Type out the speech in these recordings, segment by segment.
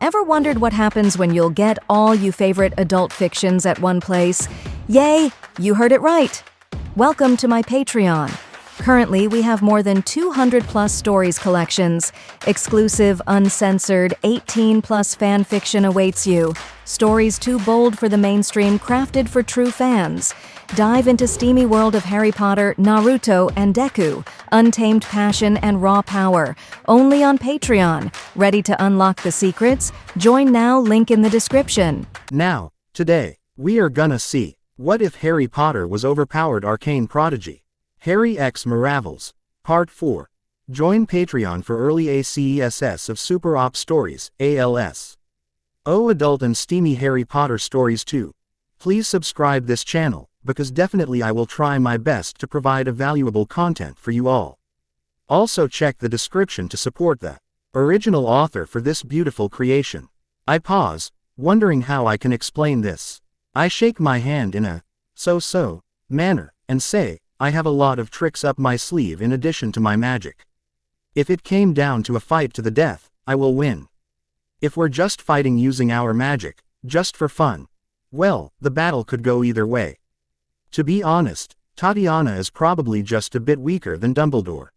Ever wondered what happens when you'll get all you favorite adult fictions at one place? Yay, you heard it right! Welcome to my Patreon. Currently, we have more than 200+ stories collections. Exclusive, uncensored, 18+ fanfiction awaits you. Stories too bold for the mainstream, crafted for true fans. Dive into steamy world of Harry Potter, Naruto, and Deku. Untamed passion and raw power. Only on Patreon. Ready to unlock the secrets? Join now, link in the description. Now, today, we are gonna see, what if Harry Potter was overpowered arcane prodigy? Harry X Maravels, Part 4. Join Patreon for early ACESS of Super Op Stories, ALS. Oh, adult and steamy Harry Potter stories too. Please subscribe this channel, because definitely I will try my best to provide a valuable content for you all. Also check the description to support the original author for this beautiful creation. I pause, wondering how I can explain this. I shake my hand in a so-so manner, and say, I have a lot of tricks up my sleeve in addition to my magic. If it came down to a fight to the death, I will win. If we're just fighting using our magic, just for fun, well, the battle could go either way. To be honest, Tatiana is probably just a bit weaker than Dumbledore.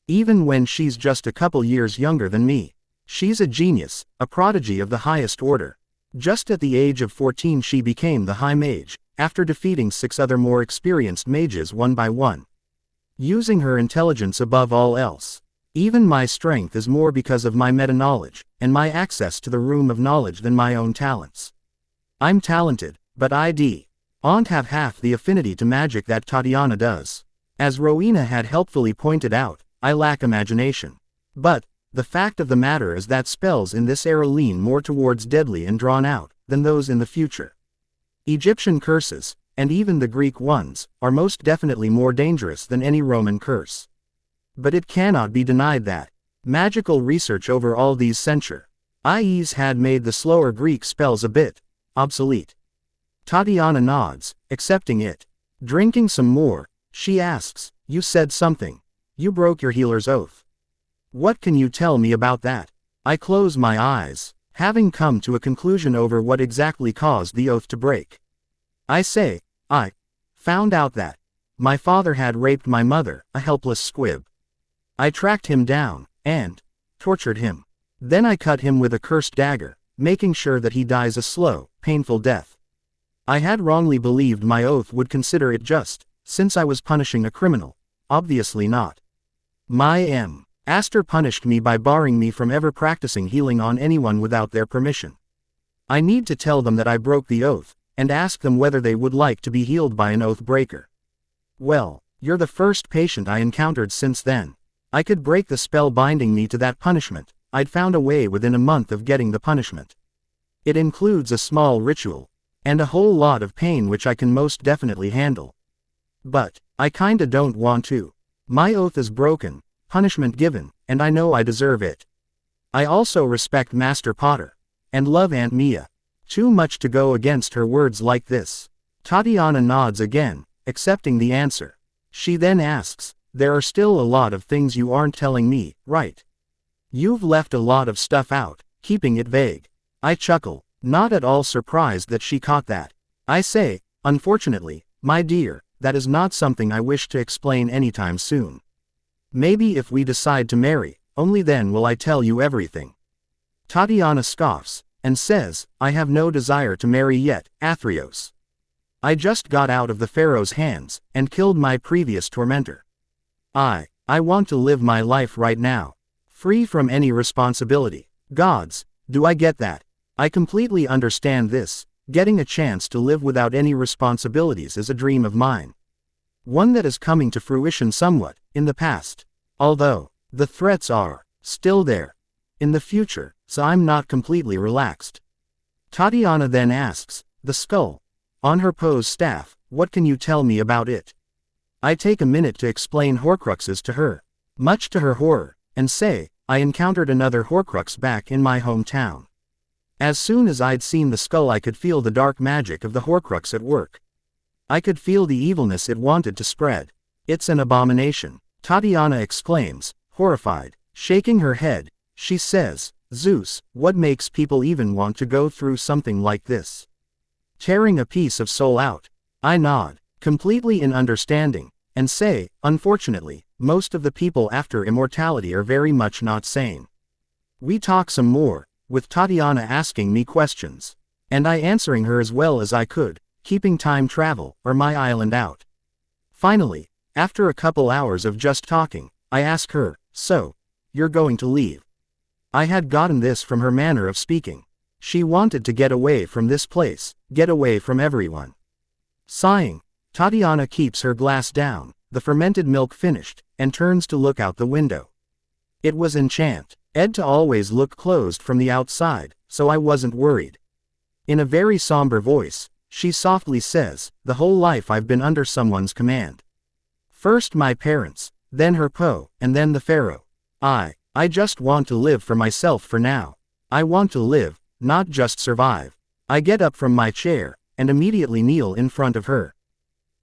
Even when she's just a couple years younger than me. She's a genius, a prodigy of the highest order. Just at the age of 14 she became the High Mage, after defeating 6 other more experienced mages one by one. Using her intelligence above all else. Even my strength is more because of my meta-knowledge, and my access to the room of knowledge than my own talents. I'm talented, but I don't have half the affinity to magic that Tatiana does. As Rowena had helpfully pointed out, I lack imagination. But, the fact of the matter is that spells in this era lean more towards deadly and drawn out, than those in the future. Egyptian curses, and even the Greek ones, are most definitely more dangerous than any Roman curse. But it cannot be denied that magical research over all these centuries had made the slower Greek spells a bit obsolete. Tatiana nods, accepting it. Drinking some more, she asks, you said something. You broke your healer's oath. What can you tell me about that? I close my eyes, having come to a conclusion over what exactly caused the oath to break. I say, I found out that my father had raped my mother, a helpless squib. I tracked him down, and tortured him. Then I cut him with a cursed dagger, making sure that he dies a slow, painful death. I had wrongly believed my oath would consider it just, since I was punishing a criminal. Obviously not. My Master punished me by barring me from ever practicing healing on anyone without their permission. I need to tell them that I broke the oath, and ask them whether they would like to be healed by an oath breaker. Well, you're the first patient I encountered since then. I could break the spell binding me to that punishment. I'd found a way within a month of getting the punishment. It includes a small ritual, and a whole lot of pain which I can most definitely handle. But, I kinda don't want to. My oath is broken, punishment given, and I know I deserve it. I also respect Master Potter, and love Aunt Mia. Too much to go against her words like this. Tatiana nods again, accepting the answer. She then asks, there are still a lot of things you aren't telling me, right? You've left a lot of stuff out, keeping it vague. I chuckle, not at all surprised that she caught that. I say, unfortunately, my dear, that is not something I wish to explain anytime soon. Maybe if we decide to marry, only then will I tell you everything. Tatiana scoffs, and says, I have no desire to marry yet, Athreos. I just got out of the Pharaoh's hands, and killed my previous tormentor. I want to live my life right now. Free from any responsibility. Gods, do I get that? I completely understand this. Getting a chance to live without any responsibilities is a dream of mine. One that is coming to fruition somewhat, in the past. Although, the threats are still there in the future, so I'm not completely relaxed. Tatiana then asks, the skull on her Poe's staff, what can you tell me about it? I take a minute to explain Horcruxes to her, much to her horror, and say, I encountered another Horcrux back in my hometown. As soon as I'd seen the skull I could feel the dark magic of the Horcrux at work. I could feel the evilness it wanted to spread. It's an abomination. Tatiana exclaims, horrified. Shaking her head, she says, Zeus, what makes people even want to go through something like this? Tearing a piece of soul out. I nod, completely in understanding, and say, unfortunately, most of the people after immortality are very much not sane. We talk some more, with Tatiana asking me questions, and I answering her as well as I could, keeping time travel, or my island out. Finally, after a couple hours of just talking, I ask her, so, you're going to leave? I had gotten this from her manner of speaking. She wanted to get away from this place, get away from everyone. Sighing, Tatiana keeps her glass down, the fermented milk finished, and turns to look out the window. It was enchant. Ed to always look closed from the outside, so I wasn't worried. In a very somber voice, she softly says, the whole life I've been under someone's command. First my parents, then her Po, and then the Pharaoh. I just want to live for myself for now. I want to live, not just survive. I get up from my chair, and immediately kneel in front of her.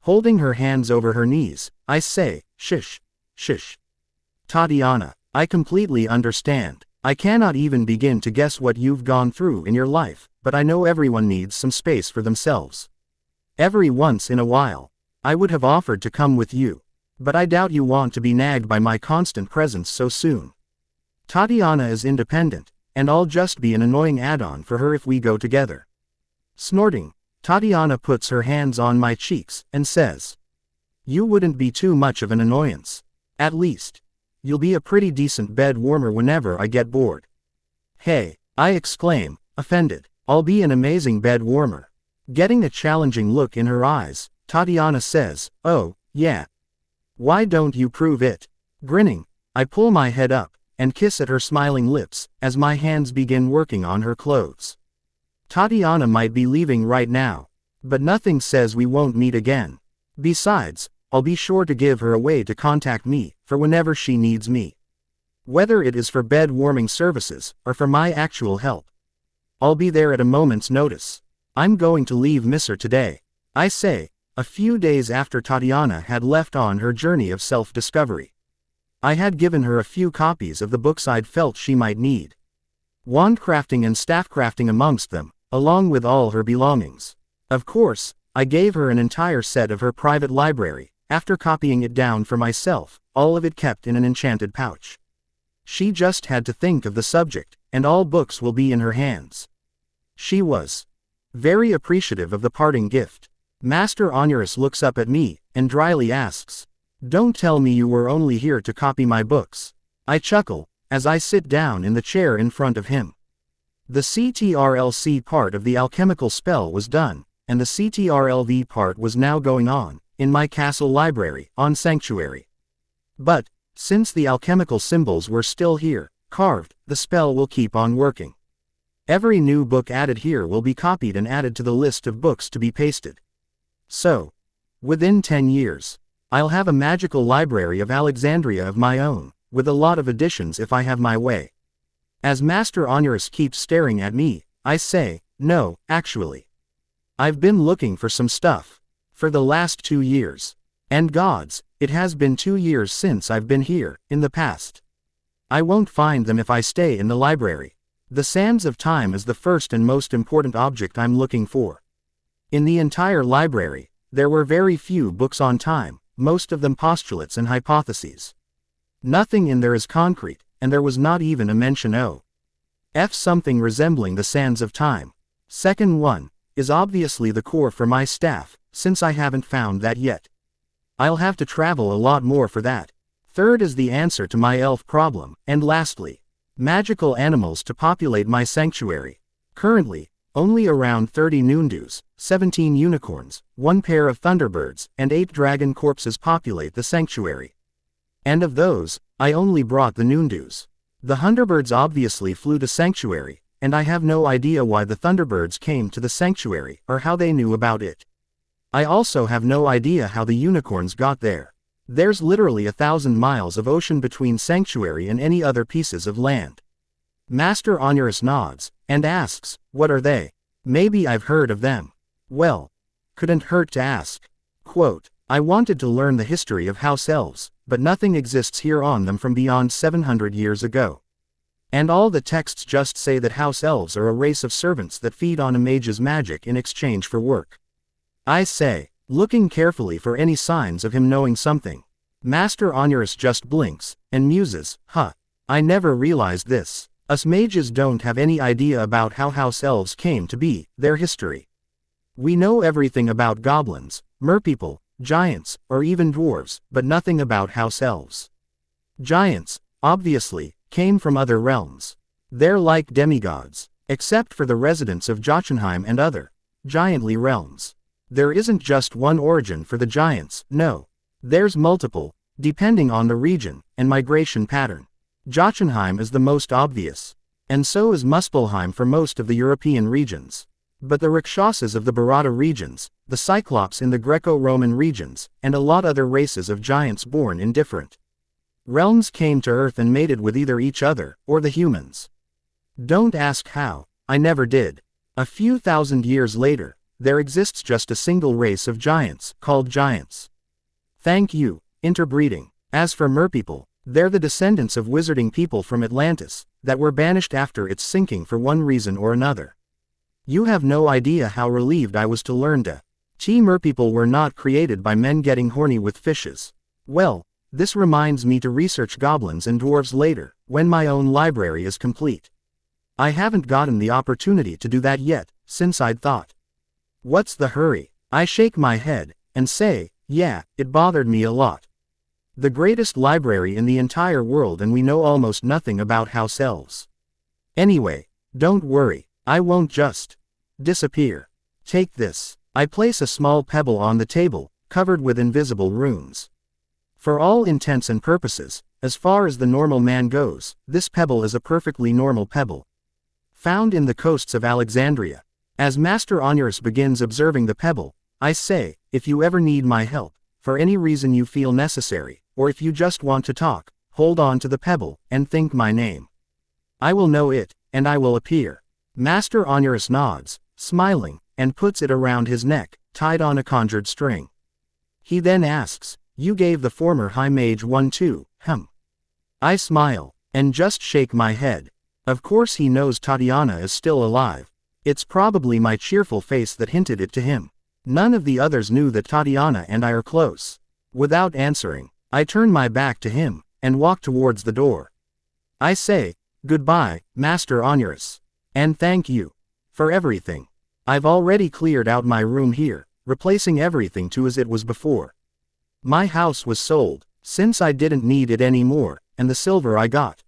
Holding her hands over her knees, I say, shush, shush. Tatiana, I completely understand. I cannot even begin to guess what you've gone through in your life, but I know everyone needs some space for themselves. Every once in a while, I would have offered to come with you, but I doubt you want to be nagged by my constant presence so soon. Tatiana is independent, and I'll just be an annoying add-on for her if we go together. Snorting, Tatiana puts her hands on my cheeks and says, you wouldn't be too much of an annoyance. At least, you'll be a pretty decent bed warmer whenever I get bored. Hey, I exclaim, offended. I'll be an amazing bed warmer. Getting a challenging look in her eyes, Tatiana says, oh, yeah. Why don't you prove it? Grinning, I pull my head up, and kiss at her smiling lips, as my hands begin working on her clothes. Tatiana might be leaving right now, but nothing says we won't meet again. Besides, I'll be sure to give her a way to contact me, for whenever she needs me. Whether it is for bed warming services, or for my actual help. I'll be there at a moment's notice. I'm going to leave Misr today, I say, a few days after Tatiana had left on her journey of self-discovery. I had given her a few copies of the books I'd felt she might need. Wand crafting and staff crafting amongst them, along with all her belongings. Of course, I gave her an entire set of her private library, after copying it down for myself, all of it kept in an enchanted pouch. She just had to think of the subject, and all books will be in her hands. She was very appreciative of the parting gift. Master Onuris looks up at me, and dryly asks, don't tell me you were only here to copy my books. I chuckle, as I sit down in the chair in front of him. The CTRLC part of the alchemical spell was done, and the CTRLV part was now going on, in my castle library, on Sanctuary. But, since the alchemical symbols were still here, carved, the spell will keep on working. Every new book added here will be copied and added to the list of books to be pasted. So, within 10 years, I'll have a magical library of Alexandria of my own, with a lot of additions if I have my way. As Master Onuris keeps staring at me, I say, no, actually. I've been looking for some stuff. For the last 2 years. And gods, it has been 2 years since I've been here, in the past. I won't find them if I stay in the library. The Sands of Time is the first and most important object I'm looking for. In the entire library, there were very few books on time, most of them postulates and hypotheses. Nothing in there is concrete, and there was not even a mention of something resembling the Sands of Time. Second one, is obviously the core for my staff, since I haven't found that yet. I'll have to travel a lot more for that. Third is the answer to my elf problem, and lastly, magical animals to populate my sanctuary. Currently, only around 30 noondus, 17 unicorns, 1 pair of thunderbirds, and 8 dragon corpses populate the sanctuary. And of those, I only brought the noondus. The thunderbirds obviously flew to sanctuary, and I have no idea why the thunderbirds came to the sanctuary, or how they knew about it. I also have no idea how the unicorns got there. There's literally 1,000 miles of ocean between sanctuary and any other pieces of land. Master Onuris nods, and asks, what are they? Maybe I've heard of them. Well, couldn't hurt to ask. Quote, I wanted to learn the history of house elves, but nothing exists here on them from beyond 700 years ago. And all the texts just say that house elves are a race of servants that feed on a mage's magic in exchange for work. I say, looking carefully for any signs of him knowing something. Master Onuris just blinks, and muses, huh. I never realized this. Us mages don't have any idea about how house elves came to be, their history. We know everything about goblins, merpeople, giants, or even dwarves, but nothing about house elves. Giants, obviously, came from other realms. They're like demigods, except for the residents of Jotunheim and other, giantly realms. There isn't just one origin for the giants, no. There's multiple, depending on the region and migration pattern. Jotunheim is the most obvious, and so is Muspelheim for most of the European regions. But the Rakshasas of the Bharata regions, the Cyclops in the Greco-Roman regions, and a lot other races of giants born in different realms came to Earth and mated with either each other, or the humans. Don't ask how, I never did. A few thousand years later, there exists just a single race of giants, called giants. Thank you, interbreeding. As for merpeople, they're the descendants of wizarding people from Atlantis, that were banished after its sinking for one reason or another. You have no idea how relieved I was to learn that merpeople were not created by men getting horny with fishes. Well, this reminds me to research goblins and dwarves later, when my own library is complete. I haven't gotten the opportunity to do that yet, since I'd thought. What's the hurry? I shake my head, and say, yeah, it bothered me a lot. The greatest library in the entire world, and we know almost nothing about house elves. Anyway, don't worry, I won't just disappear. Take this. I place a small pebble on the table, covered with invisible runes. For all intents and purposes, as far as the normal man goes, this pebble is a perfectly normal pebble. Found in the coasts of Alexandria. As Master Onuris begins observing the pebble, I say, if you ever need my help, for any reason you feel necessary, or if you just want to talk, hold on to the pebble, and think my name. I will know it, and I will appear. Master Onuris nods, smiling, and puts it around his neck, tied on a conjured string. He then asks, you gave the former high mage one too, I smile, and just shake my head. Of course he knows Tatiana is still alive. It's probably my cheerful face that hinted it to him. None of the others knew that Tatiana and I are close. Without answering, I turn my back to him, and walk towards the door. I say, goodbye, Master Onuris. And thank you for everything. I've already cleared out my room here, replacing everything to as it was before. My house was sold, since I didn't need it anymore, and the silver I got.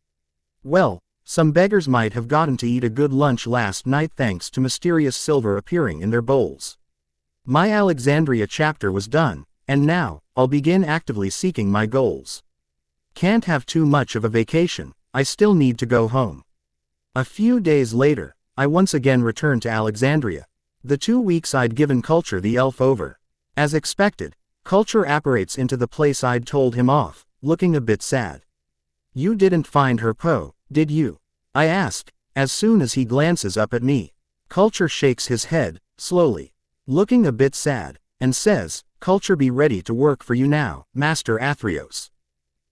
Well, some beggars might have gotten to eat a good lunch last night thanks to mysterious silver appearing in their bowls. My Alexandria chapter was done, and now, I'll begin actively seeking my goals. Can't have too much of a vacation, I still need to go home. A few days later, I once again returned to Alexandria. The 2 weeks I'd given Culture the elf over. As expected, Culture apparates into the place I'd told him off, looking a bit sad. You didn't find her, Poe, did you? I ask, as soon as he glances up at me. Culture shakes his head, slowly, looking a bit sad, and says, Culture be ready to work for you now, Master Athreos.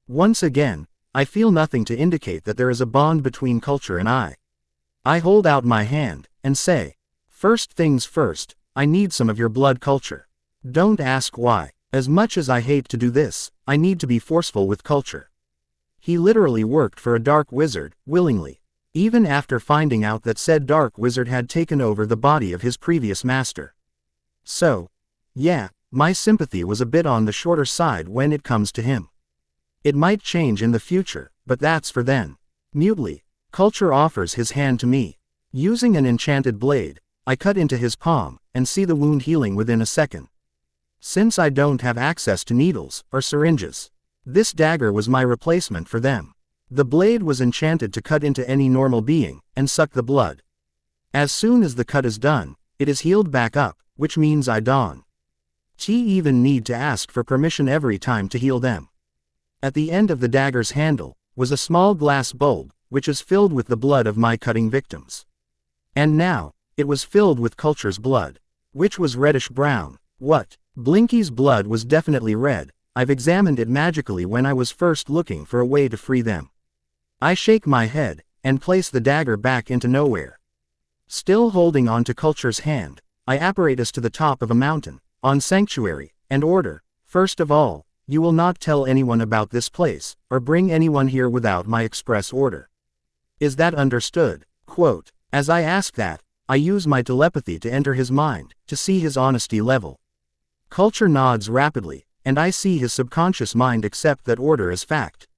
Once again, I feel nothing to indicate that there is a bond between Culture and I. I hold out my hand, and say, first things first, I need some of your blood, Culture. Don't ask why. As much as I hate to do this, I need to be forceful with Culture. He literally worked for a dark wizard, willingly. Even after finding out that said dark wizard had taken over the body of his previous master. So, yeah, my sympathy was a bit on the shorter side when it comes to him. It might change in the future, but that's for then. Mutely, Culture offers his hand to me. Using an enchanted blade, I cut into his palm, and see the wound healing within a second. Since I don't have access to needles, or syringes, this dagger was my replacement for them. The blade was enchanted to cut into any normal being, and suck the blood. As soon as the cut is done, it is healed back up, which means I don. Even need to ask for permission every time to heal them. At the end of the dagger's handle, was a small glass bulb, which is filled with the blood of my cutting victims. And now, it was filled with Culture's blood, which was reddish-brown. What? Blinky's blood was definitely red. I've examined it magically when I was first looking for a way to free them. I shake my head, and place the dagger back into nowhere. Still holding on to Culture's hand, I apparate us to the top of a mountain, on sanctuary, and order. First of all, you will not tell anyone about this place, or bring anyone here without my express order. Is that understood? Quote, as I ask that, I use my telepathy to enter his mind, to see his honesty level. Culture nods rapidly, and I see his subconscious mind accept that order as fact.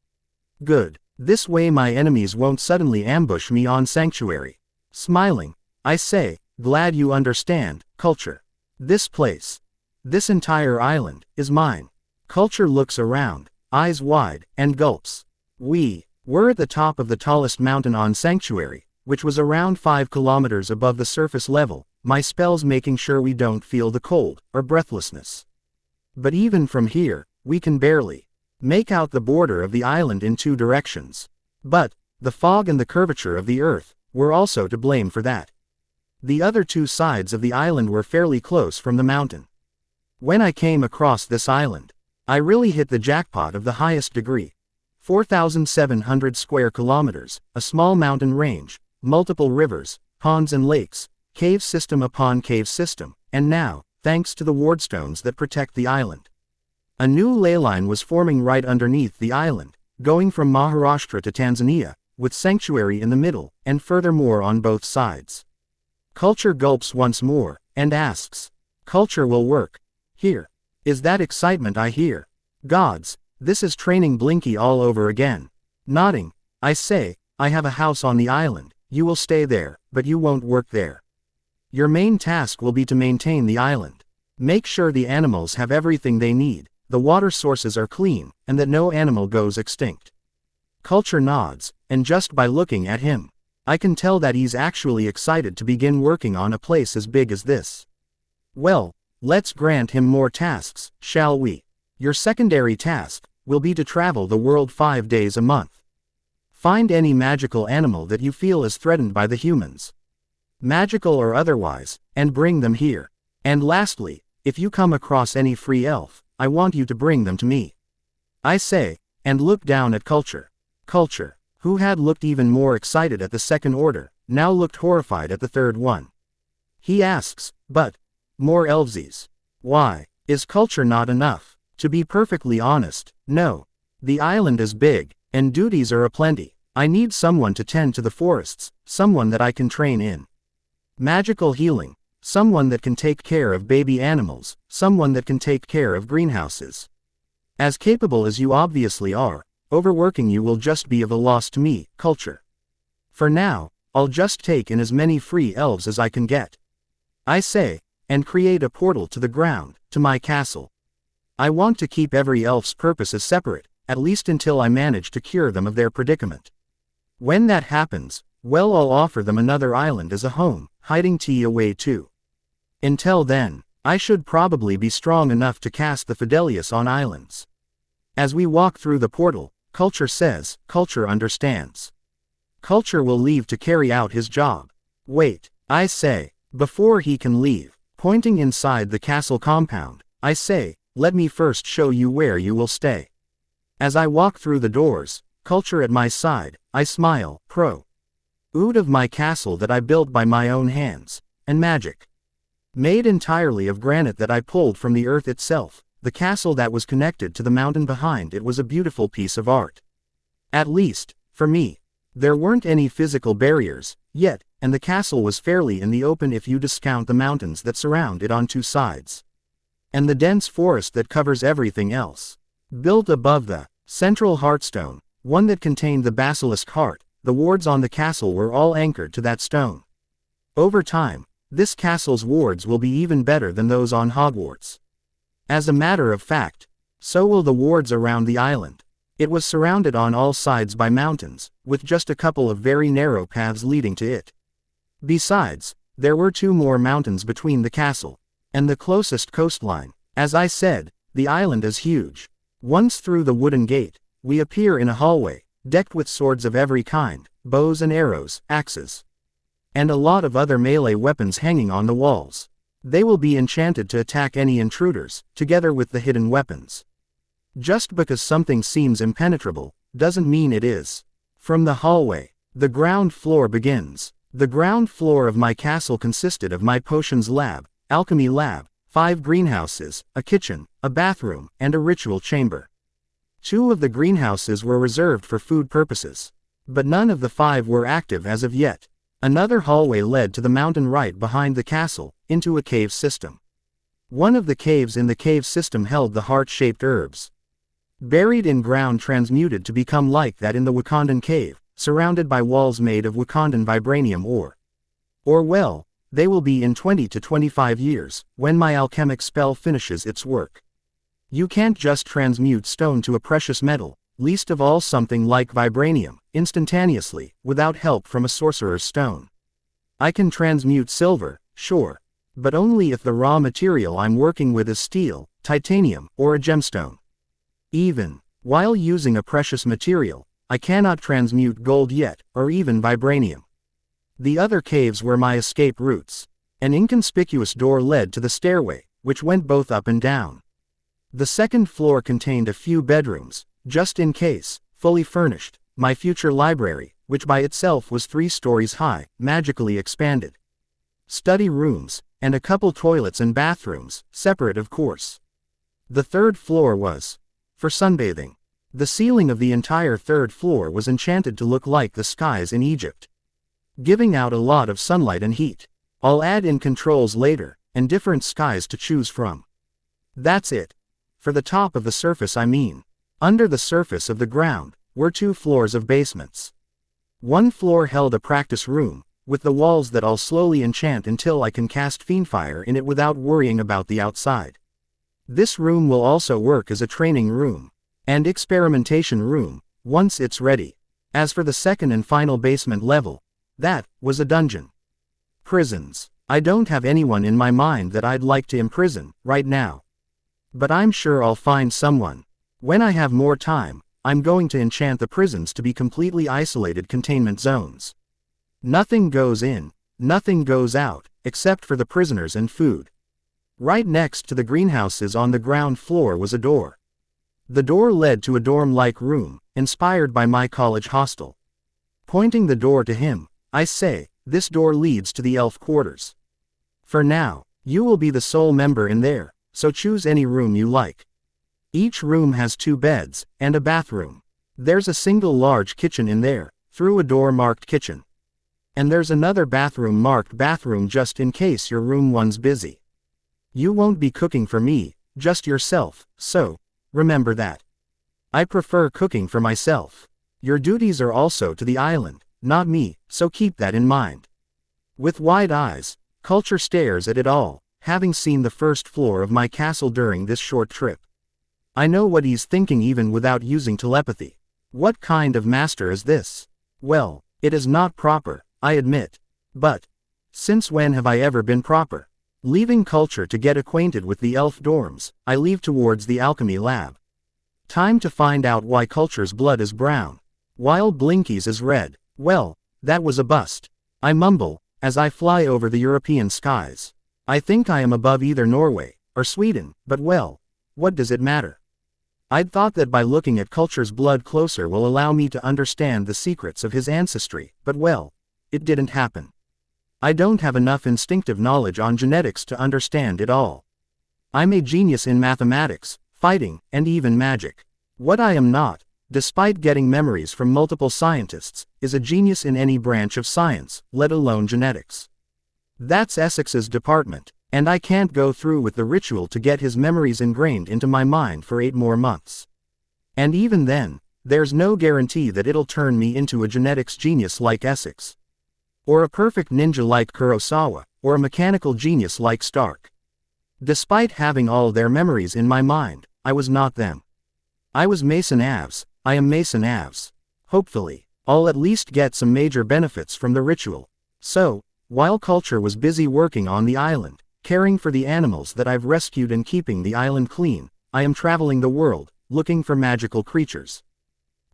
Good. This way my enemies won't suddenly ambush me on sanctuary. Smiling, I say, glad you understand, Culture. This place, this entire island, is mine. Culture looks around, eyes wide, and gulps. We're at the top of the tallest mountain on sanctuary, which was around 5 kilometers above the surface level, my spells making sure we don't feel the cold, or breathlessness. But even from here, we can barely make out the border of the island in 2 directions. But, the fog and the curvature of the earth, were also to blame for that. The other 2 sides of the island were fairly close from the mountain. When I came across this island, I really hit the jackpot of the highest degree. 4,700 square kilometers, a small mountain range, multiple rivers, ponds and lakes, cave system upon cave system, and now, thanks to the wardstones that protect the island, a new ley line was forming right underneath the island, going from Maharashtra to Tanzania, with sanctuary in the middle, and furthermore on both sides. Culture gulps once more, and asks, Culture will work here. Is that excitement I hear? Gods, this is training Blinky all over again. Nodding, I say, I have a house on the island, you will stay there, but you won't work there. Your main task will be to maintain the island. Make sure the animals have everything they need, the water sources are clean, and that no animal goes extinct. Culture nods, and just by looking at him, I can tell that he's actually excited to begin working on a place as big as this. Well, let's grant him more tasks, shall we? Your secondary task will be to travel the world 5 days a month. Find any magical animal that you feel is threatened by the humans, magical or otherwise, and bring them here. And lastly, if you come across any free elf, I want you to bring them to me. I say, and look down at Culture. Culture, who had looked even more excited at the second order, now looked horrified at the third one. He asks, but, more elvesies. Why, is Culture not enough? To be perfectly honest, no. The island is big, and duties are aplenty. I need someone to tend to the forests, someone that I can train in magical healing, someone that can take care of baby animals, someone that can take care of greenhouses. As capable as you obviously are, overworking you will just be of a loss to me, Culture. For now, I'll just take in as many free elves as I can get. I say, and create a portal to the ground, to my castle. I want to keep every elf's purposes separate, at least until I manage to cure them of their predicament. When that happens, well, I'll offer them another island as a home, hiding tea away too. Until then, I should probably be strong enough to cast the Fidelius on islands. As we walk through the portal, Culture says, Culture understands. Culture will leave to carry out his job. Wait, I say, before he can leave, pointing inside the castle compound, I say, let me first show you where you will stay. As I walk through the doors, Culture at my side, I smile, proud of my castle that I built by my own hands, and magic. Made entirely of granite that I pulled from the earth itself, the castle that was connected to the mountain behind it was a beautiful piece of art. At least, for me. There weren't any physical barriers, yet, and the castle was fairly in the open if you discount the mountains that surround it on 2 sides. And the dense forest that covers everything else. Built above the central heartstone, one that contained the basilisk heart, the wards on the castle were all anchored to that stone. Over time, this castle's wards will be even better than those on Hogwarts. As a matter of fact, so will the wards around the island. It was surrounded on all sides by mountains, with just a couple of very narrow paths leading to it. Besides, there were 2 more mountains between the castle and the closest coastline. As I said, the island is huge. Once through the wooden gate, we appear in a hallway, decked with swords of every kind, bows and arrows, axes, and a lot of other melee weapons hanging on the walls. They will be enchanted to attack any intruders, together with the hidden weapons. Just because something seems impenetrable, doesn't mean it is. From the hallway, The ground floor begins. The ground floor of my castle consisted of my potions lab, alchemy lab, 5 greenhouses, a kitchen, a bathroom, and a ritual chamber. 2 of the greenhouses were reserved for food purposes. But none of the 5 were active as of yet. Another hallway led to the mountain right behind the castle, into a cave system. One of the caves in the cave system held the heart-shaped herbs. Buried in ground transmuted to become like that in the Wakandan cave, surrounded by walls made of Wakandan vibranium ore. Or well, they will be in 20 to 25 years, when my alchemic spell finishes its work. You can't just transmute stone to a precious metal, least of all something like vibranium, instantaneously, without help from a sorcerer's stone. I can transmute silver, sure, but only if the raw material I'm working with is steel, titanium, or a gemstone. Even while using a precious material, I cannot transmute gold yet, or even vibranium. The other caves were my escape routes. An inconspicuous door led to the stairway, which went both up and down. The second floor contained a few bedrooms, just in case, fully furnished, my future library, which by itself was 3 stories high, magically expanded. Study rooms, and a couple toilets and bathrooms, separate of course. The third floor was for sunbathing. The ceiling of the entire third floor was enchanted to look like the skies in Egypt, giving out a lot of sunlight and heat. I'll add in controls later, and different skies to choose from. That's it. For the top of the surface I mean. Under the surface of the ground, were 2 floors of basements. One floor held a practice room, with the walls that I'll slowly enchant until I can cast fiendfire in it without worrying about the outside. This room will also work as a training room and experimentation room, once it's ready. As for the second and final basement level, that was a dungeon. Prisons. I don't have anyone in my mind that I'd like to imprison, right now. But I'm sure I'll find someone. When I have more time, I'm going to enchant the prisons to be completely isolated containment zones. Nothing goes in, nothing goes out, except for the prisoners and food. Right next to the greenhouses on the ground floor was a door. The door led to a dorm-like room, inspired by my college hostel. Pointing the door to him, I say, this door leads to the elf quarters. For now, you will be the sole member in there, so choose any room you like. Each room has 2 beds, and a bathroom. There's a single large kitchen in there, through a door marked kitchen. And there's another bathroom marked bathroom just in case your room one's busy. You won't be cooking for me, just yourself, so remember that. I prefer cooking for myself. Your duties are also to the island, not me, so keep that in mind. With wide eyes, Culture stares at it all, having seen the first floor of my castle during this short trip. I know what he's thinking even without using telepathy. What kind of master is this? Well, it is not proper, I admit. But since when have I ever been proper? Leaving Culture to get acquainted with the elf dorms, I leave towards the alchemy lab. Time to find out why Culture's blood is brown, while Blinky's is red. Well, that was a bust. I mumble, as I fly over the European skies. I think I am above either Norway or Sweden, but well, what does it matter? I'd thought that by looking at Culture's blood closer will allow me to understand the secrets of his ancestry, but well, it didn't happen. I don't have enough instinctive knowledge on genetics to understand it all. I'm a genius in mathematics, fighting, and even magic. What I am not, despite getting memories from multiple scientists, is a genius in any branch of science, let alone genetics. That's Essex's department, and I can't go through with the ritual to get his memories ingrained into my mind for 8 more months. And even then, there's no guarantee that it'll turn me into a genetics genius like Essex, or a perfect ninja like Kurosawa, or a mechanical genius like Stark. Despite having all their memories in my mind, I was not them. I was Mason Avs, I am Mason Avs. Hopefully, I'll at least get some major benefits from the ritual. So, while Culture was busy working on the island, caring for the animals that I've rescued and keeping the island clean, I am traveling the world, looking for magical creatures,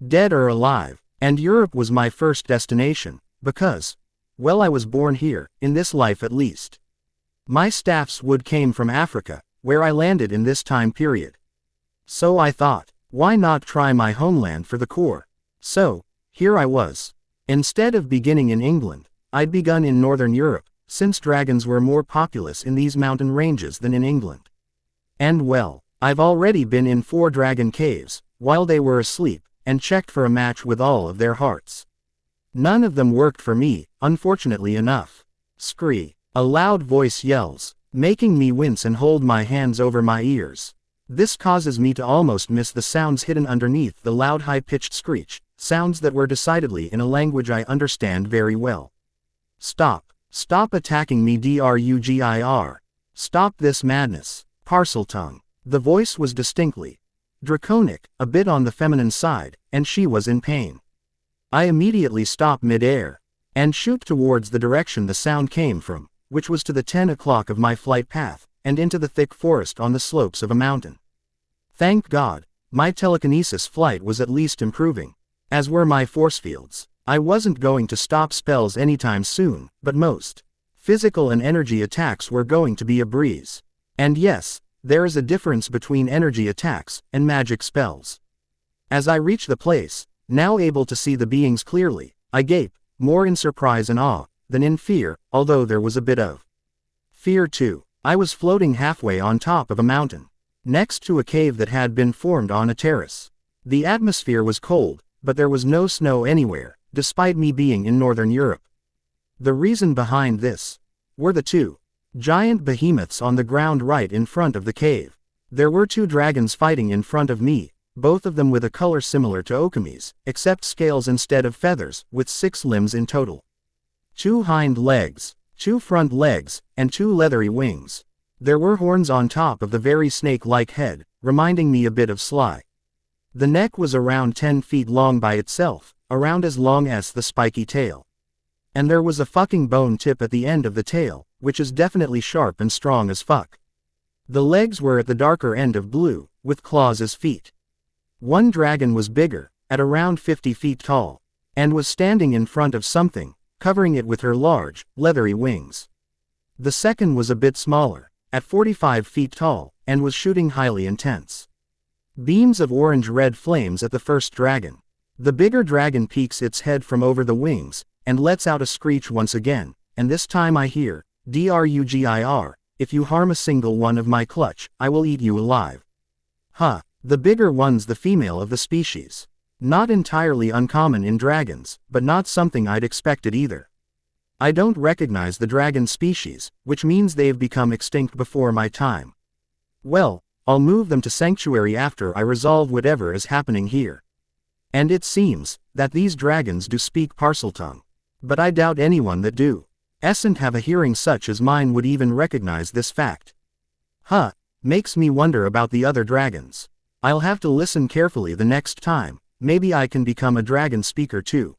dead or alive, and Europe was my first destination, because, well, I was born here, in this life at least. My staff's wood came from Africa, where I landed in this time period. So I thought, why not try my homeland for the core? So, here I was. Instead of beginning in England, I'd begun in Northern Europe, since dragons were more populous in these mountain ranges than in England. And well, I've already been in 4 dragon caves, while they were asleep, and checked for a match with all of their hearts. None of them worked for me, unfortunately enough. Scree! A loud voice yells, making me wince and hold my hands over my ears. This causes me to almost miss the sounds hidden underneath the loud high-pitched screech, sounds that were decidedly in a language I understand very well. Stop! Stop attacking me, Drugir! Stop this madness! Parseltongue! The voice was distinctly draconic, a bit on the feminine side, and she was in pain. I immediately stop mid-air, and shoot towards the direction the sound came from, which was to the 10 o'clock of my flight path, and into the thick forest on the slopes of a mountain. Thank God, my telekinesis flight was at least improving, as were my force fields. I wasn't going to stop spells anytime soon, but most physical and energy attacks were going to be a breeze. And yes, there is a difference between energy attacks and magic spells. As I reach the place, now able to see the beings clearly, I gape, more in surprise and awe than in fear, although there was a bit of fear too. I was floating halfway on top of a mountain, next to a cave that had been formed on a terrace. The atmosphere was cold, but there was no snow anywhere, despite me being in Northern Europe. The reason behind this were the 2 giant behemoths on the ground right in front of the cave. There were 2 dragons fighting in front of me, both of them with a color similar to Okame's, except scales instead of feathers, with 6 limbs in total. 2 hind legs, 2 front legs, and 2 leathery wings. There were horns on top of the very snake-like head, reminding me a bit of Sly. The neck was around 10 feet long by itself, around as long as the spiky tail. And there was a fucking bone tip at the end of the tail, which is definitely sharp and strong as fuck. The legs were at the darker end of blue, with claws as feet. One dragon was bigger, at around 50 feet tall, and was standing in front of something, covering it with her large, leathery wings. The second was a bit smaller, at 45 feet tall, and was shooting highly intense beams of orange-red flames at the first dragon. The bigger dragon peeks its head from over the wings, and lets out a screech once again, and this time I hear, Drugir, if you harm a single one of my clutch, I will eat you alive. Huh, the bigger one's the female of the species. Not entirely uncommon in dragons, but not something I'd expected either. I don't recognize the dragon species, which means they've become extinct before my time. Well, I'll move them to sanctuary after I resolve whatever is happening here. And it seems that these dragons do speak Parseltongue. But I doubt anyone that doesn't have a hearing such as mine would even recognize this fact. Huh, makes me wonder about the other dragons. I'll have to listen carefully the next time, maybe I can become a dragon speaker too.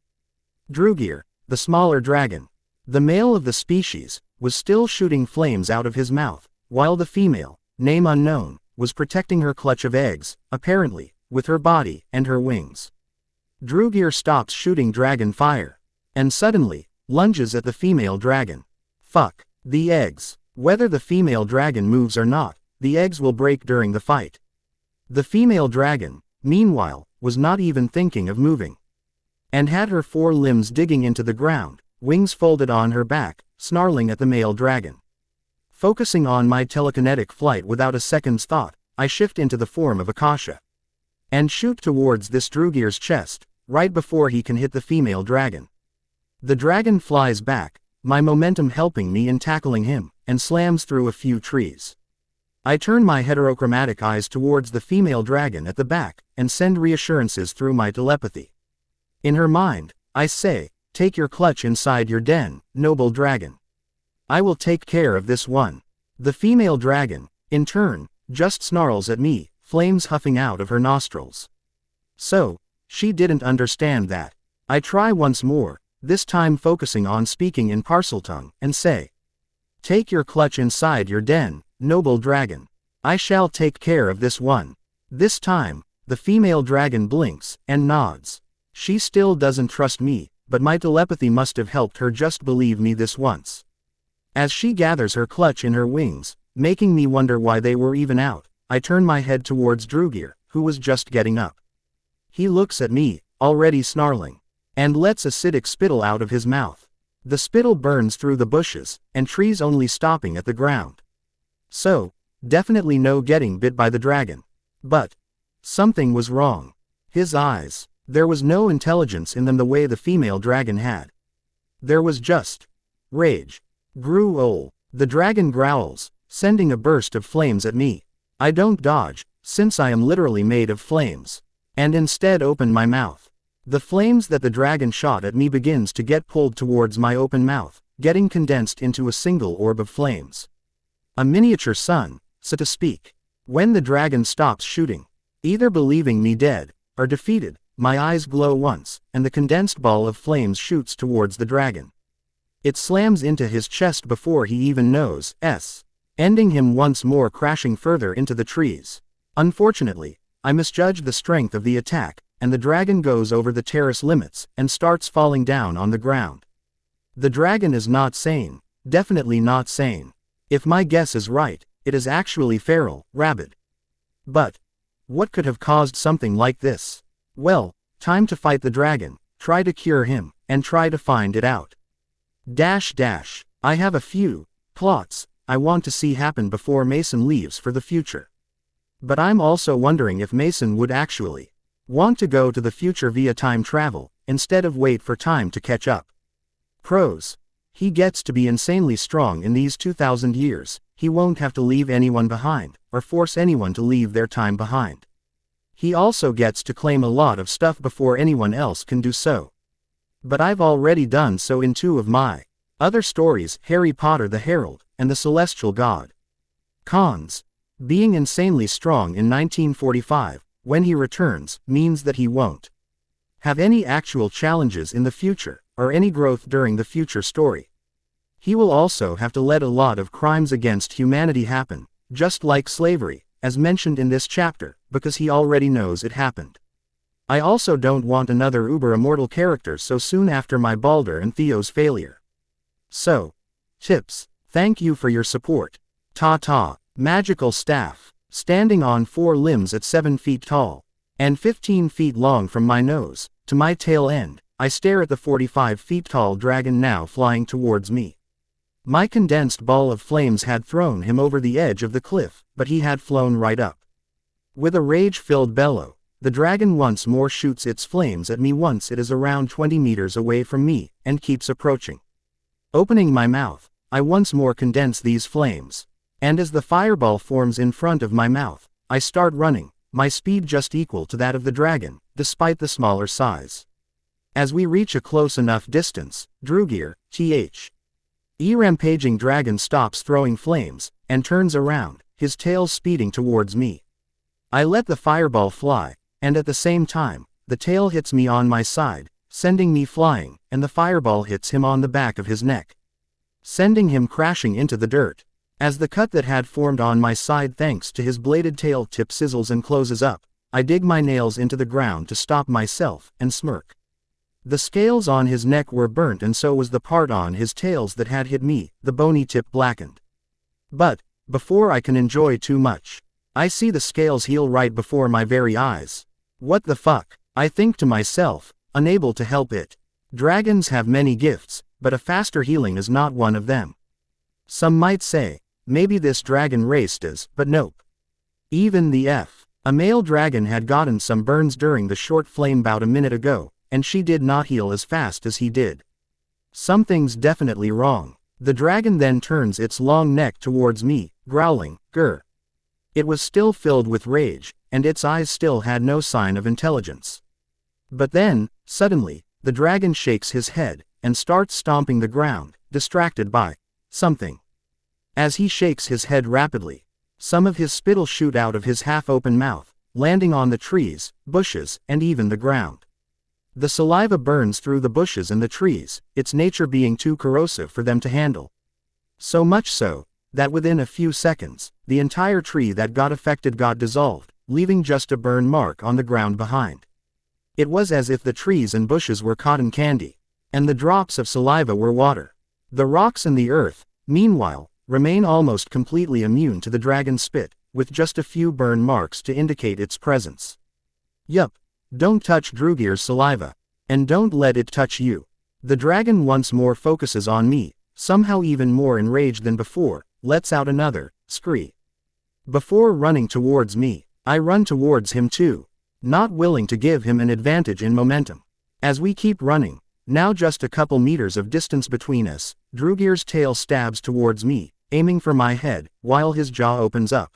Drugir, the smaller dragon, the male of the species, was still shooting flames out of his mouth, while the female, name unknown, was protecting her clutch of eggs, apparently, with her body and her wings. Drugir stops shooting dragon fire, and suddenly, lunges at the female dragon. Fuck. The eggs. Whether the female dragon moves or not, the eggs will break during the fight. The female dragon, meanwhile, was not even thinking of moving, and had her 4 limbs digging into the ground, wings folded on her back, snarling at the male dragon. Focusing on my telekinetic flight without a second's thought, I shift into the form of Akasha, and shoot towards this Drugir's chest, right before he can hit the female dragon. The dragon flies back, my momentum helping me in tackling him, and slams through a few trees. I turn my heterochromatic eyes towards the female dragon at the back, and send reassurances through my telepathy. In her mind, I say, take your clutch inside your den, noble dragon. I will take care of this one. The female dragon, in turn, just snarls at me, flames huffing out of her nostrils. So, she didn't understand that. I try once more, this time focusing on speaking in Parseltongue, and say, take your clutch inside your den, noble dragon. I shall take care of this one. This time, the female dragon blinks, and nods. She still doesn't trust me, but my telepathy must have helped her just believe me this once. As she gathers her clutch in her wings, making me wonder why they were even out, I turn my head towards Drugir, who was just getting up. He looks at me, already snarling. and lets acidic spittle out of his mouth. The spittle burns through the bushes, and trees only stopping at the ground. So, definitely no getting bit by the dragon. But something was wrong. His eyes. There was no intelligence in them the way the female dragon had. There was just rage. Growl. The dragon growls, sending a burst of flames at me. I don't dodge, since I am literally made of flames, and instead open my mouth. The flames that the dragon shot at me begins to get pulled towards my open mouth, getting condensed into a single orb of flames. A miniature sun, so to speak. When the dragon stops shooting, either believing me dead, or defeated, my eyes glow once, and the condensed ball of flames shoots towards the dragon. It slams into his chest before he even knows, ending him once more crashing further into the trees. Unfortunately, I misjudged the strength of the attack, and the dragon goes over the terrace limits, and starts falling down on the ground. The dragon is not sane, definitely not sane. If my guess is right, it is actually feral, rabid. But what could have caused something like this? Well, time to fight the dragon, try to cure him, and try to find it out. I have a few plots I want to see happen before Mason leaves for the future. But I'm also wondering if Mason would actually want to go to the future via time travel, instead of wait for time to catch up. Pros. He gets to be insanely strong in these 2,000 years, he won't have to leave anyone behind, or force anyone to leave their time behind. He also gets to claim a lot of stuff before anyone else can do so. But I've already done so in 2 of my other stories, Harry Potter the Herald, and the Celestial God. Cons. Being insanely strong in 1945, when he returns, means that he won't have any actual challenges in the future, or any growth during the future story. He will also have to let a lot of crimes against humanity happen, just like slavery, as mentioned in this chapter, because he already knows it happened. I also don't want another uber-immortal character so soon after my Balder and Theo's failure. So, tips. Thank you for your support. Ta-ta. Magical staff. Standing on 4 limbs at 7 feet tall, and 15 feet long from my nose to my tail end, I stare at the 45 feet tall dragon now flying towards me. My condensed ball of flames had thrown him over the edge of the cliff, but he had flown right up. With a rage-filled bellow, the dragon once more shoots its flames at me once it is around 20 meters away from me, and keeps approaching. Opening my mouth, I once more condense these flames. And as the fireball forms in front of my mouth, I start running, my speed just equal to that of the dragon, despite the smaller size. As we reach a close enough distance, Drugir, rampaging dragon stops throwing flames, and turns around, his tail speeding towards me. I let the fireball fly, and at the same time, the tail hits me on my side, sending me flying, and the fireball hits him on the back of his neck, sending him crashing into the dirt. As the cut that had formed on my side thanks to his bladed tail tip sizzles and closes up, I dig my nails into the ground to stop myself, and smirk. The scales on his neck were burnt and so was the part on his tails that had hit me, the bony tip blackened. But, before I can enjoy too much, I see the scales heal right before my very eyes. What the fuck? I think to myself, unable to help it. Dragons have many gifts, but a faster healing is not one of them. Some might say, maybe this dragon race does, but nope. Even a male dragon had gotten some burns during the short flame bout a minute ago, and she did not heal as fast as he did. Something's definitely wrong. The dragon then turns its long neck towards me, growling, grr. It was still filled with rage, and its eyes still had no sign of intelligence. But then, suddenly, the dragon shakes his head, and starts stomping the ground, distracted by something. As he shakes his head rapidly, some of his spittle shoot out of his half-open mouth, landing on the trees, bushes, and even the ground. The saliva burns through the bushes and the trees, its nature being too corrosive for them to handle. So much so, that within a few seconds, the entire tree that got affected got dissolved, leaving just a burn mark on the ground behind. It was as if the trees and bushes were cotton candy, and the drops of saliva were water. The rocks and the earth, meanwhile, remain almost completely immune to the dragon's spit, with just a few burn marks to indicate its presence. Yup. Don't touch Drugir's saliva. And don't let it touch you. The dragon once more focuses on me, somehow even more enraged than before, lets out another scream. Before running towards me, I run towards him too, not willing to give him an advantage in momentum. As we keep running, now just a couple meters of distance between us, Drugir's tail stabs towards me, aiming for my head, while his jaw opens up.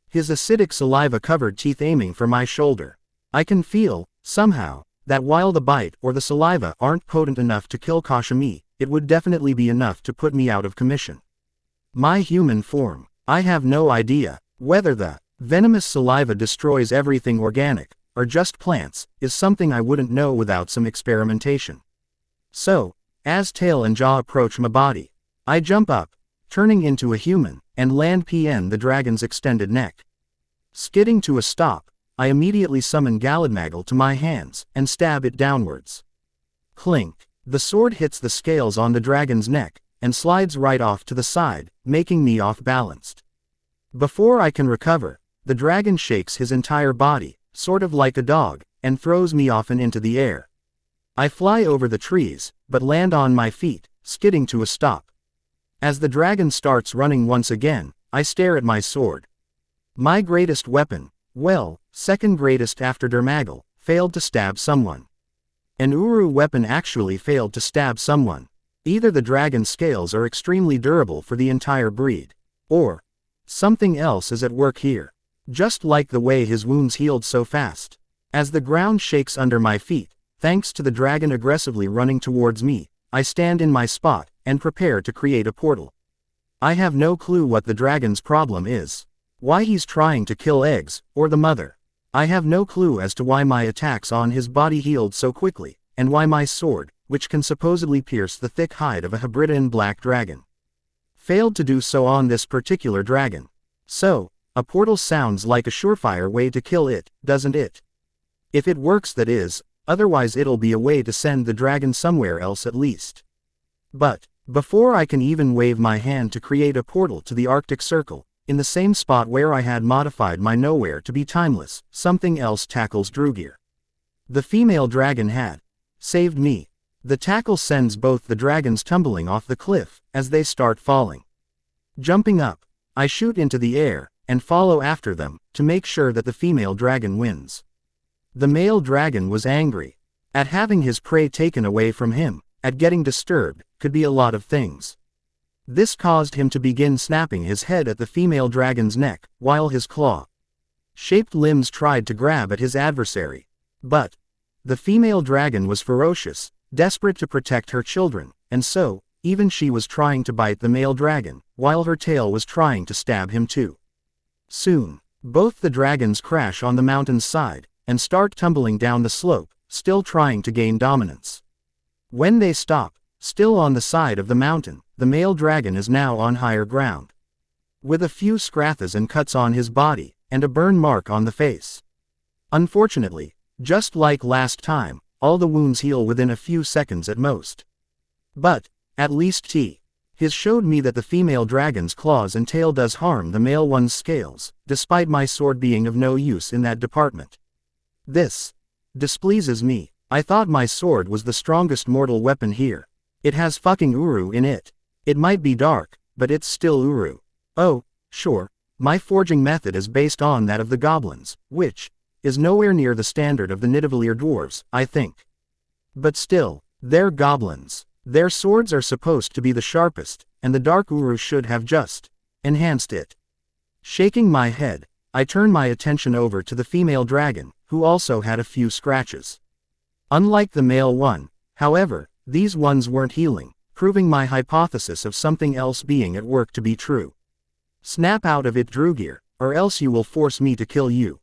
His acidic saliva-covered teeth aiming for my shoulder. I can feel, somehow, that while the bite or the saliva aren't potent enough to kill Kashimi, it would definitely be enough to put me out of commission. My human form. I have no idea whether the venomous saliva destroys everything organic, or just plants, is something I wouldn't know without some experimentation. So, as tail and jaw approach my body, I jump up, turning into a human, and land PN the dragon's extended neck. Skidding to a stop, I immediately summon Galladmagle to my hands, and stab it downwards. Clink. The sword hits the scales on the dragon's neck, and slides right off to the side, making me off-balanced. Before I can recover, the dragon shakes his entire body, sort of like a dog, and throws me off and into the air. I fly over the trees, but land on my feet, skidding to a stop. As the dragon starts running once again, I stare at my sword. My greatest weapon, well, second greatest after Dermagle, failed to stab someone. An Uru weapon actually failed to stab someone. Either the dragon's scales are extremely durable for the entire breed, or something else is at work here. Just like the way his wounds healed so fast. As the ground shakes under my feet, thanks to the dragon aggressively running towards me, I stand in my spot, and prepare to create a portal. I have no clue what the dragon's problem is. Why he's trying to kill eggs, or the mother. I have no clue as to why my attacks on his body healed so quickly, and why my sword, which can supposedly pierce the thick hide of a Hebridean black dragon, failed to do so on this particular dragon. So, a portal sounds like a surefire way to kill it, doesn't it? If it works, that is, otherwise it'll be a way to send the dragon somewhere else at least. But, before I can even wave my hand to create a portal to the Arctic Circle, in the same spot where I had modified my nowhere to be timeless, something else tackles Drugir. The female dragon had saved me. The tackle sends both the dragons tumbling off the cliff, as they start falling. Jumping up, I shoot into the air, and follow after them, to make sure that the female dragon wins. The male dragon was angry at having his prey taken away from him, at getting disturbed, could be a lot of things. This caused him to begin snapping his head at the female dragon's neck, while his claw-shaped limbs tried to grab at his adversary. But the female dragon was ferocious, desperate to protect her children, and so, even she was trying to bite the male dragon, while her tail was trying to stab him too. Soon, both the dragons crash on the mountain's side, and start tumbling down the slope, still trying to gain dominance. When they stop, still on the side of the mountain, the male dragon is now on higher ground, with a few scratches and cuts on his body, and a burn mark on the face. Unfortunately, just like last time, all the wounds heal within a few seconds at most. But, at least his showed me that the female dragon's claws and tail does harm the male one's scales, despite my sword being of no use in that department. This displeases me. I thought my sword was the strongest mortal weapon here. It has fucking Uru in it. It might be dark, but it's still Uru. Oh, sure, my forging method is based on that of the goblins, which is nowhere near the standard of the Nidavellir dwarves, I think. But still, they're goblins. Their swords are supposed to be the sharpest, and the dark Uru should have just enhanced it. Shaking my head, I turn my attention over to the female dragon, who also had a few scratches. Unlike the male one, however, these ones weren't healing, proving my hypothesis of something else being at work to be true. Snap out of it, Drugir, or else you will force me to kill you.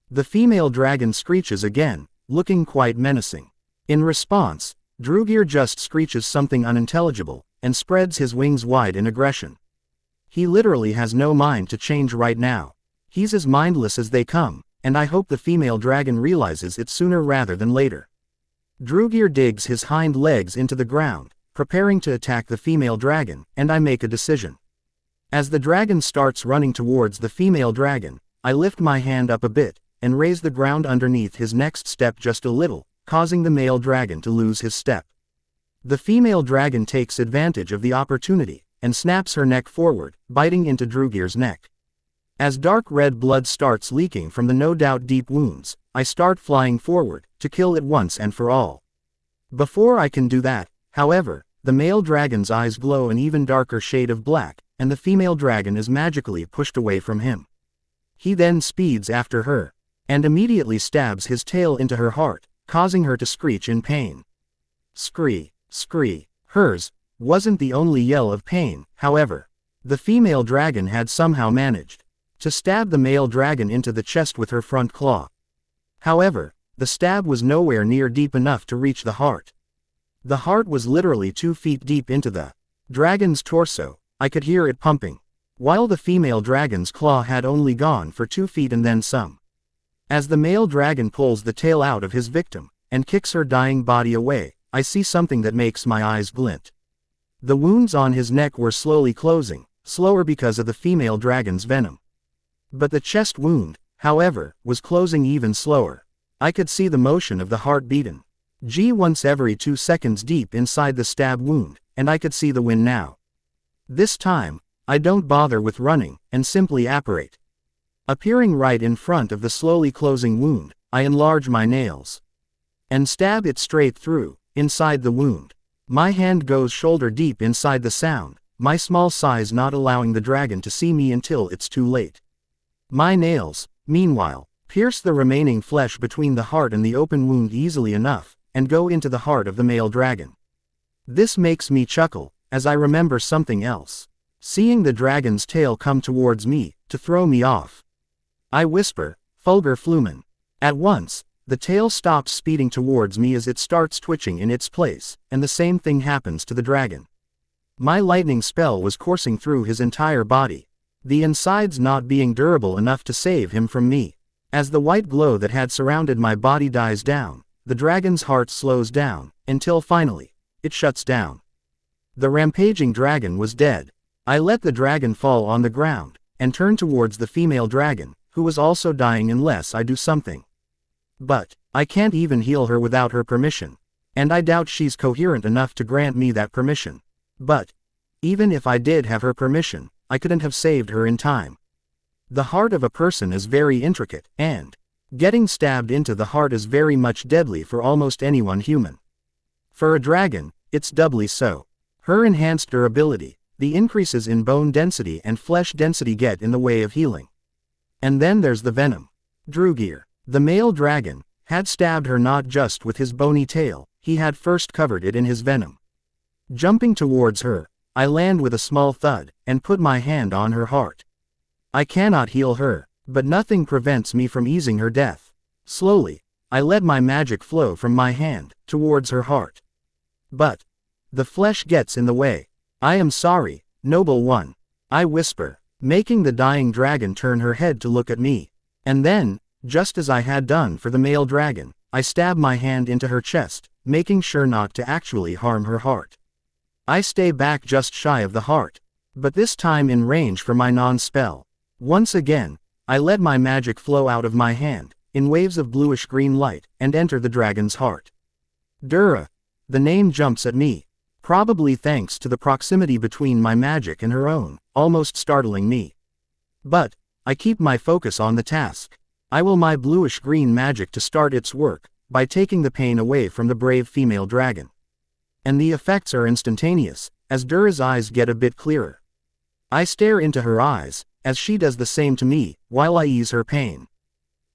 The female dragon screeches again, looking quite menacing. In response, Drugir just screeches something unintelligible, and spreads his wings wide in aggression. He literally has no mind to change right now. He's as mindless as they come, and I hope the female dragon realizes it sooner rather than later. Drugir digs his hind legs into the ground, preparing to attack the female dragon, and I make a decision. As the dragon starts running towards the female dragon, I lift my hand up a bit, and raise the ground underneath his next step just a little, causing the male dragon to lose his step. The female dragon takes advantage of the opportunity, and snaps her neck forward, biting into Drugir's neck. As dark red blood starts leaking from the no doubt deep wounds, I start flying forward, to kill it once and for all. Before I can do that, however, the male dragon's eyes glow an even darker shade of black, and the female dragon is magically pushed away from him. He then speeds after her, and immediately stabs his tail into her heart, causing her to screech in pain. Scree, scree. Hers wasn't the only yell of pain, however. The female dragon had somehow managed to stab the male dragon into the chest with her front claw. However, the stab was nowhere near deep enough to reach the heart. The heart was literally 2 feet deep into the dragon's torso. I could hear it pumping, while the female dragon's claw had only gone for 2 feet and then some. As the male dragon pulls the tail out of his victim, and kicks her dying body away, I see something that makes my eyes glint. The wounds on his neck were slowly closing, slower because of the female dragon's venom. But the chest wound, however, was closing even slower. I could see the motion of the heart beaten once every 2 seconds deep inside the stab wound, and I could see the wind now. This time, I don't bother with running, and simply apparate. Appearing right in front of the slowly closing wound, I enlarge my nails and stab it straight through, inside the wound. My hand goes shoulder deep inside the sound, my small size not allowing the dragon to see me until it's too late. My nails, meanwhile, pierce the remaining flesh between the heart and the open wound easily enough, and go into the heart of the male dragon. This makes me chuckle, as I remember something else. Seeing the dragon's tail come towards me, to throw me off. I whisper, "Fulgur Flumen." At once, the tail stops speeding towards me as it starts twitching in its place, and the same thing happens to the dragon. My lightning spell was coursing through his entire body, the insides not being durable enough to save him from me. As the white glow that had surrounded my body dies down, the dragon's heart slows down, until finally, it shuts down. The rampaging dragon was dead. I let the dragon fall on the ground, and turn towards the female dragon, who was also dying unless I do something. But I can't even heal her without her permission, and I doubt she's coherent enough to grant me that permission. But even if I did have her permission, I couldn't have saved her in time. The heart of a person is very intricate, and getting stabbed into the heart is very much deadly for almost anyone human. For a dragon, it's doubly so. Her enhanced durability, the increases in bone density and flesh density get in the way of healing. And then there's the venom. Drugir, the male dragon, had stabbed her not just with his bony tail, he had first covered it in his venom. Jumping towards her, I land with a small thud, and put my hand on her heart. I cannot heal her, but nothing prevents me from easing her death. Slowly, I let my magic flow from my hand, towards her heart. But the flesh gets in the way. "I am sorry, noble one," I whisper, making the dying dragon turn her head to look at me. And then, just as I had done for the male dragon, I stab my hand into her chest, making sure not to actually harm her heart. I stay back just shy of the heart, but this time in range for my non-spell. Once again, I let my magic flow out of my hand, in waves of bluish-green light, and enter the dragon's heart. Dura. The name jumps at me, probably thanks to the proximity between my magic and her own, almost startling me. But I keep my focus on the task. I will my bluish-green magic to start its work, by taking the pain away from the brave female dragon. And the effects are instantaneous, as Dura's eyes get a bit clearer. I stare into her eyes, as she does the same to me, while I ease her pain.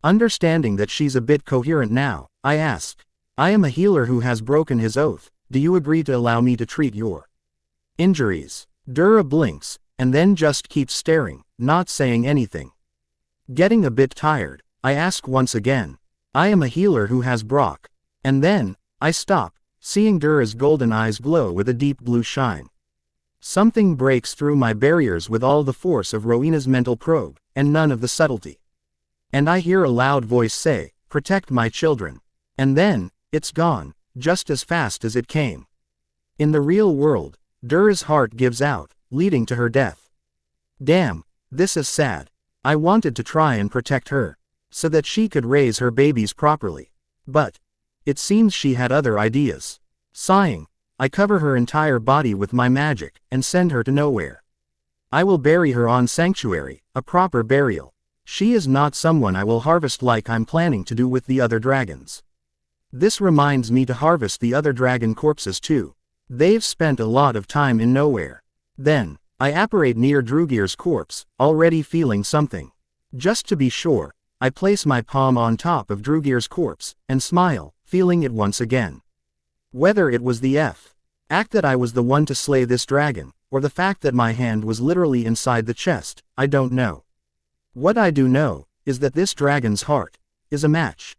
Understanding that she's a bit coherent now, I ask, "I am a healer who has broken his oath, do you agree to allow me to treat your injuries?" Dura blinks, and then just keeps staring, not saying anything. Getting a bit tired, I ask once again, "I am a healer who has Brock." And then, I stop, seeing Dura's golden eyes glow with a deep blue shine. Something breaks through my barriers with all the force of Rowena's mental probe, and none of the subtlety. And I hear a loud voice say, "Protect my children." And then, it's gone, just as fast as it came. In the real world, Dura's heart gives out, leading to her death. Damn, this is sad. I wanted to try and protect her, so that she could raise her babies properly. But It seems she had other ideas. Sighing, I cover her entire body with my magic, and send her to nowhere. I will bury her on Sanctuary, a proper burial. She is not someone I will harvest like I'm planning to do with the other dragons. This reminds me to harvest the other dragon corpses too. They've spent a lot of time in nowhere. Then, I apparate near Drugir's corpse, already feeling something. Just to be sure, I place my palm on top of Drugir's corpse, and smile, feeling it once again. Whether it was the fact that I was the one to slay this dragon, or the fact that my hand was literally inside the chest, I don't know. What I do know, is that this dragon's heart is a match.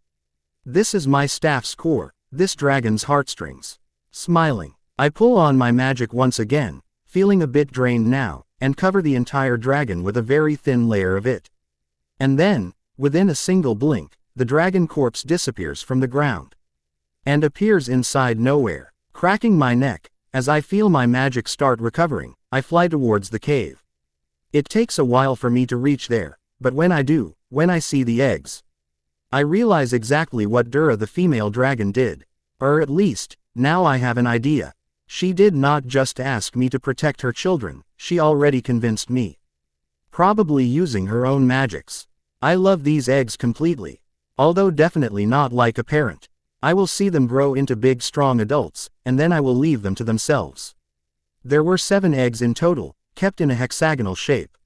This is my staff's core, this dragon's heartstrings. Smiling, I pull on my magic once again, feeling a bit drained now, and cover the entire dragon with a very thin layer of it. And then, within a single blink, the dragon corpse disappears from the ground. And appears inside nowhere. Cracking my neck, as I feel my magic start recovering, I fly towards the cave. It takes a while for me to reach there, but when I do, when I see the eggs, I realize exactly what Dura the female dragon did. Or at least, now I have an idea. She did not just ask me to protect her children, she already convinced me. Probably using her own magics. I love these eggs completely. Although definitely not like a parent. I will see them grow into big strong adults, and then I will leave them to themselves. There were 7 eggs in total, kept in a hexagonal shape.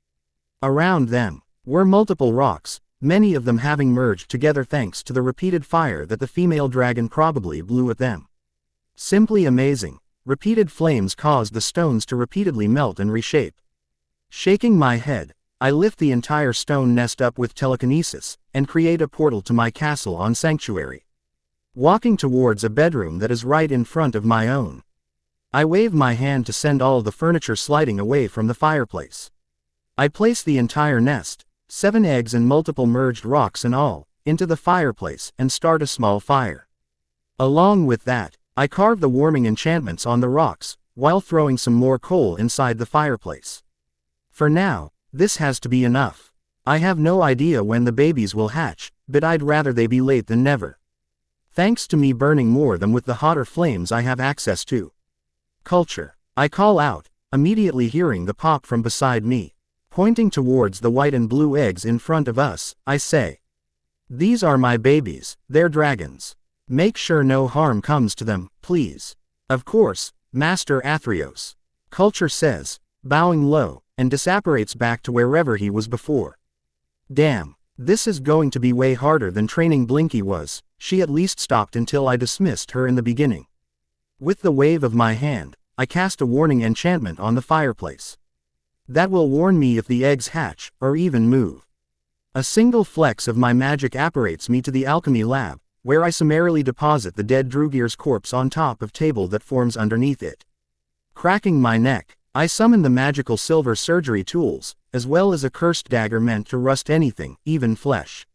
Around them were multiple rocks, many of them having merged together thanks to the repeated fire that the female dragon probably blew at them. Simply amazing. Repeated flames caused the stones to repeatedly melt and reshape. Shaking my head, I lift the entire stone nest up with telekinesis, and create a portal to my castle on Sanctuary. Walking towards a bedroom that is right in front of my own. I wave my hand to send all the furniture sliding away from the fireplace. I place the entire nest, 7 eggs and multiple merged rocks and all, into the fireplace and start a small fire. Along with that, I carve the warming enchantments on the rocks, while throwing some more coal inside the fireplace. For now, this has to be enough. I have no idea when the babies will hatch, but I'd rather they be late than never. Thanks to me burning more than with the hotter flames I have access to. Culture. I call out, immediately hearing the pop from beside me. Pointing towards the white and blue eggs in front of us, I say. These are my babies, they're dragons. Make sure no harm comes to them, please. Of course, Master Athreos. Culture says, bowing low, and disapparates back to wherever he was before. Damn, this is going to be way harder than training Blinky was. She at least stopped until I dismissed her in the beginning. With the wave of my hand, I cast a warning enchantment on the fireplace. That will warn me if the eggs hatch, or even move. A single flex of my magic apparates me to the alchemy lab, where I summarily deposit the dead Drugir's corpse on top of table that forms underneath it. Cracking my neck, I summon the magical silver surgery tools, as well as a cursed dagger meant to rust anything, even flesh.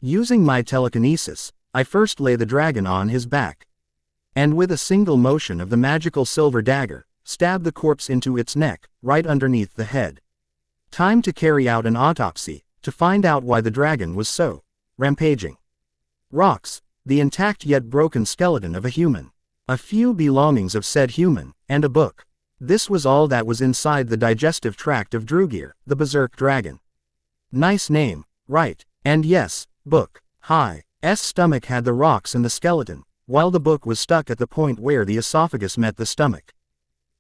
Using my telekinesis, I first lay the dragon on his back. And with a single motion of the magical silver dagger, stab the corpse into its neck, right underneath the head. Time to carry out an autopsy, to find out why the dragon was so rampaging. Rocks, the intact yet broken skeleton of a human. A few belongings of said human, and a book. This was all that was inside the digestive tract of Drugir, the berserk dragon. Nice name, right, and yes, book. Hi's stomach had the rocks and the skeleton, while the book was stuck at the point where the esophagus met the stomach.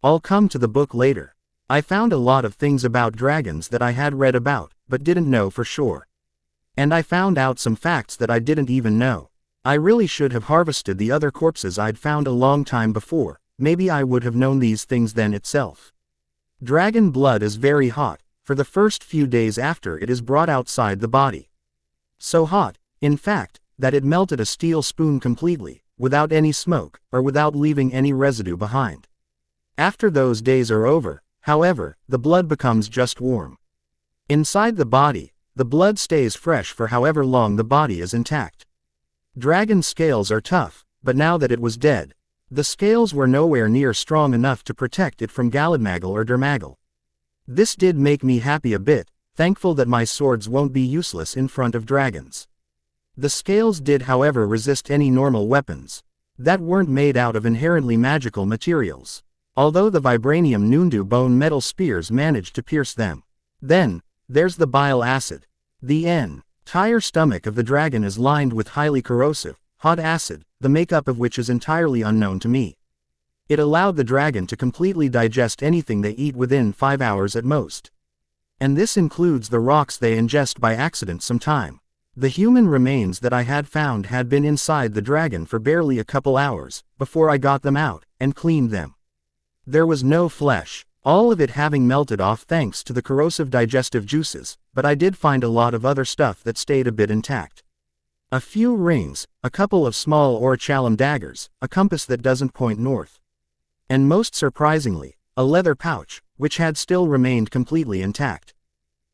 I'll come to the book later. I found a lot of things about dragons that I had read about, but didn't know for sure. And I found out some facts that I didn't even know. I really should have harvested the other corpses I'd found a long time before. Maybe I would have known these things then itself. Dragon blood is very hot, for the first few days after it is brought outside the body. So hot, in fact, that it melted a steel spoon completely, without any smoke, or without leaving any residue behind. After those days are over, however, the blood becomes just warm. Inside the body, the blood stays fresh for however long the body is intact. Dragon scales are tough, but now that it was dead, the scales were nowhere near strong enough to protect it from Galladmagal or Dermagal. This did make me happy a bit, thankful that my swords won't be useless in front of dragons. The scales did however resist any normal weapons that weren't made out of inherently magical materials, although the vibranium Nundu bone metal spears managed to pierce them. Then, there's the bile acid. The entire stomach of the dragon is lined with highly corrosive, hot acid, the makeup of which is entirely unknown to me. It allowed the dragon to completely digest anything they eat within 5 hours at most. And this includes the rocks they ingest by accident sometime. The human remains that I had found had been inside the dragon for barely a couple hours, before I got them out, and cleaned them. There was no flesh, all of it having melted off thanks to the corrosive digestive juices, but I did find a lot of other stuff that stayed a bit intact. A few rings, a couple of small orichalcum daggers, a compass that doesn't point north. And most surprisingly, a leather pouch, which had still remained completely intact.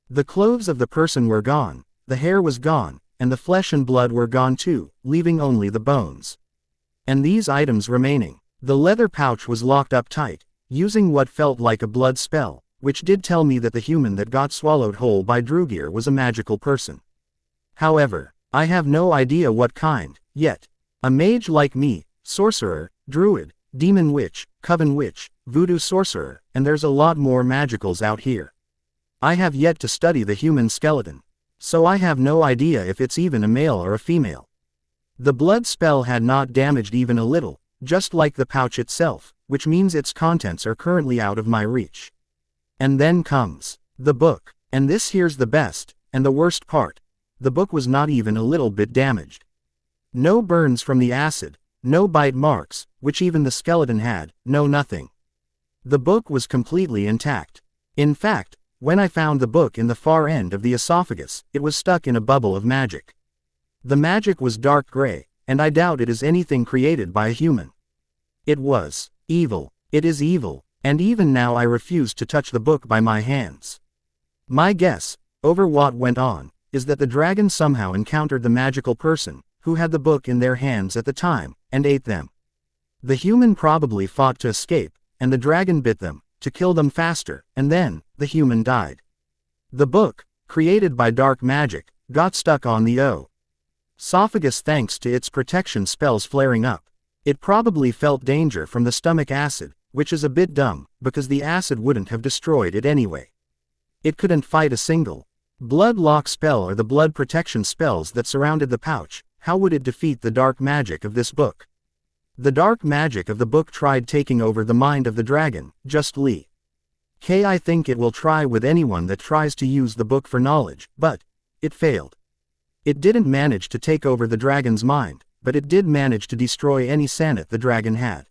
The clothes of the person were gone, the hair was gone, and the flesh and blood were gone too, leaving only the bones. And these items remaining. The leather pouch was locked up tight, using what felt like a blood spell, which did tell me that the human that got swallowed whole by Drugir was a magical person. However, I have no idea what kind, yet. A mage like me, sorcerer, druid, demon witch, coven witch, voodoo sorcerer, and there's a lot more magicals out here. I have yet to study the human skeleton, so I have no idea if it's even a male or a female. The blood spell had not damaged even a little, just like the pouch itself, which means its contents are currently out of my reach. And then comes the book, and this here's the best, and the worst part. The book was not even a little bit damaged. No burns from the acid, no bite marks, which even the skeleton had, no nothing. The book was completely intact. In fact, when I found the book in the far end of the esophagus, it was stuck in a bubble of magic. The magic was dark gray, and I doubt it is anything created by a human. It was evil. It is evil, and even now I refuse to touch the book by my hands. My guess, over what went on, is that the dragon somehow encountered the magical person, who had the book in their hands at the time, and ate them. The human probably fought to escape, and the dragon bit them, to kill them faster, and then, the human died. The book, created by dark magic, got stuck on the esophagus thanks to its protection spells flaring up. It probably felt danger from the stomach acid, which is a bit dumb, because the acid wouldn't have destroyed it anyway. It couldn't fight a single blood lock spell or the blood protection spells that surrounded the pouch. How would it defeat the dark magic of this book? The dark magic of the book tried taking over the mind of the dragon, just Lee. I think it will try with anyone that tries to use the book for knowledge, but it failed. It didn't manage to take over the dragon's mind, but it did manage to destroy any sanity the dragon had.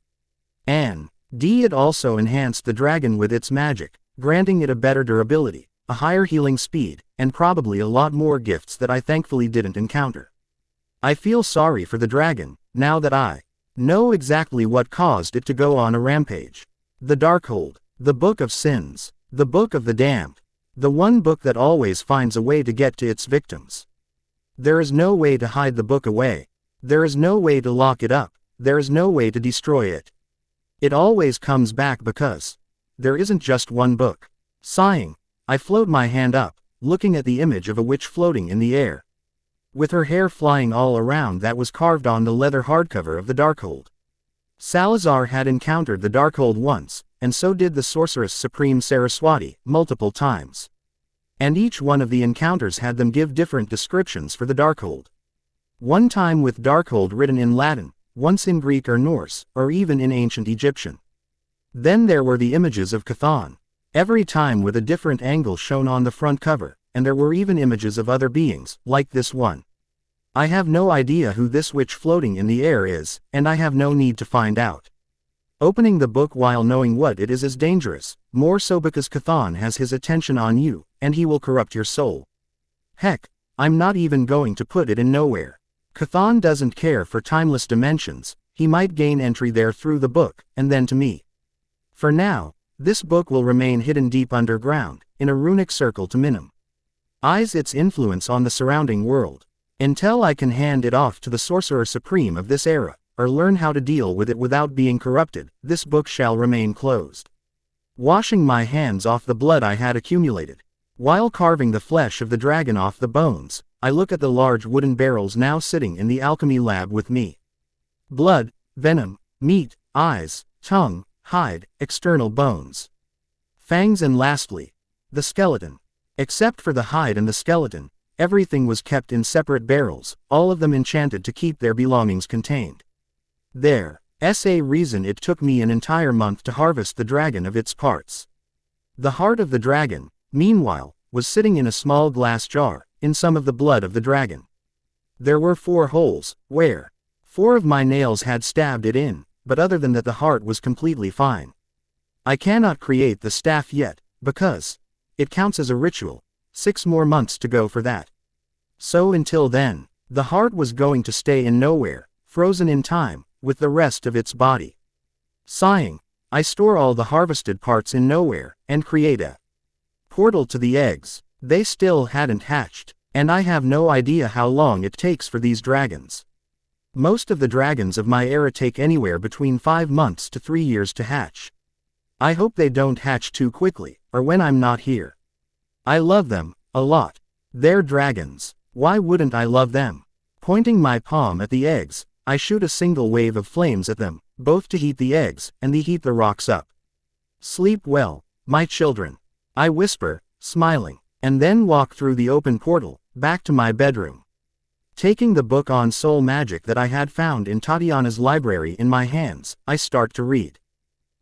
And it also enhanced the dragon with its magic, granting it a better durability, a higher healing speed, and probably a lot more gifts that I thankfully didn't encounter. I feel sorry for the dragon, now that I know exactly what caused it to go on a rampage. The Darkhold, the Book of Sins, the Book of the Damned, the one book that always finds a way to get to its victims. There is no way to hide the book away. There is no way to lock it up. There is no way to destroy it. It always comes back because there isn't just one book. Sighing, I float my hand up, looking at the image of a witch floating in the air, with her hair flying all around that was carved on the leather hardcover of the Darkhold. Salazar had encountered the Darkhold once, and so did the Sorceress Supreme Saraswati, multiple times. And each one of the encounters had them give different descriptions for the Darkhold. One time with Darkhold written in Latin, once in Greek or Norse, or even in ancient Egyptian. Then there were the images of Chthon, every time with a different angle shown on the front cover, and there were even images of other beings, like this one. I have no idea who this witch floating in the air is, and I have no need to find out. Opening the book while knowing what it is dangerous, more so because Chthon has his attention on you, and he will corrupt your soul. Heck, I'm not even going to put it in nowhere. Chthon doesn't care for timeless dimensions, he might gain entry there through the book, and then to me. For now, this book will remain hidden deep underground, in a runic circle to minimize its influence on the surrounding world, until I can hand it off to the Sorcerer Supreme of this era, or learn how to deal with it without being corrupted. This book shall remain closed. Washing my hands off the blood I had accumulated, while carving the flesh of the dragon off the bones, I look at the large wooden barrels now sitting in the alchemy lab with me. Blood, venom, meat, eyes, tongue, hide, external bones, fangs, and lastly, the skeleton. Except for the hide and the skeleton, everything was kept in separate barrels, all of them enchanted to keep their belongings contained. There's a reason it took me an entire month to harvest the dragon of its parts. The heart of the dragon, meanwhile, was sitting in a small glass jar, in some of the blood of the dragon. There were 4 holes, where 4 of my nails had stabbed it in, but other than that the heart was completely fine. I cannot create the staff yet, because it counts as a ritual, 6 more months to go for that. So until then, the heart was going to stay in nowhere, frozen in time, with the rest of its body. Sighing, I store all the harvested parts in nowhere, and create a portal to the eggs. They still hadn't hatched, and I have no idea how long it takes for these dragons. Most of the dragons of my era take anywhere between 5 months to 3 years to hatch. I hope they don't hatch too quickly, or when I'm not here. I love them, a lot. They're dragons. Why wouldn't I love them? Pointing my palm at the eggs, I shoot a single wave of flames at them, both to heat the eggs, and heat the rocks up. Sleep well, my children, I whisper, smiling, and then walk through the open portal, back to my bedroom. Taking the book on soul magic that I had found in Tatiana's library in my hands, I start to read.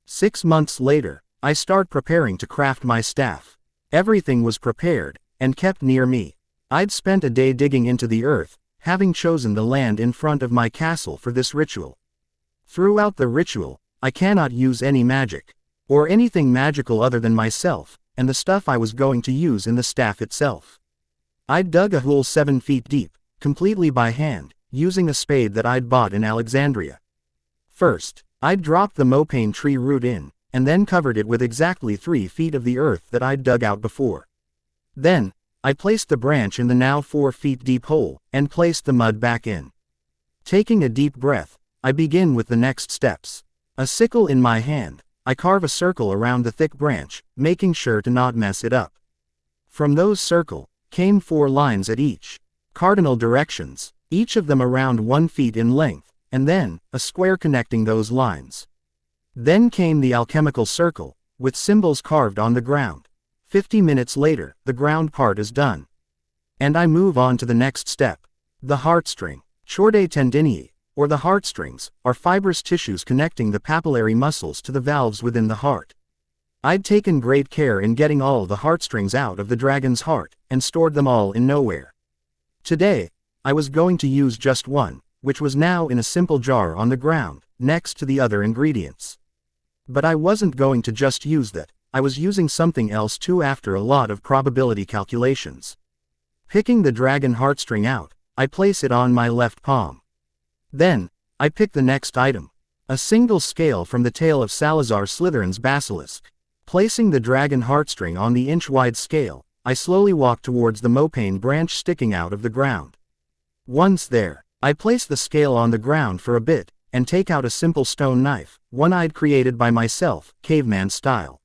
6 months later, I start preparing to craft my staff. Everything was prepared, and kept near me. I'd spent a day digging into the earth, having chosen the land in front of my castle for this ritual. Throughout the ritual, I cannot use any magic, or anything magical other than myself, and the stuff I was going to use in the staff itself. I'd dug a hole 7 feet deep, completely by hand, using a spade that I'd bought in Alexandria. First, I'd dropped the mopane tree root in, and then covered it with exactly 3 feet of the earth that I'd dug out before. Then, I placed the branch in the now 4 feet deep hole, and placed the mud back in. Taking a deep breath, I begin with the next steps. A sickle in my hand, I carve a circle around the thick branch, making sure to not mess it up. From those circle, came 4 lines at each cardinal directions, each of them around 1 feet in length, and then, a square connecting those lines. Then came the alchemical circle, with symbols carved on the ground. 50 minutes later, the ground part is done. And I move on to the next step. The heartstring, chordae tendinii, or the heartstrings, are fibrous tissues connecting the papillary muscles to the valves within the heart. I'd taken great care in getting all the heartstrings out of the dragon's heart, and stored them all in nowhere. Today, I was going to use just one, which was now in a simple jar on the ground, next to the other ingredients. But I wasn't going to just use that, I was using something else too after a lot of probability calculations. Picking the dragon heartstring out, I place it on my left palm. Then, I pick the next item. A single scale from the tail of Salazar Slytherin's basilisk. Placing the dragon heartstring on the inch-wide scale, I slowly walk towards the mopane branch sticking out of the ground. Once there, I place the scale on the ground for a bit, and take out a simple stone knife, one I'd created by myself, caveman style.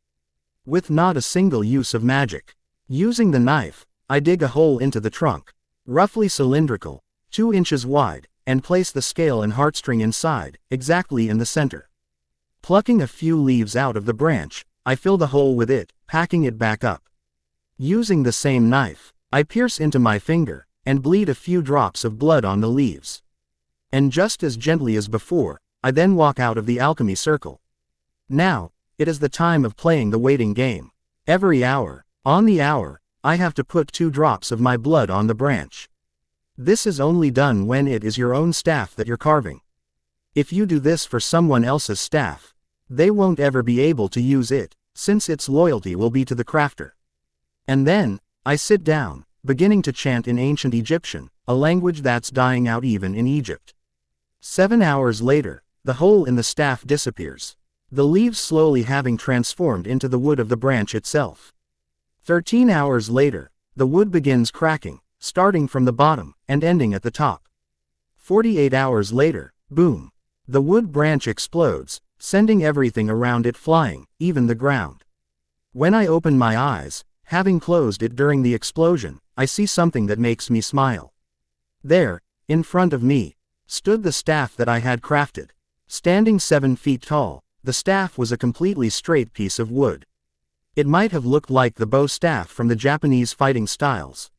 With not a single use of magic. Using the knife, I dig a hole into the trunk, roughly cylindrical, 2 inches wide, and place the scale and heartstring inside, exactly in the center. Plucking a few leaves out of the branch, I fill the hole with it, packing it back up. Using the same knife, I pierce into my finger, and bleed a few drops of blood on the leaves. And just as gently as before, I then walk out of the alchemy circle. Now, it is the time of playing the waiting game. Every hour, on the hour, I have to put 2 drops of my blood on the branch. This is only done when it is your own staff that you're carving. If you do this for someone else's staff, they won't ever be able to use it, since its loyalty will be to the crafter. And then, I sit down, beginning to chant in ancient Egyptian, a language that's dying out even in Egypt. 7 hours later, the hole in the staff disappears, the leaves slowly having transformed into the wood of the branch itself. 13 hours later, the wood begins cracking, starting from the bottom, and ending at the top. 48 hours later, boom! The wood branch explodes, sending everything around it flying, even the ground. When I open my eyes, Having closed it during the explosion, I see something that makes me smile. There, in front of me, stood the staff that I had crafted. Standing 7 feet tall, the staff was a completely straight piece of wood. It might have looked like the bow staff from the Japanese fighting styles,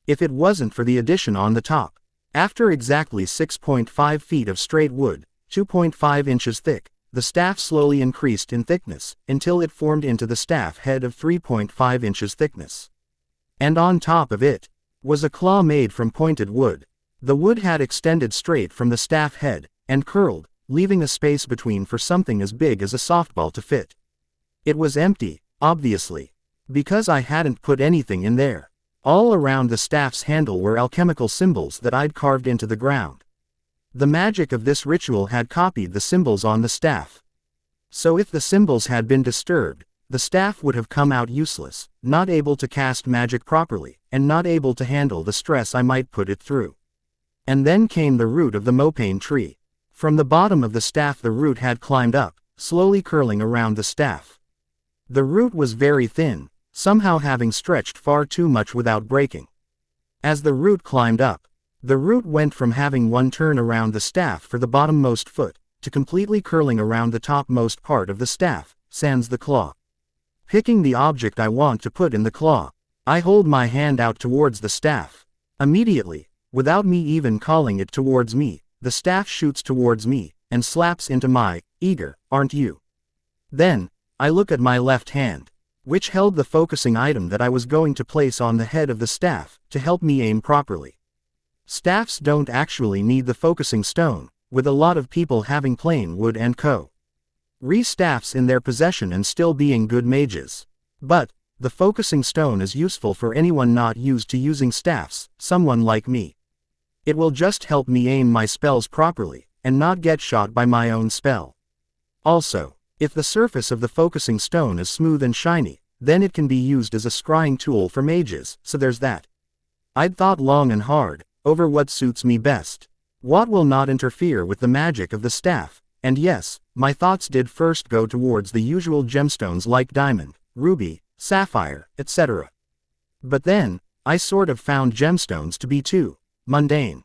if it wasn't for the addition on the top. After exactly 6.5 feet of straight wood, 2.5 inches thick, the staff slowly increased in thickness, until it formed into the staff head of 3.5 inches thickness. And on top of it was a claw made from pointed wood. The wood had extended straight from the staff head, and curled, leaving a space between for something as big as a softball to fit. It was empty, obviously, because I hadn't put anything in there. All around the staff's handle were alchemical symbols that I'd carved into the ground. The magic of this ritual had copied the symbols on the staff. So if the symbols had been disturbed, the staff would have come out useless, not able to cast magic properly, and not able to handle the stress I might put it through. And then came the root of the mopane tree. From the bottom of the staff the root had climbed up, slowly curling around the staff. The root was very thin, somehow having stretched far too much without breaking. As the root climbed up, the root went from having one turn around the staff for the bottommost foot, to completely curling around the topmost part of the staff, sans the claw. Picking the object I want to put in the claw, I hold my hand out towards the staff. Immediately, without me even calling it towards me, the staff shoots towards me, and slaps into my, eager, aren't you? Then, I look at my left hand, which held the focusing item that I was going to place on the head of the staff, to help me aim properly. Staffs don't actually need the focusing stone, with a lot of people having plain wood and co. Staffs in their possession and still being good mages. But, the focusing stone is useful for anyone not used to using staffs, someone like me. It will just help me aim my spells properly, and not get shot by my own spell. Also, if the surface of the focusing stone is smooth and shiny, then it can be used as a scrying tool for mages, so there's that. I'd thought long and hard over what suits me best, what will not interfere with the magic of the staff, and yes, my thoughts did first go towards the usual gemstones like diamond, ruby, sapphire, etc. But then, I sort of found gemstones to be too mundane.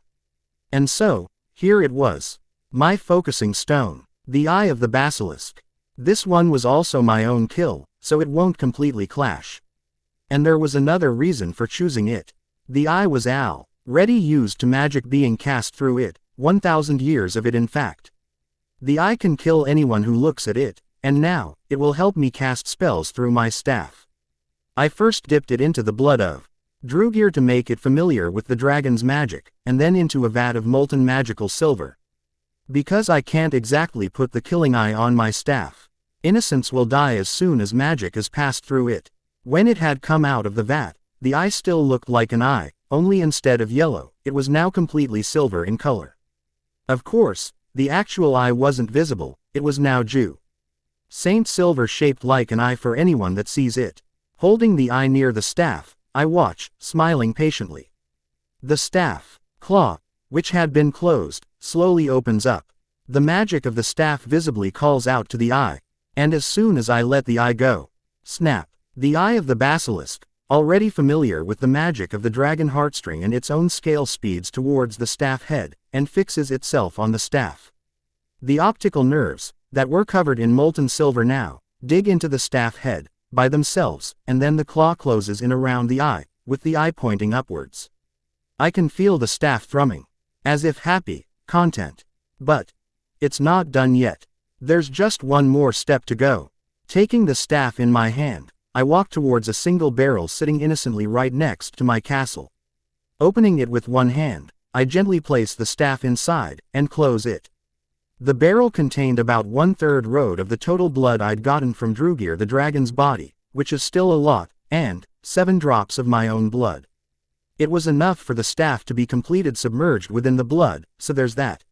And so, here it was. My focusing stone. The Eye of the Basilisk. This one was also my own kill, so it won't completely clash. And there was another reason for choosing it. The eye was already used to magic being cast through it, 1,000 years of it in fact. The eye can kill anyone who looks at it, and now, it will help me cast spells through my staff. I first dipped it into the blood of Drugir to make it familiar with the dragon's magic, and then into a vat of molten magical silver. Because I can't exactly put the killing eye on my staff. Innocence will die as soon as magic is passed through it. When it had come out of the vat, the eye still looked like an eye, only instead of yellow, it was now completely silver in color. Of course, the actual eye wasn't visible, it was now Saint silver shaped like an eye for anyone that sees it. Holding the eye near the staff, I watch, smiling patiently. The staff claw, which had been closed, slowly opens up. The magic of the staff visibly calls out to the eye, and as soon as I let the eye go, snap, the Eye of the Basilisk, already familiar with the magic of the dragon heartstring and its own scale speeds towards the staff head, and fixes itself on the staff. The optical nerves, that were covered in molten silver now, dig into the staff head, by themselves, and then the claw closes in around the eye, with the eye pointing upwards. I can feel the staff thrumming, as if happy, content. But it's not done yet. There's just one more step to go. Taking the staff in my hand, I walk towards a single barrel sitting innocently right next to my castle. Opening it with one hand, I gently place the staff inside, and close it. The barrel contained about 1/3 road of the total blood I'd gotten from Drugir the dragon's body, which is still a lot, and 7 drops of my own blood. It was enough for the staff to be completed submerged within the blood, so there's that.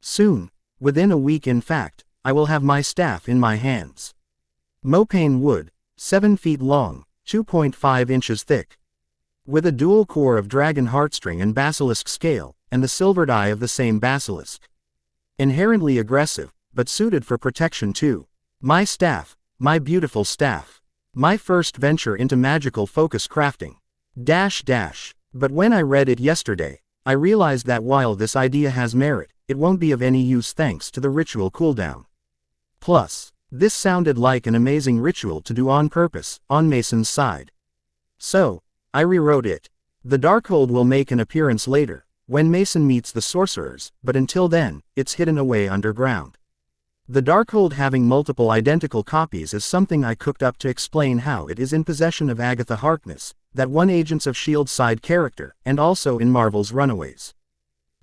Soon, within a week in fact, I will have my staff in my hands. Mopane wood, 7 feet long, 2.5 inches thick. With a dual core of dragon heartstring and basilisk scale, and the silvered eye of the same basilisk. Inherently aggressive, but suited for protection too. My staff, my beautiful staff. My first venture into magical focus crafting. But when I read it yesterday, I realized that while this idea has merit, it won't be of any use thanks to the ritual cooldown. Plus, this sounded like an amazing ritual to do on purpose, on Mason's side. So, I rewrote it. The Darkhold will make an appearance later, when Mason meets the sorcerers, but until then, it's hidden away underground. The Darkhold having multiple identical copies is something I cooked up to explain how it is in possession of Agatha Harkness, that one Agents of S.H.I.E.L.D. side character, and also in Marvel's Runaways.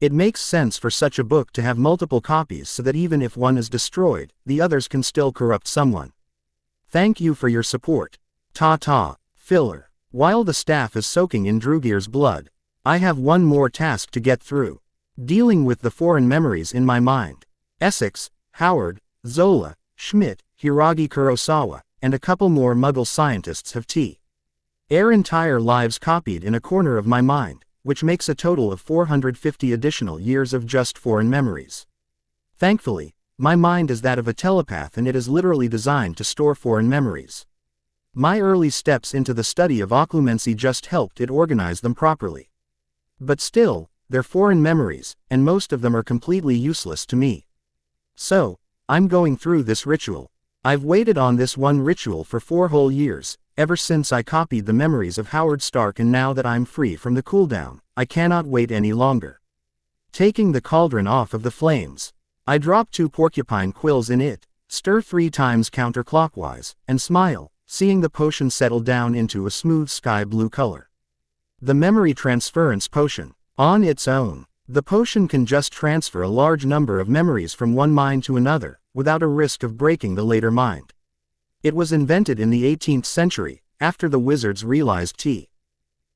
It makes sense for such a book to have multiple copies so that even if one is destroyed, the others can still corrupt someone. Thank you for your support. Ta-ta, filler. While the staff is soaking in Drugir's blood, I have one more task to get through. Dealing with the foreign memories in my mind. Essex, Howard, Zola, Schmidt, Hiragi Kurosawa, and a couple more Muggle scientists have their entire lives copied in a corner of my mind, which makes a total of 450 additional years of just foreign memories. Thankfully, my mind is that of a telepath and it is literally designed to store foreign memories. My early steps into the study of occlumency just helped it organize them properly. But still, they're foreign memories, and most of them are completely useless to me. So, I'm going through this ritual. I've waited on this one ritual for 4 whole years, ever since I copied the memories of Howard Stark, and now that I'm free from the cooldown, I cannot wait any longer. Taking the cauldron off of the flames, I drop 2 porcupine quills in it, stir 3 times counterclockwise, and smile, seeing the potion settle down into a smooth sky blue color. The memory transference potion. On its own, the potion can just transfer a large number of memories from one mind to another, without a risk of breaking the later mind. It was invented in the 18th century, after the wizards realized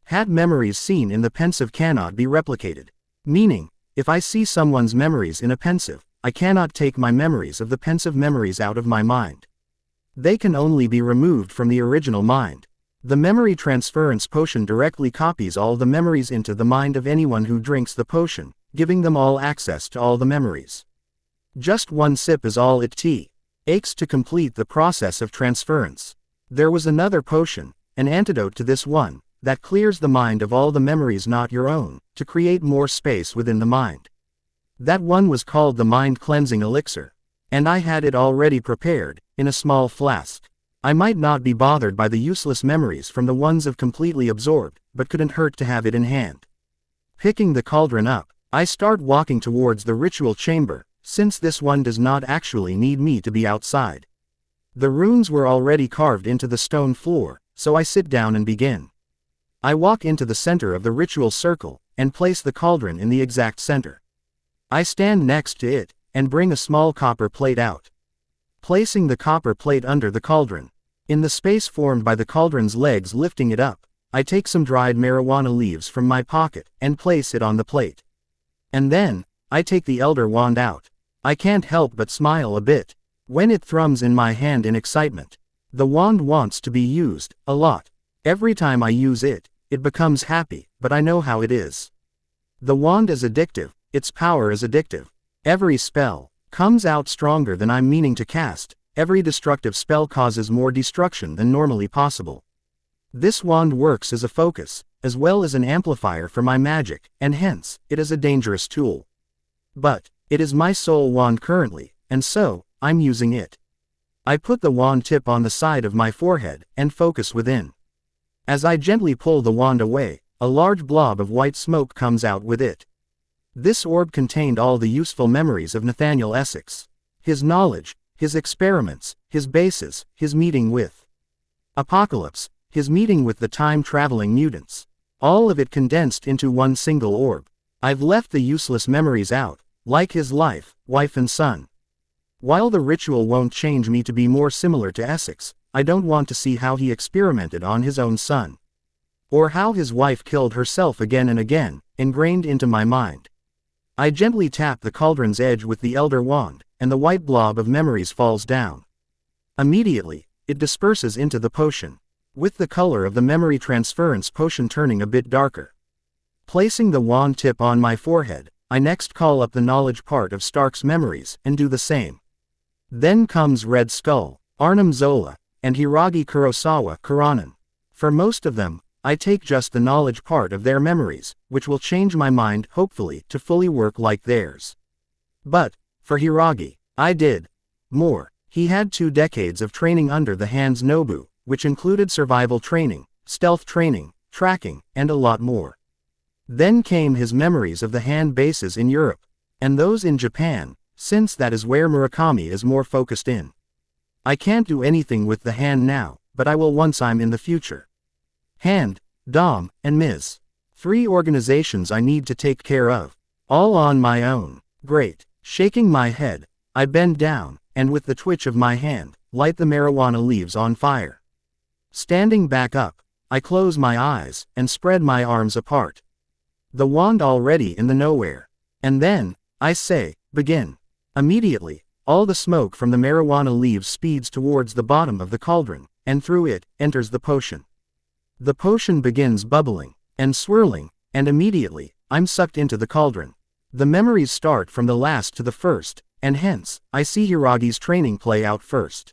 had memories seen in the pensive cannot be replicated. Meaning, if I see someone's memories in a pensive, I cannot take my memories of the pensive memories out of my mind. They can only be removed from the original mind. The memory transference potion directly copies all the memories into the mind of anyone who drinks the potion, giving them all access to all the memories. Just one sip is all it takes to complete the process of transference. There was another potion, an antidote to this one, that clears the mind of all the memories not your own, to create more space within the mind. That one was called the Mind Cleansing Elixir. And I had it already prepared, in a small flask. I might not be bothered by the useless memories from the ones of completely absorbed, but couldn't hurt to have it in hand. Picking the cauldron up, I start walking towards the ritual chamber, since this one does not actually need me to be outside. The runes were already carved into the stone floor, so I sit down and begin. I walk into the center of the ritual circle, and place the cauldron in the exact center. I stand next to it, and bring a small copper plate out. Placing the copper plate under the cauldron. In the space formed by the cauldron's legs lifting it up, I take some dried marijuana leaves from my pocket, and place it on the plate. And then, I take the Elder Wand out. I can't help but smile a bit, when it thrums in my hand in excitement. The wand wants to be used, a lot. Every time I use it, it becomes happy, but I know how it is. The wand is addictive, its power is addictive. Every spell comes out stronger than I'm meaning to cast. Every destructive spell causes more destruction than normally possible. This wand works as a focus, as well as an amplifier for my magic, and hence, it is a dangerous tool. But, it is my soul wand currently, and so, I'm using it. I put the wand tip on the side of my forehead, and focus within. As I gently pull the wand away, a large blob of white smoke comes out with it. This orb contained all the useful memories of Nathaniel Essex. His knowledge, his experiments, his bases, his meeting with Apocalypse, his meeting with the time-traveling mutants. All of it condensed into one single orb. I've left the useless memories out, like his life, wife and son. While the ritual won't change me to be more similar to Essex, I don't want to see how he experimented on his own son. Or how his wife killed herself again and again, ingrained into my mind. I gently tap the cauldron's edge with the Elder Wand, and the white blob of memories falls down. Immediately, it disperses into the potion, with the color of the memory transference potion turning a bit darker. Placing the wand tip on my forehead, I next call up the knowledge part of Stark's memories, and do the same. Then comes Red Skull, Arnim Zola, and Hiragi Kurosawa Kuranin. For most of them, I take just the knowledge part of their memories, which will change my mind hopefully to fully work like theirs. But, for Hiragi, I did more. He had 2 decades of training under the hands Nobu, which included survival training, stealth training, tracking, and a lot more. Then came his memories of the hand bases in Europe, and those in Japan, since that is where Murakami is more focused in. I can't do anything with the hand now, but I will once I'm in the future. Hand, Dom, and Ms. 3 organizations I need to take care of, all on my own. Great. Shaking my head, I bend down, and with the twitch of my hand, light the marijuana leaves on fire. Standing back up, I close my eyes, and spread my arms apart. The wand already in the nowhere. And then, I say, begin. Immediately, all the smoke from the marijuana leaves speeds towards the bottom of the cauldron, and through it, enters the potion. The potion begins bubbling, and swirling, and immediately, I'm sucked into the cauldron. The memories start from the last to the first, and hence, I see Hiragi's training play out first.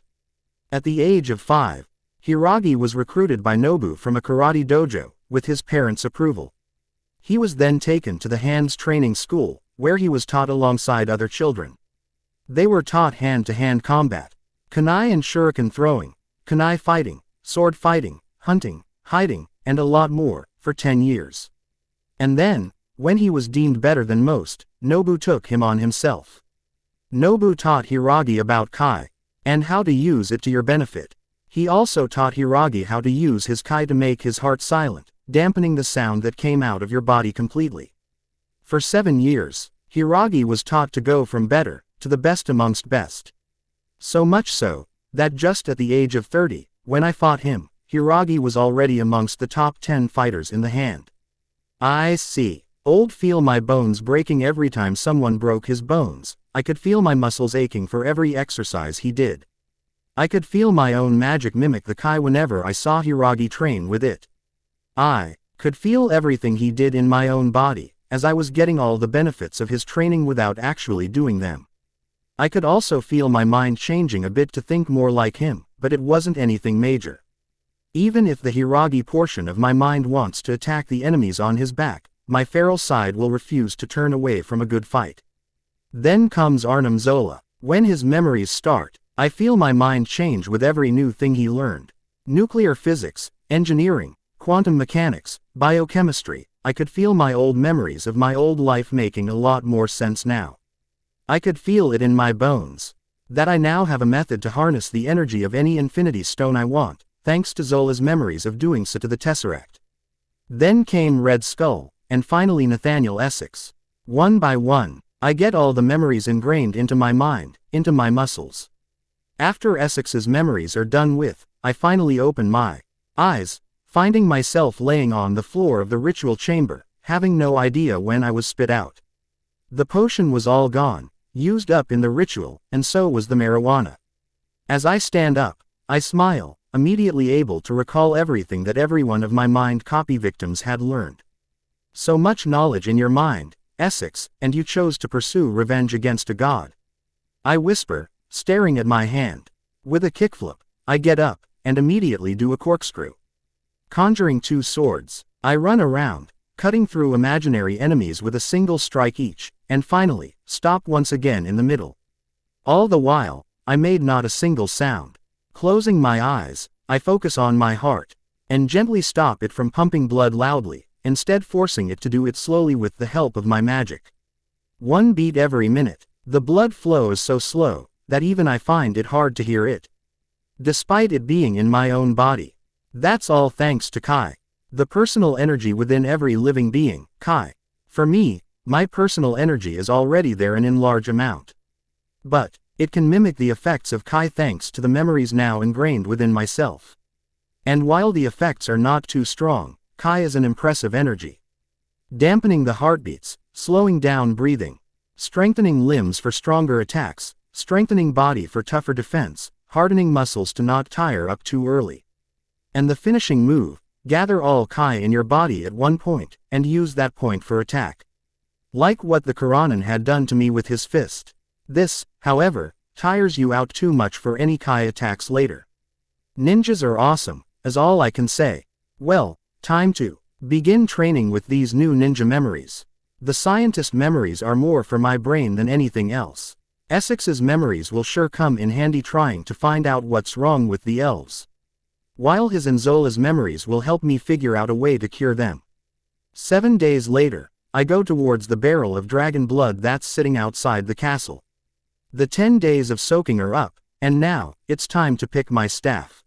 At the age of 5, Hiragi was recruited by Nobu from a karate dojo, with his parents' approval. He was then taken to the hands training school, where he was taught alongside other children. They were taught hand-to-hand combat, kunai and shuriken throwing, kunai fighting, sword fighting, hunting, hiding, and a lot more, for 10 years. And then, when he was deemed better than most, Nobu took him on himself. Nobu taught Hiragi about kai, and how to use it to your benefit. He also taught Hiragi how to use his kai to make his heart silent, dampening the sound that came out of your body completely. For 7 years, Hiragi was taught to go from better, to the best amongst best. So much so, that just at the age of 30, when I fought him, Hiragi was already amongst the top 10 fighters in the hand. I see. Old feel my bones breaking every time someone broke his bones. I could feel my muscles aching for every exercise he did. I could feel my own magic mimic the kai whenever I saw Hiragi train with it. I could feel everything he did in my own body, as I was getting all the benefits of his training without actually doing them. I could also feel my mind changing a bit to think more like him, but it wasn't anything major. Even if the Hiragi portion of my mind wants to attack the enemies on his back, my feral side will refuse to turn away from a good fight. Then comes Arnim Zola. When his memories start, I feel my mind change with every new thing he learned. Nuclear physics, engineering, quantum mechanics, biochemistry. I could feel my old memories of my old life making a lot more sense now. I could feel it in my bones. That I now have a method to harness the energy of any infinity stone I want, thanks to Zola's memories of doing so to the Tesseract. Then came Red Skull, and finally Nathaniel Essex. One by one, I get all the memories ingrained into my mind, into my muscles. After Essex's memories are done with, I finally open my eyes, finding myself laying on the floor of the ritual chamber, having no idea when I was spit out. The potion was all gone, used up in the ritual, and so was the marijuana. As I stand up, I smile, immediately able to recall everything that every one of my mind copy victims had learned. So much knowledge in your mind, Essex, and you chose to pursue revenge against a god. I whisper, staring at my hand. With a kickflip, I get up, and immediately do a corkscrew. Conjuring 2 swords, I run around, cutting through imaginary enemies with a single strike each, and finally, stop once again in the middle. All the while, I made not a single sound. Closing my eyes, I focus on my heart, and gently stop it from pumping blood loudly, instead forcing it to do it slowly with the help of my magic. 1 beat every minute. The blood flow is so slow, that even I find it hard to hear it. Despite it being in my own body. That's all thanks to Kai. The personal energy within every living being, Kai. For me, my personal energy is already there and in large amount. But, it can mimic the effects of Kai thanks to the memories now ingrained within myself. And while the effects are not too strong, Kai is an impressive energy. Dampening the heartbeats, slowing down breathing, strengthening limbs for stronger attacks, strengthening body for tougher defense, hardening muscles to not tire up too early. And the finishing move, gather all Kai in your body at one point, and use that point for attack. Like what the Kuranin had done to me with his fist. This, however, tires you out too much for any Kai attacks later. Ninjas are awesome, is all I can say. Well, time to begin training with these new ninja memories. The scientist memories are more for my brain than anything else. Essex's memories will sure come in handy trying to find out what's wrong with the elves. While his and Zola's memories will help me figure out a way to cure them. 7 days later, I go towards the barrel of dragon blood that's sitting outside the castle. The 10 days of soaking are up, and now, it's time to pick my staff.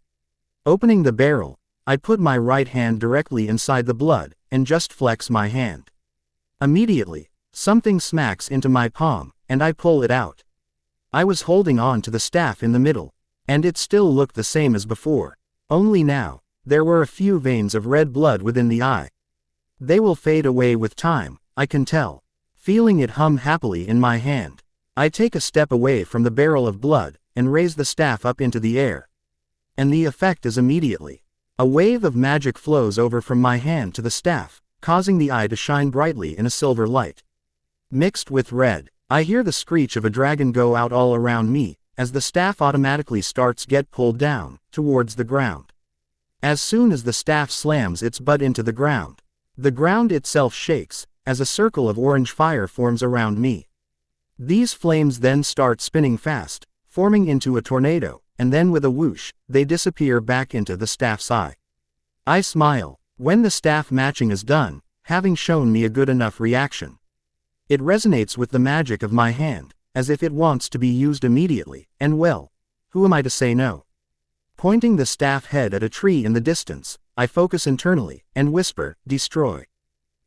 Opening the barrel, I put my right hand directly inside the blood, and just flex my hand. Immediately, something smacks into my palm, and I pull it out. I was holding on to the staff in the middle, and it still looked the same as before, only now, there were a few veins of red blood within the eye. They will fade away with time, I can tell. Feeling it hum happily in my hand, I take a step away from the barrel of blood, and raise the staff up into the air. And the effect is immediately. A wave of magic flows over from my hand to the staff, causing the eye to shine brightly in a silver light. Mixed with red, I hear the screech of a dragon go out all around me, as the staff automatically starts get pulled down, towards the ground. As soon as the staff slams its butt into the ground itself shakes, as a circle of orange fire forms around me. These flames then start spinning fast, forming into a tornado, and then with a whoosh, they disappear back into the staff's eye. I smile, when the staff matching is done, having shown me a good enough reaction. It resonates with the magic of my hand, as if it wants to be used immediately, and well, who am I to say no? Pointing the staff head at a tree in the distance, I focus internally, and whisper, "Destroy."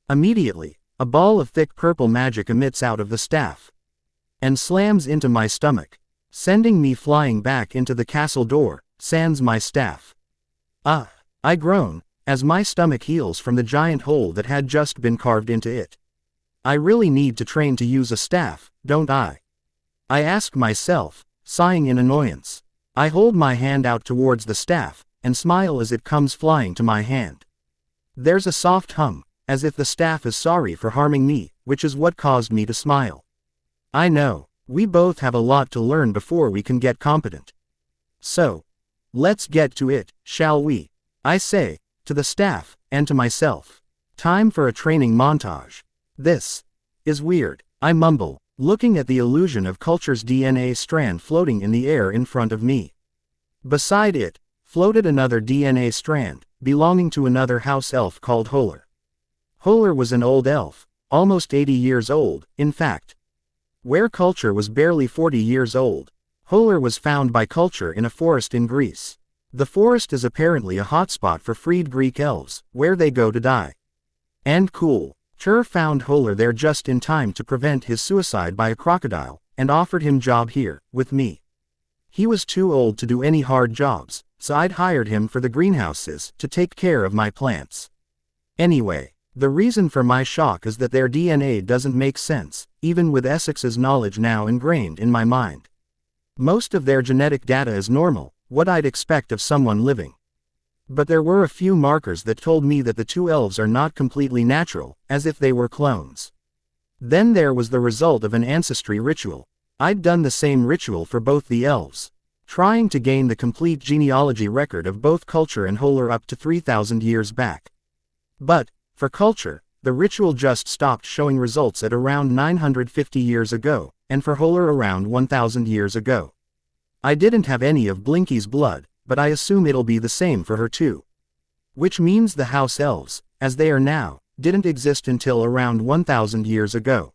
Immediately, a ball of thick purple magic emits out of the staff, and slams into my stomach, sending me flying back into the castle door, sans my staff. Ah! I groan, as my stomach heals from the giant hole that had just been carved into it. I really need to train to use a staff, don't I? I ask myself, sighing in annoyance. I hold my hand out towards the staff, and smile as it comes flying to my hand. There's a soft hum, as if the staff is sorry for harming me, which is what caused me to smile. I know, we both have a lot to learn before we can get competent. So, let's get to it, shall we? I say, to the staff, and to myself. Time for a training montage. This is weird, I mumble, looking at the illusion of culture's DNA strand floating in the air in front of me. Beside it, floated another DNA strand, belonging to another house elf called Holler. Holler was an old elf, almost 80 years old, in fact. Where culture was barely 40 years old, Holler was found by culture in a forest in Greece. The forest is apparently a hotspot for freed Greek elves, where they go to die. And cool, Chur found Holler there just in time to prevent his suicide by a crocodile, and offered him job here, with me. He was too old to do any hard jobs, so I'd hired him for the greenhouses to take care of my plants. Anyway, the reason for my shock is that their DNA doesn't make sense, even with Essex's knowledge now ingrained in my mind. Most of their genetic data is normal, what I'd expect of someone living. But there were a few markers that told me that the two elves are not completely natural, as if they were clones. Then there was the result of an ancestry ritual. I'd done the same ritual for both the elves, trying to gain the complete genealogy record of both culture and Holler up to 3,000 years back. But, for culture, the ritual just stopped showing results at around 950 years ago, and for Holler around 1,000 years ago. I didn't have any of Blinky's blood, but I assume it'll be the same for her too. Which means the house elves, as they are now, didn't exist until around 1,000 years ago.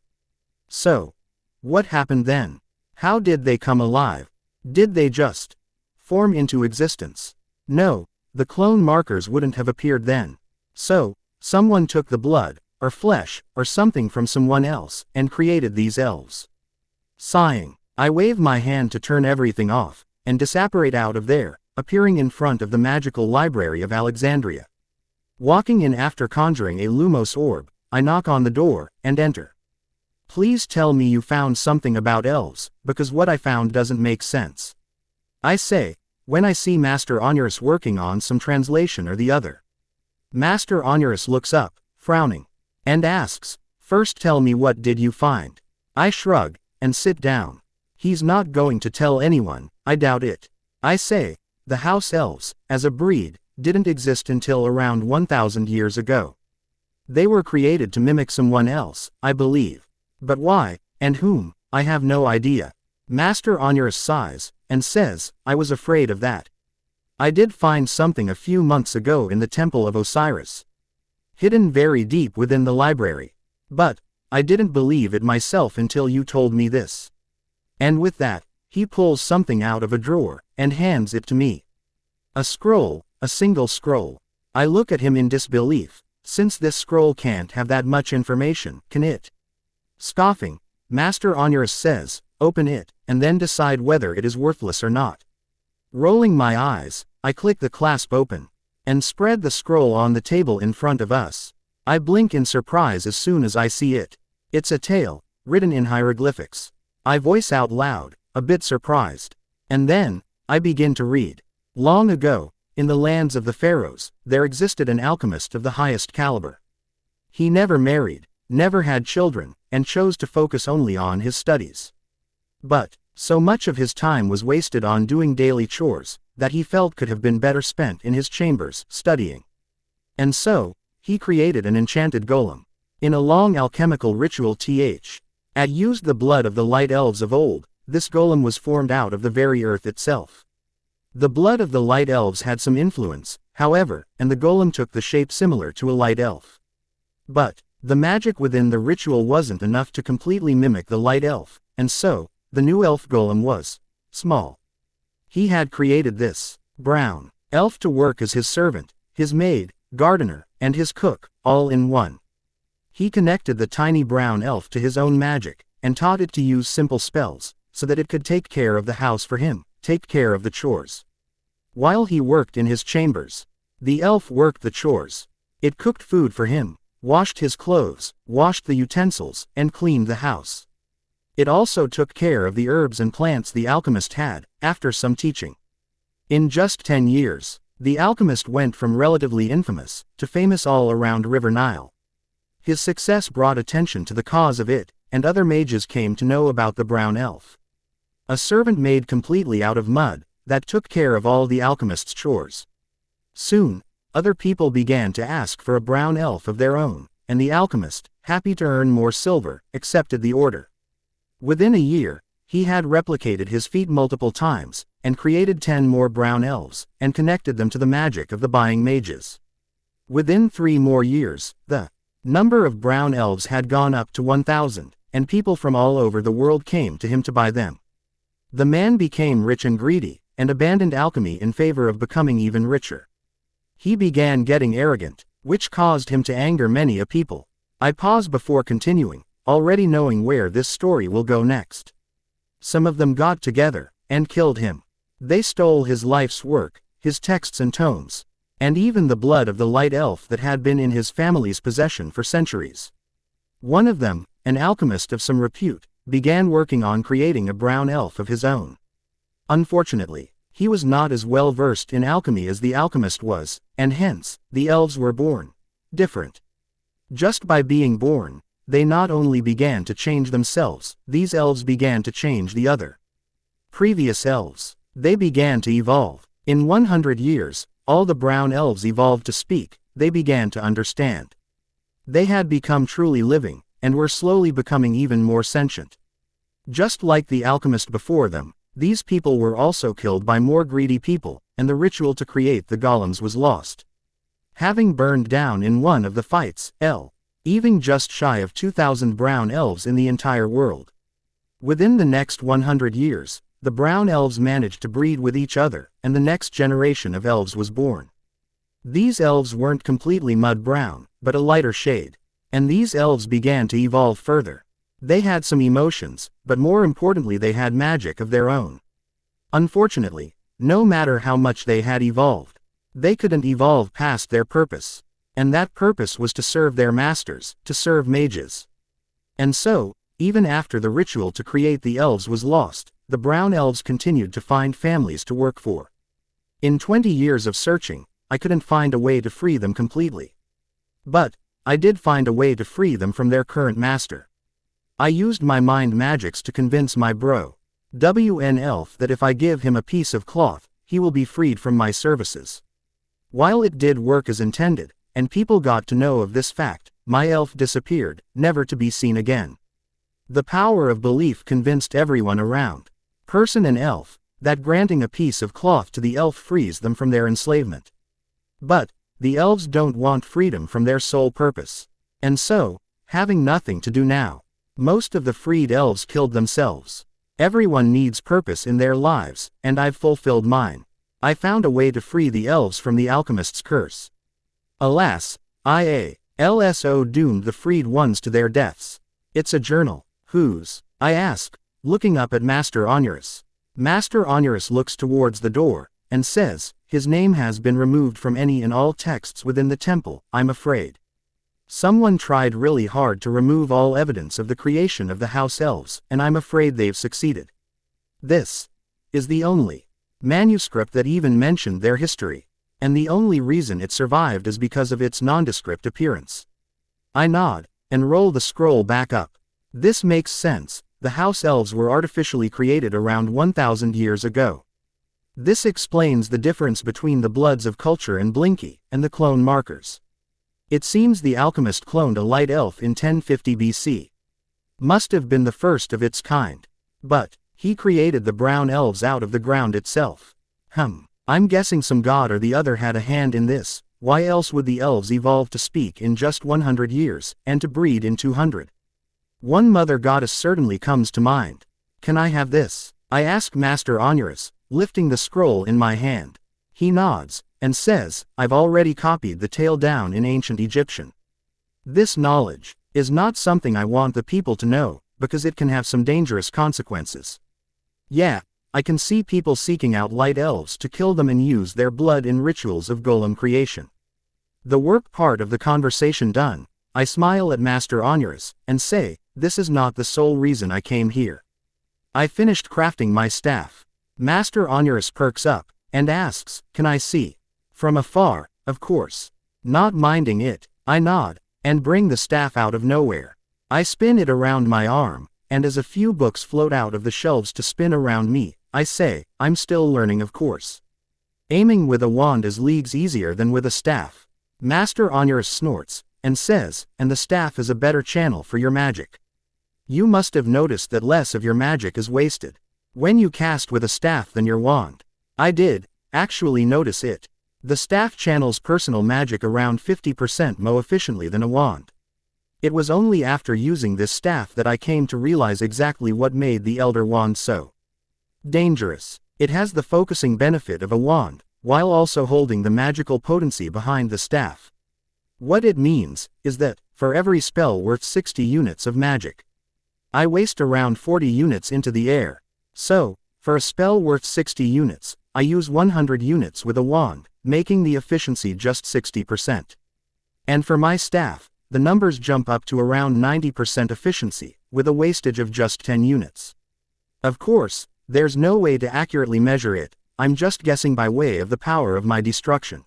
So, what happened then? How did they come alive? Did they just form into existence? No, the clone markers wouldn't have appeared then. So, someone took the blood, or flesh, or something from someone else, and created these elves. Sighing, I wave my hand to turn everything off, and disapparate out of there, appearing in front of the magical library of Alexandria. Walking in after conjuring a Lumos orb, I knock on the door, and enter. Please tell me you found something about elves, because what I found doesn't make sense. I say, when I see Master Onuris working on some translation or the other. Master Onuris looks up, frowning, and asks, "First tell me what did you find?" I shrug, and sit down. He's not going to tell anyone, I doubt it. I say, The house elves, as a breed, didn't exist until around 1,000 years ago. They were created to mimic someone else, I believe. But why, and whom, I have no idea. Master Onyrus sighs, and says, I was afraid of that. I did find something a few months ago in the Temple of Osiris. Hidden very deep within the library. But, I didn't believe it myself until you told me this. And with that, he pulls something out of a drawer, and hands it to me. A scroll, a single scroll. I look at him in disbelief, since this scroll can't have that much information, can it? Scoffing, Master Onyrus says, open it, and then decide whether it is worthless or not. Rolling my eyes, I click the clasp open, and spread the scroll on the table in front of us. I blink in surprise as soon as I see it. It's a tale, written in hieroglyphics. I voice out loud, a bit surprised. And then, I begin to read. Long ago, in the lands of the pharaohs, there existed an alchemist of the highest caliber. He never married, never had children, and chose to focus only on his studies. But, so much of his time was wasted on doing daily chores, that he felt could have been better spent in his chambers, studying. And so, he created an enchanted golem. In a long alchemical ritual had used the blood of the light elves of old, this golem was formed out of the very earth itself. The blood of the light elves had some influence, however, and the golem took the shape similar to a light elf. But, the magic within the ritual wasn't enough to completely mimic the light elf, and so, the new elf golem was small. He had created this brown elf to work as his servant, his maid, gardener, and his cook, all in one. He connected the tiny brown elf to his own magic, and taught it to use simple spells, so that it could take care of the house for him, take care of the chores. While he worked in his chambers, the elf worked the chores. It cooked food for him, washed his clothes, washed the utensils, and cleaned the house. It also took care of the herbs and plants the alchemist had, after some teaching. In just 10 years, the alchemist went from relatively infamous, to famous all around River Nile. His success brought attention to the cause of it, and other mages came to know about the brown elf. A servant made completely out of mud, that took care of all the alchemist's chores. Soon, other people began to ask for a brown elf of their own, and the alchemist, happy to earn more silver, accepted the order. Within a year, he had replicated his feat multiple times, and created 10 more brown elves, and connected them to the magic of the buying mages. Within 3 more years, the number of brown elves had gone up to 1,000, and people from all over the world came to him to buy them. The man became rich and greedy, and abandoned alchemy in favor of becoming even richer. He began getting arrogant, which caused him to anger many a people. I pause before continuing, already knowing where this story will go next. Some of them got together, and killed him. They stole his life's work, his texts and tomes, and even the blood of the light elf that had been in his family's possession for centuries. One of them, an alchemist of some repute, began working on creating a brown elf of his own. Unfortunately, he was not as well versed in alchemy as the alchemist was, and hence, the elves were born different. Just by being born, they not only began to change themselves, these elves began to change the other previous elves. They began to evolve. In 100 years, all the brown elves evolved to speak, they began to understand. They had become truly living, and were slowly becoming even more sentient. Just like the alchemist before them, these people were also killed by more greedy people, and the ritual to create the golems was lost. Having burned down in one of the fights, even just shy of 2,000 brown elves in the entire world. Within the next 100 years, the brown elves managed to breed with each other, and the next generation of elves was born. These elves weren't completely mud brown, but a lighter shade. And these elves began to evolve further. They had some emotions, but more importantly they had magic of their own. Unfortunately, no matter how much they had evolved, they couldn't evolve past their purpose. And that purpose was to serve their masters, to serve mages. And so, even after the ritual to create the elves was lost, the brown elves continued to find families to work for. In 20 years of searching, I couldn't find a way to free them completely. But, I did find a way to free them from their current master. I used my mind magics to convince my bro, WN elf, that if I give him a piece of cloth, he will be freed from my services. While it did work as intended, and people got to know of this fact, my elf disappeared, never to be seen again. The power of belief convinced everyone around, person and elf, that granting a piece of cloth to the elf frees them from their enslavement. But the elves don't want freedom from their sole purpose. And so, having nothing to do now, most of the freed elves killed themselves. Everyone needs purpose in their lives, and I've fulfilled mine. I found a way to free the elves from the alchemist's curse. Alas, IALSO doomed the freed ones to their deaths. It's a journal. Whose? I ask, looking up at Master Onuris. Master Onuris looks towards the door, and says, his name has been removed from any and all texts within the temple, I'm afraid. Someone tried really hard to remove all evidence of the creation of the house elves, and I'm afraid they've succeeded. This is the only manuscript that even mentioned their history, and the only reason it survived is because of its nondescript appearance. I nod, and roll the scroll back up. This makes sense. The house elves were artificially created around 1,000 years ago. This explains the difference between the bloods of culture and Blinky, and the clone markers. It seems the alchemist cloned a light elf in 1050 BC. Must have been the first of its kind. But he created the brown elves out of the ground itself. I'm guessing some god or the other had a hand in this. Why else would the elves evolve to speak in just 100 years, and to breed in 200? One mother goddess certainly comes to mind. Can I have this? I ask Master Onuris, lifting the scroll in my hand. He nods, and says, I've already copied the tale down in ancient Egyptian. This knowledge is not something I want the people to know, because it can have some dangerous consequences. Yeah, I can see people seeking out light elves to kill them and use their blood in rituals of golem creation. The work part of the conversation done, I smile at Master Onuris, and say, this is not the sole reason I came here. I finished crafting my staff. Master Onuris perks up, and asks, can I see? From afar, of course. Not minding it, I nod, and bring the staff out of nowhere. I spin it around my arm, and as a few books float out of the shelves to spin around me, I say, I'm still learning of course. Aiming with a wand is leagues easier than with a staff. Master Onuris snorts, and says, and the staff is a better channel for your magic. You must have noticed that less of your magic is wasted when you cast with a staff than your wand. I did, actually notice it. The staff channels personal magic around 50% more efficiently than a wand. It was only after using this staff that I came to realize exactly what made the Elder Wand so dangerous. It has the focusing benefit of a wand, while also holding the magical potency behind the staff. What it means is that, for every spell worth 60 units of magic, I waste around 40 units into the air. So, for a spell worth 60 units, I use 100 units with a wand, making the efficiency just 60%. And for my staff, the numbers jump up to around 90% efficiency, with a wastage of just 10 units. Of course, there's no way to accurately measure it, I'm just guessing by way of the power of my destruction.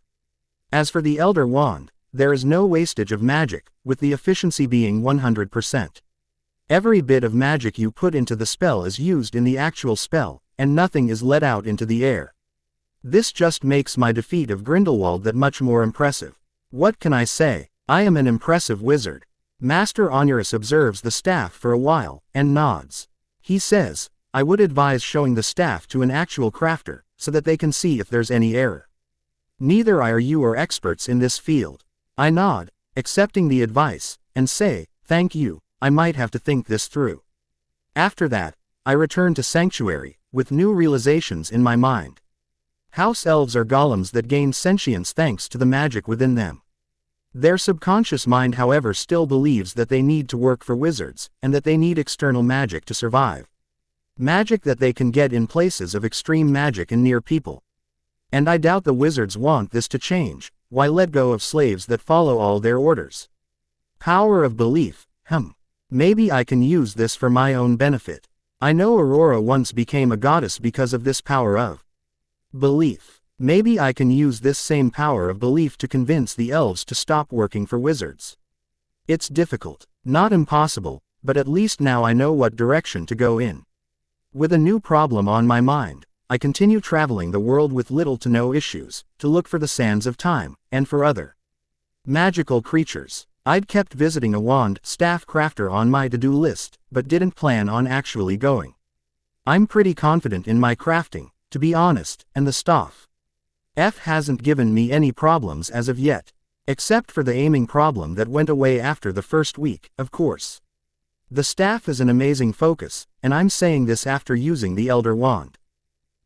As for the Elder Wand, there is no wastage of magic, with the efficiency being 100%. Every bit of magic you put into the spell is used in the actual spell, and nothing is let out into the air. This just makes my defeat of Grindelwald that much more impressive. What can I say? I am an impressive wizard. Master Onuris observes the staff for a while, and nods. He says, I would advise showing the staff to an actual crafter, so that they can see if there's any error. Neither I or you are experts in this field. I nod, accepting the advice, and say, thank you, I might have to think this through. After that, I return to Sanctuary, with new realizations in my mind. House elves are golems that gain sentience thanks to the magic within them. Their subconscious mind, however, still believes that they need to work for wizards, and that they need external magic to survive. Magic that they can get in places of extreme magic and near people. And I doubt the wizards want this to change. Why let go of slaves that follow all their orders? Power of belief, Maybe I can use this for my own benefit. I know Aurora once became a goddess because of this power of belief. Maybe I can use this same power of belief to convince the elves to stop working for wizards. It's difficult, not impossible, but at least now I know what direction to go in. With a new problem on my mind, I continue traveling the world with little to no issues, to look for the sands of time, and for other magical creatures. I'd kept visiting a wand staff crafter on my to-do list, but didn't plan on actually going. I'm pretty confident in my crafting, to be honest, and the staff hasn't given me any problems as of yet. Except for the aiming problem that went away after the first week, of course. The staff is an amazing focus, and I'm saying this after using the Elder Wand.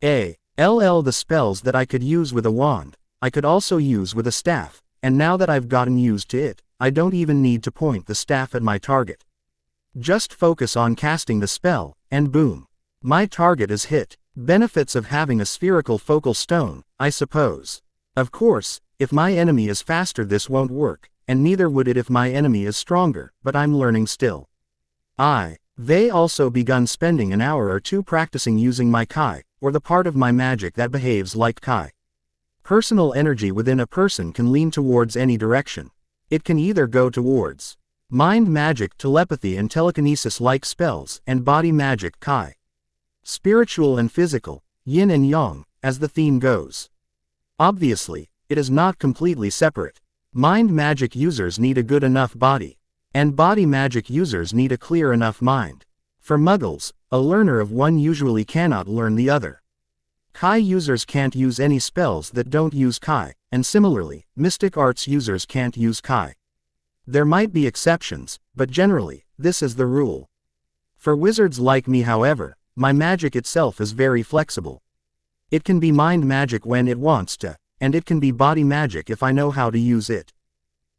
The spells that I could use with a wand, I could also use with a staff, and now that I've gotten used to it, I don't even need to point the staff at my target. Just focus on casting the spell, and boom. My target is hit. Benefits of having a spherical focal stone, I suppose. Of course, if my enemy is faster this won't work, and neither would it if my enemy is stronger, but I'm learning still. They also begun spending an hour or two practicing using my Kai, or the part of my magic that behaves like Kai. Personal energy within a person can lean towards any direction. It can either go towards mind magic, telepathy and telekinesis like spells, and body magic Kai. Spiritual and physical, yin and yang, as the theme goes. Obviously, it is not completely separate. Mind magic users need a good enough body, and body magic users need a clear enough mind. For muggles, a learner of one usually cannot learn the other. Kai users can't use any spells that don't use Kai, and similarly, mystic arts users can't use Kai. There might be exceptions, but generally, this is the rule. For wizards like me, however, my magic itself is very flexible. It can be mind magic when it wants to, and it can be body magic if I know how to use it.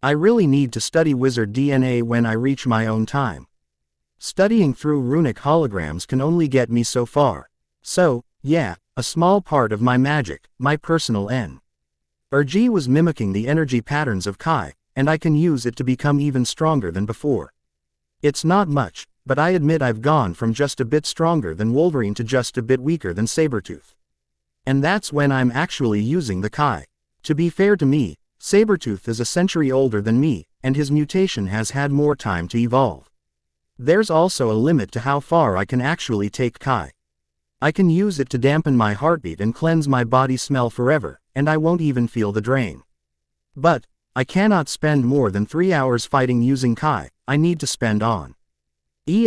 I really need to study wizard DNA when I reach my own time. Studying through runic holograms can only get me so far. So, yeah, a small part of my magic, my personal energy was mimicking the energy patterns of Kai, and I can use it to become even stronger than before. It's not much, but I admit I've gone from just a bit stronger than Wolverine to just a bit weaker than Sabretooth. And that's when I'm actually using the Kai. To be fair to me, Sabretooth is a century older than me, and his mutation has had more time to evolve. There's also a limit to how far I can actually take Kai. I can use it to dampen my heartbeat and cleanse my body smell forever, and I won't even feel the drain. But I cannot spend more than 3 hours fighting using Kai. I need to spend an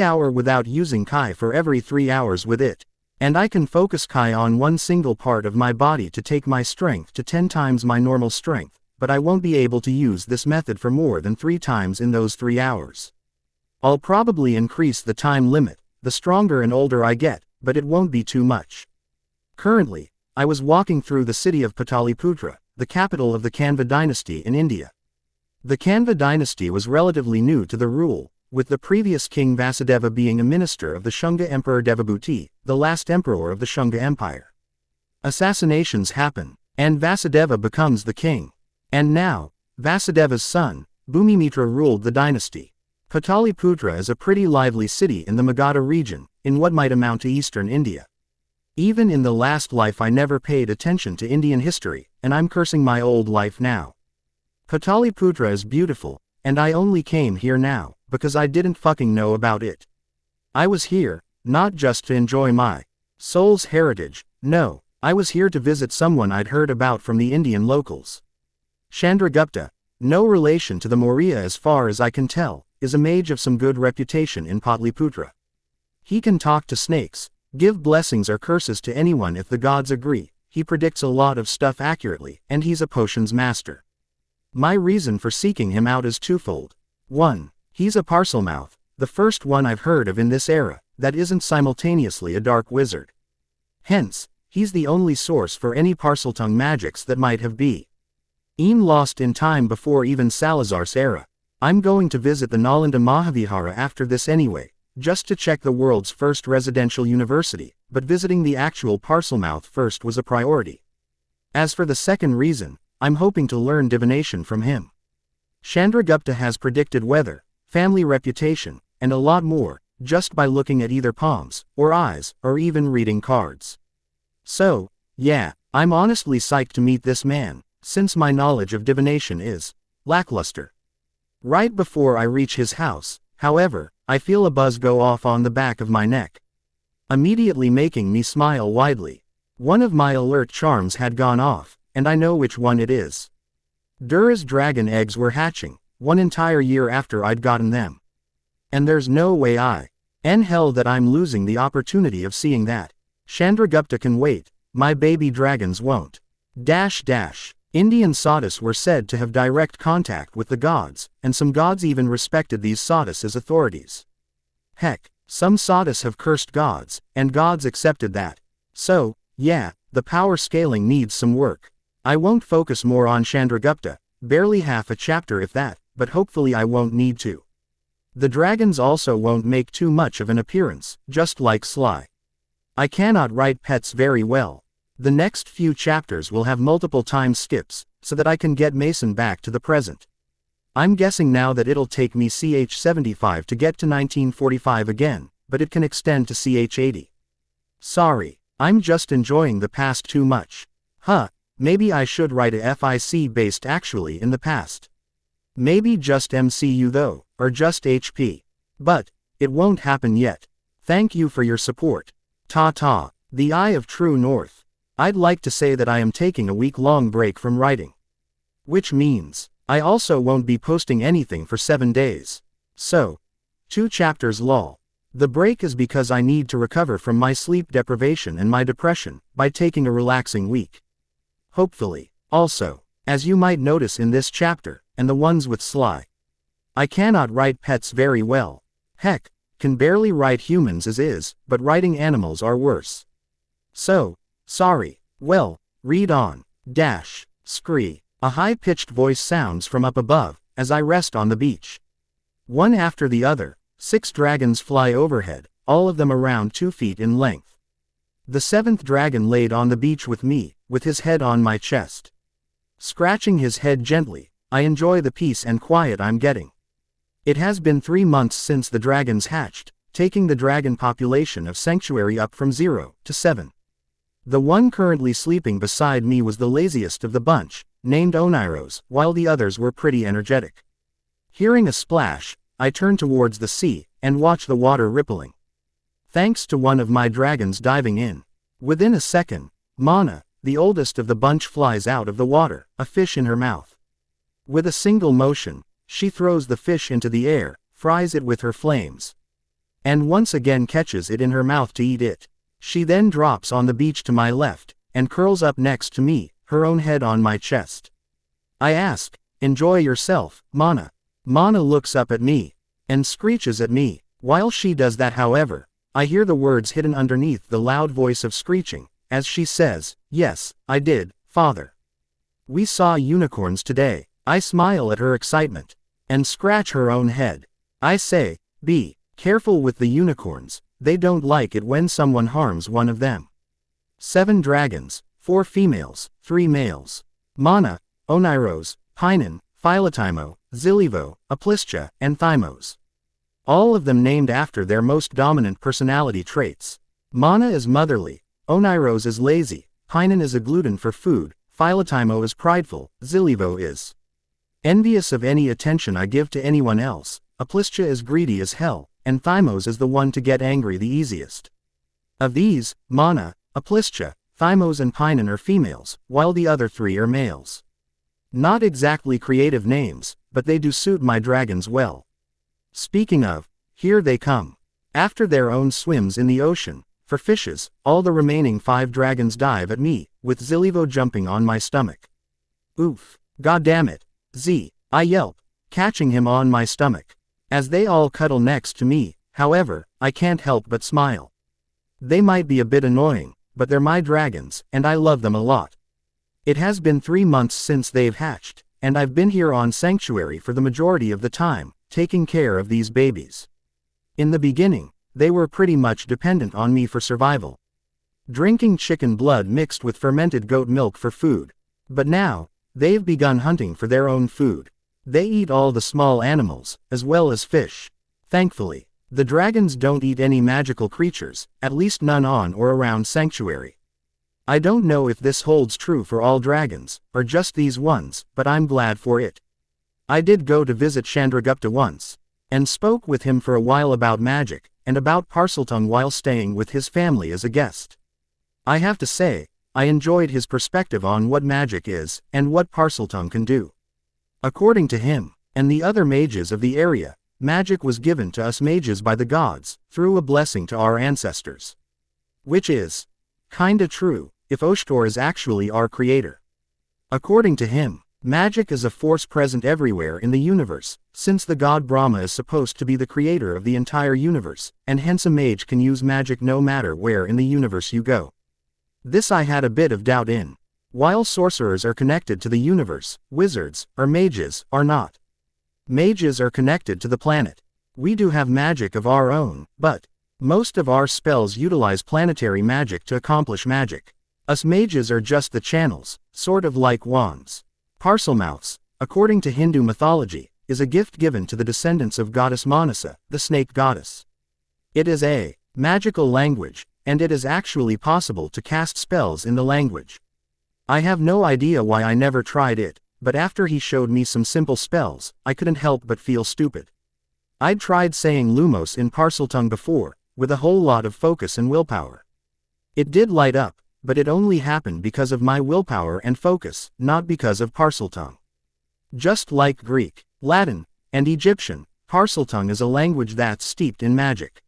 hour without using Kai for every 3 hours with it. And I can focus Kai on one single part of my body to take my strength to 10 times my normal strength, but I won't be able to use this method for more than 3 times in those 3 hours. I'll probably increase the time limit, the stronger and older I get, but it won't be too much. Currently, I was walking through the city of Pataliputra, the capital of the Kanva dynasty in India. The Kanva dynasty was relatively new to the rule, with the previous king Vasudeva being a minister of the Shunga Emperor Devabhuti, the last emperor of the Shunga Empire. Assassinations happen, and Vasudeva becomes the king. And now, Vasudeva's son, Bhumimitra ruled the dynasty. Pataliputra is a pretty lively city in the Magadha region, in what might amount to eastern India. Even in the last life I never paid attention to Indian history, and I'm cursing my old life now. Pataliputra is beautiful, and I only came here now, because I didn't fucking know about it. I was here, not just to enjoy my soul's heritage, no, I was here to visit someone I'd heard about from the Indian locals. Chandragupta, no relation to the Maurya as far as I can tell, is a mage of some good reputation in Pataliputra. He can talk to snakes, give blessings or curses to anyone if the gods agree, he predicts a lot of stuff accurately, and he's a potions master. My reason for seeking him out is twofold. 1. He's a parselmouth, the first one I've heard of in this era, that isn't simultaneously a dark wizard. Hence, he's the only source for any parseltongue magics that might have been lost in time before even Salazar's era. I'm going to visit the Nalanda Mahavihara after this anyway, just to check the world's first residential university, but visiting the actual parselmouth first was a priority. As for the second reason, I'm hoping to learn divination from him. Chandragupta has predicted weather, family reputation, and a lot more, just by looking at either palms, or eyes, or even reading cards. So, yeah, I'm honestly psyched to meet this man, since my knowledge of divination is lackluster. Right before I reach his house, however, I feel a buzz go off on the back of my neck, immediately making me smile widely. One of my alert charms had gone off, and I know which one it is. Dura's dragon eggs were hatching, 1 entire year after I'd gotten them. And there's no way hell that I'm losing the opportunity of seeing that. Chandragupta can wait, my baby dragons won't. Indian sadhus were said to have direct contact with the gods, and some gods even respected these sadhus as authorities. Heck, some sadhus have cursed gods, and gods accepted that. So, yeah, the power scaling needs some work. I won't focus more on Chandragupta, barely half a chapter if that, but hopefully I won't need to. The dragons also won't make too much of an appearance, just like Sly. I cannot write pets very well. The next few chapters will have multiple time skips, so that I can get Mason back to the present. I'm guessing now that it'll take me CH75 to get to 1945 again, but it can extend to CH80. Sorry, I'm just enjoying the past too much. Maybe I should write a FIC based actually in the past. Maybe just MCU though, or just HP. But, it won't happen yet. Thank you for your support. Ta-ta, the Eye of True North. I'd like to say that I am taking a week-long break from writing. Which means, I also won't be posting anything for 7 days. So, 2 chapters lol. The break is because I need to recover from my sleep deprivation and my depression, by taking a relaxing week. Hopefully. Also, as you might notice in this chapter, and the ones with Sly, I cannot write pets very well. Heck, can barely write humans as is, but writing animals are worse. So, sorry. Well, read on. Scree. A high-pitched voice sounds from up above, as I rest on the beach. One after the other, 6 dragons fly overhead, all of them around 2 feet in length. The 7th dragon laid on the beach with me, with his head on my chest. Scratching his head gently, I enjoy the peace and quiet I'm getting. It has been 3 months since the dragons hatched, taking the dragon population of Sanctuary up from 0 to 7. The one currently sleeping beside me was the laziest of the bunch, named Oneiros, while the others were pretty energetic. Hearing a splash, I turn towards the sea, and watch the water rippling. Thanks to one of my dragons diving in. Within a second, Mana, the oldest of the bunch, flies out of the water, a fish in her mouth. With a single motion, she throws the fish into the air, fries it with her flames, and once again catches it in her mouth to eat it. She then drops on the beach to my left, and curls up next to me, her own head on my chest. I ask, "Enjoy yourself, Mana." Mana looks up at me, and screeches at me. While she does that, however, I hear the words hidden underneath the loud voice of screeching, as she says, "Yes, I did, Father. We saw unicorns today." I smile at her excitement, and scratch her own head. I say, "Be careful with the unicorns, they don't like it when someone harms one of them." 7 dragons, 4 females, 3 males. Mana, Oneiros, Painan, Philotimo, Zilivo, Aplistia, and Thymos. All of them named after their most dominant personality traits. Mana is motherly, Oneiros is lazy, Painan is a glutton for food, Philotimo is prideful, Zilivo is envious of any attention I give to anyone else, Aplistia is greedy as hell, and Thymos is the one to get angry the easiest. Of these, Mana, Aplistia, Thymos and Painan are females, while the other 3 are males. Not exactly creative names, but they do suit my dragons well. Speaking of, here they come. After their own swims in the ocean, for fishes, all the remaining 5 dragons dive at me, with Zilivo jumping on my stomach. Oof. Goddammit. I yelp, catching him on my stomach. As they all cuddle next to me, however, I can't help but smile. They might be a bit annoying, but they're my dragons, and I love them a lot. It has been 3 months since they've hatched, and I've been here on Sanctuary for the majority of the time, taking care of these babies. In the beginning, they were pretty much dependent on me for survival, drinking chicken blood mixed with fermented goat milk for food. But now, they've begun hunting for their own food. They eat all the small animals, as well as fish. Thankfully, the dragons don't eat any magical creatures, at least none on or around Sanctuary. I don't know if this holds true for all dragons, or just these ones, but I'm glad for it. I did go to visit Chandragupta once, and spoke with him for a while about magic, and about Parseltongue while staying with his family as a guest. I have to say, I enjoyed his perspective on what magic is, and what Parseltongue can do. According to him, and the other mages of the area, magic was given to us mages by the gods, through a blessing to our ancestors. Which is kinda true, if Oshtor is actually our creator. According to him, magic is a force present everywhere in the universe, since the god Brahma is supposed to be the creator of the entire universe, and hence a mage can use magic no matter where in the universe you go. This I had a bit of doubt in. While sorcerers are connected to the universe, wizards, or mages, are not. Mages are connected to the planet. We do have magic of our own, but most of our spells utilize planetary magic to accomplish magic. Us mages are just the channels, sort of like wands. Parselmouths, according to Hindu mythology, is a gift given to the descendants of goddess Manasa, the snake goddess. It is a magical language, and it is actually possible to cast spells in the language. I have no idea why I never tried it, but after he showed me some simple spells, I couldn't help but feel stupid. I'd tried saying Lumos in Parseltongue before, with a whole lot of focus and willpower. It did light up, but it only happened because of my willpower and focus, not because of Parseltongue. Just like Greek, Latin, and Egyptian, Parseltongue is a language that's steeped in magic.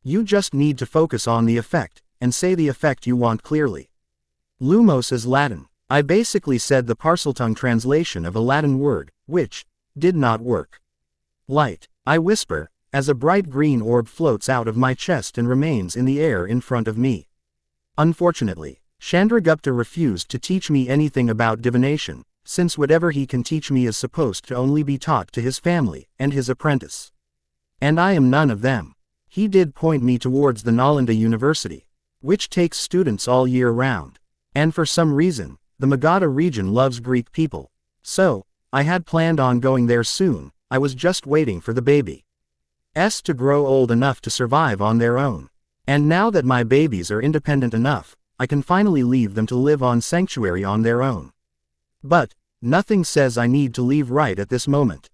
You just need to focus on the effect, and say the effect you want clearly. Lumos is Latin. I basically said the Parseltongue translation of a Latin word, which did not work. Light, I whisper, as a bright green orb floats out of my chest and remains in the air in front of me. Unfortunately, Chandragupta refused to teach me anything about divination, since whatever he can teach me is supposed to only be taught to his family and his apprentice. And I am none of them. He did point me towards the Nalanda University, which takes students all year round. And for some reason, the Magadha region loves Greek people. So, I had planned on going there soon. I was just waiting for the babies to grow old enough to survive on their own. And now that my babies are independent enough, I can finally leave them to live on sanctuary on their own. But nothing says I need to leave right at this moment.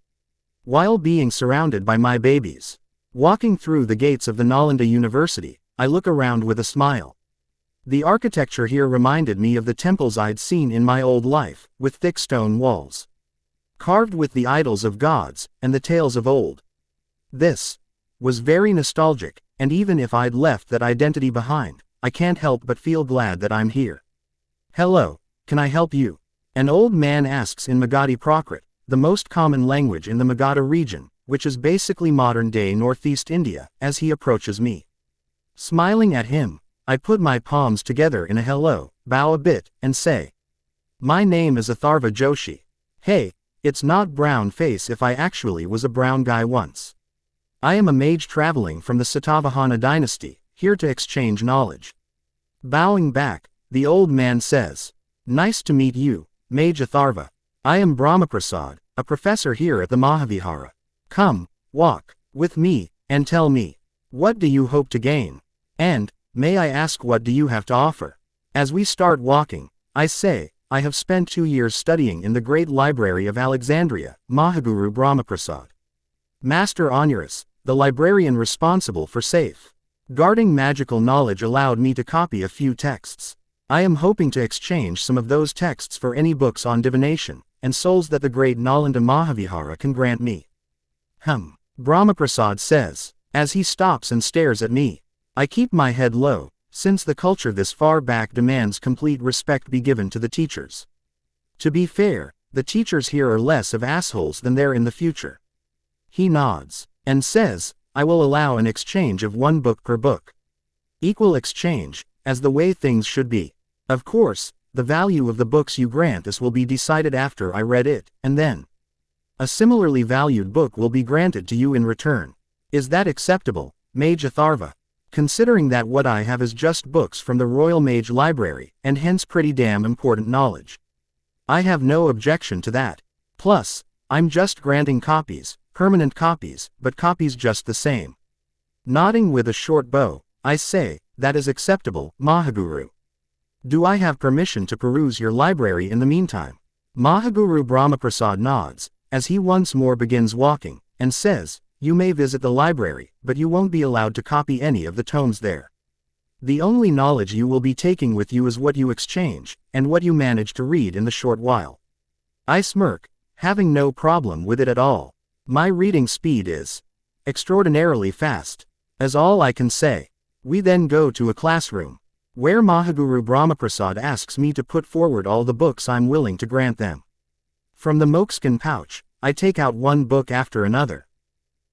While being surrounded by my babies, walking through the gates of the Nalanda University, I look around with a smile. The architecture here reminded me of the temples I'd seen in my old life, with thick stone walls, carved with the idols of gods and the tales of old. This was very nostalgic, and even if I'd left that identity behind, I can't help but feel glad that I'm here. Hello, can I help you? An old man asks in Magadhi Prakrit, the most common language in the Magadha region, which is basically modern-day northeast India, as he approaches me. Smiling at him, I put my palms together in a hello, bow a bit, and say, "My name is Atharva Joshi. Hey, it's not brown face if I actually was a brown guy once. I am a mage traveling from the Satavahana dynasty, here to exchange knowledge." Bowing back, the old man says, "Nice to meet you, Mage Atharva. I am Brahmaprasad, a professor here at the Mahavihara. Come, walk with me, and tell me, what do you hope to gain? And, may I ask, what do you have to offer?" As we start walking, I say, I have spent 2 years studying in the great library of Alexandria, Mahaguru Brahmaprasad. Master Onuris, the librarian responsible for guarding magical knowledge, allowed me to copy a few texts. I am hoping to exchange some of those texts for any books on divination, and souls that the great Nalanda Mahavihara can grant me. Brahmaprasad says, as he stops and stares at me. I keep my head low, since the culture this far back demands complete respect be given to the teachers. To be fair, the teachers here are less of assholes than they're in the future. He nods, and says, I will allow an exchange of 1 book per book. Equal exchange, as the way things should be. Of course, the value of the books you grant us will be decided after I read it, and then a similarly valued book will be granted to you in return. Is that acceptable, Mage Atharva? Considering that what I have is just books from the Royal Mage Library, and hence pretty damn important knowledge. I have no objection to that. Plus, I'm just granting copies, permanent copies, but copies just the same. Nodding with a short bow, I say, that is acceptable, Mahaguru. Do I have permission to peruse your library in the meantime? Mahaguru Brahmaprasad nods, as he once more begins walking, and says, you may visit the library, but you won't be allowed to copy any of the tomes there. The only knowledge you will be taking with you is what you exchange, and what you manage to read in the short while. I smirk, having no problem with it at all. My reading speed is extraordinarily fast, as all I can say. We then go to a classroom, where Mahaguru Brahmaprasad asks me to put forward all the books I'm willing to grant them. From the moleskin pouch, I take out one book after another.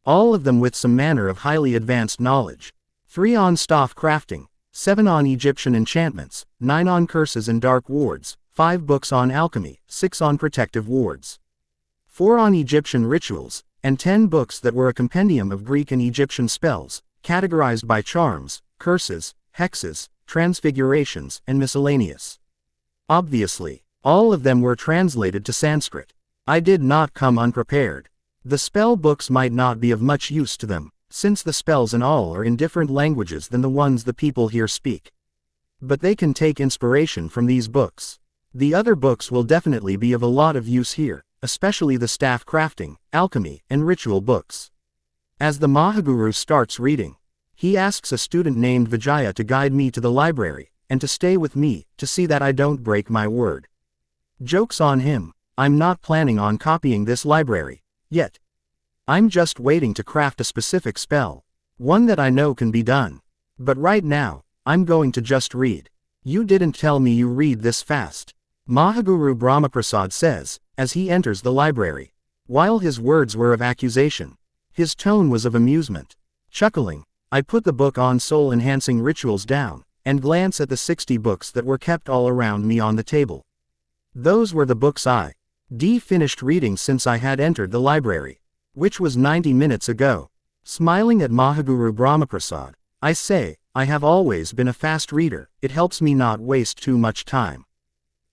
All of them with some manner of highly advanced knowledge. 3 on staff crafting, 7 on Egyptian enchantments, 9 on curses and dark wards, 5 books on alchemy, 6 on protective wards, 4 on Egyptian rituals, and 10 books that were a compendium of Greek and Egyptian spells, categorized by charms, curses, hexes, transfigurations, and miscellaneous. Obviously, all of them were translated to Sanskrit. I did not come unprepared. The spell books might not be of much use to them, since the spells and all are in different languages than the ones the people here speak. But they can take inspiration from these books. The other books will definitely be of a lot of use here, especially the staff crafting, alchemy, and ritual books. As the Mahaguru starts reading, he asks a student named Vijaya to guide me to the library, and to stay with me, to see that I don't break my word. Joke's on him, I'm not planning on copying this library, yet. I'm just waiting to craft a specific spell, one that I know can be done. But right now, I'm going to just read. You didn't tell me you read this fast, Mahaguru Brahmaprasad says, as he enters the library. While his words were of accusation, his tone was of amusement. Chuckling, I put the book on soul-enhancing rituals down, and glance at the 60 books that were kept all around me on the table. Those were the books I finished reading since I had entered the library, which was 90 minutes ago. Smiling at Mahaguru Brahmaprasad, I say, I have always been a fast reader, it helps me not waste too much time.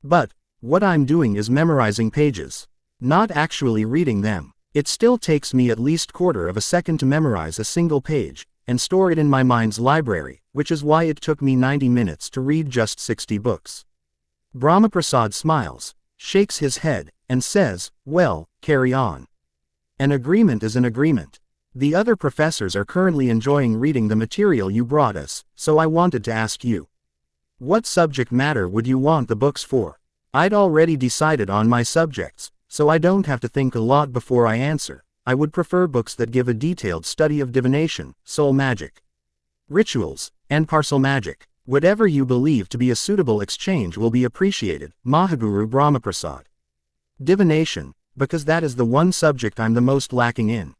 But, what I'm doing is memorizing pages, not actually reading them. It still takes me at least quarter of a second to memorize a single page, and store it in my mind's library, which is why it took me 90 minutes to read just 60 books. Brahmaprasad smiles, shakes his head, and says, well, carry on. An agreement is an agreement. The other professors are currently enjoying reading the material you brought us, so I wanted to ask you. What subject matter would you want the books for? I'd already decided on my subjects, so I don't have to think a lot before I answer. I would prefer books that give a detailed study of divination, soul magic, rituals, and parcel magic. Whatever you believe to be a suitable exchange will be appreciated, Mahaguru Brahmaprasad. Divination, because that is the one subject I'm the most lacking in.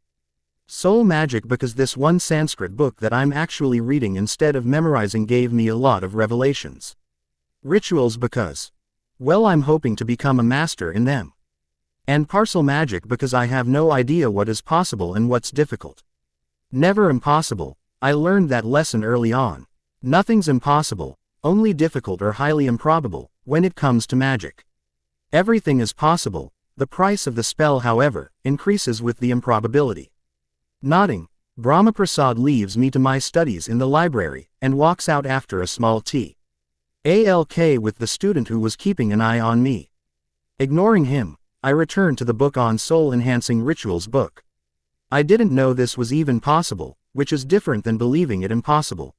Soul magic, because this one Sanskrit book that I'm actually reading instead of memorizing gave me a lot of revelations. Rituals, because, well, I'm hoping to become a master in them. And parcel magic, because I have no idea what is possible and what's difficult. Never impossible, I learned that lesson early on. Nothing's impossible, only difficult or highly improbable, when it comes to magic. Everything is possible. The price of the spell, however, increases with the improbability. Nodding, Brahmaprasad leaves me to my studies in the library, and walks out after a small talk with the student who was keeping an eye on me. Ignoring him, I return to the book on soul-enhancing rituals book. I didn't know this was even possible, which is different than believing it impossible.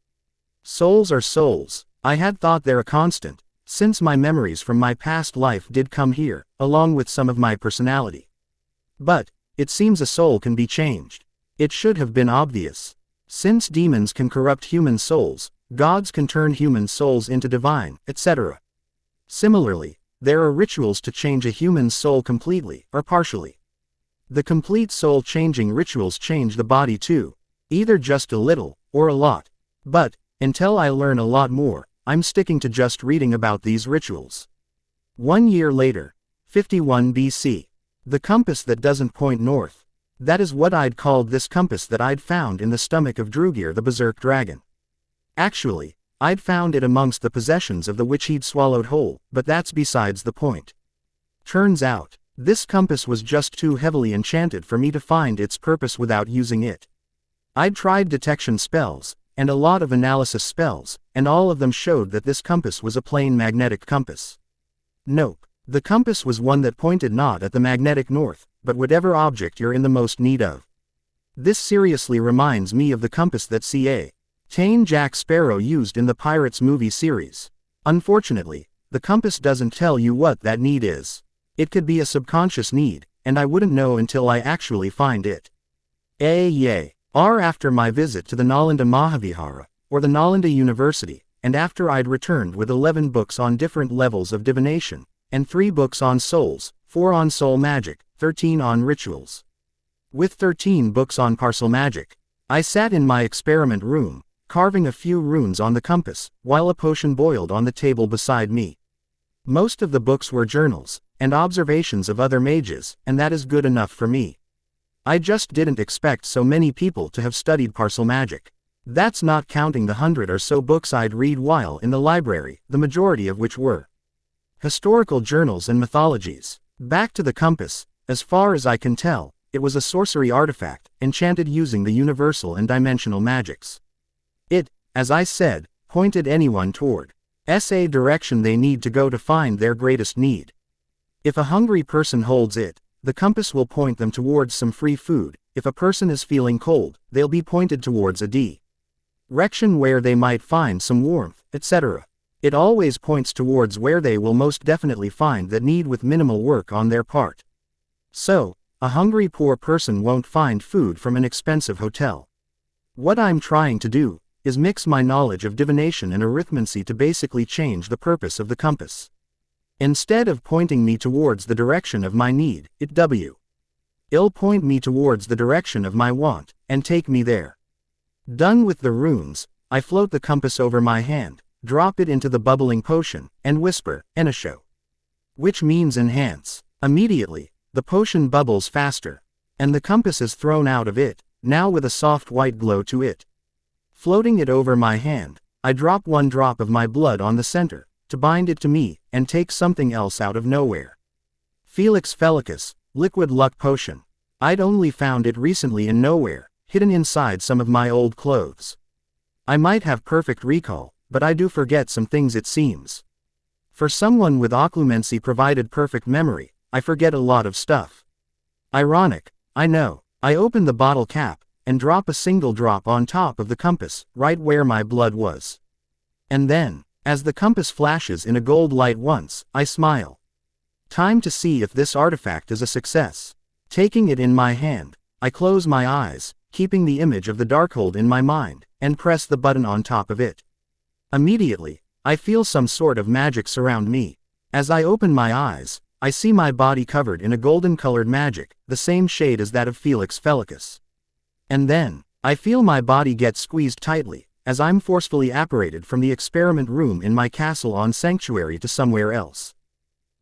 Souls are souls. I had thought they're a constant, since my memories from my past life did come here, along with some of my personality. But, it seems a soul can be changed. It should have been obvious. Since demons can corrupt human souls, gods can turn human souls into divine, etc. Similarly, there are rituals to change a human soul completely, or partially. The complete soul-changing rituals change the body too, either just a little, or a lot. But, until I learn a lot more, I'm sticking to just reading about these rituals. 1 year later, 51 BC. The compass that doesn't point north. That is what I'd called this compass that I'd found in the stomach of Drugir the berserk dragon. Actually, I'd found it amongst the possessions of the witch he'd swallowed whole, but that's besides the point. Turns out, this compass was just too heavily enchanted for me to find its purpose without using it. I'd tried detection spells, and a lot of analysis spells, and all of them showed that this compass was a plain magnetic compass. Nope, the compass was one that pointed not at the magnetic north, but whatever object you're in the most need of. This seriously reminds me of the compass that Tane Jack Sparrow used in the Pirates movie series. Unfortunately, the compass doesn't tell you what that need is. It could be a subconscious need, and I wouldn't know until I actually find it. After my visit to the Nalanda Mahavihara, or the Nalanda University, and after I'd returned with 11 books on different levels of divination, and 3 books on souls, 4 on soul magic, 13 on rituals. With 13 books on parcel magic, I sat in my experiment room, carving a few runes on the compass, while a potion boiled on the table beside me. Most of the books were journals, and observations of other mages, and that is good enough for me. I just didn't expect so many people to have studied parcel magic. That's not counting the 100 or so books I'd read while in the library, the majority of which were historical journals and mythologies. Back to the compass, as far as I can tell, it was a sorcery artifact, enchanted using the universal and dimensional magics. It, as I said, pointed anyone toward a direction they need to go to find their greatest need. If a hungry person holds it, the compass will point them towards some free food. If a person is feeling cold, they'll be pointed towards a direction where they might find some warmth, etc. It always points towards where they will most definitely find that need with minimal work on their part. So, a hungry poor person won't find food from an expensive hotel. What I'm trying to do is mix my knowledge of divination and arithmancy to basically change the purpose of the compass. Instead of pointing me towards the direction of my need, it'll point me towards the direction of my want, and take me there. Done with the runes, I float the compass over my hand, drop it into the bubbling potion, and whisper, Enisho. Which means enhance. Immediately, the potion bubbles faster, and the compass is thrown out of it, now with a soft white glow to it. Floating it over my hand, I drop 1 drop of my blood on the center, to bind it to me, and take something else out of nowhere. Felix Felicus, liquid luck potion. I'd only found it recently in nowhere, hidden inside some of my old clothes. I might have perfect recall, but I do forget some things it seems. For someone with occlumency provided perfect memory, I forget a lot of stuff. Ironic, I know. I open the bottle cap, and drop a single drop on top of the compass, right where my blood was. And then, as the compass flashes in a gold light once, I smile. Time to see if this artifact is a success. Taking it in my hand, I close my eyes, keeping the image of the Darkhold in my mind, and press the button on top of it. Immediately, I feel some sort of magic surround me. As I open my eyes, I see my body covered in a golden-colored magic, the same shade as that of Felix Felicus. And then, I feel my body get squeezed tightly, as I'm forcefully apparated from the experiment room in my castle on Sanctuary to somewhere else.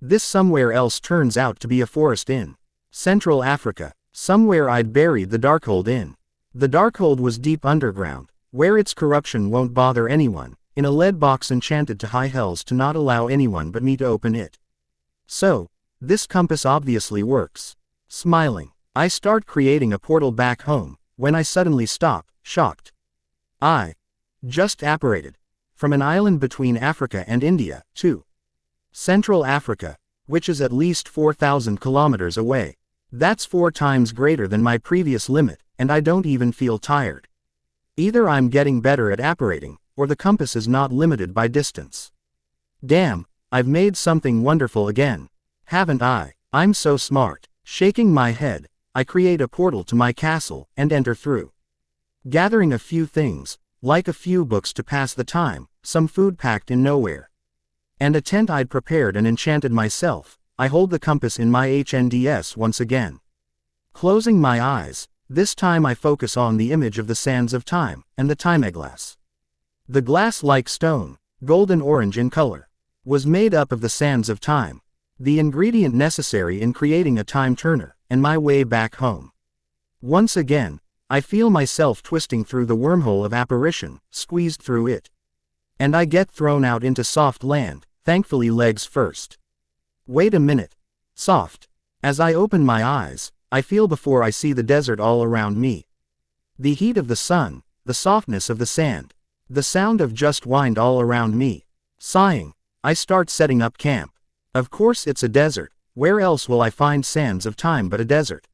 This somewhere else turns out to be a forest in Central Africa, somewhere I'd buried the Darkhold in. The Darkhold was deep underground, where its corruption won't bother anyone, in a lead box enchanted to high hells to not allow anyone but me to open it. So, this compass obviously works. Smiling, I start creating a portal back home, when I suddenly stop, shocked. I just apparated from an island between Africa and India, to Central Africa, which is at least 4,000 kilometers away. That's 4 times greater than my previous limit, and I don't even feel tired. Either I'm getting better at apparating, or the compass is not limited by distance. Damn, I've made something wonderful again. Haven't I? I'm so smart. Shaking my head, I create a portal to my castle, and enter through. Gathering a few things, like a few books to pass the time, some food packed in nowhere, and a tent I'd prepared and enchanted myself, I hold the compass in my HNDS once again. Closing my eyes, this time I focus on the image of the sands of time, and the timeglass. The glass-like stone, golden-orange in color, was made up of the sands of time, the ingredient necessary in creating a time turner, and my way back home. Once again, I feel myself twisting through the wormhole of apparition, squeezed through it. And I get thrown out into soft land, thankfully legs first. Wait a minute. Soft. As I open my eyes, I feel before I see the desert all around me. The heat of the sun, the softness of the sand, the sound of just wind all around me. Sighing, I start setting up camp. Of course it's a desert. Where else will I find sands of time but a desert?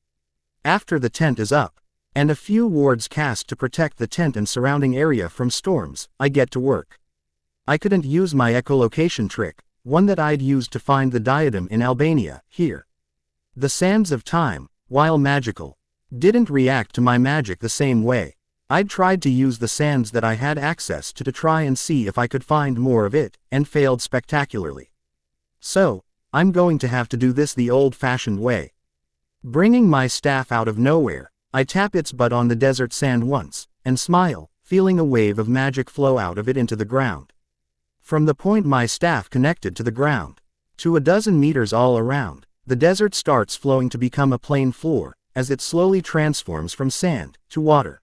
After the tent is up, and a few wards cast to protect the tent and surrounding area from storms, I get to work. I couldn't use my echolocation trick, one that I'd used to find the diadem in Albania, here. The sands of time, while magical, didn't react to my magic the same way. I'd tried to use the sands that I had access to try and see if I could find more of it, and failed spectacularly. So, I'm going to have to do this the old-fashioned way. Bringing my staff out of nowhere, I tap its butt on the desert sand once, and smile, feeling a wave of magic flow out of it into the ground. From the point my staff connected to the ground, to a dozen meters all around, the desert starts flowing to become a plain floor, as it slowly transforms from sand to water.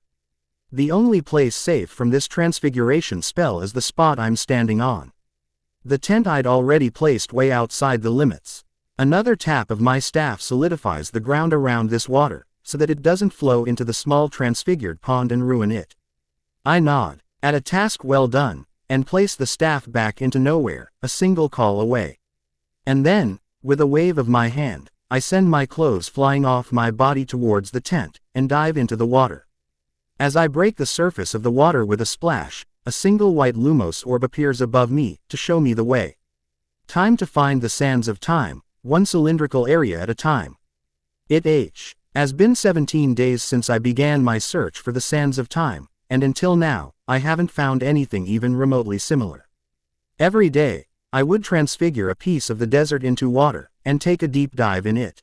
The only place safe from this transfiguration spell is the spot I'm standing on. The tent I'd already placed way outside the limits. Another tap of my staff solidifies the ground around this water, so that it doesn't flow into the small transfigured pond and ruin it. I nod, at a task well done, and place the staff back into nowhere, a single call away. And then, with a wave of my hand, I send my clothes flying off my body towards the tent, and dive into the water. As I break the surface of the water with a splash, a single white lumos orb appears above me, to show me the way. Time to find the sands of time, one cylindrical area at a time. It has been 17 days since I began my search for the sands of time, and until now, I haven't found anything even remotely similar. Every day, I would transfigure a piece of the desert into water, and take a deep dive in it.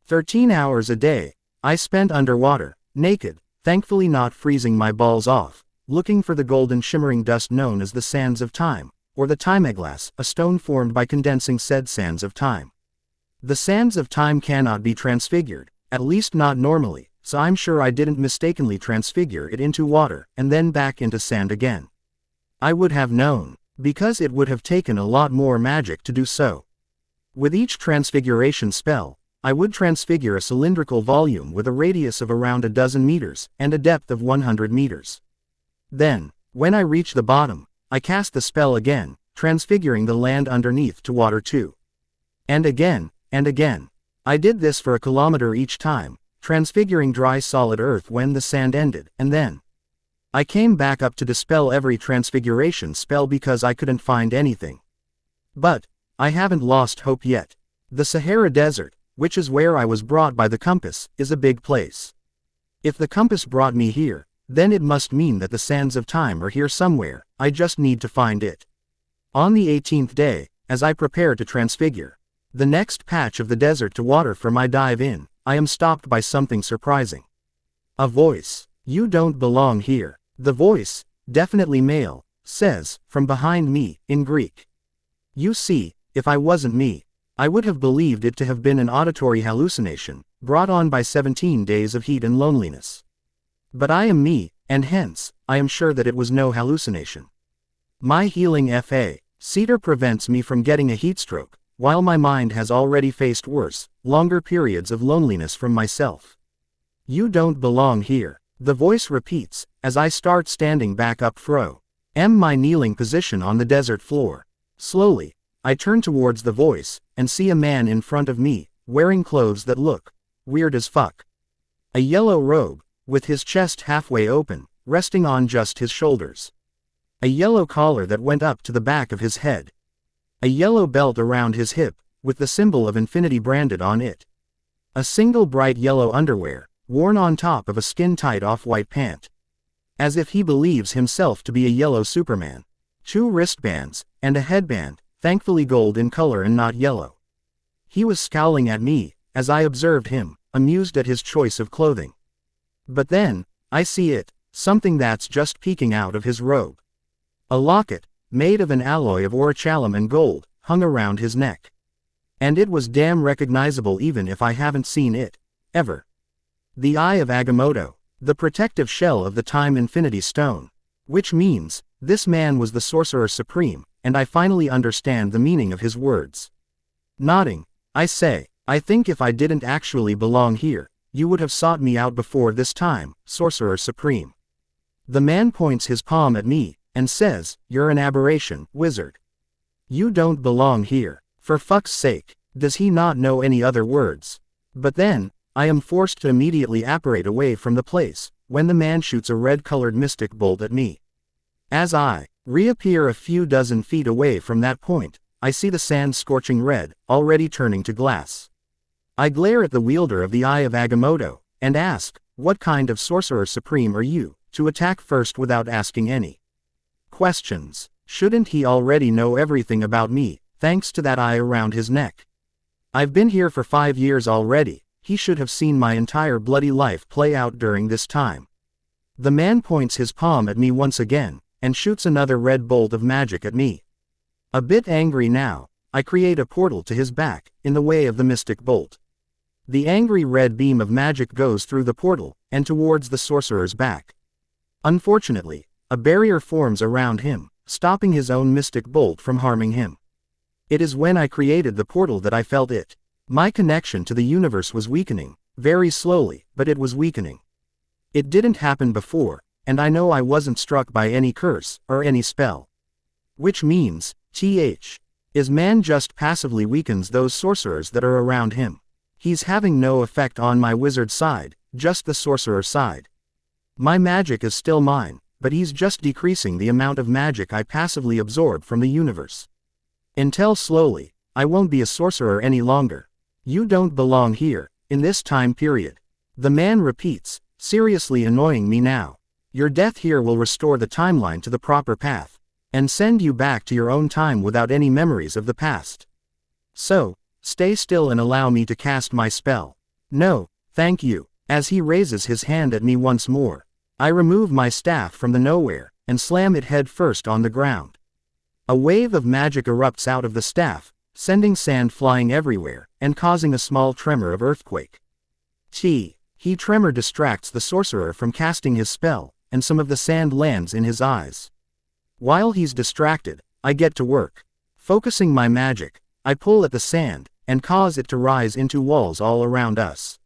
13 hours a day, I spent underwater, naked, thankfully not freezing my balls off, looking for the golden shimmering dust known as the sands of time, or the timeglass, a stone formed by condensing said sands of time. The sands of time cannot be transfigured, at least not normally, so I'm sure I didn't mistakenly transfigure it into water, and then back into sand again. I would have known, because it would have taken a lot more magic to do so. With each transfiguration spell, I would transfigure a cylindrical volume with a radius of around a dozen meters, and a depth of 100 meters. Then, when I reach the bottom, I cast the spell again, transfiguring the land underneath to water too. And again, and again. I did this for a kilometer each time, transfiguring dry solid earth when the sand ended, and then I came back up to dispel every transfiguration spell because I couldn't find anything. But I haven't lost hope yet. The Sahara Desert, which is where I was brought by the compass, is a big place. If the compass brought me here, then it must mean that the sands of time are here somewhere, I just need to find it. On the 18th day, as I prepare to transfigure the next patch of the desert to water for my dive in, I am stopped by something surprising. A voice. "You don't belong here." The voice, definitely male, says, from behind me, in Greek. You see, if I wasn't me, I would have believed it to have been an auditory hallucination, brought on by 17 days of heat and loneliness. But I am me, and hence, I am sure that it was no hallucination. My healing F.A. cedar prevents me from getting a heatstroke, while my mind has already faced worse, longer periods of loneliness from myself. "You don't belong here," the voice repeats, as I start standing back up from my kneeling position on the desert floor. Slowly, I turn towards the voice, and see a man in front of me, wearing clothes that look weird as fuck. A yellow robe, with his chest halfway open, resting on just his shoulders. A yellow collar that went up to the back of his head. A yellow belt around his hip, with the symbol of infinity branded on it. A single bright yellow underwear, worn on top of a skin-tight off-white pant. As if he believes himself to be a yellow Superman. 2 wristbands, and a headband, thankfully gold in color and not yellow. He was scowling at me, as I observed him, amused at his choice of clothing. But then, I see it, something that's just peeking out of his robe. A locket, made of an alloy of orichalcum and gold, hung around his neck. And it was damn recognizable even if I haven't seen it, ever. The Eye of Agamotto, the protective shell of the Time Infinity Stone. Which means, this man was the Sorcerer Supreme, and I finally understand the meaning of his words. Nodding, I say, "I think if I didn't actually belong here, you would have sought me out before this time, Sorcerer Supreme." The man points his palm at me, and says, "You're an aberration, wizard. You don't belong here." For fuck's sake, does he not know any other words? But then, I am forced to immediately apparate away from the place, when the man shoots a red-colored mystic bolt at me. As I reappear a few dozen feet away from that point, I see the sand scorching red, already turning to glass. I glare at the wielder of the Eye of Agamotto, and ask, "What kind of sorcerer supreme are you, to attack first without asking any questions? Shouldn't he already know everything about me, thanks to that eye around his neck? I've been here for 5 years already, he should have seen my entire bloody life play out during this time." The man points his palm at me once again, and shoots another red bolt of magic at me. A bit angry now, I create a portal to his back, in the way of the mystic bolt. The angry red beam of magic goes through the portal, and towards the sorcerer's back. Unfortunately, a barrier forms around him, stopping his own mystic bolt from harming him. It is when I created the portal that I felt it. My connection to the universe was weakening, very slowly, but it was weakening. It didn't happen before, and I know I wasn't struck by any curse, or any spell. Which means, is man just passively weakens those sorcerers that are around him. He's having no effect on my wizard side, just the sorcerer side. My magic is still mine, but he's just decreasing the amount of magic I passively absorb from the universe. Until slowly, I won't be a sorcerer any longer. You don't belong here, in this time period. The man repeats, seriously annoying me now. Your death here will restore the timeline to the proper path, and send you back to your own time without any memories of the past. So, stay still and allow me to cast my spell. No, thank you. As he raises his hand at me once more, I remove my staff from the nowhere, and slam it head first on the ground. A wave of magic erupts out of the staff, sending sand flying everywhere, and causing a small tremor of earthquake. He tremor distracts the sorcerer from casting his spell, and some of the sand lands in his eyes. While he's distracted, I get to work. Focusing my magic, I pull at the sand, and cause it to rise into walls all around us.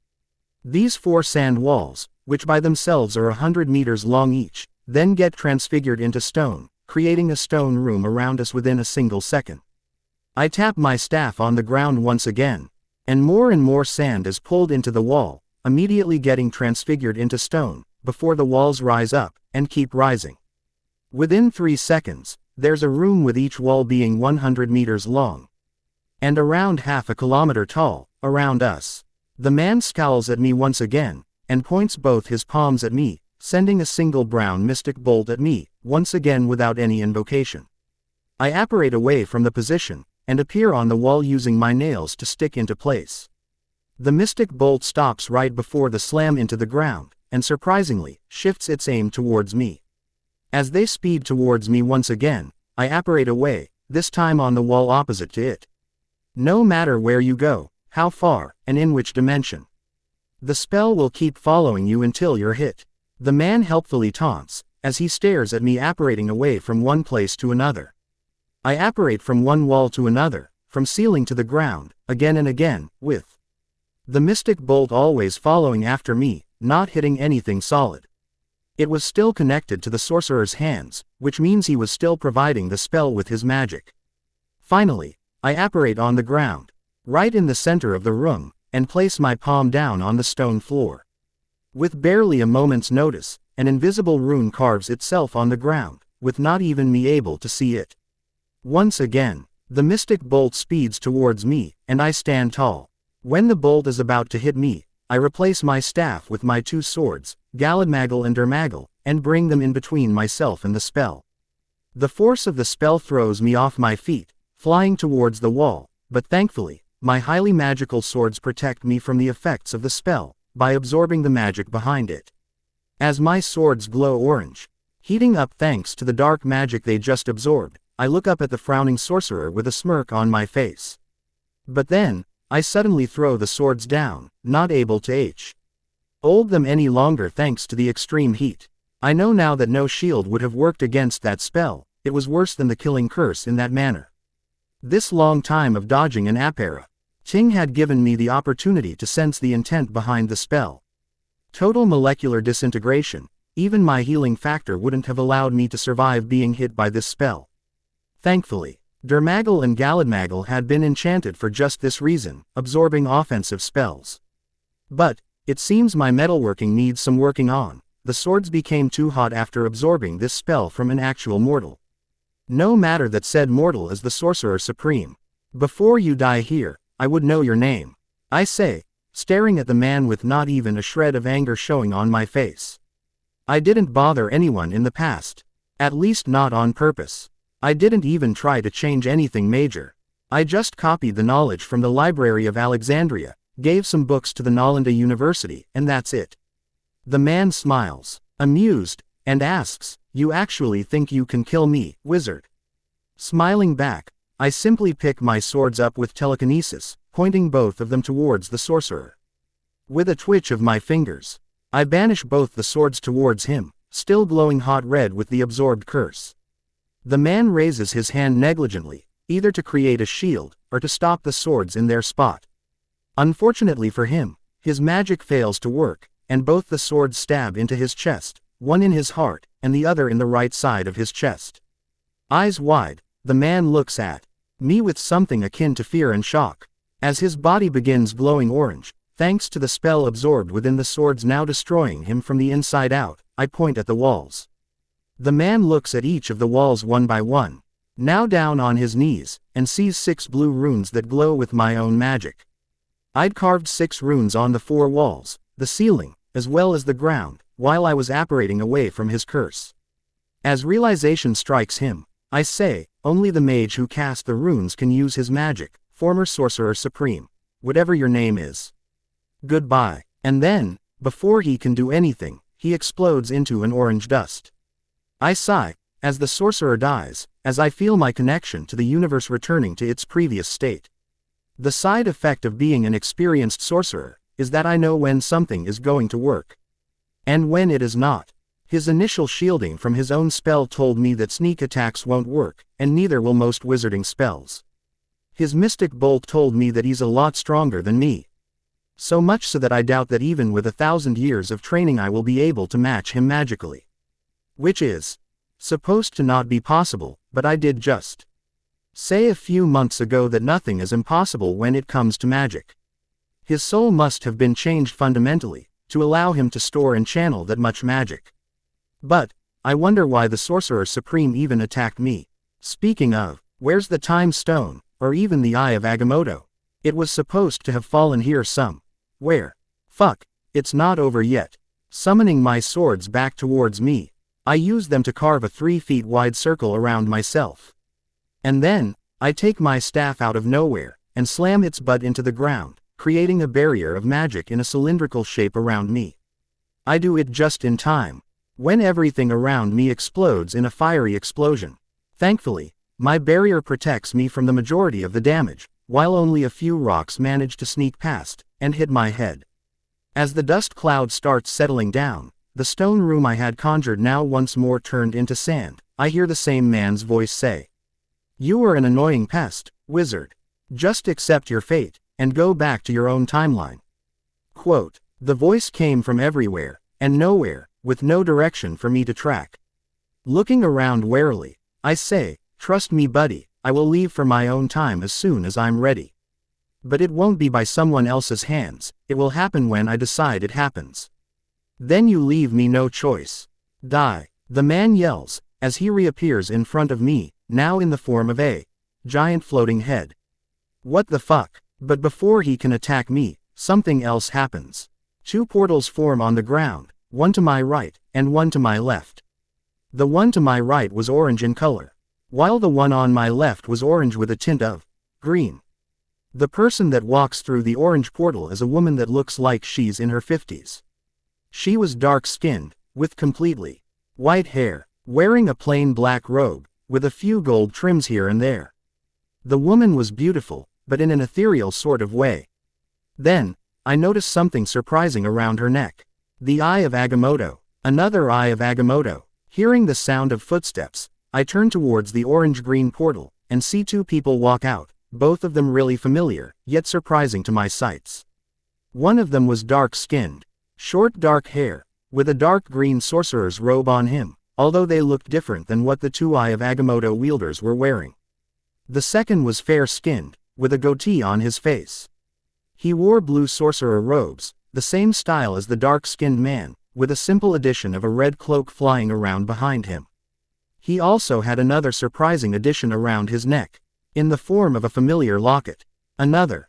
These 4 sand walls, which by themselves are 100 meters long each, then get transfigured into stone, creating a stone room around us within a single second. I tap my staff on the ground once again, and more sand is pulled into the wall, immediately getting transfigured into stone, before the walls rise up, and keep rising. Within 3 seconds, there's a room with each wall being 100 meters long, and around half a kilometer tall, around us. The man scowls at me once again, and points both his palms at me, sending a single brown mystic bolt at me, once again without any invocation. I apparate away from the position, and appear on the wall using my nails to stick into place. The mystic bolt stops right before the slam into the ground, and surprisingly, shifts its aim towards me. As they speed towards me once again, I apparate away, this time on the wall opposite to it. No matter where you go, how far, and in which dimension, the spell will keep following you until you're hit. The man helpfully taunts, as he stares at me apparating away from one place to another. I apparate from one wall to another, from ceiling to the ground, again and again, with the mystic bolt always following after me, not hitting anything solid. It was still connected to the sorcerer's hands, which means he was still providing the spell with his magic. Finally, I apparate on the ground, right in the center of the room, and place my palm down on the stone floor. With barely a moment's notice, an invisible rune carves itself on the ground, with not even me able to see it. Once again, the mystic bolt speeds towards me, and I stand tall. When the bolt is about to hit me, I replace my staff with my 2 swords, Galadmagal and Dermagal, and bring them in between myself and the spell. The force of the spell throws me off my feet, flying towards the wall, but thankfully, my highly magical swords protect me from the effects of the spell, by absorbing the magic behind it. As my swords glow orange, heating up thanks to the dark magic they just absorbed, I look up at the frowning sorcerer with a smirk on my face. But then, I suddenly throw the swords down, not able to hold them any longer thanks to the extreme heat. I know now that no shield would have worked against that spell, it was worse than the killing curse in that manner. This long time of dodging and apparating had given me the opportunity to sense the intent behind the spell. Total molecular disintegration, even my healing factor wouldn't have allowed me to survive being hit by this spell. Thankfully, Dermagal and Galadmagal had been enchanted for just this reason, absorbing offensive spells. But, it seems my metalworking needs some working on. The swords became too hot after absorbing this spell from an actual mortal. No matter that said mortal is the Sorcerer Supreme. Before you die here, I would know your name. I say, staring at the man with not even a shred of anger showing on my face. I didn't bother anyone in the past. At least not on purpose. I didn't even try to change anything major. I just copied the knowledge from the Library of Alexandria, gave some books to the Nalanda University, and that's it. The man smiles, amused, and asks, "You actually think you can kill me, wizard?" Smiling back, I simply pick my swords up with telekinesis, pointing both of them towards the sorcerer. With a twitch of my fingers, I banish both the swords towards him, still glowing hot red with the absorbed curse. The man raises his hand negligently, either to create a shield, or to stop the swords in their spot. Unfortunately for him, his magic fails to work, and both the swords stab into his chest, one in his heart, and the other in the right side of his chest. Eyes wide, the man looks at me with something akin to fear and shock. As his body begins glowing orange, thanks to the spell absorbed within the swords now destroying him from the inside out, I point at the walls. The man looks at each of the walls one by one, now down on his knees, and sees 6 blue runes that glow with my own magic. I'd carved 6 runes on the 4 walls, the ceiling, as well as the ground, while I was apparating away from his curse. As realization strikes him, I say, only the mage who cast the runes can use his magic, former Sorcerer Supreme, whatever your name is. Goodbye. And then, before he can do anything, he explodes into an orange dust. I sigh, as the sorcerer dies, as I feel my connection to the universe returning to its previous state. The side effect of being an experienced sorcerer is that I know when something is going to work. And when it is not. His initial shielding from his own spell told me that sneak attacks won't work, and neither will most wizarding spells. His mystic bolt told me that he's a lot stronger than me. So much so that I doubt that even with 1,000 years of training I will be able to match him magically. Which is supposed to not be possible, but I did just say a few months ago that nothing is impossible when it comes to magic. His soul must have been changed fundamentally, to allow him to store and channel that much magic. But, I wonder why the Sorcerer Supreme even attacked me. Speaking of, where's the Time Stone, or even the Eye of Agamotto? It was supposed to have fallen here somewhere. Fuck, it's not over yet. Summoning my swords back towards me, I use them to carve a 3 feet wide circle around myself. And then, I take my staff out of nowhere, and slam its butt into the ground, creating a barrier of magic in a cylindrical shape around me. I do it just in time, when everything around me explodes in a fiery explosion. Thankfully, my barrier protects me from the majority of the damage, while only a few rocks manage to sneak past, and hit my head. As the dust cloud starts settling down, the stone room I had conjured now once more turned into sand, I hear the same man's voice say, "You are an annoying pest, wizard. Just accept your fate, and go back to your own timeline." Quote, the voice came from everywhere, and nowhere, with no direction for me to track. Looking around warily, I say, "Trust me buddy, I will leave for my own time as soon as I'm ready. But it won't be by someone else's hands, it will happen when I decide it happens. Then you leave me no choice. Die." The man yells, as he reappears in front of me, now in the form of a giant floating head. What the fuck? But before he can attack me, something else happens. 2 portals form on the ground, one to my right, and one to my left. The one to my right was orange in color, while the one on my left was orange with a tint of green. The person that walks through the orange portal is a woman that looks like she's in her 50s. She was dark-skinned, with completely white hair, wearing a plain black robe, with a few gold trims here and there. The woman was beautiful, but in an ethereal sort of way. Then, I noticed something surprising around her neck. The Eye of Agamotto. Another Eye of Agamotto. Hearing the sound of footsteps, I turn towards the orange-green portal, and see 2 people walk out, both of them really familiar, yet surprising to my sights. One of them was dark-skinned, short dark hair, with a dark green sorcerer's robe on him, although they looked different than what the 2 Eye of Agamotto wielders were wearing. The second was fair-skinned, with a goatee on his face. He wore blue sorcerer robes, the same style as the dark-skinned man, with a simple addition of a red cloak flying around behind him. He also had another surprising addition around his neck, in the form of a familiar locket. Another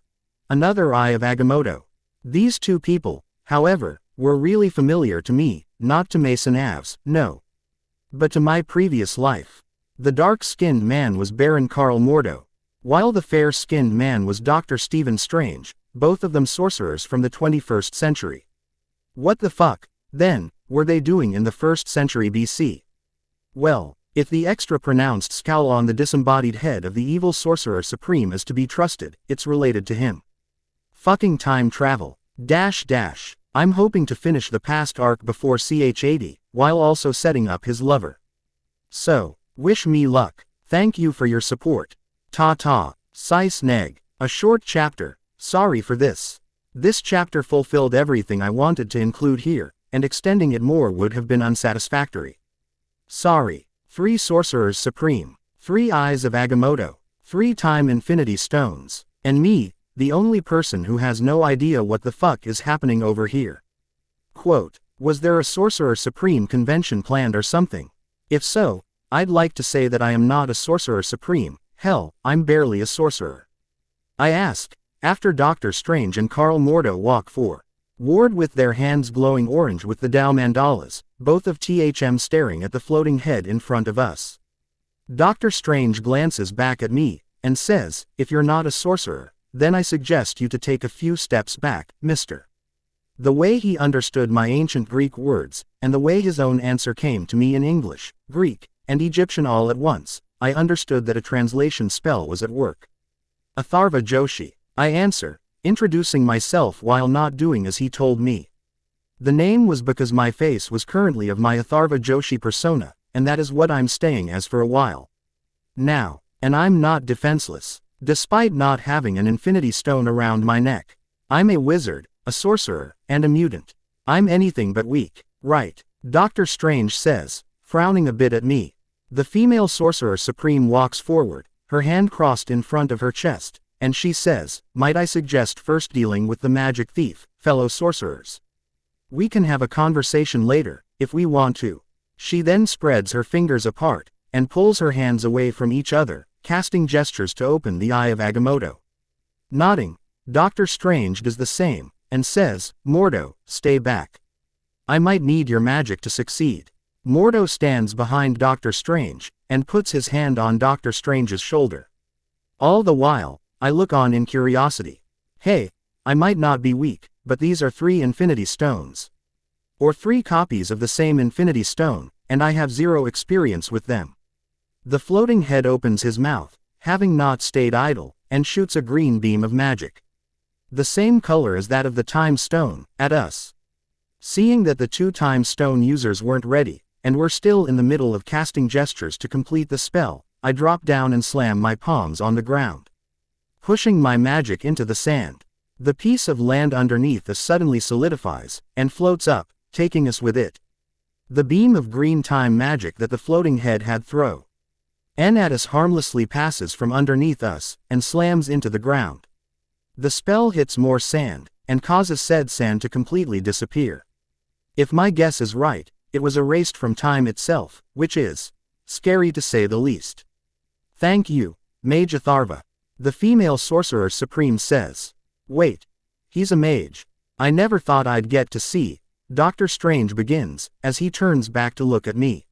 Eye of Agamotto. These two people, however, were really familiar to me, not to Mason Avs, no, but to my previous life. The dark-skinned man was Baron Karl Mordo, while the fair-skinned man was Dr. Stephen Strange, both of them sorcerers from the 21st century. What the fuck, then, were they doing in the 1st century BC? Well, if the extra-pronounced scowl on the disembodied head of the evil sorcerer supreme is to be trusted, it's related to him. Fucking time travel. I'm hoping to finish the past arc before CH80, while also setting up his lover. So, wish me luck. Thank you for your support. Ta-ta. Sice Neg. A short chapter. Sorry for this. This chapter fulfilled everything I wanted to include here, and extending it more would have been unsatisfactory. Sorry. 3 Sorcerers Supreme. 3 Eyes of Agamotto. 3 Time Infinity Stones. And me, the only person who has no idea what the fuck is happening over here. Quote, was there a Sorcerer Supreme convention planned or something? If so, I'd like to say that I am not a Sorcerer Supreme. Hell, I'm barely a sorcerer. I ask, after Doctor Strange and Karl Mordo walk forward with their hands glowing orange with the Dao mandalas, both of THM staring at the floating head in front of us. Doctor Strange glances back at me, and says, if you're not a sorcerer, then I suggest you to take a few steps back, mister. The way he understood my ancient Greek words, and the way his own answer came to me in English, Greek, and Egyptian all at once, I understood that a translation spell was at work. Atharva Joshi, I answer, introducing myself while not doing as he told me. The name was because my face was currently of my Atharva Joshi persona, and that is what I'm staying as for a while now, and I'm not defenseless. Despite not having an infinity stone around my neck, I'm a wizard, a sorcerer, and a mutant. I'm anything but weak, right? Doctor Strange says, frowning a bit at me. The female sorcerer supreme walks forward, her hand crossed in front of her chest, and she says, might I suggest first dealing with the magic thief, fellow sorcerers? We can have a conversation later, if we want to. She then spreads her fingers apart, and pulls her hands away from each other, casting gestures to open the Eye of Agamotto. Nodding, Doctor Strange does the same, and says, Mordo, stay back. I might need your magic to succeed. Mordo stands behind Doctor Strange, and puts his hand on Doctor Strange's shoulder. All the while, I look on in curiosity. Hey, I might not be weak, but these are 3 Infinity Stones. Or 3 copies of the same Infinity Stone, and I have 0 experience with them. The floating head opens his mouth, having not stayed idle, and shoots a green beam of magic. The same color as that of the Time Stone, at us. Seeing that the 2 Time Stone users weren't ready, and were still in the middle of casting gestures to complete the spell, I drop down and slam my palms on the ground, pushing my magic into the sand. The piece of land underneath us suddenly solidifies, and floats up, taking us with it. The beam of green time magic that the floating head had thrown at us harmlessly passes from underneath us, and slams into the ground. The spell hits more sand, and causes said sand to completely disappear. If my guess is right, it was erased from time itself, which is scary to say the least. Thank you, Mage Atharva. The female sorcerer supreme says. Wait. He's a mage. I never thought I'd get to see. Doctor Strange begins, as he turns back to look at me.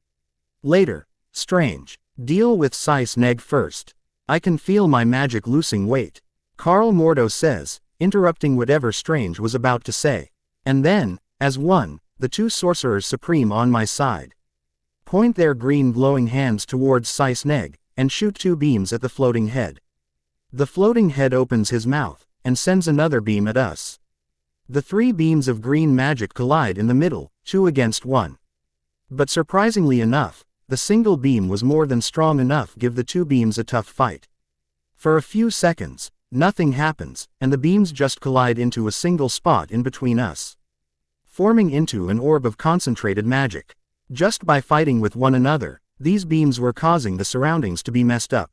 Later, Strange. Deal with Sice Neg first. I can feel my magic losing weight. Karl Mordo says, interrupting whatever Strange was about to say. And then, as one, the 2 sorcerers supreme on my side point their green glowing hands towards Sice Neg, and shoot 2 beams at the floating head. The floating head opens his mouth, and sends another beam at us. The 3 beams of green magic collide in the middle, 2 against 1. But surprisingly enough, the single beam was more than strong enough to give the 2 beams a tough fight. For a few seconds, nothing happens, and the beams just collide into a single spot in between us, forming into an orb of concentrated magic. Just by fighting with one another, these beams were causing the surroundings to be messed up.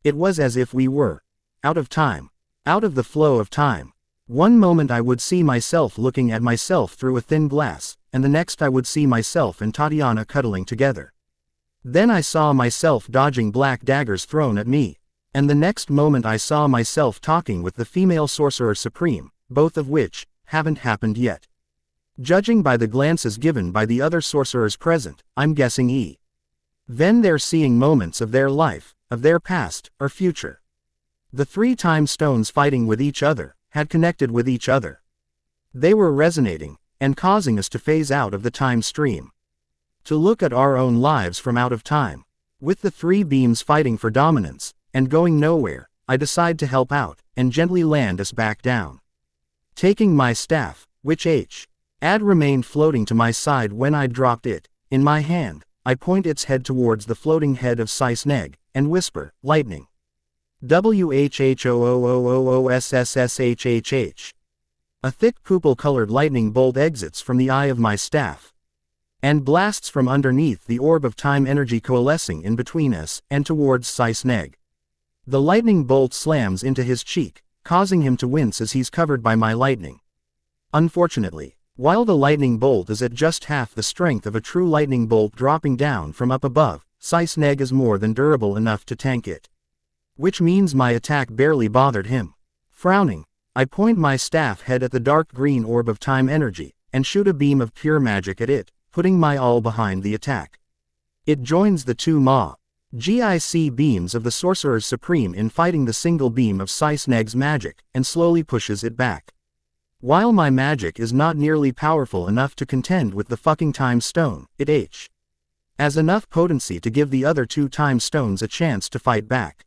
It was as if we were out of time, out of the flow of time. One moment I would see myself looking at myself through a thin glass, and the next I would see myself and Tatiana cuddling together. Then I saw myself dodging black daggers thrown at me, and the next moment I saw myself talking with the female sorcerer supreme, both of which haven't happened yet. Judging by the glances given by the other sorcerers present, I'm guessing then they're seeing moments of their life, of their past, or future. The 3 time stones fighting with each other, had connected with each other. They were resonating, and causing us to phase out of the time stream. To look at our own lives from out of time. With the 3 beams fighting for dominance, and going nowhere, I decide to help out, and gently land us back down. Taking my staff, which had remained floating to my side when I dropped it, in my hand, I point its head towards the floating head of Sisneg, and whisper, lightning. WHHOOOOOSSSHHH. A thick purple-colored lightning bolt exits from the eye of my staff, and blasts from underneath the orb of time energy coalescing in between us and towards Sisneg. The lightning bolt slams into his cheek, causing him to wince as he's covered by my lightning. Unfortunately, while the lightning bolt is at just half the strength of a true lightning bolt dropping down from up above, Sisneg is more than durable enough to tank it. Which means my attack barely bothered him. Frowning, I point my staff head at the dark green orb of time energy, and shoot a beam of pure magic at it, putting my all behind the attack. It joins the 2 GIC beams of the Sorcerers Supreme in fighting the single beam of Sisneg's magic, and slowly pushes it back. While my magic is not nearly powerful enough to contend with the fucking time stone, it has enough potency to give the other 2 time stones a chance to fight back.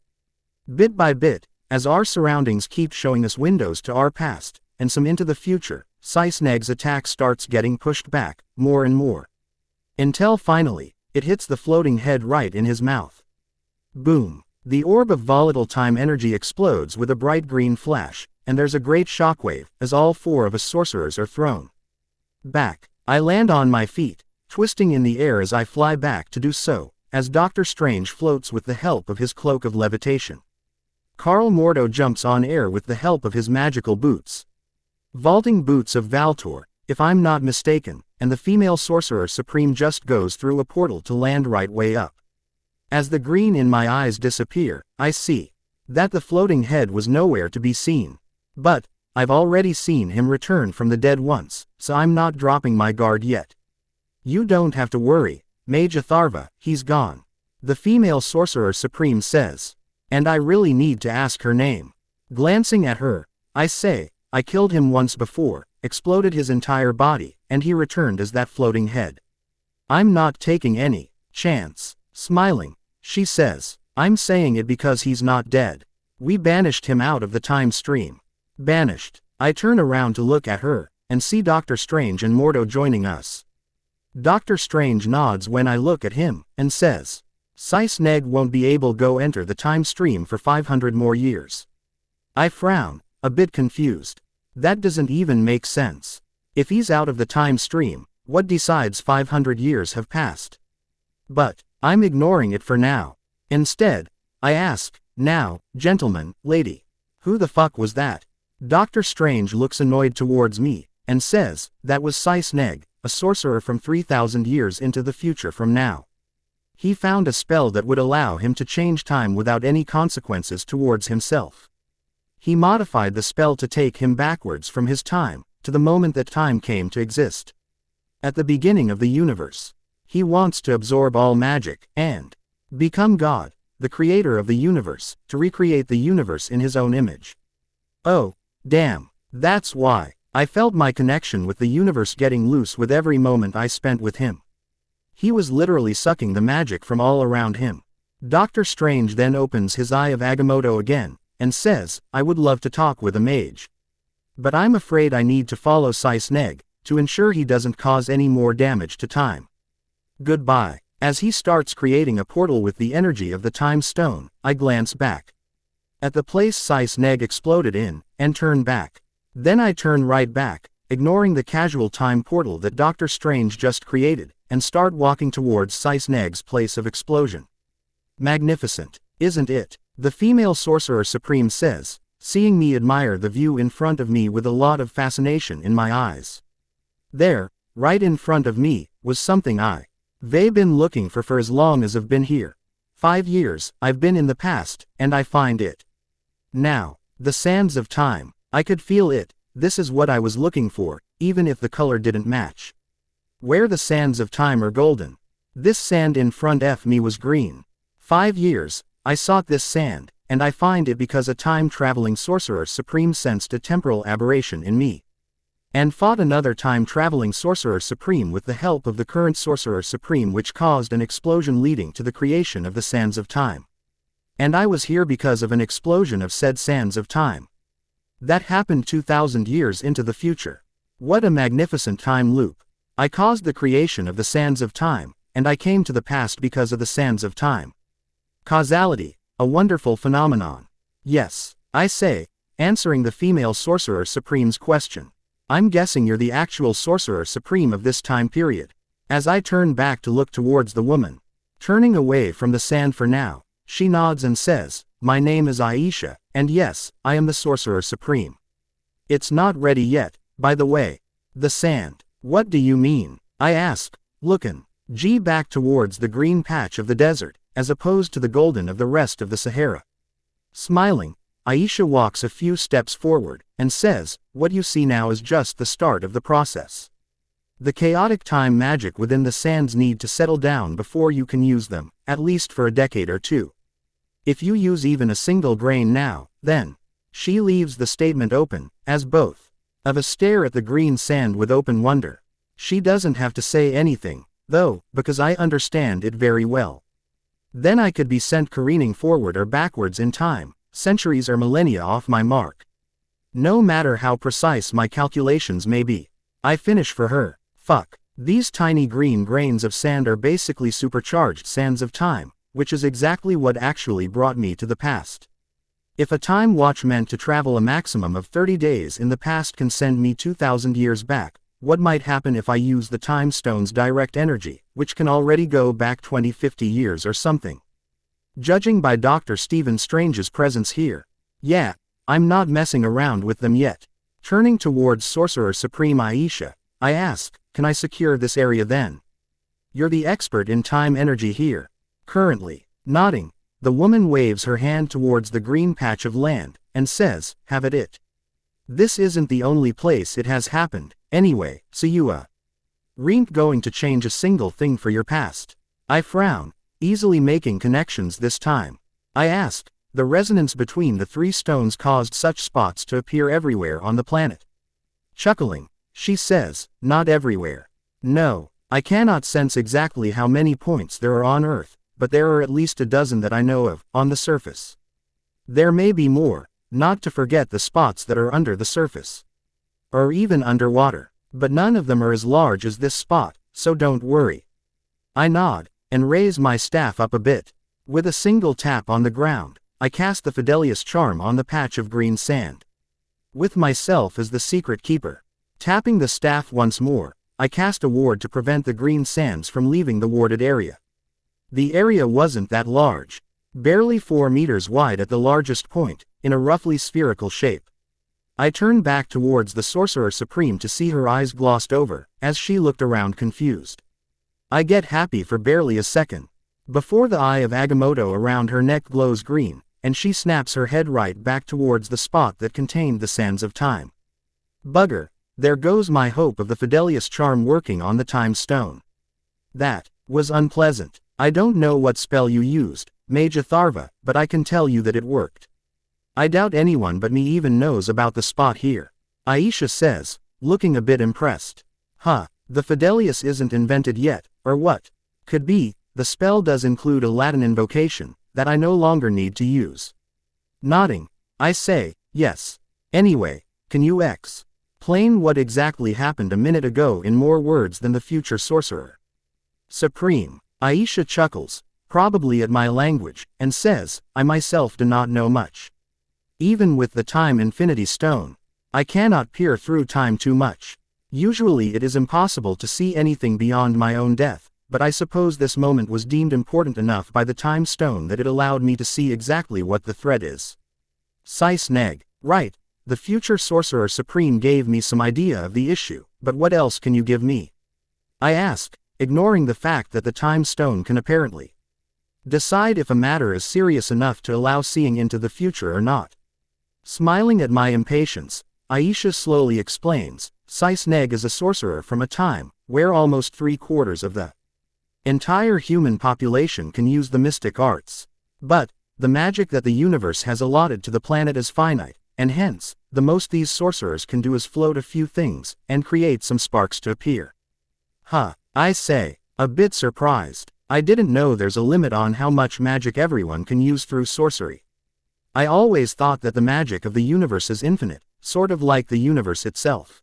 Bit by bit, as our surroundings keep showing us windows to our past, and some into the future, Sisneg's attack starts getting pushed back, more and more. Until finally, it hits the floating head right in his mouth. Boom! The orb of volatile time energy explodes with a bright green flash, and there's a great shockwave, as all 4 of us sorcerers are thrown back. I land on my feet, twisting in the air as I fly back to do so, as Doctor Strange floats with the help of his cloak of levitation. Carl Mordo jumps on air with the help of his magical boots. Vaulting boots of Valtor, if I'm not mistaken, and the female sorcerer supreme just goes through a portal to land right way up. As the green in my eyes disappear, I see that the floating head was nowhere to be seen. But I've already seen him return from the dead once, so I'm not dropping my guard yet. You don't have to worry, Mage Atharva, he's gone. The female sorcerer supreme says. And I really need to ask her name. Glancing at her, I say, I killed him once before, exploded his entire body, and he returned as that floating head. I'm not taking any chance. Smiling, she says, I'm saying it because he's not dead. We banished him out of the time stream. Banished. I turn around to look at her, and see Doctor Strange and Mordo joining us. Doctor Strange nods when I look at him, and says, Sisneg won't be able to go enter the time stream for 500 more years. I frown, a bit confused. That doesn't even make sense. If he's out of the time stream, what decides 500 years have passed? But I'm ignoring it for now. Instead, I ask, now, gentlemen, lady, who the fuck was that? Doctor Strange looks annoyed towards me, and says, that was Sisneg, a sorcerer from 3,000 years into the future from now. He found a spell that would allow him to change time without any consequences towards himself. He modified the spell to take him backwards from his time, to the moment that time came to exist. At the beginning of the universe. He wants to absorb all magic, and become God, the creator of the universe, to recreate the universe in his own image. Oh, damn, that's why. I felt my connection with the universe getting loose with every moment I spent with him. He was literally sucking the magic from all around him. Doctor Strange then opens his Eye of Agamotto again, and says, I would love to talk with a mage. But I'm afraid I need to follow Sisneg, to ensure he doesn't cause any more damage to time. Goodbye. As he starts creating a portal with the energy of the time stone, I glance back at the place Sisneg exploded in, and turn back. Then I turn right back, ignoring the casual time portal that Doctor Strange just created, and start walking towards Sisneg's place of explosion. Magnificent, isn't it? The female sorcerer supreme says, seeing me admire the view in front of me with a lot of fascination in my eyes. There, right in front of me, was something They've been looking for as long as I've been here. 5 years, I've been in the past, and I find it. Now, the sands of time. I could feel it. This is what I was looking for, even if the color didn't match. Where the sands of time are golden. This sand in front of me was green. 5 years, I sought this sand, and I find it because a time-traveling sorcerer supreme sensed a temporal aberration in me. And fought another time-traveling sorcerer supreme with the help of the current sorcerer supreme, which caused an explosion leading to the creation of the sands of time. And I was here because of an explosion of said sands of time. That happened 2,000 years into the future. What a magnificent time loop. I caused the creation of the sands of time, and I came to the past because of the sands of time. Causality, a wonderful phenomenon. Yes, I say, answering the female sorcerer supreme's question. I'm guessing you're the actual sorcerer supreme of this time period. As I turn back to look towards the woman, turning away from the sand for now, she nods and says, "My name is Aisha, and yes, I am the sorcerer supreme." It's not ready yet, by the way. The sand. What do you mean? I ask, looking back towards the green patch of the desert, as opposed to the golden of the rest of the Sahara. Smiling, Aisha walks a few steps forward, and says, "What you see now is just the start of the process. The chaotic time magic within the sands need to settle down before you can use them, at least for a decade or two. If you use even a single grain now, then..." She leaves the statement open, as both of us stare at the green sand with open wonder. She doesn't have to say anything, though, because I understand it very well. Then I could be sent careening forward or backwards in time, centuries or millennia off my mark. No matter how precise my calculations may be, I finish for her. Fuck. These tiny green grains of sand are basically supercharged sands of time, which is exactly what actually brought me to the past. If a time watch meant to travel a maximum of 30 days in the past can send me 2,000 years back, what might happen if I use the time stone's direct energy, which can already go back 20-50 years or something? Judging by Dr. Stephen Strange's presence here. Yeah, I'm not messing around with them yet. Turning towards Sorcerer Supreme Aisha, I ask, "Can I secure this area then? You're the expert in time energy here." Currently. Nodding, the woman waves her hand towards the green patch of land, and says, "Have at it. This isn't the only place it has happened, anyway, so you ain't going to change a single thing for your past." I frown, easily making connections this time. I ask, "The resonance between the 3 stones caused such spots to appear everywhere on the planet?" Chuckling, she says, "Not everywhere. No, I cannot sense exactly how many points there are on Earth, but there are at least a dozen that I know of, on the surface. There may be more, not to forget the spots that are under the surface. Or even underwater, but none of them are as large as this spot, so don't worry." I nod, and raise my staff up a bit. With a single tap on the ground, I cast the Fidelius charm on the patch of green sand. With myself as the secret keeper. Tapping the staff once more, I cast a ward to prevent the green sands from leaving the warded area. The area wasn't that large. Barely 4 meters wide at the largest point, in a roughly spherical shape. I turned back towards the Sorcerer Supreme to see her eyes glossed over, as she looked around confused. I get happy for barely a second. Before the eye of Agamotto around her neck glows green, and she snaps her head right back towards the spot that contained the sands of time. Bugger, there goes my hope of the Fidelius charm working on the time stone. That was unpleasant. I don't know what spell you used, Mage Atharva, but I can tell you that it worked. I doubt anyone but me even knows about the spot here. Aisha says, looking a bit impressed. Huh, the Fidelius isn't invented yet, or what? Could be, the spell does include a Latin invocation, that I no longer need to use. Nodding, I say, yes. Anyway, can you explain what exactly happened a minute ago in more words than the future sorcerer supreme? Aisha chuckles, probably at my language, and says, "I myself do not know much. Even with the time infinity stone, I cannot peer through time too much. Usually it is impossible to see anything beyond my own death, but I suppose this moment was deemed important enough by the time stone that it allowed me to see exactly what the threat is." Sice neg, Right, the future Sorcerer Supreme gave me some idea of the issue, but what else can you give me? I ask, ignoring the fact that the time stone can apparently decide if a matter is serious enough to allow seeing into the future or not. Smiling at my impatience, Aisha slowly explains, Cisneg is a sorcerer from a time where almost 3/4 of the entire human population can use the mystic arts. But the magic that the universe has allotted to the planet is finite, and hence, the most these sorcerers can do is float a few things and create some sparks to appear. Huh, I say, a bit surprised. I didn't know there's a limit on how much magic everyone can use through sorcery. I always thought that the magic of the universe is infinite, sort of like the universe itself.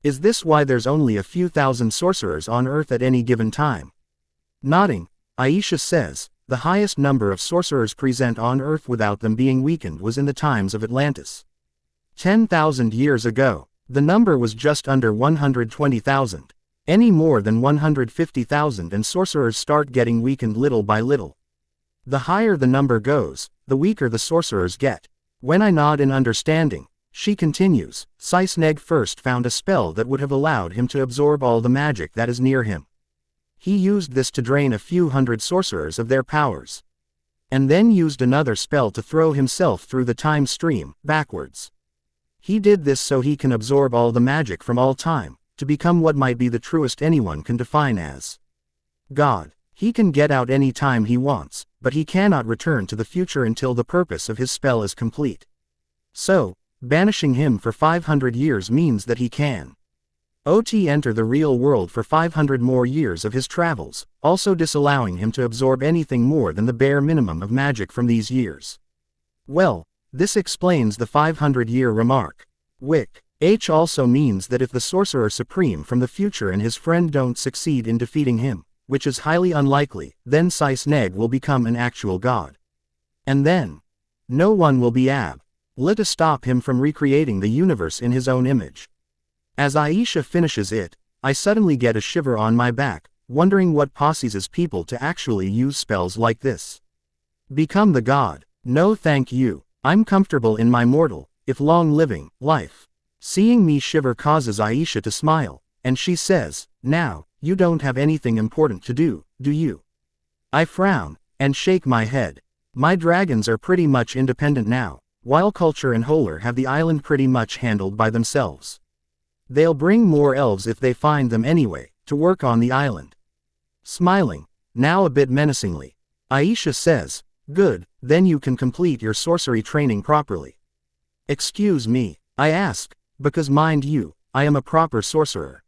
Is this why there's only a few thousand sorcerers on Earth at any given time? Nodding, Aisha says, the highest number of sorcerers present on Earth without them being weakened was in the times of Atlantis. 10,000 years ago, the number was just under 120,000. Any more than 150,000 and sorcerers start getting weakened little by little. The higher the number goes, the weaker the sorcerers get. When I nod in understanding, she continues, Cisneg first found a spell that would have allowed him to absorb all the magic that is near him. He used this to drain a few hundred sorcerers of their powers. And then used another spell to throw himself through the time stream, backwards. He did this so he can absorb all the magic from all time, to become what might be the truest anyone can define as God. He can get out any time he wants, but he cannot return to the future until the purpose of his spell is complete. So, banishing him for 500 years means that he can enter the real world for 500 more years of his travels, also disallowing him to absorb anything more than the bare minimum of magic from these years. Well, this explains the 500-year remark. Wick. H also means that if the Sorcerer Supreme from the future and his friend don't succeed in defeating him, which is highly unlikely, then Cisneg will become an actual god. And then, no one will be able to stop him from recreating the universe in his own image. As Aisha finishes it, I suddenly get a shiver on my back, wondering what possesses people to actually use spells like this. Become the god. No thank you, I'm comfortable in my mortal, if long-living, life. Seeing me shiver causes Aisha to smile, and she says, now, you don't have anything important to do you? I frown, and shake my head. My dragons are pretty much independent now, while Culture and Holer have the island pretty much handled by themselves. They'll bring more elves if they find them anyway, to work on the island. Smiling, now a bit menacingly, Aisha says, good, then you can complete your sorcery training properly. Excuse me, I ask, because mind you, I am a proper sorcerer.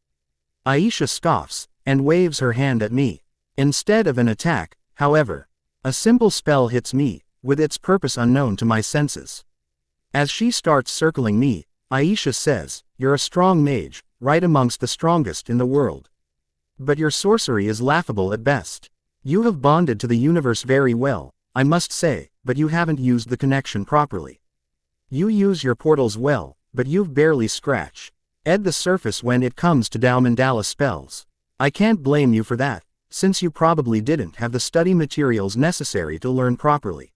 Aisha scoffs, and waves her hand at me. Instead of an attack, however, a simple spell hits me, with its purpose unknown to my senses. As she starts circling me, Aisha says, you're a strong mage, right amongst the strongest in the world. But your sorcery is laughable at best. You have bonded to the universe very well, I must say, but you haven't used the connection properly. You use your portals well, but you've barely scratched the surface when it comes to Mandala spells. I can't blame you for that, since you probably didn't have the study materials necessary to learn properly.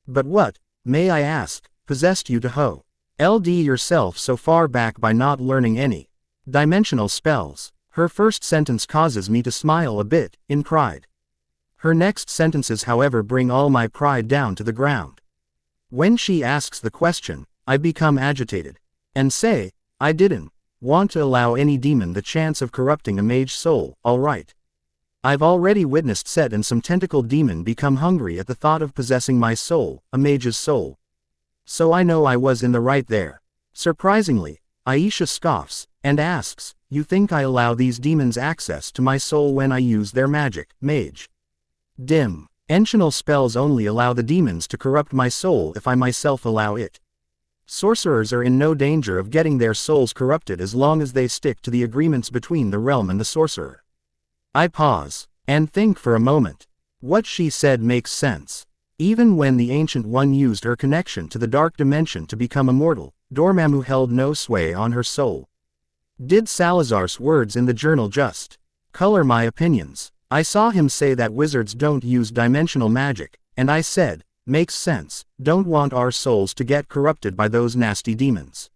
But what, may I ask, possessed you to hold yourself so far back by not learning any dimensional spells? Her first sentence causes me to smile a bit, in pride. Her next sentences however bring all my pride down to the ground. When she asks the question, I become agitated, and say, I didn't want to allow any demon the chance of corrupting a mage soul, alright. I've already witnessed Set and some tentacled demon become hungry at the thought of possessing my soul, a mage's soul. So I know I was in the right there. Surprisingly, Aisha scoffs, and asks, you think I allow these demons access to my soul when I use their magic, mage? Dimensional spells only allow the demons to corrupt my soul if I myself allow it. Sorcerers are in no danger of getting their souls corrupted as long as they stick to the agreements between the realm and the sorcerer. I pause, and think for a moment. What she said makes sense. Even when the Ancient One used her connection to the dark dimension to become immortal, Dormammu held no sway on her soul. Did Salazar's words in the journal just color my opinions? I saw him say that wizards don't use dimensional magic, and I said, Makes sense, don't want our souls to get corrupted by those nasty demons.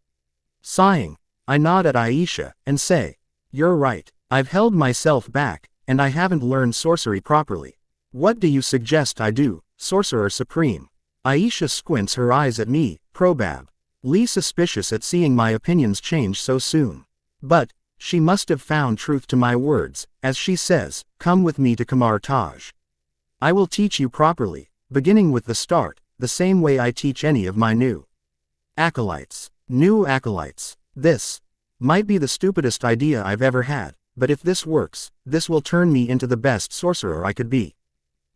Sighing, I nod at Aisha, and say, you're right, I've held myself back, and I haven't learned sorcery properly. What do you suggest I do, Sorcerer Supreme? Aisha squints her eyes at me, probably suspicious at seeing my opinions change so soon. But, she must have found truth to my words, as she says, come with me to Kamar Taj. I will teach you properly, beginning with the start, the same way I teach any of my new acolytes. New acolytes. This might be the stupidest idea I've ever had, but if this works, this will turn me into the best sorcerer I could be.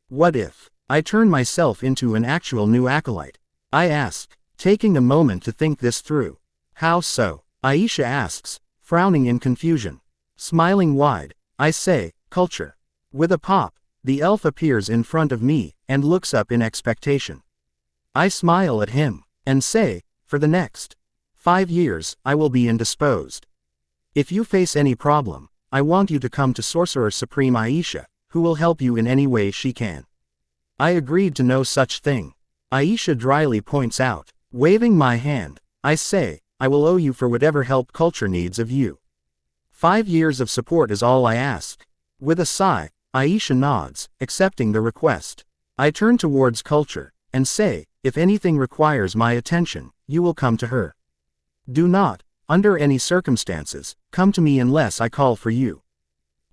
What if I turn myself into an actual new acolyte? I ask, taking a moment to think this through. How so? Aisha asks, frowning in confusion. Smiling wide, I say, culture. With a pop, the elf appears in front of me, and looks up in expectation. I smile at him, and say, for the next 5 years, I will be indisposed. If you face any problem, I want you to come to Sorcerer Supreme Aisha, who will help you in any way she can. I agreed to no such thing. Aisha dryly points out, waving my hand. I say, I will owe you for whatever help culture needs of you. 5 years of support is all I ask. With a sigh, Aisha nods, accepting the request. I turn towards culture, and say, if anything requires my attention, you will come to her. Do not, under any circumstances, come to me unless I call for you.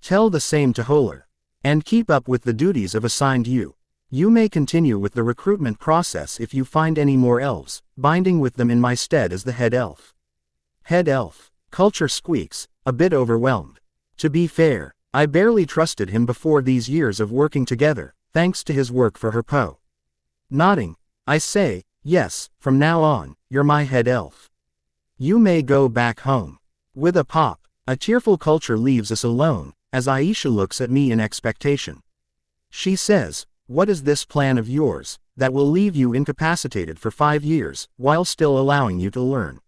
Tell the same to Holler. And keep up with the duties of assigned you. You may continue with the recruitment process if you find any more elves, binding with them in my stead as the head elf. Head elf. Culture squeaks, a bit overwhelmed. To be fair, I barely trusted him before these years of working together, thanks to his work for her Poe. Nodding, I say, yes, from now on, you're my head elf. You may go back home. With a pop, a tearful culture leaves us alone, as Aisha looks at me in expectation. She says, what is this plan of yours, that will leave you incapacitated for 5 years, while still allowing you to learn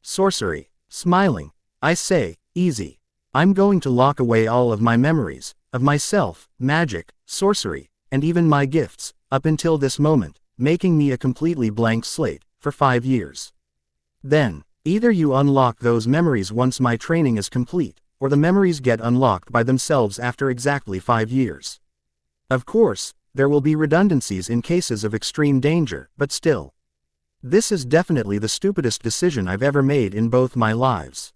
sorcery? Smiling, I say, easy. I'm going to lock away all of my memories, of myself, magic, sorcery, and even my gifts, up until this moment, making me a completely blank slate, for 5 years. Then, either you unlock those memories once my training is complete, or the memories get unlocked by themselves after exactly 5 years. Of course, there will be redundancies in cases of extreme danger, but still. This is definitely the stupidest decision I've ever made in both my lives.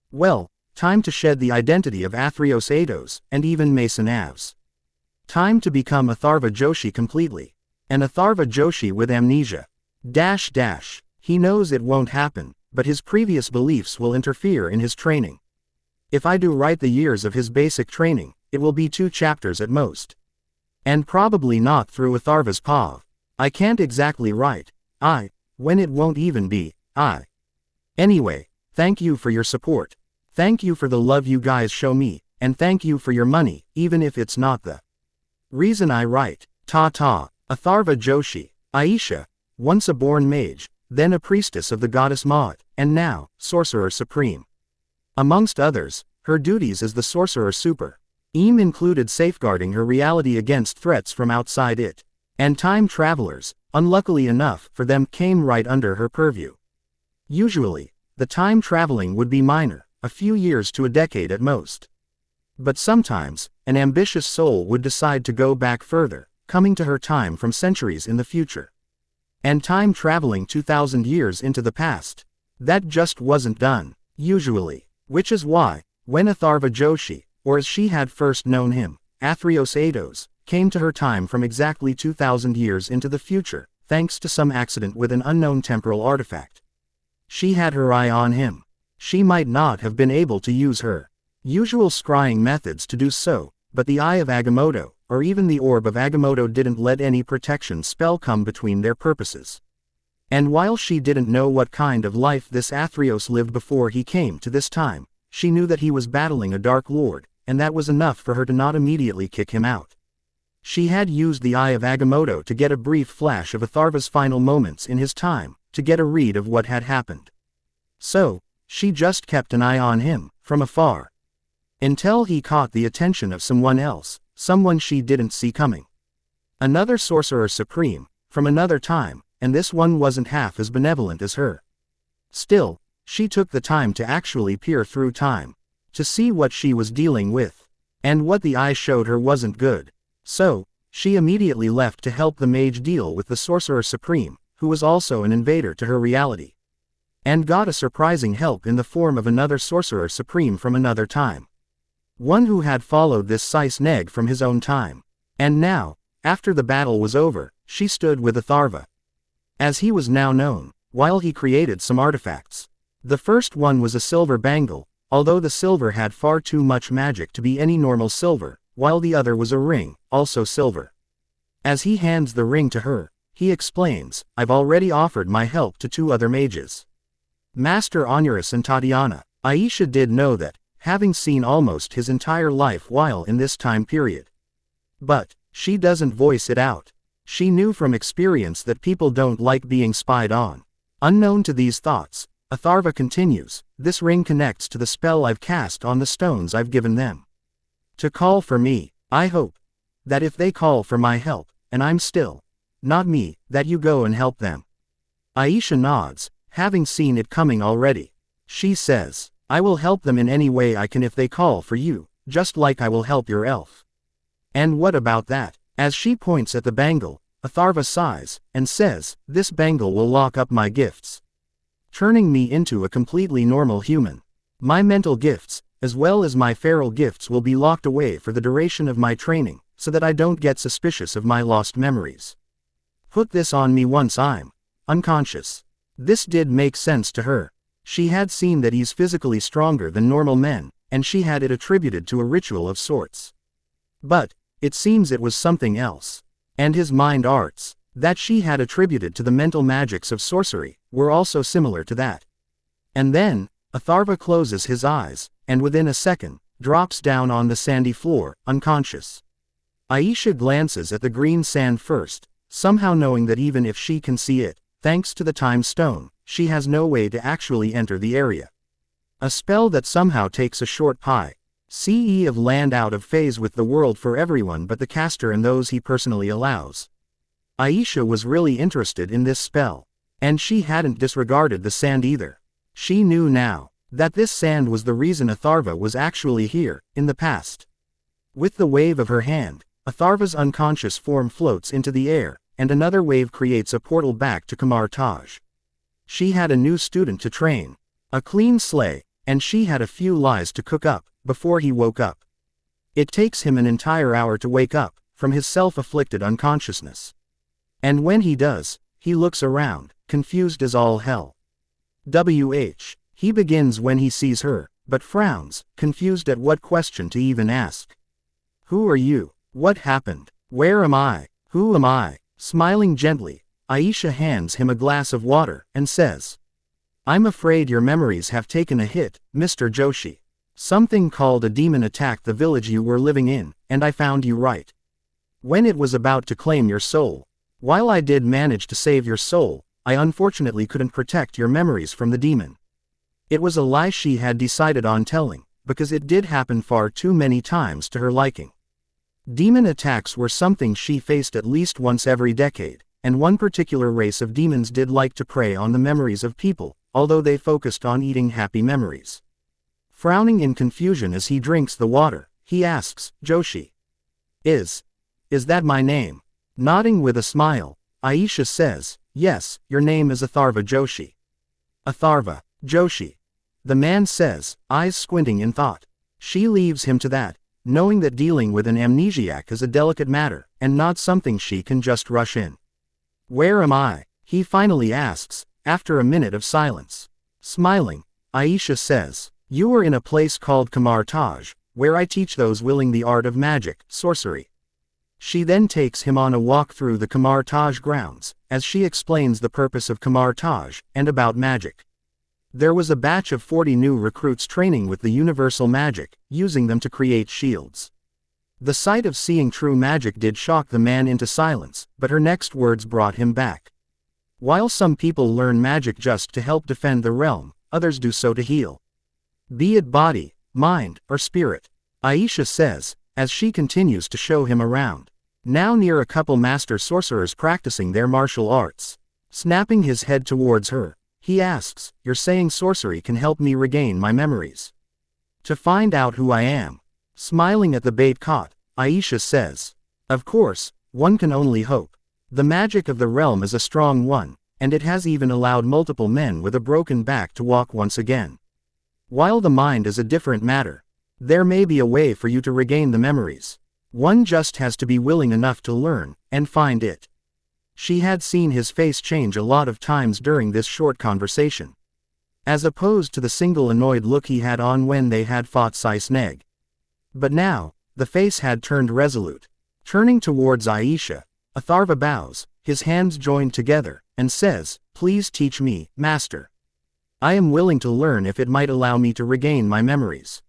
Well, time to shed the identity of Athreos Eidos, and even Mason Avs. Time to become Atharva Joshi completely. An Atharva Joshi with amnesia. He knows it won't happen, but his previous beliefs will interfere in his training. If I do write the years of his basic training, it will be 2 chapters at most. And probably not through Atharva's POV. I can't exactly write when it won't even be Anyway, thank you for your support. Thank you for the love you guys show me, and thank you for your money, even if it's not the reason I write. Ta-ta. Atharva Joshi. Aisha, once a born mage, then a priestess of the goddess Maat, and now, Sorcerer Supreme. Amongst others, her duties as the Sorcerer Super included safeguarding her reality against threats from outside it. And time travelers, unluckily enough for them, came right under her purview. Usually, the time traveling would be minor, a few years to a decade at most. But sometimes, an ambitious soul would decide to go back further, coming to her time from centuries in the future. And time traveling 2,000 years into the past. That just wasn't done, usually. Which is why, when Atharva Joshi, or as she had first known him, Athreos Eidos, came to her time from exactly 2,000 years into the future, thanks to some accident with an unknown temporal artifact. She had her eye on him. She might not have been able to use her usual scrying methods to do so, but the Eye of Agamotto, or even the Orb of Agamotto, didn't let any protection spell come between their purposes. And while she didn't know what kind of life this Athreos lived before he came to this time, she knew that he was battling a Dark Lord, and that was enough for her to not immediately kick him out. She had used the Eye of Agamotto to get a brief flash of Atharva's final moments in his time, to get a read of what had happened. So, she just kept an eye on him, from afar. Until he caught the attention of someone else, someone she didn't see coming. Another Sorcerer Supreme, from another time, and this one wasn't half as benevolent as her. Still, she took the time to actually peer through time, to see what she was dealing with. And what the eye showed her wasn't good. So, she immediately left to help the mage deal with the Sorcerer Supreme, who was also an invader to her reality. And got a surprising help in the form of another Sorcerer Supreme from another time. One who had followed this Sice Neg from his own time. And now, after the battle was over, she stood with Atharva, as he was now known, while he created some artifacts. The first one was a silver bangle, although the silver had far too much magic to be any normal silver, while the other was a ring, also silver. As he hands the ring to her, he explains, "I've already offered my help to 2 other mages, Master Onuris and Tatiana." Aisha did know that, having seen almost his entire life while in this time period. But, she doesn't voice it out. She knew from experience that people don't like being spied on. Unknown to these thoughts, Atharva continues, "This ring connects to the spell I've cast on the stones I've given them to call for me. I hope that if they call for my help, and I'm still not me, that you go and help them." Aisha nods, having seen it coming already. She says, "I will help them in any way I can if they call for you, just like I will help your elf." "And what about that?" As she points at the bangle, Atharva sighs, and says, "This bangle will lock up my gifts, turning me into a completely normal human. My mental gifts, as well as my feral gifts, will be locked away for the duration of my training, so that I don't get suspicious of my lost memories. Put this on me once I'm unconscious." This did make sense to her. She had seen that he's physically stronger than normal men, and she had it attributed to a ritual of sorts. But, it seems it was something else. And his mind arts, that she had attributed to the mental magics of sorcery, were also similar to that. And then, Atharva closes his eyes, and within a second, drops down on the sandy floor, unconscious. Aisha glances at the green sand first, somehow knowing that even if she can see it, thanks to the time stone, she has no way to actually enter the area. A spell that somehow takes a short CE of land out of phase with the world for everyone but the caster and those he personally allows. Aisha was really interested in this spell. And she hadn't disregarded the sand either. She knew now that this sand was the reason Atharva was actually here, in the past. With the wave of her hand, Atharva's unconscious form floats into the air, and another wave creates a portal back to Kamar Taj. She had a new student to train, a clean slate, and she had a few lies to cook up, before he woke up. It takes him an entire hour to wake up, from his self-afflicted unconsciousness. And when he does, he looks around, confused as all hell. He begins when he sees her, but frowns, confused at what question to even ask. "Who are you? What happened? Where am I? Who am I?" Smiling gently, Aisha hands him a glass of water, and says, "I'm afraid your memories have taken a hit, Mr. Joshi. Something called a demon attacked the village you were living in, and I found you right when it was about to claim your soul. While I did manage to save your soul, I unfortunately couldn't protect your memories from the demon." It was a lie she had decided on telling, because it did happen far too many times to her liking. Demon attacks were something she faced at least once every decade, and one particular race of demons did like to prey on the memories of people, although they focused on eating happy memories. Frowning in confusion as he drinks the water, he asks, "Joshi. Is that my name?" Nodding with a smile, Aisha says, "Yes, your name is Atharva Joshi." "Atharva Joshi," the man says, eyes squinting in thought. She leaves him to that, knowing that dealing with an amnesiac is a delicate matter, and not something she can just rush in. "Where am I?" he finally asks, after a minute of silence. Smiling, Aisha says, "You are in a place called Kamar Taj, where I teach those willing the art of magic, sorcery." She then takes him on a walk through the Kamar Taj grounds, as she explains the purpose of Kamar Taj, and about magic. There was a batch of 40 new recruits training with the universal magic, using them to create shields. The sight of seeing true magic did shock the man into silence, but her next words brought him back. While some people learn magic just to help defend the realm, others do so to heal. Be it body, mind, or spirit, Aisha says, as she continues to show him around. now near a couple master sorcerers practicing their martial arts. Snapping his head towards her, he asks, "You're saying sorcery can help me regain my memories? To find out who I am?" Smiling at the bait caught, Aisha says, "Of course, one can only hope. The magic of the realm is a strong one, and it has even allowed multiple men with a broken back to walk once again. While the mind is a different matter, there may be a way for you to regain the memories. One just has to be willing enough to learn, and find it." She had seen his face change a lot of times during this short conversation. As opposed to the single annoyed look he had on when they had fought Sneg. But now, the face had turned resolute. Turning towards Aisha, Atharva bows, his hands joined together, and says, "Please teach me, Master. I am willing to learn if it might allow me to regain my memories."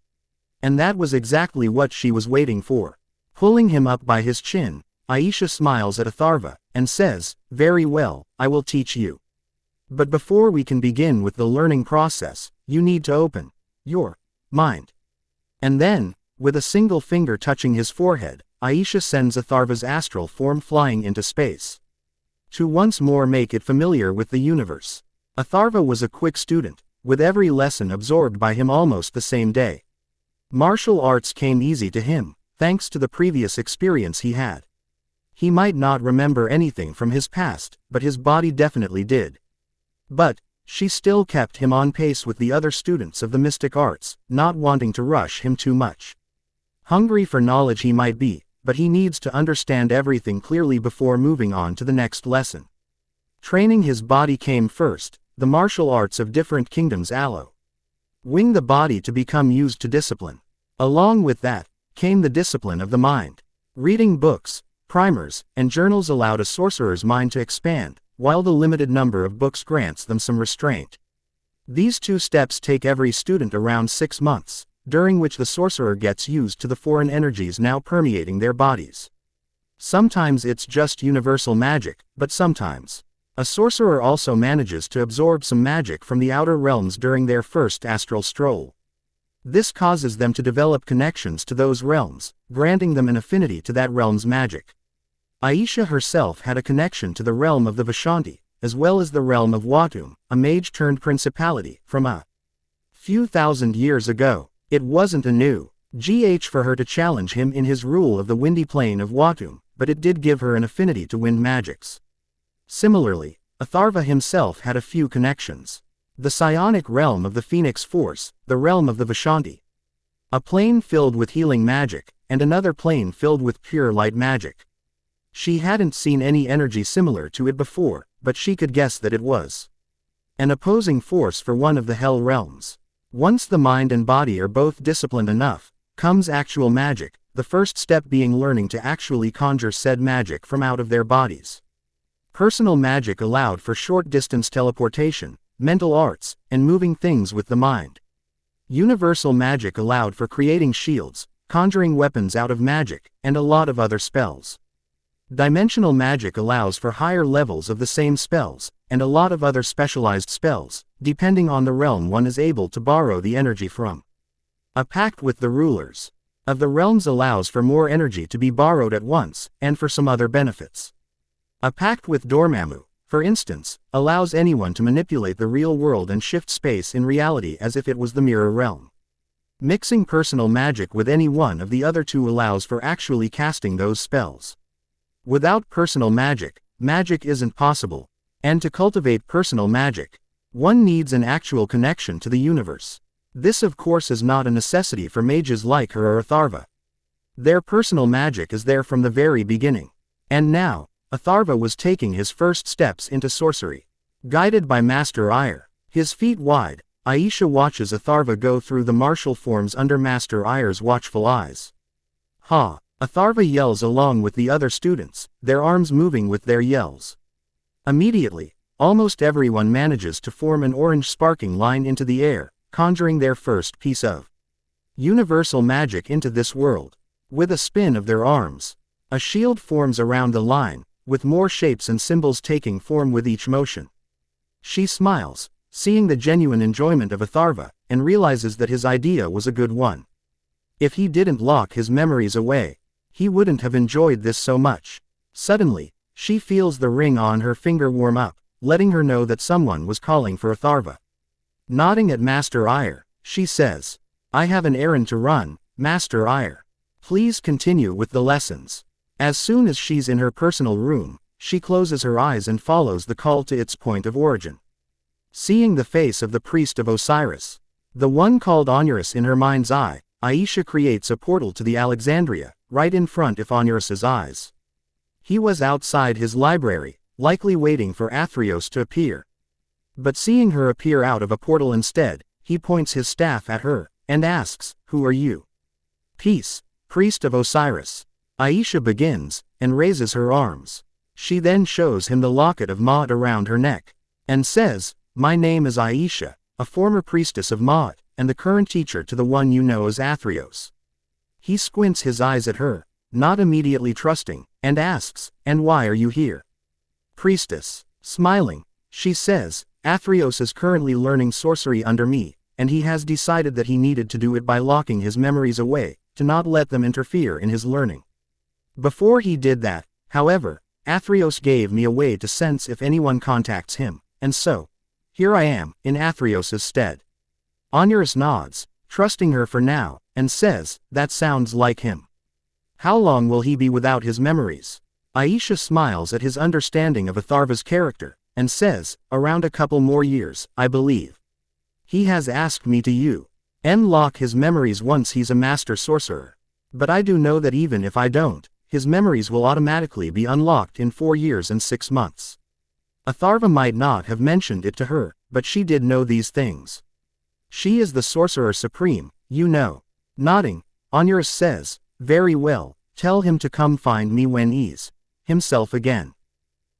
And that was exactly what she was waiting for. Pulling him up by his chin, Aisha smiles at Atharva, and says, "Very well, I will teach you. But before we can begin with the learning process, you need to open your mind." And then, with a single finger touching his forehead, Aisha sends Atharva's astral form flying into space. To once more make it familiar with the universe. Atharva was a quick student, with every lesson absorbed by him almost the same day. Martial arts came easy to him, thanks to the previous experience he had. He might not remember anything from his past, but his body definitely did. But she still kept him on pace with the other students of the mystic arts, not wanting to rush him too much. Hungry for knowledge he might be, but he needs to understand everything clearly before moving on to the next lesson. Training his body came first, the martial arts of different kingdoms wing the body to become used to discipline. Along with that, came the discipline of the mind. Reading books, primers, and journals allowed a sorcerer's mind to expand, while the limited number of books grants them some restraint. These two steps take every student around 6 months, during which the sorcerer gets used to the foreign energies now permeating their bodies. Sometimes it's just universal magic, but sometimes a sorcerer also manages to absorb some magic from the outer realms during their first astral stroll. This causes them to develop connections to those realms, granting them an affinity to that realm's magic. Aisha herself had a connection to the realm of the Vishanti, as well as the realm of Watum, a mage-turned-principality, from a few thousand years ago. It wasn't a new gh for her to challenge him in his rule of the windy plain of Watum, but it did give her an affinity to wind magics. Similarly, Atharva himself had a few connections. The psionic realm of the Phoenix Force, the realm of the Vishanti. A plane filled with healing magic, and another plane filled with pure light magic. She hadn't seen any energy similar to it before, but she could guess that it was an opposing force for one of the hell realms. Once the mind and body are both disciplined enough, comes actual magic, the first step being learning to actually conjure said magic from out of their bodies. Personal magic allowed for short-distance teleportation, mental arts, and moving things with the mind. Universal magic allowed for creating shields, conjuring weapons out of magic, and a lot of other spells. Dimensional magic allows for higher levels of the same spells, and a lot of other specialized spells, depending on the realm one is able to borrow the energy from. A pact with the rulers of the realms allows for more energy to be borrowed at once, and for some other benefits. A pact with Dormammu, for instance, allows anyone to manipulate the real world and shift space in reality as if it was the mirror realm. Mixing personal magic with any one of the other two allows for actually casting those spells. Without personal magic, magic isn't possible, and to cultivate personal magic, one needs an actual connection to the universe. This of course is not a necessity for mages like her or Atharva. Their personal magic is there from the very beginning. And now, Atharva was taking his first steps into sorcery. Guided by Master Ire, his feet wide, Aisha watches Atharva go through the martial forms under Master Ire's watchful eyes. Ha! Atharva yells along with the other students, their arms moving with their yells. Immediately, almost everyone manages to form an orange sparking line into the air, conjuring their first piece of universal magic into this world. With a spin of their arms, a shield forms around the line, with more shapes and symbols taking form with each motion. She smiles, seeing the genuine enjoyment of Atharva, and realizes that his idea was a good one. If he didn't lock his memories away, He wouldn't have enjoyed this so much. Suddenly, she feels the ring on her finger warm up, letting her know that someone was calling for Atharva. Nodding at Master Ire, she says, "I have an errand to run, Master Ire. Please continue with the lessons." As soon as she's in her personal room, she closes her eyes and follows the call to its point of origin. Seeing the face of the priest of Osiris, the one called Onuris in her mind's eye, Aisha creates a portal to the Alexandria, right in front of Onuris's eyes. He was outside his library, likely waiting for Athreos to appear. But seeing her appear out of a portal instead, he points his staff at her, and asks, "Who are you?" "Peace, priest of Osiris." Aisha begins, and raises her arms. She then shows him the locket of Maat around her neck, and says, "My name is Aisha, a former priestess of Maat, and the current teacher to the one you know as Athreos." He squints his eyes at her, not immediately trusting, and asks, "And why are you here?" "Priestess." Smiling, she says, "Athreos is currently learning sorcery under me, and he has decided that he needed to do it by locking his memories away, to not let them interfere in his learning. Before he did that, however, Athreos gave me a way to sense if anyone contacts him, and so, here I am, in Athreos' stead." Onuris nods, trusting her for now, and says, "That sounds like him. How long will he be without his memories?" Aisha smiles at his understanding of Atharva's character, and says, "Around a couple more years, I believe. He has asked me to unlock his memories once he's a master sorcerer. But I do know that even if I don't, his memories will automatically be unlocked in 4 years and 6 months. Atharva might not have mentioned it to her, but she did know these things. She is the sorcerer supreme, you know." Nodding, Onuris says, "Very well, tell him to come find me when he's himself again.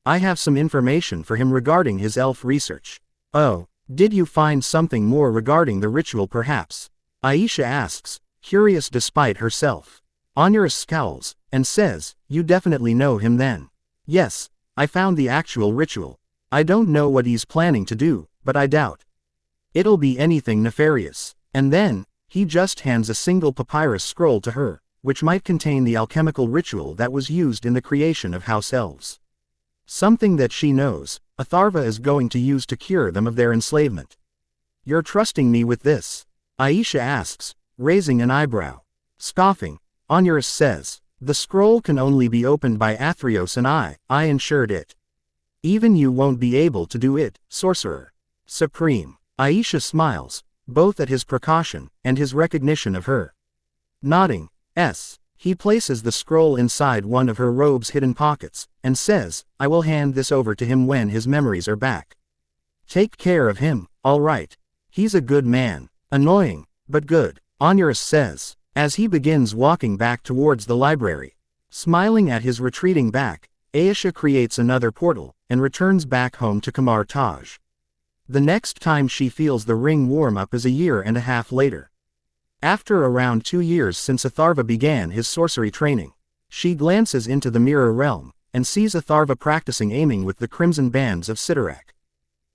I have some information for him regarding his elf research." "Oh, did you find something more regarding the ritual perhaps?" Aisha asks, curious despite herself. Onuris scowls, and says, "You definitely know him then." "Yes, I found the actual ritual. I don't know what he's planning to do, but I doubt it'll be anything nefarious." And then, he just hands a single papyrus scroll to her, which might contain the alchemical ritual that was used in the creation of house elves. Something that she knows, Atharva is going to use to cure them of their enslavement. "You're trusting me with this?" Aisha asks, raising an eyebrow. Scoffing, Onuris says, "The scroll can only be opened by Athreos and I ensured it. Even you won't be able to do it, sorcerer supreme." Aisha smiles, both at his precaution, and his recognition of her. Nodding, he places the scroll inside one of her robe's hidden pockets, and says, "I will hand this over to him when his memories are back. Take care of him, all right? He's a good man. Annoying, but good," Onuris says, as he begins walking back towards the library. Smiling at his retreating back, Aisha creates another portal, and returns back home to Kamar Taj. The next time she feels the ring warm up is a year and a half later. After around 2 years since Atharva began his sorcery training, she glances into the mirror realm, and sees Atharva practicing aiming with the crimson bands of Sidorak.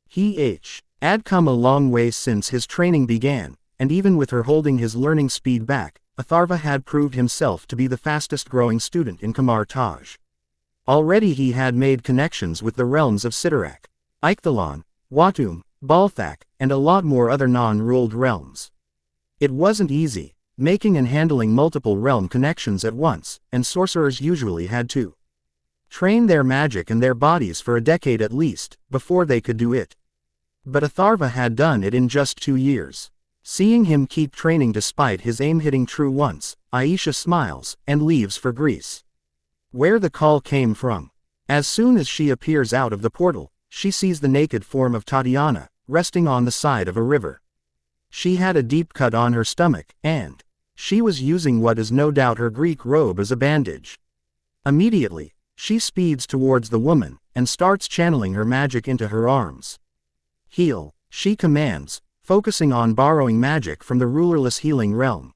He had come a long way since his training began, and even with her holding his learning speed back, Atharva had proved himself to be the fastest growing student in Kamar Taj. Already he had made connections with the realms of Sidorak, Eikthalon, Watum, Balthak, and a lot more other non-ruled realms. It wasn't easy, making and handling multiple realm connections at once, and sorcerers usually had to train their magic and their bodies for a decade at least, before they could do it. But Atharva had done it in just 2 years. Seeing him keep training despite his aim hitting true once, Aisha smiles, and leaves for Greece, where the call came from. As soon as she appears out of the portal, she sees the naked form of Tatiana, resting on the side of a river. She had a deep cut on her stomach, and she was using what is no doubt her Greek robe as a bandage. Immediately, she speeds towards the woman, and starts channeling her magic into her arms. "Heal," she commands, focusing on borrowing magic from the rulerless healing realm.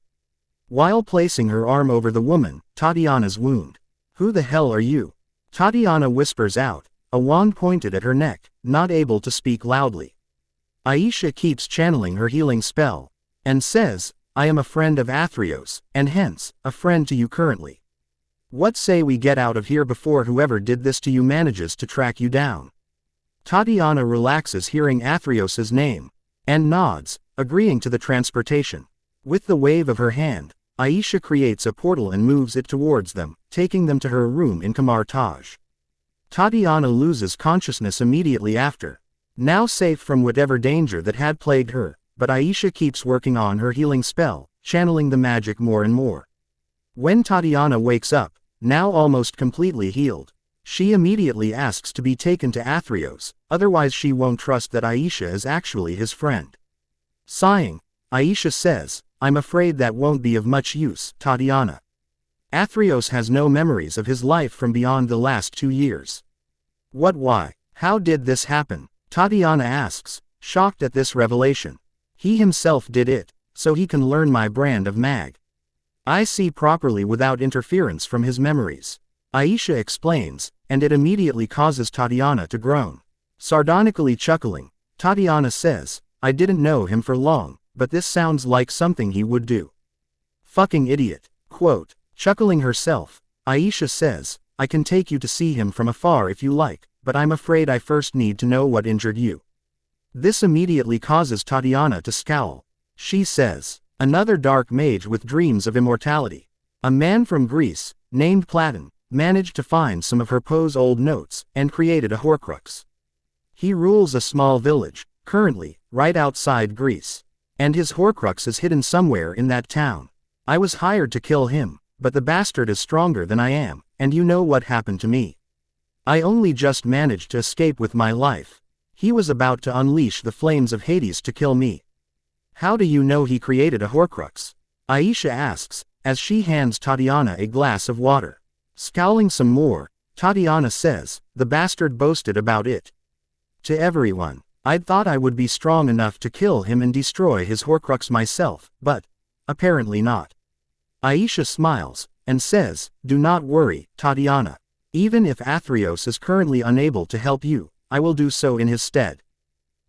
While placing her arm over the woman, Tatiana's wound. "Who the hell are you?" Tatiana whispers out, a wand pointed at her neck, not able to speak loudly. Aisha keeps channeling her healing spell, and says, "I am a friend of Athreos, and hence, a friend to you currently." What say we get out of here before whoever did this to you manages to track you down? Tatiana relaxes hearing Athreos' name, and nods, agreeing to the transportation. With the wave of her hand, Aisha creates a portal and moves it towards them, taking them to her room in Kamar Taj. Tatiana loses consciousness immediately after, now safe from whatever danger that had plagued her, but Aisha keeps working on her healing spell, channeling the magic more and more. When Tatiana wakes up, now almost completely healed, she immediately asks to be taken to Athreos, otherwise she won't trust that Aisha is actually his friend. Sighing, Aisha says, "I'm afraid that won't be of much use, Tatiana. Athreos has no memories of his life from beyond the last 2 years." "What? Why? How did this happen?" Tatiana asks, shocked at this revelation. "He himself did it, so he can learn my brand of mag. I see properly without interference from his memories," Aisha explains, and it immediately causes Tatiana to groan. Sardonically chuckling, Tatiana says, "I didn't know him for long, but this sounds like something he would do. Fucking idiot." Quote, chuckling herself, Aisha says, "I can take you to see him from afar if you like, but I'm afraid I first need to know what injured you." This immediately causes Tatiana to scowl. She says, "Another dark mage with dreams of immortality. A man from Greece, named Platon, managed to find some of her Poe's old notes, and created a Horcrux. He rules a small village, currently, right outside Greece. And his Horcrux is hidden somewhere in that town. I was hired to kill him, but the bastard is stronger than I am, and you know what happened to me. I only just managed to escape with my life. He was about to unleash the flames of Hades to kill me." "How do you know he created a Horcrux?" Aisha asks, as she hands Tatiana a glass of water. Scowling some more, Tatiana says, "The bastard boasted about it to everyone. I'd thought I would be strong enough to kill him and destroy his Horcrux myself, but apparently not." Aisha smiles, and says, "Do not worry, Tatiana. Even if Athreos is currently unable to help you, I will do so in his stead."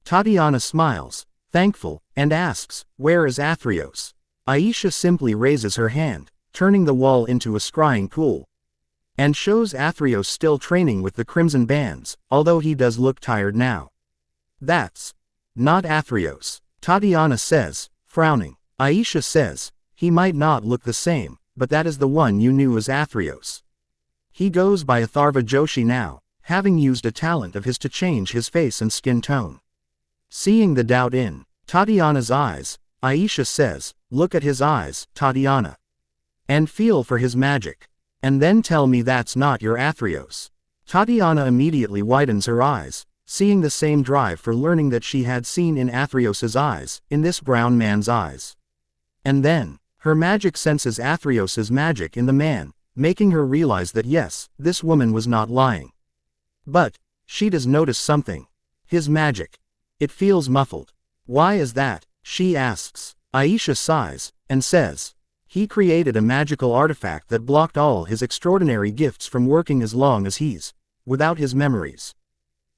Tatiana smiles, thankful, and asks, "Where is Athreos?" Aisha simply raises her hand, turning the wall into a scrying pool, and shows Athreos still training with the Crimson Bands, although he does look tired now. "That's not Athreos," Tatiana says, frowning. Aisha says, "He might not look the same, but that is the one you knew as Athreos. He goes by Atharva Joshi now, having used a talent of his to change his face and skin tone." Seeing the doubt in Tatiana's eyes, Aisha says, "Look at his eyes, Tatiana. And feel for his magic. And then tell me that's not your Athreos." Tatiana immediately widens her eyes, seeing the same drive for learning that she had seen in Athreos' eyes, in this brown man's eyes. And then, her magic senses Athreos' magic in the man, making her realize that yes, this woman was not lying. But she does notice something. His magic. It feels muffled. "Why is that?" she asks. Aisha sighs, and says, "He created a magical artifact that blocked all his extraordinary gifts from working as long as he's without his memories.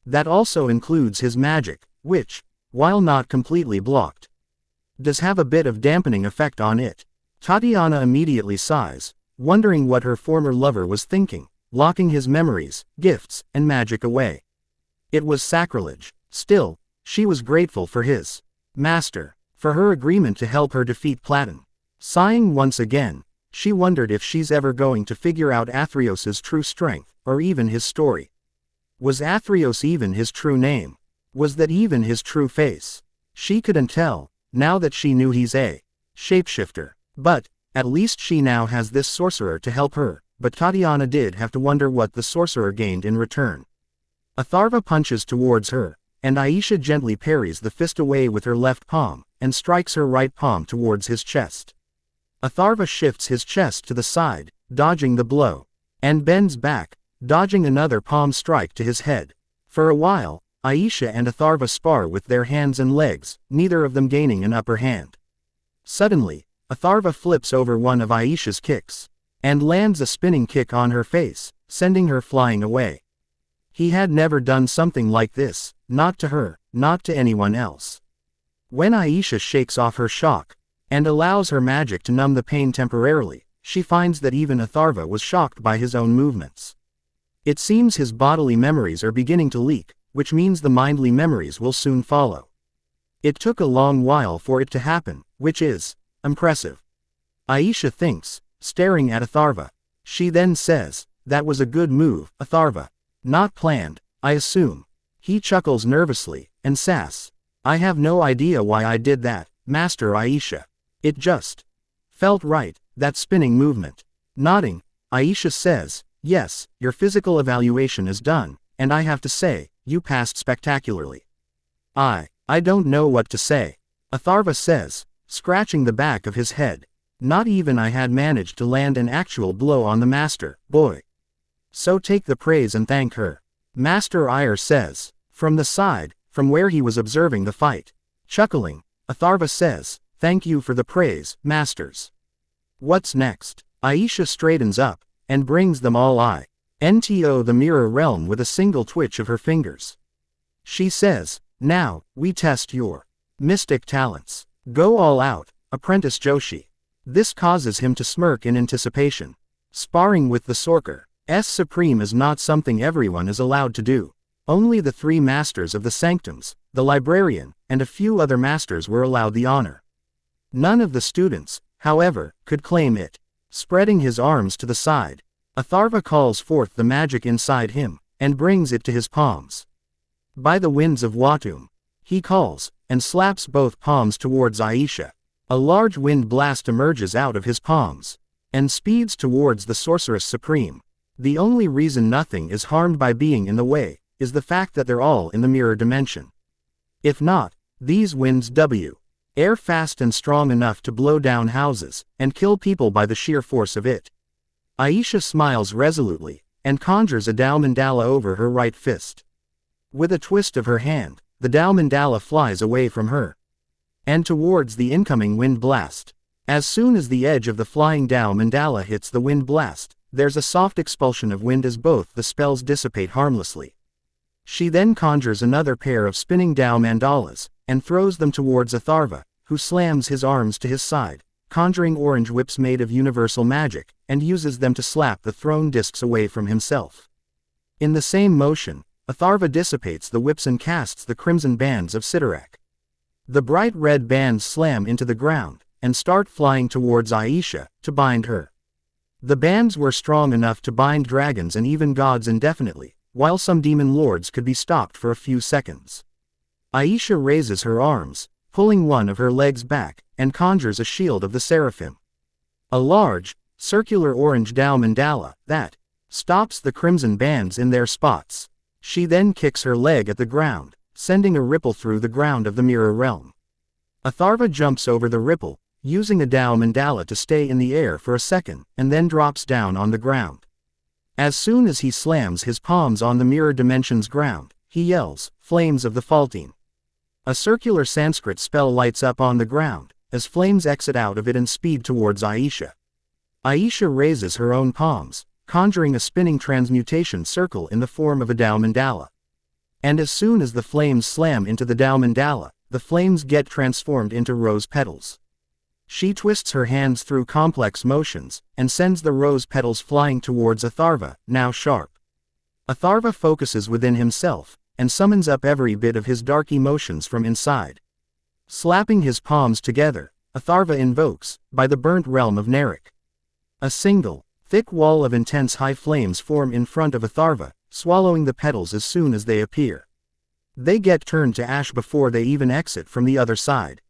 That also includes his magic, which, while not completely blocked, does have a bit of dampening effect on it." Tatiana immediately sighs, wondering what her former lover was thinking, locking his memories, gifts, and magic away. It was sacrilege. Still, she was grateful for his master, for her agreement to help her defeat Platon. Sighing once again, she wondered if she's ever going to figure out Athreos' true strength, or even his story. Was Athreos even his true name? Was that even his true face? She couldn't tell, now that she knew he's a shapeshifter. But, at least she now has this sorcerer to help her, but Tatiana did have to wonder what the sorcerer gained in return. Atharva punches towards her, and Aisha gently parries the fist away with her left palm, and strikes her right palm towards his chest. Atharva shifts his chest to the side, dodging the blow, and bends back, dodging another palm strike to his head. For a while, Aisha and Atharva spar with their hands and legs, neither of them gaining an upper hand. Suddenly, Atharva flips over one of Aisha's kicks, and lands a spinning kick on her face, sending her flying away. He had never done something like this, not to her, not to anyone else. When Aisha shakes off her shock, and allows her magic to numb the pain temporarily, she finds that even Atharva was shocked by his own movements. It seems his bodily memories are beginning to leak, which means the mindly memories will soon follow. It took a long while for it to happen, which is impressive. Aisha thinks, staring at Atharva. She then says, "That was a good move, Atharva. Not planned, I assume." He chuckles nervously, and says, "I have no idea why I did that, Master Aisha. It just felt right, that spinning movement." Nodding, Aisha says, "Yes, your physical evaluation is done, and I have to say, you passed spectacularly." I don't know what to say," Atharva says, scratching the back of his head. "Not even I had managed to land an actual blow on the master, boy. So take the praise and thank her." Master Iyer says, from the side, from where he was observing the fight. Chuckling, Atharva says, "Thank you for the praise, masters. What's next?" Aisha straightens up, and brings them all into the mirror realm with a single twitch of her fingers. She says, "Now, we test your mystic talents. Go all out, Apprentice Joshi." This causes him to smirk in anticipation. Sparring with the Sorcerer's Supreme is not something everyone is allowed to do. Only the 3 masters of the sanctums, the librarian, and a few other masters were allowed the honor. None of the students, however, could claim it. Spreading his arms to the side, Atharva calls forth the magic inside him, and brings it to his palms. "By the winds of Watum," he calls, and slaps both palms towards Aisha. A large wind blast emerges out of his palms, and speeds towards the Sorceress Supreme. The only reason nothing is harmed by being in the way, is the fact that they're all in the mirror dimension. If not, these winds air fast and strong enough to blow down houses, and kill people by the sheer force of it. Aisha smiles resolutely, and conjures a Dao Mandala over her right fist. With a twist of her hand, the Dao Mandala flies away from her, and towards the incoming wind blast. As soon as the edge of the flying Dao Mandala hits the wind blast, there's a soft expulsion of wind as both the spells dissipate harmlessly. She then conjures another pair of spinning Dao Mandalas, and throws them towards Atharva, who slams his arms to his side, conjuring orange whips made of universal magic, and uses them to slap the thrown discs away from himself. In the same motion, Atharva dissipates the whips and casts the crimson bands of Sidorak. The bright red bands slam into the ground, and start flying towards Aisha, to bind her. The bands were strong enough to bind dragons and even gods indefinitely, while some demon lords could be stopped for a few seconds. Aisha raises her arms, pulling one of her legs back, and conjures a shield of the seraphim. A large, circular orange Dao Mandala, that stops the crimson bands in their spots. She then kicks her leg at the ground, sending a ripple through the ground of the mirror realm. Atharva jumps over the ripple, using a Dao Mandala to stay in the air for a second, and then drops down on the ground. As soon as he slams his palms on the mirror dimension's ground, he yells, "Flames of the Faltine." A circular Sanskrit spell lights up on the ground, as flames exit out of it and speed towards Aisha. Aisha raises her own palms, conjuring a spinning transmutation circle in the form of a Dao Mandala. And as soon as the flames slam into the Dao Mandala, the flames get transformed into rose petals. She twists her hands through complex motions, and sends the rose petals flying towards Atharva, now sharp. Atharva focuses within himself, and summons up every bit of his dark emotions from inside. Slapping his palms together, Atharva invokes, by the burnt realm of Narek. A single, thick wall of intense high flames form in front of Atharva, swallowing the petals as soon as they appear. They get turned to ash before they even exit from the other side.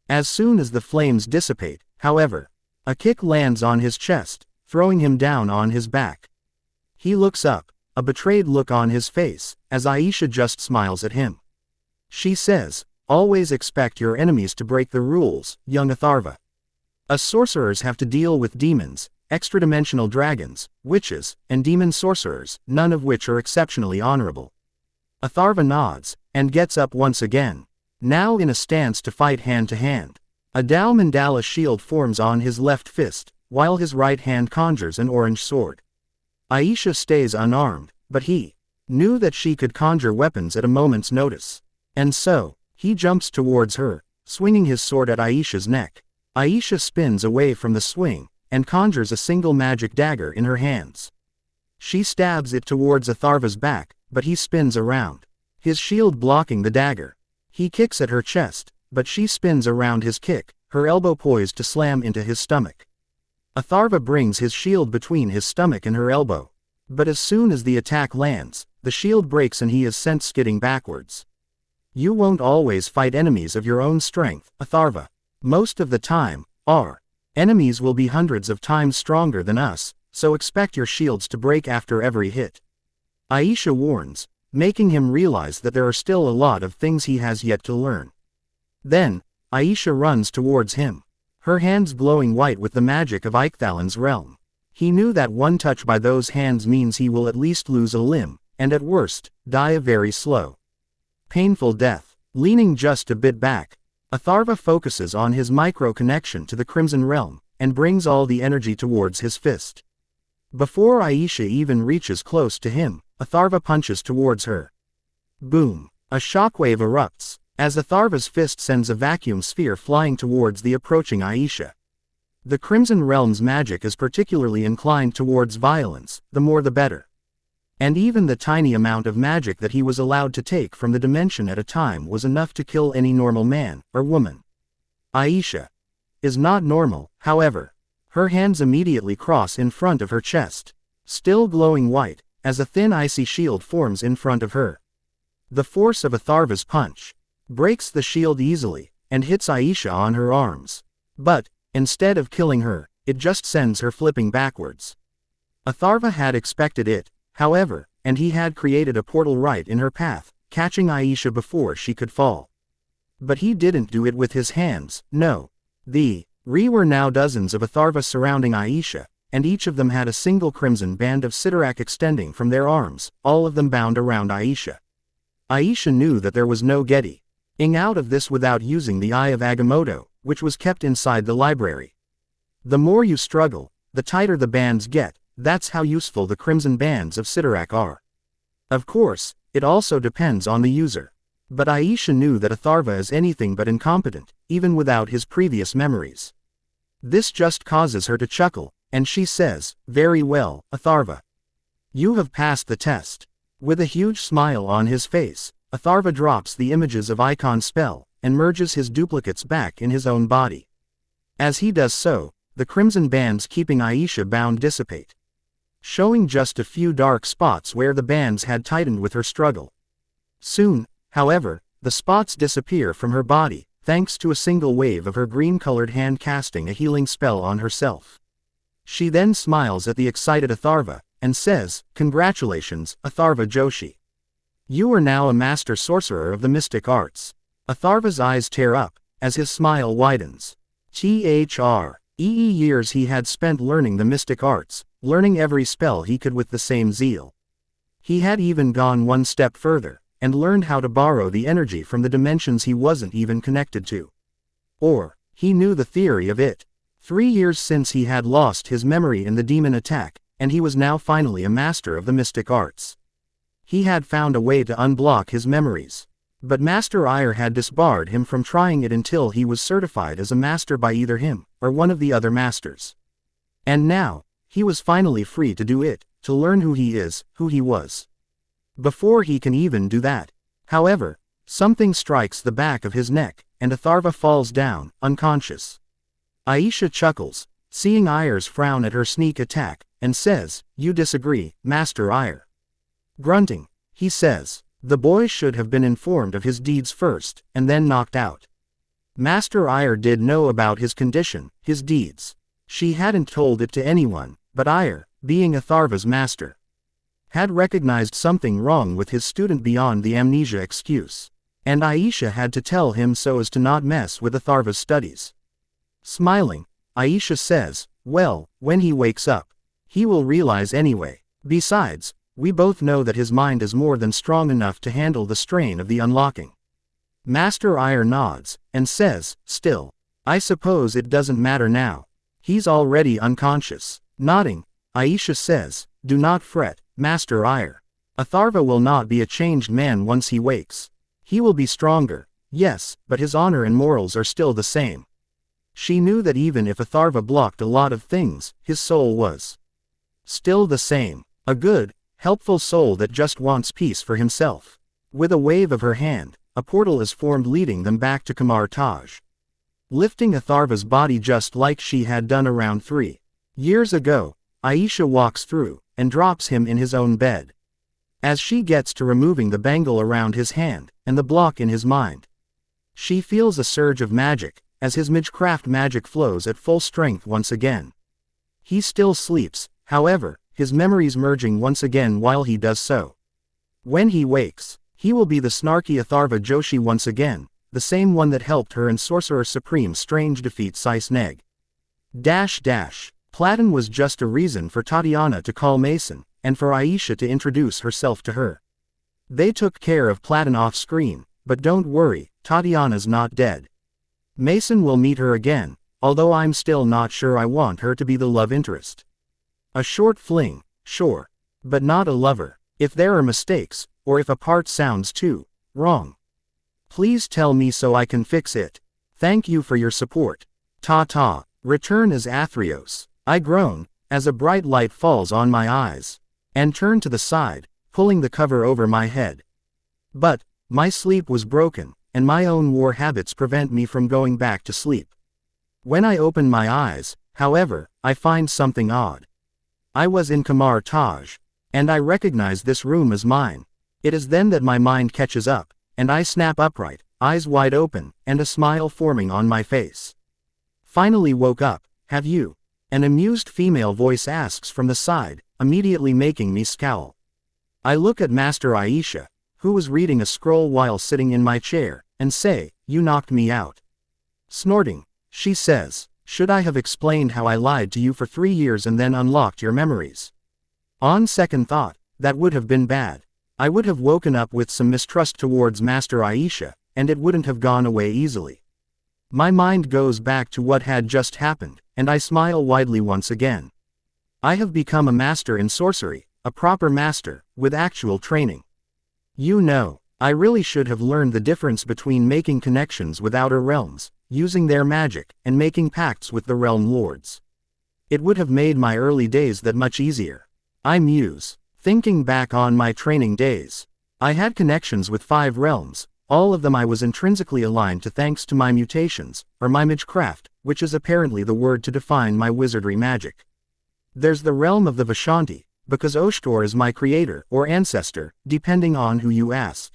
As soon as the flames dissipate, however, a kick lands on his chest, throwing him down on his back. He looks up, a betrayed look on his face, as Aisha just smiles at him. She says, "Always expect your enemies to break the rules, young Atharva. Us sorcerers have to deal with demons, extra-dimensional dragons, witches, and demon sorcerers, none of which are exceptionally honorable." Atharva nods, and gets up once again, now in a stance to fight hand-to-hand. A Dao Mandala shield forms on his left fist, while his right hand conjures an orange sword. Aisha stays unarmed, but he knew that she could conjure weapons at a moment's notice. And so, he jumps towards her, swinging his sword at Aisha's neck. Aisha spins away from the swing, and conjures a single magic dagger in her hands. She stabs it towards Atharva's back, but he spins around, his shield blocking the dagger. He kicks at her chest, but she spins around his kick, her elbow poised to slam into his stomach. Atharva brings his shield between his stomach and her elbow. But as soon as the attack lands, the shield breaks and he is sent skidding backwards. You won't always fight enemies of your own strength, Atharva. Most of the time, our enemies will be hundreds of times stronger than us, so expect your shields to break after every hit. Aisha warns, making him realize that there are still a lot of things he has yet to learn. Then, Aisha runs towards him, her hands glowing white with the magic of Eichthalin's realm. He knew that one touch by those hands means he will at least lose a limb, and at worst, die a very slow, painful death. Leaning just a bit back, Atharva focuses on his micro-connection to the Crimson Realm, and brings all the energy towards his fist. Before Aisha even reaches close to him, Atharva punches towards her. Boom! A shockwave erupts, as Atharva's fist sends a vacuum sphere flying towards the approaching Aisha. The Crimson Realm's magic is particularly inclined towards violence, the more the better. And even the tiny amount of magic that he was allowed to take from the dimension at a time was enough to kill any normal man or woman. Aisha is not normal, however. Her hands immediately cross in front of her chest, still glowing white, as a thin icy shield forms in front of her. The force of Atharva's punch breaks the shield easily, and hits Aisha on her arms. But, instead of killing her, it just sends her flipping backwards. Atharva had expected it, however, and he had created a portal right in her path, catching Aisha before she could fall. But he didn't do it with his hands, no. There were now dozens of Atharva surrounding Aisha, and each of them had a single crimson band of Sidorak extending from their arms, all of them bound around Aisha. Aisha knew that there was no getting out of this without using the Eye of Agamotto, which was kept inside the library. The more you struggle, the tighter the bands get. That's how useful the crimson bands of Sidorak are. Of course, it also depends on the user. But Aisha knew that Atharva is anything but incompetent, even without his previous memories. This just causes her to chuckle, and she says, "Very well, Atharva. You have passed the test." With a huge smile on his face, Atharva drops the images of Icon's spell, and merges his duplicates back in his own body. As he does so, the crimson bands keeping Aisha bound dissipate, showing just a few dark spots where the bands had tightened with her struggle. Soon, however, the spots disappear from her body, thanks to a single wave of her green-colored hand casting a healing spell on herself. She then smiles at the excited Atharva, and says, "Congratulations, Atharva Joshi. You are now a master sorcerer of the mystic arts." Atharva's eyes tear up, as his smile widens. Years he had spent learning the mystic arts, learning every spell he could with the same zeal. He had even gone one step further, and learned how to borrow the energy from the dimensions he wasn't even connected to. Or, he knew the theory of it. 3 years since he had lost his memory in the demon attack, and he was now finally a master of the mystic arts. He had found a way to unblock his memories. But Master Ire had disbarred him from trying it until he was certified as a master by either him, or one of the other masters. And now, he was finally free to do it, to learn who he is, who he was. Before he can even do that, however, something strikes the back of his neck, and Atharva falls down, unconscious. Aisha chuckles, seeing Ire's frown at her sneak attack, and says, "You disagree, Master Ire." Grunting, he says, "The boy should have been informed of his deeds first, and then knocked out." Master Ire did know about his condition, his deeds. She hadn't told it to anyone, but Ire, being Atharva's master, had recognized something wrong with his student beyond the amnesia excuse. And Aisha had to tell him so as to not mess with Atharva's studies. Smiling, Aisha says, "Well, when he wakes up, he will realize anyway. Besides, we both know that his mind is more than strong enough to handle the strain of the unlocking." Master Ire nods, and says, "Still, I suppose it doesn't matter now. He's already unconscious." Nodding, Aisha says, "Do not fret, Master Ire. Atharva will not be a changed man once he wakes. He will be stronger, yes, but his honor and morals are still the same." She knew that even if Atharva blocked a lot of things, his soul was still the same. A good, helpful soul that just wants peace for himself. With a wave of her hand, a portal is formed leading them back to Kamar Taj. Lifting Atharva's body just like she had done around 3 years ago, Aisha walks through, and drops him in his own bed. As she gets to removing the bangle around his hand, and the block in his mind, she feels a surge of magic, as his magecraft magic flows at full strength once again. He still sleeps, however, his memories merging once again while he does so. When he wakes, he will be the snarky Atharva Joshi once again, the same one that helped her and Sorcerer Supreme Strange defeat Cisneg. Platin was just a reason for Tatiana to call Mason, and for Aisha to introduce herself to her. They took care of Platin off screen, but don't worry, Tatiana's not dead. Mason will meet her again, although I'm still not sure I want her to be the love interest. A short fling, sure. But not a lover. If there are mistakes, or if a part sounds too wrong, please tell me so I can fix it. Thank you for your support. Ta-ta. Return as Athreos. I groan, as a bright light falls on my eyes, and turn to the side, pulling the cover over my head. But my sleep was broken, and my own war habits prevent me from going back to sleep. When I open my eyes, however, I find something odd. I was in Kamar Taj, and I recognize this room as mine. It is then that my mind catches up, and I snap upright, eyes wide open, and a smile forming on my face. Finally woke up, have you? An amused female voice asks from the side, immediately making me scowl. I look at Master Aisha, who was reading a scroll while sitting in my chair, and say, you knocked me out. Snorting, she says, should I have explained how I lied to you for 3 years and then unlocked your memories? On second thought, that would have been bad. I would have woken up with some mistrust towards Master Aisha, and it wouldn't have gone away easily. My mind goes back to what had just happened, and I smile widely once again. I have become a master in sorcery, a proper master, with actual training. You know, I really should have learned the difference between making connections with outer realms, using their magic, and making pacts with the realm lords. It would have made my early days that much easier. I muse, thinking back on my training days. I had connections with 5 realms, all of them I was intrinsically aligned to thanks to my mutations, or my magecraft, which is apparently the word to define my wizardry magic. There's the realm of the Vishanti, because Oshtor is my creator or ancestor, depending on who you ask.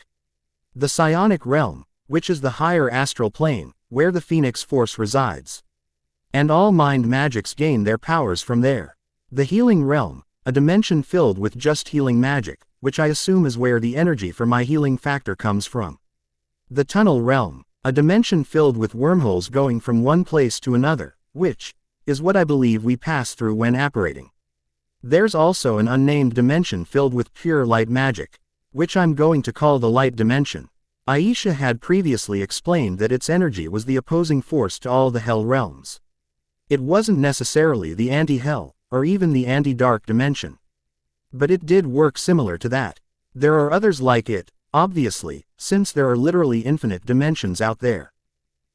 The psionic realm, which is the higher astral plane, where the phoenix force resides. And all mind magics gain their powers from there. The healing realm, a dimension filled with just healing magic, which I assume is where the energy for my healing factor comes from. The tunnel realm, a dimension filled with wormholes going from one place to another, which is what I believe we pass through when apparating. There's also an unnamed dimension filled with pure light magic, which I'm going to call the light dimension. Aisha had previously explained that its energy was the opposing force to all the hell realms. It wasn't necessarily the anti-hell, or even the anti-dark dimension. But it did work similar to that. There are others like it, obviously, since there are literally infinite dimensions out there.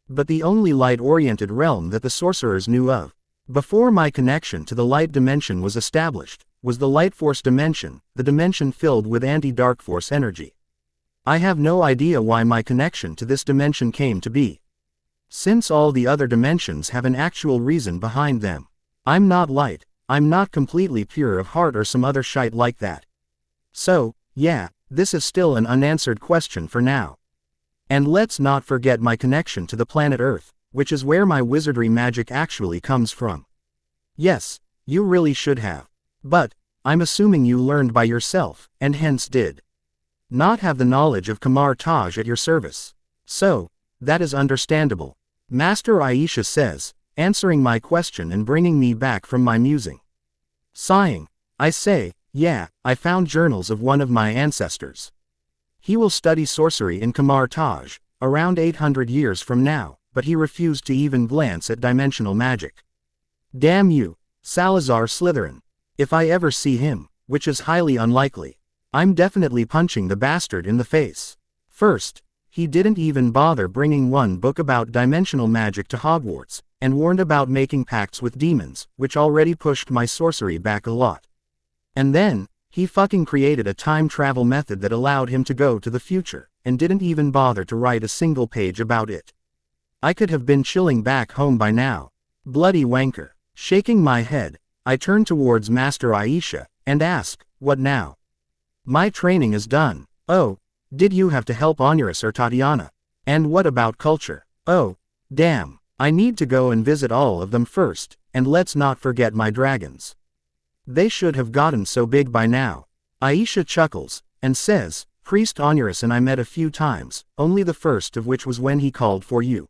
But the only light-oriented realm that the sorcerers knew of, before my connection to the light dimension was established, was the light force dimension, the dimension filled with anti-dark force energy. I have no idea why my connection to this dimension came to be. Since all the other dimensions have an actual reason behind them. I'm not light, I'm not completely pure of heart or some other shite like that. So, yeah, this is still an unanswered question for now. And let's not forget my connection to the planet Earth, which is where my wizardry magic actually comes from. Yes, you really should have. But I'm assuming you learned by yourself, and hence did not have the knowledge of Kamar Taj at your service. So, that is understandable. Master Aisha says, answering my question and bringing me back from my musing. Sighing, I say, yeah, I found journals of one of my ancestors. He will study sorcery in Kamar Taj, around 800 years from now, but he refused to even glance at dimensional magic. Damn you, Salazar Slytherin. If I ever see him, which is highly unlikely, I'm definitely punching the bastard in the face. First, he didn't even bother bringing one book about dimensional magic to Hogwarts, and warned about making pacts with demons, which already pushed my sorcery back a lot. And then, he fucking created a time travel method that allowed him to go to the future, and didn't even bother to write a single page about it. I could have been chilling back home by now. Bloody wanker. Shaking my head, I turn towards Master Aisha, and ask, what now? My training is done. Oh, did you have to help Onuris or Tatiana? And what about culture? Oh, damn, I need to go and visit all of them first, and let's not forget my dragons. They should have gotten so big by now. Aisha chuckles, and says, Priest Onuris and I met a few times, only the first of which was when he called for you.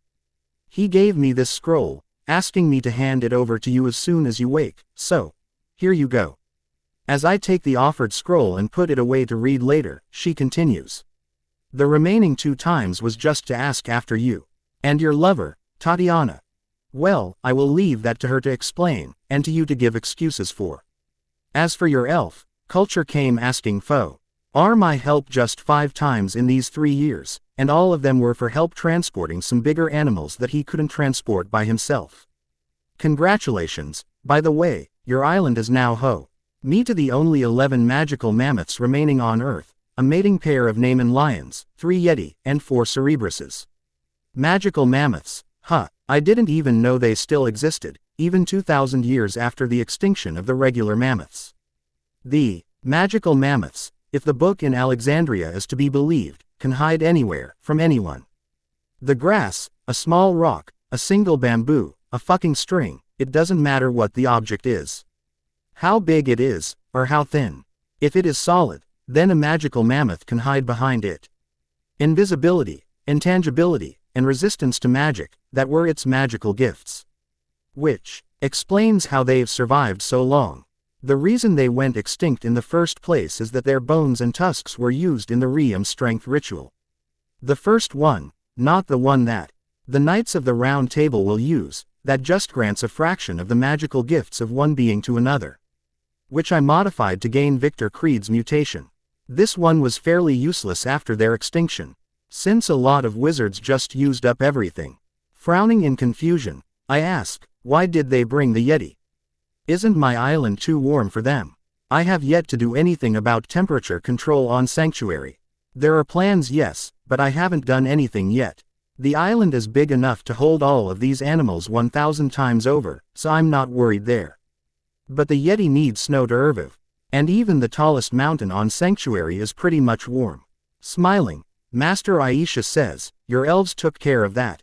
He gave me this scroll, asking me to hand it over to you as soon as you wake, so, here you go. As I take the offered scroll and put it away to read later, she continues. The remaining 2 times was just to ask after you. And your lover, Tatiana. Well, I will leave that to her to explain, and to you to give excuses for. As for your elf, Culture came asking for my help just 5 times in these 3 years, and all of them were for help transporting some bigger animals that he couldn't transport by himself. Congratulations, by the way, your island is now me to the only 11 magical mammoths remaining on Earth, a mating pair of Naaman lions, 3 yeti, and 4 cerebruses. Magical mammoths, I didn't even know they still existed, even 2,000 years after the extinction of the regular mammoths. The magical mammoths, if the book in Alexandria is to be believed, can hide anywhere, from anyone. The grass, a small rock, a single bamboo, a fucking string, it doesn't matter what the object is. How big it is, or how thin. If it is solid, then a magical mammoth can hide behind it. Invisibility, intangibility, and resistance to magic, that were its magical gifts. Which explains how they've survived so long. The reason they went extinct in the first place is that their bones and tusks were used in the Realm Strength ritual. The first one, not the one that the Knights of the Round Table will use, that just grants a fraction of the magical gifts of one being to another. Which I modified to gain Victor Creed's mutation. This one was fairly useless after their extinction, since a lot of wizards just used up everything. Frowning in confusion, I ask, why did they bring the Yeti? Isn't my island too warm for them? I have yet to do anything about temperature control on Sanctuary. There are plans, yes, but I haven't done anything yet. The island is big enough to hold all of these animals 1,000 times over, so I'm not worried there. But the Yeti needs snow to survive. And even the tallest mountain on Sanctuary is pretty much warm. Smiling, Master Aisha says, your elves took care of that.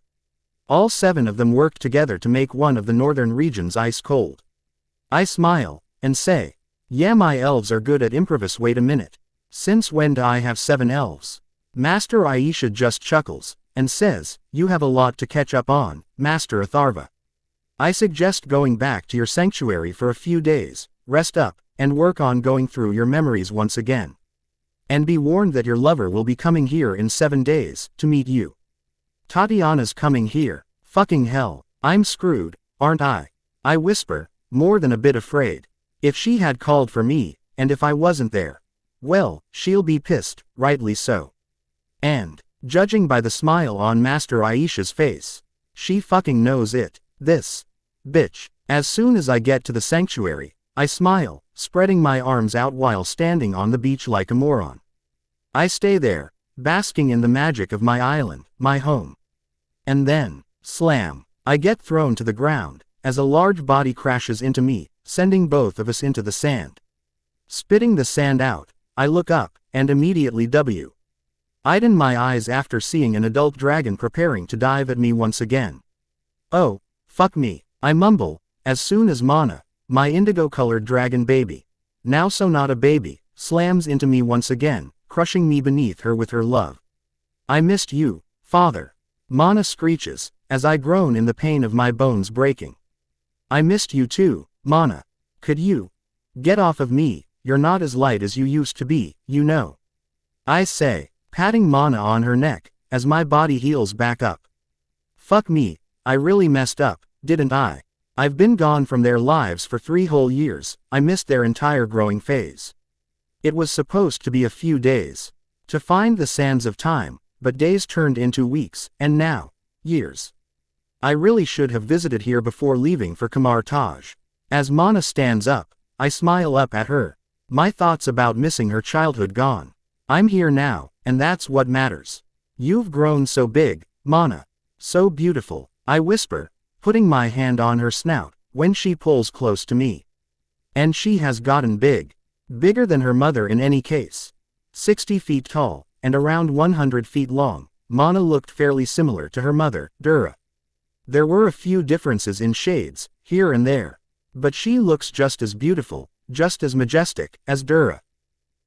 All 7 of them worked together to make one of the northern regions ice cold. I smile, and say, yeah, my elves are good at improvis. Wait a minute. Since when do I have 7 elves? Master Aisha just chuckles, and says, you have a lot to catch up on, Master Atharva. I suggest going back to your sanctuary for a few days, rest up, and work on going through your memories once again. And be warned that your lover will be coming here in 7 days, to meet you. Tatiana's coming here. Fucking hell, I'm screwed, aren't I? I whisper, more than a bit afraid. If she had called for me, and if I wasn't there, well, she'll be pissed, rightly so. And, judging by the smile on Master Aisha's face, she fucking knows it. This bitch. As soon as I get to the sanctuary, I smile, spreading my arms out while standing on the beach like a moron. I stay there, basking in the magic of my island, my home. And then, slam, I get thrown to the ground, as a large body crashes into me, sending both of us into the sand. Spitting the sand out, I look up, and immediately widen my eyes after seeing an adult dragon preparing to dive at me once again. Oh, fuck me, I mumble, as soon as Mana, my indigo-colored dragon baby, now so not a baby, slams into me once again, crushing me beneath her with her love. I missed you, father. Mana screeches, as I groan in the pain of my bones breaking. I missed you too, Mana. Could you get off of me? You're not as light as you used to be, you know. I say, patting Mana on her neck, as my body heals back up. Fuck me, I really messed up, didn't I? I've been gone from their lives for 3 whole years, I missed their entire growing phase. It was supposed to be a few days. To find the sands of time, but days turned into weeks, and now, years. I really should have visited here before leaving for Kamar Taj. As Mana stands up, I smile up at her. My thoughts about missing her childhood gone. I'm here now, and that's what matters. You've grown so big, Mana. So beautiful, I whisper, putting my hand on her snout, when she pulls close to me. And she has gotten big. Bigger than her mother in any case. 60 feet tall, and around 100 feet long, Mana looked fairly similar to her mother, Dura. There were a few differences in shades, here and there. But she looks just as beautiful, just as majestic, as Dura.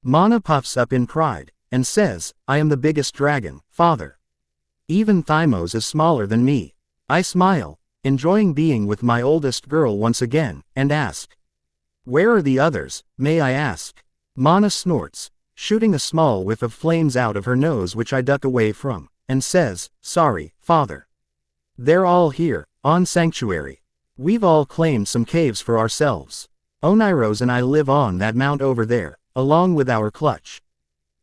Mana puffs up in pride, and says, I am the biggest dragon, father. Even Thymos is smaller than me. I smile, enjoying being with my oldest girl once again, and ask. Where are the others, may I ask? Mana snorts, shooting a small whiff of flames out of her nose which I duck away from, and says, sorry, father. They're all here, on Sanctuary. We've all claimed some caves for ourselves. Oneiros and I live on that mount over there, along with our clutch.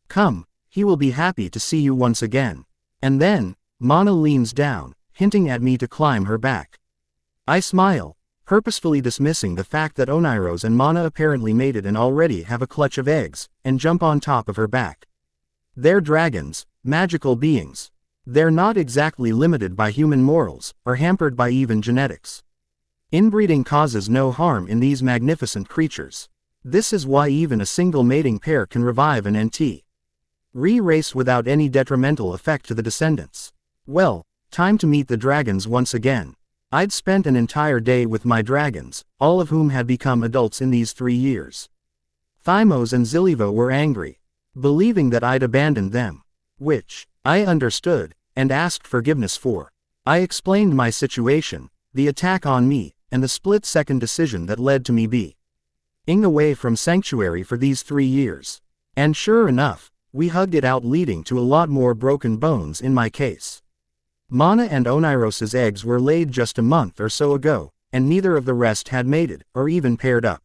Come, he will be happy to see you once again. And then, Mana leans down, hinting at me to climb her back. I smile, purposefully dismissing the fact that Oneiros and Mana apparently mated and already have a clutch of eggs, and jump on top of her back. They're dragons, magical beings. They're not exactly limited by human morals, or hampered by even genetics. Inbreeding causes no harm in these magnificent creatures. This is why even a single mating pair can revive an NT. Re-race without any detrimental effect to the descendants. Well, time to meet the dragons once again. I'd spent an entire day with my dragons, all of whom had become adults in these 3 years. Thymos and Zilivo were angry, believing that I'd abandoned them. Which, I understood, and asked forgiveness for. I explained my situation, the attack on me, and the split-second decision that led to me being away from Sanctuary for these 3 years. And sure enough, we hugged it out, leading to a lot more broken bones in my case. Mana and Oneiros's eggs were laid just a month or so ago, and neither of the rest had mated, or even paired up.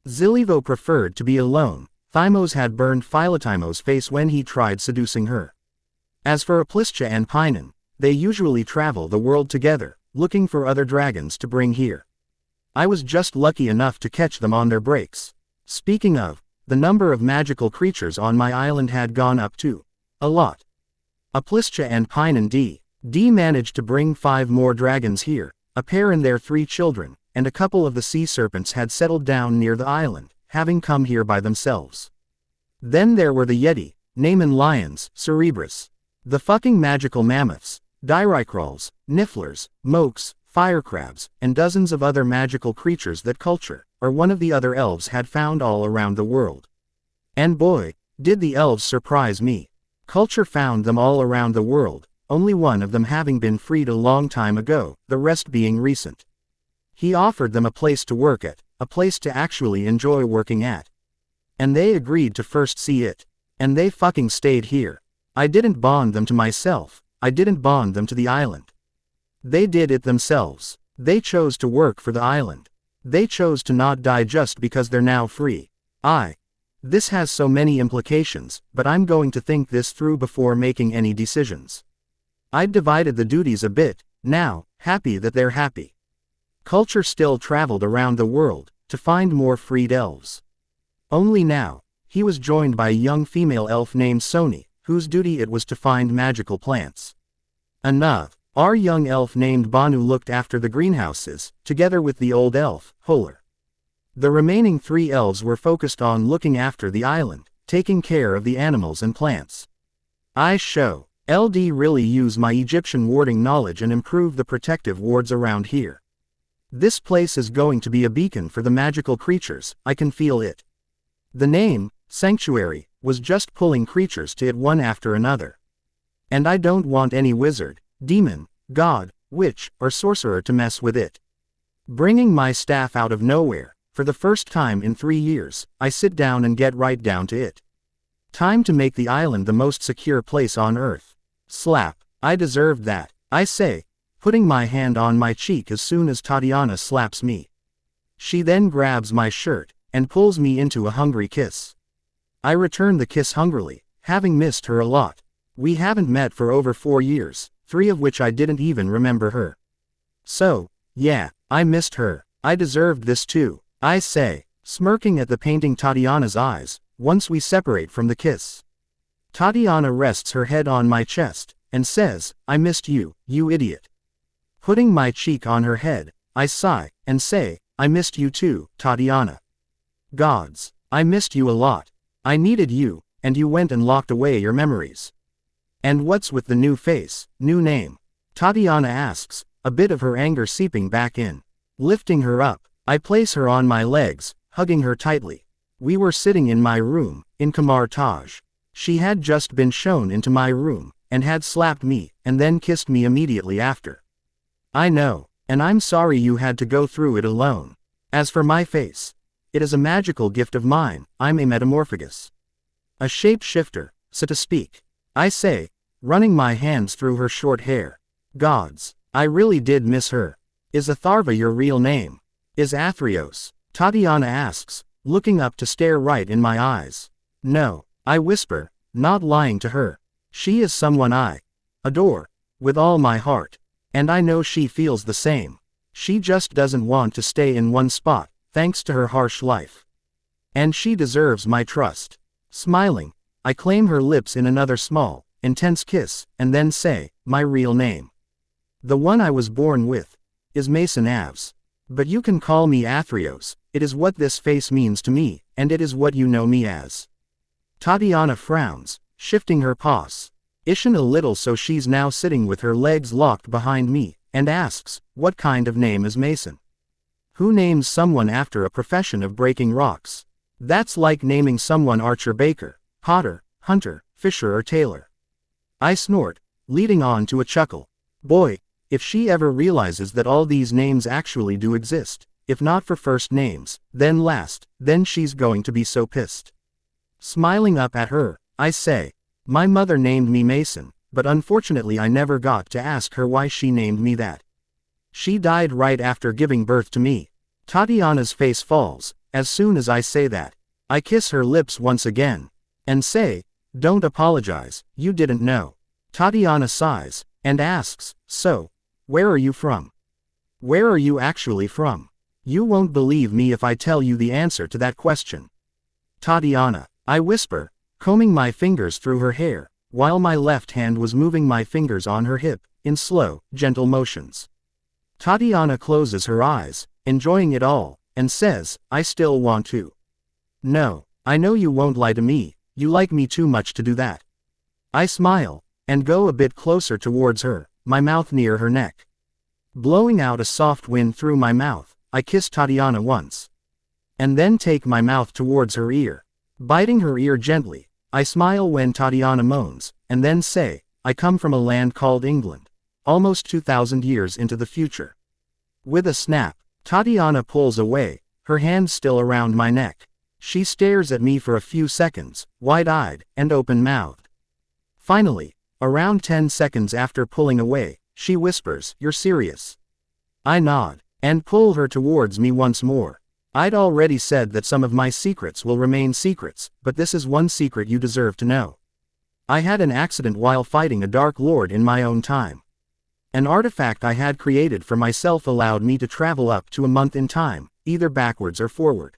Zilivo preferred to be alone. Thymos had burned Philotymos' face when he tried seducing her. As for Aplischa and Pinon, they usually travel the world together, looking for other dragons to bring here. I was just lucky enough to catch them on their breaks. Speaking of, the number of magical creatures on my island had gone up too. A lot. Aplischa and Pinon D managed to bring 5 more dragons here, a pair and their 3 children, and a couple of the sea serpents had settled down near the island, having come here by themselves. Then there were the Yeti, Naaman lions, Cerebrus. The fucking magical mammoths, Dyricrolls, Nifflers, Mokes, firecrabs, and dozens of other magical creatures that Culture, or one of the other elves, had found all around the world. And boy, did the elves surprise me. Culture found them all around the world, only one of them having been freed a long time ago, the rest being recent. He offered them a place to work at, a place to actually enjoy working at. And they agreed to first see it. And they fucking stayed here. I didn't bond them to myself, I didn't bond them to the island. They did it themselves. They chose to work for the island. They chose to not die just because they're now free. This has so many implications, but I'm going to think this through before making any decisions. I'd divided the duties a bit, now, happy that they're happy. Culture still traveled around the world, to find more freed elves. Only now, he was joined by a young female elf named Sony, whose duty it was to find magical plants. Our young elf named Banu looked after the greenhouses, together with the old elf, Holer. The remaining 3 elves were focused on looking after the island, taking care of the animals and plants. LD really use my Egyptian warding knowledge and improve the protective wards around here. This place is going to be a beacon for the magical creatures, I can feel it. The name, Sanctuary, was just pulling creatures to it one after another. And I don't want any wizard, demon, god, witch, or sorcerer to mess with it. Bringing my staff out of nowhere, for the first time in 3 years, I sit down and get right down to it. Time to make the island the most secure place on Earth. Slap, I deserved that, I say, putting my hand on my cheek as soon as Tatiana slaps me. She then grabs my shirt, and pulls me into a hungry kiss. I return the kiss hungrily, having missed her a lot. We haven't met for over 4 years, 3 of which I didn't even remember her. So, yeah, I missed her. I deserved this too, I say, smirking at the painting Tatiana's eyes, once we separate from the kiss. Tatiana rests her head on my chest, and says, I missed you, you idiot. Putting my cheek on her head, I sigh, and say, I missed you too, Tatiana. Gods, I missed you a lot. I needed you, and you went and locked away your memories. And what's with the new face, new name? Tatiana asks, a bit of her anger seeping back in. Lifting her up, I place her on my legs, hugging her tightly. We were sitting in my room, in Kamar Taj. She had just been shown into my room, and had slapped me, and then kissed me immediately after. I know, and I'm sorry you had to go through it alone. As for my face, it is a magical gift of mine. I'm a metamorphagus. A shapeshifter, so to speak. I say, running my hands through her short hair. Gods, I really did miss her. Is Atharva your real name? Is Athreos? Tatiana asks, looking up to stare right in my eyes. No, I whisper, not lying to her. She is someone I adore, with all my heart. And I know she feels the same. She just doesn't want to stay in one spot, thanks to her harsh life. And she deserves my trust. Smiling, I claim her lips in another small, intense kiss, and then say, my real name. The one I was born with, is Mason Avs. But you can call me Athreos, it is what this face means to me, and it is what you know me as. Tatiana frowns, shifting her pause. Ishin a little so she's now sitting with her legs locked behind me, and asks, what kind of name is Mason? Who names someone after a profession of breaking rocks? That's like naming someone Archer Baker, Potter, Hunter, Fisher or Taylor. I snort, leading on to a chuckle. Boy, if she ever realizes that all these names actually do exist, if not for first names, then last, then she's going to be so pissed. Smiling up at her, I say, my mother named me Mason, but unfortunately I never got to ask her why she named me that. She died right after giving birth to me. Tatiana's face falls, as soon as I say that. I kiss her lips once again, and say, don't apologize, you didn't know. Tatiana sighs, and asks, so, where are you from? Where are you actually from? You won't believe me if I tell you the answer to that question. Tatiana, I whisper, combing my fingers through her hair, while my left hand was moving my fingers on her hip, in slow, gentle motions. Tatiana closes her eyes, enjoying it all, and says, I still want to. No, I know you won't lie to me, you like me too much to do that. I smile, and go a bit closer towards her, my mouth near her neck. Blowing out a soft wind through my mouth, I kiss Tatiana once. And then take my mouth towards her ear. Biting her ear gently, I smile when Tatiana moans, and then say, I come from a land called England, almost 2,000 years into the future. With a snap, Tatiana pulls away, her hand still around my neck. She stares at me for a few seconds, wide-eyed, and open-mouthed. Finally, around 10 seconds after pulling away, she whispers, you're serious? I nod, and pull her towards me once more. I'd already said that some of my secrets will remain secrets, but this is one secret you deserve to know. I had an accident while fighting a Dark Lord in my own time. An artifact I had created for myself allowed me to travel up to a month in time, either backwards or forward.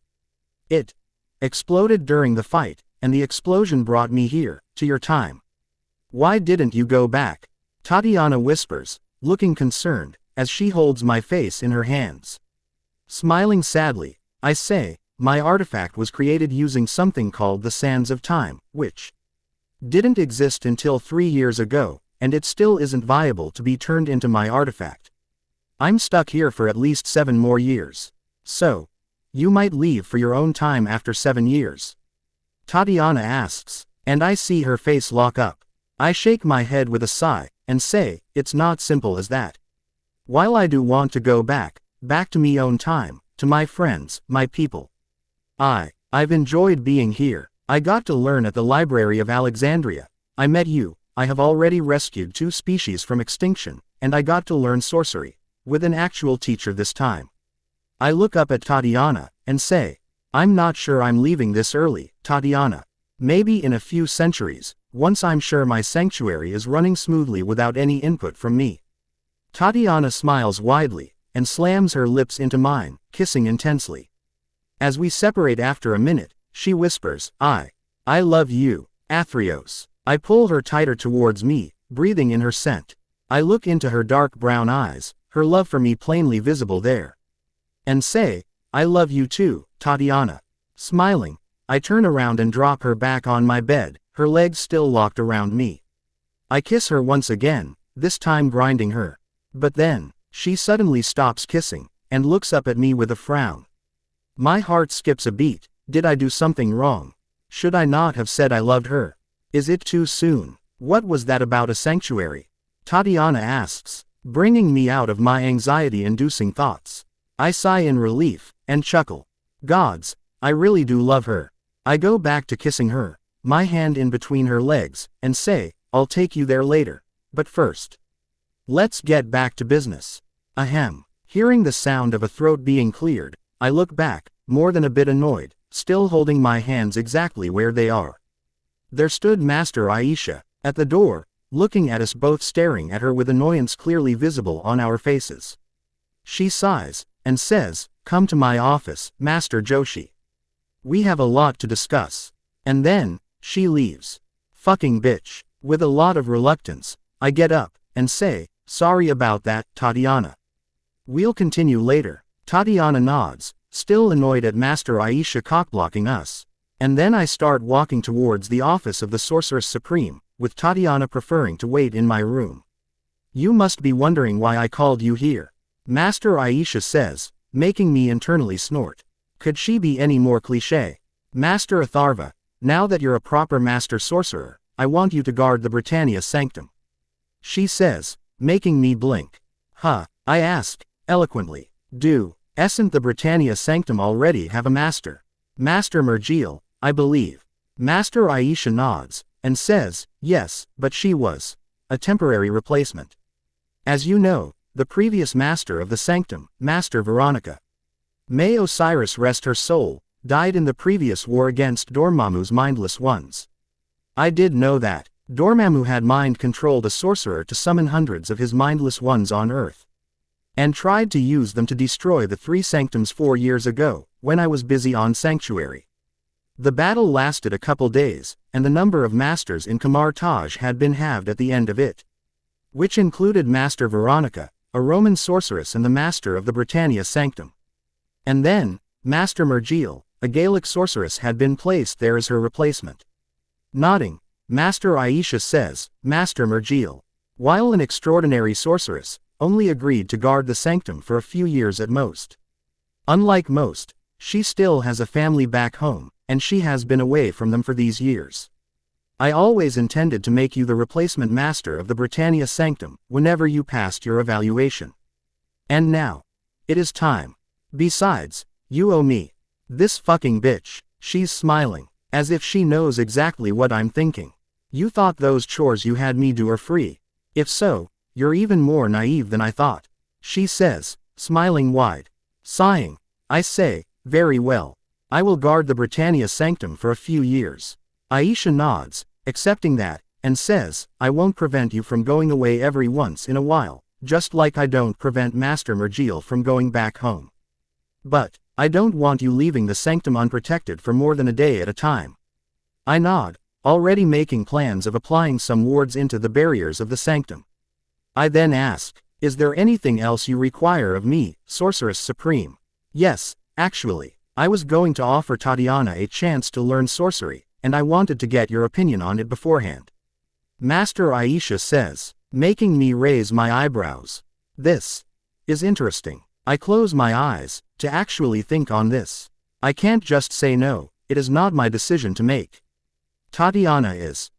It exploded during the fight, and the explosion brought me here, to your time. Why didn't you go back? Tatiana whispers, looking concerned, as she holds my face in her hands. Smiling sadly, I say, my artifact was created using something called the Sands of Time, which didn't exist until 3 years ago, and it still isn't viable to be turned into my artifact. I'm stuck here for at least 7 more years. So, you might leave for your own time after 7 years. Tatiana asks, and I see her face lock up. I shake my head with a sigh, and say, it's not simple as that. While I do want to go back to me own time, to my friends, my people. I've enjoyed being here. I got to learn at the Library of Alexandria. I met you, I have already rescued 2 species from extinction, and I got to learn sorcery, with an actual teacher this time. I look up at Tatiana, and say, I'm not sure I'm leaving this early, Tatiana. Maybe in a few centuries, once I'm sure my sanctuary is running smoothly without any input from me. Tatiana smiles widely, and slams her lips into mine, kissing intensely. As we separate after a minute, she whispers, I love you, Athreos. I pull her tighter towards me, breathing in her scent. I look into her dark brown eyes, her love for me plainly visible there. And say, I love you too, Tatiana. Smiling, I turn around and drop her back on my bed, her legs still locked around me. I kiss her once again, this time grinding her. But then, she suddenly stops kissing, and looks up at me with a frown. My heart skips a beat. Did I do something wrong? Should I not have said I loved her? Is it too soon? What was that about a sanctuary? Tatiana asks, bringing me out of my anxiety-inducing thoughts. I sigh in relief, and chuckle. Gods, I really do love her. I go back to kissing her, my hand in between her legs, and say, I'll take you there later. But first, let's get back to business. Ahem. Hearing the sound of a throat being cleared, I look back, more than a bit annoyed, still holding my hands exactly where they are. There stood Master Aisha, at the door, looking at us both, staring at her with annoyance clearly visible on our faces. She sighs, and says, come to my office, Master Joshi. We have a lot to discuss. And then, she leaves. Fucking bitch. With a lot of reluctance, I get up, and say, sorry about that, Tatiana. We'll continue later. Tatiana nods, still annoyed at Master Aisha cockblocking us. And then I start walking towards the office of the Sorceress Supreme, with Tatiana preferring to wait in my room. You must be wondering why I called you here. Master Aisha says, making me internally snort. Could she be any more cliché? Master Atharva, now that you're a proper master sorcerer, I want you to guard the Britannia Sanctum. She says, making me blink. Huh, I ask, eloquently. Doesn't the Britannia Sanctum already have a master? Master Mergiel, I believe. Master Aisha nods, and says, yes, but she was a temporary replacement. As you know, the previous master of the Sanctum, Master Veronica, may Osiris rest her soul, died in the previous war against Dormammu's mindless ones. I did know that. Dormammu had mind-controlled a sorcerer to summon hundreds of his mindless ones on Earth, and tried to use them to destroy the three sanctums 4 years ago, when I was busy on Sanctuary. The battle lasted a couple days, and the number of masters in Kamar Taj had been halved at the end of it, which included Master Veronica, a Roman sorceress and the master of the Britannia Sanctum. And then, Master Mergiel, a Gaelic sorceress, had been placed there as her replacement. Nodding, Master Aisha says, Master Mergiel, while an extraordinary sorceress, only agreed to guard the sanctum for a few years at most. Unlike most, she still has a family back home, and she has been away from them for these years. I always intended to make you the replacement master of the Britannia Sanctum, whenever you passed your evaluation. And now, it is time. Besides, you owe me. This fucking bitch, she's smiling, as if she knows exactly what I'm thinking. You thought those chores you had me do are free. If so, you're even more naive than I thought. She says, smiling wide. Sighing, I say, very well. I will guard the Britannia Sanctum for a few years. Aisha nods, accepting that, and says, I won't prevent you from going away every once in a while, just like I don't prevent Master Mergiel from going back home. But, I don't want you leaving the sanctum unprotected for more than a day at a time. I nod, already making plans of applying some wards into the barriers of the sanctum. I then ask, is there anything else you require of me, Sorceress Supreme? Yes, actually, I was going to offer Tatiana a chance to learn sorcery, and I wanted to get your opinion on it beforehand. Master Aisha says, making me raise my eyebrows. This is interesting. I close my eyes, to actually think on this. I can't just say no, it is not my decision to make. Tatiana is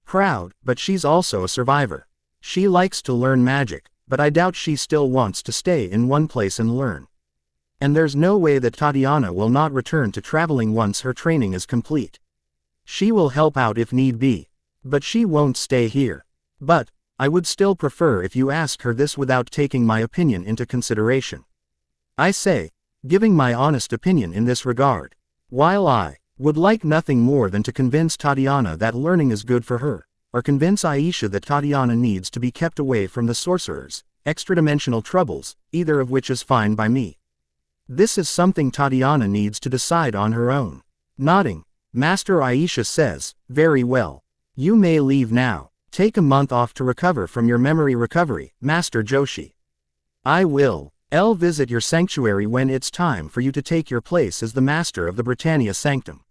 proud, but she's also a survivor. She likes to learn magic, but I doubt she still wants to stay in one place and learn. And there's no way that Tatiana will not return to traveling once her training is complete. She will help out if need be. But she won't stay here. But, I would still prefer if you ask her this without taking my opinion into consideration. I say, giving my honest opinion in this regard. While I would like nothing more than to convince Tatiana that learning is good for her, or convince Aisha that Tatiana needs to be kept away from the sorcerers, extra-dimensional troubles, either of which is fine by me. This is something Tatiana needs to decide on her own. Nodding, Master Aisha says, very well. You may leave now. Take a month off to recover from your memory recovery, Master Joshi. I will. I'll visit your sanctuary when it's time for you to take your place as the master of the Britannia Sanctum.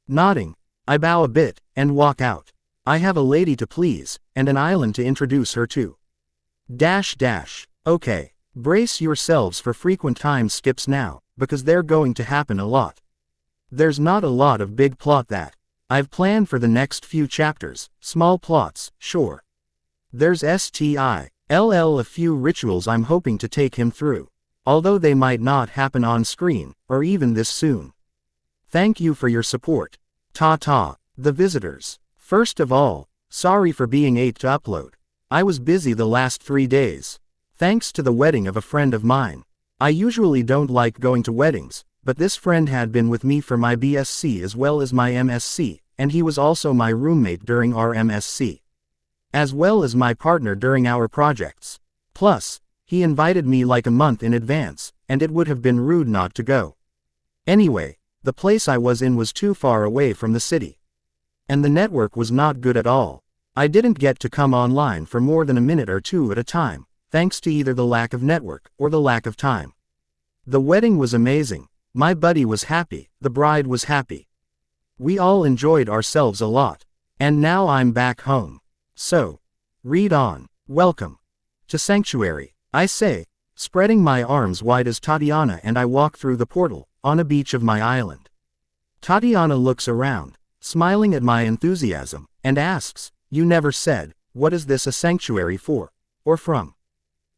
Nodding, I bow a bit, and walk out. I have a lady to please, and an island to introduce her to. Okay. Brace yourselves for frequent time skips now, because they're going to happen a lot. There's not a lot of big plot that I've planned for the next few chapters, small plots, sure. There's a few rituals I'm hoping to take him through, although they might not happen on screen, or even this soon. Thank you for your support. Ta-ta, the visitors. First of all, sorry for being late to upload. I was busy the last 3 days. Thanks to the wedding of a friend of mine. I usually don't like going to weddings, but this friend had been with me for my BSc as well as my MSc, and he was also my roommate during our MSc. As well as my partner during our projects. Plus, he invited me like a month in advance, and it would have been rude not to go. Anyway, the place I was in was too far away from the city. And the network was not good at all. I didn't get to come online for more than a minute or two at a time, thanks to either the lack of network or the lack of time. The wedding was amazing. My buddy was happy, the bride was happy. We all enjoyed ourselves a lot. And now I'm back home. So, read on. Welcome to Sanctuary, I say, spreading my arms wide as Tatiana and I walk through the portal, on a beach of my island. Tatiana looks around, smiling at my enthusiasm, and asks, you never said, what is this a sanctuary for, or from?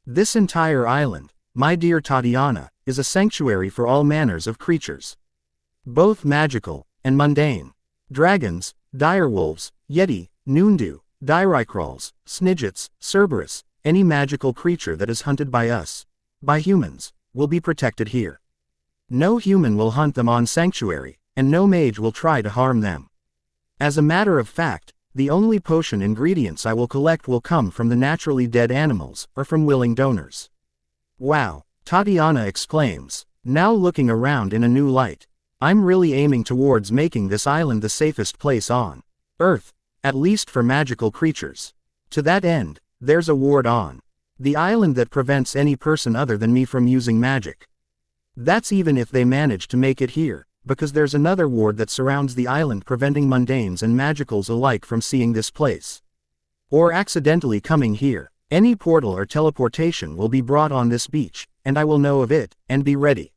This entire island, my dear Tatiana, is a sanctuary for all manners of creatures. Both magical and mundane. Dragons, direwolves, yeti, noondu, diricrolls, snidgets, cerberus, any magical creature that is hunted by us, by humans, will be protected here. No human will hunt them on sanctuary, and no mage will try to harm them. As a matter of fact, the only potion ingredients I will collect will come from the naturally dead animals, or from willing donors. Wow, Tatiana exclaims, now looking around in a new light. I'm really aiming towards making this island the safest place on Earth, at least for magical creatures. To that end, there's a ward on the island that prevents any person other than me from using magic. That's even if they manage to make it here, because there's another ward that surrounds the island preventing mundanes and magicals alike from seeing this place. Or accidentally coming here. Any portal or teleportation will be brought on this beach, and I will know of it, and be ready.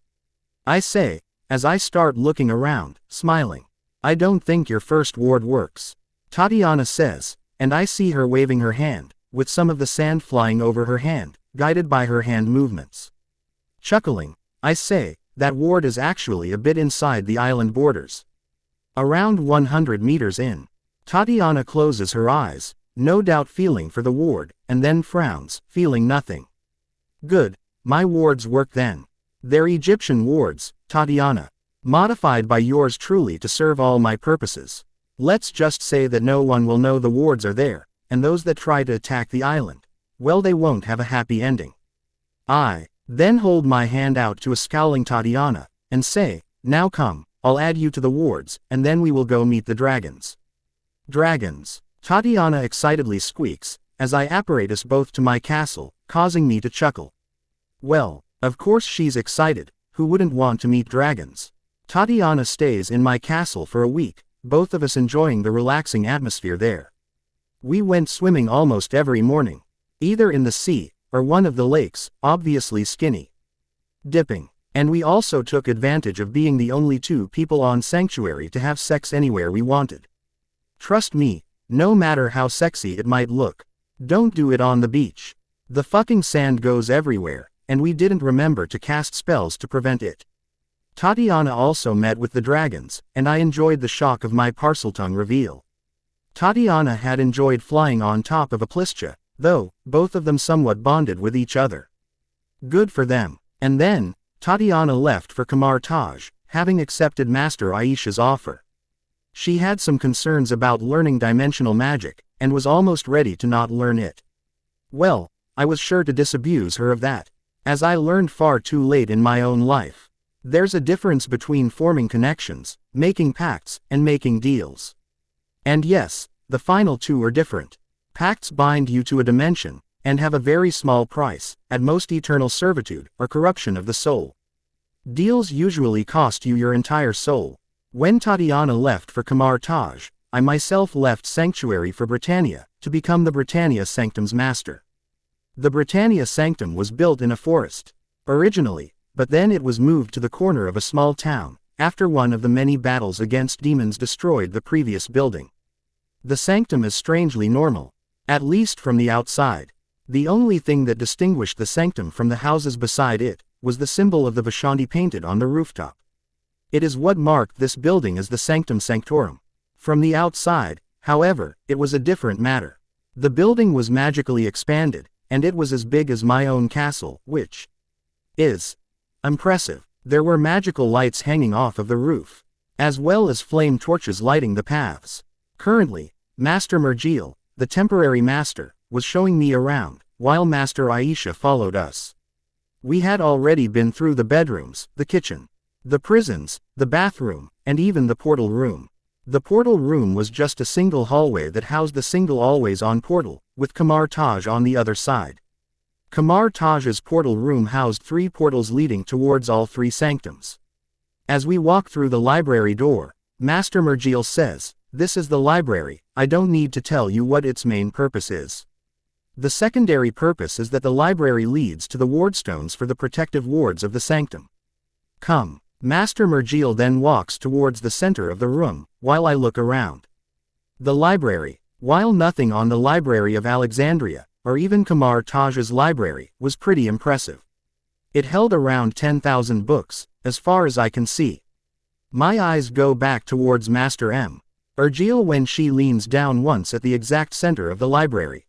I say, as I start looking around, smiling. I don't think your first ward works. Tatiana says, and I see her waving her hand, with some of the sand flying over her hand, guided by her hand movements. Chuckling, I say, that ward is actually a bit inside the island borders. Around 100 meters in. Tatiana closes her eyes, no doubt feeling for the ward, and then frowns, feeling nothing. Good, my wards work then. They're Egyptian wards, Tatiana. Modified by yours truly to serve all my purposes. Let's just say that no one will know the wards are there, and those that try to attack the island, well, they won't have a happy ending. I then hold my hand out to a scowling Tatiana, and say, now come, I'll add you to the wards, and then we will go meet the dragons. Dragons. Tatiana excitedly squeaks, as I apparate us both to my castle, causing me to chuckle. Well, of course she's excited, who wouldn't want to meet dragons? Tatiana stays in my castle for a week, both of us enjoying the relaxing atmosphere there. We went swimming almost every morning, either in the sea, or one of the lakes, obviously skinny dipping, and we also took advantage of being the only 2 people on Sanctuary to have sex anywhere we wanted. Trust me, no matter how sexy it might look, don't do it on the beach. The fucking sand goes everywhere, and we didn't remember to cast spells to prevent it. Tatiana also met with the dragons, and I enjoyed the shock of my Parseltongue reveal. Tatiana had enjoyed flying on top of a Plyscha, though, both of them somewhat bonded with each other. Good for them. And then, Tatiana left for Kamar Taj, having accepted Master Aisha's offer. She had some concerns about learning dimensional magic, and was almost ready to not learn it. Well, I was sure to disabuse her of that, as I learned far too late in my own life. There's a difference between forming connections, making pacts, and making deals. And yes, the final two are different. Pacts bind you to a dimension, and have a very small price, at most eternal servitude, or corruption of the soul. Deals usually cost you your entire soul. When Tatiana left for Kamar Taj, I myself left Sanctuary for Britannia, to become the Britannia Sanctum's master. The Britannia Sanctum was built in a forest, originally, but then it was moved to the corner of a small town, after one of the many battles against demons destroyed the previous building. The Sanctum is strangely normal, at least from the outside. The only thing that distinguished the Sanctum from the houses beside it, was the symbol of the Vashandi painted on the rooftop. It is what marked this building as the Sanctum Sanctorum. From the outside, however, it was a different matter. The building was magically expanded, and it was as big as my own castle, which is impressive. There were magical lights hanging off of the roof, as well as flame torches lighting the paths. Currently, Master Mergil, the temporary master, was showing me around, while Master Aisha followed us. We had already been through the bedrooms, the kitchen, the prisons, the bathroom, and even the portal room. The portal room was just a single hallway that housed the single always-on portal, with Kamar Taj on the other side. Kamar Taj's portal room housed 3 portals leading towards all 3 sanctums. As we walk through the library door, Master Mergil says, "This is the library, I don't need to tell you what its main purpose is. The secondary purpose is that the library leads to the wardstones for the protective wards of the sanctum. Come." Master Mergil then walks towards the center of the room, while I look around. The library, while nothing on the Library of Alexandria, or even Kamar Taj's library, was pretty impressive. It held around 10,000 books, as far as I can see. My eyes go back towards Master Mergil when she leans down once at the exact center of the library.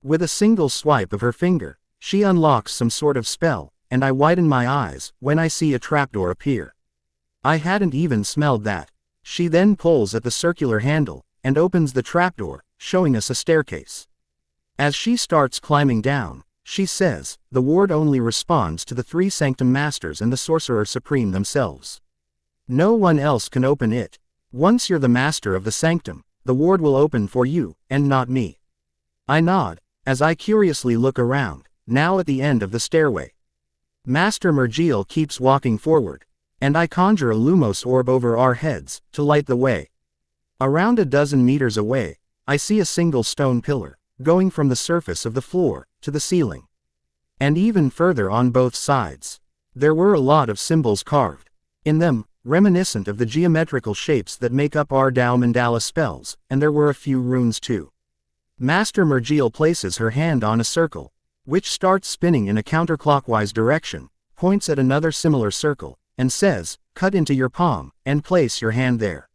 With a single swipe of her finger, she unlocks some sort of spell, and I widen my eyes when I see a trapdoor appear. I hadn't even smelled that. She then pulls at the circular handle, and opens the trapdoor, showing us a staircase. As she starts climbing down, she says, "The ward only responds to the 3 Sanctum Masters and the Sorcerer Supreme themselves. No one else can open it. Once you're the Master of the Sanctum, the ward will open for you, and not me." I nod, as I curiously look around, now at the end of the stairway. Master Mergil keeps walking forward, and I conjure a Lumos orb over our heads, to light the way. Around a dozen meters away, I see a single stone pillar, going from the surface of the floor, to the ceiling. And even further on both sides, there were a lot of symbols carved in them, reminiscent of the geometrical shapes that make up our Dao Mandala spells, and there were a few runes too. Master Mergil places her hand on a circle, which starts spinning in a counterclockwise direction, points at another similar circle, and says, "Cut into your palm, and place your hand there."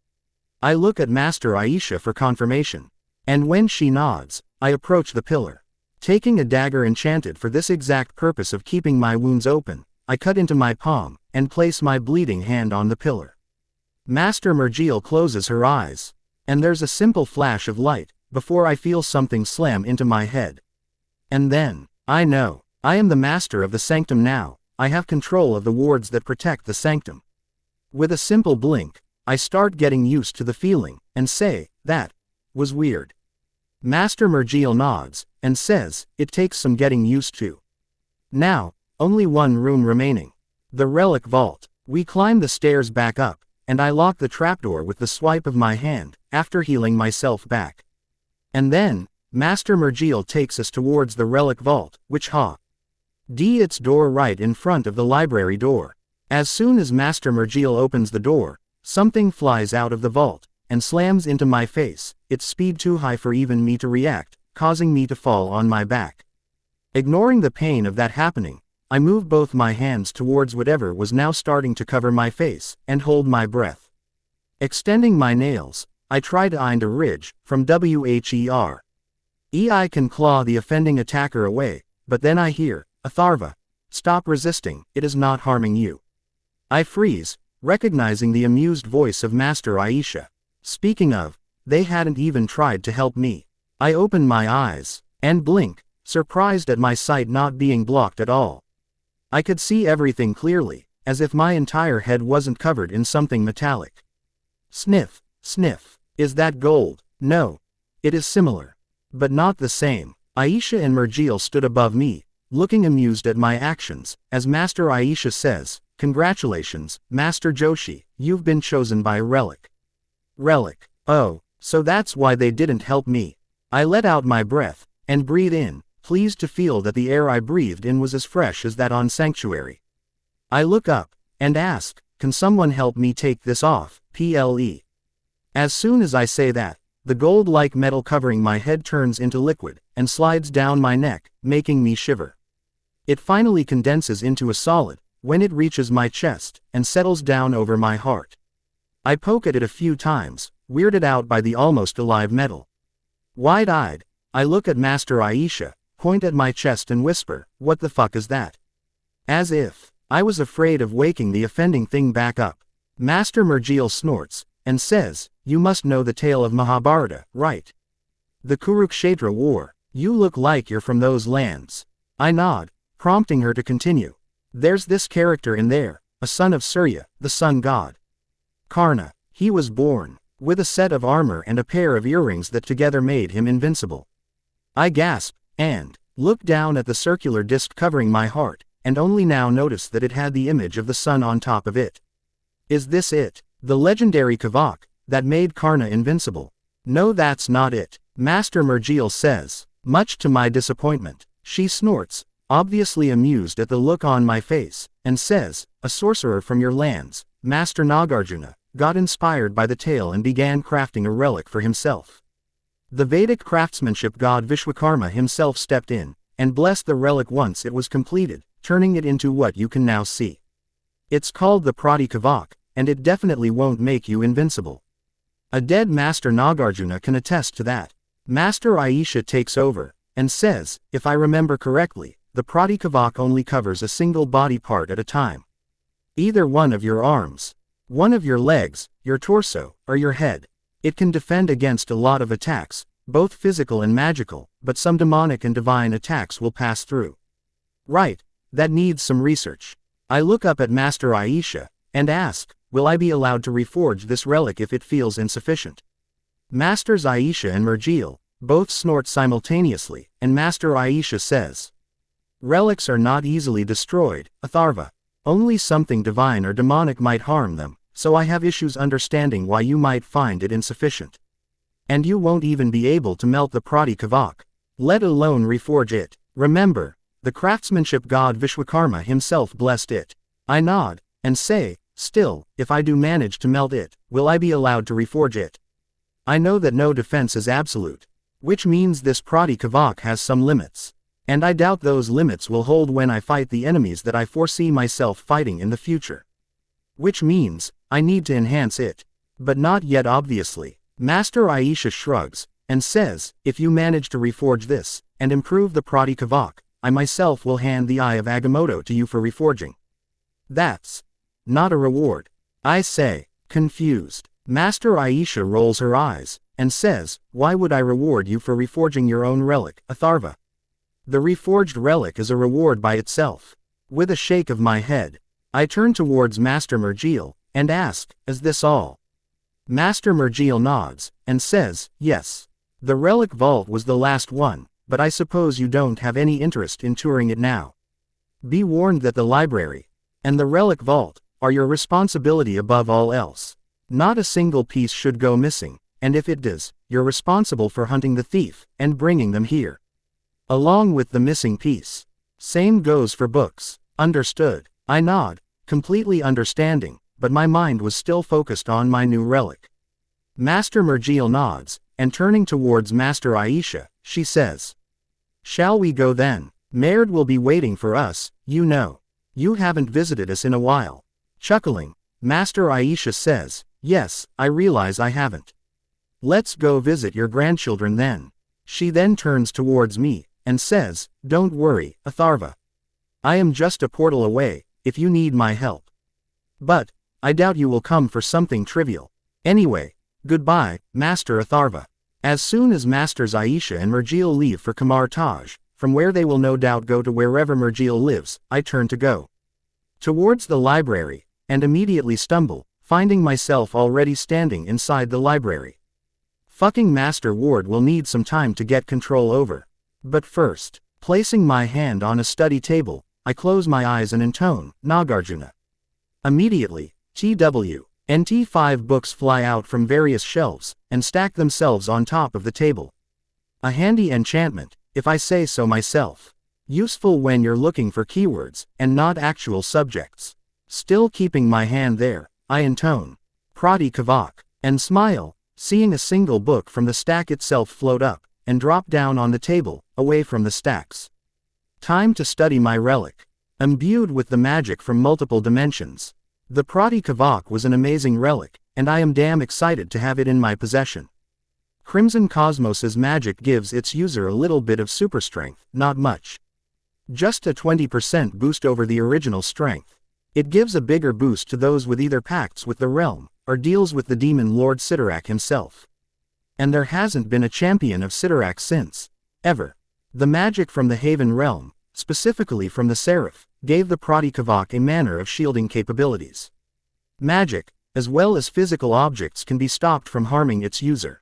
I look at Master Aisha for confirmation, and when she nods, I approach the pillar. Taking a dagger enchanted for this exact purpose of keeping my wounds open, I cut into my palm, and place my bleeding hand on the pillar. Master Mergil closes her eyes, and there's a simple flash of light, before I feel something slam into my head. And then, I know, I am the master of the sanctum now, I have control of the wards that protect the sanctum. With a simple blink, I start getting used to the feeling, and say, "That was weird." Master Mergil nods, and says, "It takes some getting used to." Now, only one room remaining. The relic vault. We climb the stairs back up, and I lock the trapdoor with the swipe of my hand, after healing myself back. And then, Master Mergil takes us towards the relic vault, which its door right in front of the library door. As soon as Master Mergil opens the door, something flies out of the vault, and slams into my face, its speed too high for even me to react, causing me to fall on my back. Ignoring the pain of that happening, I move both my hands towards whatever was now starting to cover my face, and hold my breath. Extending my nails, I try to find a ridge, from where. I can claw the offending attacker away, but then I hear, "Atharva, stop resisting, it is not harming you." I freeze, recognizing the amused voice of Master Aisha. Speaking of, they hadn't even tried to help me. I open my eyes, and blink, surprised at my sight not being blocked at all. I could see everything clearly, as if my entire head wasn't covered in something metallic. Sniff, sniff. Is that gold? No. It is similar. But not the same. Aisha and Mergil stood above me, looking amused at my actions, as Master Aisha says, "Congratulations, Master Joshi, you've been chosen by a relic." Relic. Oh, so that's why they didn't help me. I let out my breath, and breathe in, pleased to feel that the air I breathed in was as fresh as that on Sanctuary. I look up, and ask, can someone help me take this off, PLE? As soon as I say that, the gold-like metal covering my head turns into liquid, and slides down my neck, making me shiver. It finally condenses into a solid, when it reaches my chest, and settles down over my heart. I poke at it a few times, weirded out by the almost alive metal. Wide-eyed, I look at Master Aisha, point at my chest and whisper, "What the fuck is that?" As if I was afraid of waking the offending thing back up. Master Mergil snorts, and says, "You must know the tale of Mahabharata, right? The Kurukshetra war. You look like you're from those lands." I nod, prompting her to continue. "There's this character in there, a son of Surya, the sun god. Karna. He was born with a set of armor and a pair of earrings that together made him invincible." I gasp, and look down at the circular disc covering my heart, and only now notice that it had the image of the sun on top of it. Is this it? The legendary Kavak, that made Karna invincible? No, that's not it, Master Mergil says, much to my disappointment. She snorts, obviously amused at the look on my face, and says, "A sorcerer from your lands, Master Nagarjuna, got inspired by the tale and began crafting a relic for himself. The Vedic craftsmanship god Vishwakarma himself stepped in, and blessed the relic once it was completed, turning it into what you can now see. It's called the Prodi Kavak, and it definitely won't make you invincible. A dead Master Nagarjuna can attest to that." Master Aisha takes over, and says, "If I remember correctly, the Prodi Kavak only covers a single body part at a time. Either one of your arms, one of your legs, your torso, or your head. It can defend against a lot of attacks, both physical and magical, but some demonic and divine attacks will pass through." Right, that needs some research. I look up at Master Aisha, and ask, will I be allowed to reforge this relic if it feels insufficient? Masters Aisha and Mergil both snort simultaneously, and Master Aisha says, "Relics are not easily destroyed, Atharva. Only something divine or demonic might harm them, so I have issues understanding why you might find it insufficient. And you won't even be able to melt the Prodi Kavak, let alone reforge it. Remember, the craftsmanship god Vishwakarma himself blessed it." I nod, and say, "Still, if I do manage to melt it, will I be allowed to reforge it? I know that no defense is absolute, which means this Prodi Kavak has some limits. And I doubt those limits will hold when I fight the enemies that I foresee myself fighting in the future. Which means, I need to enhance it. But not yet obviously." Master Aisha shrugs, and says, "If you manage to reforge this, and improve the Prodi Kavak, I myself will hand the Eye of Agamotto to you for reforging." "That's not a reward," I say, confused. Master Aisha rolls her eyes, and says, "Why would I reward you for reforging your own relic, Atharva? The reforged relic is a reward by itself." With a shake of my head, I turn towards Master Mergil, and ask, "Is this all?" Master Mergil nods, and says, "Yes. The relic vault was the last one, but I suppose you don't have any interest in touring it now. Be warned that the library, and the relic vault, are your responsibility above all else. Not a single piece should go missing, and if it does, you're responsible for hunting the thief, and bringing them here. Along with the missing piece. Same goes for books. Understood?" I nod, completely understanding, but my mind was still focused on my new relic. Master Mergil nods, and turning towards Master Aisha, she says, "Shall we go then? Maird will be waiting for us, you know. You haven't visited us in a while." Chuckling, Master Aisha says, "Yes, I realize I haven't. Let's go visit your grandchildren then." She then turns towards me, and says, "Don't worry, Atharva. I am just a portal away, if you need my help. But I doubt you will come for something trivial. Anyway, goodbye, Master Atharva." As soon as Masters Aisha and Mergil leave for Kamar Taj, from where they will no doubt go to wherever Mergiel lives. I turn to go towards the library, and immediately stumble, finding myself already standing inside the library. Fucking Master Ward will need some time to get control over. But first, placing my hand on a study table, I close my eyes and intone, Nagarjuna. Immediately, TWNT5 books fly out from various shelves, and stack themselves on top of the table. A handy enchantment, if I say so myself. Useful when you're looking for keywords, and not actual subjects. Still keeping my hand there, I intone, Prodigy, and smile, seeing a single book from the stack itself float up, and drop down on the table, away from the stacks. Time to study my relic. Imbued with the magic from multiple dimensions. The Prodigy was an amazing relic, and I am damn excited to have it in my possession. Crimson Cosmos's magic gives its user a little bit of super strength, not much. Just a 20% boost over the original strength. It gives a bigger boost to those with either pacts with the realm, or deals with the demon Lord Sidorak himself. And there hasn't been a champion of Sidorak since, ever. The magic from the Haven realm, specifically from the Seraph, gave the Prodigy a manner of shielding capabilities. Magic, as well as physical objects, can be stopped from harming its user.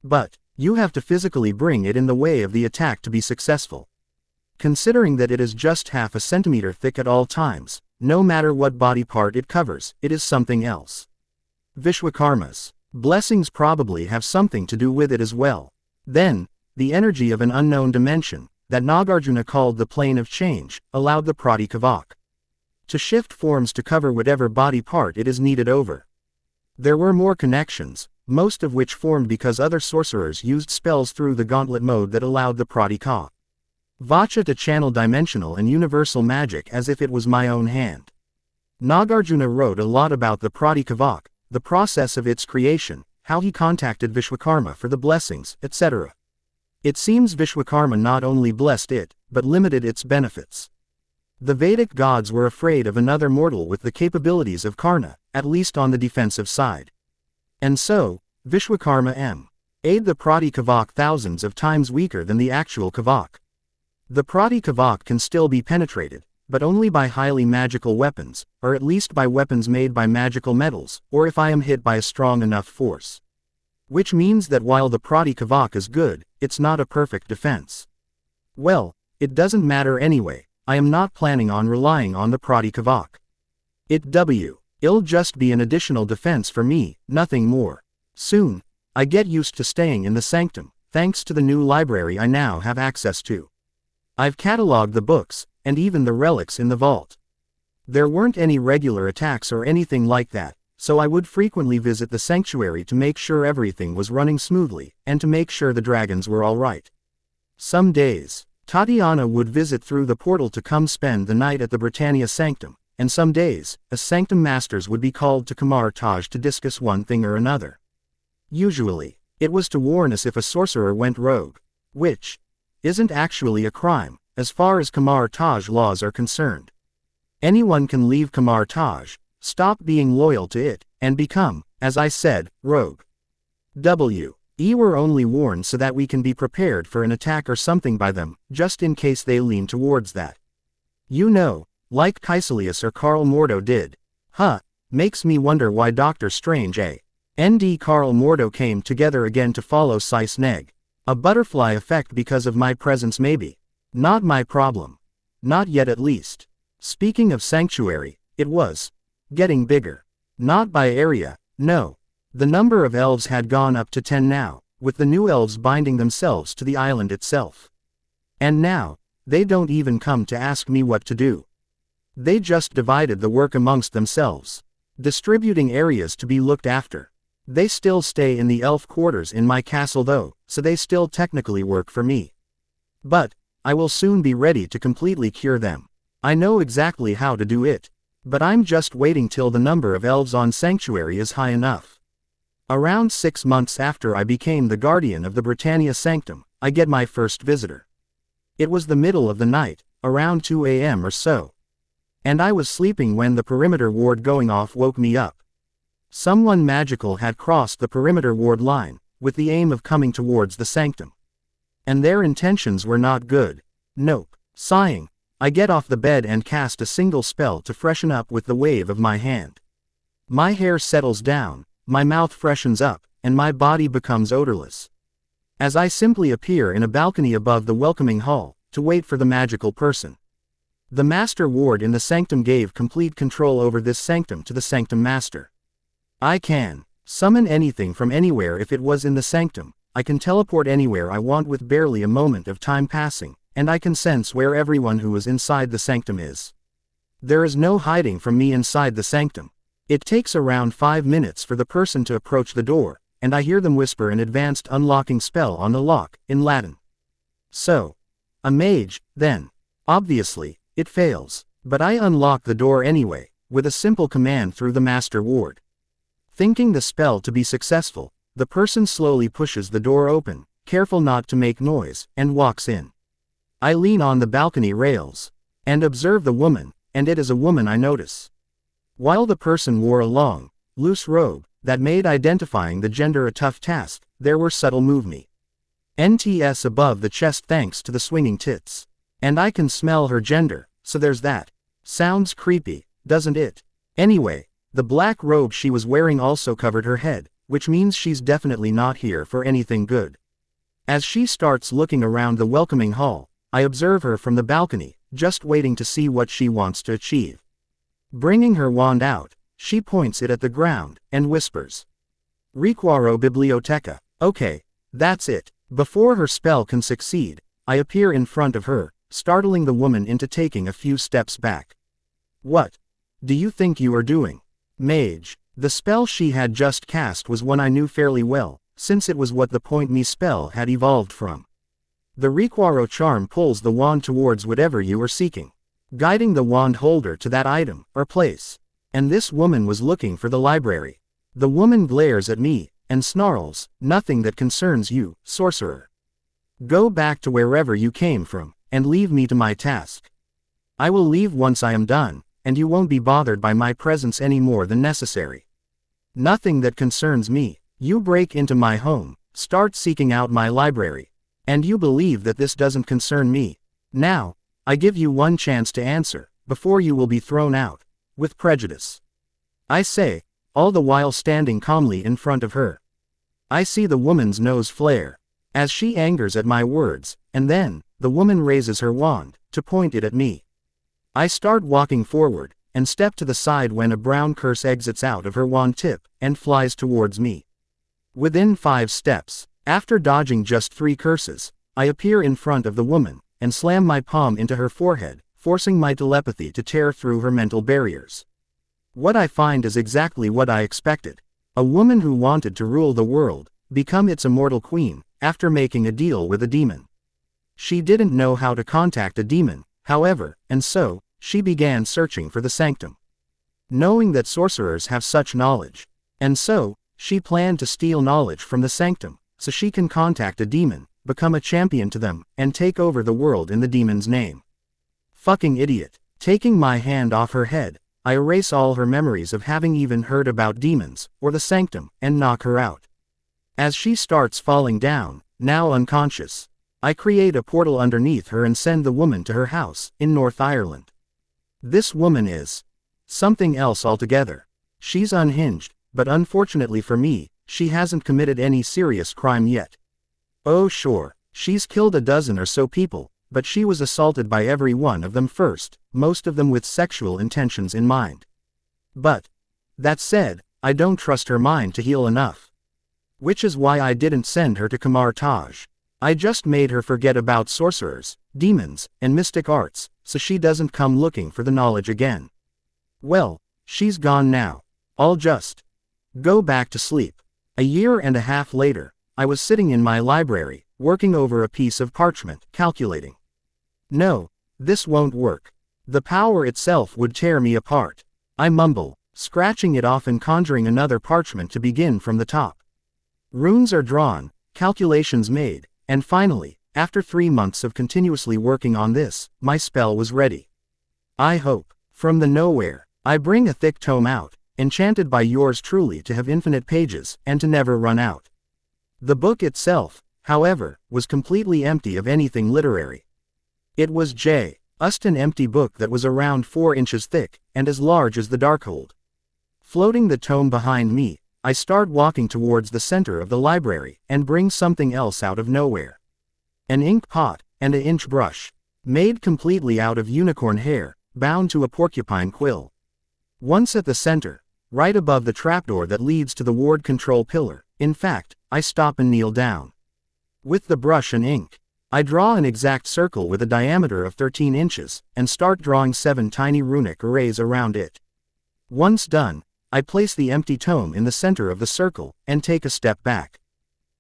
But, you have to physically bring it in the way of the attack to be successful. Considering that it is just half a centimeter thick at all times, no matter what body part it covers, it is something else. Vishwakarma's blessings probably have something to do with it as well. Then, the energy of an unknown dimension, that Nagarjuna called the plane of change, allowed the Prodigy to shift forms to cover whatever body part it is needed over. There were more connections, most of which formed because other sorcerers used spells through the gauntlet mode that allowed the Prodigy Vacha to channel dimensional and universal magic as if it was my own hand. Nagarjuna wrote a lot about the Prodigy, the process of its creation, how he contacted Vishwakarma for the blessings, etc. It seems Vishwakarma not only blessed it, but limited its benefits. The Vedic gods were afraid of another mortal with the capabilities of Karna, at least on the defensive side. And so, Vishwakarma made the Prodigy thousands of times weaker than the actual Kavak. The Prodigy can still be penetrated, but only by highly magical weapons, or at least by weapons made by magical metals, or if I am hit by a strong enough force. Which means that while the Prodigy is good, it's not a perfect defense. Well, it doesn't matter anyway, I am not planning on relying on the Prodigy. It'll just be an additional defense for me, nothing more. Soon, I get used to staying in the sanctum, thanks to the new library I now have access to. I've cataloged the books, and even the relics in the vault. There weren't any regular attacks or anything like that, so I would frequently visit the sanctuary to make sure everything was running smoothly, and to make sure the dragons were alright. Some days, Tatiana would visit through the portal to come spend the night at the Britannia Sanctum, and some days, as Sanctum Masters would be called to Kamar Taj to discuss one thing or another. Usually, it was to warn us if a sorcerer went rogue, which isn't actually a crime, as far as Kamar Taj laws are concerned. Anyone can leave Kamar Taj, stop being loyal to it, and become, as I said, rogue. We were only warned so that we can be prepared for an attack or something by them, just in case they lean towards that. You know, like Caecilius or Karl Mordo did. Makes me wonder why Doctor Strange and Karl Mordo came together again to follow Sice Neg. A butterfly effect because of my presence maybe. Not my problem. Not yet at least. Speaking of sanctuary, it was getting bigger. Not by area, no. The number of elves had gone up to 10 now, with the new elves binding themselves to the island itself. And now, they don't even come to ask me what to do. They just divided the work amongst themselves, distributing areas to be looked after. They still stay in the elf quarters in my castle though, so they still technically work for me. But, I will soon be ready to completely cure them. I know exactly how to do it. But I'm just waiting till the number of elves on Sanctuary is high enough. Around 6 months after I became the guardian of the Britannia Sanctum, I get my first visitor. It was the middle of the night, around 2 a.m. or so. And I was sleeping when the perimeter ward going off woke me up. Someone magical had crossed the perimeter ward line, with the aim of coming towards the sanctum. And their intentions were not good. Nope. Sighing, I get off the bed and cast a single spell to freshen up with the wave of my hand. My hair settles down, my mouth freshens up, and my body becomes odorless. As I simply appear in a balcony above the welcoming hall, to wait for the magical person. The master ward in the sanctum gave complete control over this sanctum to the sanctum master. I can summon anything from anywhere if it was in the sanctum. I can teleport anywhere I want with barely a moment of time passing, and I can sense where everyone who is inside the sanctum is. There is no hiding from me inside the sanctum. It takes around 5 minutes for the person to approach the door, and I hear them whisper an advanced unlocking spell on the lock, in Latin. So, a mage, then. Obviously, it fails, but I unlock the door anyway, with a simple command through the master ward. Thinking the spell to be successful, the person slowly pushes the door open, careful not to make noise, and walks in. I lean on the balcony rails, and observe the woman, and it is a woman I notice. While the person wore a long, loose robe, that made identifying the gender a tough task, there were subtle movements above the chest thanks to the swinging tits. And I can smell her gender, so there's that. Sounds creepy, doesn't it? Anyway, the black robe she was wearing also covered her head, which means she's definitely not here for anything good. As she starts looking around the welcoming hall, I observe her from the balcony, just waiting to see what she wants to achieve. Bringing her wand out, she points it at the ground, and whispers, "Requaro biblioteca." Okay, that's it. Before her spell can succeed, I appear in front of her, startling the woman into taking a few steps back. "What do you think you are doing, mage?" The spell she had just cast was one I knew fairly well, since it was what the point me spell had evolved from. The Requaro charm pulls the wand towards whatever you are seeking, guiding the wand holder to that item, or place. And this woman was looking for the library. The woman glares at me, and snarls, "Nothing that concerns you, sorcerer. Go back to wherever you came from, and leave me to my task. I will leave once I am done, and you won't be bothered by my presence any more than necessary. Nothing that concerns me. You break into my home, start seeking out my library, and you believe that this doesn't concern me. Now, I give you one chance to answer, before you will be thrown out, with prejudice," I say, all the while standing calmly in front of her. I see the woman's nose flare, as she angers at my words, and then, the woman raises her wand, to point it at me. I start walking forward, and step to the side when a brown curse exits out of her wand tip, and flies towards me. Within 5 steps, after dodging just 3 curses, I appear in front of the woman, and slam my palm into her forehead, forcing my telepathy to tear through her mental barriers. What I find is exactly what I expected. A woman who wanted to rule the world, become its immortal queen, after making a deal with a demon. She didn't know how to contact a demon, however, and so, she began searching for the sanctum. Knowing that sorcerers have such knowledge. And so, she planned to steal knowledge from the sanctum, so she can contact a demon, become a champion to them, and take over the world in the demon's name. Fucking idiot. Taking my hand off her head, I erase all her memories of having even heard about demons, or the sanctum, and knock her out. As she starts falling down, now unconscious, I create a portal underneath her and send the woman to her house, in North Ireland. This woman is something else altogether. She's unhinged, but unfortunately for me, she hasn't committed any serious crime yet. Oh sure, she's killed a dozen or so people, but she was assaulted by every one of them first, most of them with sexual intentions in mind. But, that said, I don't trust her mind to heal enough. Which is why I didn't send her to Kamar Taj. I just made her forget about sorcerers, demons, and mystic arts, so she doesn't come looking for the knowledge again. Well, she's gone now. I'll just go back to sleep. A year and a half later, I was sitting in my library, working over a piece of parchment, calculating. No, this won't work. The power itself would tear me apart. I mumble, scratching it off and conjuring another parchment to begin from the top. Runes are drawn, calculations made, and finally, after 3 months of continuously working on this, my spell was ready. I hope. From the nowhere, I bring a thick tome out, enchanted by yours truly to have infinite pages, and to never run out. The book itself, however, was completely empty of anything literary. It was just an empty book that was around 4 inches thick, and as large as the Darkhold. Floating the tome behind me, I start walking towards the center of the library, and bring something else out of nowhere. An ink pot, and an inch brush. Made completely out of unicorn hair, bound to a porcupine quill. Once at the center, right above the trapdoor that leads to the ward control pillar, in fact, I stop and kneel down. With the brush and ink, I draw an exact circle with a diameter of 13 inches, and start drawing 7 tiny runic arrays around it. Once done, I place the empty tome in the center of the circle, and take a step back.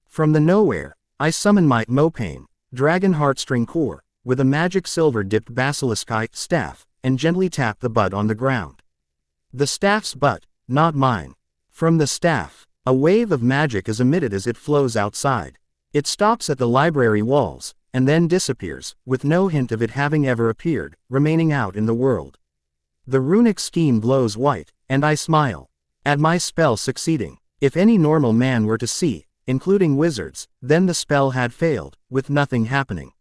From the nowhere, I summon my Mopane, Dragon Heartstring Core, with a magic silver-dipped basilisk-eye staff, and gently tap the butt on the ground. The staff's butt, not mine. From the staff, a wave of magic is emitted as it flows outside. It stops at the library walls, and then disappears, with no hint of it having ever appeared, remaining out in the world. The runic scheme glows white, and I smile. At my spell succeeding. If any normal man were to see, including wizards, then the spell had failed, with nothing happening.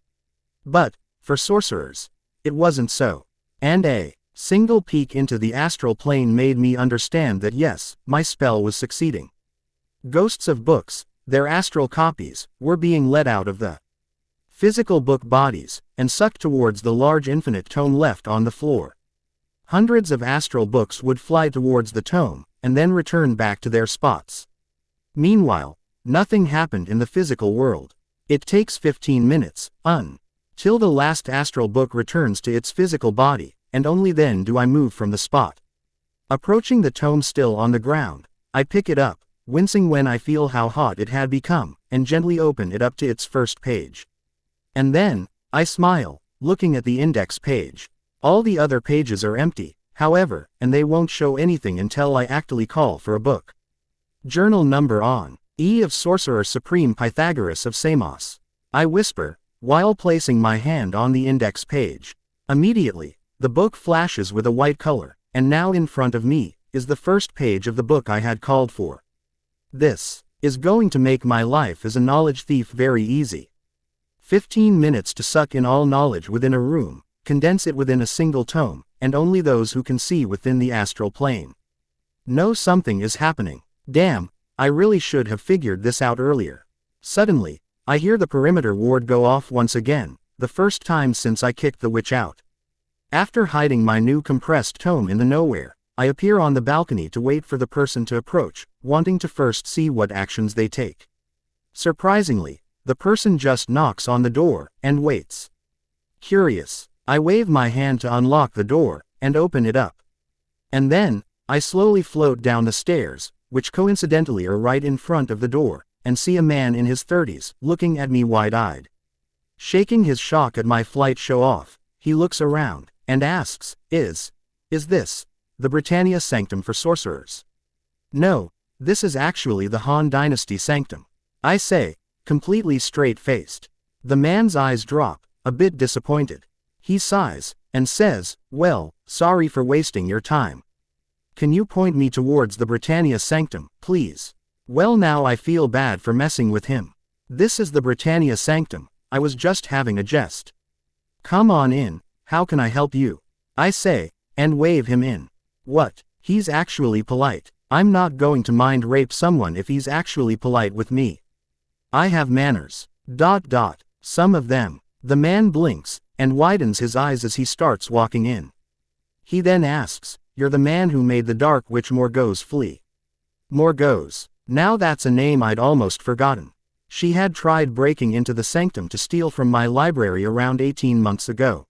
But, for sorcerers, it wasn't so. And a single peek into the astral plane made me understand that yes, my spell was succeeding. Ghosts of books, their astral copies, were being let out of the physical book bodies, and sucked towards the large infinite tome left on the floor. Hundreds of astral books would fly towards the tome, and then return back to their spots. Meanwhile, nothing happened in the physical world. It takes 15 minutes, till the last astral book returns to its physical body, and only then do I move from the spot. Approaching the tome still on the ground, I pick it up, wincing when I feel how hot it had become, and gently open it up to its first page. And then, I smile, looking at the index page. All the other pages are empty, however, and they won't show anything until I actually call for a book. Journal number on E of Sorcerer Supreme Pythagoras of Samos. I whisper, while placing my hand on the index page. Immediately, the book flashes with a white color, and now in front of me is the first page of the book I had called for. This is going to make my life as a knowledge thief very easy. 15 minutes to suck in all knowledge within a room, condense it within a single tome, and only those who can see within the astral plane know something is happening. Damn, I really should have figured this out earlier. Suddenly, I hear the perimeter ward go off once again, the first time since I kicked the witch out. After hiding my new compressed tome in the nowhere, I appear on the balcony to wait for the person to approach, wanting to first see what actions they take. Surprisingly, the person just knocks on the door, and waits. Curious, I wave my hand to unlock the door, and open it up. And then, I slowly float down the stairs, which coincidentally are right in front of the door, and see a man in his 30s, looking at me wide-eyed. Shaking his shock at my flight show off, he looks around, and asks, Is this the Britannia Sanctum for sorcerers? No, this is actually the Han Dynasty Sanctum. I say, completely straight-faced. The man's eyes drop, a bit disappointed. He sighs, and says, well, sorry for wasting your time. Can you point me towards the Britannia Sanctum, please? Well, now I feel bad for messing with him. This is the Britannia Sanctum, I was just having a jest. Come on in, how can I help you? I say, and wave him in. What? He's actually polite. I'm not going to mind rape someone if he's actually polite with me. I have manners. ... Some of them. The man blinks, and widens his eyes as he starts walking in. He then asks, you're the man who made the Dark Witch Morgause flee. Morgause. Now that's a name I'd almost forgotten. She had tried breaking into the sanctum to steal from my library around 18 months ago.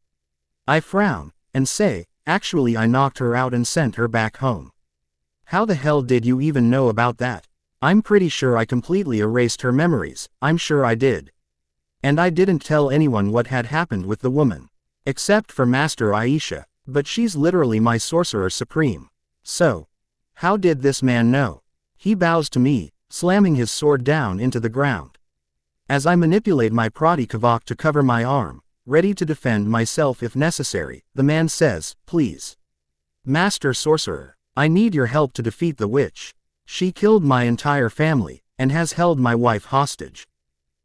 I frown, and say, actually I knocked her out and sent her back home. How the hell did you even know about that? I'm pretty sure I completely erased her memories, I'm sure I did. And I didn't tell anyone what had happened with the woman. Except for Master Aisha, but she's literally my sorcerer supreme. So, how did this man know? He bows to me, slamming his sword down into the ground. As I manipulate my Prodikavok to cover my arm, ready to defend myself if necessary, the man says, please. Master Sorcerer, I need your help to defeat the witch. She killed my entire family, and has held my wife hostage.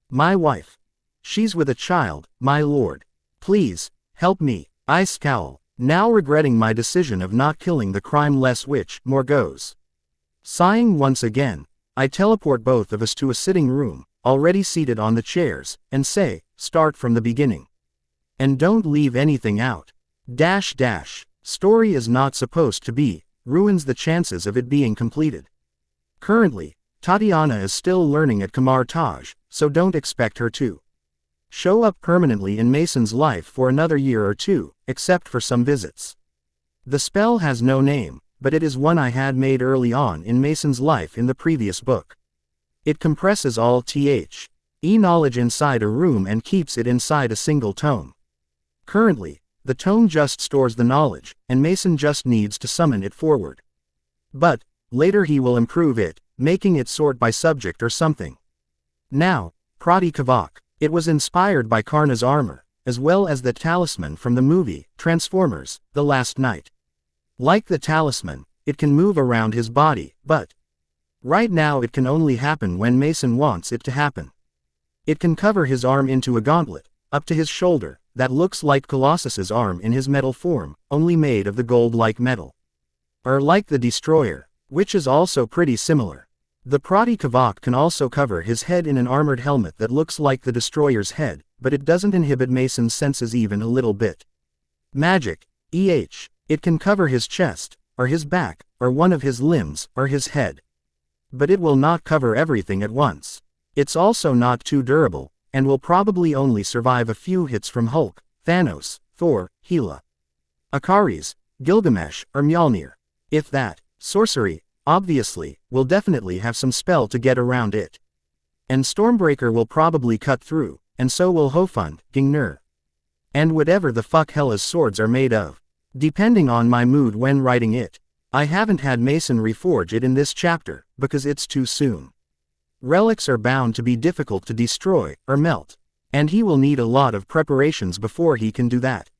My wife. She's with a child, my lord. Please, help me. I scowl, now regretting my decision of not killing the crime-less witch. More goes. Sighing once again, I teleport both of us to a sitting room, already seated on the chairs, and say, start from the beginning. And don't leave anything out. Story is not supposed to be, ruins the chances of it being completed. Currently, Tatiana is still learning at Kamar Taj, so don't expect her to show up permanently in Mason's life for another year or two, except for some visits. The spell has no name, but it is one I had made early on in Mason's life in the previous book. It compresses all knowledge inside a room and keeps it inside a single tome. Currently, the tome just stores the knowledge, and Mason just needs to summon it forward. But, later he will improve it, making it sort by subject or something. Now, Prodigy. It was inspired by Karna's armor, as well as the talisman from the movie, Transformers, The Last Knight. Like the talisman, it can move around his body, but right now it can only happen when Mason wants it to happen. It can cover his arm into a gauntlet, up to his shoulder, that looks like Colossus's arm in his metal form, only made of the gold-like metal. Or like the Destroyer, which is also pretty similar. The Prodigy can also cover his head in an armored helmet that looks like the Destroyer's head, but it doesn't inhibit Mason's senses even a little bit. Magic, it can cover his chest, or his back, or one of his limbs, or his head. But it will not cover everything at once. It's also not too durable, and will probably only survive a few hits from Hulk, Thanos, Thor, Hela, Akaris, Gilgamesh, or Mjolnir. If that, sorcery, obviously, will definitely have some spell to get around it. And Stormbreaker will probably cut through, and so will Hofund, Gingnir. And whatever the fuck Hela's swords are made of. Depending on my mood when writing it. I haven't had Mason reforge it in this chapter, because it's too soon. Relics are bound to be difficult to destroy, or melt. And he will need a lot of preparations before he can do that.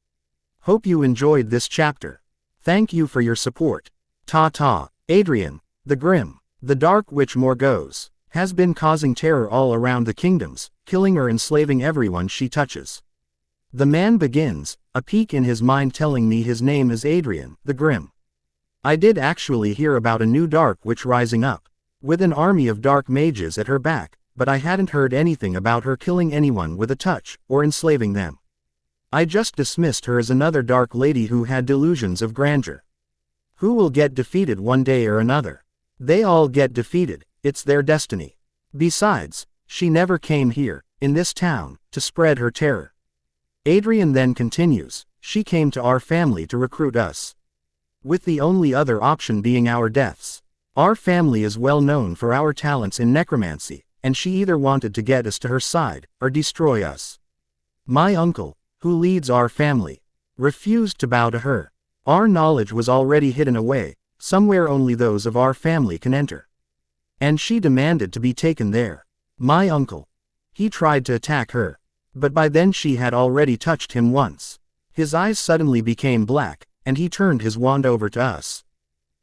Hope you enjoyed this chapter. Thank you for your support. Ta-ta. Adrian, the Grim, the Dark Witch Morgause, has been causing terror all around the kingdoms, killing or enslaving everyone she touches. The man begins, a peek in his mind telling me his name is Adrian, the Grim. I did actually hear about a new Dark Witch rising up, with an army of dark mages at her back, but I hadn't heard anything about her killing anyone with a touch, or enslaving them. I just dismissed her as another dark lady who had delusions of grandeur. Who will get defeated one day or another? They all get defeated, it's their destiny. Besides, she never came here, in this town, to spread her terror. Adrian then continues, she came to our family to recruit us. With the only other option being our deaths. Our family is well known for our talents in necromancy, and she either wanted to get us to her side, or destroy us. My uncle, who leads our family, refused to bow to her. Our knowledge was already hidden away, somewhere only those of our family can enter. And she demanded to be taken there. My uncle. He tried to attack her. But by then she had already touched him once. His eyes suddenly became black, and he turned his wand over to us.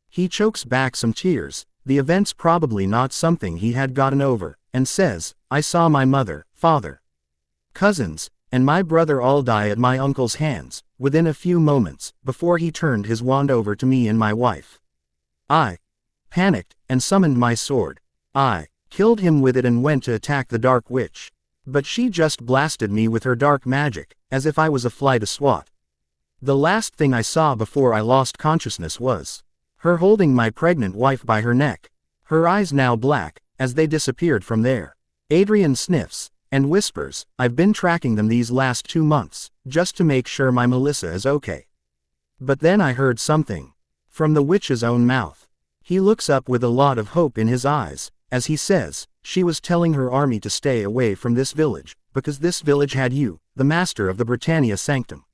He chokes back some tears, the event's probably not something he had gotten over, and says, I saw my mother, father, cousins, and my brother all die at my uncle's hands, within a few moments, before he turned his wand over to me and my wife. I panicked, and summoned my sword. I killed him with it and went to attack the Dark Witch. But she just blasted me with her dark magic, as if I was a fly to swat. The last thing I saw before I lost consciousness was her holding my pregnant wife by her neck. Her eyes now black, as they disappeared from there. Adrian sniffs, and whispers, I've been tracking them these last 2 months, just to make sure my Melissa is okay. But then I heard something. From the witch's own mouth. He looks up with a lot of hope in his eyes, as he says, she was telling her army to stay away from this village, because this village had you, the master of the Britannia Sanctum.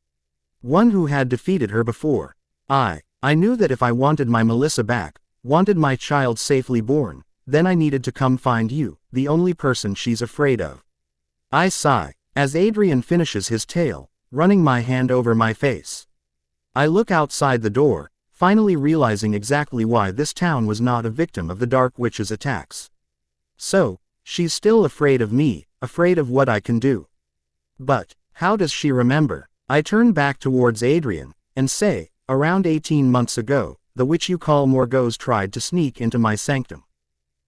One who had defeated her before. I knew that if I wanted my Melissa back, wanted my child safely born, then I needed to come find you, the only person she's afraid of. I sigh, as Adrian finishes his tale, running my hand over my face. I look outside the door, finally realizing exactly why this town was not a victim of the Dark Witch's attacks. So, she's still afraid of me, afraid of what I can do. But, how does she remember? I turn back towards Adrian, and say, around 18 months ago, the witch you call Morgause tried to sneak into my sanctum.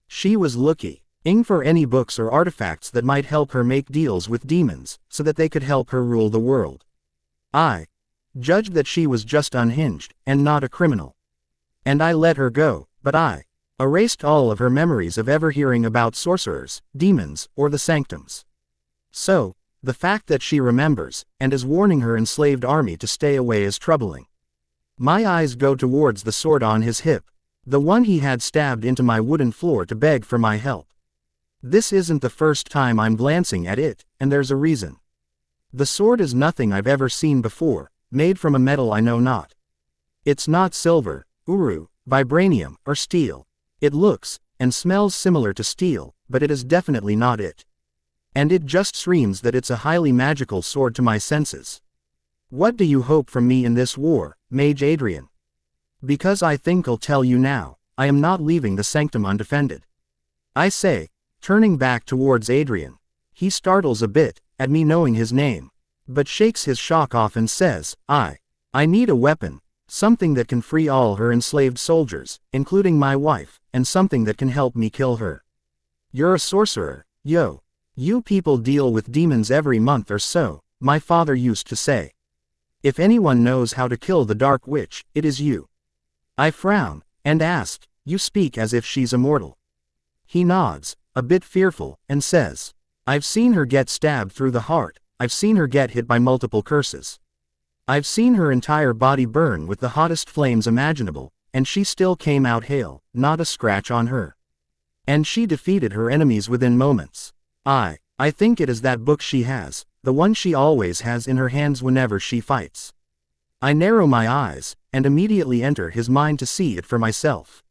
She was looking for any books or artifacts that might help her make deals with demons, so that they could help her rule the world. I judged that she was just unhinged, and not a criminal. And I let her go, but I erased all of her memories of ever hearing about sorcerers, demons, or the sanctums. So, the fact that she remembers, and is warning her enslaved army to stay away is troubling. My eyes go towards the sword on his hip, the one he had stabbed into my wooden floor to beg for my help. This isn't the first time I'm glancing at it, and there's a reason. The sword is nothing I've ever seen before, made from a metal I know not. It's not silver, uru, vibranium, or steel. It looks and smells similar to steel, but it is definitely not it. And it just screams that it's a highly magical sword to my senses. What do you hope from me in this war, Mage Adrian? Because I think I'll tell you now, I am not leaving the sanctum undefended. I say, turning back towards Adrian. He startles a bit at me knowing his name, but shakes his shock off and says, I need a weapon, something that can free all her enslaved soldiers, including my wife, and something that can help me kill her. You're a sorcerer, yo. You people deal with demons every month or so, my father used to say. If anyone knows how to kill the Dark Witch, it is you. I frown, and ask, you speak as if she's immortal. He nods, a bit fearful, and says, I've seen her get stabbed through the heart, I've seen her get hit by multiple curses. I've seen her entire body burn with the hottest flames imaginable, and she still came out hale, not a scratch on her. And she defeated her enemies within moments. I think it is that book she has, the one she always has in her hands whenever she fights. I narrow my eyes, and immediately enter his mind to see it for myself.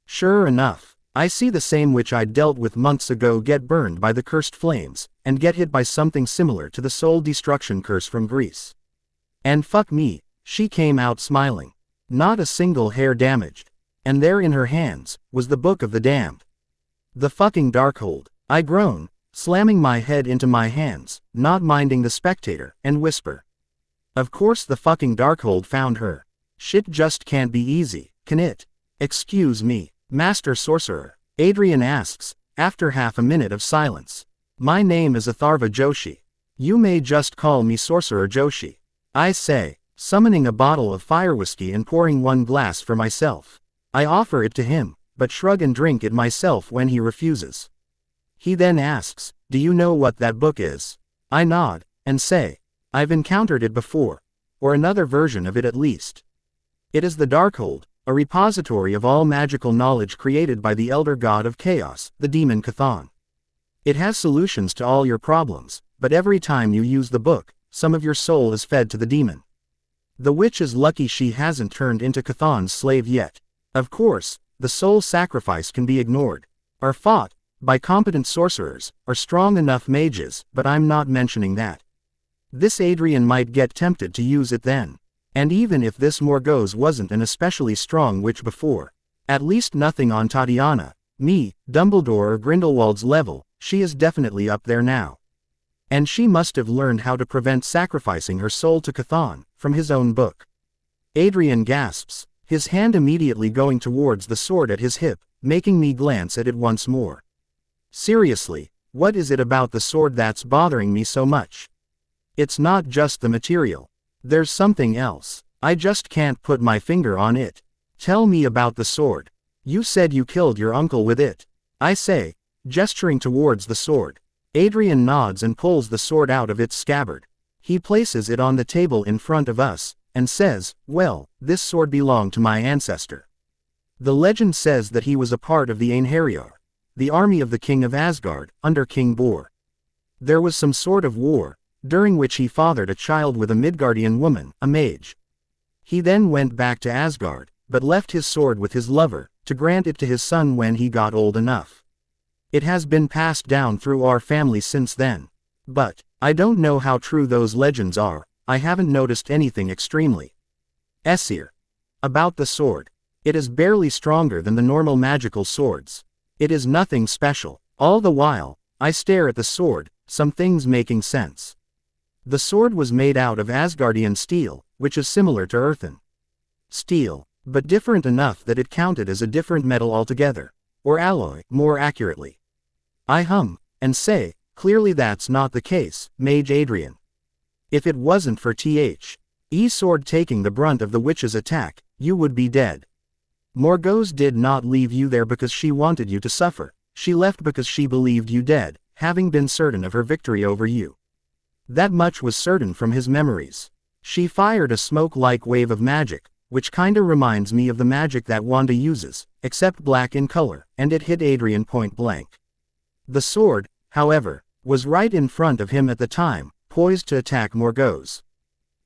Sure enough, I see the same witch I dealt with months ago get burned by the cursed flames, and get hit by something similar to the soul destruction curse from Greece. And fuck me, she came out smiling. Not a single hair damaged. And there in her hands, was the Book of the Damned. The fucking Darkhold, I groan, slamming my head into my hands, not minding the spectator, and whisper. Of course the fucking Darkhold found her. Shit just can't be easy, can it? Excuse me, Master Sorcerer, Adrian asks, after half a minute of silence. My name is Atharva Joshi. You may just call me Sorcerer Joshi. I say, summoning a bottle of fire whiskey and pouring one glass for myself. I offer it to him, but shrug and drink it myself when he refuses. He then asks, do you know what that book is? I nod, and say, I've encountered it before, or another version of it at least. It is the Darkhold, a repository of all magical knowledge created by the elder god of chaos, the demon Chthon. It has solutions to all your problems, but every time you use the book, some of your soul is fed to the demon. The witch is lucky she hasn't turned into Chthon's slave yet. Of course, the soul sacrifice can be ignored, or fought by competent sorcerers, or strong enough mages, but I'm not mentioning that. This Adrian might get tempted to use it then. And even if this Morgause wasn't an especially strong witch before, at least nothing on Tatiana, me, Dumbledore or Grindelwald's level, she is definitely up there now. And she must have learned how to prevent sacrificing her soul to Chthon, from his own book. Adrian gasps, his hand immediately going towards the sword at his hip, making me glance at it once more. Seriously, what is it about the sword that's bothering me so much? It's not just the material. There's something else. I just can't put my finger on it. Tell me about the sword. You said you killed your uncle with it. I say, gesturing towards the sword. Adrian nods and pulls the sword out of its scabbard. He places it on the table in front of us, and says, well, this sword belonged to my ancestor. The legend says that he was a part of the Einherjar, the army of the king of Asgard, under King Bor. There was some sort of war, during which he fathered a child with a Midgardian woman, a mage. He then went back to Asgard, but left his sword with his lover, to grant it to his son when he got old enough. It has been passed down through our family since then. But I don't know how true those legends are. I haven't noticed anything extremely Essir about the sword. It is barely stronger than the normal magical swords. It is nothing special. All the while, I stare at the sword, some things making sense. The sword was made out of Asgardian steel, which is similar to earthen steel, but different enough that it counted as a different metal altogether. Or alloy, more accurately. I hum, and say, clearly that's not the case, Mage Adrian. If it wasn't for Th's sword taking the brunt of the witch's attack, you would be dead. Morgause did not leave you there because she wanted you to suffer, she left because she believed you dead, having been certain of her victory over you. That much was certain from his memories. She fired a smoke-like wave of magic, which kinda reminds me of the magic that Wanda uses, except black in color, and it hit Adrian point blank. The sword, however, was right in front of him at the time, poised to attack Morgause.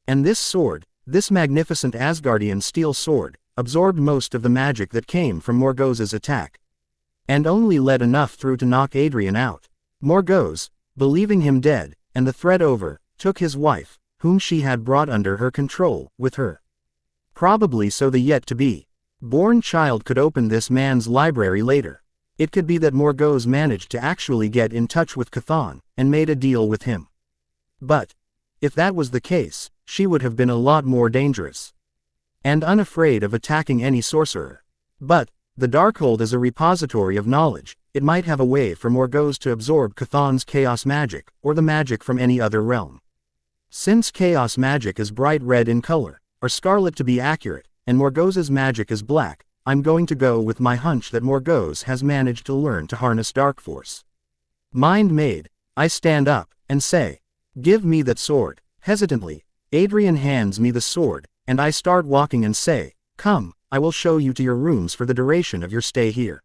And this sword, this magnificent Asgardian steel sword, absorbed most of the magic that came from Morgause's attack. And only let enough through to knock Adrian out. Morgause, believing him dead, and the threat over, took his wife, whom she had brought under her control, with her. Probably so the yet-to-be born child could open this man's library later. It could be that Morgause managed to actually get in touch with Chthon, and made a deal with him. But, if that was the case, she would have been a lot more dangerous. And unafraid of attacking any sorcerer. But, the Darkhold is a repository of knowledge, it might have a way for Morgause to absorb Chthon's chaos magic, or the magic from any other realm. Since chaos magic is bright red in color, or scarlet to be accurate, and Morgause's magic is black, I'm going to go with my hunch that Morgause has managed to learn to harness dark force. Mind made, I stand up, and say, "Give me that sword." Hesitantly, Adrian hands me the sword, and I start walking and say, "Come, I will show you to your rooms for the duration of your stay here.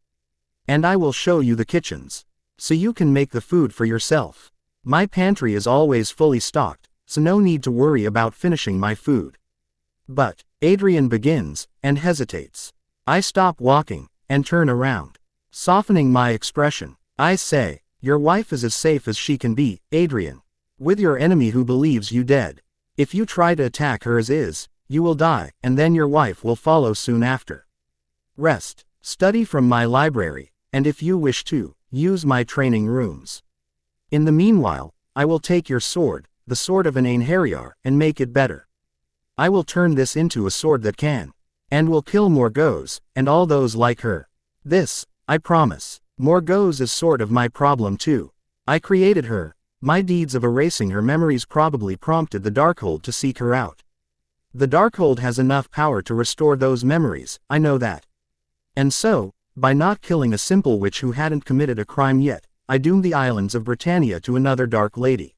And I will show you the kitchens. So you can make the food for yourself. My pantry is always fully stocked, so no need to worry about finishing my food." But, Adrian begins, and hesitates. I stop walking, and turn around. Softening my expression, I say, "Your wife is as safe as she can be, Adrian. With your enemy who believes you dead. If you try to attack her as is, you will die, and then your wife will follow soon after. Rest, study from my library, and if you wish to, use my training rooms. In the meanwhile, I will take your sword, the sword of an Einherjar, and make it better. I will turn this into a sword that can, and will kill Morgause, and all those like her. This, I promise. Morgause is sort of my problem too. I created her. My deeds of erasing her memories probably prompted the Darkhold to seek her out. The Darkhold has enough power to restore those memories, I know that. And so, by not killing a simple witch who hadn't committed a crime yet, I doomed the islands of Britannia to another Dark Lady.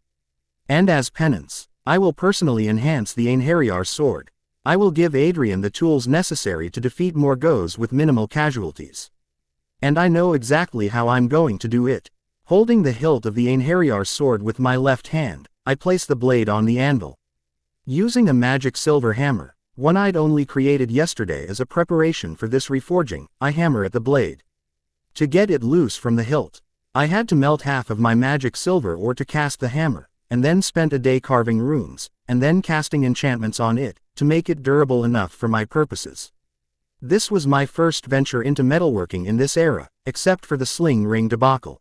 And as penance, I will personally enhance the Einherjar sword. I will give Adrian the tools necessary to defeat Morgause with minimal casualties. And I know exactly how I'm going to do it. Holding the hilt of the Einherjar sword with my left hand, I place the blade on the anvil. Using a magic silver hammer, one I'd only created yesterday as a preparation for this reforging, I hammer at the blade. To get it loose from the hilt, I had to melt half of my magic silver ore to cast the hammer, and then spent a day carving runes, and then casting enchantments on it, to make it durable enough for my purposes. This was my first venture into metalworking in this era, except for the sling ring debacle.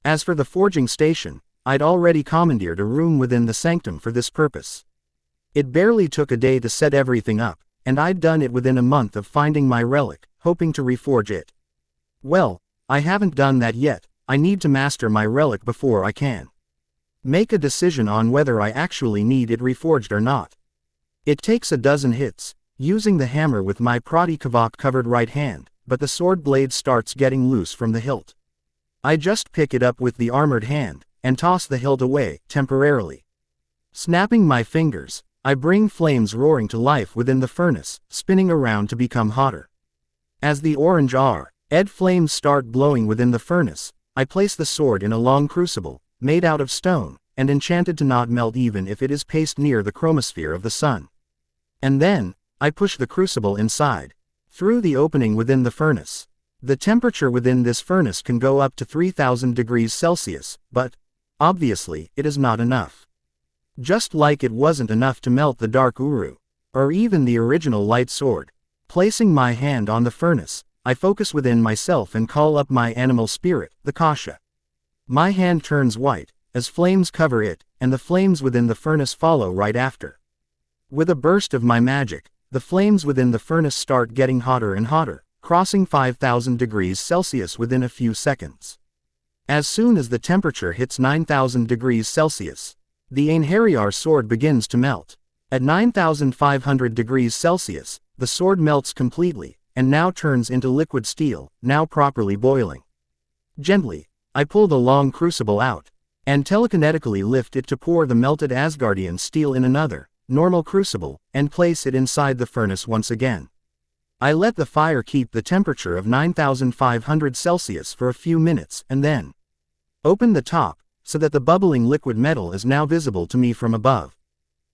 As for the forging station, I'd already commandeered a room within the sanctum for this purpose. It barely took a day to set everything up, and I'd done it within a month of finding my relic, hoping to reforge it. Well, I haven't done that yet. I need to master my relic before I can make a decision on whether I actually need it reforged or not. It takes a dozen hits, using the hammer with my Prodigy-covered right hand, but the sword blade starts getting loose from the hilt. I just pick it up with the armored hand, and toss the hilt away, temporarily. Snapping my fingers, I bring flames roaring to life within the furnace, spinning around to become hotter. As the orange red flames start blowing within the furnace, I place the sword in a long crucible, made out of stone, and enchanted to not melt even if it is placed near the chromosphere of the sun. And then, I push the crucible inside, through the opening within the furnace. The temperature within this furnace can go up to 3000 degrees Celsius, but, obviously, it is not enough. Just like it wasn't enough to melt the Dark Uru, or even the original light sword. Placing my hand on the furnace, I focus within myself and call up my animal spirit, the Kasha. My hand turns white, as flames cover it, and the flames within the furnace follow right after. With a burst of my magic, the flames within the furnace start getting hotter and hotter, crossing 5,000 degrees Celsius within a few seconds. As soon as the temperature hits 9,000 degrees Celsius, the Einherjar sword begins to melt. At 9,500 degrees Celsius, the sword melts completely, and now turns into liquid steel, now properly boiling. Gently, I pull the long crucible out, and telekinetically lift it to pour the melted Asgardian steel in another, normal crucible, and place it inside the furnace once again. I let the fire keep the temperature of 9,500 Celsius for a few minutes and then open the top, so that the bubbling liquid metal is now visible to me from above.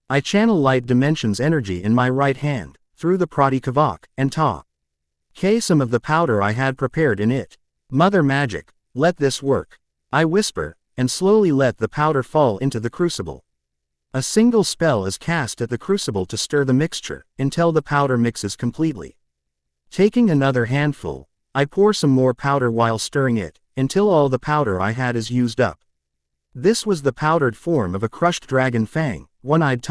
I channel light dimensions energy in my right hand, through the PRODIGY, and some of the powder I had prepared in it. Mother magic, let this work. I whisper, and slowly let the powder fall into the crucible. A single spell is cast at the crucible to stir the mixture, until the powder mixes completely. Taking another handful, I pour some more powder while stirring it, until all the powder I had is used up. This was the powdered form of a crushed dragon fang, one-eyed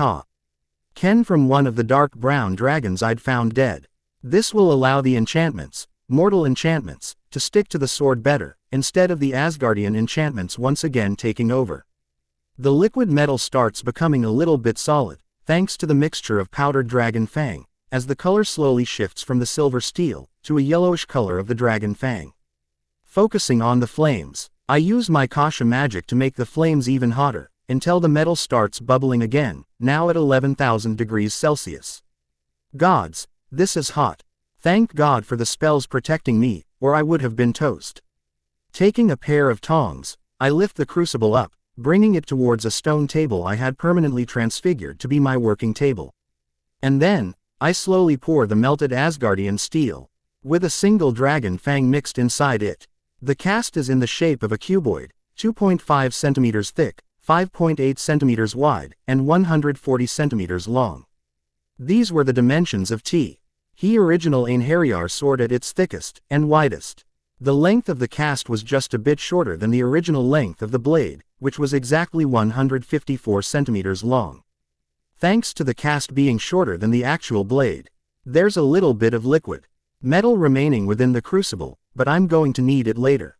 Ken from one of the dark brown dragons I'd found dead. This will allow the enchantments, mortal enchantments, to stick to the sword better, instead of the Asgardian enchantments once again taking over. The liquid metal starts becoming a little bit solid, thanks to the mixture of powdered dragon fang, as the color slowly shifts from the silver steel, to a yellowish color of the dragon fang. Focusing on the flames, I use my Kasha magic to make the flames even hotter, until the metal starts bubbling again, now at 11,000 degrees Celsius. Gods, this is hot. Thank God for the spells protecting me, or I would have been toast. Taking a pair of tongs, I lift the crucible up, bringing it towards a stone table I had permanently transfigured to be my working table. And then, I slowly pour the melted Asgardian steel, with a single dragon fang mixed inside it. The cast is in the shape of a cuboid, 2.5 centimeters thick, 5.8 centimeters wide, and 140 centimeters long. These were the dimensions of He original Einherjar sword at its thickest and widest. The length of the cast was just a bit shorter than the original length of the blade, which was exactly 154 centimeters long. Thanks to the cast being shorter than the actual blade, there's a little bit of liquid metal remaining within the crucible, but I'm going to need it later.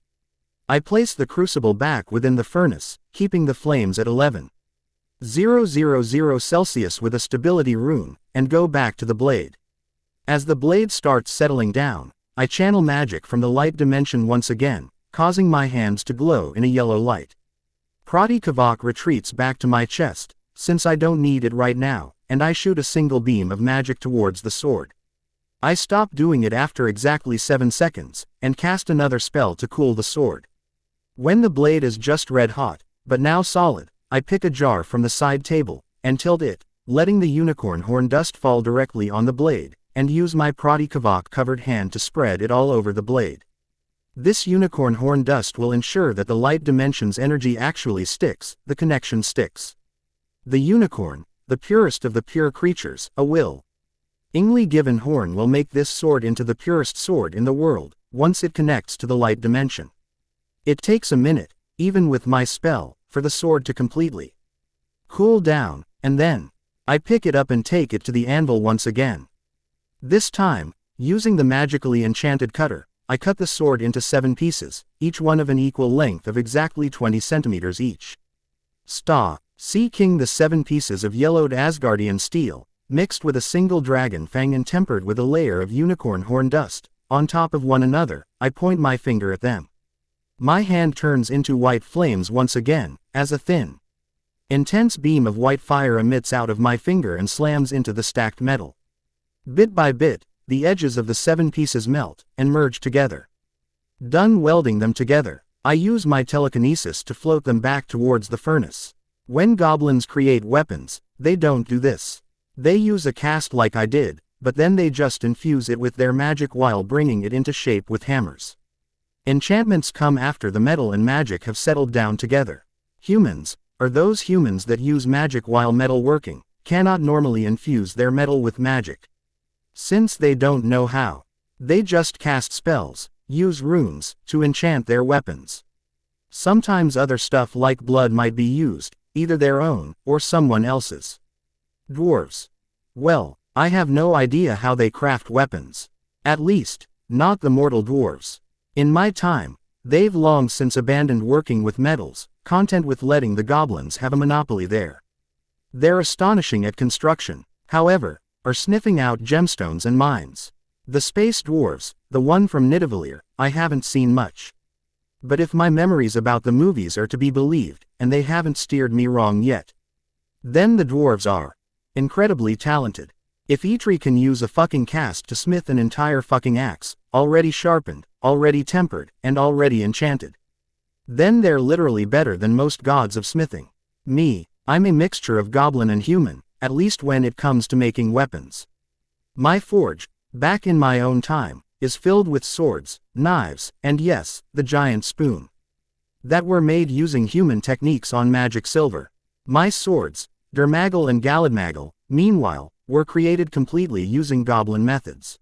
I place the crucible back within the furnace, keeping the flames at 11,000 Celsius with a stability rune, and go back to the blade. As the blade starts settling down, I channel magic from the light dimension once again, causing my hands to glow in a yellow light. PRODIGY retreats back to my chest, since I don't need it right now, and I shoot a single beam of magic towards the sword. I stop doing it after exactly 7 seconds, and cast another spell to cool the sword. When the blade is just red hot, but now solid, I pick a jar from the side table, and tilt it, letting the unicorn horn dust fall directly on the blade, and use my PRODIGY covered hand to spread it all over the blade. This unicorn horn dust will ensure that the light dimension's energy actually sticks, the connection sticks. The unicorn, the purest of the pure creatures, willingly given horn will make this sword into the purest sword in the world, once it connects to the light dimension. It takes a minute, even with my spell, for the sword to completely cool down, and then I pick it up and take it to the anvil once again. This time, using the magically enchanted cutter, I cut the sword into 7 pieces, each one of an equal length of exactly 20 centimeters each. Seeking the 7 pieces of yellowed Asgardian steel, mixed with a single dragon fang and tempered with a layer of unicorn horn dust, on top of one another, I point my finger at them. My hand turns into white flames once again, as a thin, intense beam of white fire emits out of my finger and slams into the stacked metal. Bit by bit, the edges of the 7 pieces melt, and merge together. Done welding them together, I use my telekinesis to float them back towards the furnace. When goblins create weapons, they don't do this. They use a cast like I did, but then they just infuse it with their magic while bringing it into shape with hammers. Enchantments come after the metal and magic have settled down together. Humans, or those humans that use magic while metal working, cannot normally infuse their metal with magic. Since they don't know how, they just cast spells, use runes, to enchant their weapons. Sometimes other stuff like blood might be used, either their own, or someone else's. Dwarves. Well, I have no idea how they craft weapons. At least, not the mortal dwarves. In my time, they've long since abandoned working with metals, content with letting the goblins have a monopoly there. They're astonishing at construction, however, are sniffing out gemstones and mines. The space dwarves, the one from Nidavellir, I haven't seen much. But if my memories about the movies are to be believed, and they haven't steered me wrong yet, then the dwarves are incredibly talented. If Eitri can use a fucking cast to smith an entire fucking axe, already sharpened, already tempered, and already enchanted, then they're literally better than most gods of smithing. Me, I'm a mixture of goblin and human, at least when it comes to making weapons. My forge, back in my own time, is filled with swords, knives, and yes, the giant spoon, that were made using human techniques on magic silver. My swords, Dermagal and Galadmagal, meanwhile, were created completely using goblin methods.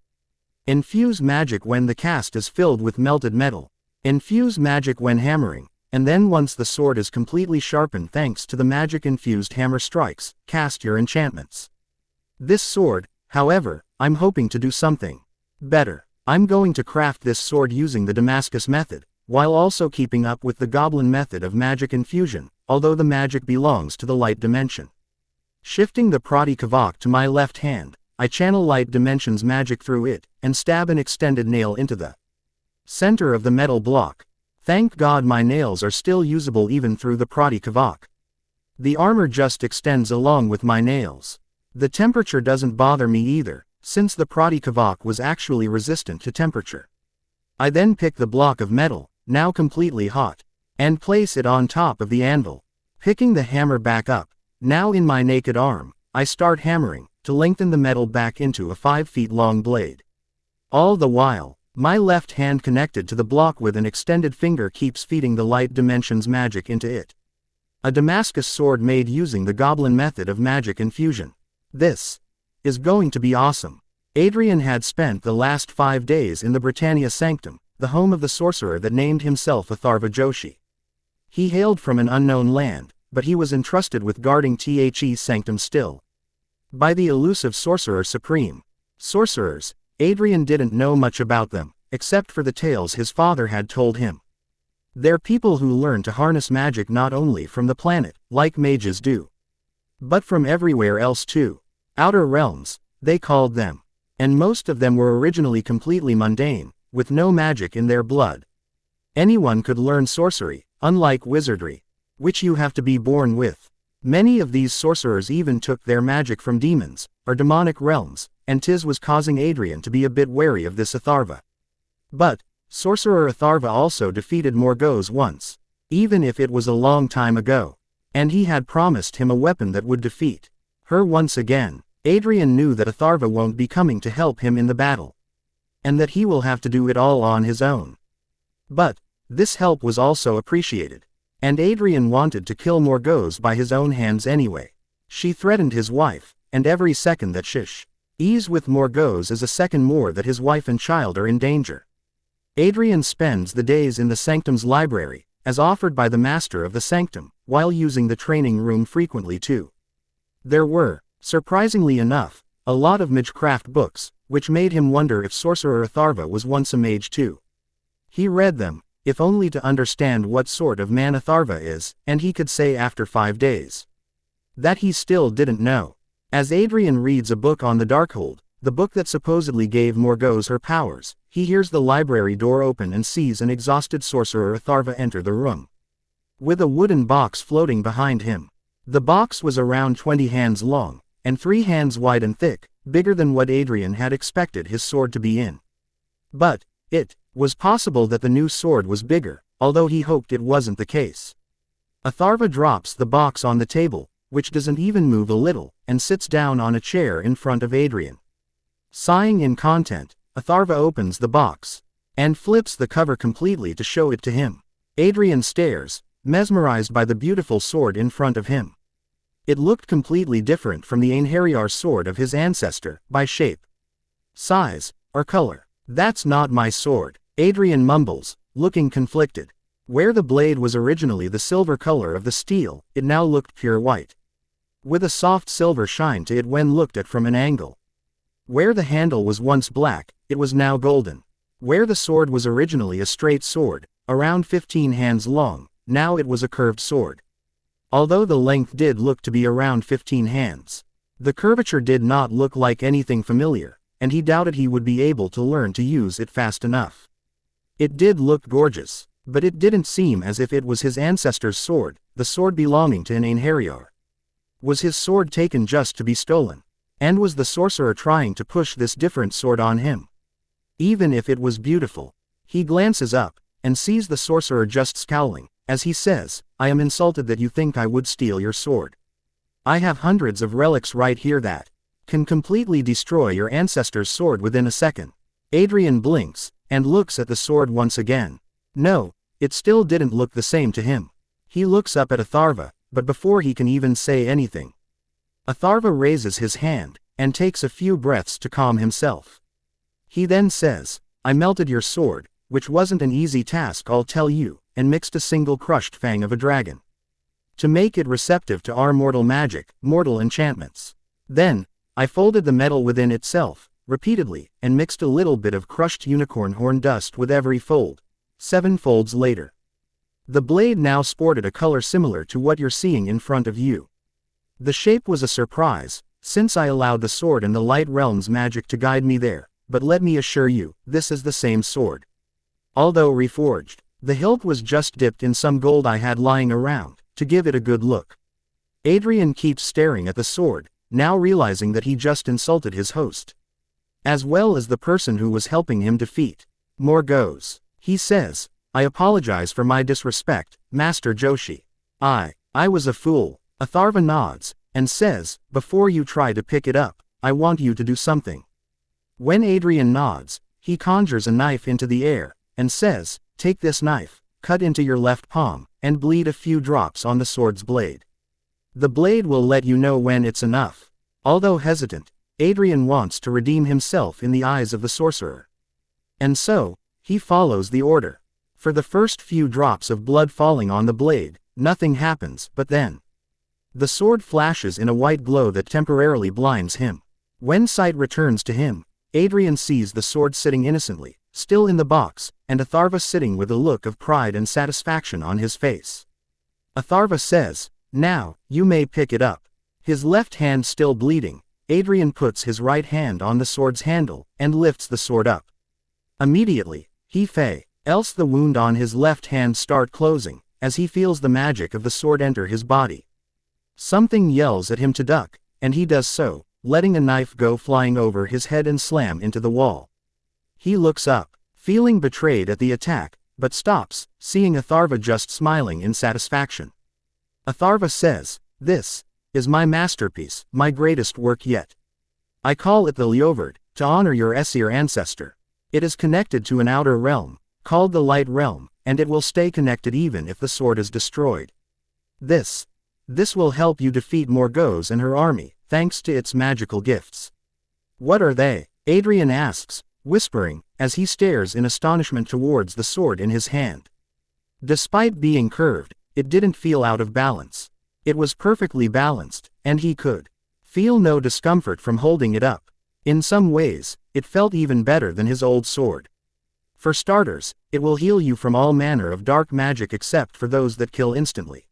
Infuse magic when the cast is filled with melted metal. Infuse magic when hammering, and then once the sword is completely sharpened thanks to the magic-infused hammer strikes, cast your enchantments. This sword, however, I'm hoping to do something better. I'm going to craft this sword using the Damascus method, while also keeping up with the goblin method of magic infusion, although the magic belongs to the light dimension. Shifting the Prodigy to my left hand, I channel light dimension's magic through it, and stab an extended nail into the center of the metal block. Thank God my nails are still usable even through the Prodigy. The armor just extends along with my nails. The temperature doesn't bother me either, since the Prodigy was actually resistant to temperature. I then pick the block of metal, now completely hot, and place it on top of the anvil. Picking the hammer back up, now in my naked arm, I start hammering, to lengthen the metal back into a 5 feet long blade. All the while, my left hand connected to the block with an extended finger keeps feeding the light dimension's magic into it. A Damascus sword made using the goblin method of magic infusion. This is going to be awesome. Adrian had spent the last 5 days in the Britannia Sanctum, the home of the sorcerer that named himself Atharva Joshi. He hailed from an unknown land, but he was entrusted with guarding The's sanctum still by the elusive Sorcerer Supreme. Sorcerers, Adrian didn't know much about them, except for the tales his father had told him. They're people who learn to harness magic not only from the planet, like mages do, but from everywhere else too. Outer realms, they called them. And most of them were originally completely mundane, with no magic in their blood. Anyone could learn sorcery, unlike wizardry, which you have to be born with. Many of these sorcerers even took their magic from demons, or demonic realms, and 'tis was causing Adrian to be a bit wary of this Atharva. But, Sorcerer Atharva also defeated Morgause once, even if it was a long time ago, and he had promised him a weapon that would defeat her once again. Adrian knew that Atharva won't be coming to help him in the battle, and that he will have to do it all on his own. But, this help was also appreciated, and Adrian wanted to kill Morgause by his own hands anyway. She threatened his wife, and every second that ease with Morgause is a second more that his wife and child are in danger. Adrian spends the days in the Sanctum's library, as offered by the master of the Sanctum, while using the training room frequently too. There were, surprisingly enough, a lot of magecraft books, which made him wonder if Sorcerer Atharva was once a mage too. He read them, if only to understand what sort of man Atharva is, and he could say after 5 days that he still didn't know. As Adrian reads a book on the Darkhold, the book that supposedly gave Morgause her powers, he hears the library door open and sees an exhausted Sorcerer Atharva enter the room, with a wooden box floating behind him. The box was around 20 hands long, and 3 hands wide and thick, bigger than what Adrian had expected his sword to be in. But, it was possible that the new sword was bigger, although he hoped it wasn't the case. Atharva drops the box on the table, which doesn't even move a little, and sits down on a chair in front of Adrian. Sighing in content, Atharva opens the box, and flips the cover completely to show it to him. Adrian stares, mesmerized by the beautiful sword in front of him. It looked completely different from the Einherjar sword of his ancestor, by shape, size, or color. "That's not my sword," Adrian mumbles, looking conflicted. Where the blade was originally the silver color of the steel, it now looked pure white, with a soft silver shine to it when looked at from an angle. Where the handle was once black, it was now golden. Where the sword was originally a straight sword, around 15 hands long, now it was a curved sword. Although the length did look to be around 15 hands, the curvature did not look like anything familiar, and he doubted he would be able to learn to use it fast enough. It did look gorgeous, but it didn't seem as if it was his ancestor's sword, the sword belonging to an Einherjar. Was his sword taken just to be stolen? And was the sorcerer trying to push this different sword on him? Even if it was beautiful, he glances up, and sees the sorcerer just scowling, as he says, "I am insulted that you think I would steal your sword. I have hundreds of relics right here that can completely destroy your ancestor's sword within a second." Adrian blinks, and looks at the sword once again. No, it still didn't look the same to him. He looks up at Atharva, but before he can even say anything, Atharva raises his hand, and takes a few breaths to calm himself. He then says, "I melted your sword, which wasn't an easy task I'll tell you, and mixed a single crushed fang of a dragon, to make it receptive to our mortal magic, mortal enchantments. Then, I folded the metal within itself, repeatedly, and mixed a little bit of crushed unicorn horn dust with every fold. 7 folds later, the blade now sported a color similar to what you're seeing in front of you. The shape was a surprise, since I allowed the sword and the light realm's magic to guide me there, but let me assure you, this is the same sword. Although reforged, the hilt was just dipped in some gold I had lying around, to give it a good look." Adrian keeps staring at the sword, now realizing that he just insulted his host, as well as the person who was helping him defeat Morgause. He says, "I apologize for my disrespect, Master Joshi. I was a fool." Atharva nods, and says, "Before you try to pick it up, I want you to do something." When Adrian nods, he conjures a knife into the air, and says, "Take this knife, cut into your left palm, and bleed a few drops on the sword's blade. The blade will let you know when it's enough." Although hesitant, Adrian wants to redeem himself in the eyes of the sorcerer. And so, he follows the order. For the first few drops of blood falling on the blade, nothing happens, but then the sword flashes in a white glow that temporarily blinds him. When sight returns to him, Adrian sees the sword sitting innocently, still in the box, and Atharva sitting with a look of pride and satisfaction on his face. Atharva says, "Now, you may pick it up." His left hand still bleeding, Adrian puts his right hand on the sword's handle, and lifts the sword up. Immediately, he feels the wound on his left hand start closing, as he feels the magic of the sword enter his body. Something yells at him to duck, and he does so, letting a knife go flying over his head and slam into the wall. He looks up, feeling betrayed at the attack, but stops, seeing Atharva just smiling in satisfaction. Atharva says, "This is my masterpiece, my greatest work yet. I call it the Ljovard, to honor your Aesir ancestor. It is connected to an outer realm, called the Light Realm, and it will stay connected even if the sword is destroyed. This will help you defeat Morgause and her army, thanks to its magical gifts." "What are they?" Adrian asks, whispering, as he stares in astonishment towards the sword in his hand. Despite being curved, it didn't feel out of balance. It was perfectly balanced, and he could feel no discomfort from holding it up. In some ways, it felt even better than his old sword. For starters, it will heal you from all manner of dark magic except for those that kill instantly.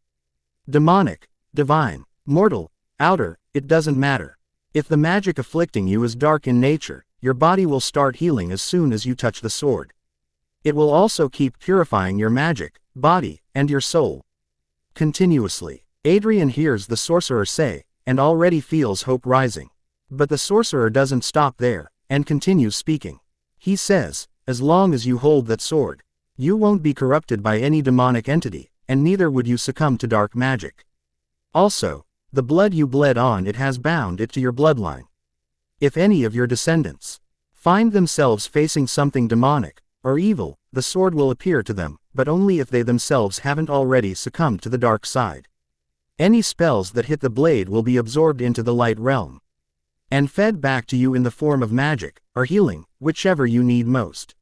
Demonic, divine, mortal, outer, it doesn't matter. If the magic afflicting you is dark in nature, your body will start healing as soon as you touch the sword. It will also keep purifying your magic, body, and your soul continuously. Adrian hears the sorcerer say, and already feels hope rising. But the sorcerer doesn't stop there, and continues speaking. He says, "As long as you hold that sword, you won't be corrupted by any demonic entity, and neither would you succumb to dark magic. Also, the blood you bled on it has bound it to your bloodline. If any of your descendants find themselves facing something demonic or evil, the sword will appear to them, but only if they themselves haven't already succumbed to the dark side. Any spells that hit the blade will be absorbed into the light realm and fed back to you in the form of magic or healing, whichever you need most."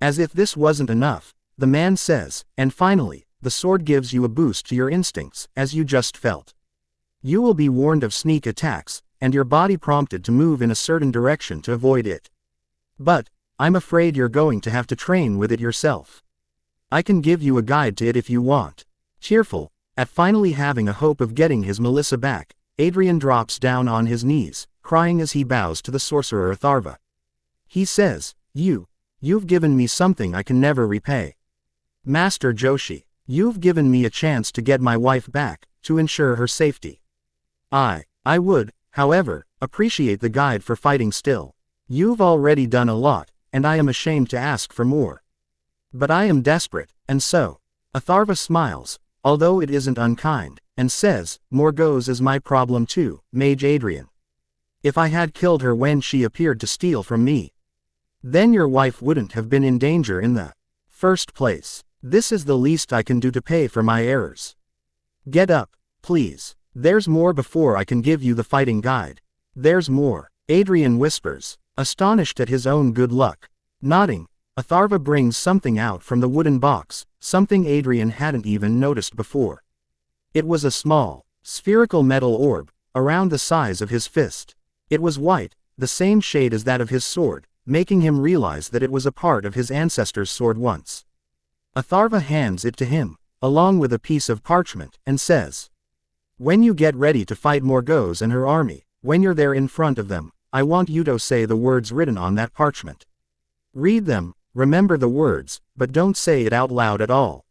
As if this wasn't enough, the man says, and finally, the sword gives you a boost to your instincts, as you just felt. You will be warned of sneak attacks, and your body prompted to move in a certain direction to avoid it. But, I'm afraid you're going to have to train with it yourself. I can give you a guide to it if you want. Cheerful, at finally having a hope of getting his Melissa back, Adrian drops down on his knees, crying as he bows to the sorcerer Atharva. He says, You've given me something I can never repay. Master Joshi, you've given me a chance to get my wife back, to ensure her safety. I would, however, appreciate the guide for fighting still. You've already done a lot, and I am ashamed to ask for more. But I am desperate, and so. Atharva smiles, although it isn't unkind, and says, Morgause is my problem too, Mage Adrian. If I had killed her when she appeared to steal from me, then your wife wouldn't have been in danger in the first place. This is the least I can do to pay for my errors. Get up, please. There's more before I can give you the fighting guide. There's more, Adrian whispers, astonished at his own good luck. Nodding, Atharva brings something out from the wooden box, something Adrian hadn't even noticed before. It was a small, spherical metal orb, around the size of his fist. It was white, the same shade as that of his sword, making him realize that it was a part of his ancestor's sword once. Atharva hands it to him, along with a piece of parchment, and says, When you get ready to fight Morgause and her army, when you're there in front of them, I want you to say the words written on that parchment. Read them, remember the words, but don't say it out loud at all.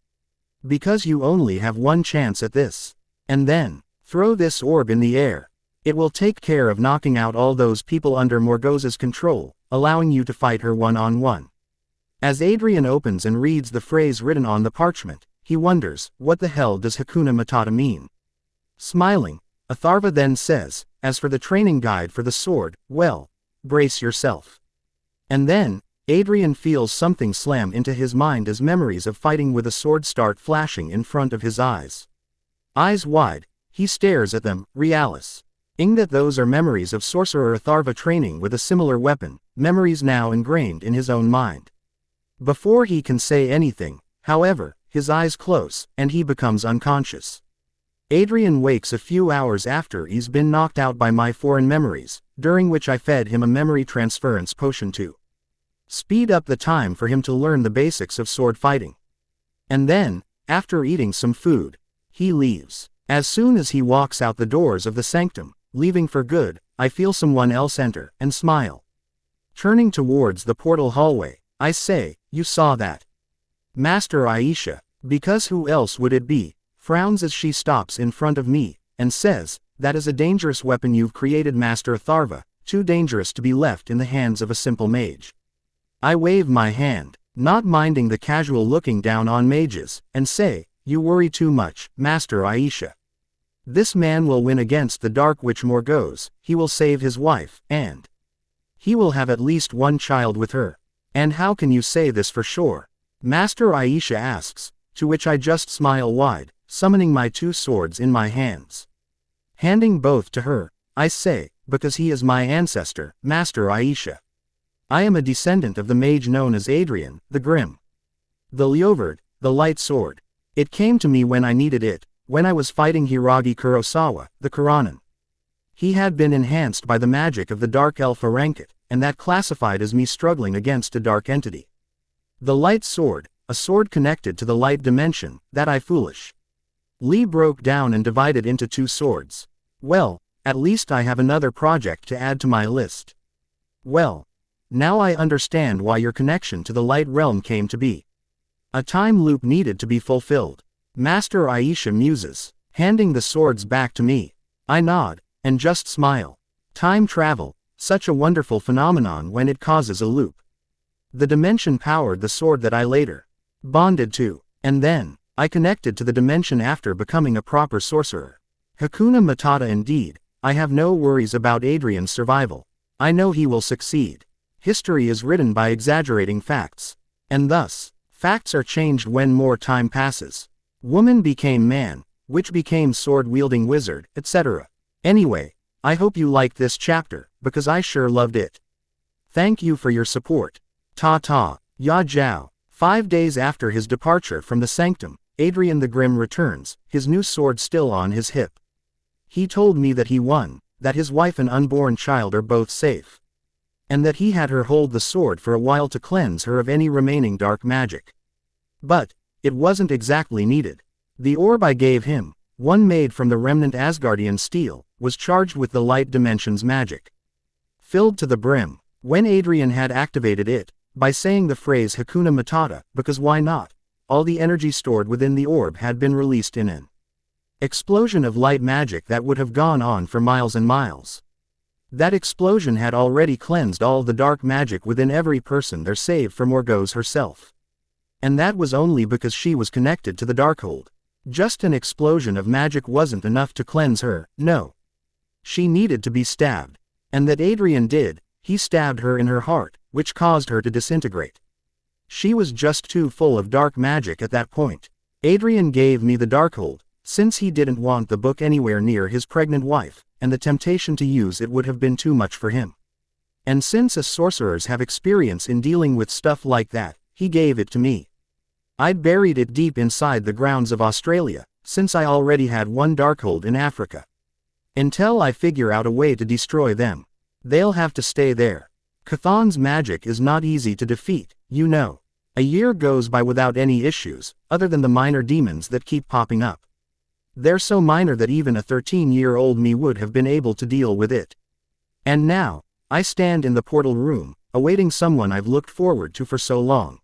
Because you only have one chance at this. And then, throw this orb in the air. It will take care of knocking out all those people under Morgause's control, allowing you to fight her one-on-one. As Adrian opens and reads the phrase written on the parchment, he wonders, what the hell does Hakuna Matata mean? Smiling, Atharva then says, as for the training guide for the sword, well, brace yourself. And then, Adrian feels something slam into his mind as memories of fighting with a sword start flashing in front of his eyes. Eyes wide, he stares at them, realis. Ing that those are memories of sorcerer Atharva training with a similar weapon, memories now ingrained in his own mind. Before he can say anything, however, his eyes close, and he becomes unconscious. Adrian wakes a few hours after he's been knocked out by my foreign memories, during which I fed him a memory transference potion to speed up the time for him to learn the basics of sword fighting. And then, after eating some food, he leaves. As soon as he walks out the doors of the sanctum, leaving for good, I feel someone else enter, and smile. Turning towards the portal hallway, I say, You saw that? Master Aisha, because who else would it be, frowns as she stops in front of me, and says, That is a dangerous weapon you've created, Master Atharva, too dangerous to be left in the hands of a simple mage. I wave my hand, not minding the casual looking down on mages, and say, You worry too much, Master Aisha. This man will win against the Dark Witch Morgause, he will save his wife, and he will have at least one child with her. And how can you say this for sure? Master Aisha asks, to which I just smile wide, summoning my two swords in my hands. Handing both to her, I say, because he is my ancestor, Master Aisha. I am a descendant of the mage known as Adrian, the Grim. The Leovard, the light sword. It came to me when I needed it, when I was fighting Hiragi Kurosawa, the Kuranin. He had been enhanced by the magic of the dark elf Arankit, and that classified as me struggling against a dark entity. The light sword, a sword connected to the light dimension, that I foolish. Lee broke down and divided into two swords. Well, at least I have another project to add to my list. Well, now I understand why your connection to the light realm came to be. A time loop needed to be fulfilled. Master Aisha muses, handing the swords back to me. I nod, and just smile. Time travel, such a wonderful phenomenon when it causes a loop. The dimension powered the sword that I later bonded to, and then, I connected to the dimension after becoming a proper sorcerer. Hakuna Matata indeed, I have no worries about Adrian's survival. I know he will succeed. History is written by exaggerating facts. And thus, facts are changed when more time passes. Woman became man, which became sword-wielding wizard, etc. Anyway, I hope you liked this chapter, because I sure loved it. Thank you for your support. Ta-ta, ya jiao. 5 days after his departure from the sanctum, Adrian the Grim returns, his new sword still on his hip. He told me that he won, that his wife and unborn child are both safe, and that he had her hold the sword for a while to cleanse her of any remaining dark magic. But it wasn't exactly needed. The orb I gave him, one made from the remnant Asgardian steel, was charged with the light dimension's magic. Filled to the brim, when Adrian had activated it, by saying the phrase Hakuna Matata, because why not, all the energy stored within the orb had been released in an explosion of light magic that would have gone on for miles and miles. That explosion had already cleansed all the dark magic within every person there save for Morgause herself. And that was only because she was connected to the Darkhold. Just an explosion of magic wasn't enough to cleanse her, no. She needed to be stabbed. And that Adrian did, he stabbed her in her heart, which caused her to disintegrate. She was just too full of dark magic at that point. Adrian gave me the Darkhold, since he didn't want the book anywhere near his pregnant wife, and the temptation to use it would have been too much for him. And since us sorcerers have experience in dealing with stuff like that, he gave it to me. I'd buried it deep inside the grounds of Australia, since I already had one Darkhold in Africa. Until I figure out a way to destroy them, they'll have to stay there. Chthon's magic is not easy to defeat, you know. A year goes by without any issues, other than the minor demons that keep popping up. They're so minor that even a 13-year-old me would have been able to deal with it. And now, I stand in the portal room, awaiting someone I've looked forward to for so long.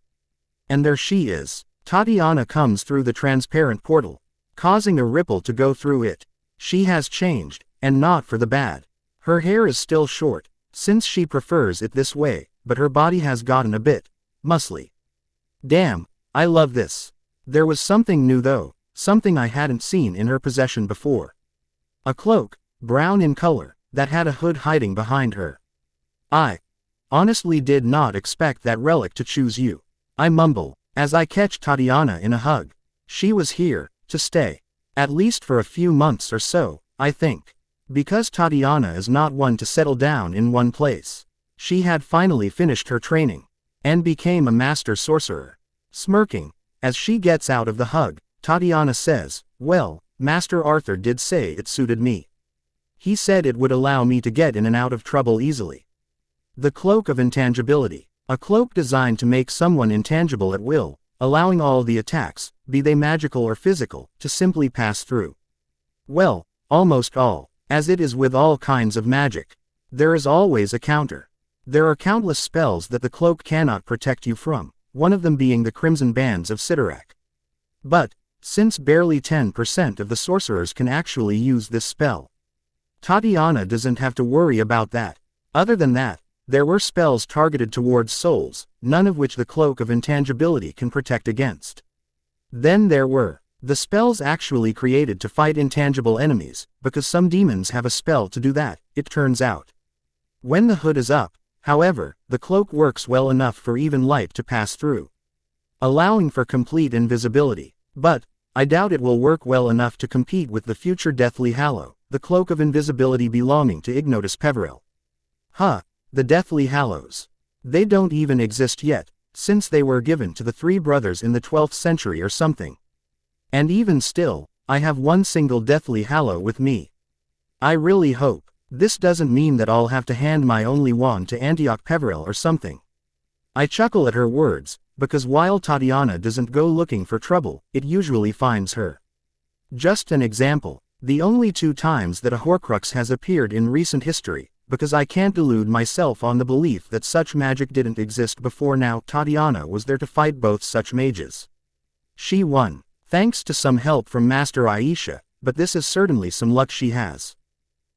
And there she is. Tatiana comes through the transparent portal, causing a ripple to go through it. She has changed, and not for the bad. Her hair is still short, since she prefers it this way, but her body has gotten a bit muscly. Damn, I love this. There was something new though, something I hadn't seen in her possession before. A cloak, brown in color, that had a hood hiding behind her. I honestly did not expect that relic to choose you. I mumble, as I catch Tatiana in a hug. She was here, to stay. At least for a few months or so, I think. Because Tatiana is not one to settle down in one place. She had finally finished her training, and became a master sorcerer. Smirking, as she gets out of the hug, Tatiana says, "Well, Master Arthur did say it suited me. He said it would allow me to get in and out of trouble easily." The Cloak of Intangibility. A cloak designed to make someone intangible at will, allowing all the attacks, be they magical or physical, to simply pass through. Well, almost all, as it is with all kinds of magic. There is always a counter. There are countless spells that the cloak cannot protect you from, one of them being the Crimson Bands of Sidorak. But, since barely 10% of the sorcerers can actually use this spell, Tatiana doesn't have to worry about that. Other than that, there were spells targeted towards souls, none of which the Cloak of Intangibility can protect against. Then there were the spells actually created to fight intangible enemies, because some demons have a spell to do that, it turns out. When the hood is up, however, the cloak works well enough for even light to pass through, allowing for complete invisibility. But I doubt it will work well enough to compete with the future Deathly Hallow, the Cloak of Invisibility belonging to Ignotus Peveril. The Deathly Hallows. They don't even exist yet, since they were given to the three brothers in the 12th century or something. And even still, I have one single Deathly Hallow with me. I really hope this doesn't mean that I'll have to hand my only wand to Antioch Peveril or something. I chuckle at her words, because while Tatiana doesn't go looking for trouble, it usually finds her. Just an example, the only 2 times that a Horcrux has appeared in recent history, because I can't delude myself on the belief that such magic didn't exist before now. Tatiana was there to fight both such mages. She won, thanks to some help from Master Aisha, but this is certainly some luck she has.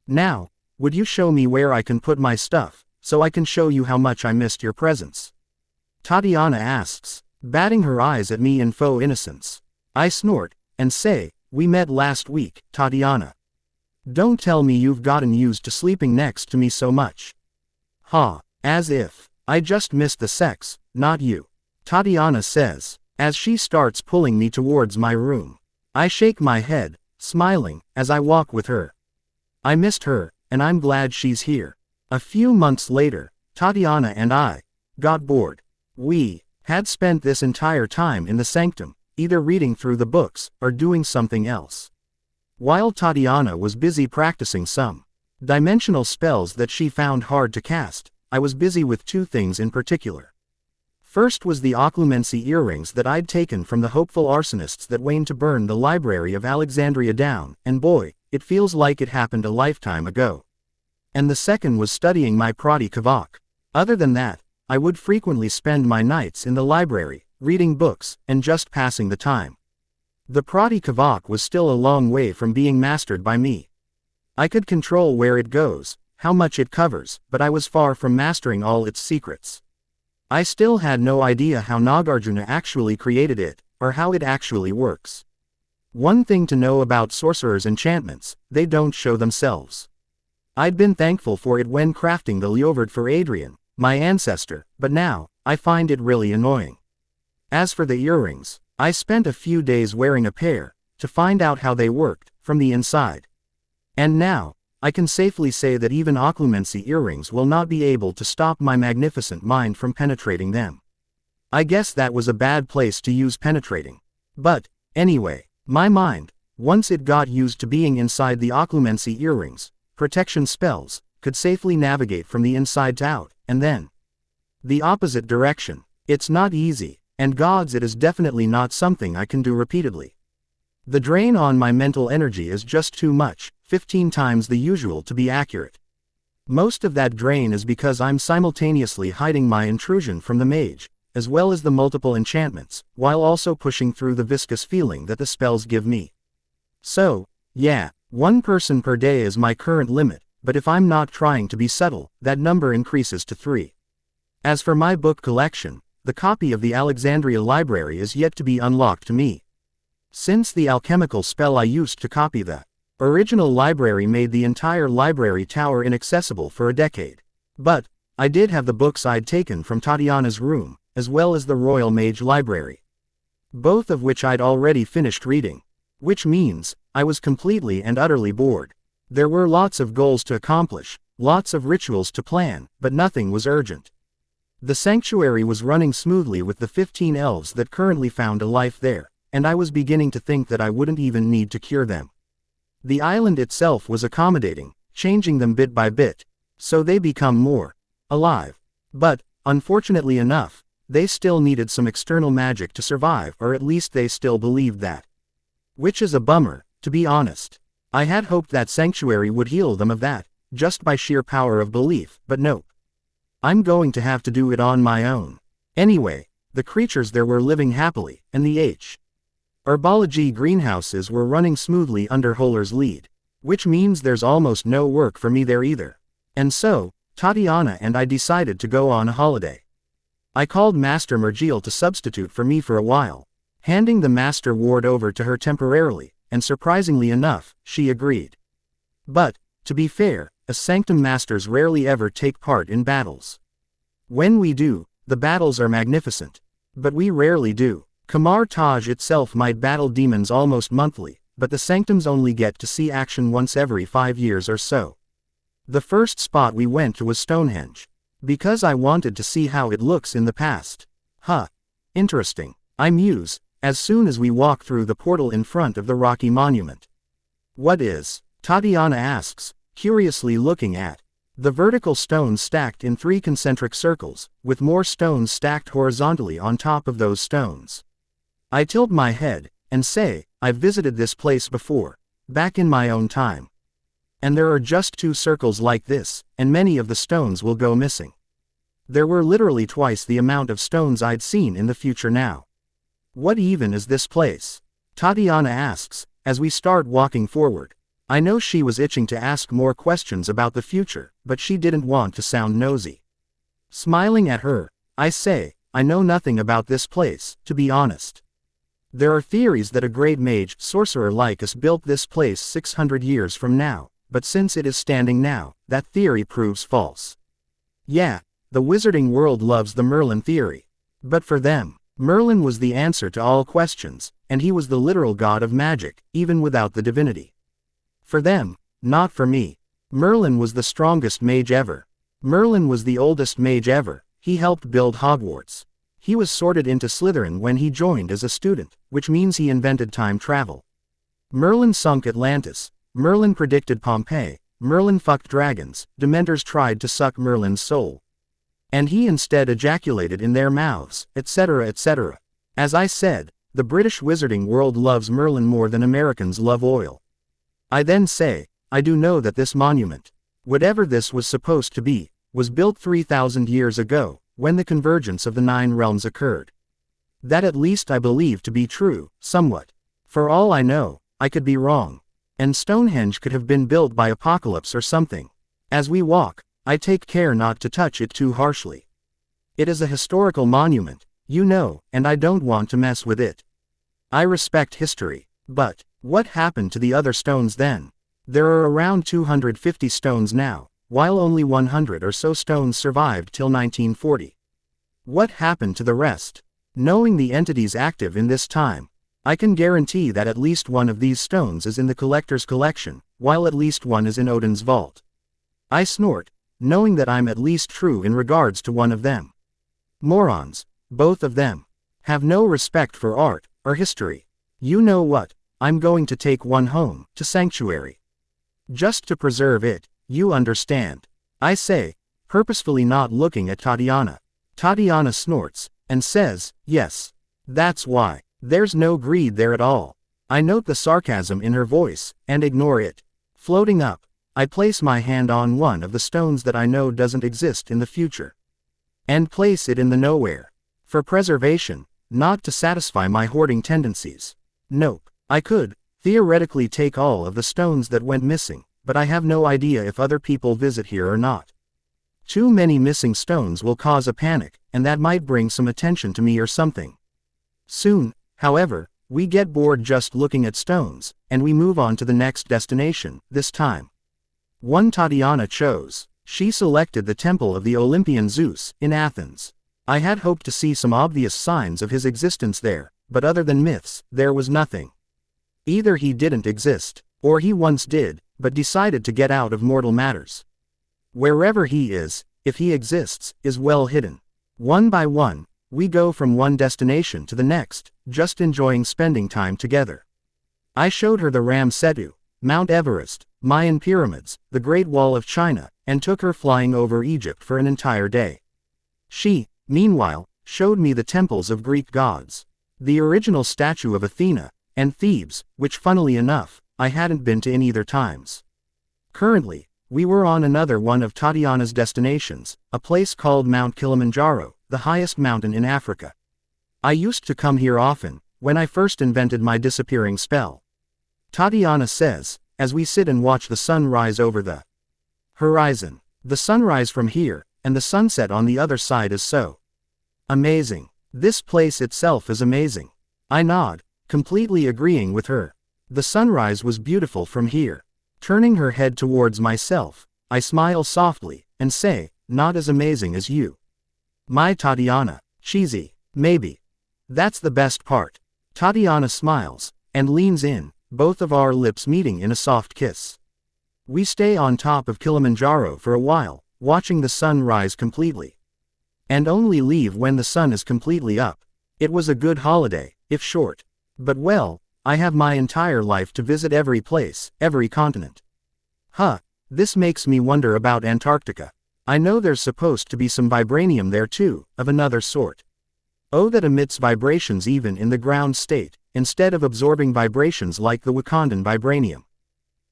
Now, would you show me where I can put my stuff, so I can show you how much I missed your presence? Tatiana asks, batting her eyes at me in faux innocence. I snort, and say, "We met last week, Tatiana. Don't tell me you've gotten used to sleeping next to me so much." As if I just missed the sex, not you. Tatiana says, as she starts pulling me towards my room. I shake my head, smiling, as I walk with her. I missed her, and I'm glad she's here. A few months later, Tatiana and I got bored. We had spent this entire time in the sanctum, either reading through the books, or doing something else. While Tatiana was busy practicing some dimensional spells that she found hard to cast, I was busy with two things in particular. First was the occlumency earrings that I'd taken from the hopeful arsonists that waned to burn the library of Alexandria down, and boy, it feels like it happened a lifetime ago. And the second was studying my prodigy. Other than that, I would frequently spend my nights in the library, reading books, and just passing the time. The prodigy was still a long way from being mastered by me. I could control where it goes, how much it covers, but I was far from mastering all its secrets. I still had no idea how Nagarjuna actually created it, or how it actually works. One thing to know about sorcerers' enchantments, they don't show themselves. I'd been thankful for it when crafting the leovard for Adrian, my ancestor, but now, I find it really annoying. As for the earrings, I spent a few days wearing a pair, to find out how they worked, from the inside. And now, I can safely say that even occlumency earrings will not be able to stop my magnificent mind from penetrating them. I guess that was a bad place to use penetrating. But, anyway, my mind, once it got used to being inside the occlumency earrings, protection spells, could safely navigate from the inside to out, and then the opposite direction. It's not easy, and gods, it is definitely not something I can do repeatedly. The drain on my mental energy is just too much, 15 times the usual to be accurate. Most of that drain is because I'm simultaneously hiding my intrusion from the mage, as well as the multiple enchantments, while also pushing through the viscous feeling that the spells give me. So, yeah, one person per day is my current limit, but if I'm not trying to be subtle, that number increases to 3. As for my book collection, the copy of the Alexandria Library is yet to be unlocked to me. Since the alchemical spell I used to copy the original library made the entire library tower inaccessible for a decade. But, I did have the books I'd taken from Tatiana's room, as well as the Royal Mage Library. Both of which I'd already finished reading. Which means, I was completely and utterly bored. There were lots of goals to accomplish, lots of rituals to plan, but nothing was urgent. The sanctuary was running smoothly with the 15 elves that currently found a life there, and I was beginning to think that I wouldn't even need to cure them. The island itself was accommodating, changing them bit by bit, so they become more alive. But, unfortunately enough, they still needed some external magic to survive, or at least they still believed that. Which is a bummer, to be honest. I had hoped that sanctuary would heal them of that, just by sheer power of belief, but nope. I'm going to have to do it on my own. Anyway, the creatures there were living happily, and the herbology greenhouses were running smoothly under Holer's lead. Which means there's almost no work for me there either. And so, Tatiana and I decided to go on a holiday. I called Master Mergiel to substitute for me for a while, handing the Master Ward over to her temporarily, and surprisingly enough, she agreed. But, to be fair, as Sanctum Masters rarely ever take part in battles. When we do, the battles are magnificent. But we rarely do. Kamar Taj itself might battle demons almost monthly, but the Sanctums only get to see action once every 5 years or so. The first spot we went to was Stonehenge. Because I wanted to see how it looks in the past. Interesting, I muse, as soon as we walk through the portal in front of the rocky monument. What is? Tatiana asks, curiously looking at the vertical stones stacked in 3 concentric circles, with more stones stacked horizontally on top of those stones. I tilt my head, and say, I've visited this place before, back in my own time. And there are just 2 circles like this, and many of the stones will go missing. There were literally twice the amount of stones I'd seen in the future now. What even is this place? Tatiana asks, as we start walking forward. I know she was itching to ask more questions about the future, but she didn't want to sound nosy. Smiling at her, I say, I know nothing about this place, to be honest. There are theories that a great mage, sorcerer like us built this place 600 years from now, but since it is standing now, that theory proves false. Yeah, the wizarding world loves the Merlin theory. But for them, Merlin was the answer to all questions, and he was the literal god of magic, even without the divinity. For them, not for me. Merlin was the strongest mage ever. Merlin was the oldest mage ever, he helped build Hogwarts. He was sorted into Slytherin when he joined as a student, which means he invented time travel. Merlin sunk Atlantis. Merlin predicted Pompeii. Merlin fucked dragons. Dementors tried to suck Merlin's soul. And he instead ejaculated in their mouths, etc., etc. As I said, the British wizarding world loves Merlin more than Americans love oil. I then say, I do know that this monument, whatever this was supposed to be, was built 3,000 years ago, when the convergence of the 9 realms occurred. That at least I believe to be true, somewhat. For all I know, I could be wrong. And Stonehenge could have been built by Apocalypse or something. As we walk, I take care not to touch it too harshly. It is a historical monument, you know, and I don't want to mess with it. I respect history. But, what happened to the other stones then? There are around 250 stones now, while only 100 or so stones survived till 1940. What happened to the rest? Knowing the entities active in this time, I can guarantee that at least one of these stones is in the collector's collection, while at least one is in Odin's vault. I snort, knowing that I'm at least true in regards to one of them. Morons, both of them, have no respect for art, or history. You know what, I'm going to take one home, to Sanctuary. Just to preserve it, you understand. I say, purposefully not looking at Tatiana. Tatiana snorts, and says, yes. That's why. There's no greed there at all. I note the sarcasm in her voice, and ignore it. Floating up, I place my hand on one of the stones that I know doesn't exist in the future. And place it in the nowhere. For preservation, not to satisfy my hoarding tendencies. Nope. I could, theoretically take all of the stones that went missing, but I have no idea if other people visit here or not. Too many missing stones will cause a panic, and that might bring some attention to me or something. Soon, however, we get bored just looking at stones, and we move on to the next destination, this time. One Tatiana chose. She selected the Temple of the Olympian Zeus, in Athens. I had hoped to see some obvious signs of his existence there, but other than myths, there was nothing. Either he didn't exist, or he once did, but decided to get out of mortal matters. Wherever he is, if he exists, is well hidden. One by one, we go from one destination to the next, just enjoying spending time together. I showed her the Ram Setu, Mount Everest, Mayan pyramids, the Great Wall of China, and took her flying over Egypt for an entire day. She, meanwhile, showed me the temples of Greek gods. The original statue of Athena, and Thebes, which funnily enough, I hadn't been to in either times. Currently, we were on another one of Tatiana's destinations, a place called Mount Kilimanjaro, the highest mountain in Africa. I used to come here often, when I first invented my disappearing spell. Tatiana says, as we sit and watch the sun rise over the horizon. The sunrise from here, and the sunset on the other side is so amazing. This place itself is amazing. I nod, completely agreeing with her. The sunrise was beautiful from here. Turning her head towards myself, I smile softly, and say, not as amazing as you. My Tatiana, cheesy, maybe. That's the best part. Tatiana smiles, and leans in, both of our lips meeting in a soft kiss. We stay on top of Kilimanjaro for a while, watching the sun rise completely. And only leave when the sun is completely up. It was a good holiday, if short. But well, I have my entire life to visit every place, every continent. This makes me wonder about Antarctica. I know there's supposed to be some vibranium there too, of another sort. Oh, that emits vibrations even in the ground state, instead of absorbing vibrations like the Wakandan vibranium.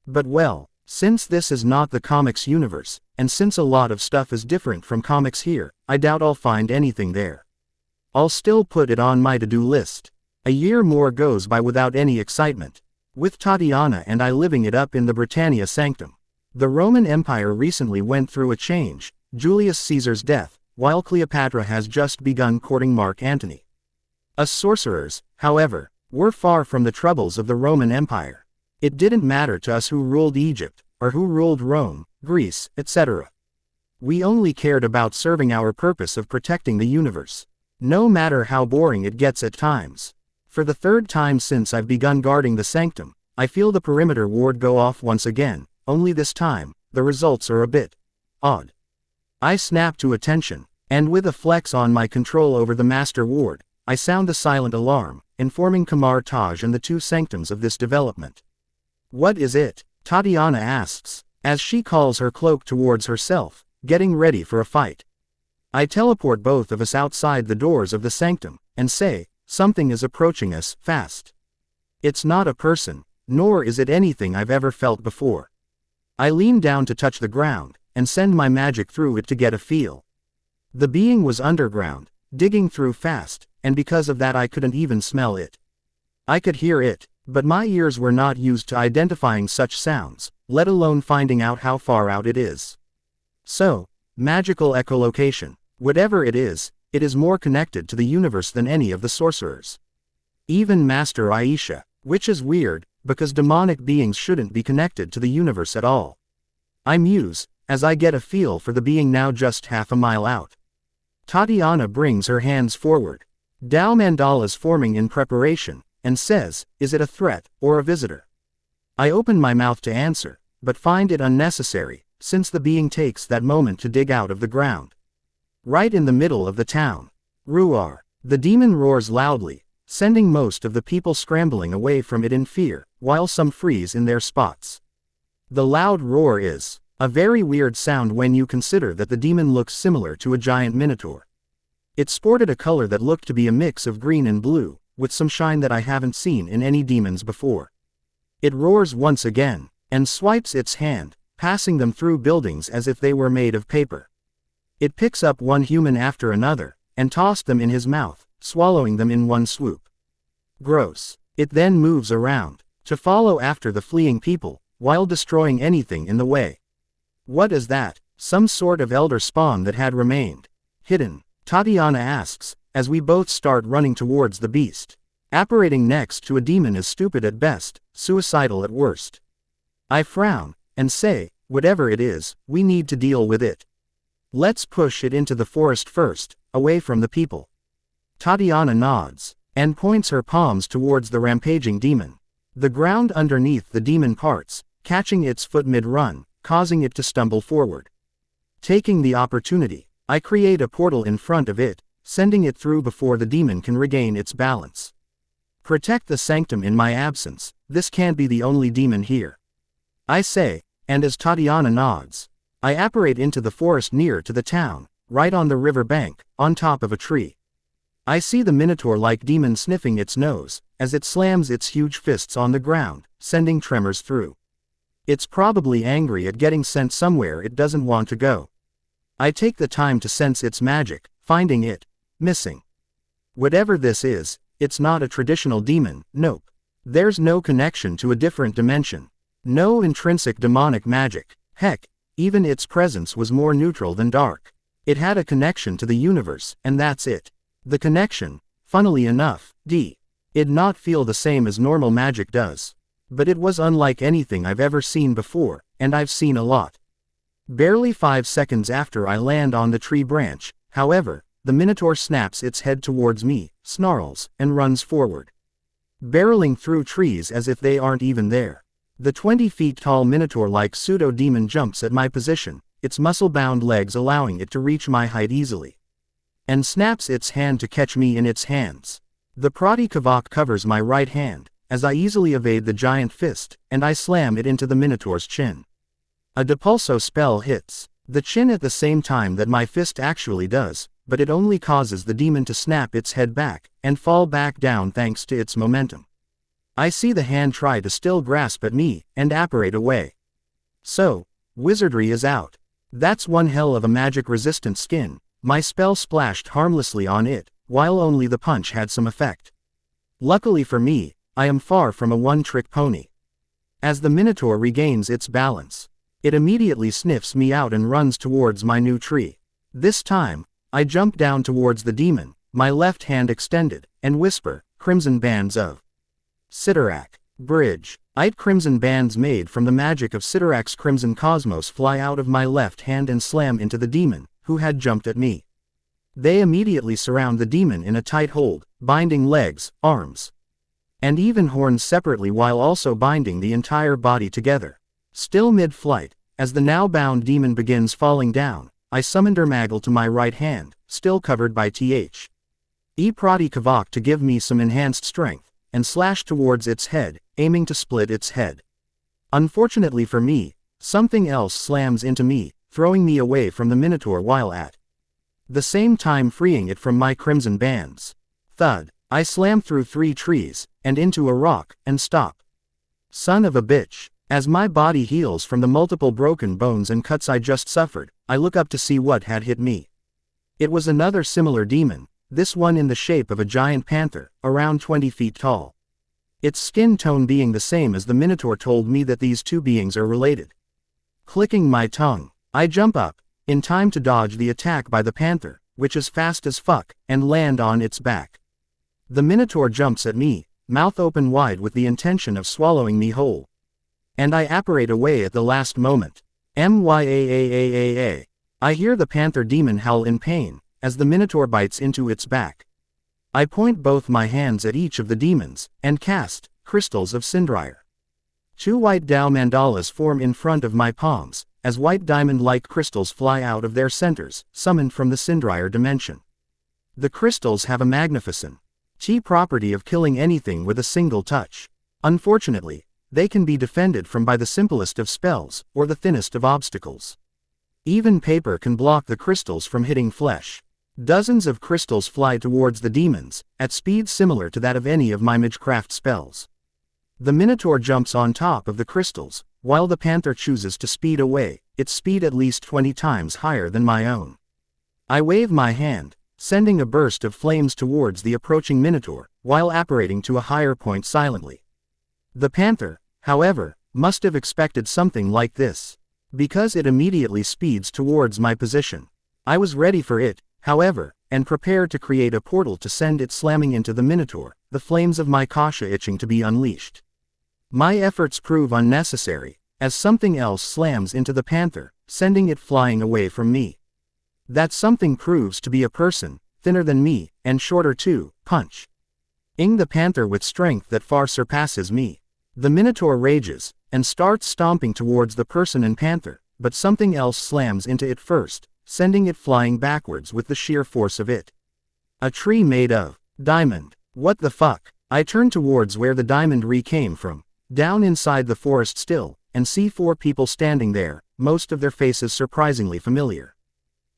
But well, since this is not the comics universe, and since a lot of stuff is different from comics here, I doubt I'll find anything there. I'll still put it on my to-do list. A year more goes by without any excitement. With Tatiana and I living it up in the Britannia Sanctum. The Roman Empire recently went through a change, Julius Caesar's death, while Cleopatra has just begun courting Mark Antony. Us sorcerers, however, were far from the troubles of the Roman Empire. It didn't matter to us who ruled Egypt, or who ruled Rome, Greece, etc. We only cared about serving our purpose of protecting the universe. No matter how boring it gets at times. For the third time since I've begun guarding the sanctum, I feel the perimeter ward go off once again, only this time, the results are a bit odd. I snap to attention, And with a flex on my control over the master ward, I sound a silent alarm, informing Kamar Taj and the two sanctums of this development. What is it? Tatiana asks, as she calls her cloak towards herself, getting ready for a fight. I teleport both of us outside the doors of the sanctum, and say, something is approaching us, fast. It's not a person, nor is it anything I've ever felt before. I lean down to touch the ground, and send my magic through it to get a feel. The being was underground, digging through fast, and because of that I couldn't even smell it. I could hear it, but my ears were not used to identifying such sounds, let alone finding out how far out it is. So, magical echolocation, whatever it is more connected to the universe than any of the sorcerers. Even Master Aisha, which is weird, because demonic beings shouldn't be connected to the universe at all. I muse, as I get a feel for the being now just half a mile out. Tatiana brings her hands forward. Dao mandalas forming in preparation, and says, is it a threat, or a visitor? I open my mouth to answer, but find it unnecessary, since the being takes that moment to dig out of the ground. Right in the middle of the town. Ruar. The demon roars loudly, sending most of the people scrambling away from it in fear, while some freeze in their spots. The loud roar is a very weird sound when you consider that the demon looks similar to a giant minotaur. It sported a color that looked to be a mix of green and blue, with some shine that I haven't seen in any demons before. It roars once again, and swipes its hand, passing them through buildings as if they were made of paper. It picks up one human after another, and tossed them in his mouth, swallowing them in one swoop. Gross. It then moves around, to follow after the fleeing people, while destroying anything in the way. What is that? Some sort of elder spawn that had remained hidden? Tatiana asks, as we both start running towards the beast. Apparating next to a demon is stupid at best, suicidal at worst. I frown, and say, whatever it is, we need to deal with it. Let's push it into the forest first, away from the people. Tatiana nods, and points her palms towards the rampaging demon. The ground underneath the demon parts, catching its foot mid-run, causing it to stumble forward. Taking the opportunity, I create a portal in front of it, sending it through before the demon can regain its balance. Protect the sanctum in my absence, this can't be the only demon here. I say, and as Tatiana nods, I apparate into the forest near to the town, right on the river bank, on top of a tree. I see the minotaur-like demon sniffing its nose, as it slams its huge fists on the ground, sending tremors through. It's probably angry at getting sent somewhere it doesn't want to go. I take the time to sense its magic, finding it missing. Whatever this is, it's not a traditional demon, nope. There's no connection to a different dimension. No intrinsic demonic magic. Heck, even its presence was more neutral than dark. It had a connection to the universe, and that's it. The connection, funnily enough, did not feel the same as normal magic does. But it was unlike anything I've ever seen before, and I've seen a lot. Barely 5 seconds after I land on the tree branch, however, the minotaur snaps its head towards me, snarls, and runs forward. Barreling through trees as if they aren't even there. The 20 feet tall minotaur-like pseudo-demon jumps at my position, its muscle-bound legs allowing it to reach my height easily. And snaps its hand to catch me in its hands. The Prodigy covers my right hand, as I easily evade the giant fist, and I slam it into the minotaur's chin. A depulso spell hits the chin at the same time that my fist actually does, but it only causes the demon to snap its head back, and fall back down thanks to its momentum. I see the hand try to still grasp at me, and apparate away. So, wizardry is out. That's one hell of a magic-resistant skin. My spell splashed harmlessly on it, while only the punch had some effect. Luckily for me, I am far from a one-trick pony. As the minotaur regains its balance, it immediately sniffs me out and runs towards my new tree. This time, I jump down towards the demon, my left hand extended, and whisper, "Crimson bands of Sidorak. Bridge." 8 crimson bands made from the magic of Sidorak's crimson cosmos fly out of my left hand and slam into the demon, who had jumped at me. They immediately surround the demon in a tight hold, binding legs, arms, and even horns separately while also binding the entire body together. Still mid-flight, as the now bound demon begins falling down, I summoned Ermagel to my right hand, still covered by PRODIGY to give me some enhanced strength, and slashed towards its head, aiming to split its head. Unfortunately for me, something else slams into me, throwing me away from the Minotaur while at the same time freeing it from my crimson bands. Thud! I slam through 3 trees, and into a rock, and stop. Son of a bitch! As my body heals from the multiple broken bones and cuts I just suffered, I look up to see what had hit me. It was another similar demon, this one in the shape of a giant panther, around 20 feet tall. Its skin tone being the same as the Minotaur told me that these two beings are related. Clicking my tongue, I jump up, in time to dodge the attack by the panther, which is fast as fuck, and land on its back. The Minotaur jumps at me, mouth open wide with the intention of swallowing me whole. And I apparate away at the last moment. Myaaaaa. I hear the panther demon howl in pain, as the Minotaur bites into its back. I point both my hands at each of the demons, and cast crystals of Cindrire. 2 white Dao mandalas form in front of my palms, as white diamond-like crystals fly out of their centers, summoned from the Cindrire dimension. The crystals have a magnificent property of killing anything with a single touch. Unfortunately, they can be defended from by the simplest of spells, or the thinnest of obstacles. Even paper can block the crystals from hitting flesh. Dozens of crystals fly towards the demons, at speeds similar to that of any of my magecraft spells. The Minotaur jumps on top of the crystals, while the panther chooses to speed away, its speed at least 20 times higher than my own. I wave my hand, sending a burst of flames towards the approaching Minotaur, while apparating to a higher point silently. The panther, however, must have expected something like this, because it immediately speeds towards my position. I was ready for it, however, and prepared to create a portal to send it slamming into the Minotaur, the flames of my kasha itching to be unleashed. My efforts prove unnecessary, as something else slams into the panther, sending it flying away from me. That something proves to be a person, thinner than me, and shorter too, punch-ing the panther with strength that far surpasses me. The Minotaur rages, and starts stomping towards the person and panther, but something else slams into it first, sending it flying backwards with the sheer force of it. A tree made of diamond. What the fuck? I turn towards where the diamond came from, down inside the forest still, and see 4 people standing there, most of their faces surprisingly familiar.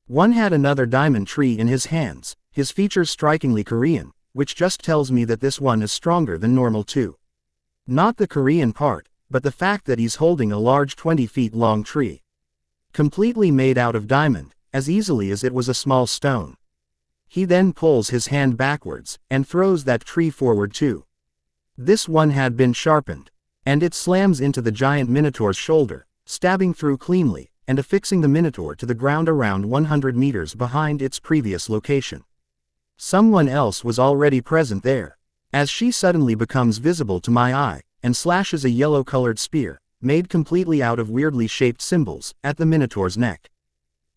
One had another diamond tree in his hands, his features strikingly Korean, which just tells me that this one is stronger than normal too. Not the Korean part, but the fact that he's holding a large 20 feet long tree. Completely made out of diamond, as easily as it was a small stone. He then pulls his hand backwards, and throws that tree forward too. This one had been sharpened, and it slams into the giant Minotaur's shoulder, stabbing through cleanly, and affixing the Minotaur to the ground around 100 meters behind its previous location. Someone else was already present there, as she suddenly becomes visible to my eye, and slashes a yellow-colored spear, made completely out of weirdly shaped symbols, at the Minotaur's neck.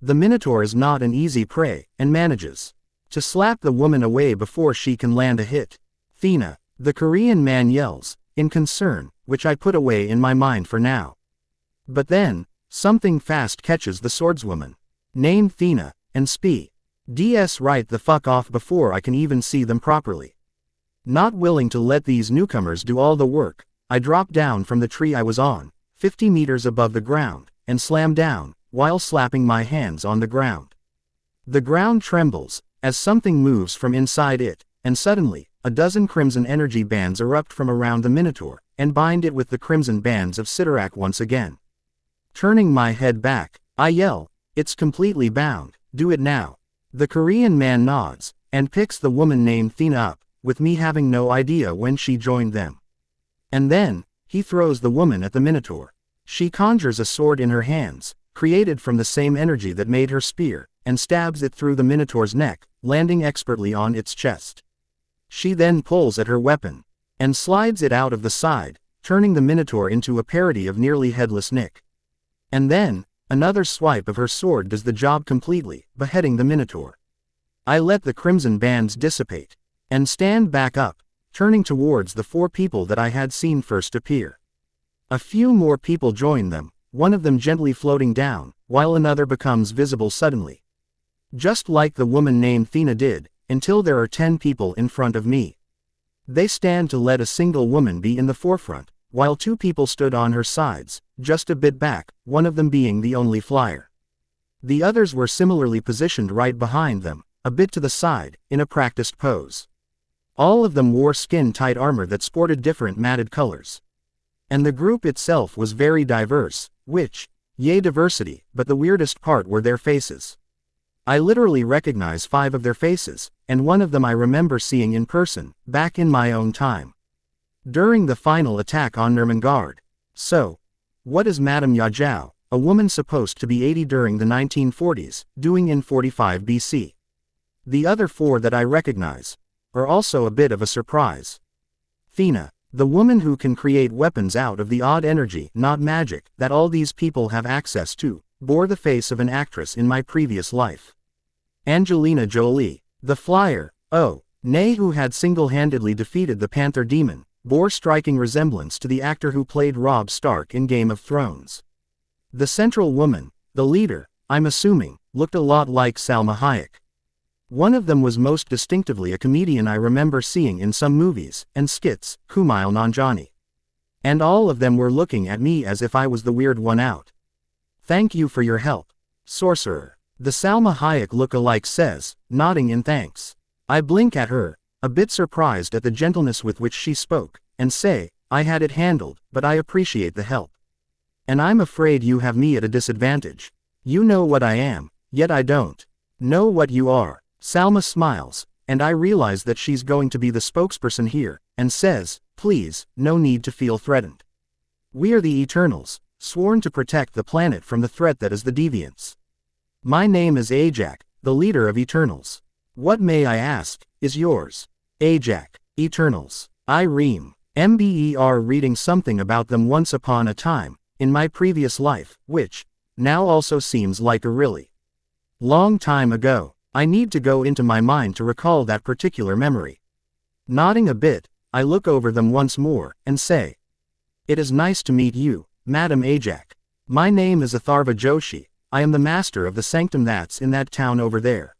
The Minotaur is not an easy prey, and manages to slap the woman away before she can land a hit. "Thina," the Korean man yells, in concern, which I put away in my mind for now. But then, something fast catches the swordswoman, named Thina, and ds right the fuck off before I can even see them properly. Not willing to let these newcomers do all the work, I drop down from the tree I was on, 50 meters above the ground, and slam down, while slapping my hands on the ground. The ground trembles, as something moves from inside it, and suddenly, a dozen crimson energy bands erupt from around the Minotaur, and bind it with the crimson bands of Sidorak once again. Turning my head back, I yell, "It's completely bound, do it now." The Korean man nods, and picks the woman named Thina up, with me having no idea when she joined them. And then, he throws the woman at the Minotaur. She conjures a sword in her hands, created from the same energy that made her spear, and stabs it through the Minotaur's neck, landing expertly on its chest. She then pulls at her weapon, and slides it out of the side, turning the Minotaur into a parody of nearly headless Nick. And then, another swipe of her sword does the job completely, beheading the Minotaur. I let the crimson bands dissipate, and stand back up, turning towards the 4 people that I had seen first appear. A few more people join them, one of them gently floating down, while another becomes visible suddenly. Just like the woman named Thena did, until there are 10 people in front of me. They stand to let a single woman be in the forefront, while 2 people stood on her sides, just a bit back, one of them being the only flyer. The others were similarly positioned right behind them, a bit to the side, in a practiced pose. All of them wore skin-tight armor that sported different matted colors. And the group itself was very diverse, which, yay diversity, but the weirdest part were their faces. I literally recognize 5 of their faces, and one of them I remember seeing in person, back in my own time. During the final attack on Nurmengard. So, what is Madame Yajiao, a woman supposed to be 80 during the 1940s, doing in 45 BC? The other 4 that I recognize are also a bit of a surprise. Thena, the woman who can create weapons out of the odd energy, not magic, that all these people have access to, bore the face of an actress in my previous life. Angelina Jolie, the flyer, nay, who had single-handedly defeated the Panther Demon, bore striking resemblance to the actor who played Robb Stark in Game of Thrones. The central woman, the leader, I'm assuming, looked a lot like Salma Hayek. One of them was most distinctively a comedian I remember seeing in some movies and skits, Kumail Nanjiani. And all of them were looking at me as if I was the weird one out. Thank you for your help, sorcerer. The Salma Hayek look-alike says, nodding in thanks. I blink at her, a bit surprised at the gentleness with which she spoke, and say, I had it handled, but I appreciate the help. And I'm afraid you have me at a disadvantage. You know what I am, yet I don't know what you are. Salma smiles, and I realize that she's going to be the spokesperson here, and says, please, no need to feel threatened. We are the Eternals, sworn to protect the planet from the threat that is the Deviants. My name is Ajak, the leader of Eternals. What, may I ask, is yours? Ajak, Eternals. I remember reading something about them once upon a time, in my previous life, which, now also seems like a really long time ago. I need to go into my mind to recall that particular memory. Nodding a bit, I look over them once more, and say, it is nice to meet you, Madam Ajak. My name is Atharva Joshi, I am the master of the sanctum that's in that town over there.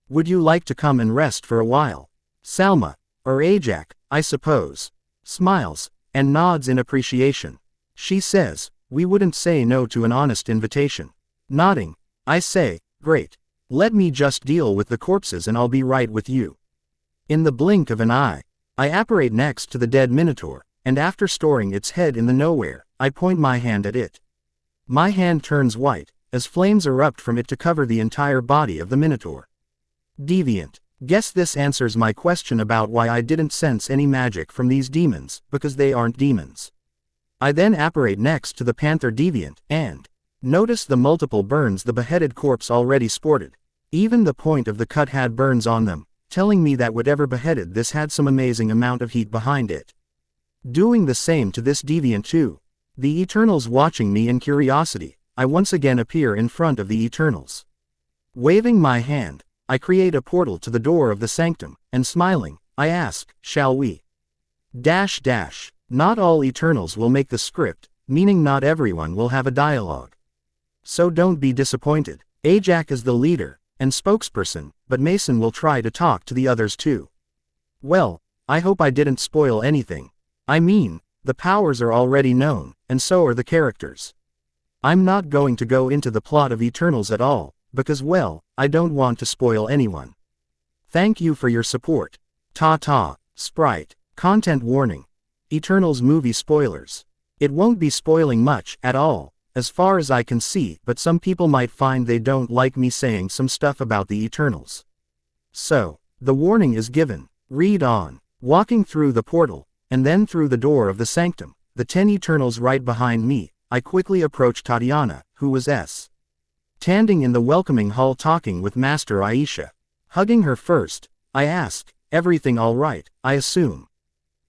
Would you like to come and rest for a while? Salma, or Ajak, I suppose, smiles, and nods in appreciation. She says, we wouldn't say no to an honest invitation. Nodding, I say, great. Let me just deal with the corpses and I'll be right with you. In the blink of an eye, I apparate next to the dead Minotaur, and after storing its head in the nowhere, I point my hand at it. My hand turns white, as flames erupt from it to cover the entire body of the Minotaur. Deviant. Guess this answers my question about why I didn't sense any magic from these demons, because they aren't demons. I then apparate next to the Panther Deviant, and notice the multiple burns the beheaded corpse already sported. Even the point of the cut had burns on them, telling me that whatever beheaded this had some amazing amount of heat behind it. Doing the same to this deviant too. The Eternals watching me in curiosity, I once again appear in front of the Eternals. Waving my hand, I create a portal to the door of the sanctum, and smiling, I ask, shall we? Not all Eternals will make the script, meaning not everyone will have a dialogue. So don't be disappointed. Ajak is the leader and spokesperson, but Mason will try to talk to the others too. Well, I hope I didn't spoil anything. I mean, the powers are already known, and so are the characters. I'm not going to go into the plot of Eternals at all, because well, I don't want to spoil anyone. Thank you for your support. Ta-ta, Sprite. Content warning. Eternals movie spoilers. It won't be spoiling much at all, as far as I can see, but some people might find they don't like me saying some stuff about the Eternals. So, the warning is given. Read on. Walking through the portal, and then through the door of the sanctum, the 10 Eternals right behind me, I quickly approach Tatiana, who was standing in the welcoming hall talking with Master Aisha. Hugging her first, I ask, everything all right, I assume?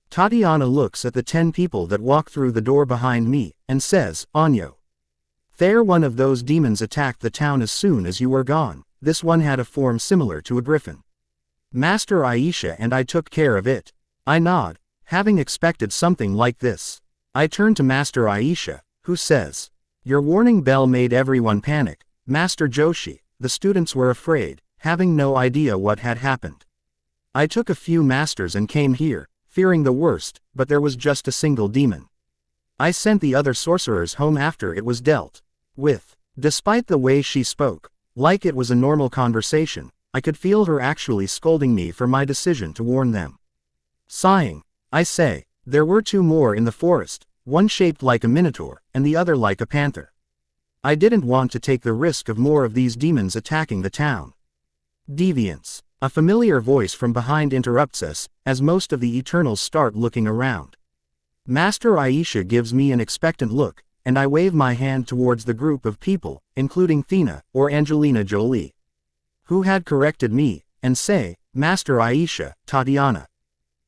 Tatiana looks at the 10 people that walk through the door behind me, and says, Anyo. There, one of those demons attacked the town as soon as you were gone. This one had a form similar to a griffin. Master Aisha and I took care of it. I nod, having expected something like this. I turn to Master Aisha, who says, Your warning bell made everyone panic, Master Joshi. The students were afraid, having no idea what had happened. I took a few masters and came here, fearing the worst, but there was just a single demon. I sent the other sorcerers home after it was dealt with. Despite the way she spoke, like it was a normal conversation, I could feel her actually scolding me for my decision to warn them. Sighing, I say, there were 2 more in the forest, one shaped like a minotaur, and the other like a panther. I didn't want to take the risk of more of these demons attacking the town. Deviants. A familiar voice from behind interrupts us, as most of the Eternals start looking around. Master Aisha gives me an expectant look, and I wave my hand towards the group of people, including Thena, or Angelina Jolie, who had corrected me, and say, Master Aisha, Tatiana.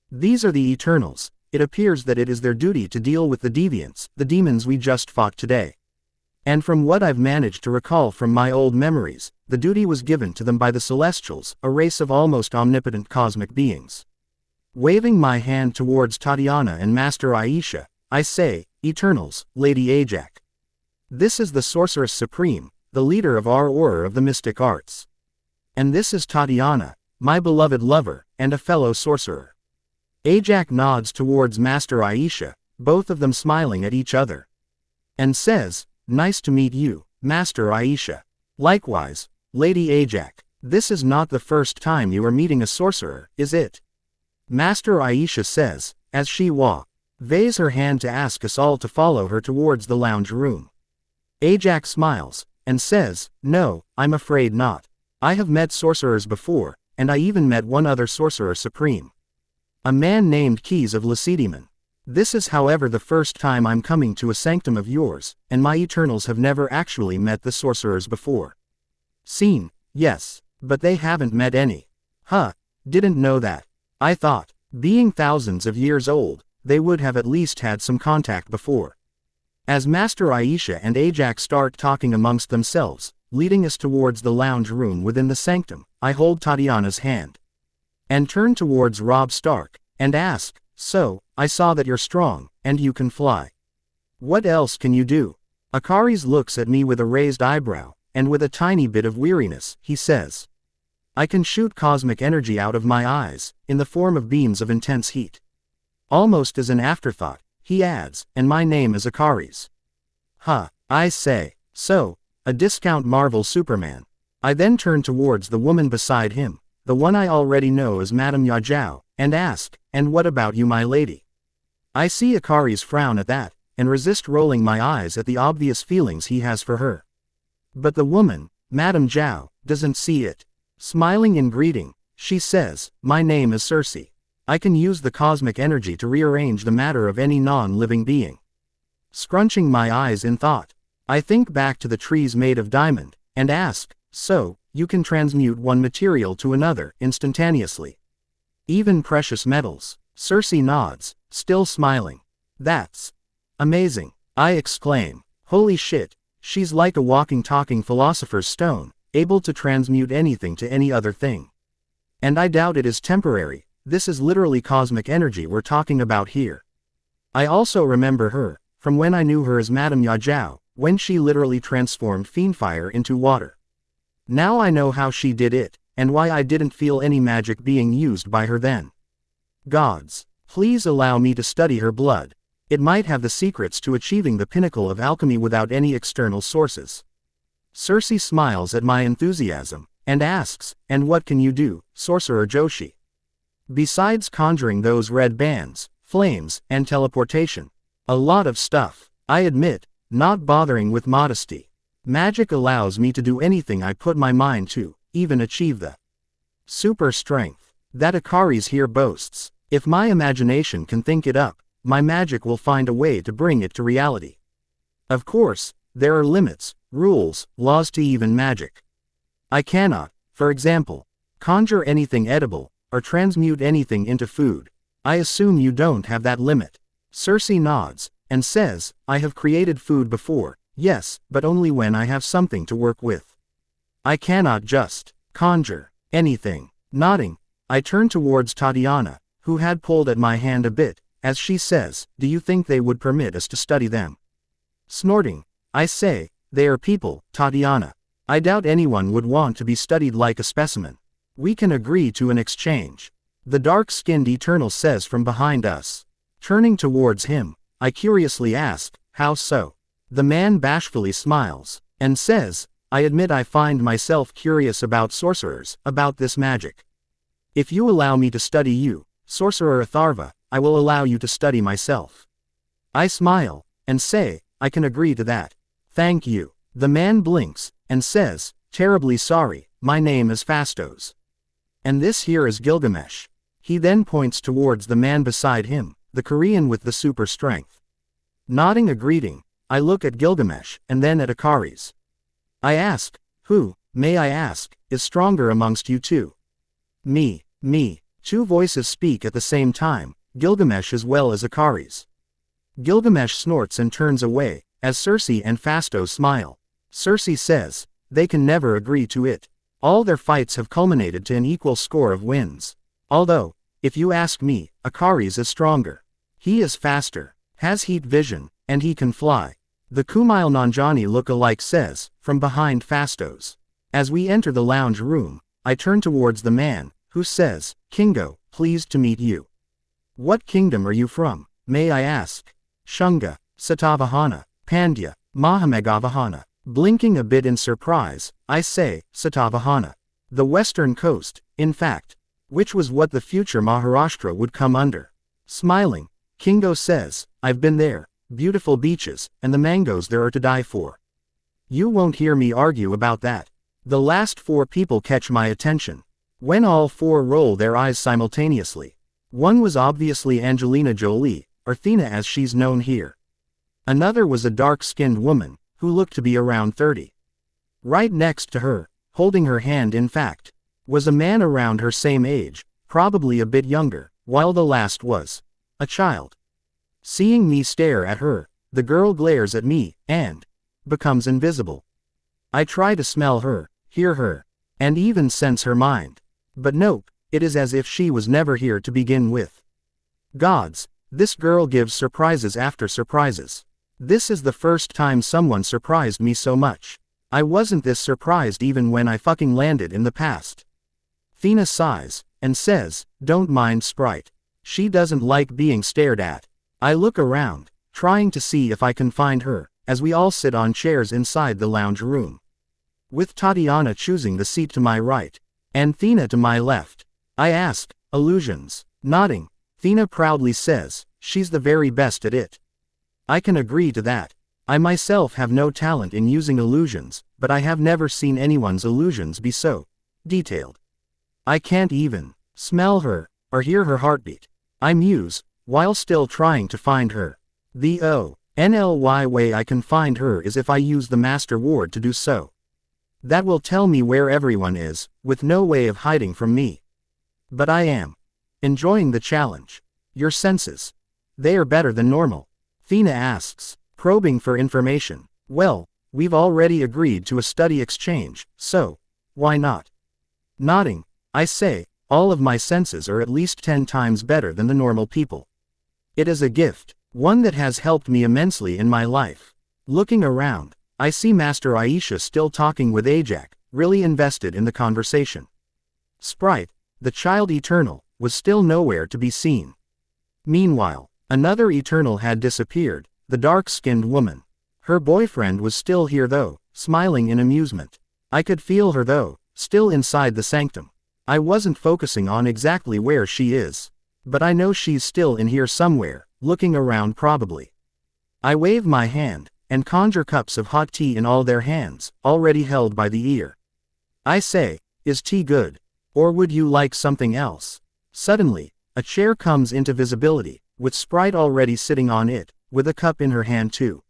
These are the Eternals. It appears that it is their duty to deal with the deviants, the demons we just fought today. And from what I've managed to recall from my old memories, the duty was given to them by the Celestials, a race of almost omnipotent cosmic beings. Waving my hand towards Tatiana and Master Aisha, I say, Eternals, Lady Ajak. This is the Sorceress Supreme, the leader of our Order of the Mystic Arts. And this is Tatiana, my beloved lover, and a fellow sorcerer. Ajak nods towards Master Aisha, both of them smiling at each other, and says, Nice to meet you, Master Aisha. Likewise, Lady Ajak. This is not the first time you are meeting a sorcerer, is it? Master Aisha says, as she waves her hand to ask us all to follow her towards the lounge room. Ajak smiles, and says, No, I'm afraid not. I have met sorcerers before, and I even met one other sorcerer supreme. A man named Keys of Lacedaemon. This is however the first time I'm coming to a sanctum of yours, and my Eternals have never actually met the sorcerers before. Seen, yes, but they haven't met any. Didn't know that. I thought, being thousands of years old, they would have at least had some contact before. As Master Aisha and Ajak start talking amongst themselves, leading us towards the lounge room within the sanctum, I hold Tatiana's hand and turn towards Rob Stark, and ask, So, I saw that you're strong, and you can fly. What else can you do? Akaris looks at me with a raised eyebrow, and with a tiny bit of weariness, he says, I can shoot cosmic energy out of my eyes, in the form of beams of intense heat. Almost as an afterthought, he adds, and my name is Akaris. I say, so, a discount Marvel Superman. I then turn towards the woman beside him, the one I already know as Madame Yajao, and ask, And what about you, my lady? I see Akaris frown at that, and resist rolling my eyes at the obvious feelings he has for her. But the woman, Madame Zhao, doesn't see it. Smiling in greeting, she says, My name is Circe. I can use the cosmic energy to rearrange the matter of any non-living being. Scrunching my eyes in thought, I think back to the trees made of diamond, and ask, So, you can transmute one material to another instantaneously? Even precious metals? Circe nods, still smiling. That's amazing, I exclaim. Holy shit, she's like a walking talking philosopher's stone, able to transmute anything to any other thing. And I doubt it is temporary, this is literally cosmic energy we're talking about here. I also remember her, from when I knew her as Madame Yajao, when she literally transformed fiendfire into water. Now I know how she did it, and why I didn't feel any magic being used by her then. Gods, please allow me to study her blood. It might have the secrets to achieving the pinnacle of alchemy without any external sources. Circe smiles at my enthusiasm, and asks, And what can you do, Sorcerer Joshi? Besides conjuring those red bands, flames, and teleportation. A lot of stuff, I admit, not bothering with modesty. Magic allows me to do anything I put my mind to, even achieve the super strength that Akaris here boasts. If my imagination can think it up, my magic will find a way to bring it to reality. Of course, there are limits, rules, laws to even magic. I cannot, for example, conjure anything edible, or transmute anything into food. I assume you don't have that limit. Circe nods, and says, I have created food before, yes, but only when I have something to work with. I cannot just conjure anything. Nodding, I turn towards Tatiana, who had pulled at my hand a bit, as she says, Do you think they would permit us to study them? Snorting, I say, they are people, Tatiana. I doubt anyone would want to be studied like a specimen. We can agree to an exchange. The dark-skinned Eternal says from behind us. Turning towards him, I curiously ask, how so? The man bashfully smiles, and says, I admit I find myself curious about sorcerers, about this magic. If you allow me to study you, Sorcerer Atharva, I will allow you to study myself. I smile, and say, I can agree to that. Thank you. The man blinks, and says, terribly sorry, my name is Fastos. And this here is Gilgamesh. He then points towards the man beside him, the Korean with the super strength. Nodding a greeting, I look at Gilgamesh, and then at Akaris. I ask, who, may I ask, is stronger amongst you two? Me. Two voices speak at the same time, Gilgamesh as well as Akaris. Gilgamesh snorts and turns away, as Circe and Fastos smile. Circe says, they can never agree to it. All their fights have culminated to an equal score of wins. Although, if you ask me, Akaris is stronger. He is faster, has heat vision, and he can fly. The Kumail Nanjiani look-alike says, from behind Fastos. As we enter the lounge room, I turn towards the man, who says, Kingo, pleased to meet you. What kingdom are you from, may I ask? Shunga, Satavahana, Pandya, Mahamegavahana. Blinking a bit in surprise, I say, Satavahana. The western coast, in fact. Which was what the future Maharashtra would come under. Smiling, Kingo says, I've been there, beautiful beaches, and the mangoes there are to die for. You won't hear me argue about that. The last four people catch my attention. When all four roll their eyes simultaneously. One was obviously Angelina Jolie, or Thena as she's known here. Another was a dark-skinned woman, who looked to be around 30. Right next to her, holding her hand in fact, was a man around her same age, probably a bit younger, while the last was a child. Seeing me stare at her, the girl glares at me, and becomes invisible. I try to smell her, hear her, and even sense her mind. But nope, it is as if she was never here to begin with. Gods, this girl gives surprises after surprises. This is the first time someone surprised me so much. I wasn't this surprised even when I fucking landed in the past. Thena sighs, and says, don't mind Sprite. She doesn't like being stared at. I look around, trying to see if I can find her, as we all sit on chairs inside the lounge room. With Tatiana choosing the seat to my right, and Thena to my left. I ask, illusions. Nodding, Thena proudly says, she's the very best at it. I can agree to that. I myself have no talent in using illusions, but I have never seen anyone's illusions be so detailed. I can't even smell her, or hear her heartbeat. I muse, while still trying to find her. The only way I can find her is if I use the Master Ward to do so. That will tell me where everyone is, with no way of hiding from me. But I am enjoying the challenge. Your senses, they are better than normal. Thena asks, probing for information. Well, we've already agreed to a study exchange, so why not? Nodding, I say, all of my senses are at least 10 times better than the normal people. It is a gift, one that has helped me immensely in my life. Looking around, I see Master Aisha still talking with Ajak, really invested in the conversation. Sprite, the child Eternal, was still nowhere to be seen. Meanwhile, another Eternal had disappeared, the dark-skinned woman. Her boyfriend was still here though, smiling in amusement. I could feel her though, still inside the sanctum. I wasn't focusing on exactly where she is. But I know she's still in here somewhere, looking around probably. I wave my hand, and conjure cups of hot tea in all their hands, already held by the ear. I say, is tea good? Or would you like something else? Suddenly, a chair comes into visibility, with Sprite already sitting on it, with a cup in her hand too.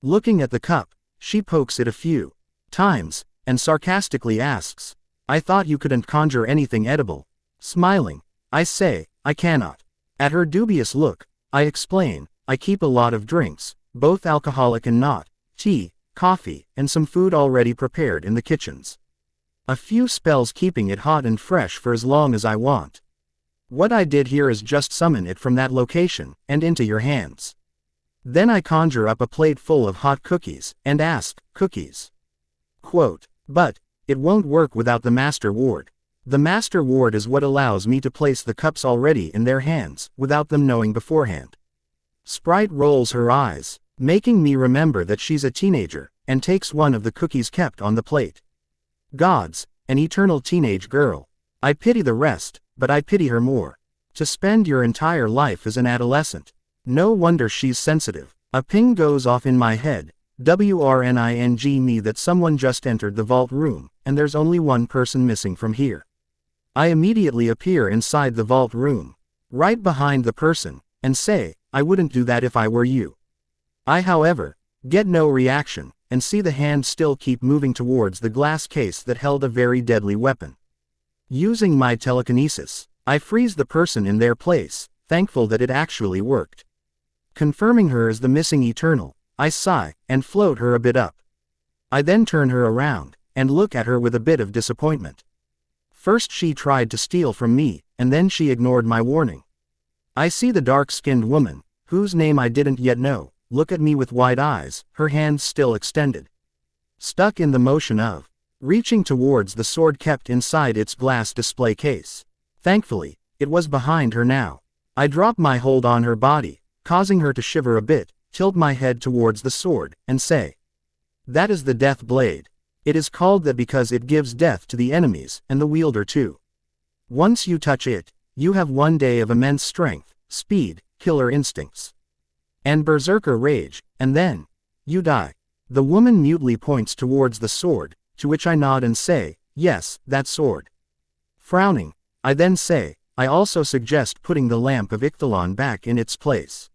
Looking at the cup, she pokes it a few times, and sarcastically asks, I thought you couldn't conjure anything edible. Smiling, I say, I cannot. At her dubious look, I explain, I keep a lot of drinks, both alcoholic and not, tea, coffee, and some food already prepared in the kitchens. A few spells keeping it hot and fresh for as long as I want. What I did here is just summon it from that location, and into your hands. Then I conjure up a plate full of hot cookies, and ask, cookies? Quote, but, it won't work without the Master Ward. The Master Ward is what allows me to place the cups already in their hands, without them knowing beforehand. Sprite rolls her eyes, making me remember that she's a teenager, and takes one of the cookies kept on the plate. Gods, an eternal teenage girl. I pity the rest, but I pity her more. To spend your entire life as an adolescent. No wonder she's sensitive. A ping goes off in my head, WRNING me that someone just entered the vault room, and there's only one person missing from here. I immediately appear inside the vault room, right behind the person, and say, I wouldn't do that if I were you. I, however, get no reaction, and see the hand still keep moving towards the glass case that held a very deadly weapon. Using my telekinesis, I freeze the person in their place, thankful that it actually worked. Confirming her as the missing Eternal, I sigh, and float her a bit up. I then turn her around, and look at her with a bit of disappointment. First she tried to steal from me, and then she ignored my warning. I see the dark-skinned woman, whose name I didn't yet know, look at me with wide eyes, her hands still extended. Stuck in the motion of reaching towards the sword kept inside its glass display case. Thankfully, it was behind her now. I drop my hold on her body, causing her to shiver a bit, tilt my head towards the sword, and say, that is the death blade. It is called that because it gives death to the enemies, and the wielder too. Once you touch it, you have 1 day of immense strength, speed, killer instincts, and berserker rage, and then, you die. The woman mutely points towards the sword, to which I nod and say, yes, that sword. Frowning, I then say, I also suggest putting the lamp of Icthalon back in its place.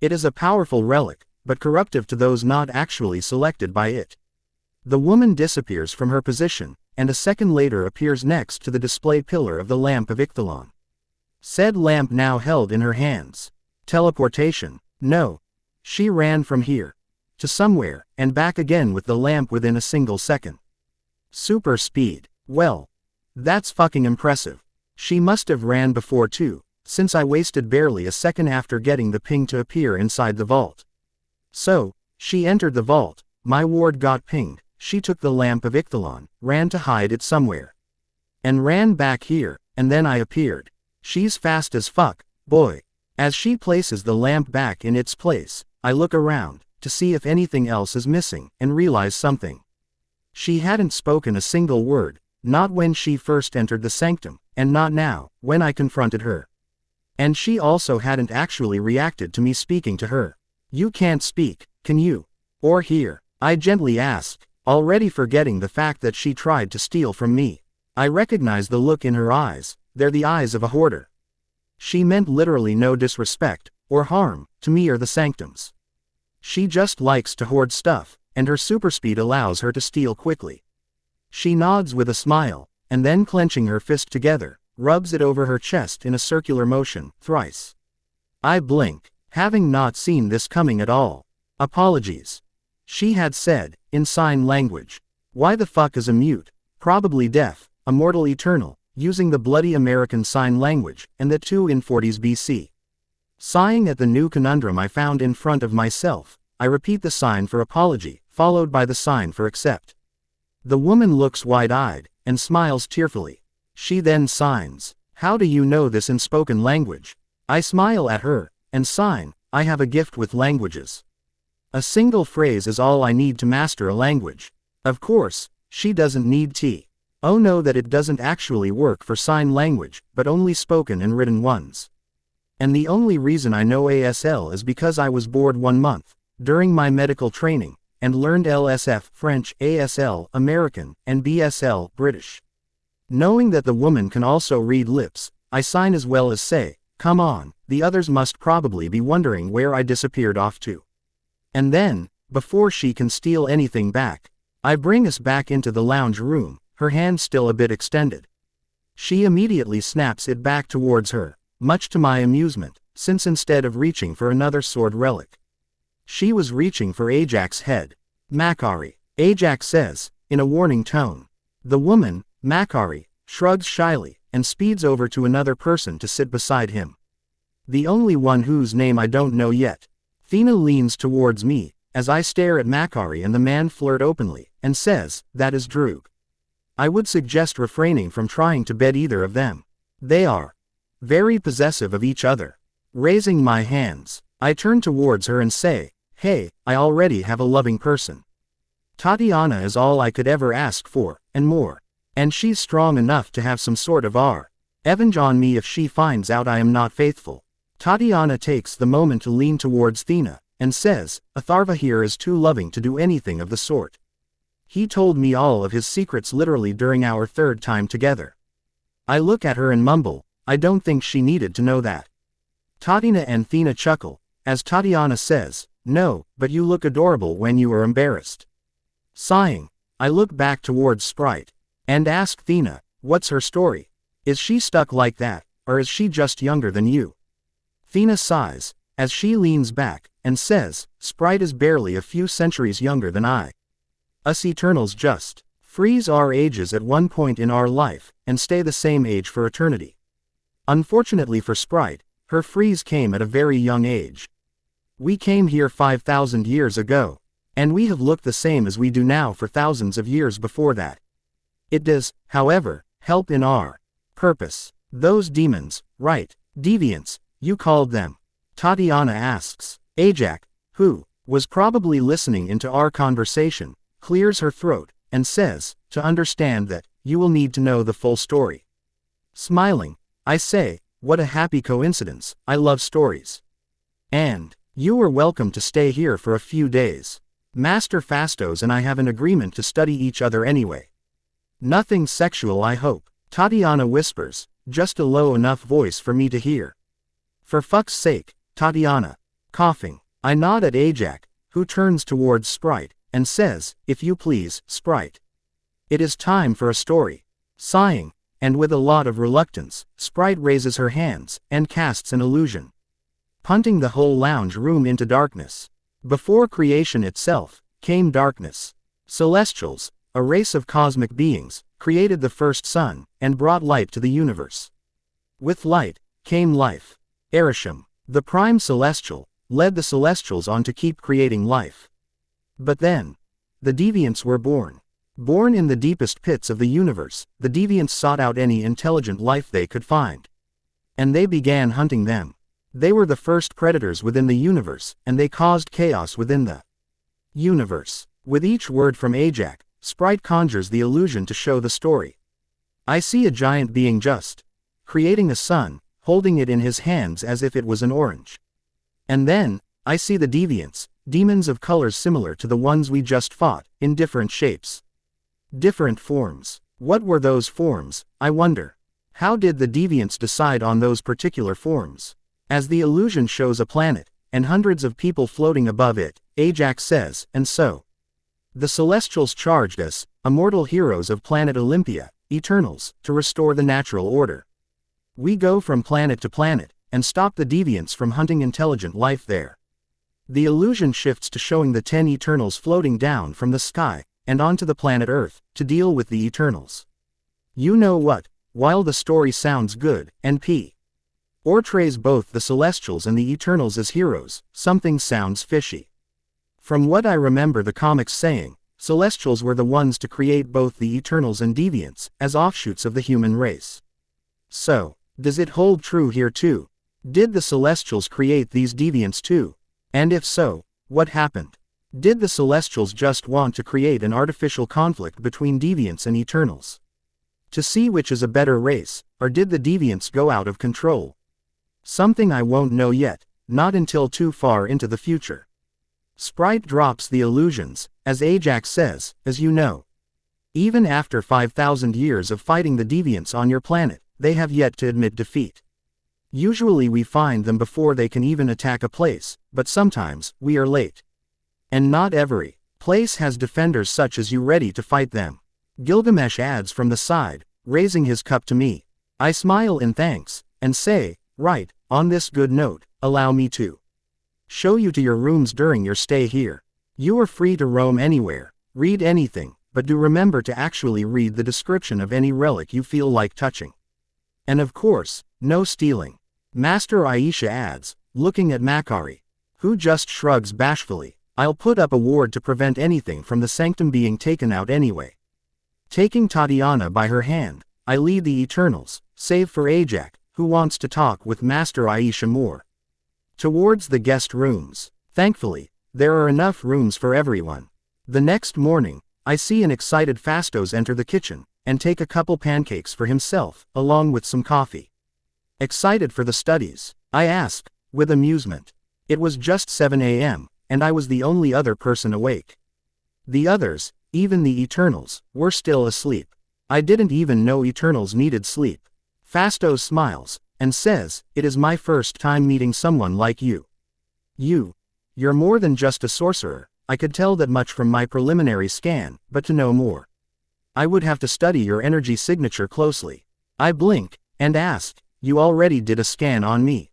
It is a powerful relic, but corruptive to those not actually selected by it. The woman disappears from her position, and a second later appears next to the display pillar of the lamp of Icthalon. Said lamp now held in her hands. Teleportation? No. She ran from here to somewhere, and back again with the lamp within a single second. Super speed. Well, that's fucking impressive. She must have ran before too, since I wasted barely a second after getting the ping to appear inside the vault. So, she entered the vault, my ward got pinged, she took the lamp of Icthalon, ran to hide it somewhere, and ran back here, and then I appeared. She's fast as fuck, boy. As she places the lamp back in its place, I look around, to see if anything else is missing, and realize something. She hadn't spoken a single word, not when she first entered the sanctum, and not now, when I confronted her. And she also hadn't actually reacted to me speaking to her. You can't speak, can you? Or hear? I gently asked, already forgetting the fact that she tried to steal from me. I recognize the look in her eyes, they're the eyes of a hoarder. She meant literally no disrespect, or harm, to me or the sanctums. She just likes to hoard stuff, and her superspeed allows her to steal quickly. She nods with a smile, and then clenching her fist together, rubs it over her chest in a circular motion, thrice. I blink, having not seen this coming at all. Apologies. She had said, in sign language. Why the fuck is a mute, probably deaf, a mortal eternal, using the bloody American Sign Language, and that too in 40s BC. Sighing at the new conundrum I found in front of myself, I repeat the sign for apology, followed by the sign for accept. The woman looks wide-eyed, and smiles tearfully. She then signs, how do you know this in spoken language? I smile at her, and sign, I have a gift with languages. A single phrase is all I need to master a language. Of course, she doesn't need tea. Oh no, that it doesn't actually work for sign language, but only spoken and written ones. And the only reason I know ASL is because I was bored 1 month, during my medical training, and learned LSF French, ASL American, and BSL British. Knowing that the woman can also read lips, I sign as well as say, come on, the others must probably be wondering where I disappeared off to. And then, before she can steal anything back, I bring us back into the lounge room, her hand still a bit extended. She immediately snaps it back towards her, much to my amusement, since instead of reaching for another sword relic, she was reaching for Ajax's head. Makari, Ajax says, in a warning tone. The woman, Makari, shrugs shyly, and speeds over to another person to sit beside him. The only one whose name I don't know yet. Thina leans towards me, as I stare at Makari and the man flirt openly, and says, that is Droog. I would suggest refraining from trying to bed either of them. They are very possessive of each other. Raising my hands, I turn towards her and say, hey, I already have a loving person. Tatiana is all I could ever ask for, and more. And she's strong enough to have some sort of revenge on me if she finds out I am not faithful. Tatiana takes the moment to lean towards Thina, and says, Atharva here is too loving to do anything of the sort. He told me all of his secrets literally during our third time together. I look at her and mumble, I don't think she needed to know that. Tatina and Thina chuckle, as Tatiana says, no, but you look adorable when you are embarrassed. Sighing, I look back towards Sprite, and ask Thina, what's her story? Is she stuck like that, or is she just younger than you? Thina sighs, as she leans back, and says, Sprite is barely a few centuries younger than I. Us Eternals just freeze our ages at one point in our life, and stay the same age for eternity. Unfortunately for Sprite, her freeze came at a very young age. We came here 5,000 years ago, and we have looked the same as we do now for thousands of years before that. It does, however, help in our purpose. Those demons, right, deviants, you called them? Tatiana asks. Ajak, who was probably listening into our conversation, clears her throat, and says, to understand that, you will need to know the full story. Smiling, I say, what a happy coincidence, I love stories. And you are welcome to stay here for a few days. Master Fastos and I have an agreement to study each other anyway. Nothing sexual, I hope, Tatiana whispers, just a low enough voice for me to hear. For fuck's sake, Tatiana. Coughing, I nod at Ajak, who turns towards Sprite, and says, if you please, Sprite. It is time for a story. Sighing, and with a lot of reluctance, Sprite raises her hands, and casts an illusion, punting the whole lounge room into darkness. Before creation itself, came darkness. Celestials, a race of cosmic beings, created the first sun, and brought light to the universe. With light, came life. Erisham, the prime celestial, led the celestials on to keep creating life. But then, the deviants were born. Born in the deepest pits of the universe, the deviants sought out any intelligent life they could find. And they began hunting them. They were the first predators within the universe, and they caused chaos within the universe. With each word from Ajak, Sprite conjures the illusion to show the story. I see a giant being just creating a sun, holding it in his hands as if it was an orange. And then, I see the deviants, demons of colors similar to the ones we just fought, in different shapes. Different forms. What were those forms, I wonder? How did the deviants decide on those particular forms? As the illusion shows a planet, and hundreds of people floating above it, Ajak says, and so the Celestials charged us, immortal heroes of planet Olympia, Eternals, to restore the natural order. We go from planet to planet, and stop the deviants from hunting intelligent life there. The illusion shifts to showing the 10 Eternals floating down from the sky, and onto the planet Earth, to deal with the Eternals. You know what, while the story sounds good, and portrays both the Celestials and the Eternals as heroes, something sounds fishy. From what I remember the comics saying, Celestials were the ones to create both the Eternals and Deviants, as offshoots of the human race. So, does it hold true here too? Did the Celestials create these Deviants too? And if so, what happened? Did the Celestials just want to create an artificial conflict between Deviants and Eternals? To see which is a better race, or did the Deviants go out of control? Something I won't know yet, not until too far into the future. Sprite drops the illusions, as Ajak says, as you know. Even after 5,000 years of fighting the Deviants on your planet, they have yet to admit defeat. Usually we find them before they can even attack a place, but sometimes, we are late. And not every place has defenders such as you ready to fight them. Gilgamesh adds from the side, raising his cup to me. I smile in thanks, and say, right, on this good note, allow me to show you to your rooms during your stay here. You are free to roam anywhere, read anything, but do remember to actually read the description of any relic you feel like touching. And of course, no stealing. Master Aisha adds, looking at Makari, Who just shrugs bashfully. I'll put up a ward to prevent anything from the sanctum being taken out anyway. Taking Tatiana by her hand, I lead the Eternals, save for Ajak, who wants to talk with Master Aisha more. Towards the guest rooms. Thankfully, there are enough rooms for everyone. The next morning, I see an excited Fastos enter the kitchen, and take a couple pancakes for himself, along with some coffee. Excited for the studies? I ask, with amusement. It was just 7 a.m., and I was the only other person awake. The others, even the Eternals, were still asleep. I didn't even know Eternals needed sleep. Fastos smiles, and says, "It is my first time meeting someone like you. You're more than just a sorcerer. I could tell that much from my preliminary scan, but to know more, I would have to study your energy signature closely." I blink, and ask, "You already did a scan on me?"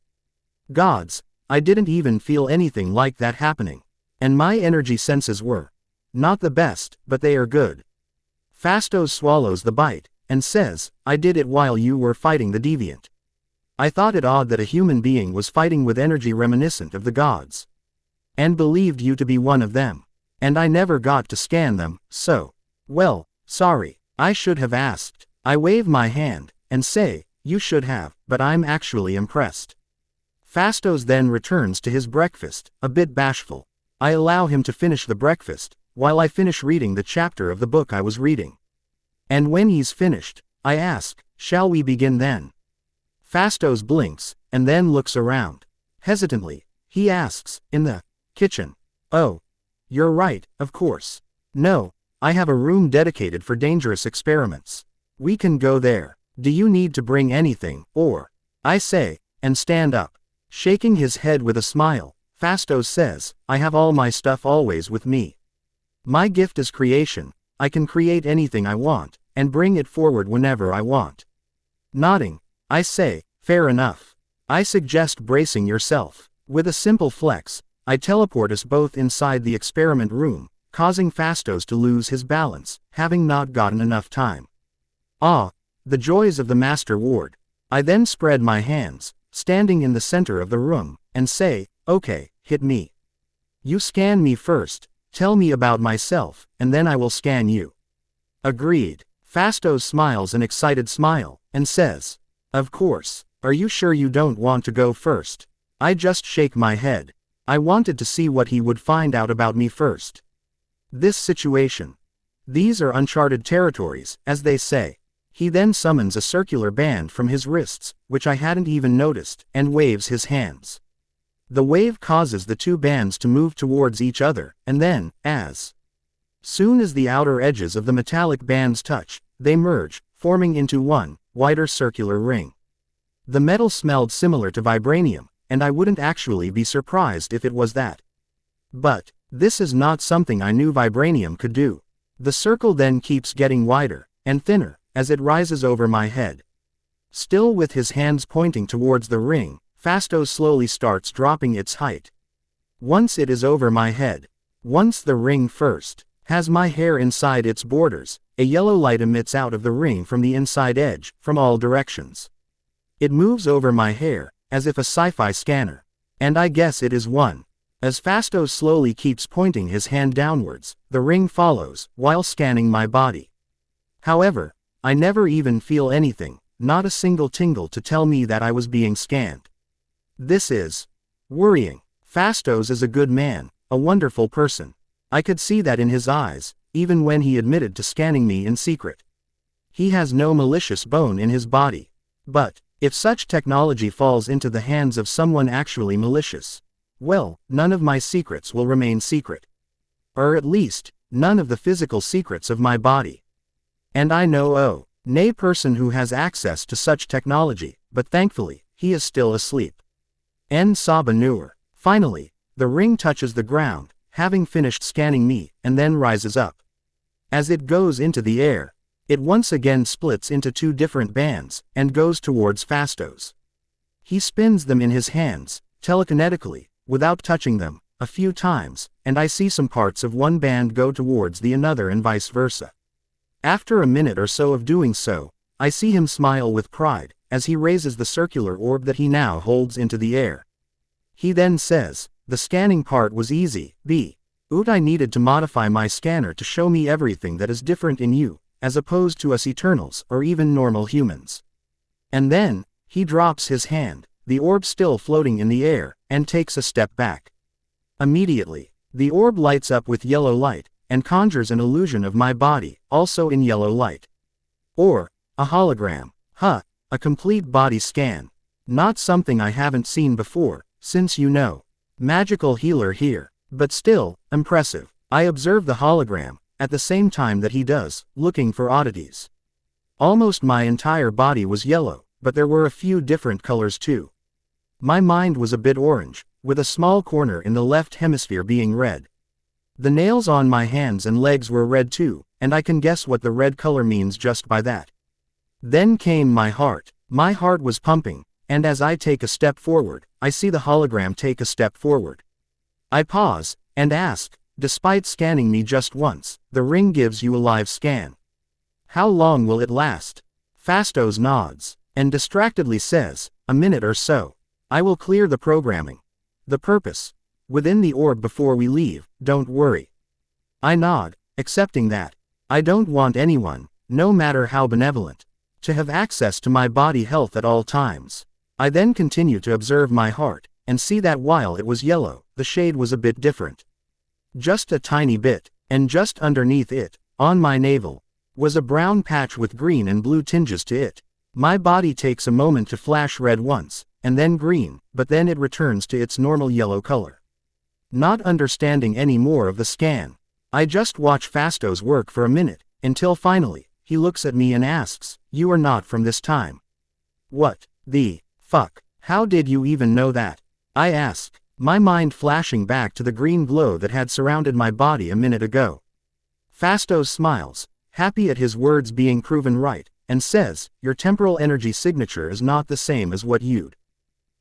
Gods, I didn't even feel anything like that happening. And my energy senses were not the best, but they are good. Fastos swallows the bite, and says, "I did it while you were fighting the deviant. I thought it odd that a human being was fighting with energy reminiscent of the gods. And believed you to be one of them. And I never got to scan them, so. Well, sorry, I should have asked." I wave my hand, and say, "You should have, but I'm actually impressed." Fastos then returns to his breakfast, a bit bashful. I allow him to finish the breakfast, while I finish reading the chapter of the book I was reading. And when he's finished, I ask, "Shall we begin then?" Fastos blinks, and then looks around. Hesitantly, he asks, "In the kitchen?" "Oh, you're right, of course. No, I have a room dedicated for dangerous experiments. We can go there. Do you need to bring anything, or?" I say, and stand up. Shaking his head with a smile, Fastos says, "I have all my stuff always with me. My gift is creation. I can create anything I want, and bring it forward whenever I want." Nodding, I say, "Fair enough. I suggest bracing yourself." With a simple flex, I teleport us both inside the experiment room, causing Fastos to lose his balance, having not gotten enough time. Ah, the joys of the Master Ward. I then spread my hands, standing in the center of the room, and say, "Okay, hit me. You scan me first, tell me about myself, and then I will scan you." Agreed. Fastos smiles an excited smile, and says, "Of course. Are you sure you don't want to go first?" I just shake my head. I wanted to see what he would find out about me first. This situation. These are uncharted territories, as they say. He then summons a circular band from his wrists, which I hadn't even noticed, and waves his hands. The wave causes the two bands to move towards each other, and then, as soon as the outer edges of the metallic bands touch, they merge, forming into one, wider circular ring. The metal smelled similar to vibranium, and I wouldn't actually be surprised if it was that. But this is not something I knew vibranium could do. The circle then keeps getting wider, and thinner, as it rises over my head. Still with his hands pointing towards the ring, Fastos slowly starts dropping its height. Once it is over my head, once the ring first has my hair inside its borders, a yellow light emits out of the ring from the inside edge, from all directions. It moves over my hair, as if a sci-fi scanner. And I guess it is one. As Fastos slowly keeps pointing his hand downwards, the ring follows, while scanning my body. However, I never even feel anything, not a single tingle to tell me that I was being scanned. This is worrying. Fastos is a good man, a wonderful person. I could see that in his eyes, even when he admitted to scanning me in secret. He has no malicious bone in his body. But if such technology falls into the hands of someone actually malicious, well, none of my secrets will remain secret. Or at least, none of the physical secrets of my body. And I know nay person who has access to such technology, but thankfully, he is still asleep. En Sabanur. Finally, the ring touches the ground, having finished scanning me, and then rises up. As it goes into the air, it once again splits into two different bands, and goes towards Fastos. He spins them in his hands, telekinetically, without touching them, a few times, and I see some parts of one band go towards the another and vice versa. After a minute or so of doing so, I see him smile with pride, as he raises the circular orb that he now holds into the air. He then says, The scanning part was easy. I needed to modify my scanner to show me everything that is different in you, as opposed to us Eternals or even normal humans. And then, he drops his hand, the orb still floating in the air, and takes a step back. Immediately, the orb lights up with yellow light, and conjures an illusion of my body, also in yellow light. Or, a hologram. A complete body scan. Not something I haven't seen before, since magical healer here. But still, impressive. I observe the hologram, at the same time that he does, looking for oddities. Almost my entire body was yellow, but there were a few different colors too. My mind was a bit orange, with a small corner in the left hemisphere being red. The nails on my hands and legs were red too, and I can guess what the red color means just by that. Then came my heart. My heart was pumping, and as I take a step forward, I see the hologram take a step forward. I pause, and ask, despite scanning me just once, the ring gives you a live scan. How long will it last? Fastos nods, and distractedly says, a minute or so. I will clear the programming. The purpose. Within the orb before we leave, don't worry. I nod, accepting that. I don't want anyone, no matter how benevolent, to have access to my body health at all times. I then continue to observe my heart, and see that while it was yellow, the shade was a bit different. Just a tiny bit, and just underneath it, on my navel, was a brown patch with green and blue tinges to it. My body takes a moment to flash red once, and then green, but then it returns to its normal yellow color. Not understanding any more of the scan, I just watch Fastos work for a minute, until finally, he looks at me and asks, "You are not from this time." What the fuck? How did you even know that? I ask, my mind flashing back to the green glow that had surrounded my body a minute ago. Fastos smiles, happy at his words being proven right, and says, "Your temporal energy signature is not the same as what you'd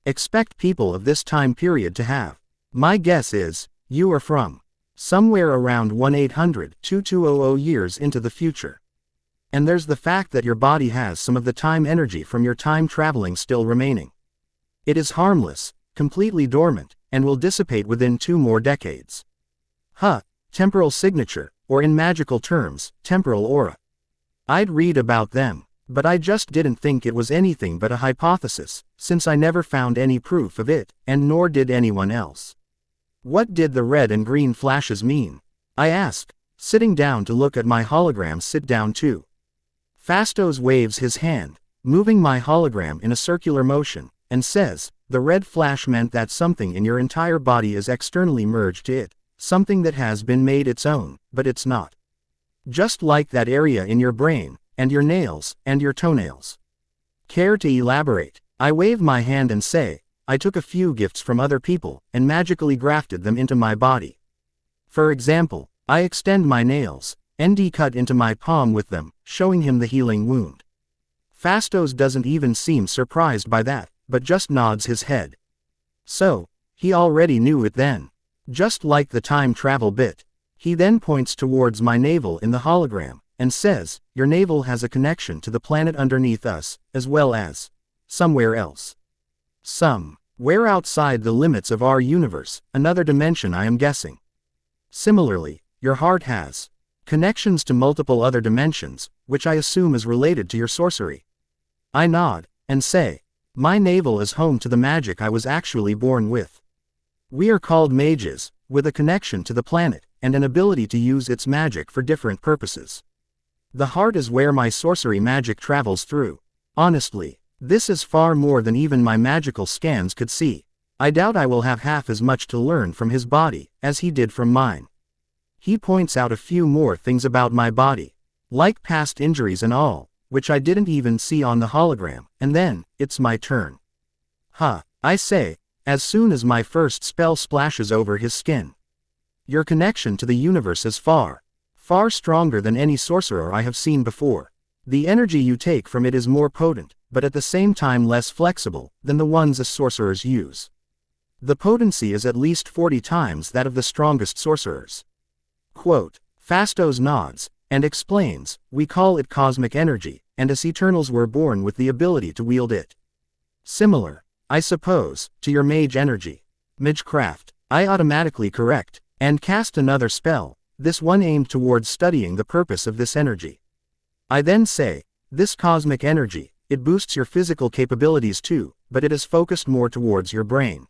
expect people of this time period to have. My guess is, you are from somewhere around 1-800-2200 years into the future. And there's the fact that your body has some of the time energy from your time traveling still remaining. It is harmless, completely dormant, and will dissipate within 2 more decades. Temporal signature, or in magical terms, temporal aura. I'd read about them, but I just didn't think it was anything but a hypothesis, since I never found any proof of it, and nor did anyone else. What did the red and green flashes mean? I asked, sitting down to look at my hologram sit down too. Fastos waves his hand, moving my hologram in a circular motion, and says, "The red flash meant that something in your entire body is externally merged to it, something that has been made its own, but it's not. Just like that area in your brain, and your nails, and your toenails." Care to elaborate? I wave my hand and say, I took a few gifts from other people, and magically grafted them into my body. For example, I extend my nails, ND cut into my palm with them, showing him the healing wound. Fastos doesn't even seem surprised by that, but just nods his head. So, he already knew it then. Just like the time travel bit. He then points towards my navel in the hologram, and says, "Your navel has a connection to the planet underneath us, as well as somewhere else. Somewhere outside the limits of our universe, another dimension I am guessing. Similarly, your heart has connections to multiple other dimensions, which I assume is related to your sorcery." I nod, and say, "My navel is home to the magic I was actually born with. We are called mages, with a connection to the planet, and an ability to use its magic for different purposes. The heart is where my sorcery magic travels through. Honestly, this is far more than even my magical scans could see. I doubt I will have half as much to learn from his body, as he did from mine." He points out a few more things about my body, like past injuries and all, which I didn't even see on the hologram, and then, it's my turn. I say, as soon as my first spell splashes over his skin. "Your connection to the universe is far stronger than any sorcerer I have seen before. The energy you take from it is more potent, but at the same time less flexible, than the ones as sorcerers use. The potency is at least 40 times that of the strongest sorcerers." Fastos nods, and explains, "We call it cosmic energy, and as Eternals we're born with the ability to wield it. Similar, I suppose, to your mage energy. Magecraft. I automatically correct, and cast another spell, this one aimed towards studying the purpose of this energy. I then say, this cosmic energy, it boosts your physical capabilities too, but it is focused more towards your brain.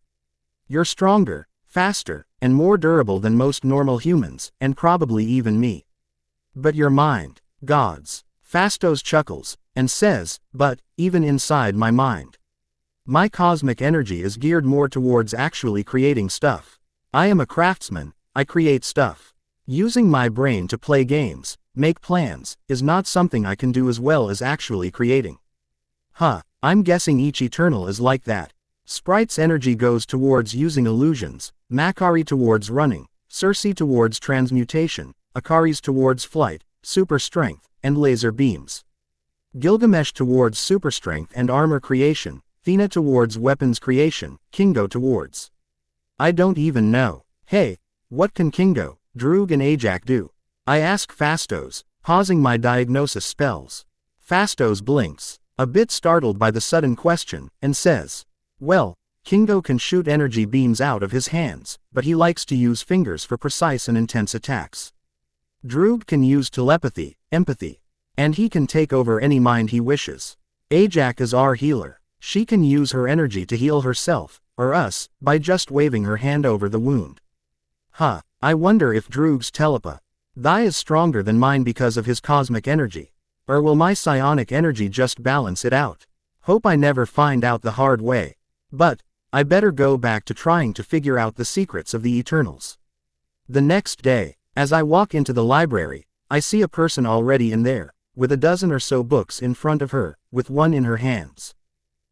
You're stronger, faster, and more durable than most normal humans, and probably even me. But your mind, gods. Fastos chuckles, and says, but, even inside my mind, my cosmic energy is geared more towards actually creating stuff. I am a craftsman, I create stuff. Using my brain to play games, make plans, is not something I can do as well as actually creating. I'm guessing each Eternal is like that. Sprite's energy goes towards using illusions, Makari towards running, Circe towards transmutation, Akari's towards flight, super strength, and laser beams. Gilgamesh towards super strength and armor creation, Thena towards weapons creation, Kingo towards. I don't even know. Hey, what can Kingo, Droog and Ajak do? I ask Fastos, pausing my diagnosis spells. Fastos blinks, a bit startled by the sudden question, and says, well, Kingo can shoot energy beams out of his hands, but he likes to use fingers for precise and intense attacks. Droog can use telepathy, empathy, and he can take over any mind he wishes. Ajak is our healer. She can use her energy to heal herself, or us, by just waving her hand over the wound. I wonder if Droog's telepathy is stronger than mine because of his cosmic energy. Or will my psionic energy just balance it out? Hope I never find out the hard way. But, I better go back to trying to figure out the secrets of the Eternals. The next day, as I walk into the library, I see a person already in there, with a dozen or so books in front of her, with one in her hands.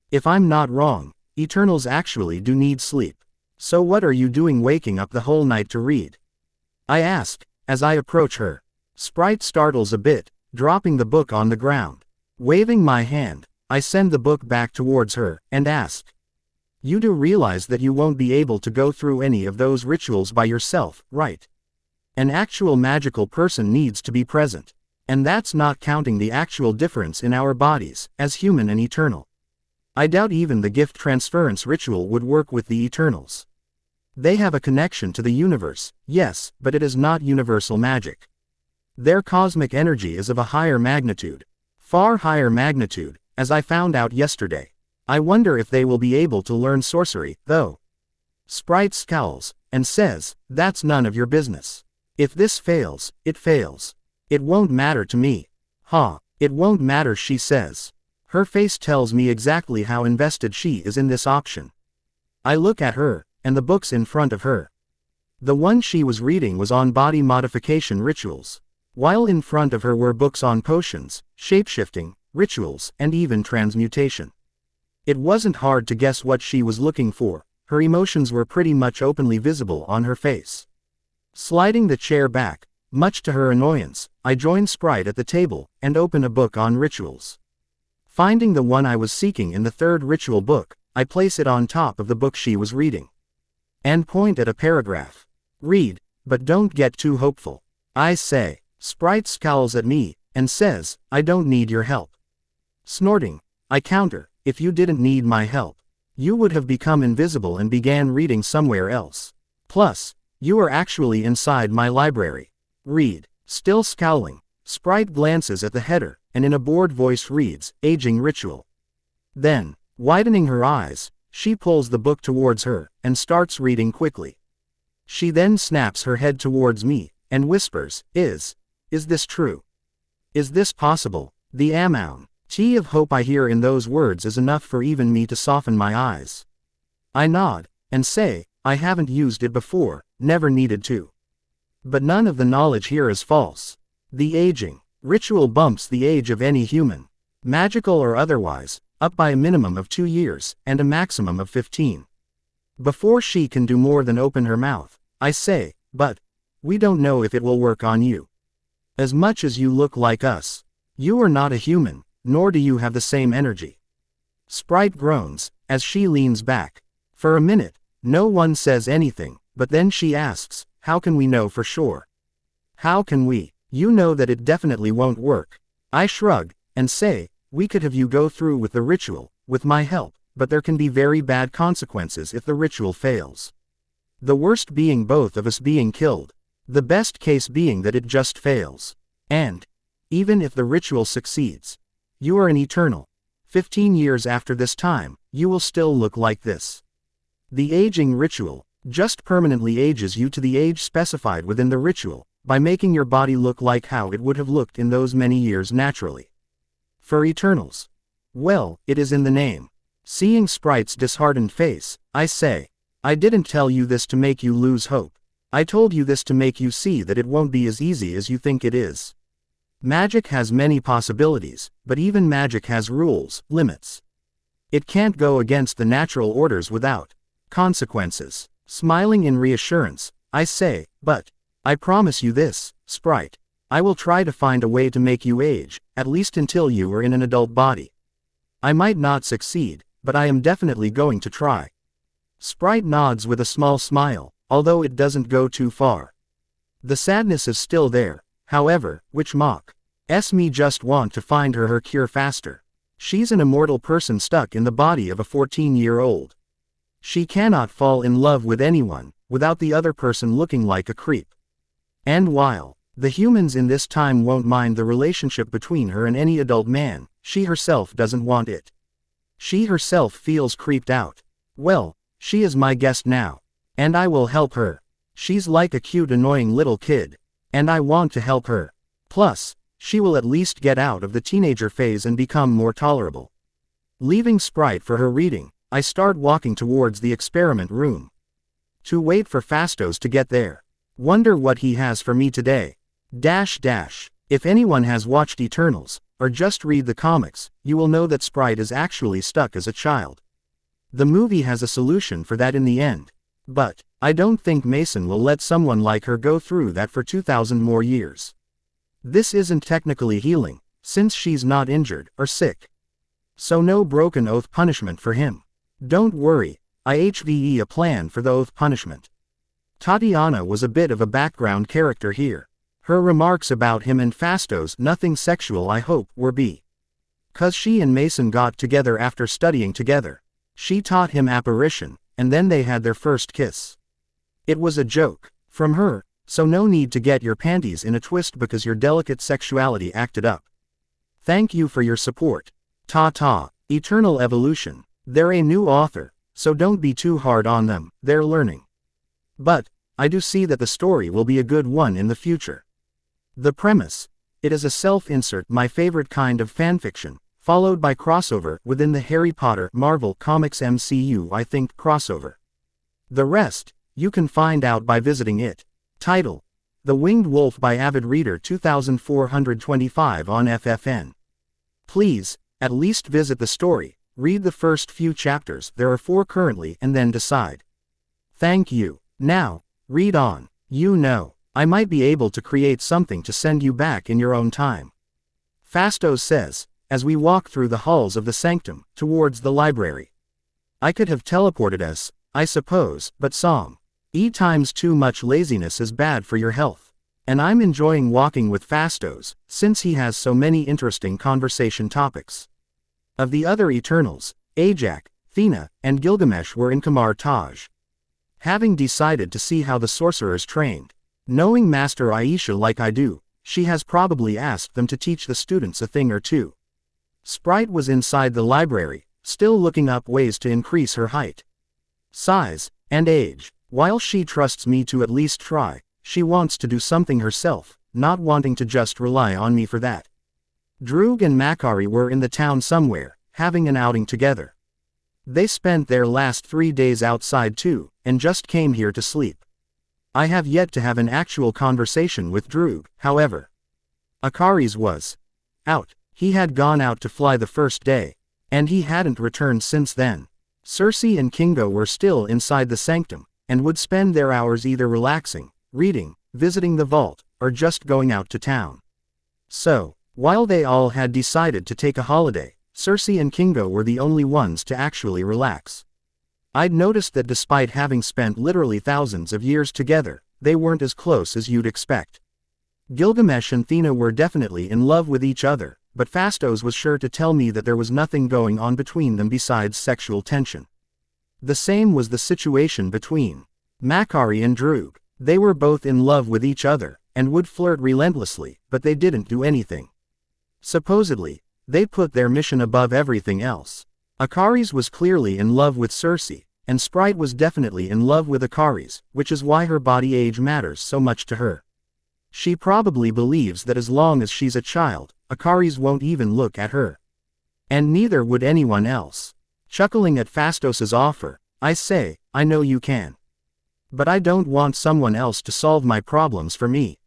If I'm not wrong, Eternals actually do need sleep. So what are you doing waking up the whole night to read? I ask, as I approach her. Sprite startles a bit, dropping the book on the ground. Waving my hand, I send the book back towards her, and ask. You do realize that you won't be able to go through any of those rituals by yourself, right? An actual magical person needs to be present. And that's not counting the actual difference in our bodies, as human and eternal. I doubt even the gift transference ritual would work with the Eternals. They have a connection to the universe, yes, but it is not universal magic. Their cosmic energy is of a higher magnitude. Far higher magnitude, as I found out yesterday. I wonder if they will be able to learn sorcery, though. Sprite scowls, and says, that's none of your business. If this fails, it fails. It won't matter to me. It won't matter, she says. Her face tells me exactly how invested she is in this option. I look at her, and the books in front of her. The one she was reading was on body modification rituals, while in front of her were books on potions, shapeshifting, rituals, and even transmutation. It wasn't hard to guess what she was looking for. Her emotions were pretty much openly visible on her face. Sliding the chair back, much to her annoyance, I join Sprite at the table, and open a book on rituals. Finding the one I was seeking in the third ritual book, I place it on top of the book she was reading. And point at a paragraph. Read, but don't get too hopeful. I say. Sprite scowls at me, and says, I don't need your help. Snorting, I counter, if you didn't need my help, you would have become invisible and began reading somewhere else. Plus, you are actually inside my library. Read. Still scowling, Sprite glances at the header, and in a bored voice reads, Aging Ritual. Then, widening her eyes, she pulls the book towards her, and starts reading quickly. She then snaps her head towards me, and whispers, Is this true? Is this possible? The amount of hope I hear in those words is enough for even me to soften my eyes. I nod, and say, I haven't used it before, never needed to. But none of the knowledge here is false. The aging ritual bumps the age of any human, magical or otherwise, up by a minimum of 2 years, and a maximum of 15. Before she can do more than open her mouth, I say, but we don't know if it will work on you. As much as you look like us, you are not a human, nor do you have the same energy. Sprite groans, as she leans back. For a minute, no one says anything, but then she asks, how can we know for sure? How can we? You know that it definitely won't work. I shrug, and say, we could have you go through with the ritual, with my help, but there can be very bad consequences if the ritual fails. The worst being both of us being killed. The best case being that it just fails. And, even if the ritual succeeds, you are an eternal. 15 years after this time, you will still look like this. The aging ritual just permanently ages you to the age specified within the ritual, by making your body look like how it would have looked in those many years naturally. For Eternals. Well, it is in the name. Seeing Sprite's disheartened face, I say, I didn't tell you this to make you lose hope. I told you this to make you see that it won't be as easy as you think it is. Magic has many possibilities, but even magic has rules, limits. It can't go against the natural orders without consequences. Smiling in reassurance, I say, but I promise you this, Sprite. I will try to find a way to make you age, at least until you are in an adult body. I might not succeed, but I am definitely going to try. Sprite nods with a small smile, although it doesn't go too far. The sadness is still there, however, which me just want to find her cure faster. She's an immortal person stuck in the body of a 14-year-old. She cannot fall in love with anyone, without the other person looking like a creep. And while the humans in this time won't mind the relationship between her and any adult man, she herself doesn't want it. She herself feels creeped out. Well, she is my guest now. And I will help her. She's like a cute annoying little kid. And I want to help her. Plus, she will at least get out of the teenager phase and become more tolerable. Leaving Sprite for her reading, I start walking towards the experiment room. To wait for Fastos to get there. Wonder what he has for me today. If anyone has watched Eternals, or just read the comics, you will know that Sprite is actually stuck as a child. The movie has a solution for that in the end. But, I don't think Mason will let someone like her go through that for 2,000 more years. This isn't technically healing, since she's not injured or sick. So no broken oath punishment for him. Don't worry, I HVE a plan for the oath punishment. Tatiana was a bit of a background character here. Her remarks about him and Fastos, nothing sexual I hope, were because she and Mason got together after studying together. She taught him apparition, and then they had their first kiss. It was a joke from her, so no need to get your panties in a twist because your delicate sexuality acted up. Thank you for your support. Ta-ta. Eternal Evolution. They're a new author, so don't be too hard on them, they're learning. But, I do see that the story will be a good one in the future. The premise. It is a self-insert, my favorite kind of fanfiction, followed by crossover within the Harry Potter Marvel Comics MCU, I think crossover. The rest, you can find out by visiting it. Title. The Winged Wolf by Avid Reader 2425 on FFN. Please, at least visit the story. Read the first few chapters, there are 4 currently, and then decide. Thank you. Now, read on. You know, I might be able to create something to send you back in your own time. Fastos says, as we walk through the halls of the sanctum, towards the library. I could have teleported us, I suppose, but times too much laziness is bad for your health. And I'm enjoying walking with Fastos, since he has so many interesting conversation topics. Of the other Eternals, Ajak, Thena, and Gilgamesh were in Kamar Taj. Having decided to see how the sorcerers trained, knowing Master Aisha like I do, she has probably asked them to teach the students a thing or two. Sprite was inside the library, still looking up ways to increase her height, size, and age. While she trusts me to at least try, she wants to do something herself, not wanting to just rely on me for that. Droog and Makari were in the town somewhere, having an outing together. They spent their last 3 days outside too, and just came here to sleep. I have yet to have an actual conversation with Droog, however. Akari's was out. He had gone out to fly the first day, and he hadn't returned since then. Cersei and Kingo were still inside the sanctum, and would spend their hours either relaxing, reading, visiting the vault, or just going out to town. So, while they all had decided to take a holiday, Cersei and Kingo were the only ones to actually relax. I'd noticed that despite having spent literally thousands of years together, they weren't as close as you'd expect. Gilgamesh and Thena were definitely in love with each other, but Fastos was sure to tell me that there was nothing going on between them besides sexual tension. The same was the situation between Makari and Droog. They were both in love with each other, and would flirt relentlessly, but they didn't do anything. Supposedly, they put their mission above everything else. Akari's was clearly in love with Cersei, and Sprite was definitely in love with Akari's, which is why her body age matters so much to her. She probably believes that as long as she's a child, Akari's won't even look at her. And neither would anyone else. Chuckling at Phastos's offer, I say, I know you can. But I don't want someone else to solve my problems for me.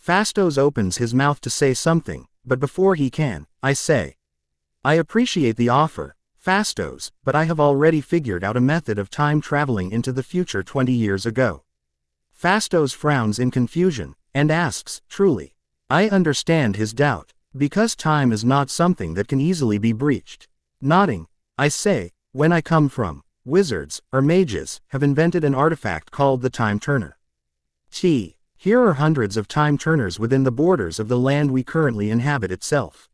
Phastos opens his mouth to say something, but before he can, I say, I appreciate the offer, Phastos, but I have already figured out a method of time traveling into the future 20 years ago. Phastos frowns in confusion, and asks, truly. I understand his doubt, because time is not something that can easily be breached. Nodding, I say, when I come from, wizards, or mages, have invented an artifact called the Time Turner. Here are hundreds of time turners within the borders of the land we currently inhabit itself.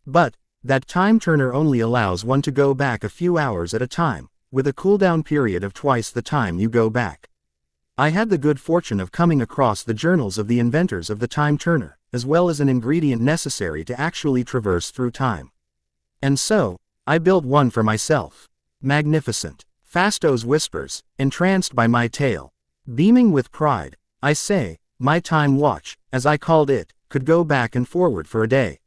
But, that time turner only allows one to go back a few hours at a time, with a cooldown period of twice the time you go back. I had the good fortune of coming across the journals of the inventors of the time turner, as well as an ingredient necessary to actually traverse through time. And so, I built one for myself. Magnificent. Phastos whispers, entranced by my tale. Beaming with pride, I say, my time watch, as I called it, could go back and forward for a day.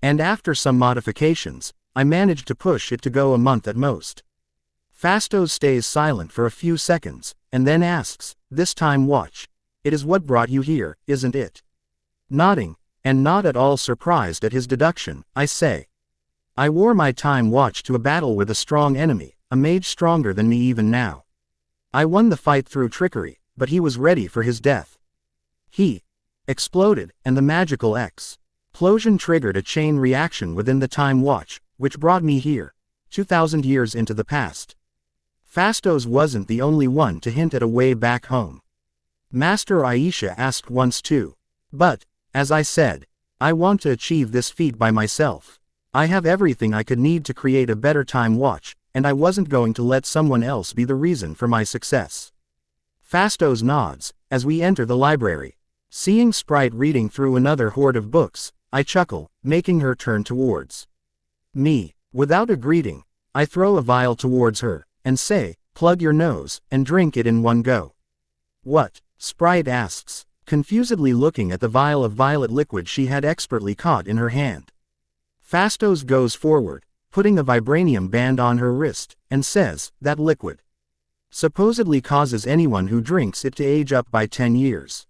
And after some modifications, I managed to push it to go a month at most. Phastos stays silent for a few seconds, and then asks, this time watch, it is what brought you here, isn't it? Nodding, and not at all surprised at his deduction, I say, I wore my time watch to a battle with a strong enemy, a mage stronger than me even now. I won the fight through trickery, but he was ready for his death. He exploded, and the magical explosion triggered a chain reaction within the time watch, which brought me here, 2,000 years into the past. Phastos wasn't the only one to hint at a way back home. Master Aisha asked once too. But, as I said, I want to achieve this feat by myself. I have everything I could need to create a better time watch, and I wasn't going to let someone else be the reason for my success. Phastos nods, as we enter the library. Seeing Sprite reading through another hoard of books, I chuckle, making her turn towards me. Without a greeting, I throw a vial towards her, and say, plug your nose, and drink it in one go. What? Sprite asks, confusedly looking at the vial of violet liquid she had expertly caught in her hand. Phastos goes forward, putting a vibranium band on her wrist, and says, that liquid supposedly causes anyone who drinks it to age up by 10 years.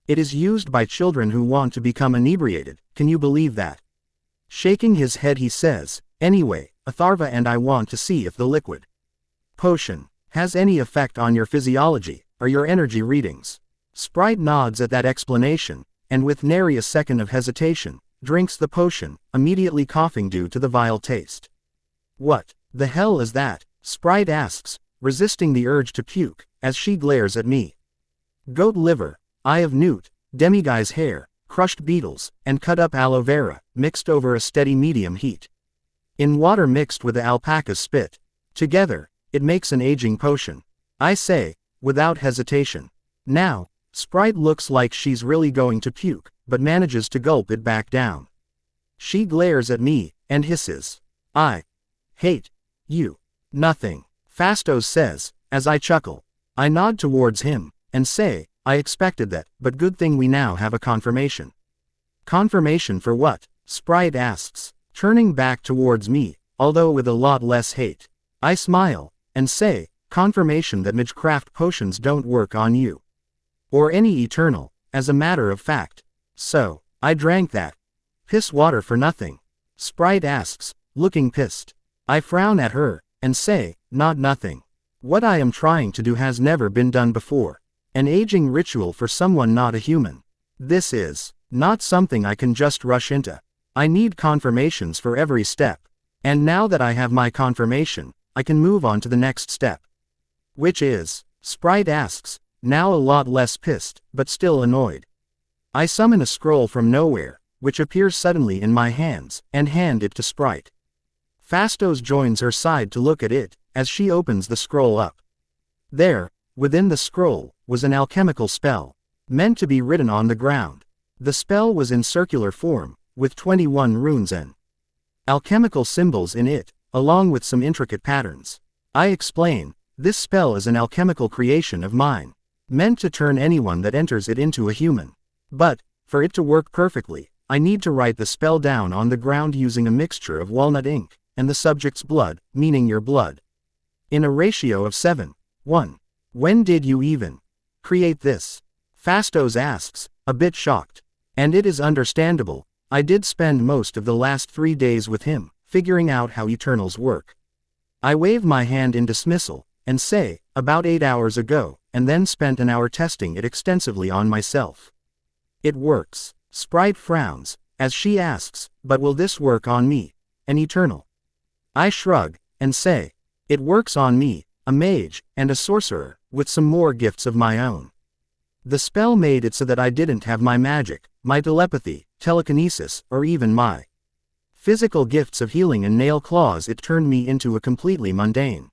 It is used by children who want to become inebriated, can you believe that? Shaking his head he says, anyway, Atharva and I want to see if the liquid potion has any effect on your physiology, or your energy readings. Sprite nods at that explanation, and with nary a second of hesitation, drinks the potion, immediately coughing due to the vile taste. What the hell is that? Sprite asks, resisting the urge to puke, as she glares at me. Goat liver, eye of newt, demiguy's hair, crushed beetles, and cut up aloe vera, mixed over a steady medium heat. In water mixed with the alpaca's spit. Together, it makes an aging potion. I say, without hesitation. Now, Sprite looks like she's really going to puke, but manages to gulp it back down. She glares at me, and hisses. I hate you. Nothing. Phastos says, as I chuckle. I nod towards him, and say, I expected that, but good thing we now have a confirmation. Confirmation for what? Sprite asks, turning back towards me, although with a lot less hate. I smile, and say, confirmation that magecraft potions don't work on you. Or any eternal, as a matter of fact. So, I drank that piss water for nothing. Sprite asks, looking pissed. I frown at her, and say, not nothing. What I am trying to do has never been done before. An aging ritual for someone not a human. This is not something I can just rush into. I need confirmations for every step. And now that I have my confirmation, I can move on to the next step. Which is? Sprite asks, now a lot less pissed, but still annoyed. I summon a scroll from nowhere, which appears suddenly in my hands, and hand it to Sprite. Phastos joins her side to look at it, as she opens the scroll up. There, Within the scroll was an alchemical spell, meant to be written on the ground. The spell was in circular form, with 21 runes and alchemical symbols in it, along with some intricate patterns. I explain, this spell is an alchemical creation of mine, meant to turn anyone that enters it into a human. But, for it to work perfectly, I need to write the spell down on the ground using a mixture of walnut ink and the subject's blood, meaning your blood, in a ratio of 7:1. When did you even create this? Fastos asks, a bit shocked. And it is understandable, I did spend most of the last 3 days with him, figuring out how Eternals work. I wave my hand in dismissal, and say, about 8 hours ago, and then spent an hour testing it extensively on myself. It works. Sprite frowns, as she asks, but will this work on me, an Eternal? I shrug, and say, it works on me, a mage, and a sorcerer, with some more gifts of my own. The spell made it so that I didn't have my magic, my telepathy, telekinesis, or even my physical gifts of healing and nail claws. It turned me into a completely mundane,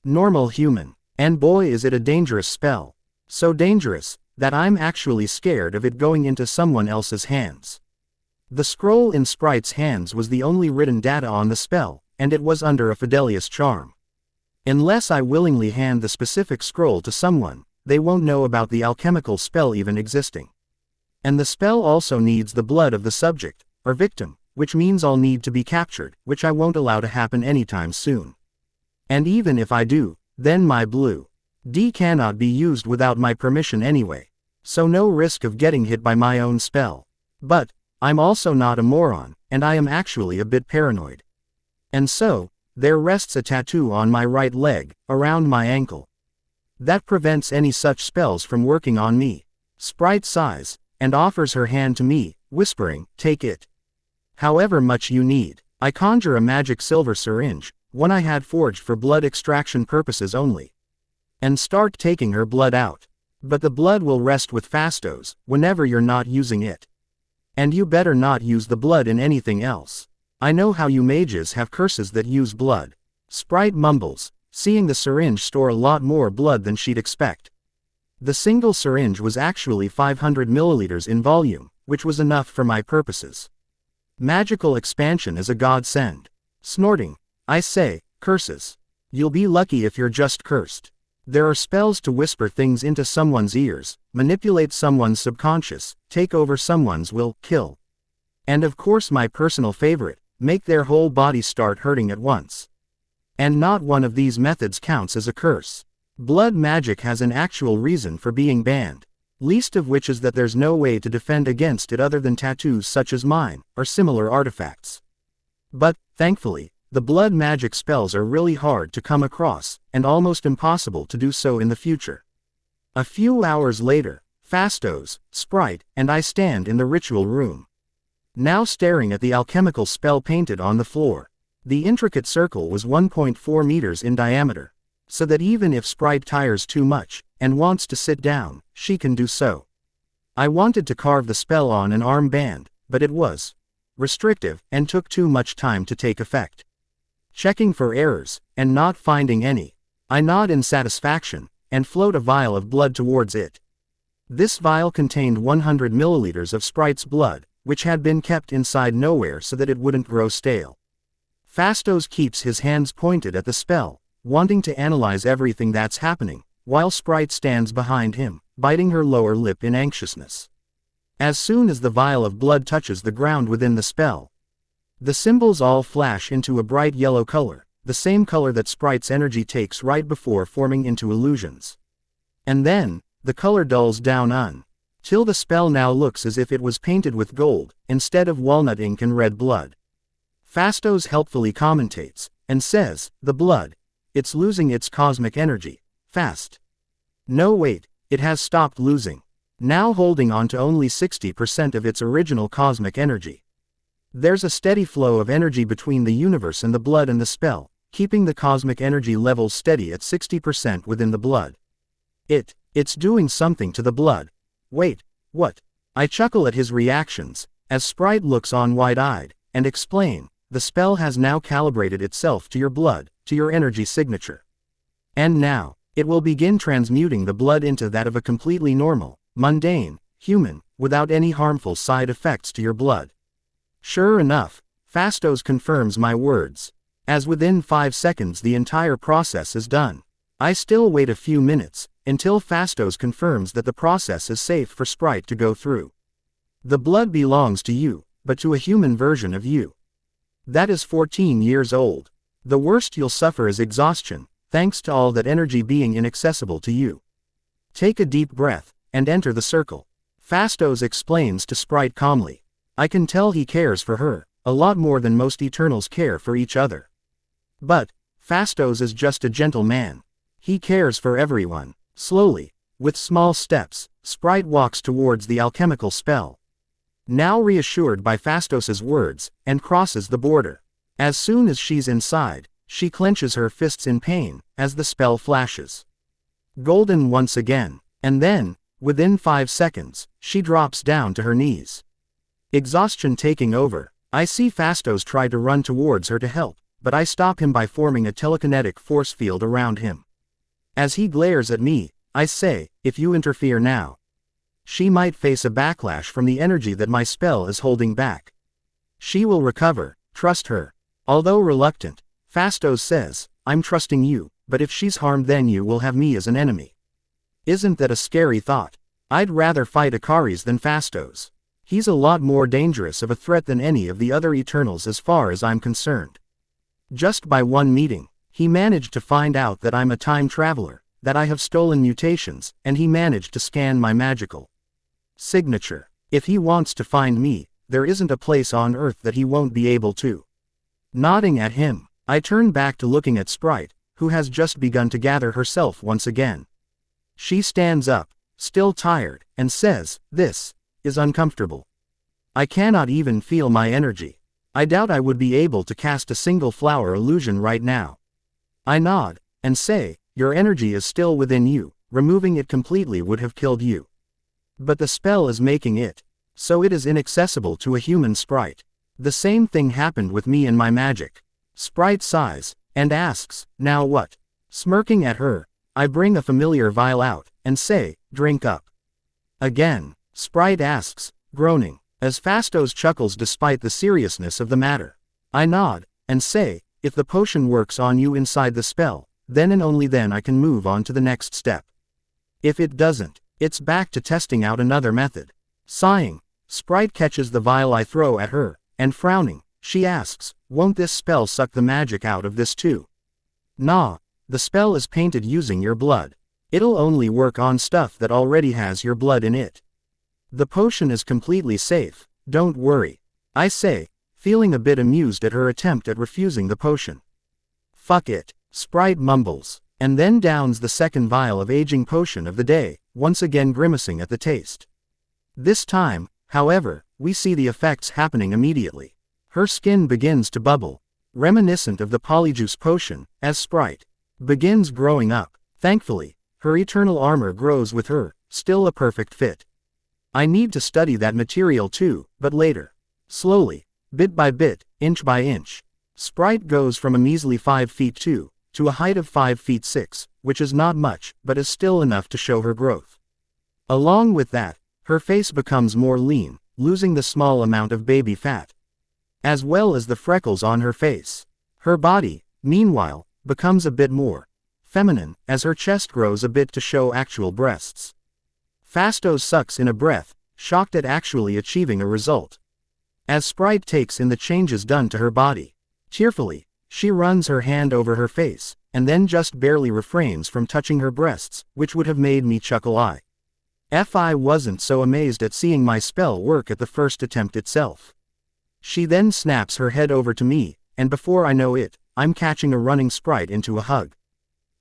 normal human. And boy is it a dangerous spell. So dangerous, that I'm actually scared of it going into someone else's hands. The scroll in Sprite's hands was the only written data on the spell, and it was under a Fidelius charm. Unless I willingly hand the specific scroll to someone, they won't know about the alchemical spell even existing. And the spell also needs the blood of the subject, or victim, which means I'll need to be captured, which I won't allow to happen anytime soon. And even if I do, then my blue D cannot be used without my permission anyway, so no risk of getting hit by my own spell. But, I'm also not a moron, and I am actually a bit paranoid. And so, there rests a tattoo on my right leg, around my ankle. That prevents any such spells from working on me. Sprite sighs, and offers her hand to me, whispering, take it. However much you need. I conjure a magic silver syringe, one I had forged for blood extraction purposes only, and start taking her blood out. But the blood will rest with Fastos, whenever you're not using it. And you better not use the blood in anything else. I know how you mages have curses that use blood. Sprite mumbles, seeing the syringe store a lot more blood than she'd expect. The single syringe was actually 500 milliliters in volume, which was enough for my purposes. Magical expansion is a godsend. Snorting, I say, curses. You'll be lucky if you're just cursed. There are spells to whisper things into someone's ears, manipulate someone's subconscious, take over someone's will, kill. And of course my personal favorite, make their whole body start hurting at once. And not one of these methods counts as a curse. Blood magic has an actual reason for being banned, least of which is that there's no way to defend against it other than tattoos such as mine, or similar artifacts. But, thankfully, the blood magic spells are really hard to come across, and almost impossible to do so in the future. A few hours later, Fastos, Sprite, and I stand in the ritual room, now staring at the alchemical spell painted on the floor. The intricate circle was 1.4 meters in diameter, so that even if Sprite tires too much, and wants to sit down, she can do so. I wanted to carve the spell on an armband, but it was restrictive, and took too much time to take effect. Checking for errors, and not finding any, I nod in satisfaction, and float a vial of blood towards it. This vial contained 100 milliliters of Sprite's blood, which had been kept inside nowhere so that it wouldn't grow stale. Fastos keeps his hands pointed at the spell, wanting to analyze everything that's happening, while Sprite stands behind him, biting her lower lip in anxiousness. As soon as the vial of blood touches the ground within the spell, the symbols all flash into a bright yellow color, the same color that Sprite's energy takes right before forming into illusions. And then, the color dulls down till the spell now looks as if it was painted with gold, instead of walnut ink and red blood. Fastos helpfully commentates, and says, the blood, it's losing its cosmic energy, fast. No wait, it has stopped losing, now holding on to only 60% of its original cosmic energy. There's a steady flow of energy between the universe and the blood and the spell, keeping the cosmic energy levels steady at 60% within the blood. It's doing something to the blood. Wait, what? I chuckle at his reactions, as Sprite looks on wide-eyed, and explain, the spell has now calibrated itself to your blood, to your energy signature. And now, It will begin transmuting the blood into that of a completely normal, mundane, human, without any harmful side effects to your blood. Sure enough, Fastos confirms my words. As within 5 seconds the entire process is done. I still wait a few minutes, until Fastos confirms that the process is safe for Sprite to go through. The blood belongs to you, but to a human version of you. That is 14 years old. The worst you'll suffer is exhaustion, thanks to all that energy being inaccessible to you. Take a deep breath, and enter the circle. Fastos explains to Sprite calmly. I can tell he cares for her, a lot more than most Eternals care for each other. But, Fastos is just a gentle man. He cares for everyone. Slowly, with small steps, Sprite walks towards the alchemical spell. Now reassured by Fastos's words, and crosses the border. As soon as she's inside, she clenches her fists in pain, as the spell flashes. Golden once again, and then, within 5 seconds, she drops down to her knees. Exhaustion taking over, I see Fastos try to run towards her to help, but I stop him by forming a telekinetic force field around him. As he glares at me, I say, if you interfere now, she might face a backlash from the energy that my spell is holding back. She will recover, trust her. Although reluctant, Fastos says, I'm trusting you, but if she's harmed then you will have me as an enemy. Isn't that a scary thought? I'd rather fight Acaris than Fastos. He's a lot more dangerous of a threat than any of the other Eternals as far as I'm concerned. Just by one meeting, he managed to find out that I'm a time traveler, that I have stolen mutations, and he managed to scan my magical signature. If he wants to find me, there isn't a place on Earth that he won't be able to. Nodding at him, I turn back to looking at Sprite, who has just begun to gather herself once again. She stands up, still tired, and says, this is uncomfortable. I cannot even feel my energy. I doubt I would be able to cast a single flower illusion right now. I nod, and say, your energy is still within you, removing it completely would have killed you. But the spell is making it, so it is inaccessible to a human sprite. The same thing happened with me and my magic. Sprite sighs, and asks, now what? Smirking at her, I bring a familiar vial out, and say, drink up. Again, Sprite asks, groaning, as Fastos chuckles despite the seriousness of the matter. I nod, and say, if the potion works on you inside the spell, then and only then I can move on to the next step. If it doesn't, it's back to testing out another method. Sighing, Sprite catches the vial I throw at her, and frowning, she asks, won't this spell suck the magic out of this too? Nah, the spell is painted using your blood. It'll only work on stuff that already has your blood in it. The potion is completely safe, don't worry. I say, feeling a bit amused at her attempt at refusing the potion. Fuck it, Sprite mumbles, and then downs the second vial of aging potion of the day, once again grimacing at the taste. This time, however, we see the effects happening immediately. Her skin begins to bubble, reminiscent of the polyjuice potion, as Sprite begins growing up. Thankfully, her eternal armor grows with her, still a perfect fit. I need to study that material too, but later. Slowly, bit by bit, inch by inch, Sprite goes from a measly 5 feet 2, to a height of 5 feet 6, which is not much, but is still enough to show her growth. Along with that, her face becomes more lean, losing the small amount of baby fat, as well as the freckles on her face. Her body, meanwhile, becomes a bit more feminine, as her chest grows a bit to show actual breasts. Fastos sucks in a breath, shocked at actually achieving a result. As Sprite takes in the changes done to her body, cheerfully, she runs her hand over her face, and then just barely refrains from touching her breasts, which would have made me chuckle. I wasn't so amazed at seeing my spell work at the first attempt itself. She then snaps her head over to me, and before I know it, I'm catching a running Sprite into a hug.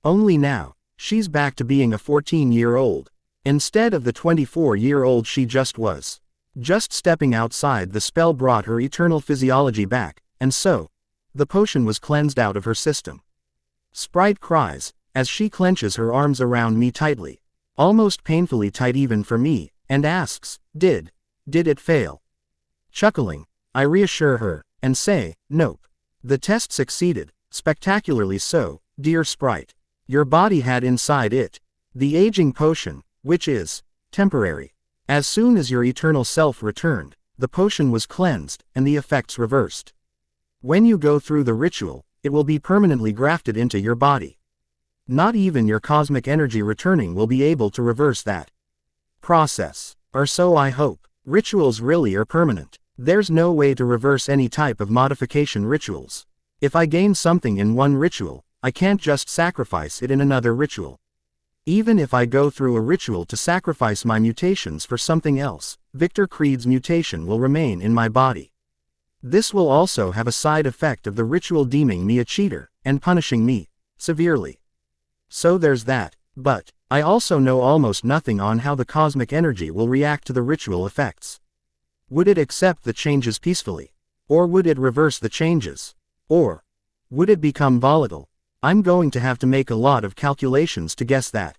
Only now, she's back to being a 14-year-old, instead of the 24-year-old she just was. Just stepping outside the spell brought her eternal physiology back, and so, the potion was cleansed out of her system. Sprite cries, as she clenches her arms around me tightly, almost painfully tight even for me, and asks, did it fail? Chuckling, I reassure her, and say, nope. The test succeeded, spectacularly so, dear Sprite. Your body had inside it the aging potion, which is temporary. As soon as your eternal self returned, the potion was cleansed, and the effects reversed. When you go through the ritual, it will be permanently grafted into your body. Not even your cosmic energy returning will be able to reverse that process. Or so I hope. Rituals really are permanent. There's no way to reverse any type of modification rituals. If I gain something in one ritual, I can't just sacrifice it in another ritual. Even if I go through a ritual to sacrifice my mutations for something else, Victor Creed's mutation will remain in my body. This will also have a side effect of the ritual deeming me a cheater, and punishing me severely. So there's that, but I also know almost nothing on how the cosmic energy will react to the ritual effects. Would it accept the changes peacefully? Or would it reverse the changes? Or would it become volatile? I'm going to have to make a lot of calculations to guess that.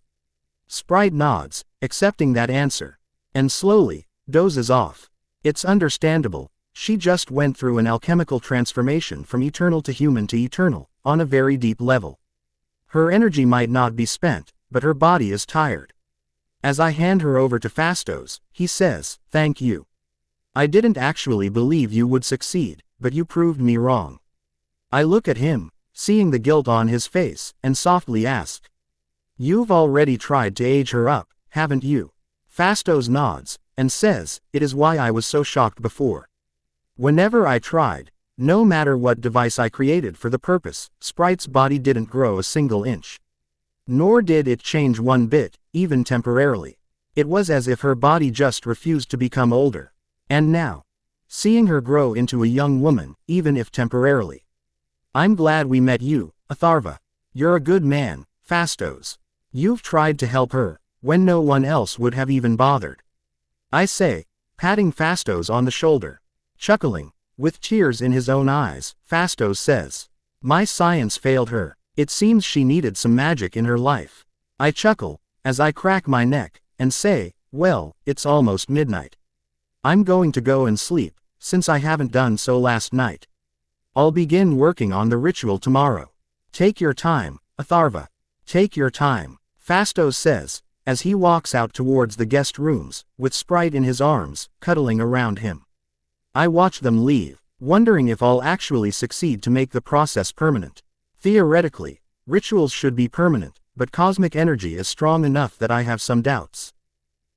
Sprite nods, accepting that answer, and slowly dozes off. It's understandable. She just went through an alchemical transformation from eternal to human to eternal, on a very deep level. Her energy might not be spent, but her body is tired. As I hand her over to Fastos, he says, "Thank you. I didn't actually believe you would succeed, but you proved me wrong." I look at him, seeing the guilt on his face, and softly ask, "You've already tried to age her up, haven't you?" Fastos nods, and says, "It is why I was so shocked before. Whenever I tried, no matter what device I created for the purpose, Sprite's body didn't grow a single inch. Nor did it change one bit, even temporarily. It was as if her body just refused to become older. And now, seeing her grow into a young woman, even if temporarily. I'm glad we met you, Atharva. You're a good man, Fastos. You've tried to help her, when no one else would have even bothered." I say, patting Fastos on the shoulder. Chuckling, with tears in his own eyes, Fastos says, "My science failed her. It seems she needed some magic in her life." I chuckle, as I crack my neck, and say, "Well, it's almost midnight. I'm going to go and sleep, since I haven't done so last night. I'll begin working on the ritual tomorrow." "Take your time, Atharva. Take your time," Fastos says, as he walks out towards the guest rooms, with Sprite in his arms, cuddling around him. I watch them leave, wondering if I'll actually succeed to make the process permanent. Theoretically, rituals should be permanent, but cosmic energy is strong enough that I have some doubts.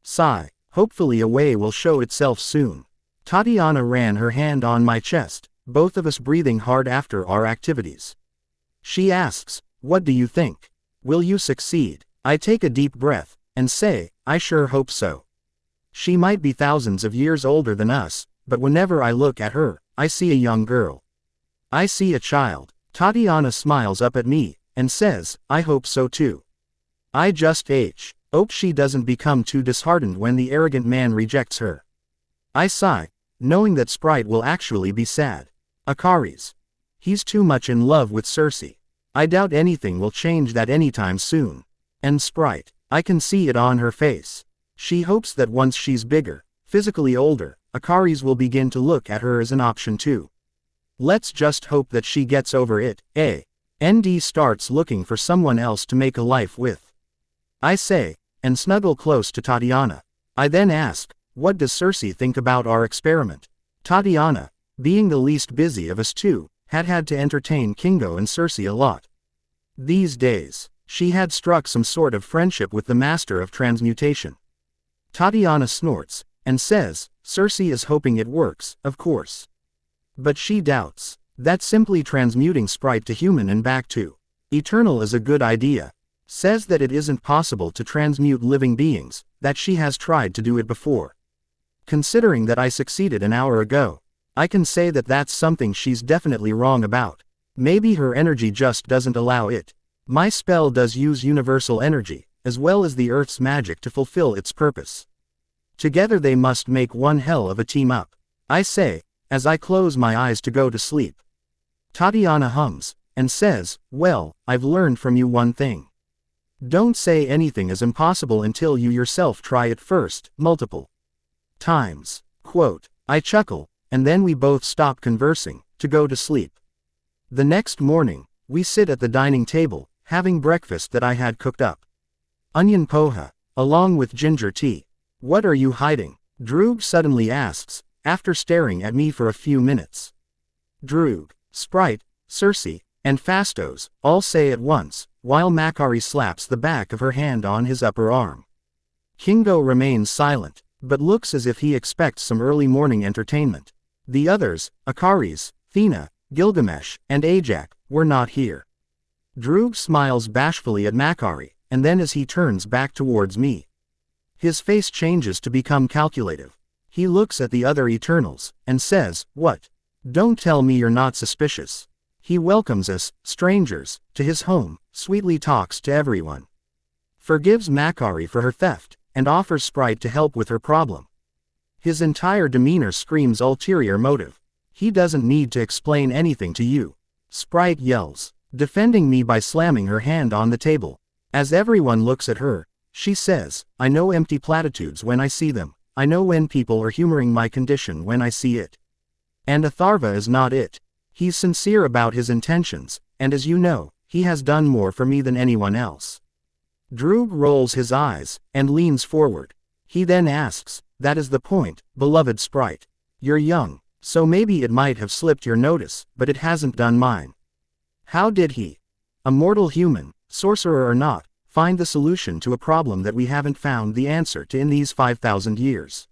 Sigh, hopefully a way will show itself soon. Tatiana ran her hand on my chest, both of us breathing hard after our activities. She asks, "What do you think? Will you succeed?" I take a deep breath, and say, "I sure hope so." She might be thousands of years older than us, but whenever I look at her, I see a young girl. I see a child. Tatiana smiles up at me, and says, "I hope so too. I just hope she doesn't become too disheartened when the arrogant man rejects her." I sigh, knowing that Sprite will actually be sad. Akari's. He's too much in love with Cersei. I doubt anything will change that anytime soon. And Sprite, I can see it on her face. She hopes that once she's bigger, physically older, Akari's will begin to look at her as an option too. Let's just hope that she gets over it, and starts looking for someone else to make a life with. I say, and snuggle close to Tatiana. I then ask, "What does Cersei think about our experiment?" Tatiana, being the least busy of us two, had to entertain Kingo and Cersei a lot. These days, she had struck some sort of friendship with the master of transmutation. Tatiana snorts, and says, "Cersei is hoping it works, of course. But she doubts that simply transmuting Sprite to human and back to eternal is a good idea. Says that it isn't possible to transmute living beings, that she has tried to do it before. Considering that I succeeded an hour ago, I can say that that's something she's definitely wrong about. Maybe her energy just doesn't allow it. My spell does use universal energy, as well as the Earth's magic to fulfill its purpose. Together they must make one hell of a team up," I say, as I close my eyes to go to sleep. Tatiana hums, and says, "Well, I've learned from you one thing. Don't say anything is impossible until you yourself try it first, multiple times." Quote. I chuckle, and then we both stop conversing, to go to sleep. The next morning, we sit at the dining table, having breakfast that I had cooked up. Onion poha, along with ginger tea. What are you hiding? Droog suddenly asks, after staring at me for a few minutes. Droog, Sprite, Cersei, and Fastos all say at once, while Makari slaps the back of her hand on his upper arm. Kingo remains silent, but looks as if he expects some early morning entertainment. The others, Akaris, Thena, Gilgamesh, and Ajak, were not here. Droog smiles bashfully at Makari, and then as he turns back towards me, his face changes to become calculative. He looks at the other Eternals, and says, "What? Don't tell me you're not suspicious." He welcomes us, strangers, to his home, sweetly talks to everyone. Forgives Makari for her theft, and offers Sprite to help with her problem. His entire demeanor screams ulterior motive. He doesn't need to explain anything to you. Sprite yells, defending me by slamming her hand on the table. As everyone looks at her, she says, "I know empty platitudes when I see them. I know when people are humoring my condition when I see it. And Atharva is not it. He's sincere about his intentions, and as you know, he has done more for me than anyone else." Droog rolls his eyes, and leans forward. He then asks, "That is the point, beloved Sprite. You're young, so maybe it might have slipped your notice, but it hasn't done mine. How did he, a mortal human, sorcerer or not, find the solution to a problem that we haven't found the answer to in these 5,000 years?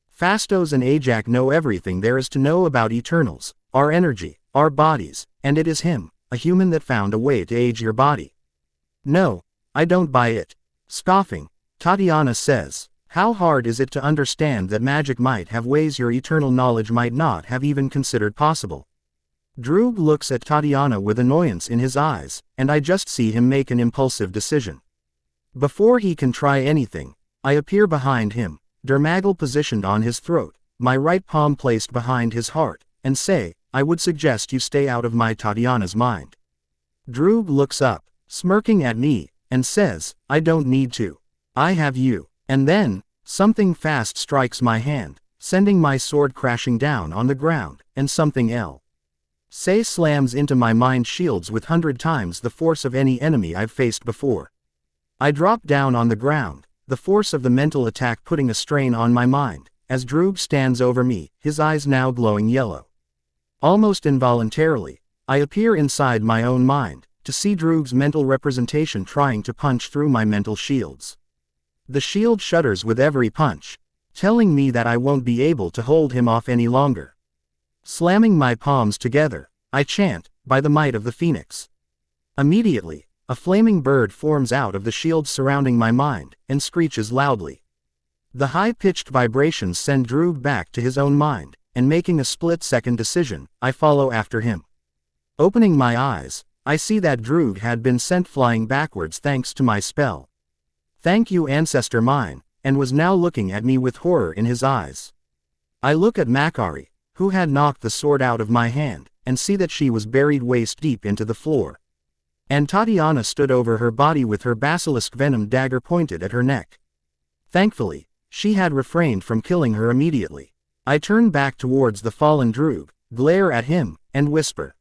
Fastos and Ajak know everything there is to know about Eternals, our energy, our bodies, and it is him, a human, that found a way to age your body." "No, I don't buy it." Scoffing, Tatiana says, "How hard is it to understand that magic might have ways your eternal knowledge might not have even considered possible?" Droog looks at Tatiana with annoyance in his eyes, and I just see him make an impulsive decision. Before he can try anything, I appear behind him, Dermagal positioned on his throat, my right palm placed behind his heart, and say, "I would suggest you stay out of my Tatiana's mind." Droog looks up, smirking at me, and says, "I don't need to. I have you." And then, something fast strikes my hand, sending my sword crashing down on the ground, and something else slams into my mind shields with 100 times the force of any enemy I've faced before. I drop down on the ground, the force of the mental attack putting a strain on my mind, as Droog stands over me, his eyes now glowing yellow. Almost involuntarily, I appear inside my own mind, to see Droog's mental representation trying to punch through my mental shields. The shield shudders with every punch, telling me that I won't be able to hold him off any longer. Slamming my palms together, I chant, "By the might of the Phoenix." Immediately, a flaming bird forms out of the shields surrounding my mind, and screeches loudly. The high-pitched vibrations send Droog back to his own mind, and making a split-second decision, I follow after him. Opening my eyes, I see that Droog had been sent flying backwards thanks to my spell. "Thank you, ancestor mine," and was now looking at me with horror in his eyes. I look at Makari, who had knocked the sword out of my hand, and see that she was buried waist-deep into the floor. And Tatiana stood over her body with her basilisk venom dagger pointed at her neck. Thankfully, she had refrained from killing her immediately. I turn back towards the fallen Droog, glare at him, and whisper,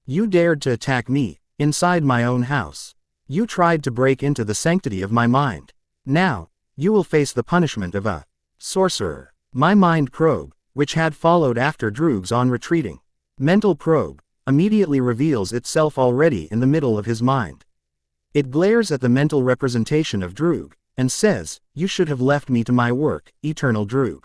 "You dared to attack me, inside my own house. You tried to break into the sanctity of my mind. Now, you will face the punishment of a sorcerer." My mind probe, which had followed after Droog's on retreating mental probe, immediately reveals itself already in the middle of his mind. It glares at the mental representation of Droog, and says, "You should have left me to my work, eternal Droog."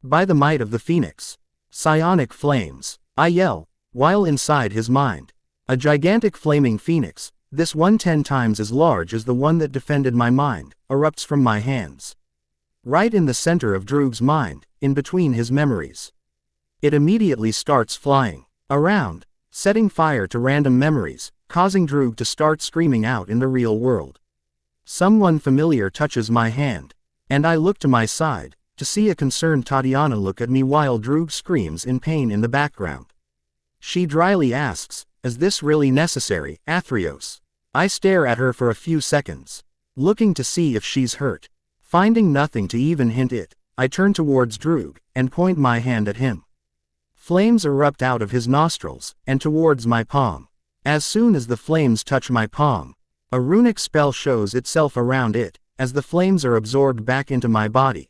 By the might of the Phoenix. Psionic flames, I yell, while inside his mind. A gigantic flaming phoenix, this one 10 times as large as the one that defended my mind, erupts from my hands. Right in the center of Droog's mind, in between his memories. It immediately starts flying around, setting fire to random memories, causing Droog to start screaming out in the real world. Someone familiar touches my hand, and I look to my side, to see a concerned Tatiana look at me while Droog screams in pain in the background. She dryly asks, "Is this really necessary, Athreos?" I stare at her for a few seconds, looking to see if she's hurt. Finding nothing to even hint it, I turn towards Droog, and point my hand at him. Flames erupt out of his nostrils, and towards my palm. As soon as the flames touch my palm, a runic spell shows itself around it, as the flames are absorbed back into my body.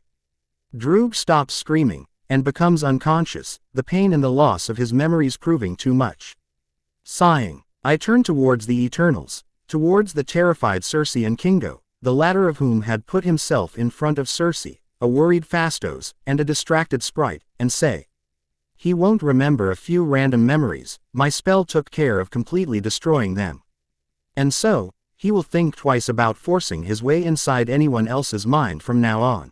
Droog stops screaming, and becomes unconscious, the pain and the loss of his memories proving too much. Sighing, I turn towards the Eternals, towards the terrified Cersei and Kingo, the latter of whom had put himself in front of Cersei, a worried Phastos, and a distracted Sprite, and say, "He won't remember a few random memories, my spell took care of completely destroying them. And so, he will think twice about forcing his way inside anyone else's mind from now on."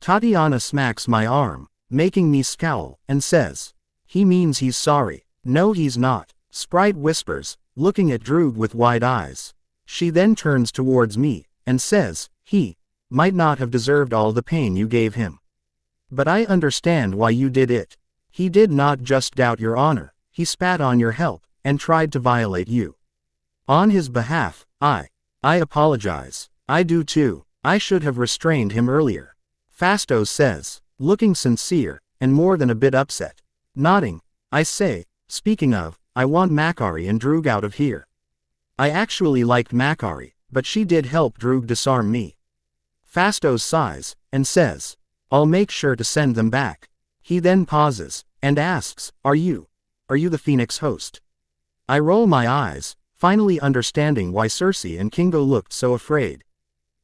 Tatiana smacks my arm, making me scowl, and says, "He means he's sorry." "No he's not," Sprite whispers, looking at Droog with wide eyes. She then turns towards me, and says, "He might not have deserved all the pain you gave him. But I understand why you did it. He did not just doubt your honor, he spat on your help, and tried to violate you. On his behalf, I apologize. I do too. I should have restrained him earlier," Phastos says, looking sincere, and more than a bit upset. Nodding, I say, "Speaking of, I want Makari and Droog out of here." I actually liked Makari, but she did help Droog disarm me. Phastos sighs, and says, "I'll make sure to send them back." He then pauses, and asks, Are you the Phoenix host?" I roll my eyes, finally understanding why Cersei and Kingo looked so afraid.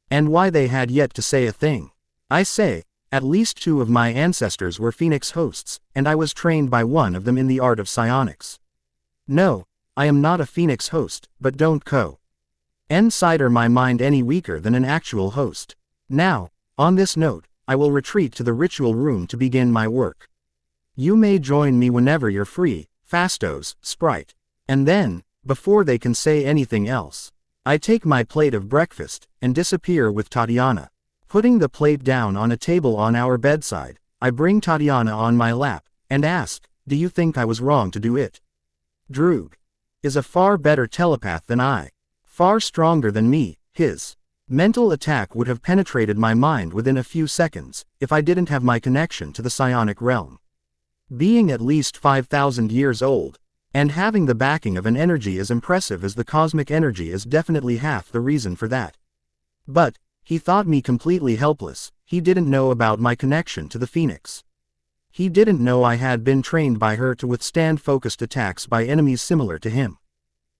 And why they had yet to say a thing. I say, "At least 2 of my ancestors were Phoenix hosts, and I was trained by one of them in the art of psionics. No, I am not a Phoenix host, but don't consider my mind any weaker than an actual host. Now, on this note, I will retreat to the ritual room to begin my work. You may join me whenever you're free, Phastos, Sprite." And then, before they can say anything else, I take my plate of breakfast, and disappear with Tatiana. Putting the plate down on a table on our bedside, I bring Tatiana on my lap, and ask, "Do you think I was wrong to do it?" Droog is a far better telepath than I. Far stronger than me. His mental attack would have penetrated my mind within a few seconds, if I didn't have my connection to the psionic realm. Being at least 5,000 years old, and having the backing of an energy as impressive as the cosmic energy is definitely half the reason for that. But, he thought me completely helpless. He didn't know about my connection to the Phoenix. He didn't know I had been trained by her to withstand focused attacks by enemies similar to him.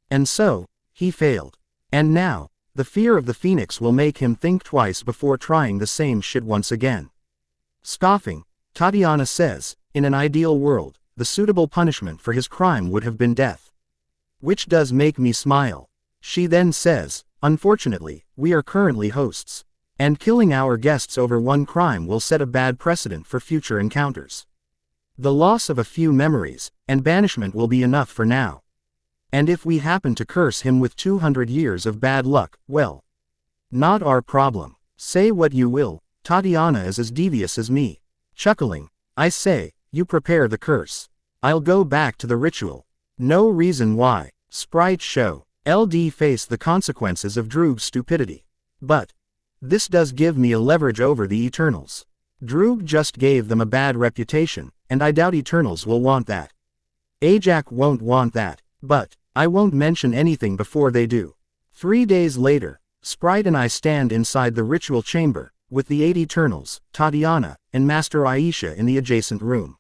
And so, he failed. And now, the fear of the Phoenix will make him think twice before trying the same shit once again. Scoffing, Tatiana says, "In an ideal world, the suitable punishment for his crime would have been death." Which does make me smile. She then says, "Unfortunately, we are currently hosts. And killing our guests over one crime will set a bad precedent for future encounters. The loss of a few memories, and banishment will be enough for now. And if we happen to curse him with 200 years of bad luck, well, not our problem. Say what you will, Tatiana is as devious as me." Chuckling, I say, "You prepare the curse. I'll go back to the ritual." No reason why. Sprite show. LD face the consequences of Droog's stupidity. But this does give me a leverage over the Eternals. Droog just gave them a bad reputation, and I doubt Eternals will want that. Ajax won't want that, but I won't mention anything before they do. 3 days later, Sprite and I stand inside the ritual chamber, with the 8 Eternals, Tatiana, and Master Aisha in the adjacent room.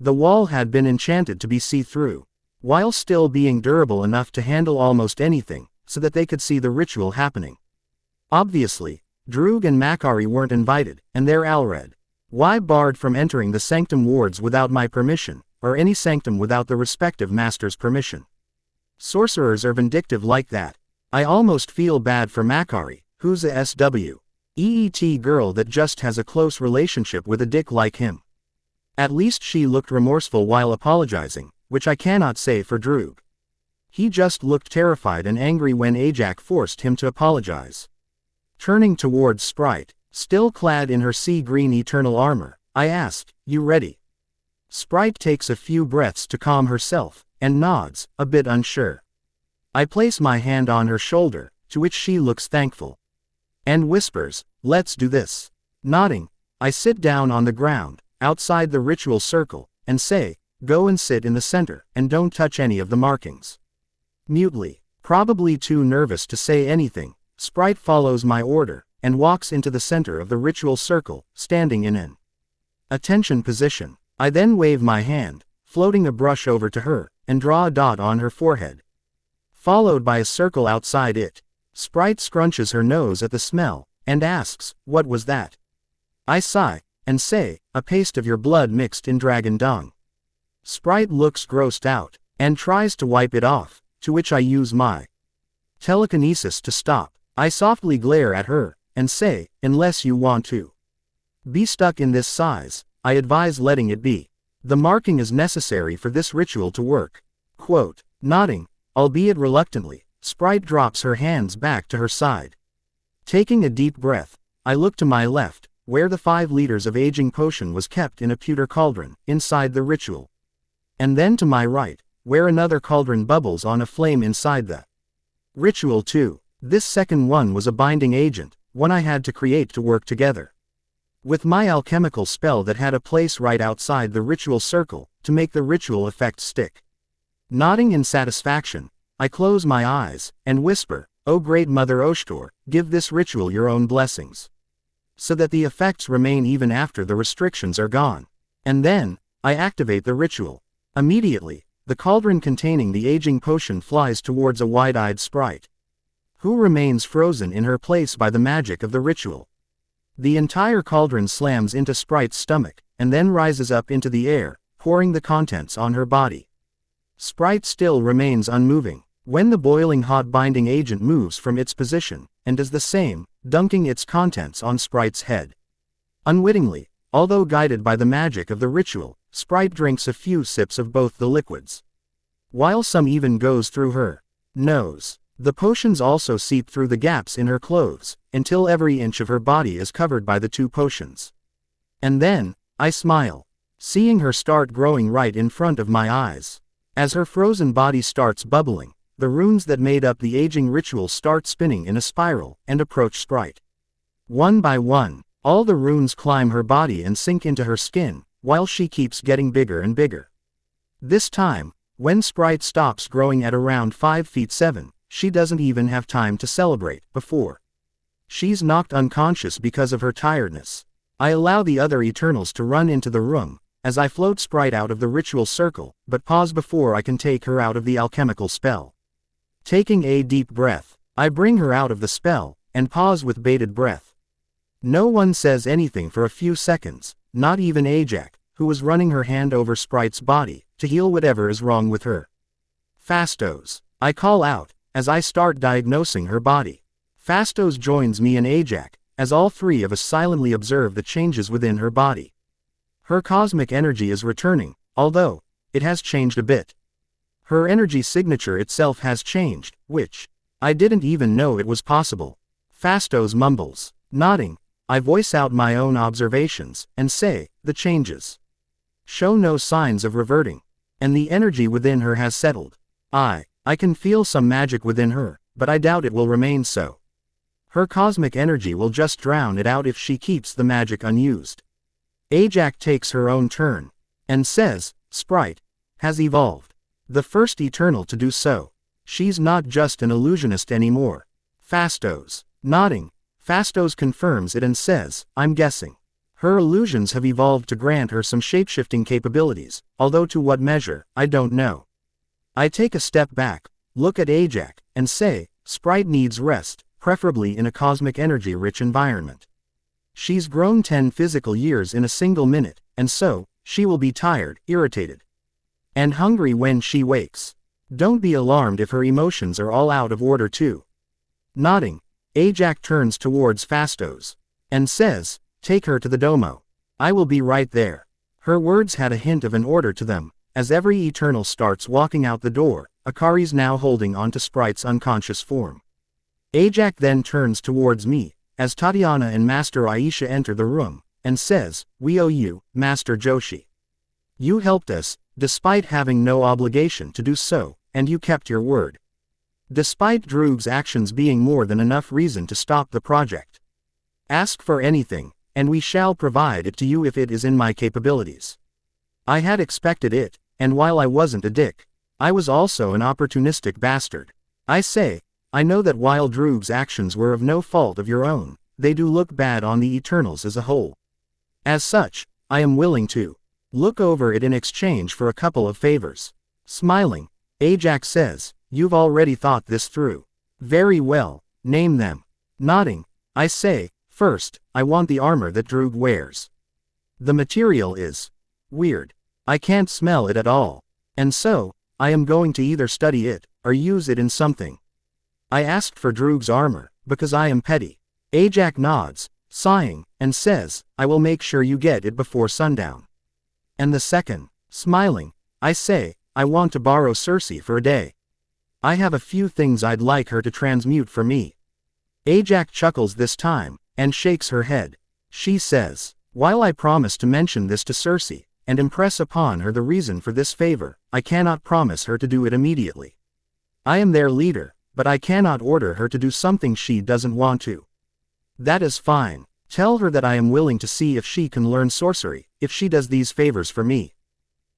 The wall had been enchanted to be see-through, while still being durable enough to handle almost anything, so that they could see the ritual happening. Obviously, Droog and Makari weren't invited, and they're Alred. Why barred from entering the sanctum wards without my permission, or any sanctum without the respective master's permission? Sorcerers are vindictive like that. I almost feel bad for Makari, who's a SWEET girl that just has a close relationship with a dick like him. At least she looked remorseful while apologizing, which I cannot say for Droog. He just looked terrified and angry when Ajax forced him to apologize. Turning towards Sprite, still clad in her sea-green eternal armor, I ask, "You ready?" Sprite takes a few breaths to calm herself, and nods, a bit unsure. I place my hand on her shoulder, to which she looks thankful. And whispers, "Let's do this." Nodding, I sit down on the ground, outside the ritual circle, and say, "Go and sit in the center, and don't touch any of the markings." Mutely, probably too nervous to say anything, Sprite follows my order, and walks into the center of the ritual circle, standing in an attention position. I then wave my hand, floating a brush over to her, and draw a dot on her forehead, followed by a circle outside it. Sprite scrunches her nose at the smell, and asks, "What was that?" I sigh, and say, "A paste of your blood mixed in dragon dung." Sprite looks grossed out, and tries to wipe it off, to which I use my telekinesis to stop. I softly glare at her, and say, "Unless you want to be stuck in this size, I advise letting it be. The marking is necessary for this ritual to work." Quote. Nodding, albeit reluctantly, Sprite drops her hands back to her side. Taking a deep breath, I look to my left, where the 5 liters of aging potion was kept in a pewter cauldron, inside the ritual. And then to my right, where another cauldron bubbles on a flame inside the ritual too. This second one was a binding agent, one I had to create to work together with my alchemical spell that had a place right outside the ritual circle, to make the ritual effect stick. Nodding in satisfaction, I close my eyes, and whisper, "O great Mother Oshtor, give this ritual your own blessings, so that the effects remain even after the restrictions are gone." And then, I activate the ritual. Immediately, the cauldron containing the aging potion flies towards a wide-eyed Sprite, who remains frozen in her place by the magic of the ritual. The entire cauldron slams into Sprite's stomach, and then rises up into the air, pouring the contents on her body. Sprite still remains unmoving. When the boiling hot binding agent moves from its position, and does the same, dunking its contents on Sprite's head. Unwittingly, although guided by the magic of the ritual, Sprite drinks a few sips of both the liquids, while some even goes through her nose. The potions also seep through the gaps in her clothes, until every inch of her body is covered by the 2 potions. And then, I smile, seeing her start growing right in front of my eyes. As her frozen body starts bubbling, the runes that made up the aging ritual start spinning in a spiral, and approach Sprite. One by one, all the runes climb her body and sink into her skin, while she keeps getting bigger and bigger. This time, when Sprite stops growing at around 5 feet 7, she doesn't even have time to celebrate, before she's knocked unconscious because of her tiredness. I allow the other Eternals to run into the room, as I float Sprite out of the ritual circle, but pause before I can take her out of the alchemical spell. Taking a deep breath, I bring her out of the spell, and pause with bated breath. No one says anything for a few seconds, not even Ajax, who was running her hand over Sprite's body, to heal whatever is wrong with her. "Fastos," I call out, as I start diagnosing her body. Fastos joins me and Ajax, as all 3 of us silently observe the changes within her body. Her cosmic energy is returning, although it has changed a bit. Her energy signature itself has changed, which I didn't even know it was possible. Fastos mumbles. Nodding, I voice out my own observations, and say, "The changes show no signs of reverting, and the energy within her has settled. I can feel some magic within her, but I doubt it will remain so. Her cosmic energy will just drown it out if she keeps the magic unused." Ajax takes her own turn, and says, "Sprite has evolved. The first Eternal to do so. She's not just an illusionist anymore." Fastos. Nodding, Fastos confirms it and says, "I'm guessing her illusions have evolved to grant her some shapeshifting capabilities, although to what measure, I don't know." I take a step back, look at Ajax, and say, "Sprite needs rest, preferably in a cosmic energy-rich environment. She's grown 10 physical years in a single minute, and so, she will be tired, irritated, and hungry when she wakes. Don't be alarmed if her emotions are all out of order too." Nodding, Ajax turns towards Fastos, and says, "Take her to the domo. I will be right there." Her words had a hint of an order to them, as every Eternal starts walking out the door, Akari's now holding onto Sprite's unconscious form. Ajax then turns towards me, as Tatiana and Master Aisha enter the room, and says, "We owe you, Master Joshi. You helped us, despite having no obligation to do so, and you kept your word. Despite Droog's actions being more than enough reason to stop the project. Ask for anything, and we shall provide it to you if it is in my capabilities." I had expected it, and while I wasn't a dick, I was also an opportunistic bastard. I say, I know that while Droog's actions were of no fault of your own, they do look bad on the Eternals as a whole. As such, I am willing to look over it in exchange for a couple of favors. Smiling, Ajax says, you've already thought this through. Very well, name them. Nodding, I say, first, I want the armor that Droog wears. The material is weird. I can't smell it at all. And so, I am going to either study it, or use it in something. I asked for Droog's armor, because I am petty. Ajax nods, sighing, and says, I will make sure you get it before sundown. And the second, smiling, I say, I want to borrow Cersei for a day. I have a few things I'd like her to transmute for me. Ajax chuckles this time, and shakes her head. She says, while I promise to mention this to Cersei, and impress upon her the reason for this favor, I cannot promise her to do it immediately. I am their leader, but I cannot order her to do something she doesn't want to. That is fine. Tell her that I am willing to see if she can learn sorcery, if she does these favors for me.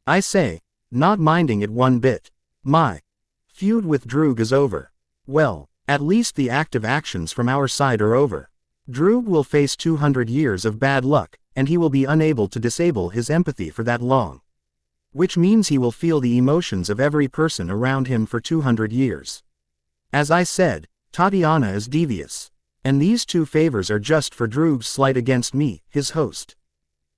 I say, not minding it one bit. My feud with Droog is over. Well, at least the active actions from our side are over. Droog will face 200 years of bad luck, and he will be unable to disable his empathy for that long. Which means he will feel the emotions of every person around him for 200 years. As I said, Tatiana is devious. And these two favors are just for Droog's slight against me, his host.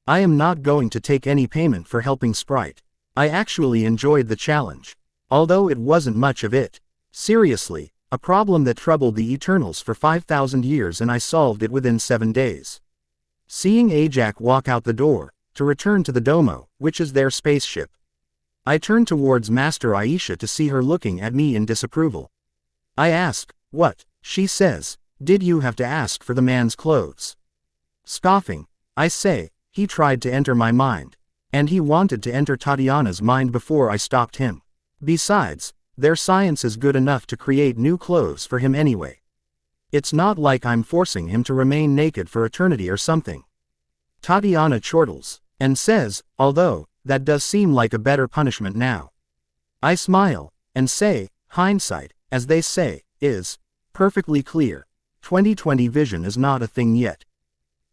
I am not going to take any payment for helping Sprite. I actually enjoyed the challenge. Although it wasn't much of it. Seriously, a problem that troubled the Eternals for 5,000 years and I solved it within 7 days. Seeing Ajax walk out the door, to return to the Domo, which is their spaceship. I turn towards Master Aisha to see her looking at me in disapproval. I ask, what? She says, did you have to ask for the man's clothes? Scoffing, I say, he tried to enter my mind. And he wanted to enter Tatiana's mind before I stopped him. Besides, their science is good enough to create new clothes for him anyway. It's not like I'm forcing him to remain naked for eternity or something. Tatiana chortles, and says, although, that does seem like a better punishment now. I smile, and say, hindsight, as they say, is perfectly clear. 20/20 vision is not a thing yet.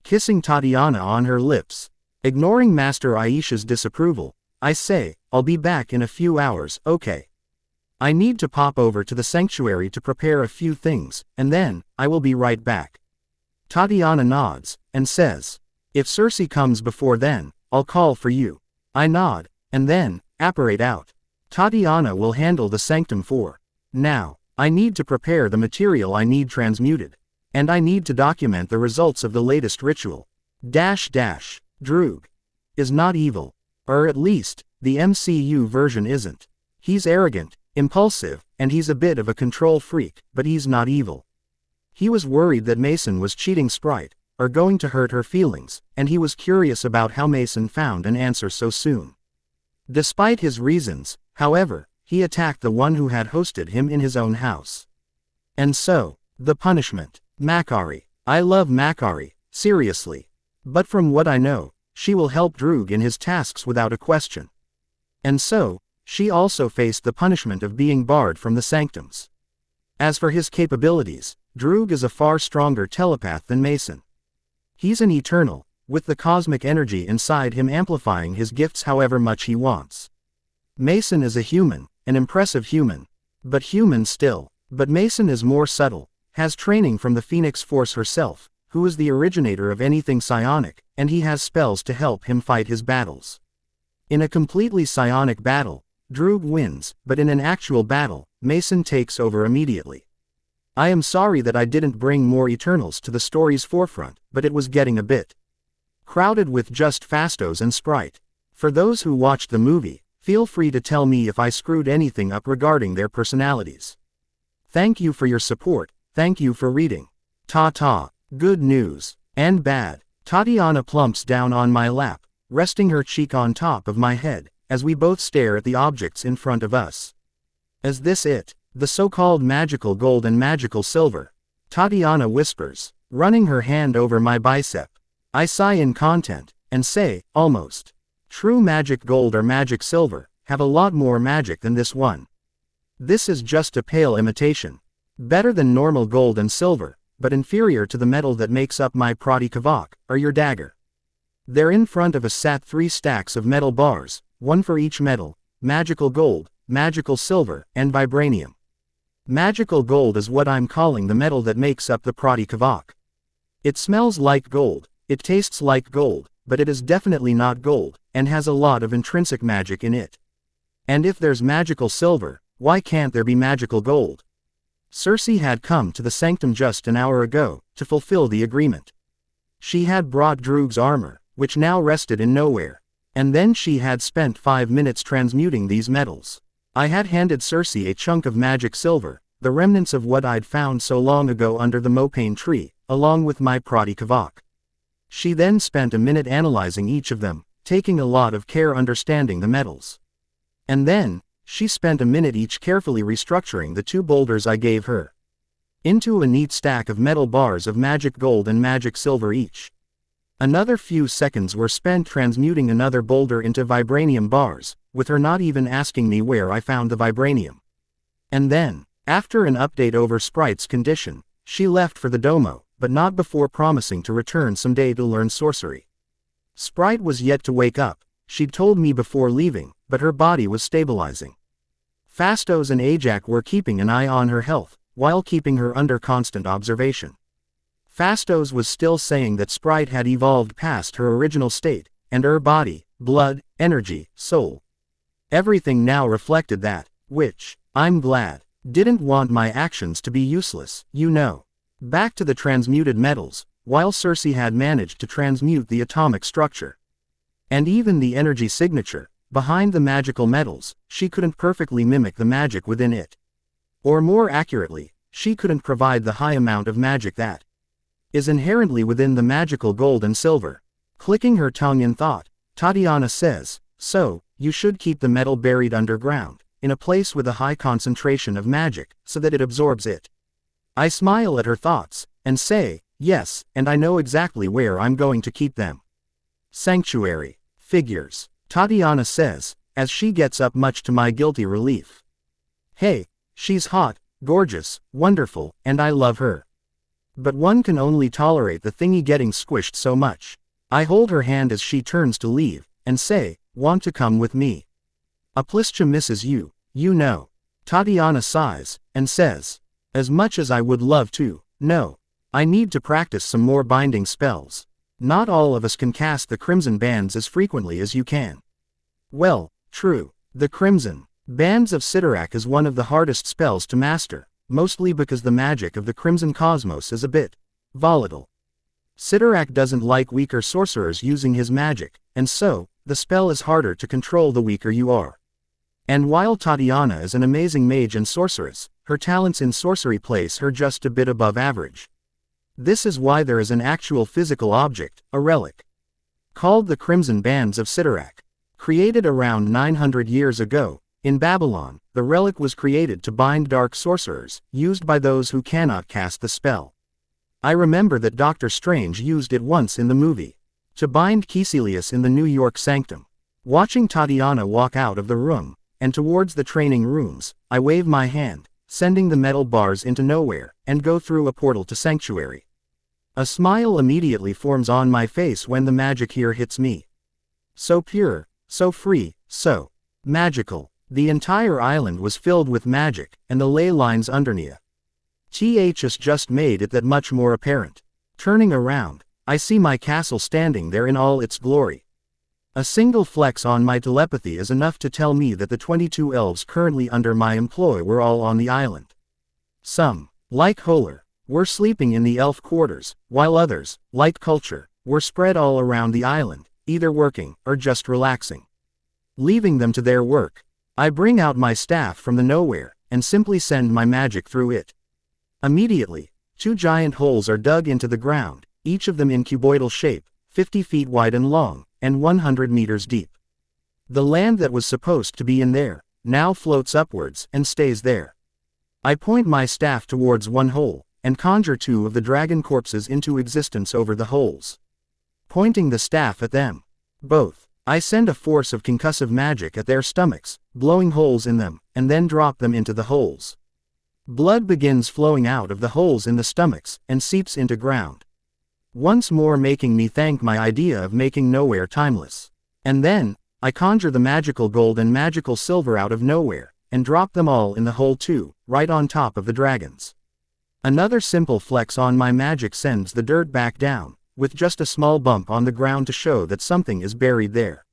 Kissing Tatiana on her lips. Ignoring Master Aisha's disapproval, I say, I'll be back in a few hours, okay. I need to pop over to the sanctuary to prepare a few things, and then, I will be right back. Tatiana nods, and says, if Cersei comes before then, I'll call for you. I nod, and then, apparate out. Tatiana will handle the sanctum for now. I need to prepare the material I need transmuted. And I need to document the results of the latest ritual. Droog is not evil. Or at least, the MCU version isn't. He's arrogant, impulsive, and he's a bit of a control freak, but he's not evil. He was worried that Mason was cheating Sprite, or going to hurt her feelings, and he was curious about how Mason found an answer so soon. Despite his reasons, however, he attacked the one who had hosted him in his own house. And so, the punishment. Makari. I love Makari, seriously. But from what I know, she will help Droog in his tasks without a question. And so, she also faced the punishment of being barred from the sanctums. As for his capabilities, Droog is a far stronger telepath than Mason. He's an Eternal, with the cosmic energy inside him amplifying his gifts however much he wants. Mason is a human, an impressive human. But human still. But Mason is more subtle, has training from the Phoenix Force herself, who is the originator of anything psionic, and he has spells to help him fight his battles. In a completely psionic battle, Droog wins, but in an actual battle, Mason takes over immediately. I am sorry that I didn't bring more Eternals to the story's forefront, but it was getting a bit crowded with just Fastos and Sprite. For those who watched the movie, feel free to tell me if I screwed anything up regarding their personalities. Thank you for your support, thank you for reading. Ta-ta. Good news. And bad. Tatiana plumps down on my lap, resting her cheek on top of my head, as we both stare at the objects in front of us. Is this it? The so-called magical gold and magical silver? Tatiana whispers, running her hand over my bicep. I sigh in content, and say, almost. True magic gold or magic silver, have a lot more magic than this one. This is just a pale imitation. Better than normal gold and silver, but inferior to the metal that makes up my prodigy, or your dagger. There in front of us sat 3 stacks of metal bars, one for each metal: magical gold, magical silver, and vibranium. Magical gold is what I'm calling the metal that makes up the prodigy. It smells like gold, it tastes like gold, but it is definitely not gold, and has a lot of intrinsic magic in it. And if there's magical silver, why can't there be magical gold? Cersei had come to the sanctum just an hour ago, to fulfill the agreement. She had brought Droog's armor, which now rested in nowhere. And then she had spent 5 minutes transmuting these metals. I had handed Cersei a chunk of magic silver, the remnants of what I'd found so long ago under the mopane tree, along with my prodigy. She then spent a minute analyzing each of them, taking a lot of care understanding the metals. And then, she spent a minute each carefully restructuring the 2 boulders I gave her into a neat stack of metal bars of magic gold and magic silver each. Another few seconds were spent transmuting another boulder into vibranium bars, with her not even asking me where I found the vibranium. And then, after an update over Sprite's condition, she left for the domo, but not before promising to return someday to learn sorcery. Sprite was yet to wake up, she'd told me before leaving, but her body was stabilizing. Fastos and Ajax were keeping an eye on her health, while keeping her under constant observation. Fastos was still saying that Sprite had evolved past her original state, and her body, blood, energy, soul. Everything now reflected that, which, I'm glad, didn't want my actions to be useless, you know. Back to the transmuted metals, while Cersei had managed to transmute the atomic structure. And even the energy signature, behind the magical metals, she couldn't perfectly mimic the magic within it. Or more accurately, she couldn't provide the high amount of magic that is inherently within the magical gold and silver. Clicking her tongue in thought, Tatiana says, "So, you should keep the metal buried underground, in a place with a high concentration of magic, so that it absorbs it." I smile at her thoughts, and say, "Yes, and I know exactly where I'm going to keep them." Sanctuary. Figures. Tatiana says, as she gets up much to my guilty relief. Hey, she's hot, gorgeous, wonderful, and I love her. But one can only tolerate the thingy getting squished so much. I hold her hand as she turns to leave, and say, "Want to come with me? Aplischa misses you, you know." Tatiana sighs, and says, "As much as I would love to, no. I need to practice some more binding spells. Not all of us can cast the Crimson Bands as frequently as you can." Well, true. The Crimson Bands of Sidorak is one of the hardest spells to master, mostly because the magic of the Crimson Cosmos is a bit volatile. Sidorak doesn't like weaker sorcerers using his magic, and so, the spell is harder to control the weaker you are. And while Tatiana is an amazing mage and sorceress, her talents in sorcery place her just a bit above average. This is why there is an actual physical object, a relic, called the Crimson Bands of Sidorak. Created around 900 years ago, in Babylon, the relic was created to bind dark sorcerers, used by those who cannot cast the spell. I remember that Doctor Strange used it once in the movie, to bind Caecilius in the New York Sanctum. Watching Tatiana walk out of the room, and towards the training rooms, I wave my hand, sending the metal bars into nowhere, and go through a portal to Sanctuary. A smile immediately forms on my face when the magic here hits me. So pure, so free, so magical. The entire island was filled with magic, and the ley lines underneath just made it that much more apparent. Turning around, I see my castle standing there in all its glory. A single flex on my telepathy is enough to tell me that the 22 elves currently under my employ were all on the island. Some, like Holer, were sleeping in the elf quarters, while others, like Culture, were spread all around the island, either working or just relaxing. Leaving them to their work, I bring out my staff from the nowhere, and simply send my magic through it. Immediately, 2 giant holes are dug into the ground, each of them in cuboidal shape, 50 feet wide and long, and 100 meters deep. The land that was supposed to be in there, now floats upwards and stays there. I point my staff towards one hole, and conjure 2 of the dragon corpses into existence over the holes. Pointing the staff at them, both I send a force of concussive magic at their stomachs, blowing holes in them, and then drop them into the holes. Blood begins flowing out of the holes in the stomachs, and seeps into ground. Once more making me thank my idea of making nowhere timeless. And then, I conjure the magical gold and magical silver out of nowhere, and drop them all in the hole too, right on top of the dragons. Another simple flex on my magic sends the dirt back down, with just a small bump on the ground to show that something is buried there.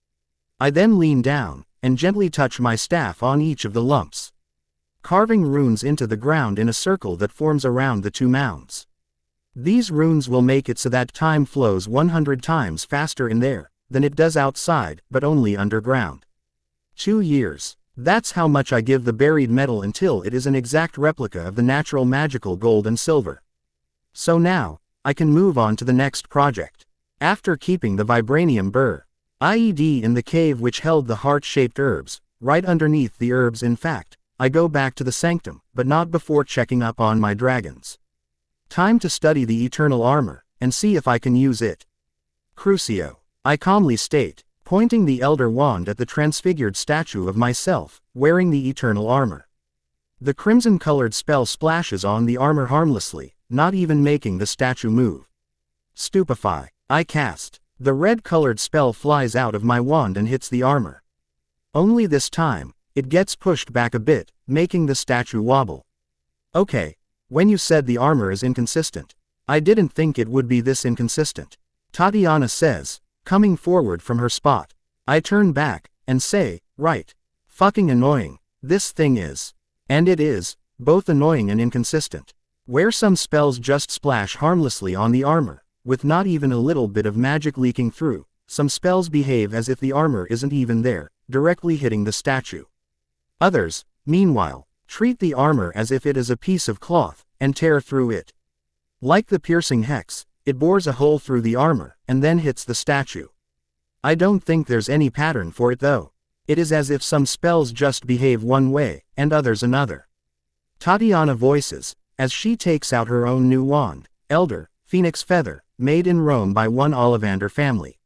I then lean down, and gently touch my staff on each of the lumps, carving runes into the ground in a circle that forms around the two mounds. These runes will make it so that time flows 100 times faster in there than it does outside, but only underground. 2 years. That's how much I give the buried metal until it is an exact replica of the natural magical gold and silver. So now, I can move on to the next project. After keeping the vibranium burr IED in the cave which held the heart-shaped herbs, right underneath the herbs in fact, I go back to the sanctum, but not before checking up on my dragons. Time to study the eternal armor, and see if I can use it. Crucio. I calmly state, pointing the elder wand at the transfigured statue of myself, wearing the eternal armor. The crimson-colored spell splashes on the armor harmlessly, not even making the statue move. Stupefy. I cast. The red-colored spell flies out of my wand and hits the armor. Only this time, it gets pushed back a bit, making the statue wobble. Okay, when you said the armor is inconsistent, I didn't think it would be this inconsistent, Tatiana says, coming forward from her spot. I turn back, and say, right. Fucking annoying, this thing is. And it is, both annoying and inconsistent. Where some spells just splash harmlessly on the armor, with not even a little bit of magic leaking through, some spells behave as if the armor isn't even there, directly hitting the statue. Others, meanwhile, treat the armor as if it is a piece of cloth, and tear through it. Like the piercing hex, it bores a hole through the armor, and then hits the statue. I don't think there's any pattern for it though. It is as if some spells just behave one way, and others another. Tatiana voices, as she takes out her own new wand, Elder, Phoenix Feather, made in Rome by one Ollivander family.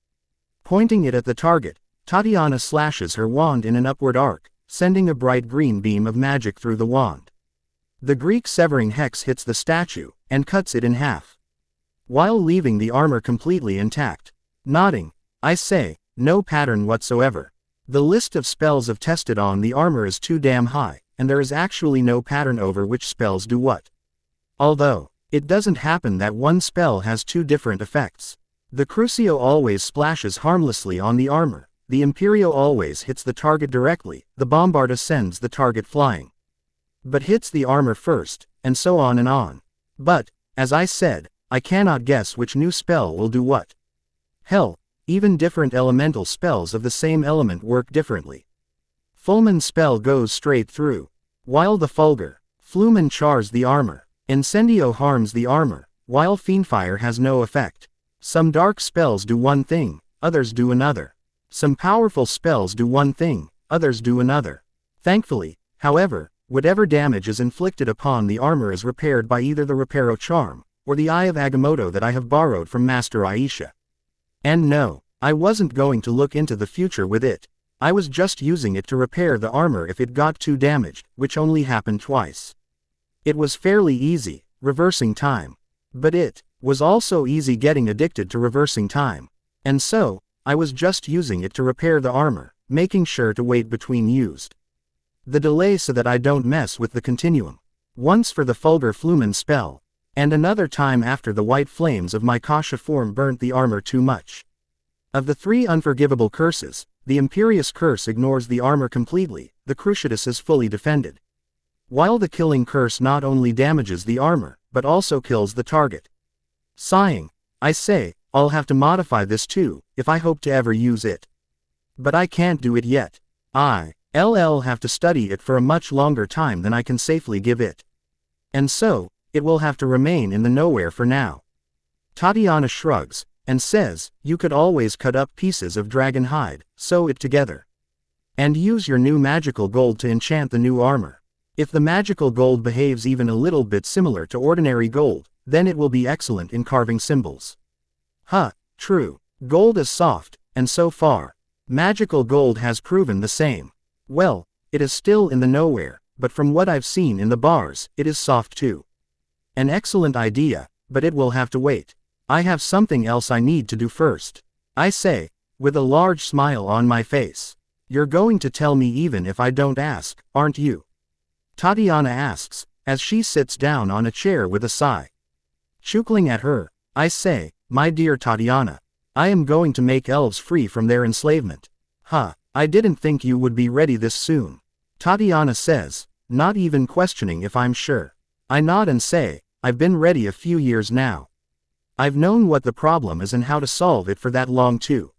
Pointing it at the target, Tatiana slashes her wand in an upward arc, sending a bright green beam of magic through the wand. The Greek severing hex hits the statue, and cuts it in half, while leaving the armor completely intact. Nodding, I say, no pattern whatsoever. The list of spells I've tested on the armor is too damn high, and there is actually no pattern over which spells do what. Although, it doesn't happen that one spell has two different effects. The Crucio always splashes harmlessly on the armor, the Imperio always hits the target directly, the Bombarda sends the target flying, but hits the armor first, and so on and on. But, as I said, I cannot guess which new spell will do what. Hell, even different elemental spells of the same element work differently. Fulmin's spell goes straight through, while the Fulgur, Flumen chars the armor. Incendio harms the armor, while Fiendfire has no effect. Some dark spells do one thing, others do another. Some powerful spells do one thing, others do another. Thankfully, however, whatever damage is inflicted upon the armor is repaired by either the Reparo Charm, or the Eye of Agamotto that I have borrowed from Master Aisha. And no, I wasn't going to look into the future with it. I was just using it to repair the armor if it got too damaged, which only happened twice. It was fairly easy, reversing time. But it was also easy getting addicted to reversing time. And so, I was just using it to repair the armor, making sure to wait between used the delay so that I don't mess with the continuum. Once for the Fulgur Flumen spell, and another time after the white flames of my Kasha form burnt the armor too much. Of the 3 unforgivable curses, the Imperious Curse ignores the armor completely, the Cruciatus is fully defended. While the Killing Curse not only damages the armor, but also kills the target. Sighing, I say, I'll have to modify this too, if I hope to ever use it. But I can't do it yet. I'll have to study it for a much longer time than I can safely give it. And so, it will have to remain in the nowhere for now. Tatiana shrugs, and says, you could always cut up pieces of dragon hide, sew it together, and use your new magical gold to enchant the new armor. If the magical gold behaves even a little bit similar to ordinary gold, then it will be excellent in carving symbols. True. Gold is soft, and so far, Magical gold has proven the same. Well, it is still in the nowhere, but from what I've seen in the bars, it is soft too. An excellent idea, but it will have to wait. I have something else I need to do first. I say, with a large smile on my face. You're going to tell me even if I don't ask, aren't you? Tatiana asks, as she sits down on a chair with a sigh. Chuckling at her, I say, my dear Tatiana, I am going to make elves free from their enslavement. Huh, I didn't think you would be ready this soon. Tatiana says, not even questioning if I'm sure. I nod and say, I've been ready a few years now. I've known what the problem is and how to solve it for that long too.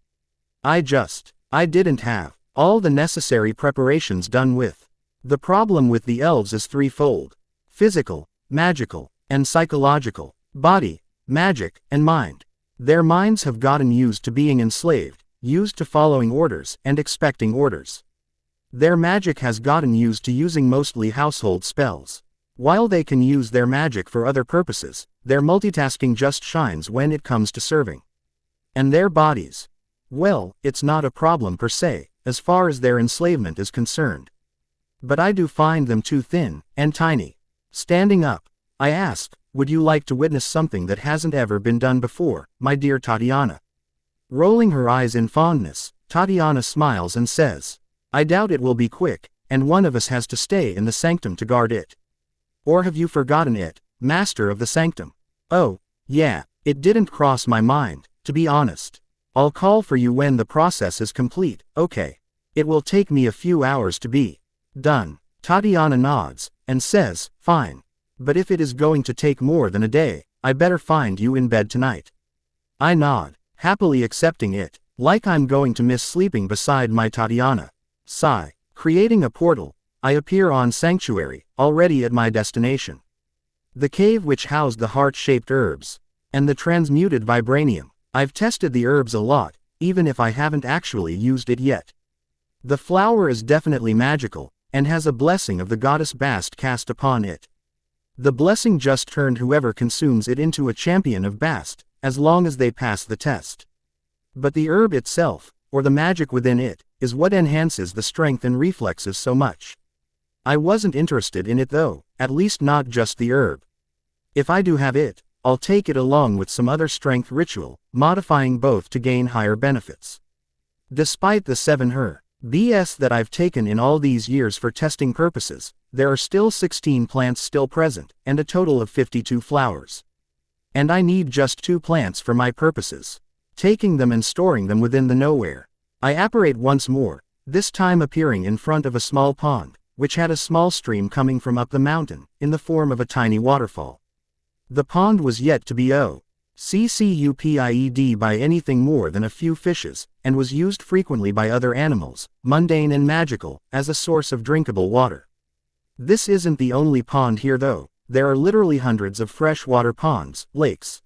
I didn't have all the necessary preparations done with. The problem with the elves is threefold: physical, magical, and psychological. Body, magic, and mind. Their minds have gotten used to being enslaved, used to following orders and expecting orders. Their magic has gotten used to using mostly household spells. While they can use their magic for other purposes, their multitasking just shines when it comes to serving. And their bodies? Well, it's not a problem per se, as far as their enslavement is concerned. But I do find them too thin and tiny. Standing up, I ask, would you like to witness something that hasn't ever been done before, my dear Tatiana? Rolling her eyes in fondness, Tatiana smiles and says, I doubt it will be quick, and one of us has to stay in the sanctum to guard it. Or have you forgotten it, master of the sanctum? Oh, yeah, it didn't cross my mind, to be honest. I'll call for you when the process is complete, okay? It will take me a few hours to be done. Tatiana nods, and says, fine. But if it is going to take more than a day, I better find you in bed tonight. I nod, happily accepting it, like I'm going to miss sleeping beside my Tatiana. Sigh. Creating a portal, I appear on Sanctuary, already at my destination. The cave which housed the heart-shaped herbs, and the transmuted vibranium. I've tested the herbs a lot, even if I haven't actually used it yet. The flower is definitely magical, and has a blessing of the goddess Bast cast upon it. The blessing just turned whoever consumes it into a champion of Bast, as long as they pass the test. But the herb itself, or the magic within it, is what enhances the strength and reflexes so much. I wasn't interested in it though, at least not just the herb. If I do have it, I'll take it along with some other strength ritual, modifying both to gain higher benefits. Despite the 7 BS that I've taken in all these years for testing purposes, there are still 16 plants still present, and a total of 52 flowers. And I need just 2 plants for my purposes. Taking them and storing them within the nowhere. I apparate once more, this time appearing in front of a small pond, which had a small stream coming from up the mountain, in the form of a tiny waterfall. The pond was yet to be occupied by anything more than a few fishes, and was used frequently by other animals, mundane and magical, as a source of drinkable water. This isn't the only pond here though. There are literally hundreds of freshwater ponds, lakes,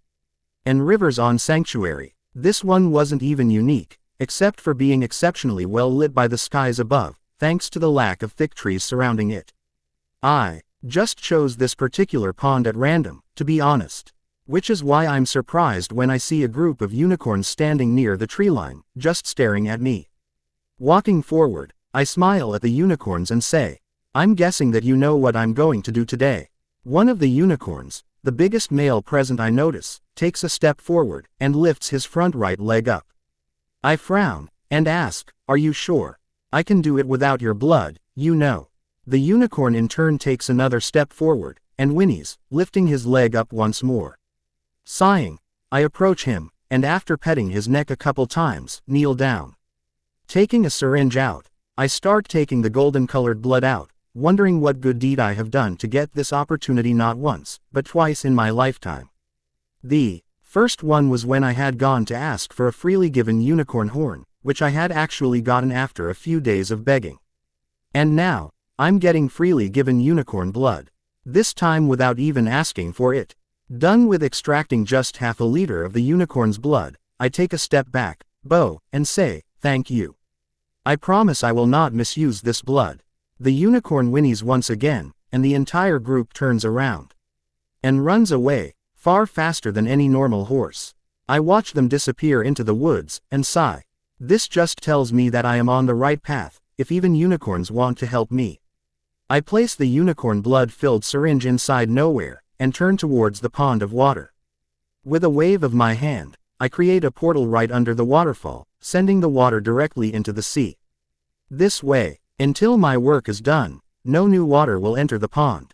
and rivers on Sanctuary. This one wasn't even unique, except for being exceptionally well lit by the skies above, thanks to the lack of thick trees surrounding it. I just chose this particular pond at random, to be honest. Which is why I'm surprised when I see a group of unicorns standing near the tree line, just staring at me. Walking forward, I smile at the unicorns and say, I'm guessing that you know what I'm going to do today. One of the unicorns, the biggest male present I notice, takes a step forward, and lifts his front right leg up. I frown, and ask, are you sure? I can do it without your blood, you know. The unicorn in turn takes another step forward, and whinnies, lifting his leg up once more. Sighing, I approach him, and after petting his neck a couple times, kneel down. Taking a syringe out, I start taking the golden-colored blood out, wondering what good deed I have done to get this opportunity not once, but twice in my lifetime. The first one was when I had gone to ask for a freely given unicorn horn, which I had actually gotten after a few days of begging. And now, I'm getting freely given unicorn blood. This time without even asking for it. Done with extracting just half a liter of the unicorn's blood, I take a step back, bow, and say, thank you. I promise I will not misuse this blood. The unicorn whinnies once again, and the entire group turns around. And runs away, far faster than any normal horse. I watch them disappear into the woods, and sigh. This just tells me that I am on the right path, if even unicorns want to help me. I place the unicorn blood-filled syringe inside nowhere, and turn towards the pond of water. With a wave of my hand, I create a portal right under the waterfall, sending the water directly into the sea. This way, until my work is done, no new water will enter the pond.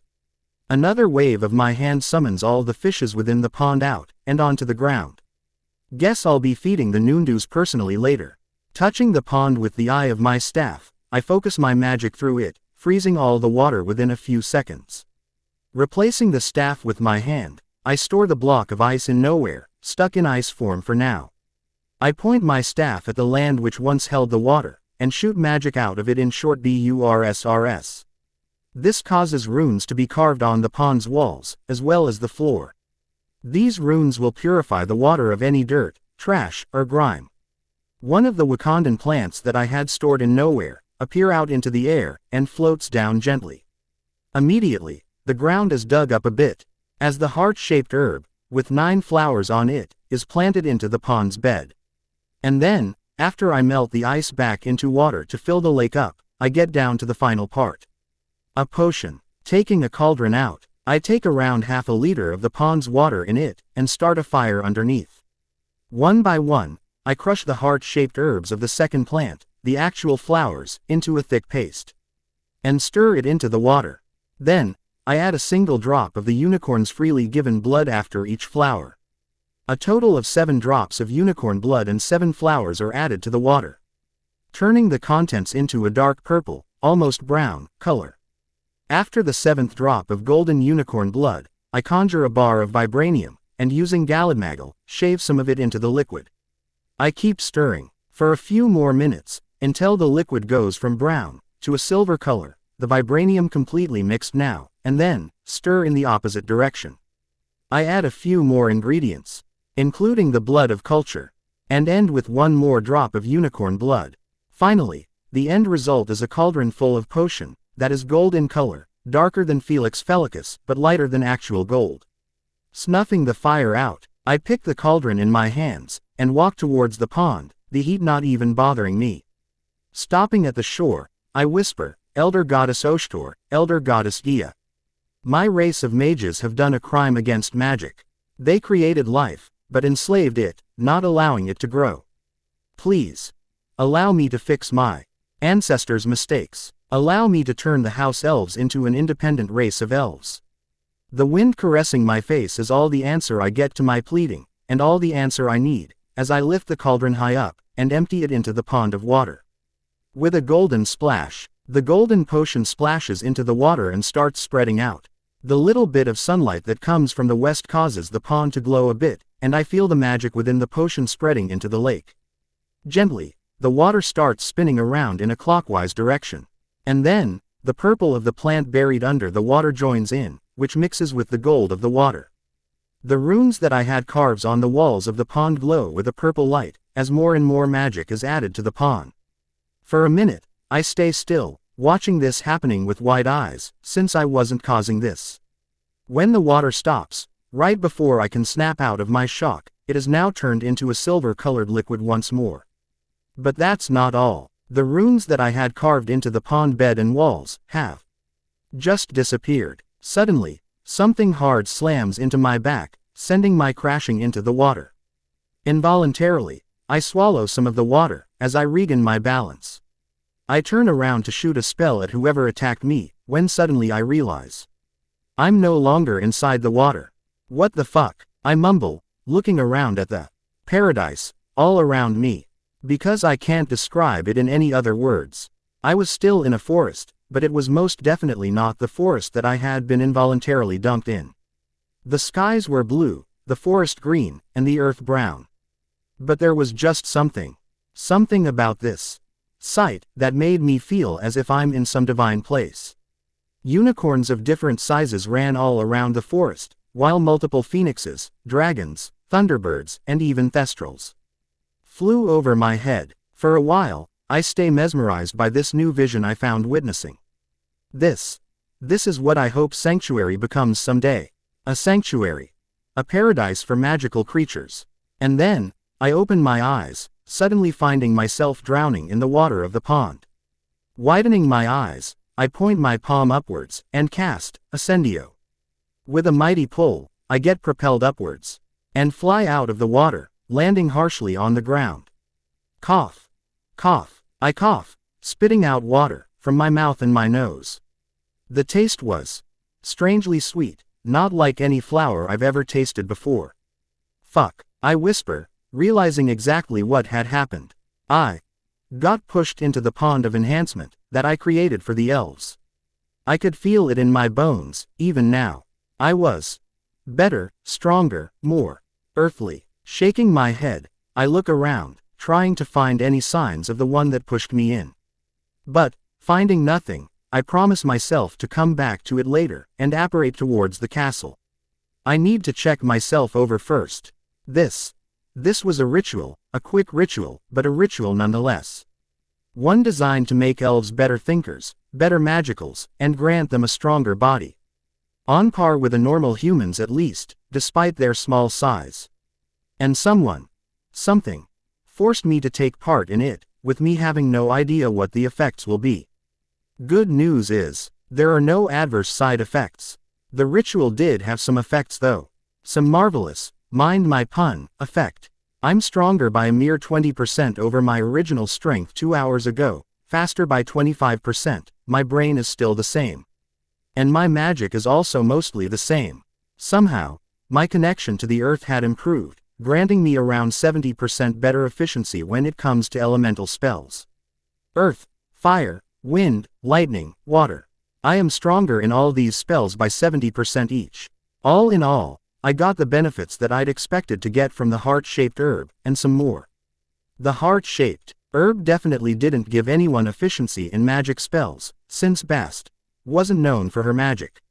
Another wave of my hand summons all the fishes within the pond out, and onto the ground. Guess I'll be feeding the noondoos personally later. Touching the pond with the eye of my staff, I focus my magic through it, freezing all the water within a few seconds. Replacing the staff with my hand, I store the block of ice in nowhere, stuck in ice form for now. I point my staff at the land which once held the water, and shoot magic out of it in short BURSRS. This causes runes to be carved on the pond's walls, as well as the floor. These runes will purify the water of any dirt, trash, or grime. One of the Wakandan plants that I had stored in nowhere, appear out into the air, and floats down gently. Immediately, the ground is dug up a bit, as the heart-shaped herb, with 9 flowers on it, is planted into the pond's bed. And then, after I melt the ice back into water to fill the lake up, I get down to the final part. A potion. Taking a cauldron out, I take around half a liter of the pond's water in it, and start a fire underneath. One by one, I crush the heart-shaped herbs of the second plant, the actual flowers, into a thick paste. And stir it into the water. Then, I add a single drop of the unicorn's freely given blood after each flower. A total of 7 drops of unicorn blood and 7 flowers are added to the water, turning the contents into a dark purple, almost brown, color. After the 7th drop of golden unicorn blood, I conjure a bar of vibranium, and using Galadmagal, shave some of it into the liquid. I keep stirring, for a few more minutes, until the liquid goes from brown, to a silver color, the vibranium completely mixed now, and then, stir in the opposite direction. I add a few more ingredients, including the blood of culture, and end with 1 more drop of unicorn blood. Finally, the end result is a cauldron full of potion, that is gold in color, darker than Felix Felicus, but lighter than actual gold. Snuffing the fire out, I pick the cauldron in my hands, and walk towards the pond, the heat not even bothering me. Stopping at the shore, I whisper, "Elder Goddess Oshtor, Elder Goddess Gia. My race of mages have done a crime against magic. They created life, but enslaved it, not allowing it to grow. Please, allow me to fix my ancestors' mistakes. Allow me to turn the house elves into an independent race of elves." The wind caressing my face is all the answer I get to my pleading, and all the answer I need, as I lift the cauldron high up, and empty it into the pond of water. With a golden splash, the golden potion splashes into the water and starts spreading out. The little bit of sunlight that comes from the west causes the pond to glow a bit, and I feel the magic within the potion spreading into the lake. Gently, the water starts spinning around in a clockwise direction. And then, the purple of the plant buried under the water joins in, which mixes with the gold of the water. The runes that I had carved on the walls of the pond glow with a purple light, as more and more magic is added to the pond. For a minute, I stay still, watching this happening with wide eyes, since I wasn't causing this. When the water stops, right before I can snap out of my shock, it is now turned into a silver-colored liquid once more. But that's not all. The runes that I had carved into the pond bed and walls, have just disappeared. Suddenly, something hard slams into my back, sending my crashing into the water. Involuntarily, I swallow some of the water, as I regain my balance. I turn around to shoot a spell at whoever attacked me, when suddenly I realize I'm no longer inside the water. What the fuck? I mumble, looking around at the paradise all around me. Because I can't describe it in any other words. I was still in a forest, but it was most definitely not the forest that I had been involuntarily dunked in. The skies were blue, the forest green, and the earth brown. But there was just something about this sight that made me feel as if I'm in some divine place. Unicorns of different sizes ran all around the forest, while multiple phoenixes, dragons, thunderbirds, and even thestrals flew over my head. For a while, I stay mesmerized by this new vision I found witnessing. This is what I hope Sanctuary becomes someday. A sanctuary. A paradise for magical creatures. And then, I open my eyes, suddenly finding myself drowning in the water of the pond. Widening my eyes, I point my palm upwards, and cast, Ascendio. With a mighty pull, I get propelled upwards, and fly out of the water, landing harshly on the ground. Cough. Cough. I cough, spitting out water, from my mouth and my nose. The taste was strangely sweet, not like any flower I've ever tasted before. Fuck, I whisper, realizing exactly what had happened. I got pushed into the pond of enhancement that I created for the elves. I could feel it in my bones, even now. I was better, stronger, more earthly. Shaking my head, I look around, trying to find any signs of the one that pushed me in. But, finding nothing, I promise myself to come back to it later and apparate towards the castle. I need to check myself over first. This was a ritual, a quick ritual, but a ritual nonetheless. One designed to make elves better thinkers, better magicals, and grant them a stronger body. On par with the normal humans at least, despite their small size. And something, forced me to take part in it, with me having no idea what the effects will be. Good news is, there are no adverse side effects. The ritual did have some effects though. Some marvelous, mind my pun, effect. I'm stronger by a mere 20% over my original strength 2 hours ago, faster by 25%, my brain is still the same. And my magic is also mostly the same. Somehow, my connection to the earth had improved, granting me around 70% better efficiency when it comes to elemental spells. Earth, fire, wind, lightning, water. I am stronger in all these spells by 70% each. All in all, I got the benefits that I'd expected to get from the heart-shaped herb, and some more. The heart-shaped herb definitely didn't give anyone efficiency in magic spells, since Bast wasn't known for her magic.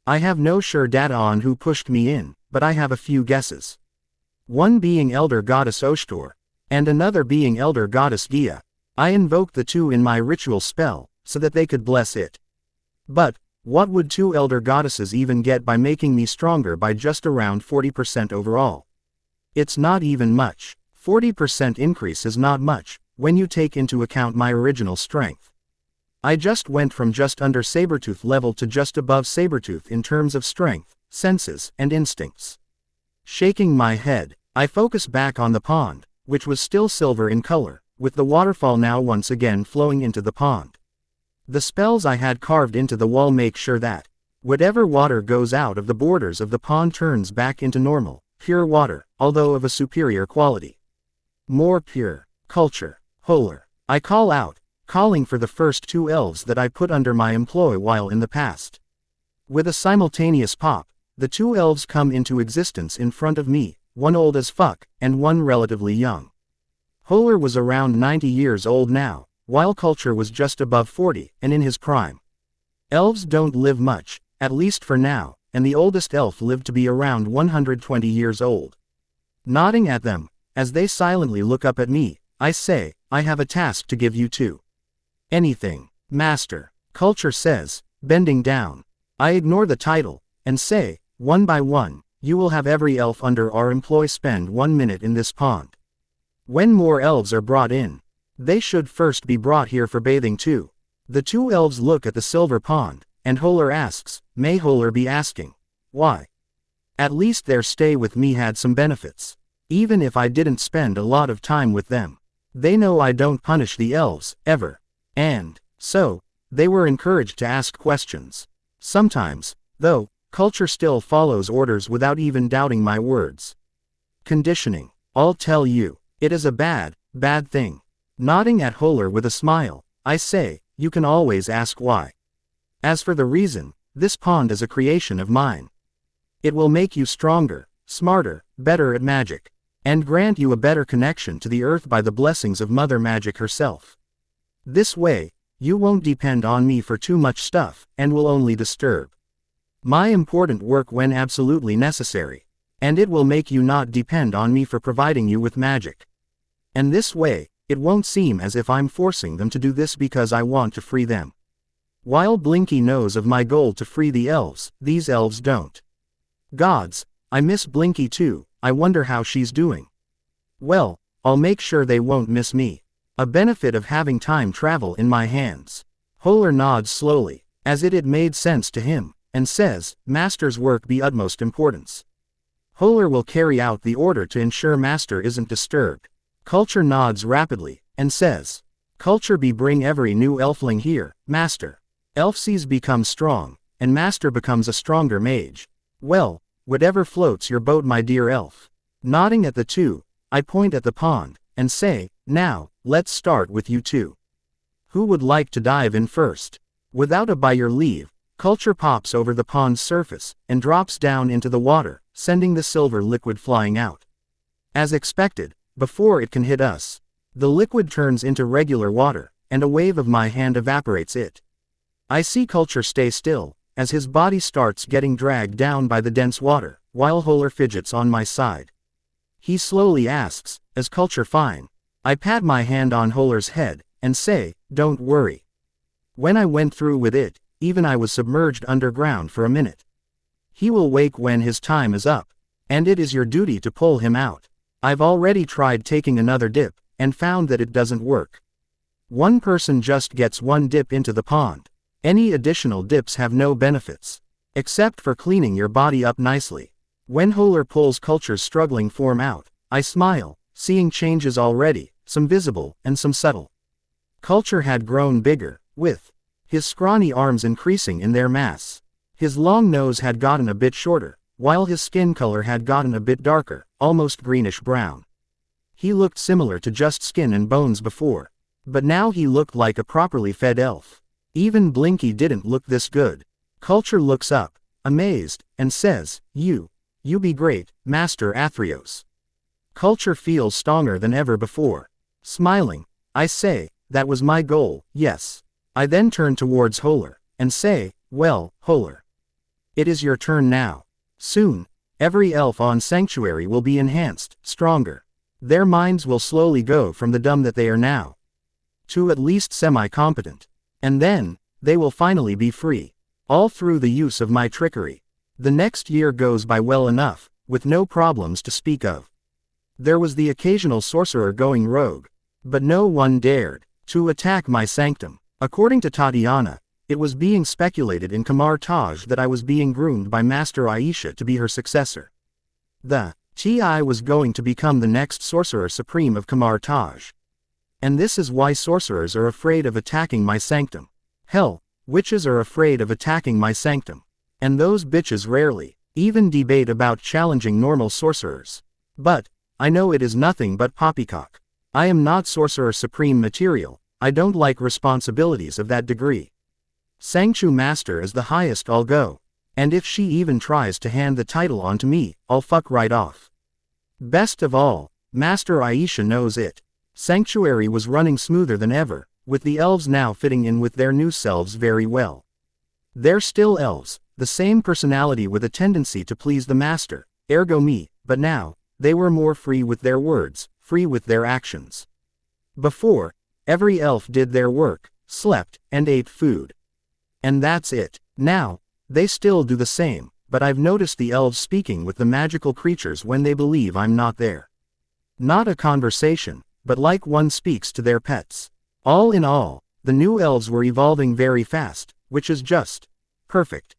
I have no sure data on who pushed me in, but I have a few guesses. One being Elder Goddess Oshtor, and another being Elder Goddess Gia. I invoked the two in my ritual spell, so that they could bless it. But, what would two Elder Goddesses even get by making me stronger by just around 40% overall? It's not even much. 40% increase is not much, when you take into account my original strength. I just went from just under Sabretooth level to just above Sabretooth in terms of strength, senses, and instincts. Shaking my head, I focus back on the pond, which was still silver in color, with the waterfall now once again flowing into the pond. The spells I had carved into the wall make sure that whatever water goes out of the borders of the pond turns back into normal, pure water, although of a superior quality. More pure, culture, wholer. I call out, calling for the first two elves that I put under my employ while in the past. With a simultaneous pop, the two elves come into existence in front of me, one old as fuck, and one relatively young. Wholer was around 90 years old now, while Culture was just above 40, and in his prime. Elves don't live much, at least for now, and the oldest elf lived to be around 120 years old. Nodding at them, as they silently look up at me, I say, I have a task to give you two. Anything, Master, Culture says, bending down. I ignore the title, and say, one by one, you will have every elf under our employ spend 1 minute in this pond. When more elves are brought in, they should first be brought here for bathing too. The two elves look at the silver pond, and Wholer asks, may Wholer be asking, why? At least their stay with me had some benefits. Even if I didn't spend a lot of time with them, they know I don't punish the elves, ever. And so, they were encouraged to ask questions. Sometimes, though, Culture still follows orders without even doubting my words. Conditioning. I'll tell you, it is a bad thing. Nodding at Wholer with a smile, I say, you can always ask why. As for the reason, this pond is a creation of mine. It will make you stronger, smarter, better at magic, and grant you a better connection to the earth by the blessings of Mother Magic herself. This way, you won't depend on me for too much stuff, and will only disturb my important work when absolutely necessary. And it will make you not depend on me for providing you with magic. And this way, it won't seem as if I'm forcing them to do this because I want to free them. While Blinky knows of my goal to free the elves, these elves don't. Gods, I miss Blinky too, I wonder how she's doing. Well, I'll make sure they won't miss me. A benefit of having time travel in my hands. Holler nods slowly, as it had made sense to him, and says, Master's work be utmost importance. Holler will carry out the order to ensure Master isn't disturbed. Culture nods rapidly, and says, Culture be bring every new elfling here, Master. Elfsies become strong, and Master becomes a stronger mage. Well, whatever floats your boat my dear elf. Nodding at the two, I point at the pond, and say, now, let's start with you two. Who would like to dive in first? Without a by your leave, Culture pops over the pond's surface, and drops down into the water, sending the silver liquid flying out. As expected, before it can hit us, the liquid turns into regular water, and a wave of my hand evaporates it. I see Culture stay still, as his body starts getting dragged down by the dense water, while Holler fidgets on my side. He slowly asks, is Culture fine? I pat my hand on Holler's head, and say, don't worry. When I went through with it, even I was submerged underground for a minute. He will wake when his time is up, and it is your duty to pull him out. I've already tried taking another dip, and found that it doesn't work. One person just gets one dip into the pond. Any additional dips have no benefits, except for cleaning your body up nicely. When Holler pulls Culture's struggling form out, I smile, seeing changes already, some visible, and some subtle. Culture had grown bigger, with his scrawny arms increasing in their mass. His long nose had gotten a bit shorter, while his skin color had gotten a bit darker, almost greenish-brown. He looked similar to just skin and bones before, but now he looked like a properly fed elf. Even Blinky didn't look this good. Culture looks up, amazed, and says, You be great, Master Athreos. Culture feels stronger than ever before. Smiling, I say, that was my goal, yes. I then turn towards Holler, and say, well, Holler. It is your turn now. Soon, every elf on Sanctuary will be enhanced, stronger. Their minds will slowly go from the dumb that they are now, to at least semi-competent. And then, they will finally be free. All through the use of my trickery. The next year goes by well enough, with no problems to speak of. There was the occasional sorcerer going rogue, but no one dared to attack my sanctum. According to Tatiana, it was being speculated in Kamar Taj that I was being groomed by Master Aisha to be her successor. The T.I. was going to become the next sorcerer supreme of Kamar Taj. And this is why sorcerers are afraid of attacking my sanctum. Hell, witches are afraid of attacking my sanctum. And those bitches rarely even debate about challenging normal sorcerers. But I know it is nothing but poppycock. I am not sorcerer supreme material. I don't like responsibilities of that degree. Sangchu Master is the highest I'll go. And if she even tries to hand the title on to me, I'll fuck right off. Best of all, Master Aisha knows it. Sanctuary was running smoother than ever, with the elves now fitting in with their new selves very well. They're still elves, the same personality with a tendency to please the master, ergo me, but now, they were more free with their words, free with their actions. Before, every elf did their work, slept, and ate food. And that's it. Now, they still do the same, but I've noticed the elves speaking with the magical creatures when they believe I'm not there. Not a conversation, but like one speaks to their pets. All in all, the new elves were evolving very fast, which is just perfect.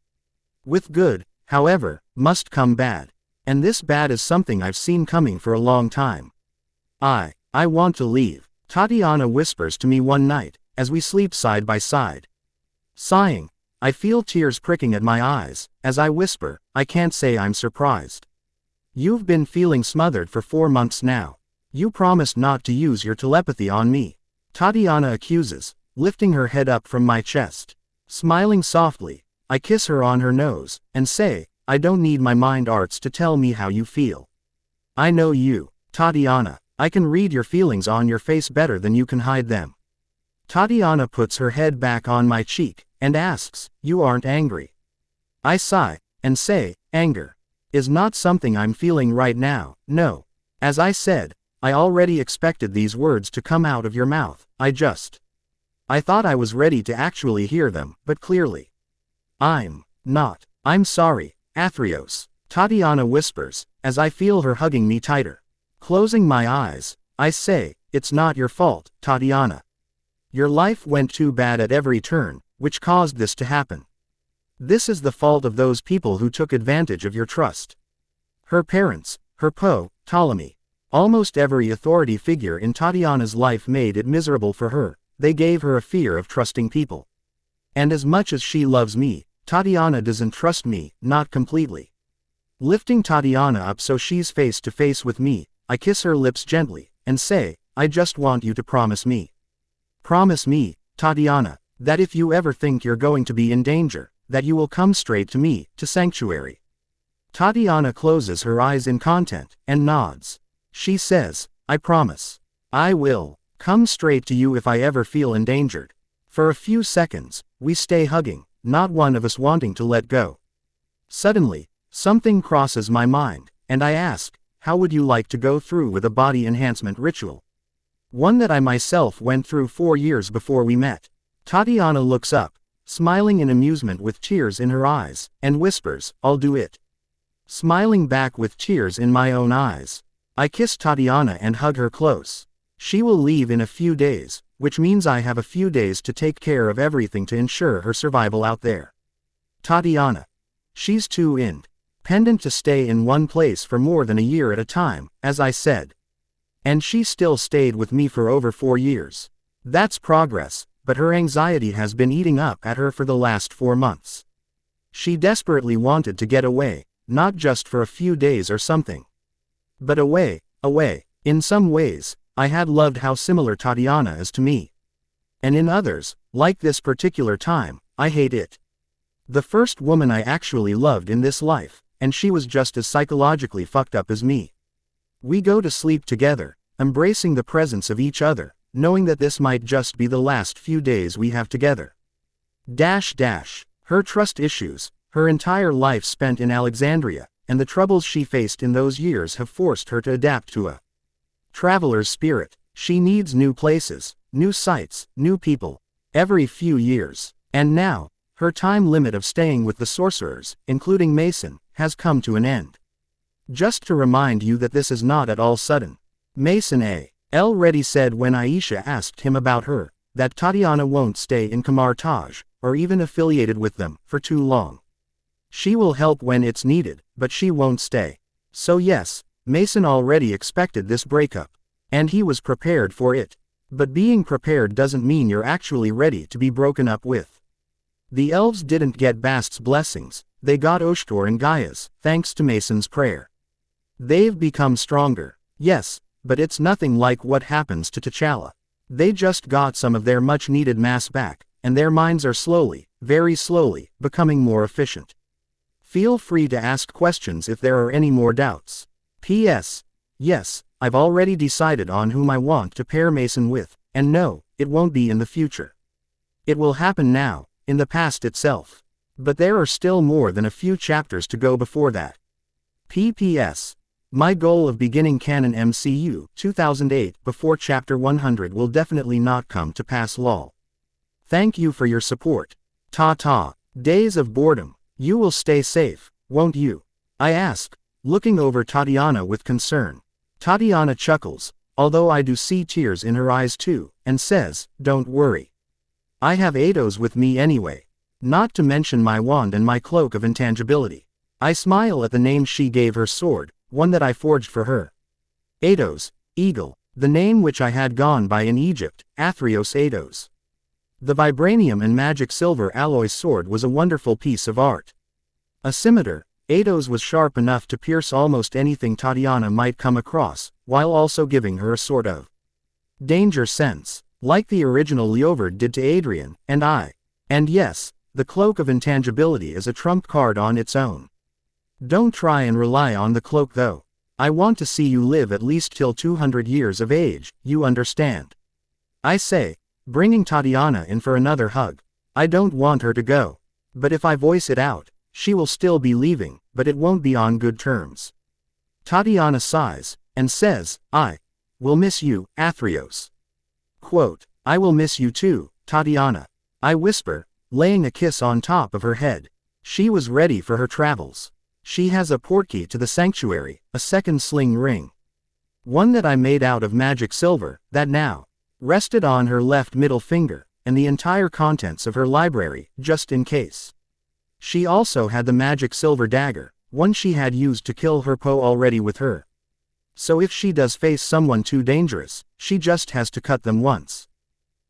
With good, however, must come bad. And this bad is something I've seen coming for a long time. I want to leave, Tatiana whispers to me one night, as we sleep side by side. Sighing, I feel tears pricking at my eyes, as I whisper, I can't say I'm surprised. You've been feeling smothered for 4 months now. You promised not to use your telepathy on me, Tatiana accuses, lifting her head up from my chest. Smiling softly, I kiss her on her nose, and say, I don't need my mind arts to tell me how you feel. I know you, Tatiana. I can read your feelings on your face better than you can hide them. Tatiana puts her head back on my cheek, and asks, you aren't angry? I sigh, and say, anger is not something I'm feeling right now, no. As I said, I already expected these words to come out of your mouth, I thought I was ready to actually hear them, but clearly, I'm not. I'm sorry, Athreos, Tatiana whispers, as I feel her hugging me tighter. Closing my eyes, I say, it's not your fault, Tatiana. Your life went too bad at every turn, which caused this to happen. This is the fault of those people who took advantage of your trust. Her parents, her Ptolemy, almost every authority figure in Tatiana's life made it miserable for her. They gave her a fear of trusting people. And as much as she loves me, Tatiana doesn't trust me, not completely. Lifting Tatiana up so she's face to face with me, I kiss her lips gently, and say, I just want you to promise me. Promise me, Tatiana, that if you ever think you're going to be in danger, that you will come straight to me, to Sanctuary. Tatiana closes her eyes in content, and nods. She says, I promise. I will come straight to you if I ever feel endangered. For a few seconds, we stay hugging, not one of us wanting to let go. Suddenly, something crosses my mind, and I ask, how would you like to go through with a body enhancement ritual? One that I myself went through 4 years before we met. Tatiana looks up, smiling in amusement with tears in her eyes, and whispers, I'll do it. Smiling back with tears in my own eyes. I kiss Tatiana and hug her close. She will leave in a few days, which means I have a few days to take care of everything to ensure her survival out there. Tatiana. She's too independent to stay in one place for more than a year at a time, as I said. And she still stayed with me for over 4 years. That's progress, but her anxiety has been eating up at her for the last 4 months. She desperately wanted to get away, not just for a few days or something. But away. In some ways, I had loved how similar Tatiana is to me. And in others, like this particular time, I hate it. The first woman I actually loved in this life, and she was just as psychologically fucked up as me. We go to sleep together, embracing the presence of each other, knowing that this might just be the last few days we have together. Her trust issues, her entire life spent in Alexandria, and the troubles she faced in those years have forced her to adapt to a traveler's spirit. She needs new places, new sights, new people, every few years. And now, her time limit of staying with the sorcerers, including Mason, has come to an end. Just to remind you that this is not at all sudden. Mason already said when Aisha asked him about her, that Tatiana won't stay in Kamartaj, or even affiliated with them, for too long. She will help when it's needed, but she won't stay. So yes, Mason already expected this breakup. And he was prepared for it. But being prepared doesn't mean you're actually ready to be broken up with. The elves didn't get Bast's blessings, they got Oshtor and Gaia's, thanks to Mason's prayer. They've become stronger, yes, but it's nothing like what happens to T'Challa. They just got some of their much-needed mass back, and their minds are slowly, very slowly, becoming more efficient. Feel free to ask questions if there are any more doubts. P.S. Yes, I've already decided on whom I want to pair Mason with, and no, it won't be in the future. It will happen now, in the past itself. But there are still more than a few chapters to go before that. P.P.S. My goal of beginning canon MCU 2008 before chapter 100 will definitely not come to pass lol. Thank you for your support. Ta-ta. Days of boredom. You will stay safe, won't you? I ask, looking over Tatiana with concern. Tatiana chuckles, although I do see tears in her eyes too, and says, don't worry. I have Eidos with me anyway. Not to mention my wand and my cloak of intangibility. I smile at the name she gave her sword, one that I forged for her. Eidos, eagle, the name which I had gone by in Egypt, Athreos Eidos. The vibranium and magic silver alloy sword was a wonderful piece of art. A scimitar, Eidos was sharp enough to pierce almost anything Tatiana might come across, while also giving her a sort of danger sense, like the original Leovard did to Adrian, and I. And yes, the cloak of intangibility is a trump card on its own. Don't try and rely on the cloak though. I want to see you live at least till 200 years of age, you understand. I say, bringing Tatiana in for another hug. I don't want her to go. But if I voice it out, she will still be leaving, but it won't be on good terms. Tatiana sighs, and says, I will miss you, Athreos. Quote, I will miss you too, Tatiana. I whisper, laying a kiss on top of her head. She was ready for her travels. She has a portkey to the sanctuary, a second sling ring. One that I made out of magic silver, that now rested on her left middle finger, and the entire contents of her library, just in case. She also had the magic silver dagger, one she had used to kill her Poe already with her. So if she does face someone too dangerous, she just has to cut them once.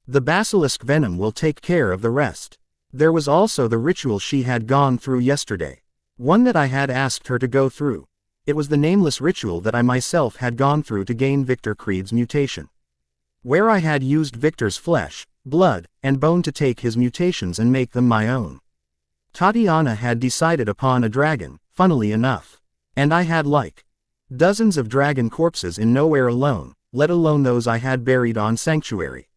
The basilisk venom will take care of the rest. There was also the ritual she had gone through yesterday. One that I had asked her to go through. It was the nameless ritual that I myself had gone through to gain Victor Creed's mutation. Where I had used Victor's flesh, blood, and bone to take his mutations and make them my own. Tatiana had decided upon a dragon, funnily enough. And I had like dozens of dragon corpses in nowhere alone, let alone those I had buried on Sanctuary.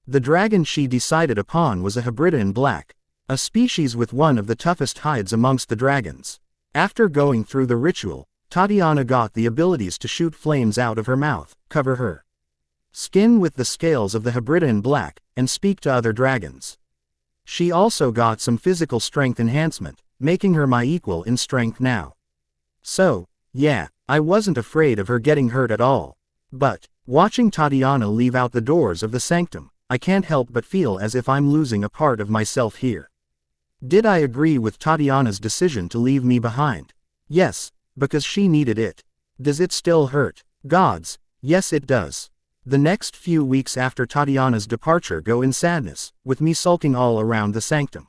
The dragon she decided upon was a Hebridean black, a species with one of the toughest hides amongst the dragons. After going through the ritual, Tatiana got the abilities to shoot flames out of her mouth, cover her skin with the scales of the Hebridean black, and speak to other dragons. She also got some physical strength enhancement, making her my equal in strength now. So, yeah, I wasn't afraid of her getting hurt at all. But, watching Tatiana leave out the doors of the sanctum, I can't help but feel as if I'm losing a part of myself here. Did I agree with Tatiana's decision to leave me behind? Yes, because she needed it. Does it still hurt? Gods, yes it does. The next few weeks after Tatiana's departure go in sadness, with me sulking all around the sanctum.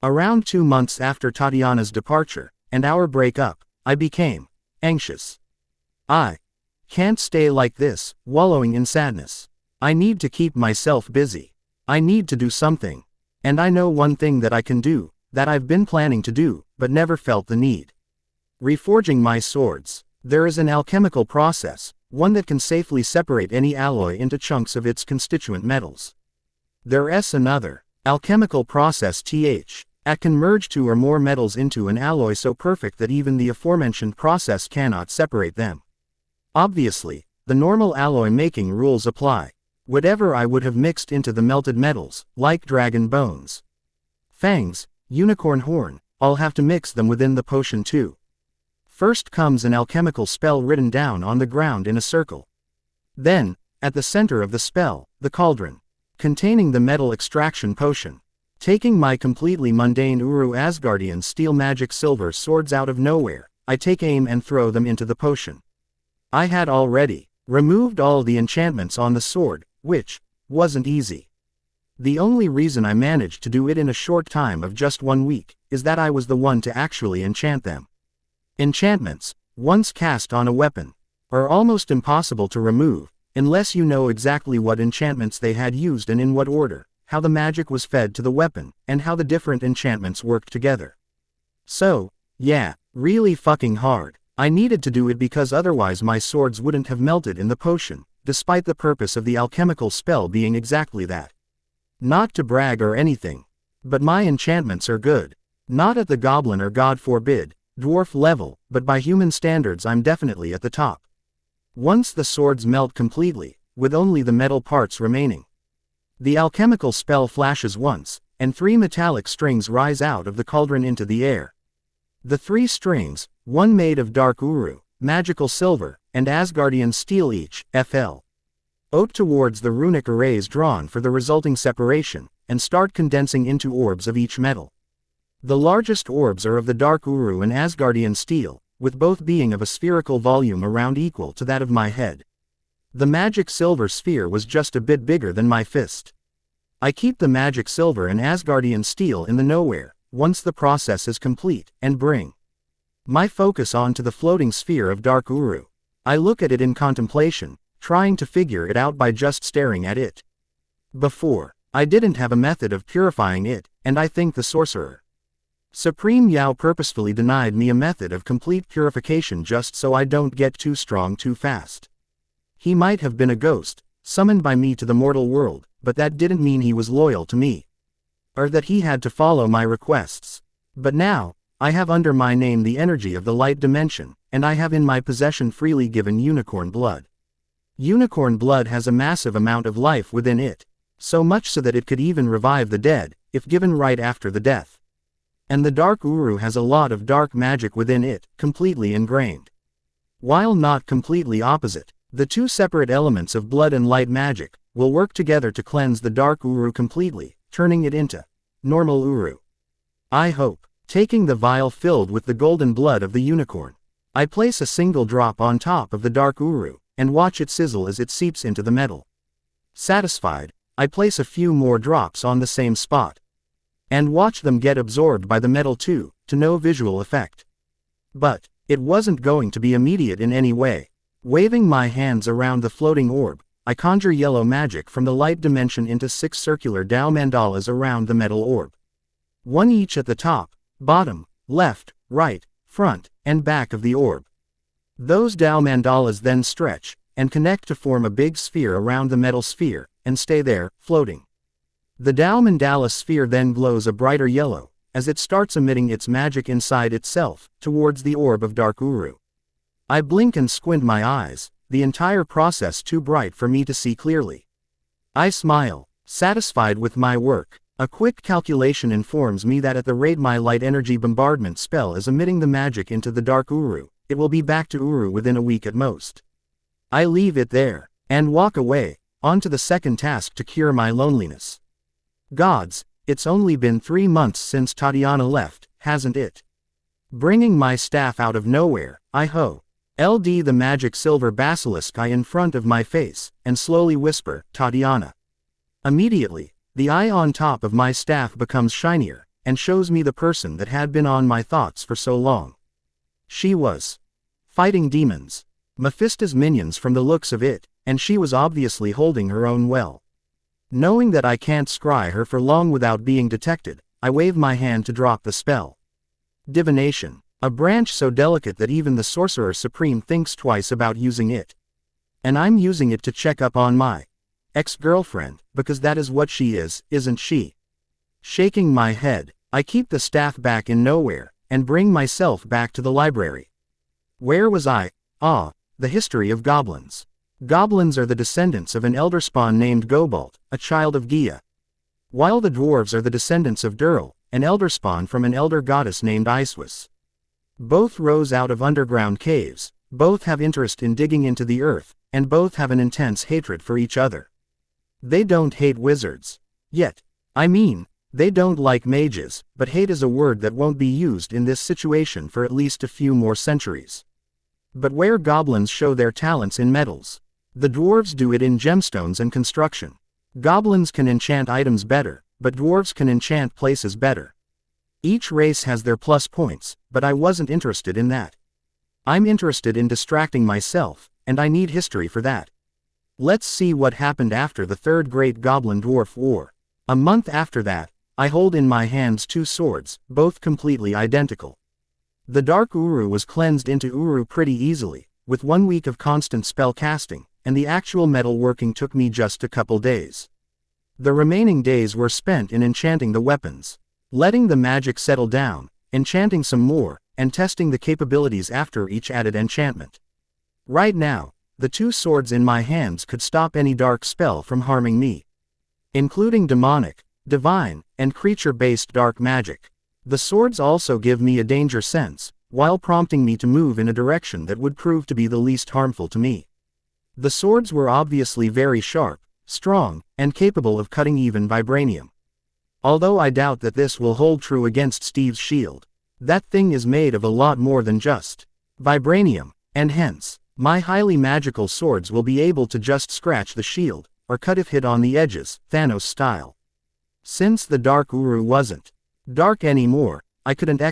Around 2 months after Tatiana's departure, and our breakup, I became anxious. I can't stay like this, wallowing in sadness. I need to keep myself busy. I need to do something. And I know one thing that I can do, that I've been planning to do, but never felt the need. Reforging my swords. There is an alchemical process, one that can safely separate any alloy into chunks of its constituent metals. There's another alchemical process that can merge 2 or more metals into an alloy so perfect that even the aforementioned process cannot separate them. Obviously, the normal alloy making rules apply. Whatever I would have mixed into the melted metals, like dragon bones, fangs, unicorn horn, I'll have to mix them within the potion too. First comes an alchemical spell written down on the ground in a circle. Then, at the center of the spell, the cauldron, containing the metal extraction potion. Taking my completely mundane Uru Asgardian steel magic silver swords out of nowhere, I take aim and throw them into the potion. I had already removed all the enchantments on the sword, which wasn't easy. The only reason I managed to do it in a short time of just 1 week, is that I was the one to actually enchant them. Enchantments, once cast on a weapon, are almost impossible to remove, unless you know exactly what enchantments they had used and in what order, how the magic was fed to the weapon, and how the different enchantments worked together. So, yeah, really fucking hard. I needed to do it because otherwise my swords wouldn't have melted in the potion, despite the purpose of the alchemical spell being exactly that. Not to brag or anything, but my enchantments are good. Not at the goblin or god forbid, dwarf level, but by human standards I'm definitely at the top. Once the swords melt completely, with only the metal parts remaining, the alchemical spell flashes once, and 3 metallic strings rise out of the cauldron into the air. The 3 strings, one made of dark Uru, magical silver, and Asgardian steel each, float towards the runic arrays drawn for the resulting separation, and start condensing into orbs of each metal. The largest orbs are of the dark Uru and Asgardian steel, with both being of a spherical volume around equal to that of my head. The magic silver sphere was just a bit bigger than my fist. I keep the magic silver and Asgardian steel in the nowhere, once the process is complete, and bring my focus onto the floating sphere of dark Uru. I look at it in contemplation, trying to figure it out by just staring at it. Before, I didn't have a method of purifying it, and I think the sorcerer Supreme Yao purposefully denied me a method of complete purification just so I don't get too strong too fast. He might have been a ghost, summoned by me to the mortal world, but that didn't mean he was loyal to me, or that he had to follow my requests. But now, I have under my name the energy of the light dimension, and I have in my possession freely given unicorn blood. Unicorn blood has a massive amount of life within it, so much so that it could even revive the dead, if given right after the death. And the dark Uru has a lot of dark magic within it, completely ingrained. While not completely opposite, The two separate elements of blood and light magic will work together to cleanse the dark uru completely, turning it into normal uru. I hope. Taking the vial filled with the golden blood of the unicorn, I place a single drop on top of the dark uru, and watch it sizzle as it seeps into the metal. Satisfied, I place a few more drops on the same spot, and watch them get absorbed by the metal too, to no visual effect. But it wasn't going to be immediate in any way. Waving my hands around the floating orb, I conjure yellow magic from the light dimension into 6 circular Dao mandalas around the metal orb. 1 each at the top, bottom, left, right, front, and back of the orb. Those Dao mandalas then stretch and connect to form a big sphere around the metal sphere, and stay there, floating. The Dao mandala sphere then glows a brighter yellow, as it starts emitting its magic inside itself, towards the orb of dark uru. I blink and squint my eyes, the entire process too bright for me to see clearly. I smile, satisfied with my work. A quick calculation informs me that at the rate my light energy bombardment spell is emitting the magic into the dark uru, it will be back to uru within a week at most. I leave it there, and walk away, on to the second task to cure my loneliness. Gods, it's only been 3 months since Tatiana left, hasn't it? Bringing my staff out of nowhere, I hold the magic silver basilisk eye in front of my face, and slowly whisper, Tatiana. Immediately, the eye on top of my staff becomes shinier, and shows me the person that had been on my thoughts for so long. She was fighting demons, Mephisto's minions from the looks of it, and she was obviously holding her own well. Knowing that I can't scry her for long without being detected, I wave my hand to drop the spell. Divination, a branch so delicate that even the Sorcerer Supreme thinks twice about using it. And I'm using it to check up on my ex-girlfriend, because that is what she is, isn't she? Shaking my head, I keep the staff back in nowhere, and bring myself back to the library. Where was I? The history of goblins. Goblins are the descendants of an elder spawn named Gobalt, a child of Gia. While the dwarves are the descendants of Durl, an elder spawn from an elder goddess named Iswis. Both rose out of underground caves, both have interest in digging into the earth, and both have an intense hatred for each other. They don't hate wizards. Yet. I mean, they don't like mages, but hate is a word that won't be used in this situation for at least a few more centuries. But where goblins show their talents in metals, the dwarves do it in gemstones and construction. Goblins can enchant items better, but dwarves can enchant places better. Each race has their plus points, but I wasn't interested in that. I'm interested in distracting myself, and I need history for that. Let's see what happened after the Third Great Goblin-Dwarf War. A month after that, I hold in my hands 2 swords, both completely identical. The Dark Uru was cleansed into Uru pretty easily, with 1 week of constant spell casting, and the actual metal working took me just a couple days. The remaining days were spent in enchanting the weapons, letting the magic settle down, enchanting some more, and testing the capabilities after each added enchantment. Right now, the 2 swords in my hands could stop any dark spell from harming me, including demonic, divine, and creature-based dark magic. The swords also give me a danger sense, while prompting me to move in a direction that would prove to be the least harmful to me. The swords were obviously very sharp, strong, and capable of cutting even vibranium. Although I doubt that this will hold true against Steve's shield. That thing is made of a lot more than just vibranium, and hence, my highly magical swords will be able to just scratch the shield, or cut if hit on the edges, Thanos style. Since the Dark Uru wasn't dark anymore, I couldn't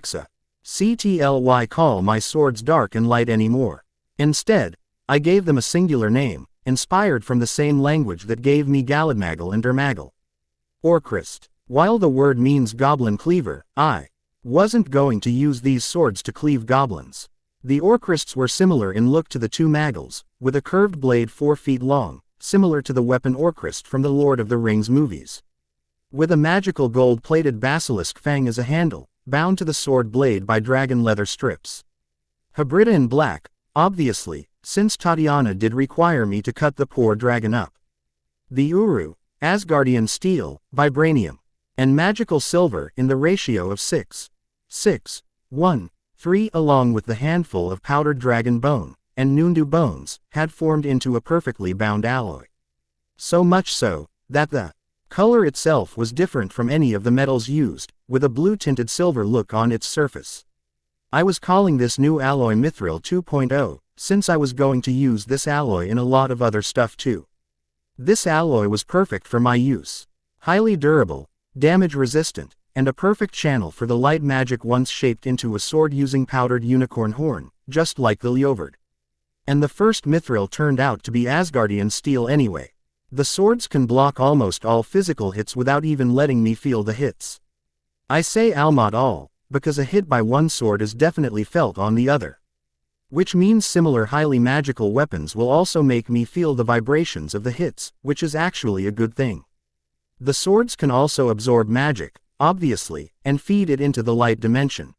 call my swords dark and light anymore. Instead, I gave them a singular name, inspired from the same language that gave me Galadmagal and Dermagal. Orcrist. While the word means goblin cleaver, I wasn't going to use these swords to cleave goblins. The Orcrists were similar in look to the 2 Magals, with a curved blade 4 feet long, similar to the weapon Orcrist from the Lord of the Rings movies. With a magical gold-plated basilisk fang as a handle, bound to the sword blade by dragon leather strips. Hybrida in black, obviously, since Tatiana did require me to cut the poor dragon up. The Uru, Asgardian steel, vibranium, and magical silver in the ratio of 6, 1, 3 along with the handful of powdered dragon bone, and Nundu bones, had formed into a perfectly bound alloy. So much so, that the color itself was different from any of the metals used, with a blue-tinted silver look on its surface. I was calling this new alloy Mithril 2.0, since I was going to use this alloy in a lot of other stuff too. This alloy was perfect for my use. Highly durable, damage-resistant, and a perfect channel for the light magic once shaped into a sword using powdered unicorn horn, just like the Ljovard. And the first Mithril turned out to be Asgardian steel anyway. The swords can block almost all physical hits without even letting me feel the hits. I say almost all, because a hit by one sword is definitely felt on the other. Which means similar highly magical weapons will also make me feel the vibrations of the hits, which is actually a good thing. The swords can also absorb magic, obviously, and feed it into the light dimension,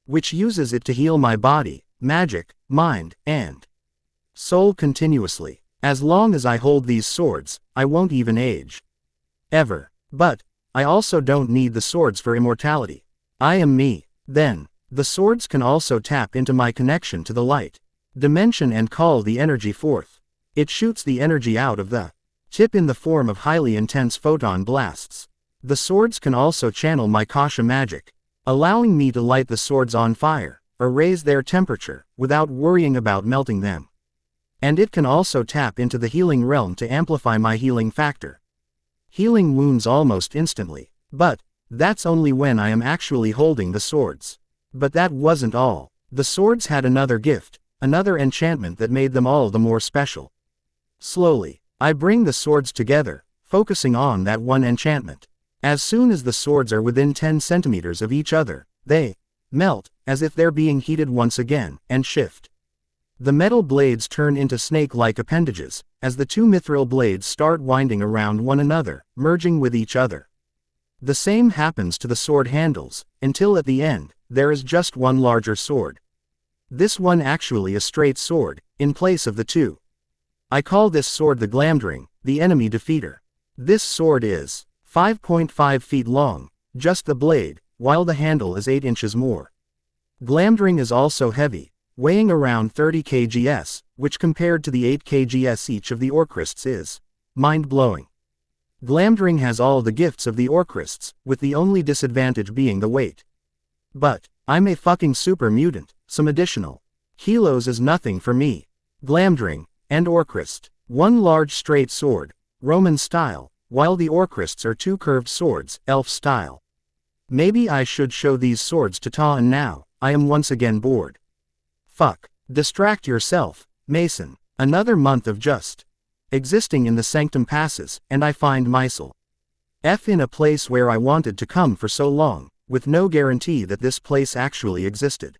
which uses it to heal my body, magic, mind, and soul continuously. As long as I hold these swords, I won't even age. Ever. But I also don't need the swords for immortality. I am me. Then, the swords can also tap into my connection to the light dimension and call the energy forth. It shoots the energy out of the tip in the form of highly intense photon blasts. The swords can also channel my Kasha magic, allowing me to light the swords on fire, or raise their temperature, without worrying about melting them. And it can also tap into the healing realm to amplify my healing factor, healing wounds almost instantly. But that's only when I am actually holding the swords. But that wasn't all. The swords had another gift, another enchantment that made them all the more special. Slowly, I bring the swords together, focusing on that one enchantment. As soon as the swords are within 10 centimeters of each other, they melt, as if they're being heated once again, and shift. The metal blades turn into snake-like appendages, as the two mithril blades start winding around one another, merging with each other. The same happens to the sword handles, until at the end, there is just one larger sword. This one actually a straight sword, in place of the two. I call this sword the Glamdring, the enemy defeater. This sword is 5.5 feet long, just the blade, while the handle is 8 inches more. Glamdring is also heavy, weighing around 30 kgs, which compared to the 8 kgs each of the Orcrists is mind-blowing. Glamdring has all the gifts of the Orcrists, with the only disadvantage being the weight. But I'm a fucking super mutant, some additional kilos is nothing for me. Glamdring and Orcrist, one large straight sword, Roman style, while the Orcrists are two curved swords, elf style. Maybe I should show these swords to Taan now. I am once again bored. Fuck. Distract yourself, Mason. Another month of just existing in the sanctum passes, and I find myself in a place where I wanted to come for so long, with no guarantee that this place actually existed.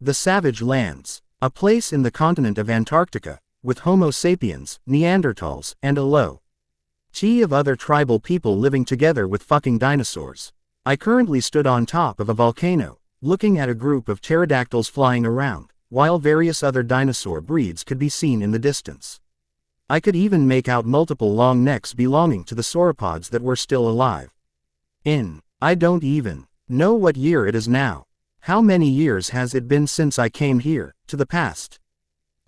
The Savage Lands, a place in the continent of Antarctica, with Homo sapiens, Neanderthals, and a low T of other tribal people living together with fucking dinosaurs. I currently stood on top of a volcano, looking at a group of pterodactyls flying around, while various other dinosaur breeds could be seen in the distance. I could even make out multiple long necks belonging to the sauropods that were still alive. I don't even know what year it is now. How many years has it been since I came here, to the past?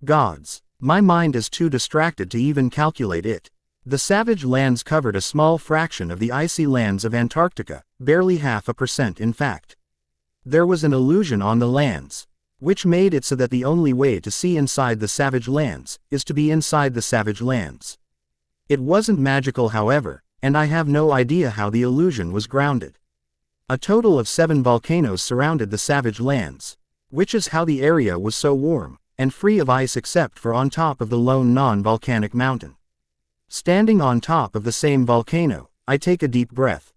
Gods, my mind is too distracted to even calculate it. The Savage Lands covered a small fraction of the icy lands of Antarctica, barely 0.5% in fact. There was an illusion on the lands, which made it so that the only way to see inside the Savage Lands is to be inside the Savage Lands. It wasn't magical however, and I have no idea how the illusion was grounded. A total of 7 volcanoes surrounded the Savage Lands, which is how the area was so warm, and free of ice except for on top of the lone non-volcanic mountain. Standing on top of the same volcano, I take a deep breath.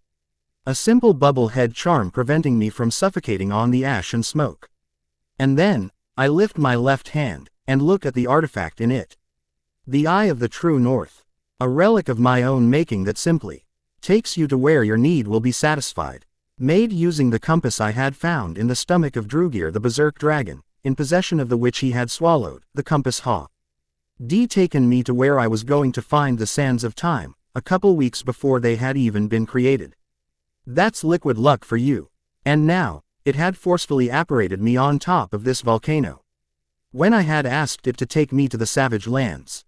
A simple bubble head charm preventing me from suffocating on the ash and smoke. And then, I lift my left hand, and look at the artifact in it. The Eye of the True North. A relic of my own making that simply takes you to where your need will be satisfied. Made using the compass I had found in the stomach of Drugir the Berserk Dragon, in possession of the which he had swallowed, the compass ha. Taken me to where I was going to find the sands of time, a couple weeks before they had even been created. That's liquid luck for you. And now, it had forcefully apparated me on top of this volcano. when I had asked it to take me to the savage lands.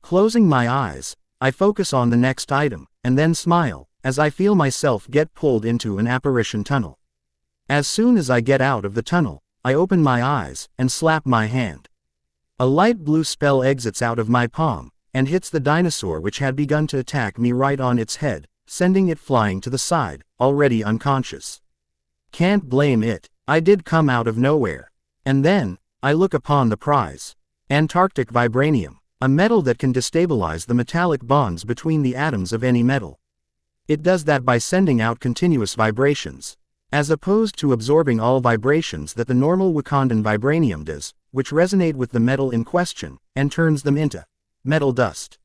Closing my eyes, I focus on the next item, and then smile, as I feel myself get pulled into an apparition tunnel. As soon as I get out of the tunnel, I open my eyes, and slap my hand. A light blue spell exits out of my palm, and hits the dinosaur which had begun to attack me right on its head, sending it flying to the side, already unconscious. Can't blame it, I did come out of nowhere. And then, I look upon the prize. Antarctic vibranium, a metal that can destabilize the metallic bonds between the atoms of any metal. It does that by sending out continuous vibrations, as opposed to absorbing all vibrations that the normal Wakandan vibranium does, which resonate with the metal in question, and turns them into metal dust.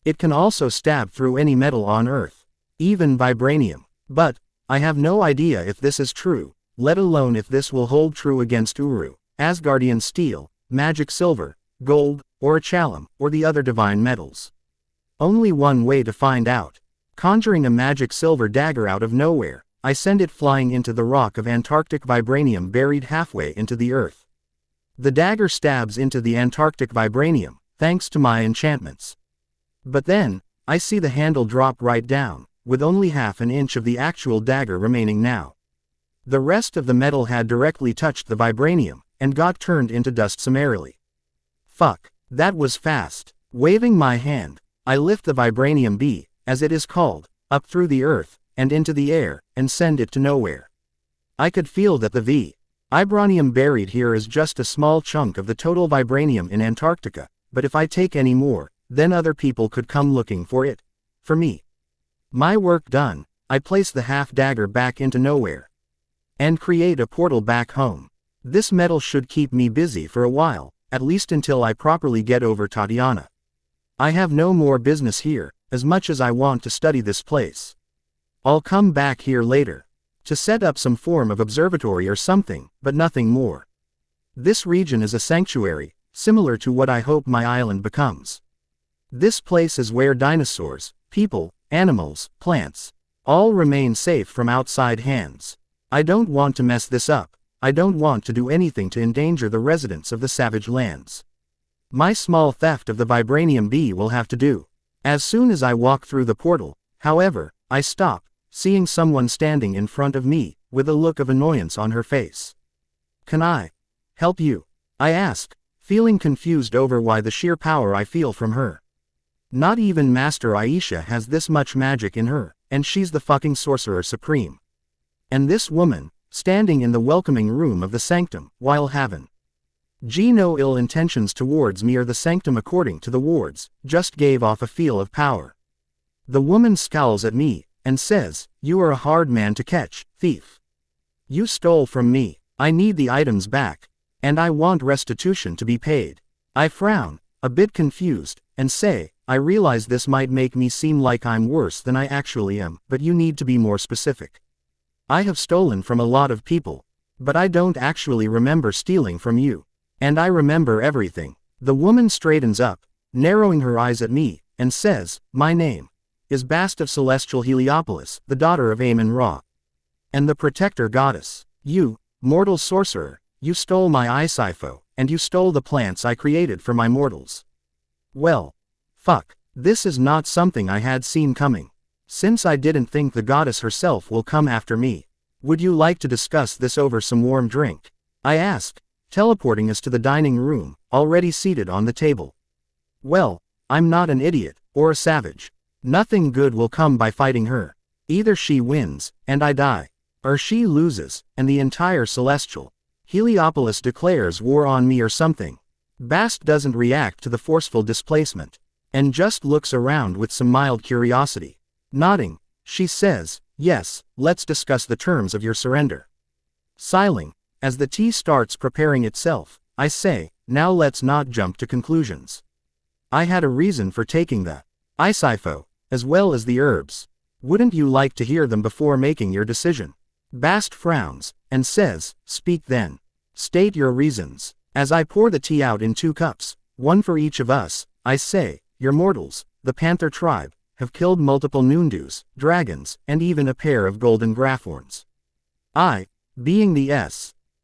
It can also stab through any metal on Earth, even vibranium. But, I have no idea if this is true, let alone if this will hold true against Uru, Asgardian steel, magic silver, gold, or chalum, or the other divine metals. Only one way to find out. Conjuring a magic silver dagger out of nowhere, I send it flying into the rock of Antarctic vibranium buried halfway into the earth. The dagger stabs into the Antarctic vibranium, thanks to my enchantments. But then, I see the handle drop right down, with only half an inch of the actual dagger remaining now. The rest of the metal had directly touched the vibranium, and got turned into dust summarily. Fuck, that was fast. Waving my hand, I lift the vibranium bee, as it is called, up through the earth, and into the air, and send it to nowhere. I could feel that the vibranium buried here is just a small chunk of the total vibranium in Antarctica, but if I take any more, then other people could come looking for it. For me. My work done, I place the half dagger back into nowhere. And create a portal back home. This metal should keep me busy for a while, at least until I properly get over Tatiana. I have no more business here, as much as I want to study this place. I'll come back here later. To set up some form of observatory or something, but nothing more. This region is a sanctuary, similar to what I hope my island becomes. This place is where dinosaurs, people, animals, plants, all remain safe from outside hands. I don't want to mess this up. I don't want to do anything to endanger the residents of the savage lands. My small theft of the vibranium bee will have to do. As soon as I walk through the portal, however, I stop, seeing someone standing in front of me, with a look of annoyance on her face. Can I help you? I ask, feeling confused over why the sheer power I feel from her. Not even Master Aisha has this much magic in her, and she's the fucking sorcerer supreme. And this woman, standing in the welcoming room of the sanctum, while having no ill intentions towards me or the sanctum according to the wards, just gave off a feel of power. The woman scowls at me, and says, "You are a hard man to catch, thief. You stole from me, I need the items back, and I want restitution to be paid." I frown, a bit confused, and say, "I realize this might make me seem like I'm worse than I actually am, but you need to be more specific. I have stolen from a lot of people, but I don't actually remember stealing from you. And I remember everything." The woman straightens up, narrowing her eyes at me, and says, "My name is Bast of Celestial Heliopolis, the daughter of Amun-Ra, and the protector goddess. You, mortal sorcerer, you stole my Isipho, and you stole the plants I created for my mortals." Well, fuck, this is not something I had seen coming. Since I didn't think the goddess herself will come after me, would you like to discuss this over some warm drink? I ask, teleporting us to the dining room, already seated on the table. Well, I'm not an idiot, or a savage. Nothing good will come by fighting her. Either she wins, and I die, or she loses, and the entire Celestial Heliopolis declares war on me or something. Bast doesn't react to the forceful displacement, and just looks around with some mild curiosity. Nodding, she says, "Yes, let's discuss the terms of your surrender." Sighing, as the tea starts preparing itself, I say, "Now let's not jump to conclusions. I had a reason for taking the Isipho, as well as the herbs. Wouldn't you like to hear them before making your decision?" Bast frowns, and says, "Speak then. State your reasons." As I pour the tea out in 2 cups, one for each of us, I say, "Your mortals, the Panther tribe, have killed multiple Noondus, dragons, and even a pair of golden Graphorns. I, being the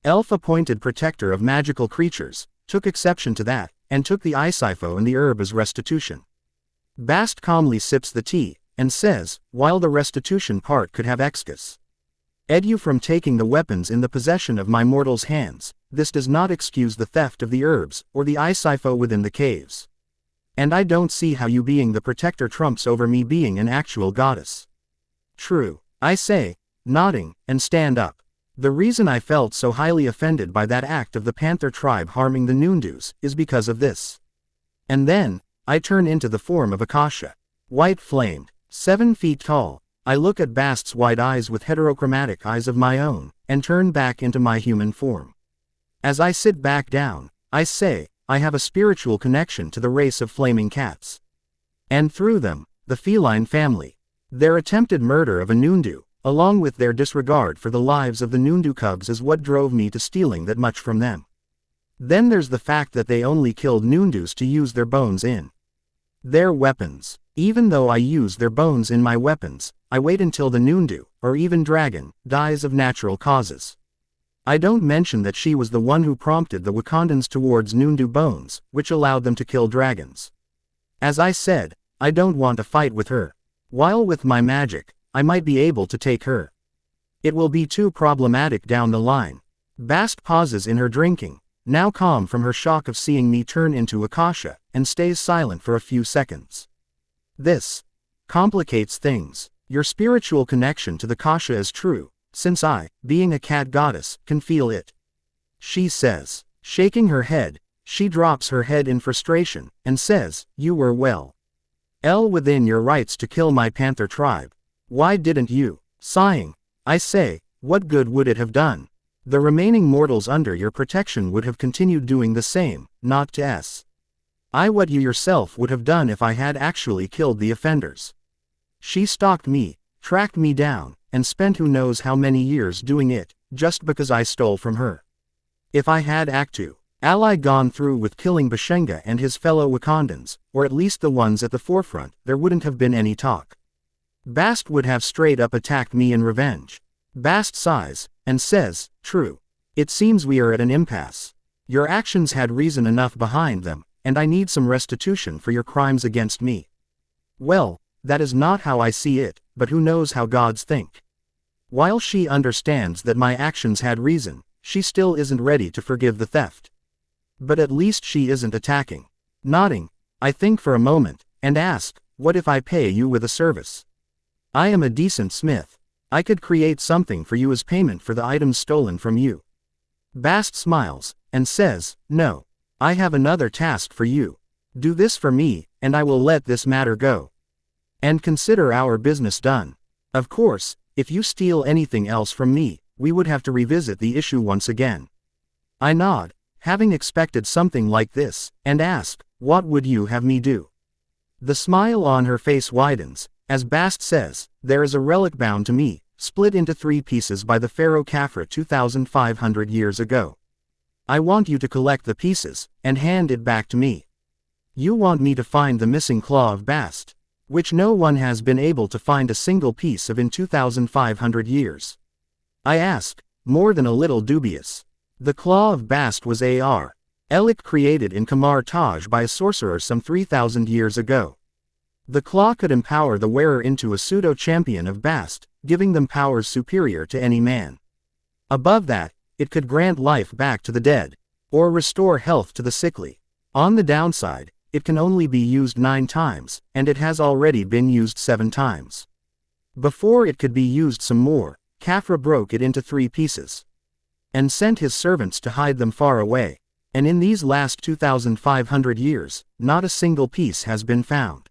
elf-appointed protector of magical creatures, took exception to that, and took the iciphal and the herb as restitution. Bast calmly sips the tea, and says, while the restitution part could have excuse you from taking the weapons in the possession of my mortal's hands, this does not excuse the theft of the herbs, or the iciphal within the caves. And I don't see how you being the protector trumps over me being an actual goddess. True, I say, nodding, and stand up. The reason I felt so highly offended by that act of the Panther tribe harming the Noondus, is because of this. And then, I turn into the form of Akasha. White-flamed, 7 feet tall, I look at Bast's wide eyes with heterochromatic eyes of my own, and turn back into my human form. As I sit back down, I say, I have a spiritual connection to the race of flaming cats. And through them, the feline family. Their attempted murder of a Noondu, along with their disregard for the lives of the Noondu cubs, is what drove me to stealing that much from them. Then there's the fact that they only killed Noondus to use their bones in their weapons. Even though I use their bones in my weapons, I wait until the Noondu, or even dragon, dies of natural causes. I don't mention that she was the one who prompted the Wakandans towards Noondu bones, which allowed them to kill dragons. As I said, I don't want to fight with her. While with my magic, I might be able to take her. It will be too problematic down the line. Bast pauses in her drinking, now calm from her shock of seeing me turn into Akasha, and stays silent for a few seconds. This complicates things. Your spiritual connection to the Kasha is true, since I, being a cat goddess, can feel it. She says, shaking her head. She drops her head in frustration, and says, you were well within your rights to kill my panther tribe. Why didn't you? Sighing, I say, what good would it have done? The remaining mortals under your protection would have continued doing the same, not to s. What you yourself would have done if I had actually killed the offenders. She stalked me, tracked me down, and spent who knows how many years doing it, just because I stole from her. If I had ally gone through with killing Bashenga and his fellow Wakandans, or at least the ones at the forefront, there wouldn't have been any talk. Bast would have straight up attacked me in revenge. Bast sighs, and says, true. It seems we are at an impasse. Your actions had reason enough behind them, and I need some restitution for your crimes against me. Well, that is not how I see it, but who knows how gods think. While she understands that my actions had reason, she still isn't ready to forgive the theft. But at least she isn't attacking. Nodding, I think for a moment, and ask, what if I pay you with a service? I am a decent smith. I could create something for you as payment for the items stolen from you. Bast smiles, and says, no. I have another task for you. Do this for me, and I will let this matter go. And consider our business done. Of course, if you steal anything else from me, we would have to revisit the issue once again. I nod, having expected something like this, and ask, what would you have me do? The smile on her face widens, as Bast says, there is a relic bound to me, split into 3 pieces by the pharaoh Khafra 2,500 years ago. I want you to collect the pieces, and hand it back to me. You want me to find the missing claw of Bast, which no one has been able to find a single piece of in 2,500 years. I ask, more than a little dubious. The claw of Bast was a.r. Elik created in Kamar Taj by a sorcerer some 3,000 years ago. The claw could empower the wearer into a pseudo-champion of Bast, giving them powers superior to any man. Above that, it could grant life back to the dead, or restore health to the sickly. On the downside, it can only be used 9 times, and it has already been used 7 times. Before it could be used some more, Khafra broke it into 3 pieces, and sent his servants to hide them far away. And in these last 2,500 years, not a single piece has been found.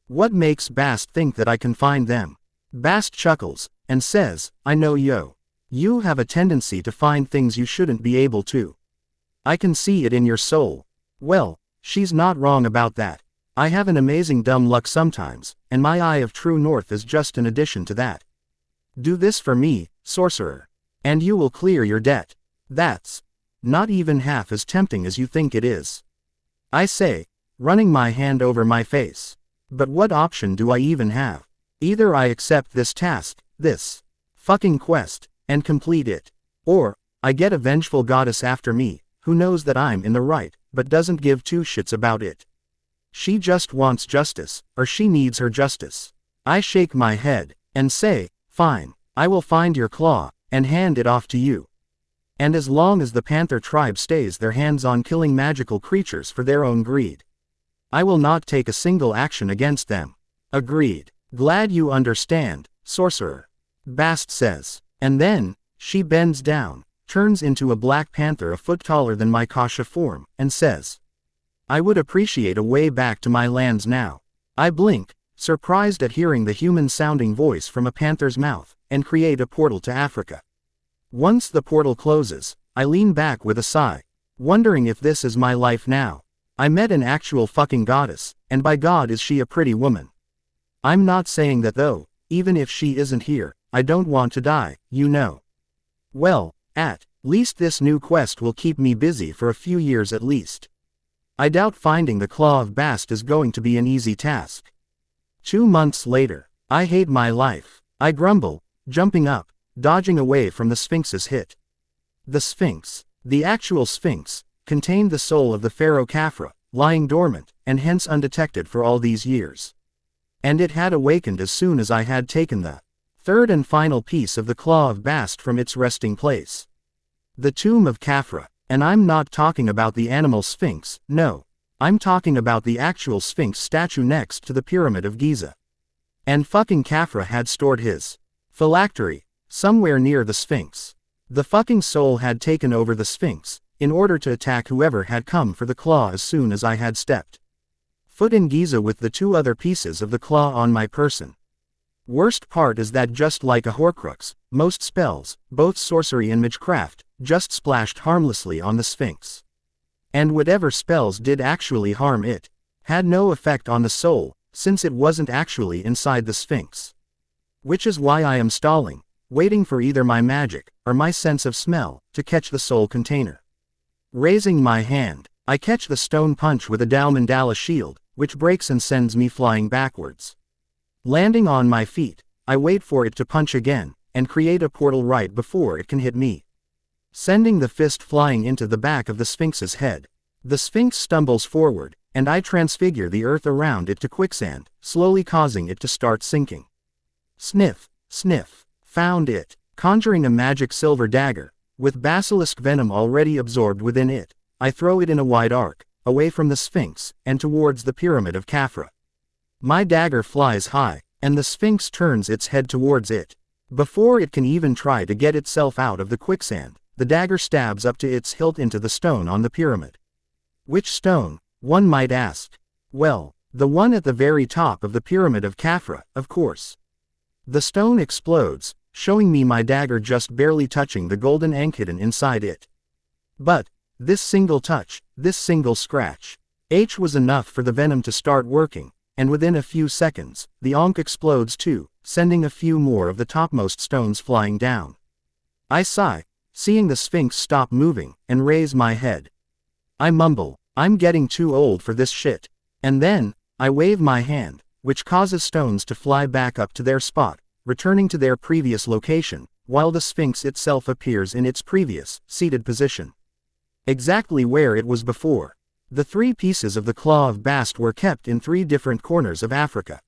What makes Bast think that I can find them? Bast chuckles, and says, I know you have a tendency to find things you shouldn't be able to. I can see it in your soul. Well, she's not wrong about that. I have an amazing dumb luck sometimes, and my eye of true north is just an addition to that. Do this for me, sorcerer, and you will clear your debt. That's not even half as tempting as you think it is. I say, running my hand over my face. But what option do I even have? Either I accept this task, this fucking quest, and complete it, or I get a vengeful goddess after me, who knows that I'm in the right, but doesn't give two shits about it. She just wants justice, or she needs her justice. I shake my head, and say, fine, I will find your claw, and hand it off to you. And as long as the panther tribe stays their hands on killing magical creatures for their own greed, I will not take a single action against them. Agreed. Glad you understand, sorcerer. Bast says. And then, she bends down, turns into a black panther a foot taller than my Kasha form, and says, I would appreciate a way back to my lands now. I blink, surprised at hearing the human-sounding voice from a panther's mouth, and create a portal to Africa. Once the portal closes, I lean back with a sigh, wondering if this is my life now. I met an actual fucking goddess, and by God is she a pretty woman. I'm not saying that though, even if she isn't here, I don't want to die, you know. Well, at least this new quest will keep me busy for a few years at least. I doubt finding the Claw of Bast is going to be an easy task. 2 months later, I hate my life. I grumble, jumping up, dodging away from the Sphinx's hit. The Sphinx, the actual Sphinx, contained the soul of the pharaoh Khafra, lying dormant, and hence undetected for all these years. And it had awakened as soon as I had taken the third and final piece of the Claw of Bast from its resting place. The tomb of Khafra, and I'm not talking about the animal Sphinx, no. I'm talking about the actual Sphinx statue next to the Pyramid of Giza. And fucking Khafra had stored his phylactery somewhere near the Sphinx. The fucking soul had taken over the Sphinx, in order to attack whoever had come for the claw as soon as I had stepped foot in Giza with the 2 other pieces of the claw on my person. Worst part is that just like a Horcrux, most spells, both sorcery and magecraft, just splashed harmlessly on the Sphinx. And whatever spells did actually harm it, had no effect on the soul, since it wasn't actually inside the Sphinx. Which is why I am stalling, waiting for either my magic, or my sense of smell, to catch the soul container. Raising my hand, I catch the stone punch with a Dao Mandala shield, which breaks and sends me flying backwards. Landing on my feet, I wait for it to punch again, and create a portal right before it can hit me, sending the fist flying into the back of the Sphinx's head. The Sphinx stumbles forward, and I transfigure the earth around it to quicksand, slowly causing it to start sinking. Sniff, sniff. Found it. Conjuring a magic silver dagger, with basilisk venom already absorbed within it, I throw it in a wide arc, away from the Sphinx, and towards the Pyramid of Khafra. My dagger flies high, and the Sphinx turns its head towards it. Before it can even try to get itself out of the quicksand, the dagger stabs up to its hilt into the stone on the pyramid. Which stone, one might ask? Well, the one at the very top of the Pyramid of Khafra, of course. The stone explodes, showing me my dagger just barely touching the golden ankh hidden inside it. But this single touch, this single scratch, was enough for the venom to start working, and within a few seconds, the ankh explodes too, sending a few more of the topmost stones flying down. I sigh, seeing the Sphinx stop moving, and raise my head. I mumble, I'm getting too old for this shit. And then, I wave my hand, which causes stones to fly back up to their spot, returning to their previous location, while the Sphinx itself appears in its previous, seated position. Exactly where it was before. The 3 pieces of the Claw of Bast were kept in 3 different corners of Africa.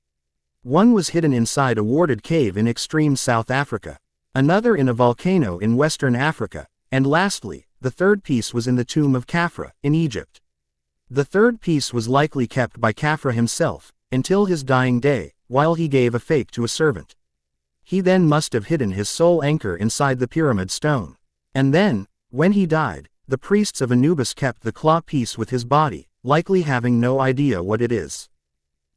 One was hidden inside a warded cave in extreme South Africa, another in a volcano in Western Africa, and lastly, the 3rd piece was in the tomb of Khafra, in Egypt. The 3rd piece was likely kept by Khafra himself, until his dying day, while he gave a fake to a servant. He then must have hidden his soul anchor inside the pyramid stone. And then, when he died, the priests of Anubis kept the claw piece with his body, likely having no idea what it is.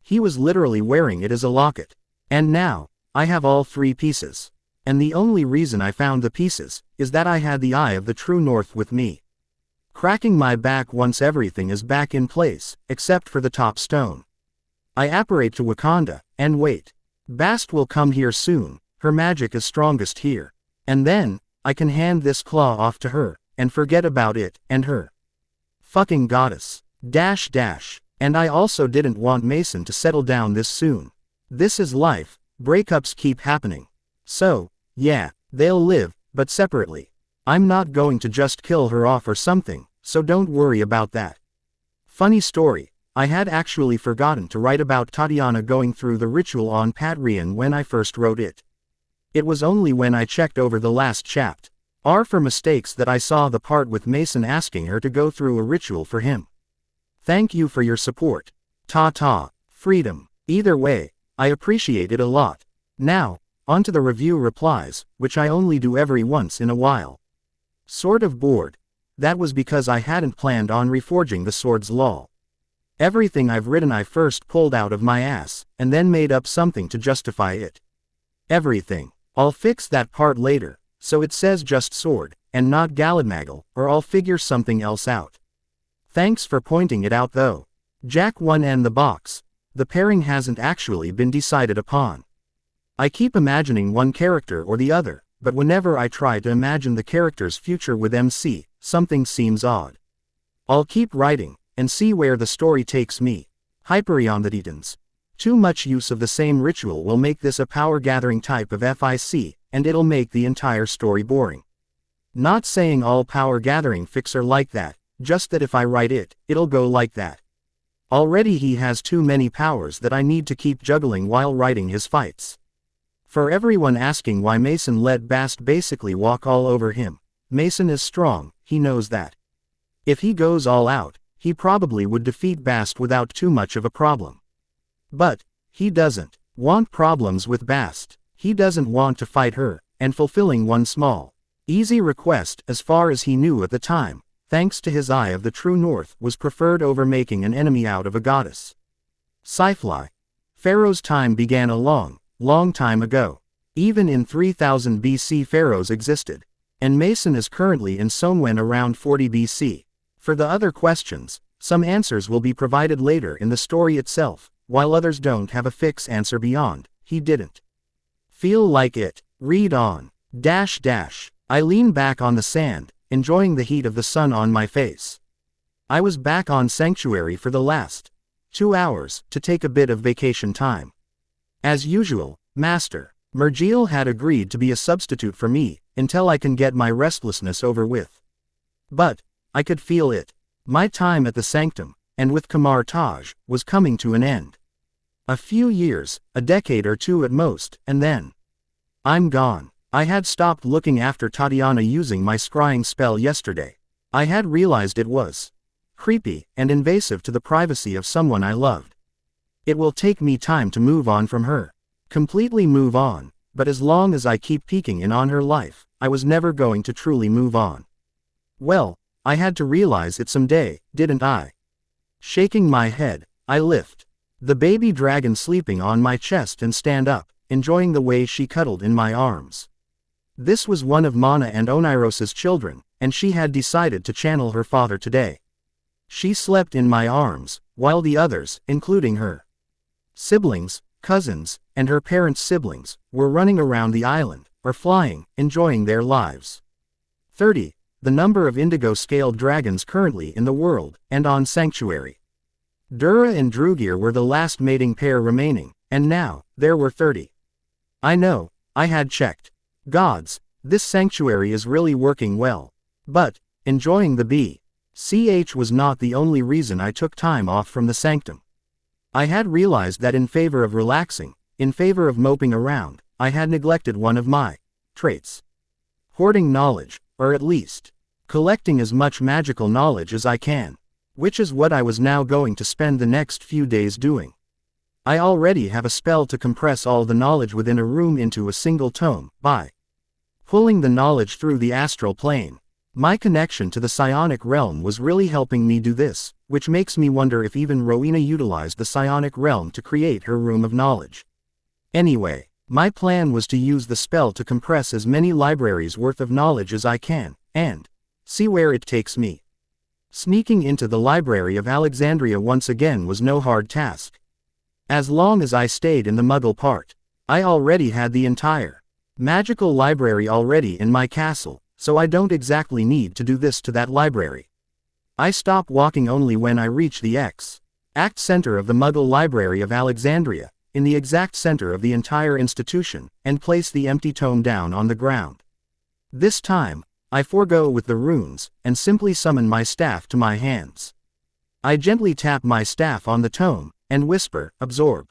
He was literally wearing it as a locket. And now, I have all 3 pieces. And the only reason I found the pieces, is that I had the Eye of the True North with me, cracking my back once everything is back in place, except for the top stone. I apparate to Wakanda, and wait. Bast will come here soon, her magic is strongest here. And then, I can hand this claw off to her, and forget about it, and her. Fucking goddess. Dash dash. And I also didn't want Mason to settle down this soon. This is life, breakups keep happening. So, yeah, they'll live, but separately. I'm not going to just kill her off or something, so don't worry about that. Funny story, I had actually forgotten to write about Tatiana going through the ritual on Patreon when I first wrote it. It was only when I checked over the last chapter for mistakes that I saw the part with Mason asking her to go through a ritual for him. Thank you for your support. Ta-ta. Freedom. Either way, I appreciate it a lot. Now, on to the review replies, which I only do every once in a while. Sort of bored. That was because I hadn't planned on reforging the swords lol. Everything I've written I first pulled out of my ass, and then made up something to justify it. Everything. I'll fix that part later, so it says just sword, and not Galadmagle, or I'll figure something else out. Thanks for pointing it out though. Jack 1 and the box. The pairing hasn't actually been decided upon. I keep imagining one character or the other, but whenever I try to imagine the character's future with MC, something seems odd. I'll keep writing, and see where the story takes me. Hyperion the Titans. Too much use of the same ritual will make this a power-gathering type of FIC, and it'll make the entire story boring. Not saying all power-gathering fics are like that, just that if I write it, it'll go like that. Already he has too many powers that I need to keep juggling while writing his fights. For everyone asking why Mason let Bast basically walk all over him, Mason is strong, he knows that. If he goes all out, he probably would defeat Bast without too much of a problem. But he doesn't want problems with Bast. He doesn't want to fight her, and fulfilling one small, easy request as far as he knew at the time, thanks to his Eye of the True North, was preferred over making an enemy out of a goddess. Sci-Fly. Pharaoh's time began a long, long time ago. Even in 3000 BC pharaohs existed, and Mason is currently in Sonwen around 40 BC. For the other questions, some answers will be provided later in the story itself, while others don't have a fixed answer beyond, he didn't feel like it. Read on. I lean back on the sand, enjoying the heat of the sun on my face. I was back on Sanctuary for the last 2 hours, to take a bit of vacation time. As usual, Master Mergiel had agreed to be a substitute for me, until I can get my restlessness over with. But I could feel it. My time at the Sanctum, and with Kamar Taj, was coming to an end. A few years, a decade or two at most, and then I'm gone. I had stopped looking after Tatiana using my scrying spell yesterday. I had realized it was creepy and invasive to the privacy of someone I loved. It will take me time to move on from her. Completely move on, but as long as I keep peeking in on her life, I was never going to truly move on. Well, I had to realize it someday, didn't I? Shaking my head, I lift the baby dragon sleeping on my chest and stand up, enjoying the way she cuddled in my arms. This was one of Mana and Oniros's children, and she had decided to channel her father today. She slept in my arms, while the others, including her siblings, cousins, and her parents' siblings, were running around the island, or flying, enjoying their lives. 30, the number of indigo-scaled dragons currently in the world, and on Sanctuary. Dura and Drugir were the last mating pair remaining, and now, there were 30. I know, I had checked. Gods, this sanctuary is really working well. But, enjoying the BCH was not the only reason I took time off from the sanctum. I had realized that in favor of relaxing, in favor of moping around, I had neglected one of my traits. Hoarding knowledge, or at least, collecting as much magical knowledge as I can. Which is what I was now going to spend the next few days doing. I already have a spell to compress all the knowledge within a room into a single tome, by pulling the knowledge through the astral plane. My connection to the psionic realm was really helping me do this, which makes me wonder if even Rowena utilized the psionic realm to create her room of knowledge. Anyway, my plan was to use the spell to compress as many libraries worth of knowledge as I can, and see where it takes me. Sneaking into the Library of Alexandria once again was no hard task. As long as I stayed in the Muggle part, I already had the entire magical library already in my castle, so I don't exactly need to do this to that library. I stop walking only when I reach the Act center of the Muggle Library of Alexandria, in the exact center of the entire institution, and place the empty tome down on the ground. This time, I forego with the runes, and simply summon my staff to my hands. I gently tap my staff on the tome, and whisper, absorb.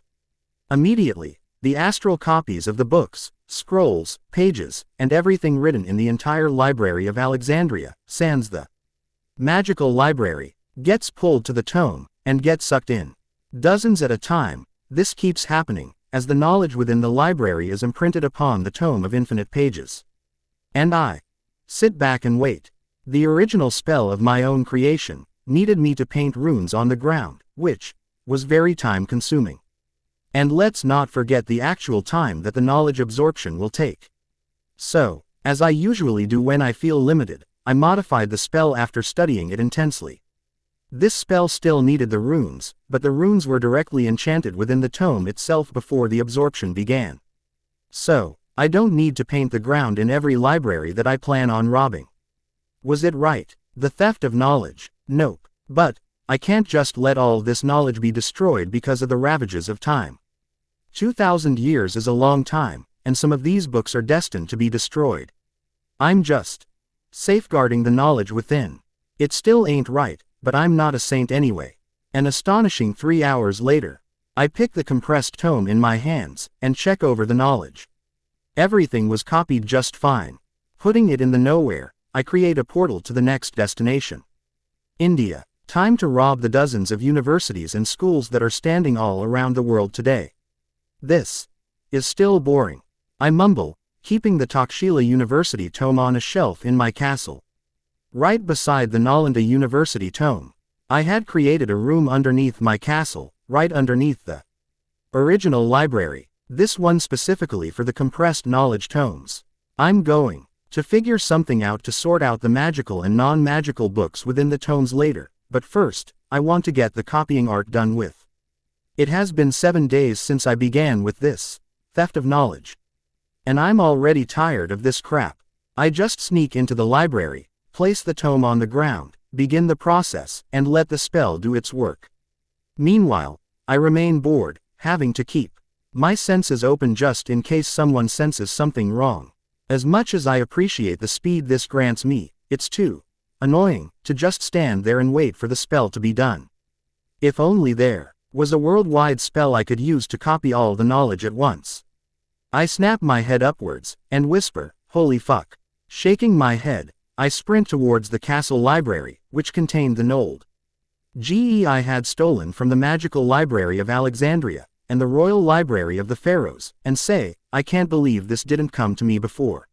Immediately, the astral copies of the books, scrolls, pages, and everything written in the entire library of Alexandria, sans the magical library, gets pulled to the tome, and gets sucked in. Dozens at a time, this keeps happening, as the knowledge within the library is imprinted upon the tome of infinite pages. And I sit back and wait. The original spell of my own creation needed me to paint runes on the ground, which was very time-consuming. And let's not forget the actual time that the knowledge absorption will take. So, as I usually do when I feel limited, I modified the spell after studying it intensely. This spell still needed the runes, but the runes were directly enchanted within the tome itself before the absorption began. So, I don't need to paint the ground in every library that I plan on robbing. Was it right? The theft of knowledge? Nope. But I can't just let all this knowledge be destroyed because of the ravages of time. 2,000 years is a long time, and some of these books are destined to be destroyed. I'm just safeguarding the knowledge within. It still ain't right, but I'm not a saint anyway. An astonishing 3 hours later, I pick the compressed tome in my hands, and check over the knowledge. Everything was copied just fine. Putting it in the nowhere, I create a portal to the next destination. India. Time to rob the dozens of universities and schools that are standing all around the world today. This is still boring. I mumble, keeping the Takshila University tome on a shelf in my castle. Right beside the Nalanda University tome, I had created a room underneath my castle, right underneath the original library, this one specifically for the compressed knowledge tomes. I'm going to figure something out to sort out the magical and non-magical books within the tomes later, but first, I want to get the copying art done with. It has been 7 days since I began with this theft of knowledge. And I'm already tired of this crap. I just sneak into the library, place the tome on the ground, begin the process, and let the spell do its work. Meanwhile, I remain bored, having to keep my senses open just in case someone senses something wrong. As much as I appreciate the speed this grants me, it's too annoying to just stand there and wait for the spell to be done. If only there was a worldwide spell I could use to copy all the knowledge at once. I snap my head upwards, and whisper, holy fuck. Shaking my head, I sprint towards the castle library, which contained the old GE I had stolen from the magical library of Alexandria, and the royal library of the pharaohs, and say, I can't believe this didn't come to me before.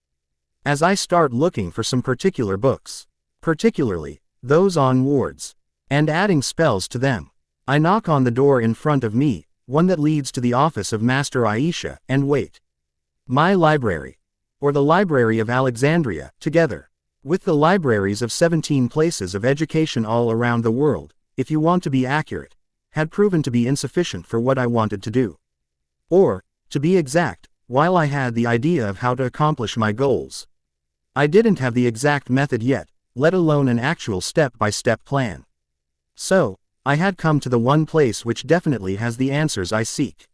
As I start looking for some particular books, particularly those on wards, and adding spells to them, I knock on the door in front of me, one that leads to the office of Master Aisha, and wait. My library, or the Library of Alexandria, together with the libraries of 17 places of education all around the world, if you want to be accurate, had proven to be insufficient for what I wanted to do. Or, to be exact, while I had the idea of how to accomplish my goals, I didn't have the exact method yet, let alone an actual step-by-step plan. So, I had come to the one place which definitely has the answers I seek.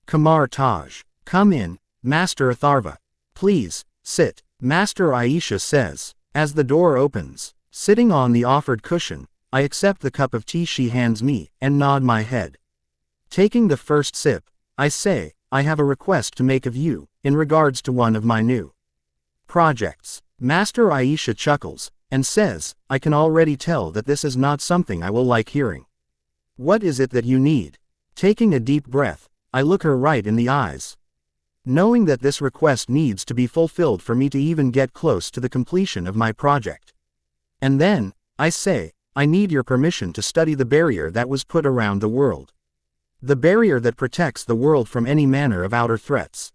Kamar Taj. Come in, Master Atharva. Please, sit, Master Aisha says, as the door opens. Sitting on the offered cushion, I accept the cup of tea she hands me, and nod my head. Taking the first sip, I say, I have a request to make of you, in regards to one of my new projects. Master Aisha chuckles, and says, I can already tell that this is not something I will like hearing. What is it that you need? Taking a deep breath, I look her right in the eyes. Knowing that this request needs to be fulfilled for me to even get close to the completion of my project. And then, I say, I need your permission to study the barrier that was put around the world. The barrier that protects the world from any manner of outer threats.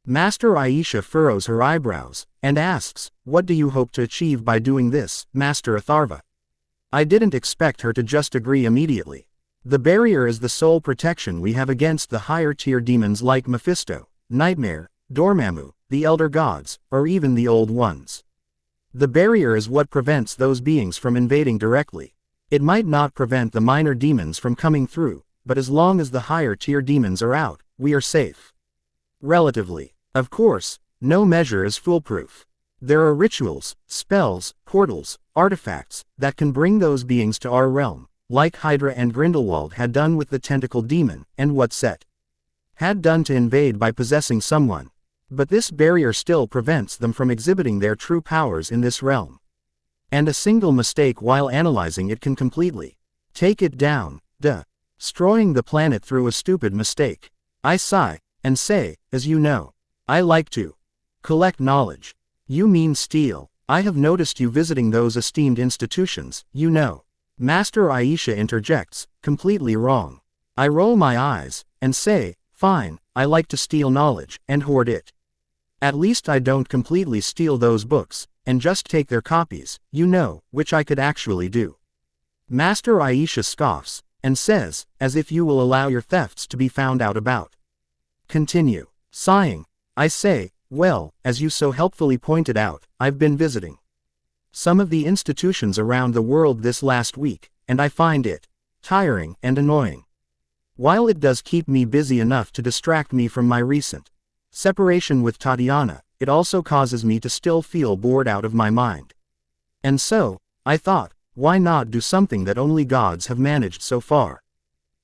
Master Aisha furrows her eyebrows, and asks, what do you hope to achieve by doing this, Master Atharva? I didn't expect her to just agree immediately. The barrier is the sole protection we have against the higher-tier demons like Mephisto, Nightmare, Dormammu, the Elder Gods, or even the Old Ones. The barrier is what prevents those beings from invading directly. It might not prevent the minor demons from coming through, but as long as the higher-tier demons are out, we are safe. Relatively. Of course, no measure is foolproof. There are rituals, spells, portals, artifacts, that can bring those beings to our realm, like Hydra and Grindelwald had done with the tentacle demon, and what Set had done to invade by possessing someone. But this barrier still prevents them from exhibiting their true powers in this realm. And a single mistake while analyzing it can completely take it down, destroying the planet through a stupid mistake. I sigh, and say, as you know, I like to collect knowledge. You mean steal. I have noticed you visiting those esteemed institutions, you know. Master Aisha interjects, completely wrong. I roll my eyes, and say, fine, I like to steal knowledge, and hoard it. At least I don't completely steal those books, and just take their copies, you know, which I could actually do. Master Aisha scoffs, and says, as if you will allow your thefts to be found out about. Continue. Sighing, I say, well, as you so helpfully pointed out, I've been visiting some of the institutions around the world this last week, and I find it tiring and annoying. While it does keep me busy enough to distract me from my recent separation with Tatiana, it also causes me to still feel bored out of my mind. And so, I thought, why not do something that only gods have managed so far?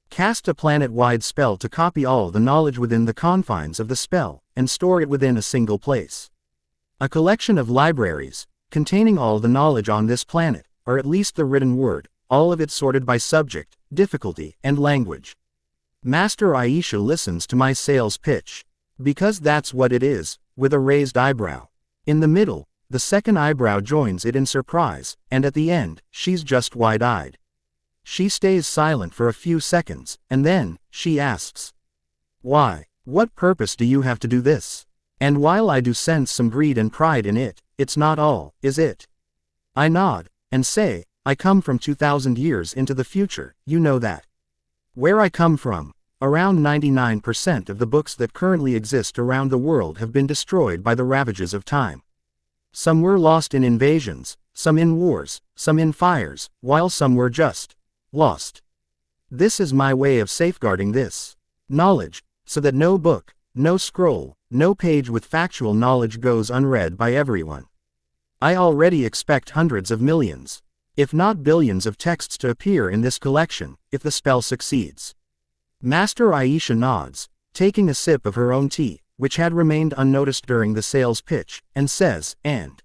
Cast a planet-wide spell to copy all the knowledge within the confines of the spell, and store it within a single place. A collection of libraries, containing all the knowledge on this planet, or at least the written word, all of it sorted by subject, difficulty, and language. Master Aisha listens to my sales pitch. Because that's what it is, with a raised eyebrow. In the middle, the second eyebrow joins it in surprise, and at the end, she's just wide-eyed. She stays silent for a few seconds, and then, she asks, why? What purpose do you have to do this? And while I do sense some greed and pride in it, it's not all, is it? I nod, and say, I come from 2,000 years into the future, you know that. Where I come from, around 99% of the books that currently exist around the world have been destroyed by the ravages of time. Some were lost in invasions, some in wars, some in fires, while some were just lost. This is my way of safeguarding this knowledge, so that no book, no scroll, no page with factual knowledge goes unread by everyone. I already expect hundreds of millions, if not billions of texts to appear in this collection, if the spell succeeds. Master Aisha nods, taking a sip of her own tea, which had remained unnoticed during the sales pitch, and says, and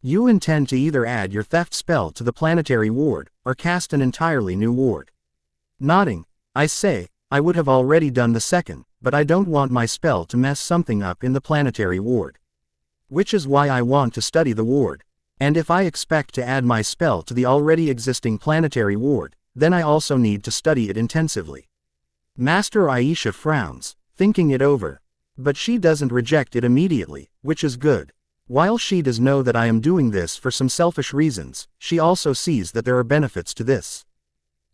you intend to either add your theft spell to the planetary ward, or cast an entirely new ward. Nodding, I say, I would have already done the second, but I don't want my spell to mess something up in the planetary ward. Which is why I want to study the ward. And if I expect to add my spell to the already existing planetary ward, then I also need to study it intensively. Master Aisha frowns, thinking it over. But she doesn't reject it immediately, which is good. While she does know that I am doing this for some selfish reasons, she also sees that there are benefits to this.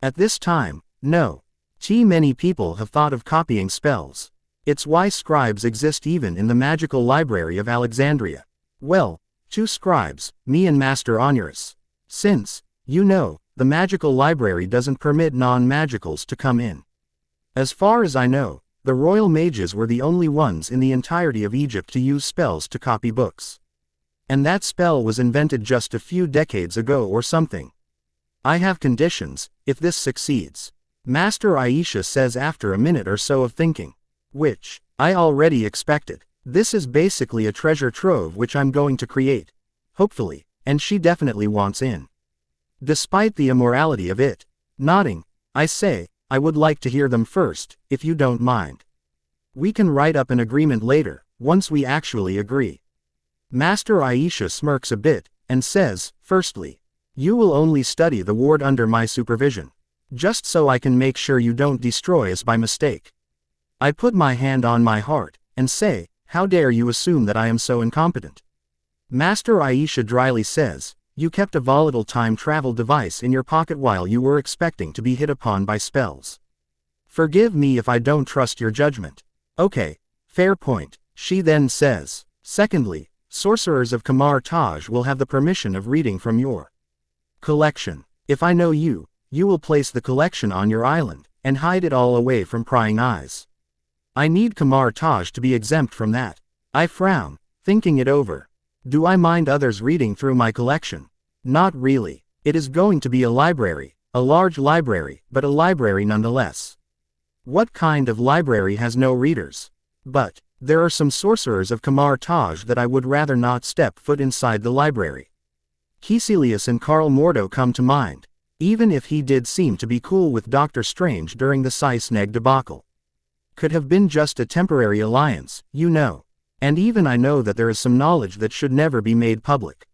At this time, no. Many people have thought of copying spells. It's why scribes exist even in the magical library of Alexandria. Well, 2 scribes, me and Master Onuris. Since, you know, the magical library doesn't permit non-magicals to come in. As far as I know, the royal mages were the only ones in the entirety of Egypt to use spells to copy books. And that spell was invented just a few decades ago or something. I have conditions, if this succeeds. Master Aisha says after a minute or so of thinking. Which, I already expected. This is basically a treasure trove which I'm going to create. Hopefully, and she definitely wants in. Despite the immorality of it. Nodding, I say, I would like to hear them first, if you don't mind. We can write up an agreement later, once we actually agree. Master Aisha smirks a bit, and says, firstly, you will only study the ward under my supervision. Just so I can make sure you don't destroy us by mistake. I put my hand on my heart, and say, how dare you assume that I am so incompetent? Master Aisha dryly says, you kept a volatile time travel device in your pocket while you were expecting to be hit upon by spells. Forgive me if I don't trust your judgment. Okay, fair point, she then says. Secondly, sorcerers of Kamar Taj will have the permission of reading from your collection. If I know you, you will place the collection on your island, and hide it all away from prying eyes. I need Kamar Taj to be exempt from that. I frown, thinking it over. Do I mind others reading through my collection? Not really. It is going to be a library, a large library, but a library nonetheless. What kind of library has no readers? But there are some sorcerers of Kamar Taj that I would rather not step foot inside the library. Caecilius and Karl Mordo come to mind, even if he did seem to be cool with Doctor Strange during the Cy-Sneg debacle. Could have been just a temporary alliance, you know. And even I know that there is some knowledge that should never be made public.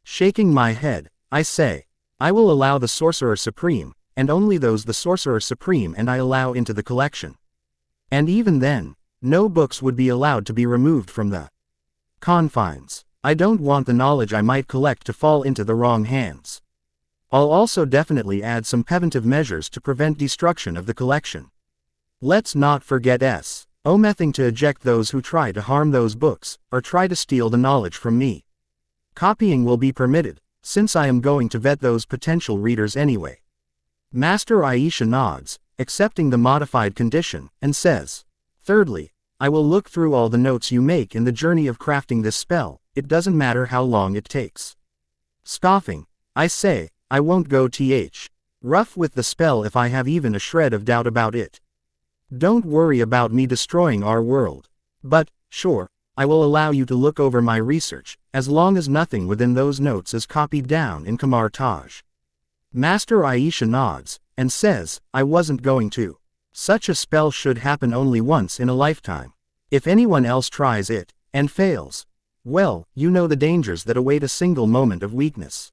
Shaking my head, I say, I will allow the Sorcerer Supreme, and only those the Sorcerer Supreme and I allow into the collection. And even then, no books would be allowed to be removed from the confines. I don't want the knowledge I might collect to fall into the wrong hands. I'll also definitely add some preventive measures to prevent destruction of the collection. Let's not forget omitting to eject those who try to harm those books, or try to steal the knowledge from me. Copying will be permitted, since I am going to vet those potential readers anyway. Master Aisha nods, accepting the modified condition, and says, thirdly, I will look through all the notes you make in the journey of crafting this spell, it doesn't matter how long it takes. Scoffing, I say, I won't go rough with the spell if I have even a shred of doubt about it. Don't worry about me destroying our world. But, sure, I will allow you to look over my research, as long as nothing within those notes is copied down in Kamar Taj. Master Aisha nods, and says, I wasn't going to. Such a spell should happen only once in a lifetime. If anyone else tries it, and fails, well, you know the dangers that await a single moment of weakness.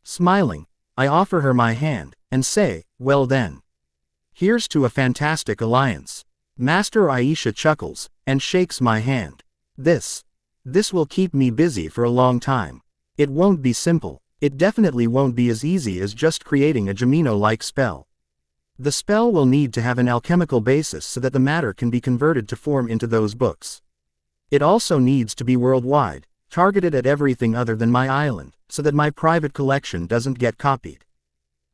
Smiling, I offer her my hand, and say, well then. Here's to a fantastic alliance. Master Aisha chuckles, and shakes my hand. This will keep me busy for a long time. It won't be simple, it definitely won't be as easy as just creating a Gemino-like spell. The spell will need to have an alchemical basis so that the matter can be converted to form into those books. It also needs to be worldwide, targeted at everything other than my island, so that my private collection doesn't get copied.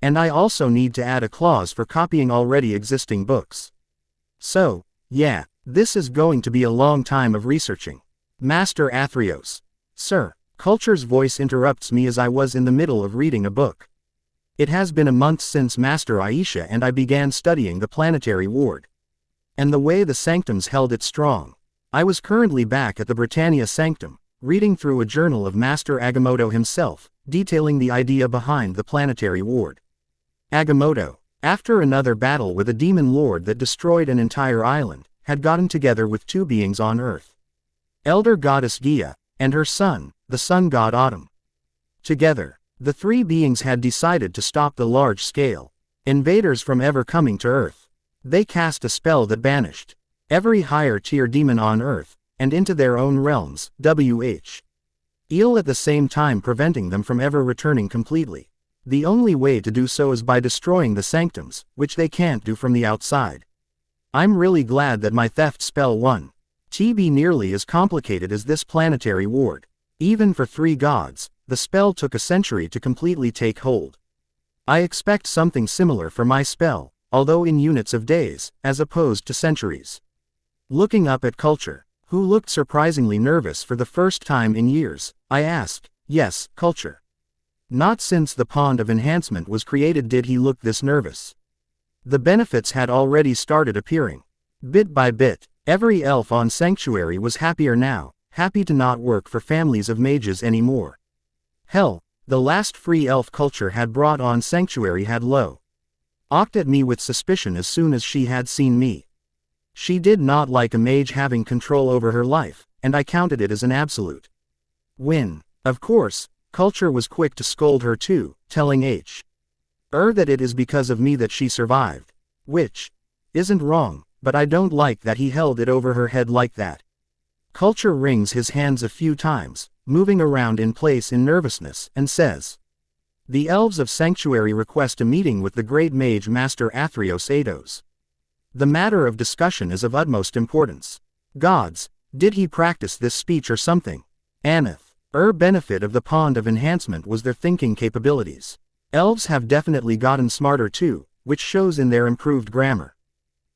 And I also need to add a clause for copying already existing books. So, yeah, this is going to be a long time of researching. Master Athreos. Sir, Culture's voice interrupts me as I was in the middle of reading a book. It has been a month since Master Aisha and I began studying the planetary ward. And the way the sanctums held it strong. I was currently back at the Britannia Sanctum, reading through a journal of Master Agamotto himself, detailing the idea behind the planetary ward. Agamotto, after another battle with a demon lord that destroyed an entire island, had gotten together with two beings on Earth. Elder Goddess Gaia, and her son, the sun god Autumn. Together, the three beings had decided to stop the large-scale invaders from ever coming to Earth. They cast a spell that banished every higher-tier demon on Earth, and into their own realms, at the same time preventing them from ever returning completely. The only way to do so is by destroying the sanctums, which they can't do from the outside. I'm really glad that my theft spell won. Be nearly as complicated as this planetary ward. Even for 3 gods, the spell took a century to completely take hold. I expect something similar for my spell, although in units of days, as opposed to centuries. Looking up at Culture, who looked surprisingly nervous for the first time in years, I asked, yes, Culture. Not since the Pond of Enhancement was created did he look this nervous. The benefits had already started appearing. Bit by bit, every elf on Sanctuary was happier now, happy to not work for families of mages anymore. Hell, the last free elf Culture had brought on Sanctuary had looked at me with suspicion as soon as she had seen me. She did not like a mage having control over her life, and I counted it as an absolute win. Of course, Culture was quick to scold her too, telling that it is because of me that she survived. Which isn't wrong, but I don't like that he held it over her head like that. Culture wrings his hands a few times, moving around in place in nervousness, and says, the elves of Sanctuary request a meeting with the great mage Master Athreos Ados. The matter of discussion is of utmost importance. Gods, did he practice this speech or something? Aneth. Benefit of the Pond of Enhancement was their thinking capabilities. Elves have definitely gotten smarter too, which shows in their improved grammar.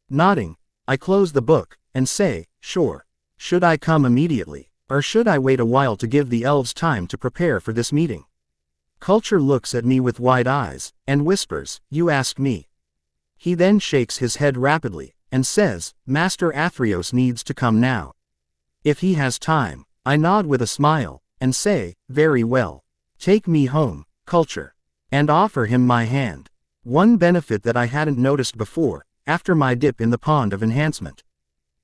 Nodding, I close the book, and say, sure. Should I come immediately? Or should I wait a while to give the elves time to prepare for this meeting? Culture looks at me with wide eyes, and whispers, "You ask me." He then shakes his head rapidly, and says, "Master Athreos needs to come now. If he has time." I nod with a smile, and say, "Very well. Take me home, Culture." And offer him my hand. One benefit that I hadn't noticed before, after my dip in the pond of enhancement,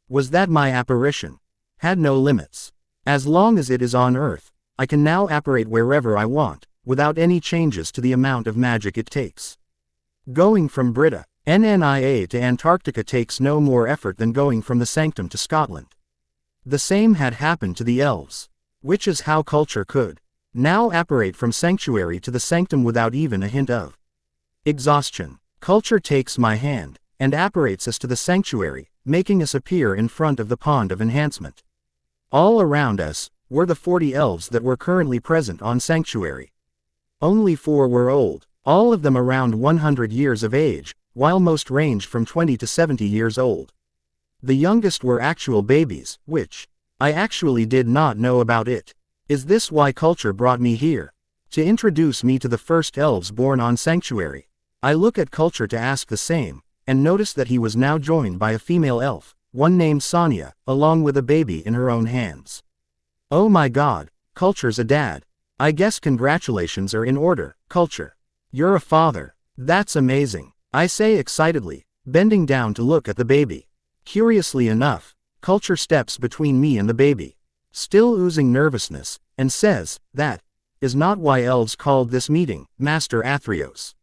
was that my apparition had no limits. As long as it is on Earth, I can now apparate wherever I want, without any changes to the amount of magic it takes. Going from Brita, NNIA to Antarctica takes no more effort than going from the Sanctum to Scotland. The same had happened to the elves, which is how Culture could now apparate from Sanctuary to the Sanctum without even a hint of exhaustion. Culture takes my hand, and apparates us to the Sanctuary, making us appear in front of the Pond of Enhancement. All around us were the 40 elves that were currently present on Sanctuary. Only 4 were old, all of them around 100 years of age, while most ranged from 20 to 70 years old. The youngest were actual babies, which I actually did not know about it. Is this why Culture brought me here? To introduce me to the first elves born on Sanctuary. I look at Culture to ask the same, and notice that he was now joined by a female elf, one named Sonia, along with a baby in her own hands. Oh my god, Culture's a dad. I guess congratulations are in order, Culture. You're a father. That's amazing, I say excitedly, bending down to look at the baby. Curiously enough, Culture steps between me and the baby, still oozing nervousness, and says, "That is not why elves called this meeting, Master Athreos."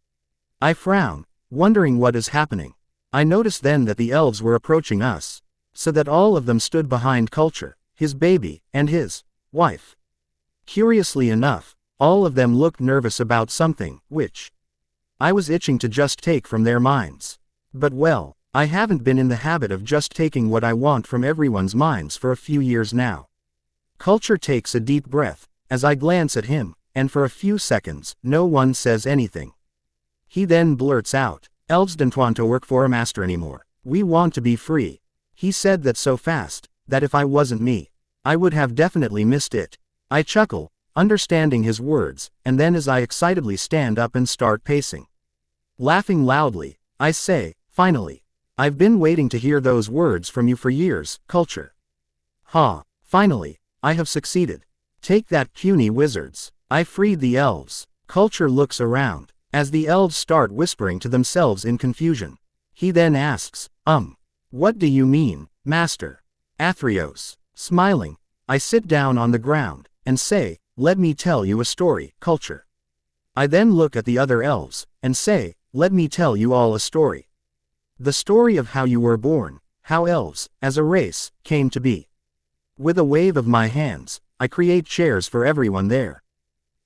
I frown, wondering what is happening. I notice then that the elves were approaching us, so that all of them stood behind Culture, his baby, and his wife. Curiously enough, all of them looked nervous about something, which I was itching to just take from their minds. But well, I haven't been in the habit of just taking what I want from everyone's minds for a few years now. Culture takes a deep breath, as I glance at him, and for a few seconds, no one says anything. He then blurts out, "Elves don't want to work for a master anymore. We want to be free." He said that so fast, that if I wasn't me, I would have definitely missed it. I chuckle, understanding his words, and then as I excitedly stand up and start pacing, laughing loudly, I say, "Finally. I've been waiting to hear those words from you for years, Culture." Ha, finally, I have succeeded. Take that, puny wizards. I freed the elves. Culture looks around, as the elves start whispering to themselves in confusion. He then asks, "What do you mean, Master Athreos?" Smiling, I sit down on the ground, and say, "Let me tell you a story, Culture." I then look at the other elves, and say, "Let me tell you all a story. The story of how you were born, how elves, as a race, came to be." With a wave of my hands, I create chairs for everyone there,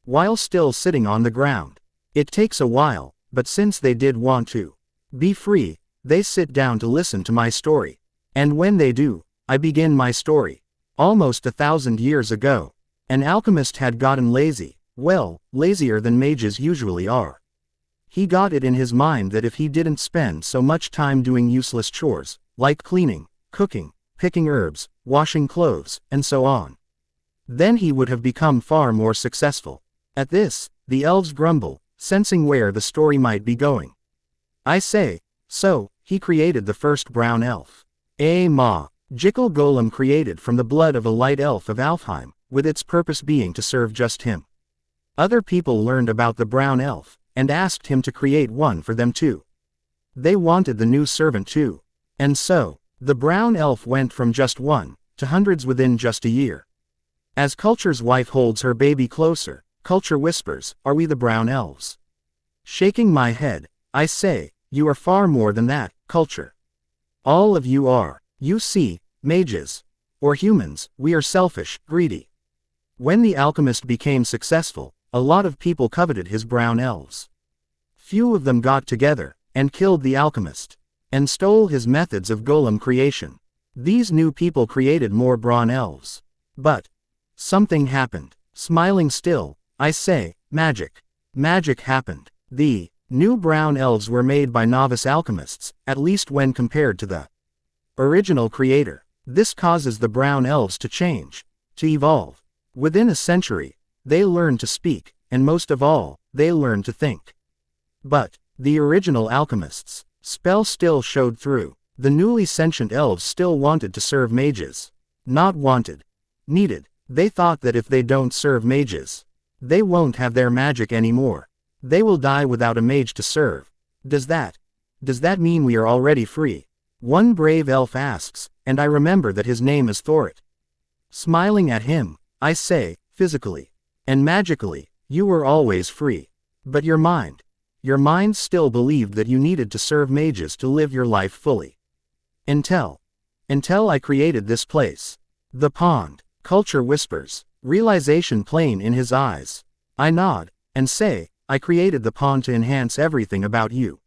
while still sitting on the ground. It takes a while, but since they did want to be free, they sit down to listen to my story. And when they do, I begin my story. Almost 1,000 years ago, an alchemist had gotten lazy, well, lazier than mages usually are. He got it in his mind that if he didn't spend so much time doing useless chores, like cleaning, cooking, picking herbs, washing clothes, and so on, then he would have become far more successful. At this, the elves grumble, sensing where the story might be going. I say, "So, he created the first brown elf. Jickle Golem created from the blood of a light elf of Alfheim, with its purpose being to serve just him. Other people learned about the brown elf, and asked him to create one for them too. They wanted the new servant too. And so, the brown elf went from just one, to hundreds within just a year. As Culture's wife holds her baby closer, Culture whispers, "Are we the brown elves?" Shaking my head, I say, "You are far more than that, Culture. All of you are. You see, mages, or humans, we are selfish, greedy. When the alchemist became successful, a lot of people coveted his brown elves. Few of them got together, and killed the alchemist, and stole his methods of golem creation. These new people created more brown elves. But something happened." Smiling still, I say, "Magic. Magic happened. The new brown elves were made by novice alchemists, at least when compared to the original creator. This causes the brown elves to change, to evolve. Within a century, they learned to speak, and most of all, they learned to think. But the original alchemists' spell still showed through. The newly sentient elves still wanted to serve mages. Not wanted. Needed. They thought that if they don't serve mages, they won't have their magic anymore. They will die without a mage to serve. Does that mean we are already free? One brave elf asks, and I remember that his name is Thorit. Smiling at him, I say, physically and magically, you were always free. But your mind still believed that you needed to serve mages to live your life fully. Until I created this place. The pond. Culture whispers. Realization plain in his eyes. I nod, and say, I created the pond to enhance everything about you.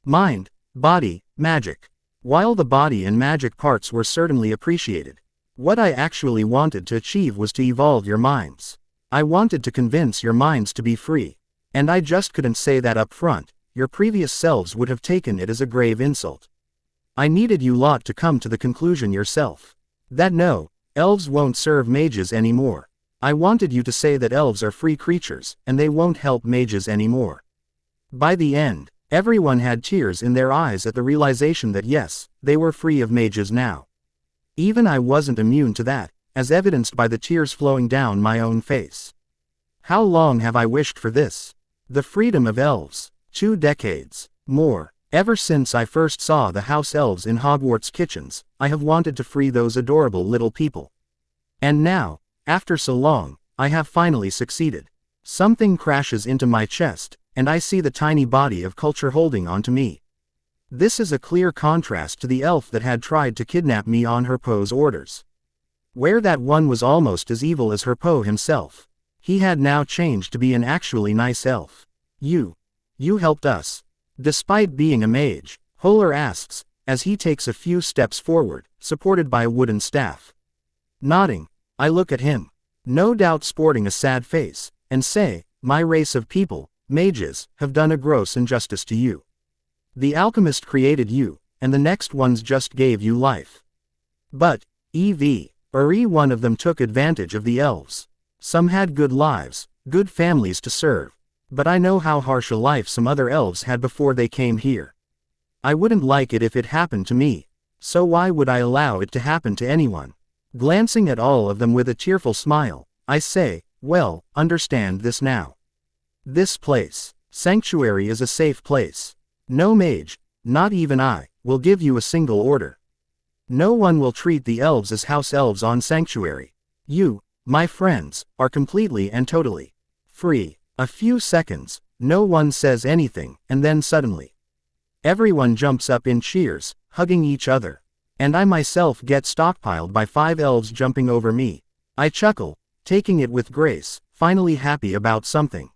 Mind, body, magic. While the body and magic parts were certainly appreciated, what I actually wanted to achieve was to evolve your minds. I wanted to convince your minds to be free. And I just couldn't say that up front. Your previous selves would have taken it as a grave insult. I needed you lot to come to the conclusion yourself. That no, elves won't serve mages anymore. I wanted you to say that elves are free creatures, and they won't help mages anymore. By the end, everyone had tears in their eyes at the realization that yes, they were free of mages now. Even I wasn't immune to that, as evidenced by the tears flowing down my own face. How long have I wished for this? The freedom of elves. 2 decades. More. Ever since I first saw the house elves in Hogwarts kitchens, I have wanted to free those adorable little people. And now, after so long, I have finally succeeded. Something crashes into my chest, and I see the tiny body of Culture holding on to me. This is a clear contrast to the elf that had tried to kidnap me on Herpo's orders. Where that one was almost as evil as Herpo himself. He had now changed to be an actually nice elf. You helped us. Despite being a mage, Holler asks, as he takes a few steps forward, supported by a wooden staff. Nodding, I look at him, no doubt sporting a sad face, and say, my race of people, mages, have done a gross injustice to you. The alchemist created you, and the next ones just gave you life. But, one of them took advantage of the elves. Some had good lives, good families to serve. But I know how harsh a life some other elves had before they came here. I wouldn't like it if it happened to me. So why would I allow it to happen to anyone? Glancing at all of them with a tearful smile, I say, well, understand this now. This place, Sanctuary, is a safe place. No mage, not even I, will give you a single order. No one will treat the elves as house elves on Sanctuary. You, my friends, are completely and totally free. A few seconds, no one says anything, and then suddenly, everyone jumps up in cheers, hugging each other. And I myself get stockpiled by 5 elves jumping over me. I chuckle, taking it with grace, finally happy about something.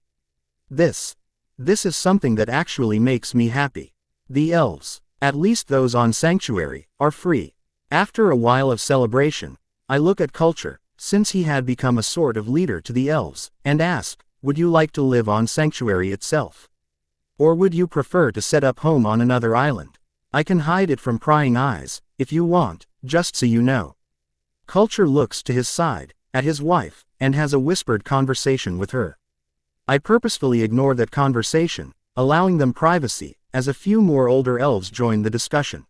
This is something that actually makes me happy. The elves, at least those on Sanctuary, are free. After a while of celebration, I look at Culture, since he had become a sort of leader to the elves, and ask, would you like to live on Sanctuary itself? Or would you prefer to set up home on another island? I can hide it from prying eyes, if you want, just so you know. Culture looks to his side, at his wife, and has a whispered conversation with her. I purposefully ignore that conversation, allowing them privacy, as a few more older elves join the discussion.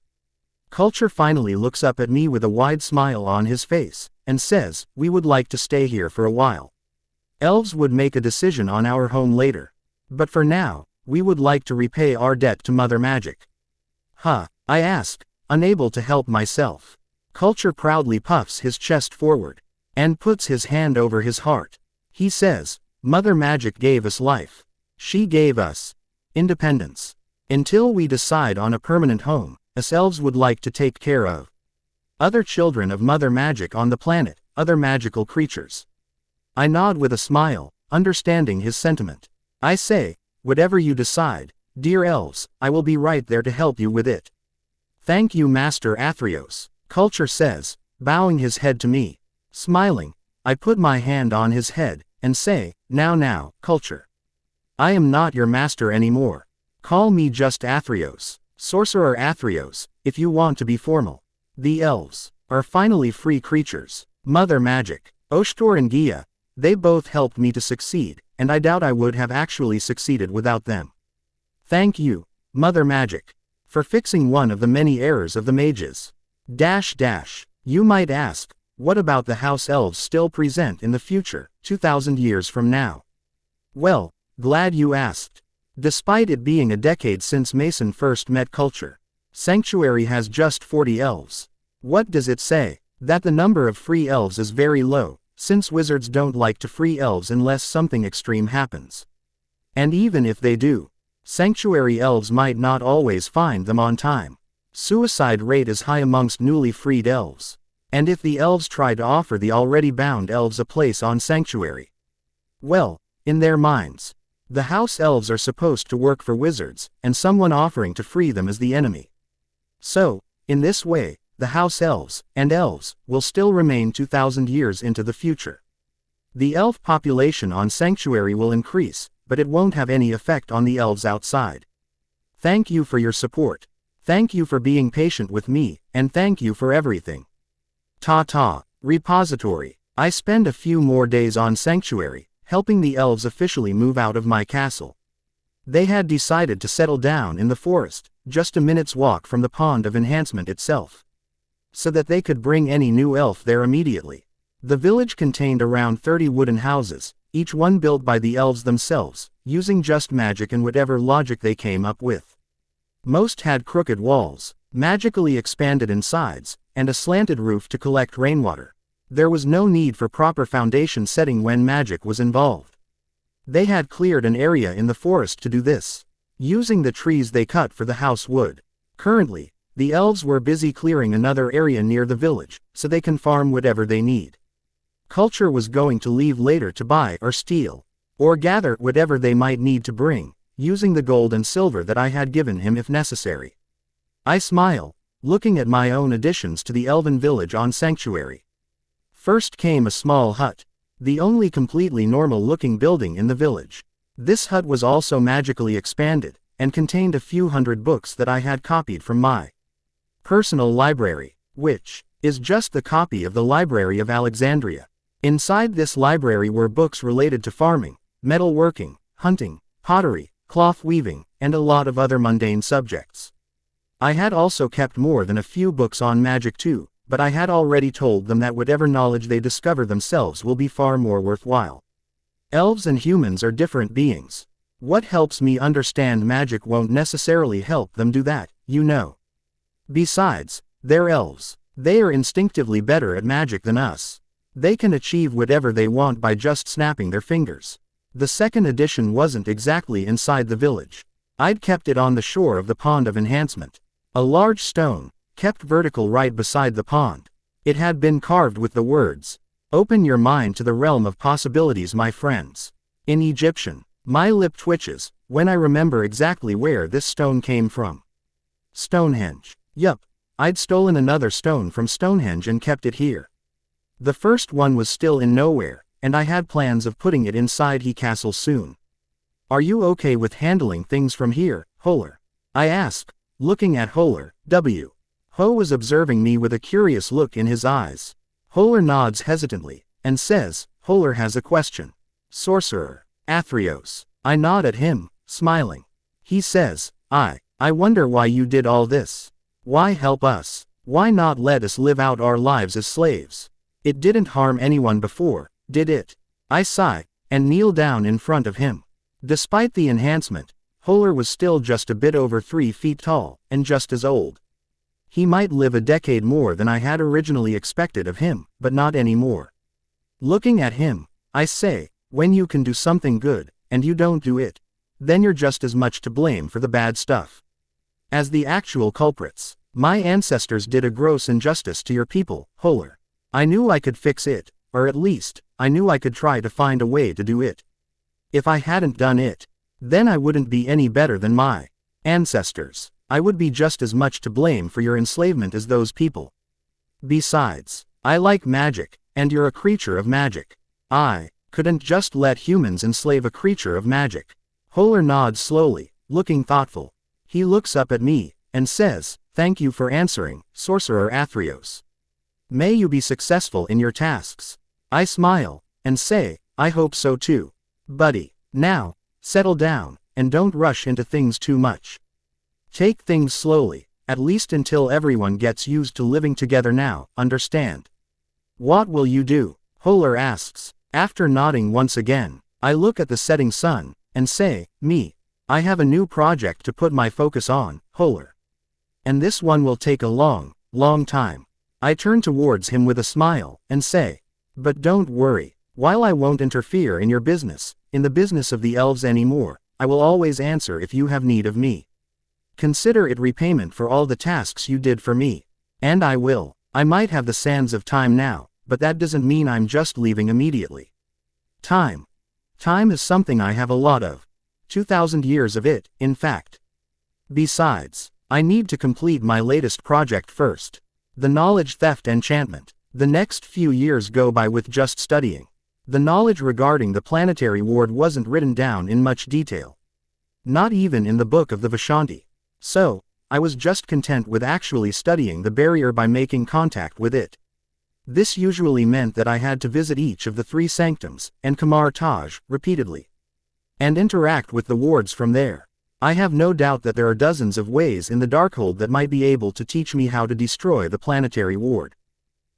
Culture finally looks up at me with a wide smile on his face, and says, we would like to stay here for a while. Elves would make a decision on our home later. But for now, we would like to repay our debt to Mother Magic. Huh, I ask, unable to help myself. Culture proudly puffs his chest forward, and puts his hand over his heart. He says, Mother Magic gave us life. She gave us independence. Until we decide on a permanent home, us elves would like to take care of other children of Mother Magic on the planet, other magical creatures. I nod with a smile, understanding his sentiment. I say, whatever you decide, dear elves, I will be right there to help you with it. Thank you, Master Athreos, Culture says, bowing his head to me. Smiling, I put my hand on his head, and say, now, Culture. I am not your master anymore. Call me just Athreos, Sorcerer Athreos, if you want to be formal. The elves are finally free creatures. Mother Magic Oshtor and Gia, they both helped me to succeed, and I doubt I would have actually succeeded without them. Thank you, Mother Magic, for fixing one of the many errors of the mages. You might ask, what about the house elves still present in the future, 2,000 years from now? Well, glad you asked. Despite it being a decade since Mason first met culture, Sanctuary has just 40 elves. What does it say? That the number of free elves is very low, since wizards don't like to free elves unless something extreme happens. And even if they do, Sanctuary elves might not always find them on time. Suicide rate is high amongst newly freed elves. And if the elves try to offer the already bound elves a place on Sanctuary, well, in their minds, the house elves are supposed to work for wizards, and someone offering to free them is the enemy. So, in this way, the house elves, and elves, will still remain 2,000 years into the future. The elf population on Sanctuary will increase, but it won't have any effect on the elves outside. Thank you for your support. Thank you for being patient with me, and thank you for everything. Repository. I spend a few more days on Sanctuary, helping the elves officially move out of my castle. They had decided to settle down in the forest, just a minute's walk from the Pond of Enhancement itself, so that they could bring any new elf there immediately. The village contained around 30 wooden houses, each one built by the elves themselves, using just magic and whatever logic they came up with. Most had crooked walls, magically expanded in sides, and a slanted roof to collect rainwater. There was no need for proper foundation setting when magic was involved. They had cleared an area in the forest to do this, using the trees they cut for the house wood. Currently, the elves were busy clearing another area near the village, so they can farm whatever they need. Culture was going to leave later to buy or steal, or gather whatever they might need to bring, using the gold and silver that I had given him if necessary. I smile, looking at my own additions to the elven village on Sanctuary. First came a small hut, the only completely normal-looking building in the village. This hut was also magically expanded, and contained a few hundred books that I had copied from my personal library, which is just the copy of the Library of Alexandria. Inside this library were books related to farming, metalworking, hunting, pottery, cloth weaving, and a lot of other mundane subjects. I had also kept more than a few books on magic too, but I had already told them that whatever knowledge they discover themselves will be far more worthwhile. Elves and humans are different beings. What helps me understand magic won't necessarily help them do that, you know. Besides, they're elves. They are instinctively better at magic than us. They can achieve whatever they want by just snapping their fingers. The second edition wasn't exactly inside the village. I'd kept it on the shore of the Pond of Enhancement. A large stone, kept vertical right beside the pond. It had been carved with the words, "Open your mind to the realm of possibilities, my friends." In Egyptian. My lip twitches, when I remember exactly where this stone came from. Stonehenge. Yup, I'd stolen another stone from Stonehenge and kept it here. The first one was still in nowhere, and I had plans of putting it inside He Castle soon. Are you okay with handling things from here, Holler? I asked, looking at Holler. Ho was observing me with a curious look in his eyes. Holler nods hesitantly, and says, Holler has a question. Sorcerer. Athreos. I nod at him, smiling. He says, I wonder why you did all this. Why help us? Why not let us live out our lives as slaves? It didn't harm anyone before, did it? I sigh, and kneel down in front of him. Despite the enhancement, Holler was still just a bit over 3 feet tall, and just as old. He might live a decade more than I had originally expected of him, but not anymore. Looking at him, I say, when you can do something good, and you don't do it, then you're just as much to blame for the bad stuff as the actual culprits. My ancestors did a gross injustice to your people, Holler. I knew I could fix it, or at least, I knew I could try to find a way to do it. If I hadn't done it, then I wouldn't be any better than my ancestors. I would be just as much to blame for your enslavement as those people. Besides, I like magic, and you're a creature of magic. I couldn't just let humans enslave a creature of magic. Holler nods slowly, looking thoughtful. He looks up at me, and says, thank you for answering, Sorcerer Athreos. May you be successful in your tasks. I smile, and say, I hope so too. Buddy. Now, settle down, and don't rush into things too much. Take things slowly, at least until everyone gets used to living together now, understand? What will you do? Holler asks. After nodding once again, I look at the setting sun, and say, I have a new project to put my focus on, Holler. And this one will take a long, long time. I turn towards him with a smile, and say, but don't worry, while I won't interfere in your business, in the business of the elves anymore, I will always answer if you have need of me. Consider it repayment for all the tasks you did for me. And I will. I might have the sands of time now, but that doesn't mean I'm just leaving immediately. Time. Time is something I have a lot of. 2,000 years of it, in fact. Besides, I need to complete my latest project first. The knowledge theft enchantment. The next few years go by with just studying. The knowledge regarding the planetary ward wasn't written down in much detail. Not even in the book of the Vishanti. So, I was just content with actually studying the barrier by making contact with it. This usually meant that I had to visit each of the 3 sanctums, and Kamar Taj, repeatedly. And interact with the wards from there. I have no doubt that there are dozens of ways in the Darkhold that might be able to teach me how to destroy the planetary ward.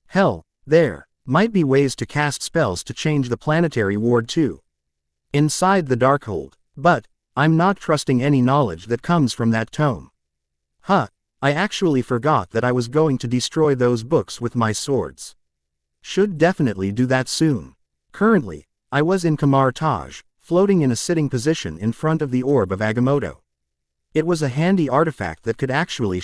Hell, there might be ways to cast spells to change the planetary ward too. Inside the Darkhold, but I'm not trusting any knowledge that comes from that tome. I actually forgot that I was going to destroy those books with my swords. Should definitely do that soon. Currently, I was in Kamar Taj, floating in a sitting position in front of the Orb of Agamotto. It was a handy artifact that could actually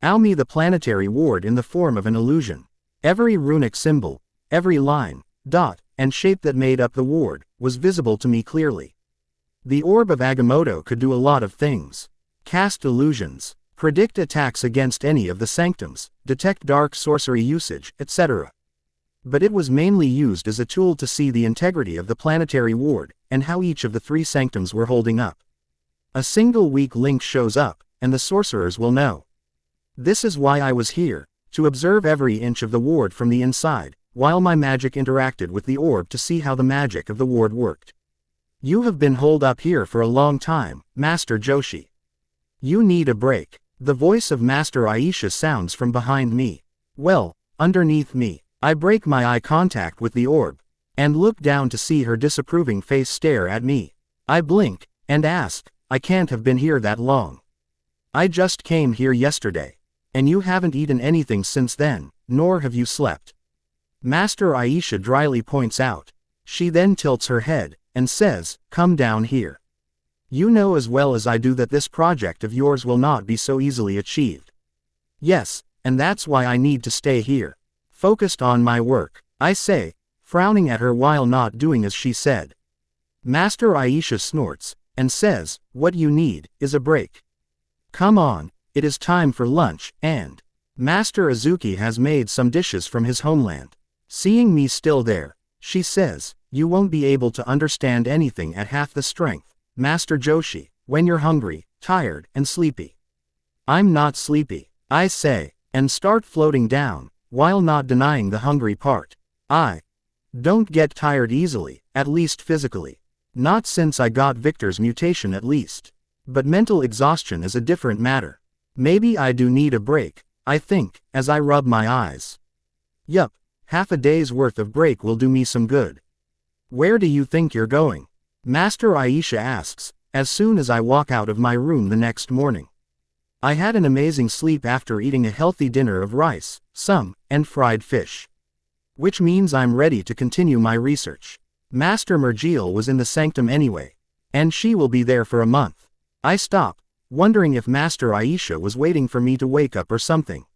out me the planetary ward in the form of an illusion. Every runic symbol, every line, dot, and shape that made up the ward, was visible to me clearly. The Orb of Agamotto could do a lot of things. Cast illusions, predict attacks against any of the sanctums, detect dark sorcery usage, etc. But it was mainly used as a tool to see the integrity of the planetary ward, and how each of the 3 sanctums were holding up. A single weak link shows up, and the sorcerers will know. This is why I was here, to observe every inch of the ward from the inside, while my magic interacted with the orb to see how the magic of the ward worked. You have been holed up here for a long time, Master Joshi. You need a break. The voice of Master Aisha sounds from behind me. Well, underneath me. I break my eye contact with the orb, and look down to see her disapproving face stare at me. I blink, and ask, I can't have been here that long. I just came here yesterday. And you haven't eaten anything since then, nor have you slept. Master Aisha dryly points out. She then tilts her head, and says, come down here. You know as well as I do that this project of yours will not be so easily achieved. Yes, and that's why I need to stay here. Focused on my work, I say, frowning at her while not doing as she said. Master Aisha snorts, and says, what you need, is a break. Come on, it is time for lunch, and Master Azuki has made some dishes from his homeland. Seeing me still there, she says, you won't be able to understand anything at half the strength, Master Joshi, when you're hungry, tired, and sleepy. I'm not sleepy, I say, and start floating down, while not denying the hungry part. I don't get tired easily, at least physically. Not since I got Victor's mutation at least. But mental exhaustion is a different matter. Maybe I do need a break, I think, as I rub my eyes. Yup, half a day's worth of break will do me some good. Where do you think you're going? Master Aisha asks, as soon as I walk out of my room the next morning. I had an amazing sleep after eating a healthy dinner of rice, and fried fish. Which means I'm ready to continue my research. Master Mergiel was in the sanctum anyway, and she will be there for a month. I stop, wondering if Master Aisha was waiting for me to wake up or something.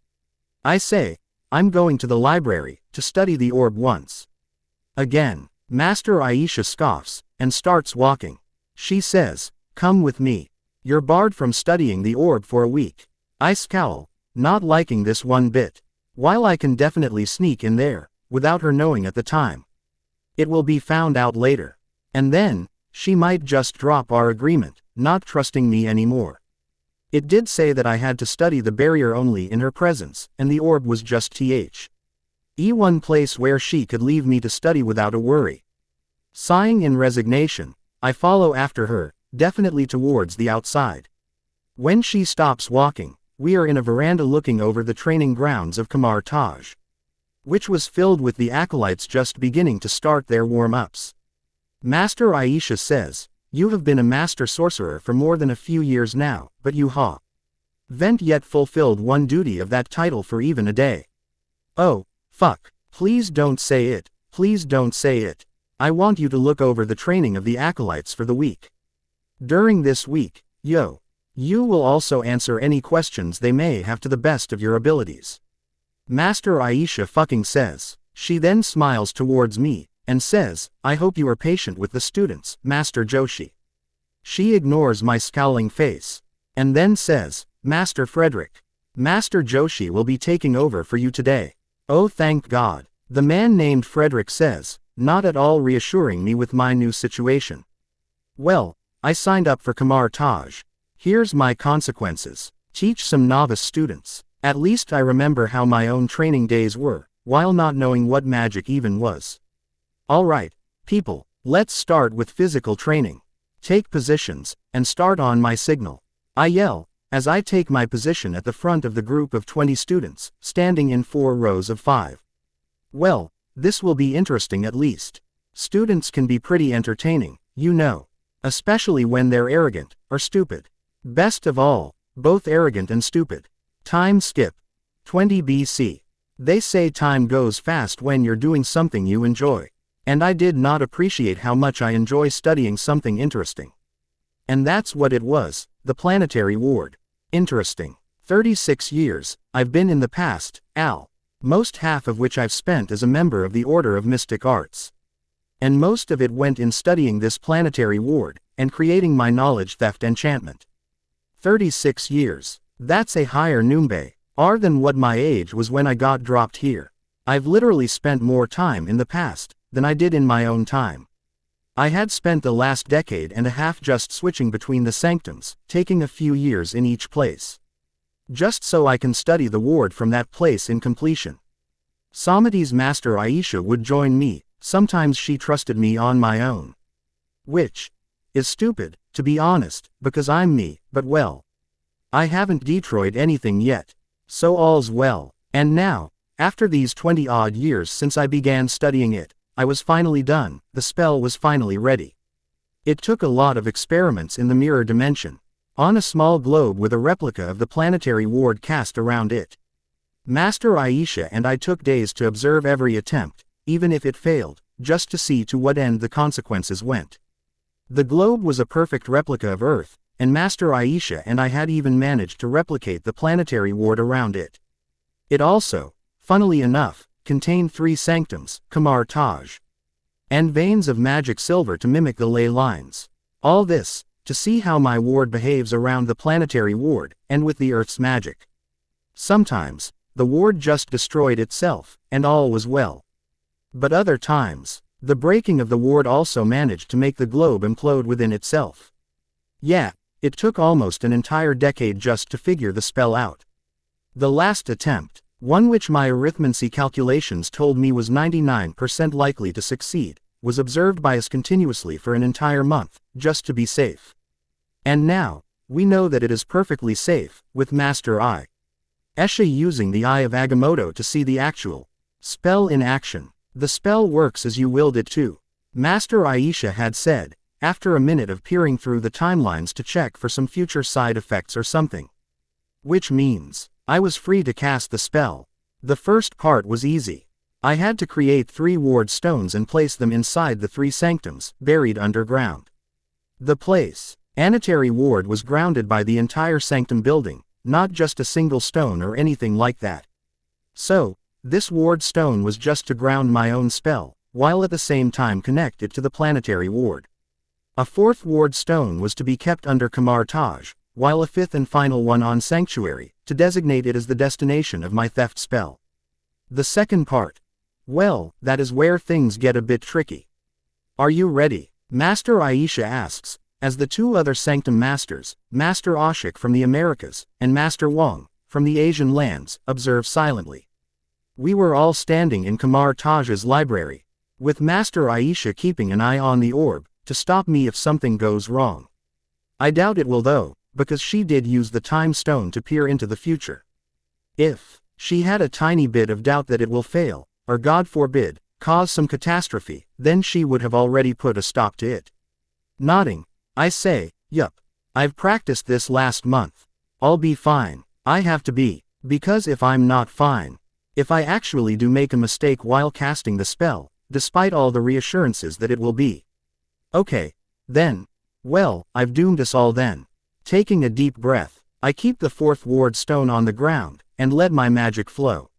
I say, I'm going to the library, to study the orb once. Again, Master Aisha scoffs, and starts walking. She says, come with me. You're barred from studying the orb for a week. I scowl, not liking this one bit. While I can definitely sneak in there, without her knowing at the time. It will be found out later. And then, she might just drop our agreement, not trusting me anymore. It did say that I had to study the barrier only in her presence, and the orb was just th. One place where she could leave me to study without a worry. Sighing in resignation, I follow after her, definitely towards the outside. When she stops walking, we are in a veranda looking over the training grounds of Kamar Taj, which was filled with the acolytes just beginning to start their warm-ups. Master Aisha says, "You have been a master sorcerer for more than a few years now, but you haven't yet fulfilled one duty of that title for even a day." Oh, fuck. Please don't say it, please don't say it. I want you to look over the training of the acolytes for the week. During this week, you will also answer any questions they may have to the best of your abilities. Master Aisha fucking says. She then smiles towards me, and says, "I hope you are patient with the students, Master Joshi." She ignores my scowling face, and then says, "Master Frederick, Master Joshi will be taking over for you today." "Oh, thank God," the man named Frederick says, not at all reassuring me with my new situation. "Well, I signed up for Kamar Taj. Here's my consequences. Teach some novice students. At least I remember how my own training days were, while not knowing what magic even was. Alright, people, let's start with physical training. Take positions, and start on my signal," I yell, as I take my position at the front of the group of 20 students, standing in 4 rows of 5. Well, this will be interesting at least. Students can be pretty entertaining, especially when they're arrogant, or stupid. Best of all, both arrogant and stupid. Time skip. 20 BC. They say time goes fast when you're doing something you enjoy. And I did not appreciate how much I enjoy studying something interesting. And that's what it was, the planetary ward. Interesting. 36 years, I've been in the past, most half of which I've spent as a member of the Order of Mystic Arts. And most of it went in studying this planetary ward, and creating my knowledge theft enchantment. 36 years. That's a higher number than what my age was when I got dropped here. I've literally spent more time in the past than I did in my own time. I had spent the last decade and a half just switching between the sanctums, taking a few years in each place, just so I can study the ward from that place in completion. Samiti's Master Aisha would join me, sometimes she trusted me on my own. Which is stupid, to be honest, because I'm me, but well, I haven't destroyed anything yet. So all's well. And now, after these 20-odd years since I began studying it, I was finally done, the spell was finally ready. It took a lot of experiments in the mirror dimension, on a small globe with a replica of the planetary ward cast around it. Master Aisha and I took days to observe every attempt, even if it failed, just to see to what end the consequences went. The globe was a perfect replica of Earth, and Master Aisha and I had even managed to replicate the planetary ward around it. It also, funnily enough, contained 3 sanctums, Kamar Taj, and veins of magic silver to mimic the ley lines. All this, to see how my ward behaves around the planetary ward, and with the Earth's magic. Sometimes, the ward just destroyed itself, and all was well. But other times, the breaking of the ward also managed to make the globe implode within itself. Yeah, it took almost an entire decade just to figure the spell out. The last attempt, one which my arithmancy calculations told me was 99% likely to succeed, was observed by us continuously for an entire month, just to be safe. And now, we know that it is perfectly safe, with Master Aisha using the Eye of Agamotto to see the actual spell in action. The spell works as you willed it to, Master Aisha had said, after a minute of peering through the timelines to check for some future side effects or something. Which means, I was free to cast the spell. The first part was easy. I had to create 3 ward stones and place them inside the 3 sanctums, buried underground. The planetary ward was grounded by the entire sanctum building, not just a single stone or anything like that. So, this ward stone was just to ground my own spell, while at the same time connect it to the planetary ward. A 4th ward stone was to be kept under Kamar Taj, while a 5th and final one on Sanctuary, to designate it as the destination of my theft spell. The second part. Well, that is where things get a bit tricky. Are you ready? Master Aisha asks, as the 2 other sanctum masters, Master Ashik from the Americas, and Master Wong, from the Asian lands, observe silently. We were all standing in Kamar Taj's library, with Master Aisha keeping an eye on the orb, to stop me if something goes wrong. I doubt it will though, because she did use the time stone to peer into the future. If she had a tiny bit of doubt that it will fail, or God forbid, cause some catastrophe, then she would have already put a stop to it. Nodding, I say, yup. I've practiced this last month. I'll be fine. I have to be, because if I'm not fine, if I actually do make a mistake while casting the spell, despite all the reassurances that it will be okay, then, well, I've doomed us all then. Taking a deep breath, I keep the fourth ward stone on the ground, and let my magic flow.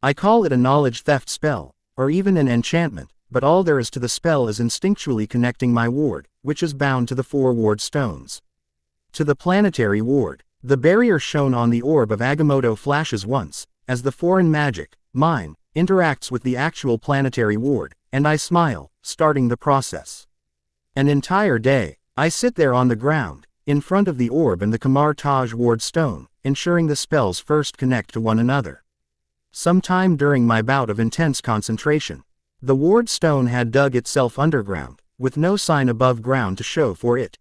I call it a knowledge theft spell, or even an enchantment, but all there is to the spell is instinctually connecting my ward, which is bound to the 4 ward stones, to the planetary ward. The barrier shown on the orb of Agamotto flashes once, as the foreign magic, mine, interacts with the actual planetary ward, and I smile, starting the process. An entire day, I sit there on the ground, in front of the orb and the Kamar Taj ward stone, ensuring the spells first connect to one another. Sometime during my bout of intense concentration, the ward stone had dug itself underground, with no sign above ground to show for it.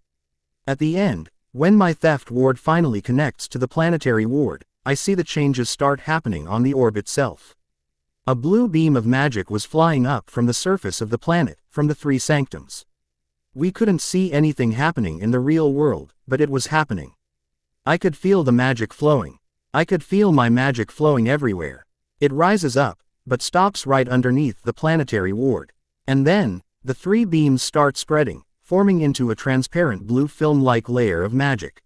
At the end, when my theft ward finally connects to the planetary ward, I see the changes start happening on the orb itself. A blue beam of magic was flying up from the surface of the planet, from the 3 sanctums. We couldn't see anything happening in the real world, but it was happening. I could feel the magic flowing. I could feel my magic flowing everywhere. It rises up, but stops right underneath the planetary ward. And then, the 3 beams start spreading, forming into a transparent blue film-like layer of magic,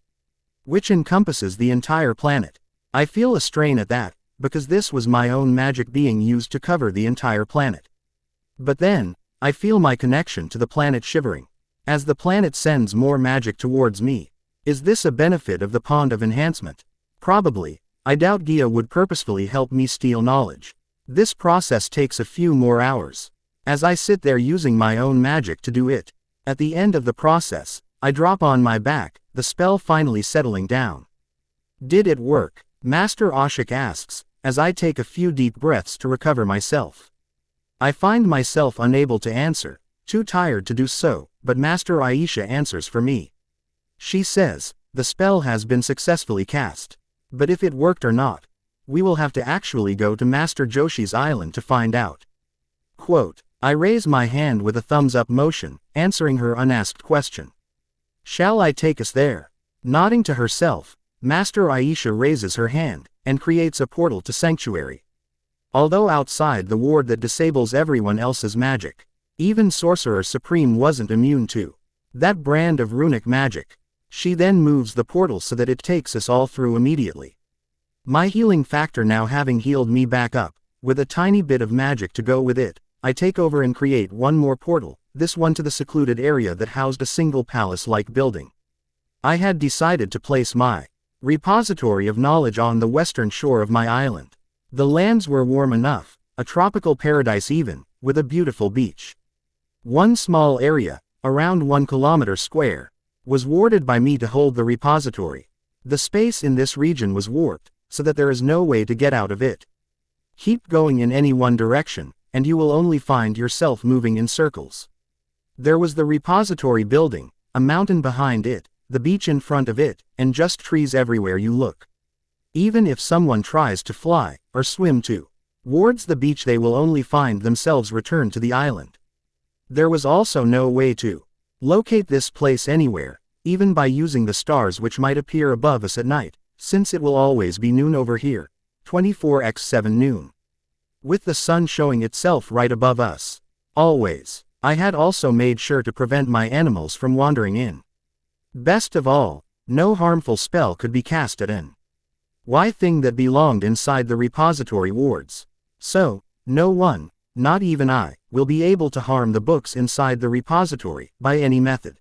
which encompasses the entire planet. I feel a strain at that, because this was my own magic being used to cover the entire planet. But then, I feel my connection to the planet shivering, as the planet sends more magic towards me. Is this a benefit of the pond of enhancement? Probably. I doubt Gia would purposefully help me steal knowledge. This process takes a few more hours, as I sit there using my own magic to do it. At the end of the process, I drop on my back, the spell finally settling down. Did it work? Master Ashik asks, as I take a few deep breaths to recover myself. I find myself unable to answer, too tired to do so, but Master Aisha answers for me. She says, the spell has been successfully cast. But if it worked or not, we will have to actually go to Master Joshi's island to find out. Quote, I raise my hand with a thumbs-up motion, answering her unasked question. Shall I take us there? Nodding to herself, Master Aisha raises her hand, and creates a portal to Sanctuary. Although outside the ward that disables everyone else's magic, even Sorcerer Supreme wasn't immune to that brand of runic magic. She then moves the portal so that it takes us all through immediately. My healing factor now having healed me back up, with a tiny bit of magic to go with it, I take over and create one more portal, this one to the secluded area that housed a single palace-like building. I had decided to place my repository of knowledge on the western shore of my island. The lands were warm enough, a tropical paradise even, with a beautiful beach. One small area, around 1 kilometer square, was warded by me to hold the repository. The space in this region was warped, so that there is no way to get out of it. Keep going in any one direction, and you will only find yourself moving in circles. There was the repository building, a mountain behind it, the beach in front of it, and just trees everywhere you look. Even if someone tries to fly, or swim towards the beach, they will only find themselves return to the island. There was also no way to locate this place anywhere, even by using the stars which might appear above us at night, since it will always be noon over here, 24x7 noon. With the sun showing itself right above us. Always. I had also made sure to prevent my animals from wandering in. Best of all, no harmful spell could be cast at an thing that belonged inside the repository wards. So, no one, not even I, will be able to harm the books inside the repository, by any method.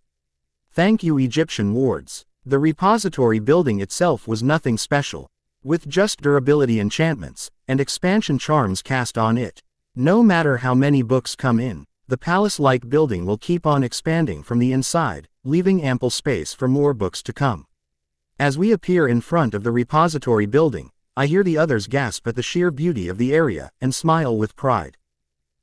Thank you, Egyptian wards. The repository building itself was nothing special, with just durability enchantments, and expansion charms cast on it. No matter how many books come in, the palace-like building will keep on expanding from the inside, leaving ample space for more books to come. As we appear in front of the repository building, I hear the others gasp at the sheer beauty of the area and smile with pride.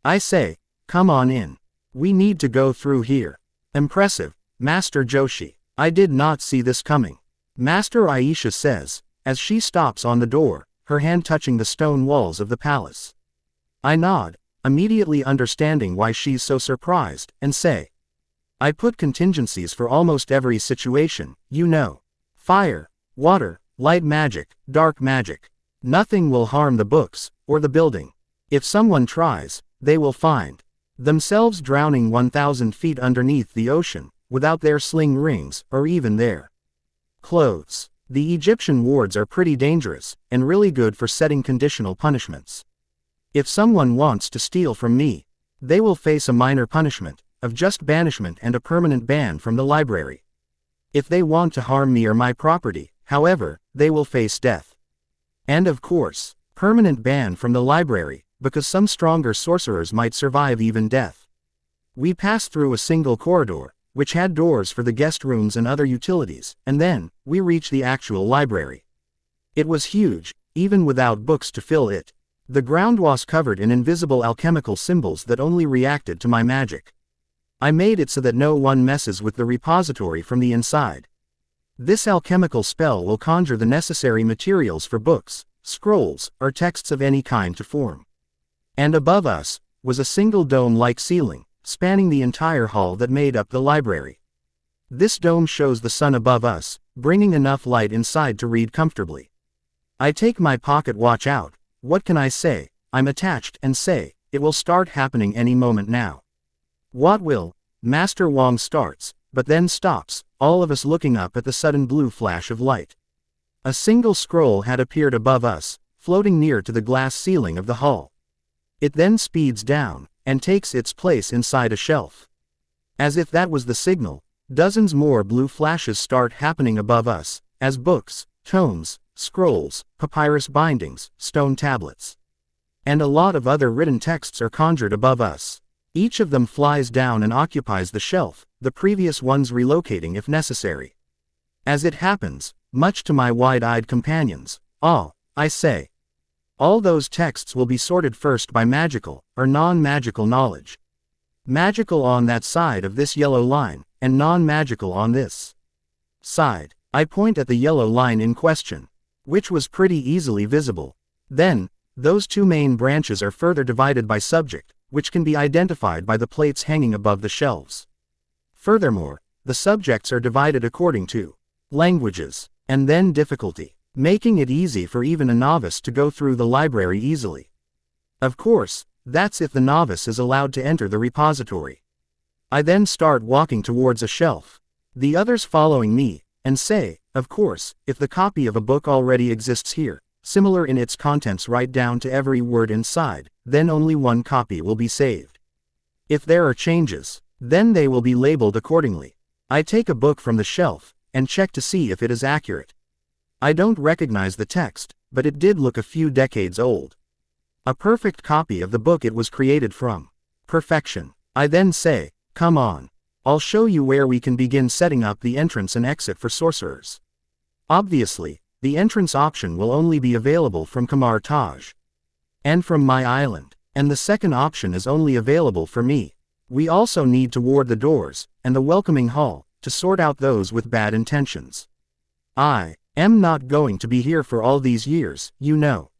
I say, come on in. We need to go through here. Impressive, Master Joshi. I did not see this coming. Master Aisha says, as she stops on the door, her hand touching the stone walls of the palace. I nod, immediately understanding why she's so surprised, and say, I put contingencies for almost every situation, you know. Fire, water, light magic, dark magic. Nothing will harm the books, or the building. If someone tries, they will find themselves drowning 1,000 feet underneath the ocean, without their sling rings, or even their clothes. The Egyptian wards are pretty dangerous, and really good for setting conditional punishments. If someone wants to steal from me, they will face a minor punishment, of just banishment and a permanent ban from the library. If they want to harm me or my property, however, they will face death. And of course, permanent ban from the library, because some stronger sorcerers might survive even death. We passed through a single corridor, which had doors for the guest rooms and other utilities, and then, we reached the actual library. It was huge, even without books to fill it. The ground was covered in invisible alchemical symbols that only reacted to my magic. I made it so that no one messes with the repository from the inside. This alchemical spell will conjure the necessary materials for books, scrolls, or texts of any kind to form. And above us, was a single dome-like ceiling, spanning the entire hall that made up the library. This dome shows the sun above us, bringing enough light inside to read comfortably. I take my pocket watch out. What can I say? I'm attached, and say, it will start happening any moment now. What will? Master Wong starts, but then stops, all of us looking up at the sudden blue flash of light. A single scroll had appeared above us, floating near to the glass ceiling of the hall. It then speeds down, and takes its place inside a shelf. As if that was the signal, dozens more blue flashes start happening above us, as books, tomes, scrolls, papyrus bindings, stone tablets, and a lot of other written texts are conjured above us. Each of them flies down and occupies the shelf, the previous ones relocating if necessary. As it happens, much to my wide-eyed companions, I say, all those texts will be sorted first by magical, or non-magical knowledge. Magical on that side of this yellow line, and non-magical on this side. I point at the yellow line in question, which was pretty easily visible. Then, those two main branches are further divided by subject, which can be identified by the plates hanging above the shelves. Furthermore, the subjects are divided according to languages, and then difficulty, making it easy for even a novice to go through the library easily. Of course, that's if the novice is allowed to enter the repository. I then start walking towards a shelf, the others following me, and say, of course, if the copy of a book already exists here, similar in its contents right down to every word inside, then only one copy will be saved. If there are changes, then they will be labeled accordingly. I take a book from the shelf, and check to see if it is accurate. I don't recognize the text, but it did look a few decades old. A perfect copy of the book it was created from. Perfection. I then say, come on. I'll show you where we can begin setting up the entrance and exit for sorcerers. Obviously, the entrance option will only be available from Kamar Taj. And from my island. And the second option is only available for me. We also need to ward the doors, and the welcoming hall, to sort out those with bad intentions. I am not going to be here for all these years, you know.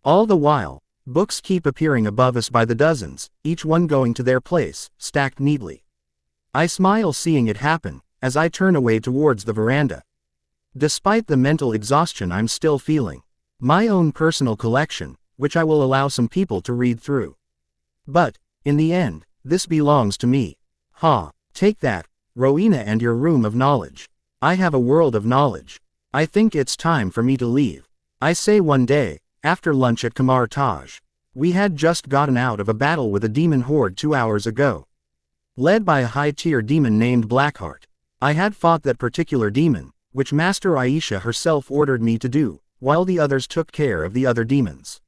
All the while, books keep appearing above us by the dozens, each one going to their place, stacked neatly. I smile seeing it happen, as I turn away towards the veranda. Despite the mental exhaustion I'm still feeling. My own personal collection, which I will allow some people to read through. But, in the end, this belongs to me. Take that, Rowena, and your room of knowledge. I have a world of knowledge. I think it's time for me to leave. I say one day, after lunch at Kamar Taj. We had just gotten out of a battle with a demon horde 2 hours ago. Led by a high-tier demon named Blackheart. I had fought that particular demon, which Master Aisha herself ordered me to do, while the others took care of the other demons.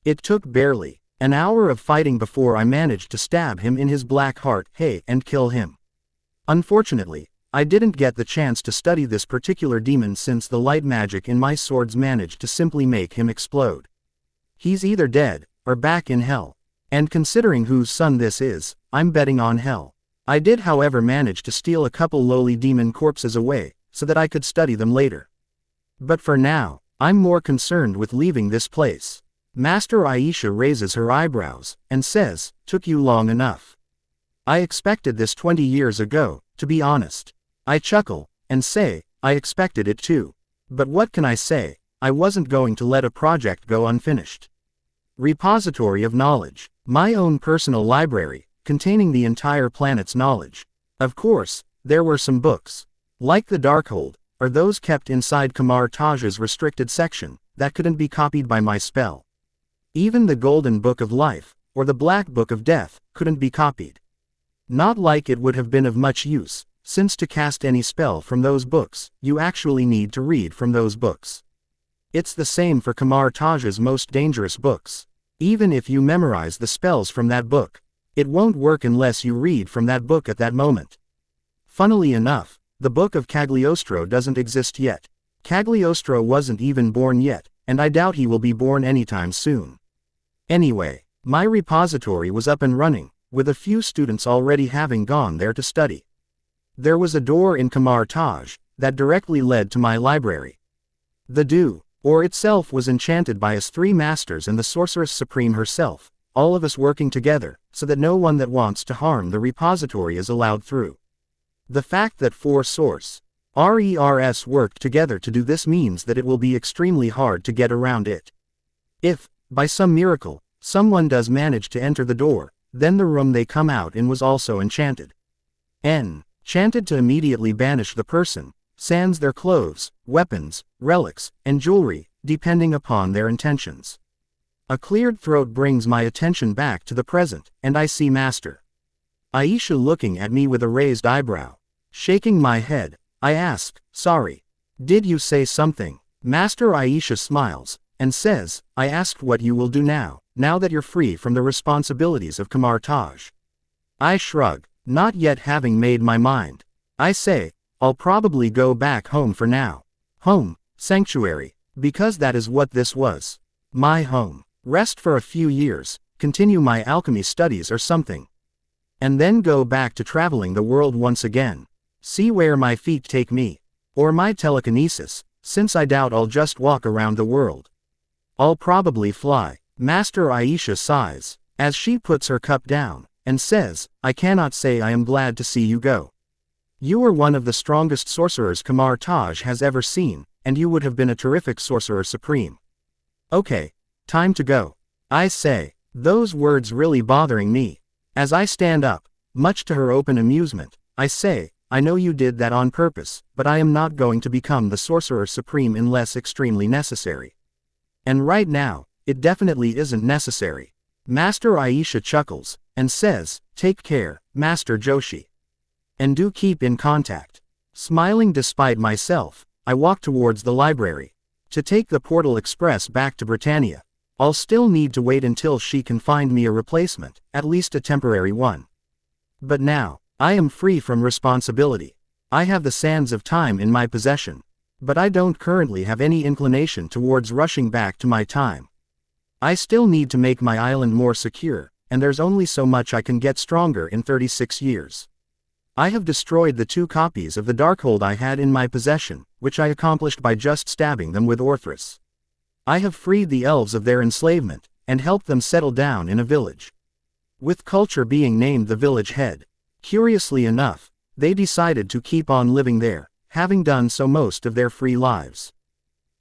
It took barely an hour of fighting before I managed to stab him in his black heart, and kill him. Unfortunately, I didn't get the chance to study this particular demon since the light magic in my swords managed to simply make him explode. He's either dead, or back in hell. And considering whose son this is, I'm betting on hell. I did however manage to steal a couple lowly demon corpses away, so that I could study them later. But for now, I'm more concerned with leaving this place. Master Aisha raises her eyebrows, and says, "Took you long enough." I expected this 20 years ago, to be honest. I chuckle, and say, I expected it too. But what can I say? I wasn't going to let a project go unfinished. Repository of knowledge. My own personal library, containing the entire planet's knowledge. Of course, there were some books, like the Darkhold, or those kept inside Kamar Taj's restricted section, that couldn't be copied by my spell. Even the Golden Book of Life, or the Black Book of Death, couldn't be copied. Not like it would have been of much use, since to cast any spell from those books, you actually need to read from those books. It's the same for Kamar Taj's most dangerous books. Even if you memorize the spells from that book, it won't work unless you read from that book at that moment. Funnily enough, the Book of Cagliostro doesn't exist yet. Cagliostro wasn't even born yet, and I doubt he will be born anytime soon. Anyway, my repository was up and running, with a few students already having gone there to study. There was a door in Kamar Taj that directly led to my library. The door itself was enchanted by us 3 masters and the Sorceress Supreme herself, all of us working together, so that no one that wants to harm the repository is allowed through. The fact that 4 sorcerers worked together to do this means that it will be extremely hard to get around it. If, by some miracle, someone does manage to enter the door, then the room they come out in was also enchanted. Enchanted to immediately banish the person, sans their clothes, weapons, relics, and jewelry, depending upon their intentions. A cleared throat brings my attention back to the present, and I see Master Aisha looking at me with a raised eyebrow. Shaking my head, I ask, "Sorry. Did you say something?" Master Aisha smiles, and says, "I asked what you will do now that you're free from the responsibilities of Kamar Taj." I shrug, not yet having made my mind. I say, "I'll probably go back home for now. Home, sanctuary, because that is what this was. My home. Rest for a few years, continue my alchemy studies or something. And then go back to traveling the world once again. See where my feet take me. Or my telekinesis, since I doubt I'll just walk around the world. I'll probably fly." Master Aisha sighs, as she puts her cup down, and says, "I cannot say I am glad to see you go. You are one of the strongest sorcerers Kamar Taj has ever seen, and you would have been a terrific sorcerer supreme. Okay, time to go." I say, those words really bothering me. As I stand up, much to her open amusement, I say, "I know you did that on purpose, but I am not going to become the sorcerer supreme unless extremely necessary. And right now, it definitely isn't necessary." Master Aisha chuckles, and says, "Take care, Master Joshi. And do keep in contact." Smiling despite myself, I walk towards the library. To take the Portal Express back to Britannia, I'll still need to wait until she can find me a replacement, at least a temporary one. But now, I am free from responsibility. I have the sands of time in my possession. But I don't currently have any inclination towards rushing back to my time. I still need to make my island more secure, and there's only so much I can get stronger in 36 years. I have destroyed the 2 copies of the Darkhold I had in my possession, which I accomplished by just stabbing them with Orthrus. I have freed the elves of their enslavement, and helped them settle down in a village. With Culture being named the village head. Curiously enough, they decided to keep on living there, having done so most of their free lives.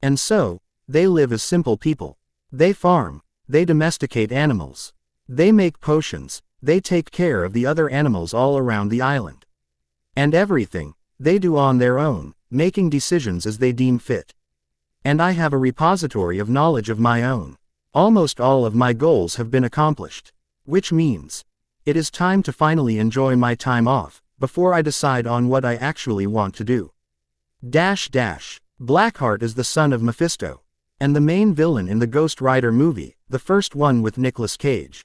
And so, they live as simple people. They farm, they domesticate animals. They make potions, they take care of the other animals all around the island. And everything, they do on their own, making decisions as they deem fit. And I have a repository of knowledge of my own. Almost all of my goals have been accomplished. Which means, it is time to finally enjoy my time off, before I decide on what I actually want to do. Blackheart is the son of Mephisto, and the main villain in the Ghost Rider movie, the first one with Nicolas Cage.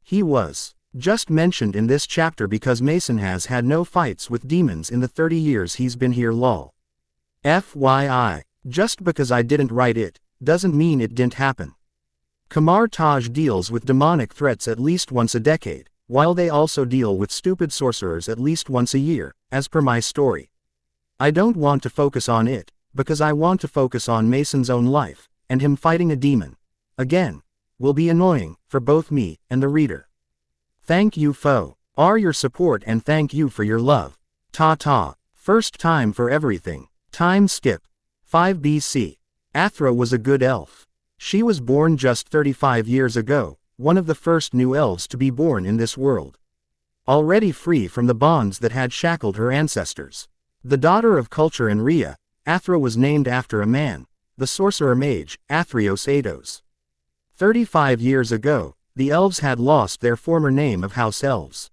He was Just mentioned in this chapter because Mason has had no fights with demons in the 30 years he's been here lol. FYI, just because I didn't write it, doesn't mean it didn't happen. Kamar Taj deals with demonic threats at least once a decade, while they also deal with stupid sorcerers at least once a year, as per my story. I don't want to focus on it, because I want to focus on Mason's own life, and him fighting a demon. Again, will be annoying, for both me and the reader. Thank you for your support and thank you for your love. Ta-ta. First time for everything. Time skip. 5 BC. Athra was a good elf. She was born just 35 years ago, one of the first new elves to be born in this world. Already free from the bonds that had shackled her ancestors. The daughter of Culture and Rhea, Athra was named after a man, the sorcerer mage, Athreos Ados. 35 years ago, the elves had lost their former name of House Elves.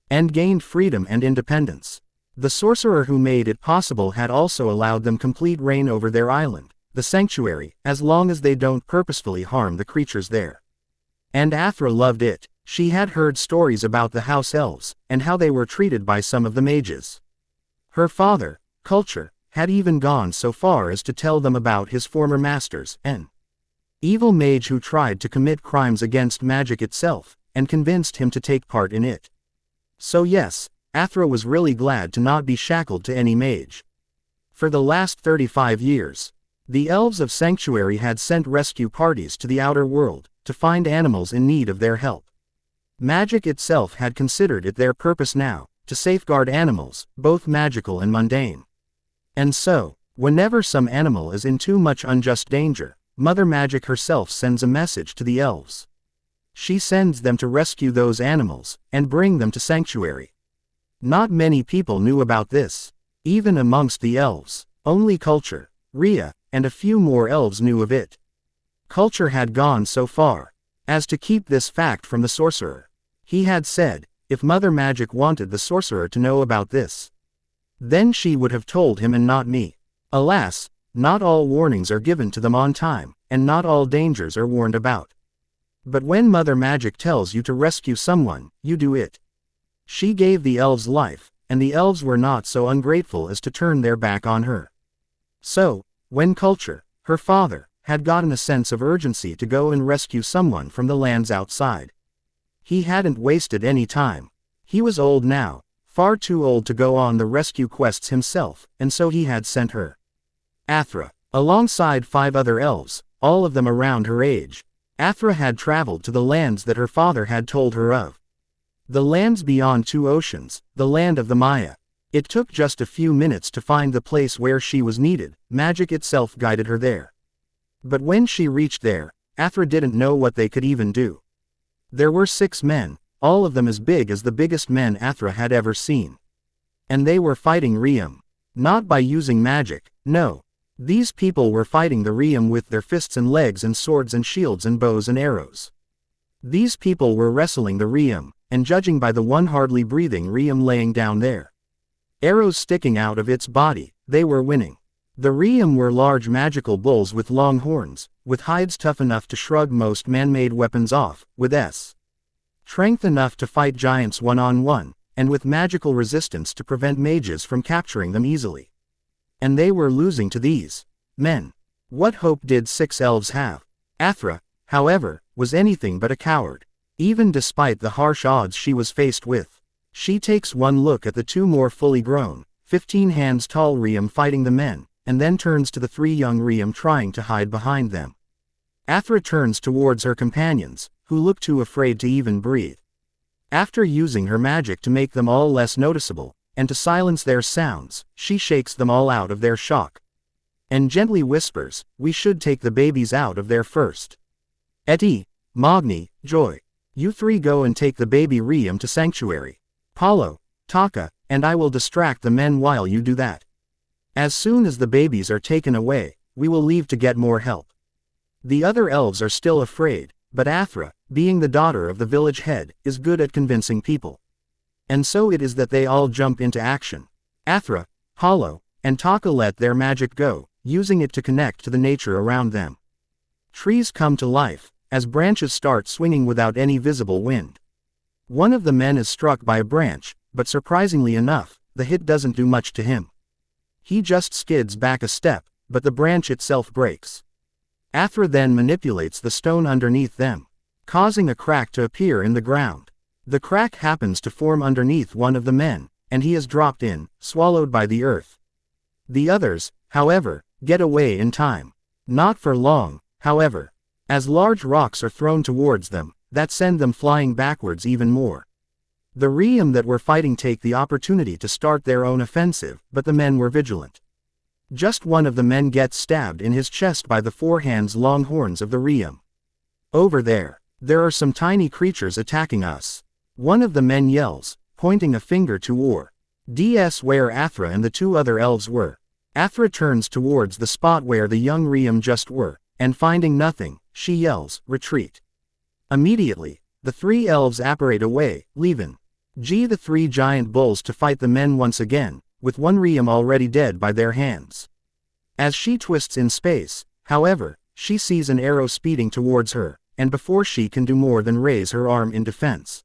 And gained freedom and independence. The sorcerer who made it possible had also allowed them complete reign over their island, the sanctuary, as long as they don't purposefully harm the creatures there. And Athra loved it. She had heard stories about the House Elves, and how they were treated by some of the mages. Her father, Culture, had even gone so far as to tell them about his former masters, an evil mage who tried to commit crimes against magic itself, and convinced him to take part in it. So yes, Athra was really glad to not be shackled to any mage. For the last 35 years, the elves of Sanctuary had sent rescue parties to the outer world, to find animals in need of their help. Magic itself had considered it their purpose now, to safeguard animals, both magical and mundane. And so, whenever some animal is in too much unjust danger, Mother Magic herself sends a message to the elves. She sends them to rescue those animals, and bring them to Sanctuary. Not many people knew about this. Even amongst the elves, only Culture, Rhea, and a few more elves knew of it. Culture had gone so far as to keep this fact from the sorcerer. He had said, if Mother Magic wanted the sorcerer to know about this, then she would have told him and not me. Alas, not all warnings are given to them on time, and not all dangers are warned about. But when Mother Magic tells you to rescue someone, you do it. She gave the elves life, and the elves were not so ungrateful as to turn their back on her. So, when Culture, her father, had gotten a sense of urgency to go and rescue someone from the lands outside, he hadn't wasted any time. He was old now, far too old to go on the rescue quests himself, and so he had sent her. Athra, alongside 5 other elves, all of them around her age. Athra had traveled to the lands that her father had told her of. The lands beyond 2 oceans, the land of the Maya. It took just a few minutes to find the place where she was needed. Magic itself guided her there. But when she reached there, Athra didn't know what they could even do. There were 6 men, all of them as big as the biggest men Athra had ever seen. And they were fighting Riem. Not by using magic, no. These people were fighting the Riem with their fists and legs and swords and shields and bows and arrows. These people were wrestling the Riem, and judging by the one hardly breathing Riem laying down there, arrows sticking out of its body, they were winning. The Riem were large magical bulls with long horns, with hides tough enough to shrug most man-made weapons off, with strength enough to fight giants one-on-one, and with magical resistance to prevent mages from capturing them easily. And they were losing to these men. What hope did 6 elves have? Athra, however, was anything but a coward. Even despite the harsh odds she was faced with. She takes one look at the 2 more fully grown, 15 hands tall Riem fighting the men, and then turns to the 3 young Riem trying to hide behind them. Athra turns towards her companions, who look too afraid to even breathe. After using her magic to make them all less noticeable, and to silence their sounds, she shakes them all out of their shock. And gently whispers, we should take the babies out of there first. Eti, Magni, Joy. You 3 go and take the baby Riem to Sanctuary. Paulo, Taka, and I will distract the men while you do that. As soon as the babies are taken away, we will leave to get more help. The other elves are still afraid, but Athra, being the daughter of the village head, is good at convincing people. And so it is that they all jump into action. Athra, Paulo, and Taka let their magic go, using it to connect to the nature around them. Trees come to life, as branches start swinging without any visible wind. One of the men is struck by a branch, but surprisingly enough, the hit doesn't do much to him. He just skids back a step, but the branch itself breaks. Athra then manipulates the stone underneath them, causing a crack to appear in the ground. The crack happens to form underneath one of the men, and he is dropped in, swallowed by the earth. The others, however, get away in time. Not for long, however, as large rocks are thrown towards them, that send them flying backwards even more. The Riem that were fighting take the opportunity to start their own offensive, but the men were vigilant. Just one of the men gets stabbed in his chest by the 4 hands long horns of the Riem. Over there are some tiny creatures attacking us. One of the men yells, pointing a finger to DS where Athra and the 2 other elves were. Athra turns towards the spot where the young Riem just were, and finding nothing, she yells, retreat. Immediately, the 3 elves apparate away, leaving the 3 giant bulls to fight the men once again, with one Riem already dead by their hands. As she twists in space, however, she sees an arrow speeding towards her, and before she can do more than raise her arm in defense,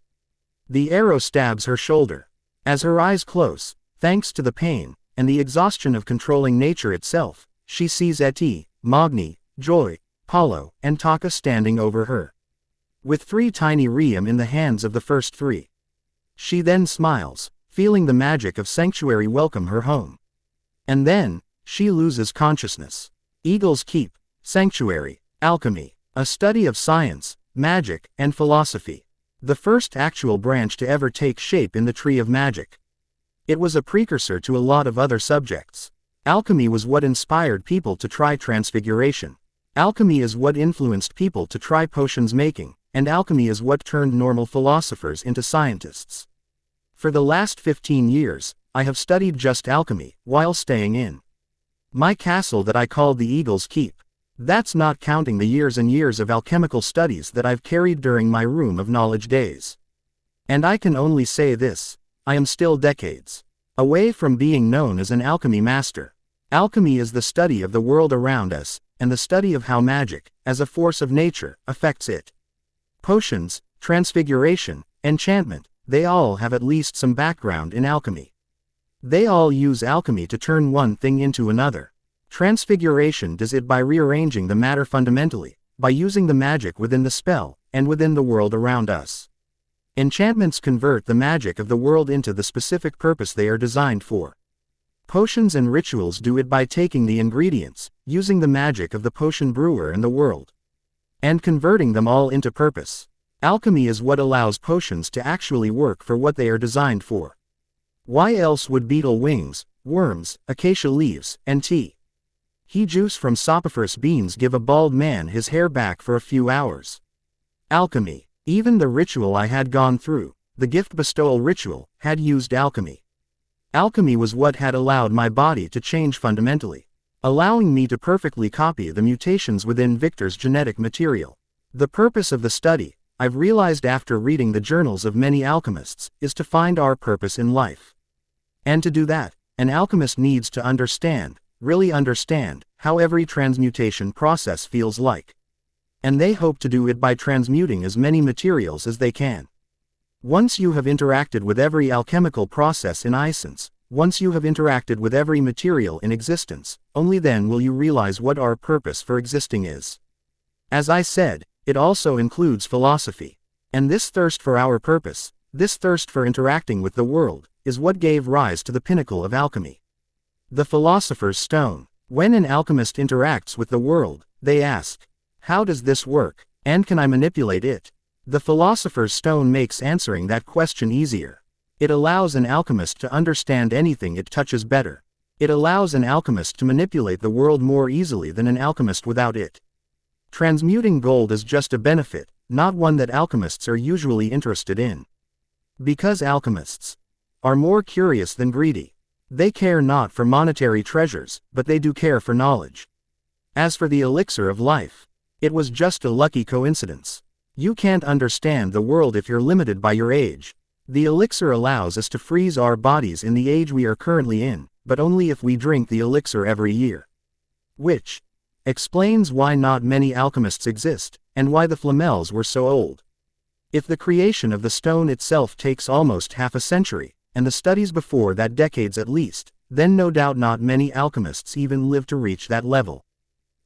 the arrow stabs her shoulder. As her eyes close, thanks to the pain, and the exhaustion of controlling nature itself, she sees Eti, Magni, Joy, Paulo, and Taka standing over her, with 3 tiny Riem in the hands of the first 3. She then smiles, feeling the magic of sanctuary welcome her home. And then, she loses consciousness. Eagle's Keep, Sanctuary, Alchemy, a study of science, magic, and philosophy. The first actual branch to ever take shape in the Tree of Magic. It was a precursor to a lot of other subjects. Alchemy was what inspired people to try transfiguration. Alchemy is what influenced people to try potions making, and alchemy is what turned normal philosophers into scientists. For the last 15 years, I have studied just alchemy, while staying in my castle that I called the Eagle's Keep. That's not counting the years and years of alchemical studies that I've carried during my Room of Knowledge days. And I can only say this, I am still decades away from being known as an alchemy master. Alchemy is the study of the world around us, and the study of how magic, as a force of nature, affects it. Potions, transfiguration, enchantment, they all have at least some background in alchemy. They all use alchemy to turn one thing into another. Transfiguration does it by rearranging the matter fundamentally, by using the magic within the spell, and within the world around us. Enchantments convert the magic of the world into the specific purpose they are designed for. Potions and rituals do it by taking the ingredients, using the magic of the potion brewer and the world, and converting them all into purpose. Alchemy is what allows potions to actually work for what they are designed for. Why else would beetle wings, worms, acacia leaves, and tea juice from sopiferous beans give a bald man his hair back for a few hours? Alchemy. Even the ritual I had gone through, the gift bestowal ritual, had used alchemy. Alchemy was what had allowed my body to change fundamentally, allowing me to perfectly copy the mutations within Victor's genetic material. The purpose of the study, I've realized after reading the journals of many alchemists, is to find our purpose in life. And to do that, an alchemist needs to understand, really understand, how every transmutation process feels like. And they hope to do it by transmuting as many materials as they can. Once you have interacted with every alchemical process in essence, once you have interacted with every material in existence, only then will you realize what our purpose for existing is. As I said, it also includes philosophy. And this thirst for our purpose, this thirst for interacting with the world, is what gave rise to the pinnacle of alchemy. The Philosopher's Stone. When an alchemist interacts with the world, they ask, how does this work, and can I manipulate it? The Philosopher's Stone makes answering that question easier. It allows an alchemist to understand anything it touches better. It allows an alchemist to manipulate the world more easily than an alchemist without it. Transmuting gold is just a benefit, not one that alchemists are usually interested in. Because alchemists are more curious than greedy. They care not for monetary treasures, but they do care for knowledge. As for the elixir of life, it was just a lucky coincidence. You can't understand the world if you're limited by your age. The elixir allows us to freeze our bodies in the age we are currently in, but only if we drink the elixir every year. Which explains why not many alchemists exist, and why the Flamels were so old. If the creation of the stone itself takes almost half a century, and the studies before that decades at least, then no doubt not many alchemists even live to reach that level.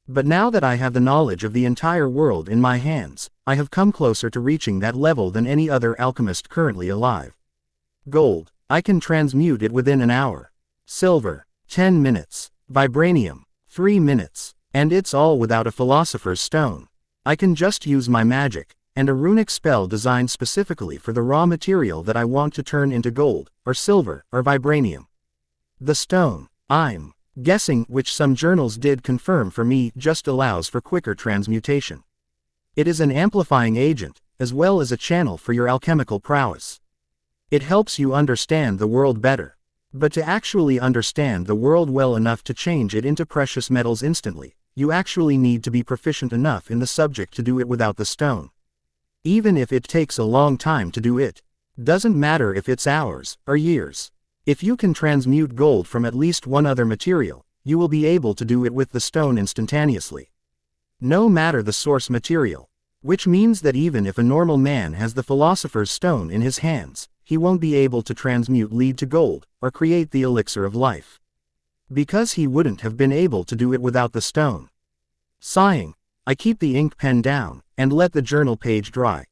But now that I have the knowledge of the entire world in my hands, I have come closer to reaching that level than any other alchemist currently alive. Gold, I can transmute it within an hour. Silver, 10 minutes. Vibranium, 3 minutes. And it's all without a philosopher's stone. I can just use my magic, and a runic spell designed specifically for the raw material that I want to turn into gold, or silver, or vibranium. The stone, I'm guessing, which some journals did confirm for me, just allows for quicker transmutation. It is an amplifying agent, as well as a channel for your alchemical prowess. It helps you understand the world better. But to actually understand the world well enough to change it into precious metals instantly, you actually need to be proficient enough in the subject to do it without the stone. Even if it takes a long time to do it. Doesn't matter if it's hours, or years. If you can transmute gold from at least one other material, you will be able to do it with the stone instantaneously. No matter the source material. Which means that even if a normal man has the philosopher's stone in his hands, he won't be able to transmute lead to gold, or create the elixir of life. Because he wouldn't have been able to do it without the stone. Sighing, I keep the ink pen down, and let the journal page dry.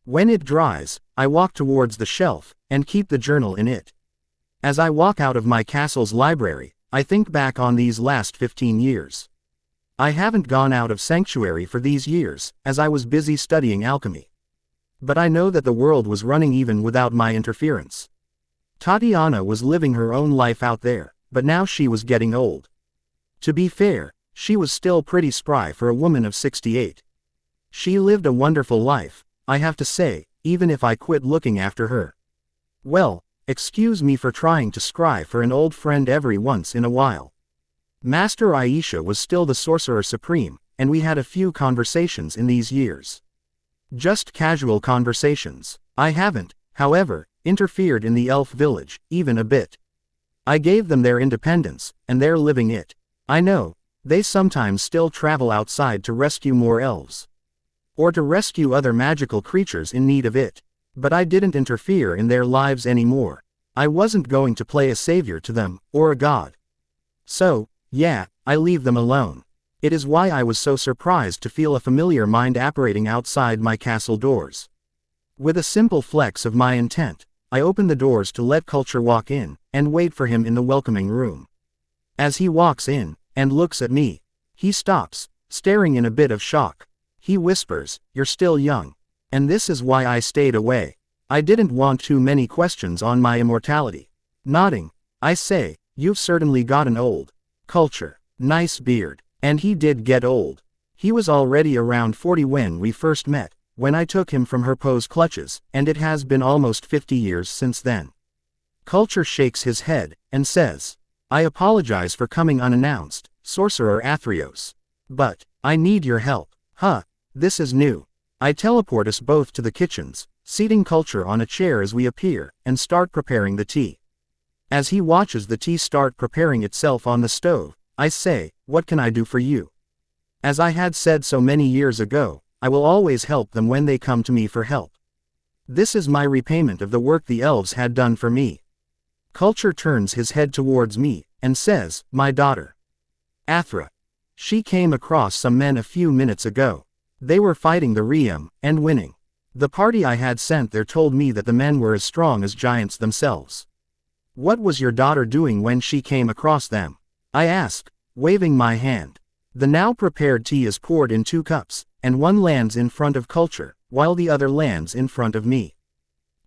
When it dries, I walk towards the shelf, and keep the journal in it. As I walk out of my castle's library, I think back on these last 15 years. I haven't gone out of sanctuary for these years, as I was busy studying alchemy. But I know that the world was running even without my interference. Tatiana was living her own life out there, but now she was getting old. To be fair, she was still pretty spry for a woman of 68. She lived a wonderful life, I have to say, even if I quit looking after her. Well, excuse me for trying to scry for an old friend every once in a while. Master Aisha was still the sorcerer supreme, and we had a few conversations in these years. Just casual conversations. I haven't, however, interfered in the elf village, even a bit. I gave them their independence, and they're living it. I know, they sometimes still travel outside to rescue more elves. Or to rescue other magical creatures in need of it. But I didn't interfere in their lives anymore. I wasn't going to play a savior to them, or a god. So, yeah, I leave them alone. It is why I was so surprised to feel a familiar mind apparating outside my castle doors. With a simple flex of my intent, I open the doors to let Culture walk in, and wait for him in the welcoming room. As he walks in, and looks at me, he stops, staring in a bit of shock. He whispers, "You're still young. And this is why I stayed away. I didn't want too many questions on my immortality." Nodding, I say, "You've certainly gotten old. Culture. Nice beard." And he did get old. He was already around 40 when we first met, when I took him from her pose clutches, and it has been almost 50 years since then. Culture shakes his head, and says, "I apologize for coming unannounced, Sorcerer Athreos. But, I need your help." Huh, this is new. I teleport us both to the kitchens, seating Culture on a chair as we appear, and start preparing the tea. As he watches the tea start preparing itself on the stove, I say, "What can I do for you?" As I had said so many years ago, I will always help them when they come to me for help. This is my repayment of the work the elves had done for me. Culture turns his head towards me, and says, "My daughter. Athra. She came across some men a few minutes ago. They were fighting the Riem, and winning. The party I had sent there told me that the men were as strong as giants themselves. What was your daughter doing when she came across them?" I ask, waving my hand. The now prepared tea is poured in 2 cups, and one lands in front of Culture, while the other lands in front of me.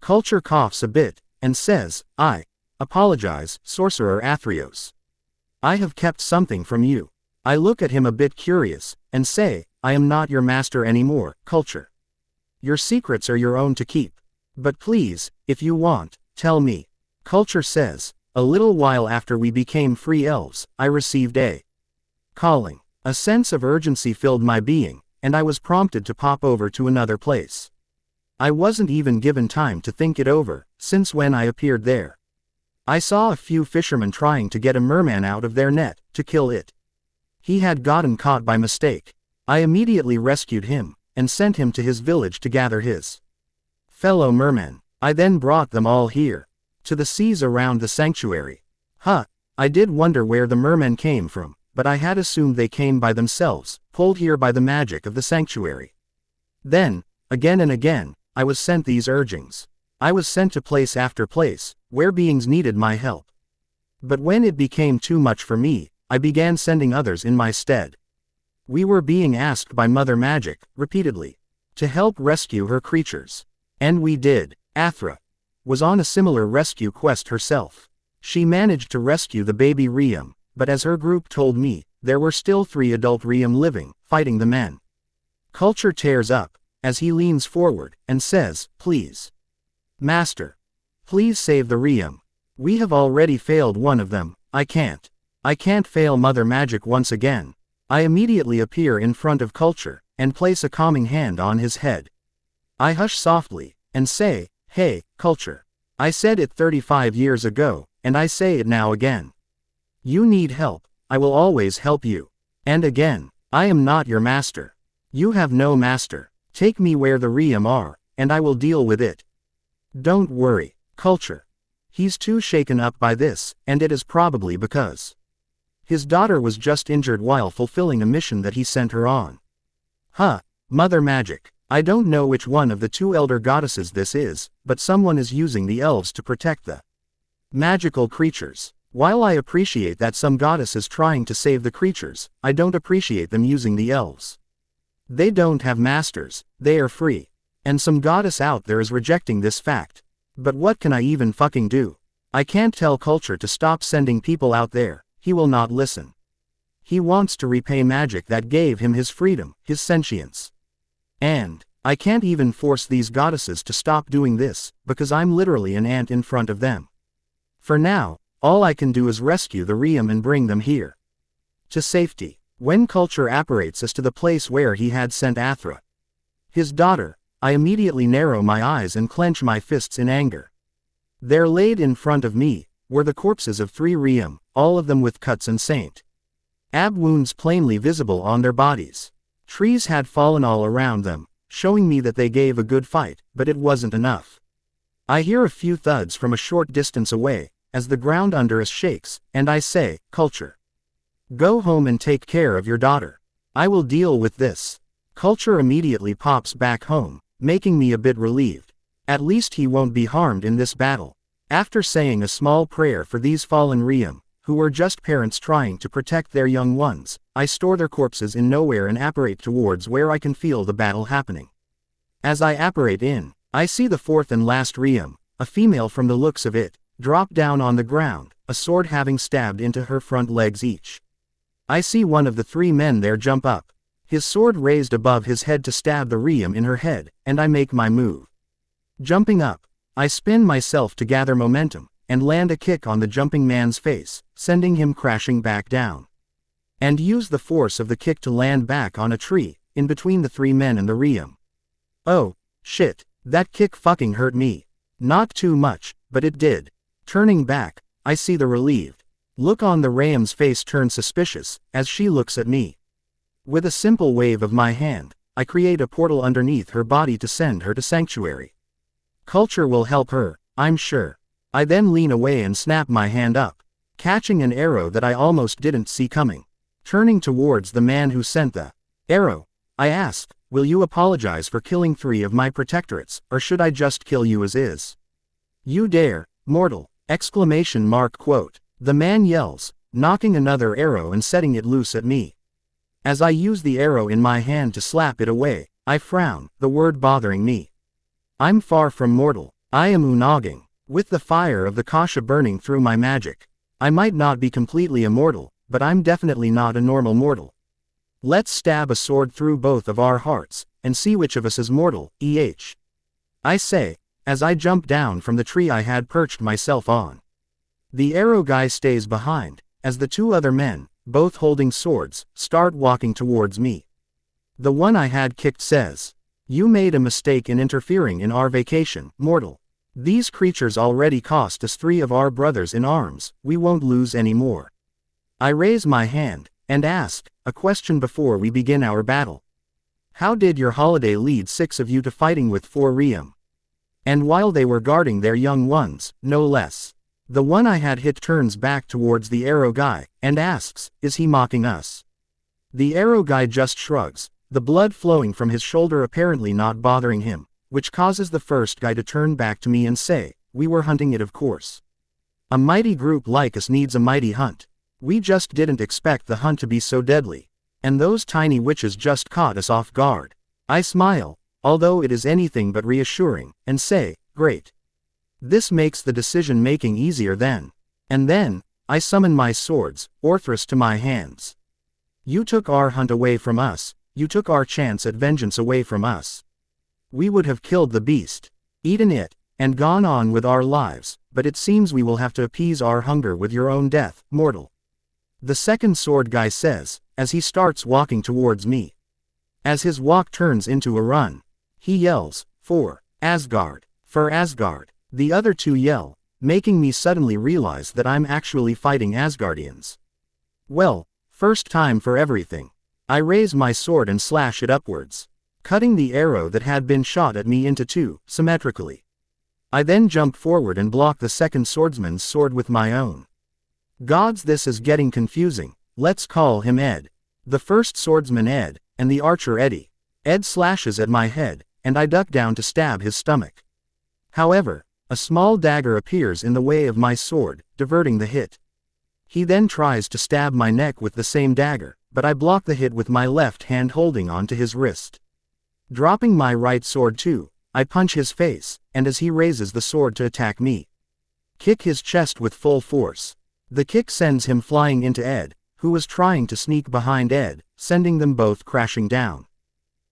Culture coughs a bit, and says, "I apologize, Sorcerer Athreos. I have kept something from you." I look at him a bit curious, and say, "I am not your master anymore, Culture. Your secrets are your own to keep. But please, if you want, tell me." Culture says, "A little while after we became free elves, I received a calling. A sense of urgency filled my being, and I was prompted to pop over to another place. I wasn't even given time to think it over, since when I appeared there, I saw a few fishermen trying to get a merman out of their net, to kill it. He had gotten caught by mistake. I immediately rescued him, and sent him to his village to gather his fellow mermen. I then brought them all here. To the seas around the sanctuary. I did wonder where the mermen came from, but I had assumed they came by themselves, pulled here by the magic of the sanctuary. Then, again and again, I was sent these urgings. I was sent to place after place, where beings needed my help. But when it became too much for me, I began sending others in my stead. We were being asked by Mother Magic, repeatedly, to help rescue her creatures. And we did. Athra was on a similar rescue quest herself. She managed to rescue the baby Riam, but as her group told me, there were still 3 adult Riam living, fighting the men. Culture tears up, as he leans forward, and says, "Please. Master. Please save the Riam. We have already failed one of them, I can't fail Mother Magic once again." I immediately appear in front of Culture, and place a calming hand on his head. I hush softly, and say, "Hey, Culture. I said it 35 years ago, and I say it now again. You need help, I will always help you. And again, I am not your master. You have no master. Take me where the Riam are, and I will deal with it. Don't worry, Culture." He's too shaken up by this, and it is probably because his daughter was just injured while fulfilling a mission that he sent her on. Mother Magic. I don't know which one of the 2 elder goddesses this is, but someone is using the elves to protect the magical creatures. While I appreciate that some goddess is trying to save the creatures, I don't appreciate them using the elves. They don't have masters, they are free. And some goddess out there is rejecting this fact. But what can I even fucking do? I can't tell Culture to stop sending people out there, he will not listen. He wants to repay magic that gave him his freedom, his sentience. And I can't even force these goddesses to stop doing this, because I'm literally an ant in front of them. For now, all I can do is rescue the Riam and bring them here to safety. When Culture apparates us to the place where he had sent Athra, his daughter, I immediately narrow my eyes and clench my fists in anger. There laid in front of me were the corpses of 3 Riam, all of them with cuts and saint ab wounds plainly visible on their bodies. Trees had fallen all around them, showing me that they gave a good fight, but it wasn't enough. I hear a few thuds from a short distance away, as the ground under us shakes, and I say, "Culture. Go home and take care of your daughter. I will deal with this." Culture immediately pops back home, making me a bit relieved. At least he won't be harmed in this battle. After saying a small prayer for these fallen Riam, who were just parents trying to protect their young ones, I store their corpses in nowhere and apparate towards where I can feel the battle happening. As I apparate in, I see the 4th and last Riam, a female from the looks of it, drop down on the ground, a sword having stabbed into her front legs each. I see one of the 3 men there jump up, his sword raised above his head to stab the Riam in her head, and I make my move. Jumping up, I spin myself to gather momentum, and land a kick on the jumping man's face, sending him crashing back down. And use the force of the kick to land back on a tree, in between the 3 men and the Riam. Oh, shit, that kick fucking hurt me. Not too much, but it did. Turning back, I see the relieved look on the Riam's face turn suspicious, as she looks at me. With a simple wave of my hand, I create a portal underneath her body to send her to Sanctuary. Culture will help her, I'm sure. I then lean away and snap my hand up, catching an arrow that I almost didn't see coming. Turning towards the man who sent the arrow, I ask, "Will you apologize for killing 3 of my protectorates, or should I just kill you as is?" "You dare, mortal!" Exclamation mark quote. The man yells, knocking another arrow and setting it loose at me. As I use the arrow in my hand to slap it away, I frown, the word bothering me. I'm far from mortal. I am unhinged. With the fire of the Kasha burning through my magic, I might not be completely immortal, but I'm definitely not a normal mortal. Let's stab a sword through both of our hearts, and see which of us is mortal, I say, as I jump down from the tree I had perched myself on. The arrow guy stays behind, as the 2 other men, both holding swords, start walking towards me. The one I had kicked says, "You made a mistake in interfering in our vacation, mortal. These creatures already cost us 3 of our brothers in arms, we won't lose any more." I raise my hand, and ask, a question before we begin our battle. "How did your holiday lead 6 of you to fighting with 4 Riam?" And while they were guarding their young ones, no less. The one I had hit turns back towards the arrow guy, and asks, "Is he mocking us?" The arrow guy just shrugs, the blood flowing from his shoulder apparently not bothering him, which causes the first guy to turn back to me and say, "We were hunting it, of course. A mighty group like us needs a mighty hunt. We just didn't expect the hunt to be so deadly. And those tiny witches just caught us off guard." I smile, although it is anything but reassuring, and say, "Great. This makes the decision-making easier then." And then, I summon my swords, Orthrus, to my hands. "You took our hunt away from us, you took our chance at vengeance away from us. We would have killed the beast, eaten it, and gone on with our lives, but it seems we will have to appease our hunger with your own death, mortal." The second sword guy says, as he starts walking towards me. As his walk turns into a run, he yells, "For Asgard! For Asgard!" The other two yell, making me suddenly realize that I'm actually fighting Asgardians. Well, first time for everything. I raise my sword and slash it upwards, cutting the arrow that had been shot at me into two, symmetrically. I then jump forward and block the second swordsman's sword with my own. Gods, this is getting confusing. Let's call him Ed. The first swordsman Ed, and the archer Eddie. Ed slashes at my head, and I duck down to stab his stomach. However, a small dagger appears in the way of my sword, diverting the hit. He then tries to stab my neck with the same dagger, but I block the hit with my left hand holding on to his wrist. Dropping my right sword too, I punch his face, and as he raises the sword to attack me, kick his chest with full force. The kick sends him flying into Ed, who was trying to sneak behind Ed, sending them both crashing down.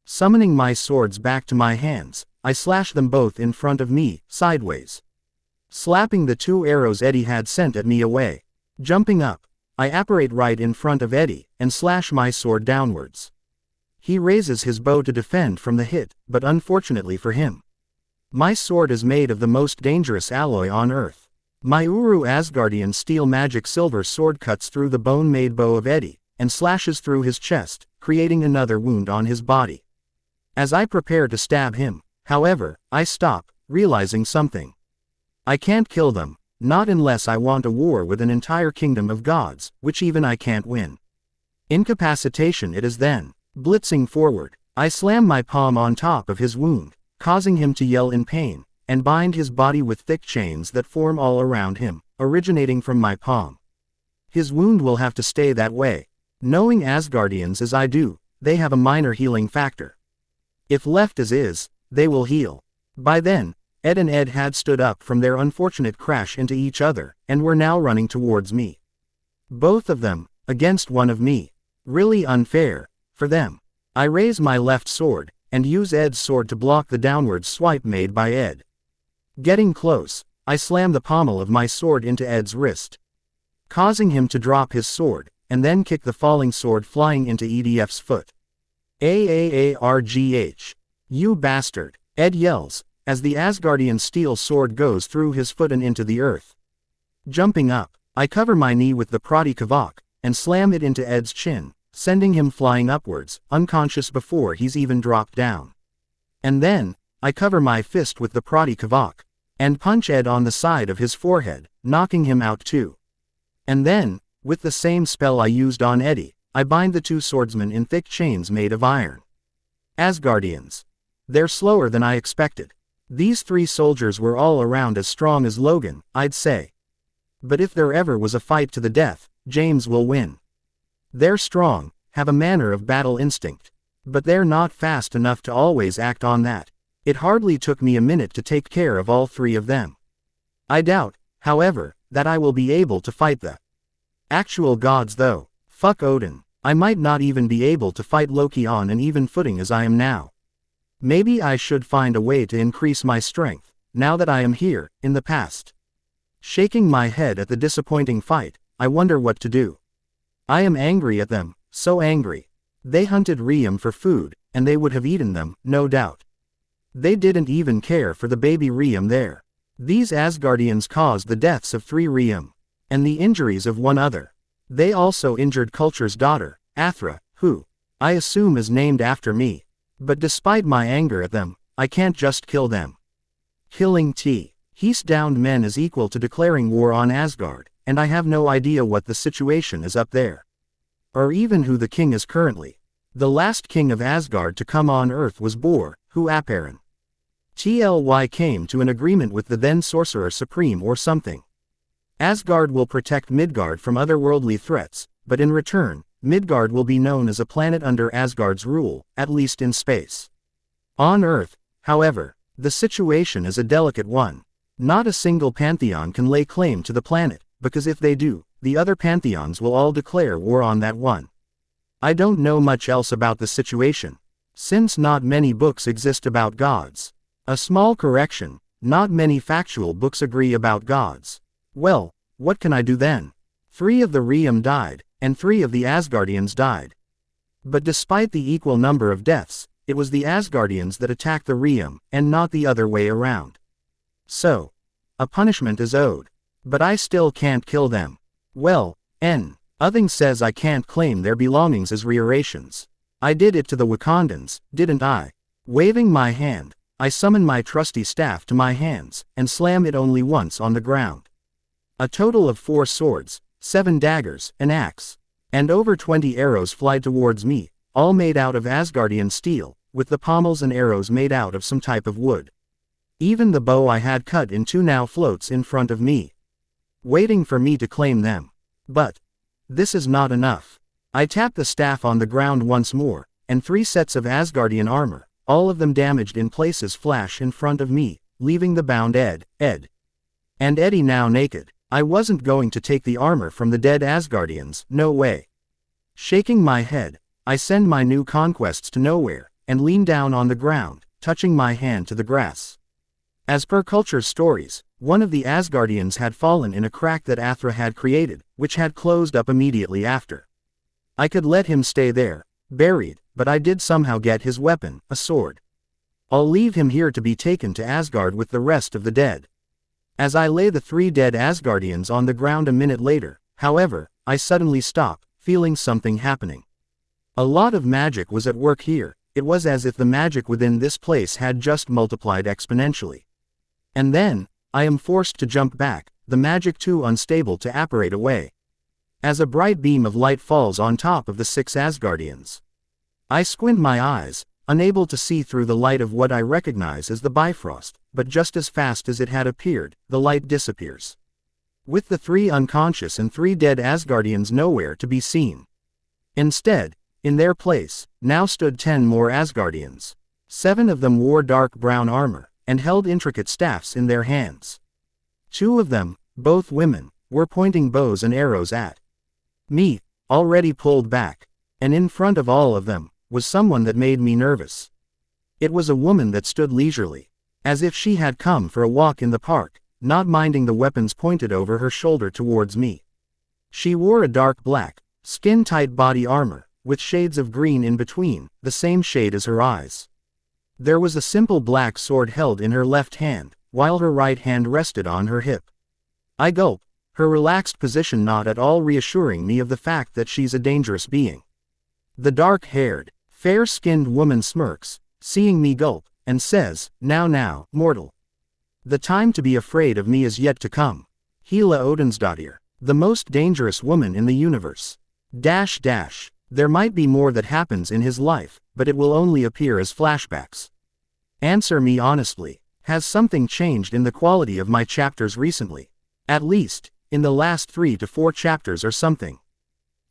Summoning my swords back to my hands, I slash them both in front of me, sideways, slapping the two arrows Eddie had sent at me away. Jumping up, I apparate right in front of Eddie, and slash my sword downwards. He raises his bow to defend from the hit, but unfortunately for him, my sword is made of the most dangerous alloy on earth. My Uru Asgardian steel magic silver sword cuts through the bone-made bow of Eddie, and slashes through his chest, creating another wound on his body. As I prepare to stab him, however, I stop, realizing something. I can't kill them, not unless I want a war with an entire kingdom of gods, which even I can't win. Incapacitation it is then. Blitzing forward, I slam my palm on top of his wound, causing him to yell in pain, and bind his body with thick chains that form all around him, originating from my palm. His wound will have to stay that way. Knowing Asgardians as I do, they have a minor healing factor. If left as is, they will heal. By then, Ed and Ed had stood up from their unfortunate crash into each other, and were now running towards me. Both of them, against one of me. Really unfair, for them. I raise my left sword, and use Ed's sword to block the downward swipe made by Ed. Getting close, I slam the pommel of my sword into Ed's wrist, causing him to drop his sword, and then kick the falling sword flying into EDF's foot. AAARGH. You bastard, Ed yells, as the Asgardian steel sword goes through his foot and into the earth. Jumping up, I cover my knee with the Prodigy, and slam it into Ed's chin, sending him flying upwards, unconscious before he's even dropped down. And then, I cover my fist with the Prodigy, and punch Ed on the side of his forehead, knocking him out too. And then, with the same spell I used on Eddie, I bind the two swordsmen in thick chains made of iron. Asgardians. They're slower than I expected. These three soldiers were all around as strong as Logan, I'd say. But if there ever was a fight to the death, James will win. They're strong, have a manner of battle instinct. But they're not fast enough to always act on that. It hardly took me a minute to take care of all three of them. I doubt, however, that I will be able to fight the actual gods though. Fuck Odin. I might not even be able to fight Loki on an even footing as I am now. Maybe I should find a way to increase my strength, now that I am here, in the past. Shaking my head at the disappointing fight, I wonder what to do. I am angry at them, so angry. They hunted Riem for food, and they would have eaten them, no doubt. They didn't even care for the baby Riem there. These Asgardians caused the deaths of 3 Riem, and the injuries of 1 other. They also injured Culture's daughter, Athra, who, I assume is named after me. But despite my anger at them, I can't just kill them. Killing T. He's downed men is equal to declaring war on Asgard, and I have no idea what the situation is up there. Or even who the king is currently. The last king of Asgard to come on Earth was Bor, who Apparan. TLY came to an agreement with the then Sorcerer Supreme or something. Asgard will protect Midgard from otherworldly threats, but in return, Midgard will be known as a planet under Asgard's rule, at least in space. On Earth, however, the situation is a delicate one. Not a single pantheon can lay claim to the planet, because if they do, the other pantheons will all declare war on that one. I don't know much else about the situation, since not many books exist about gods. A small correction, not many factual books agree about gods. Well, what can I do then? 3 of the Realm died, and 3 of the Asgardians died. But despite the equal number of deaths, it was the Asgardians that attacked the Realm, and not the other way around. So, a punishment is owed. But I still can't kill them. Well, Nothing says I can't claim their belongings as rearations. I did it to the Wakandans, didn't I? Waving my hand, I summon my trusty staff to my hands, and slam it only once on the ground. A total of 4 swords, 7 daggers, an axe, and over 20 arrows fly towards me, all made out of Asgardian steel, with the pommels and arrows made out of some type of wood. Even the bow I had cut in 2 now floats in front of me, waiting for me to claim them. But this is not enough. I tap the staff on the ground once more, and 3 sets of Asgardian armor, all of them damaged in places, flash in front of me, leaving the bound Ed, and Eddie now naked. I wasn't going to take the armor from the dead Asgardians, no way. Shaking my head, I send my new conquests to nowhere, and lean down on the ground, touching my hand to the grass. As per culture's stories, one of the Asgardians had fallen in a crack that Athra had created, which had closed up immediately after. I could let him stay there, buried, but I did somehow get his weapon, a sword. I'll leave him here to be taken to Asgard with the rest of the dead. As I lay the 3 dead Asgardians on the ground a minute later, however, I suddenly stop, feeling something happening. A lot of magic was at work here. It was as if the magic within this place had just multiplied exponentially. And then, I am forced to jump back, the magic too unstable to apparate away. As a bright beam of light falls on top of the 6 Asgardians. I squint my eyes, unable to see through the light of what I recognize as the Bifrost, but just as fast as it had appeared, the light disappears. With the 3 unconscious and 3 dead Asgardians nowhere to be seen. Instead, in their place, now stood 10 more Asgardians. 7 of them wore dark brown armor, and held intricate staffs in their hands. 2 of them, both women, were pointing bows and arrows at me, already pulled back, and in front of all of them, was someone that made me nervous. It was a woman that stood leisurely, as if she had come for a walk in the park, not minding the weapons pointed over her shoulder towards me. She wore a dark black, skin-tight body armor, with shades of green in between, the same shade as her eyes. There was a simple black sword held in her left hand, while her right hand rested on her hip. I gulp, her relaxed position not at all reassuring me of the fact that she's a dangerous being. The dark-haired, fair-skinned woman smirks, seeing me gulp, and says, Now, mortal. The time to be afraid of me is yet to come. Hela Odinsdottir, the most dangerous woman in the universe. There might be more that happens in his life, but it will only appear as flashbacks. Answer me honestly, has something changed in the quality of my chapters recently? At least, in the last 3 to 4 chapters or something.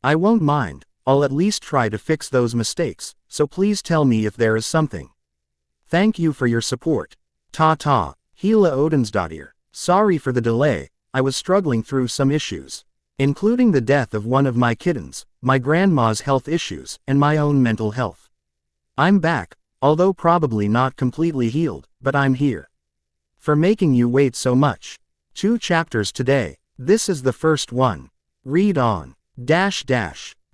I won't mind, I'll at least try to fix those mistakes, so please tell me if there is something. Thank you for your support. Ta-ta, Hela Odinsdottir. Sorry for the delay, I was struggling through some issues, including the death of one of my kittens, my grandma's health issues, and my own mental health. I'm back, although probably not completely healed, but I'm here. For making you wait so much. 2 chapters today. This is the first one. Read on.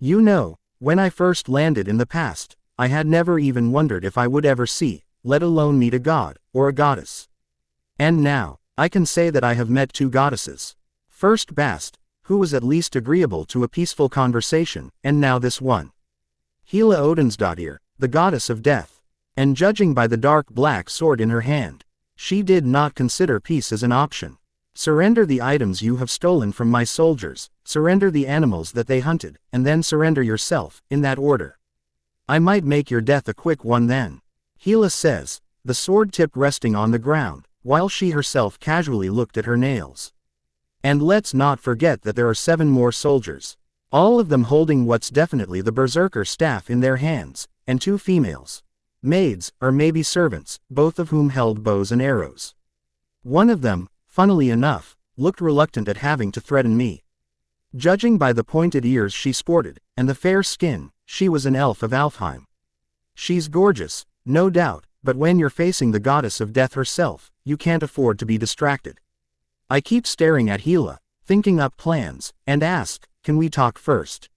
You know, when I first landed in the past, I had never even wondered if I would ever see, let alone meet a god, or a goddess. And now, I can say that I have met 2 goddesses. First Bast, who was at least agreeable to a peaceful conversation, and now this one. Hela Odinsdottir, the goddess of death. And judging by the dark black sword in her hand, She did not consider peace as an option. Surrender the items you have stolen from my soldiers, surrender the animals that they hunted, and then surrender yourself, in that order. I might make your death a quick one then. Hela says, the sword tip resting on the ground, while she herself casually looked at her nails. And let's not forget that there are 7 more soldiers. All of them holding what's definitely the berserker staff in their hands, and 2 females. Maids, or maybe servants, both of whom held bows and arrows. One of them, funnily enough, looked reluctant at having to threaten me. Judging by the pointed ears she sported, and the fair skin, she was an elf of Alfheim. She's gorgeous, no doubt, but when you're facing the goddess of death herself, you can't afford to be distracted. I keep staring at Hela, thinking up plans, and ask, can we talk first?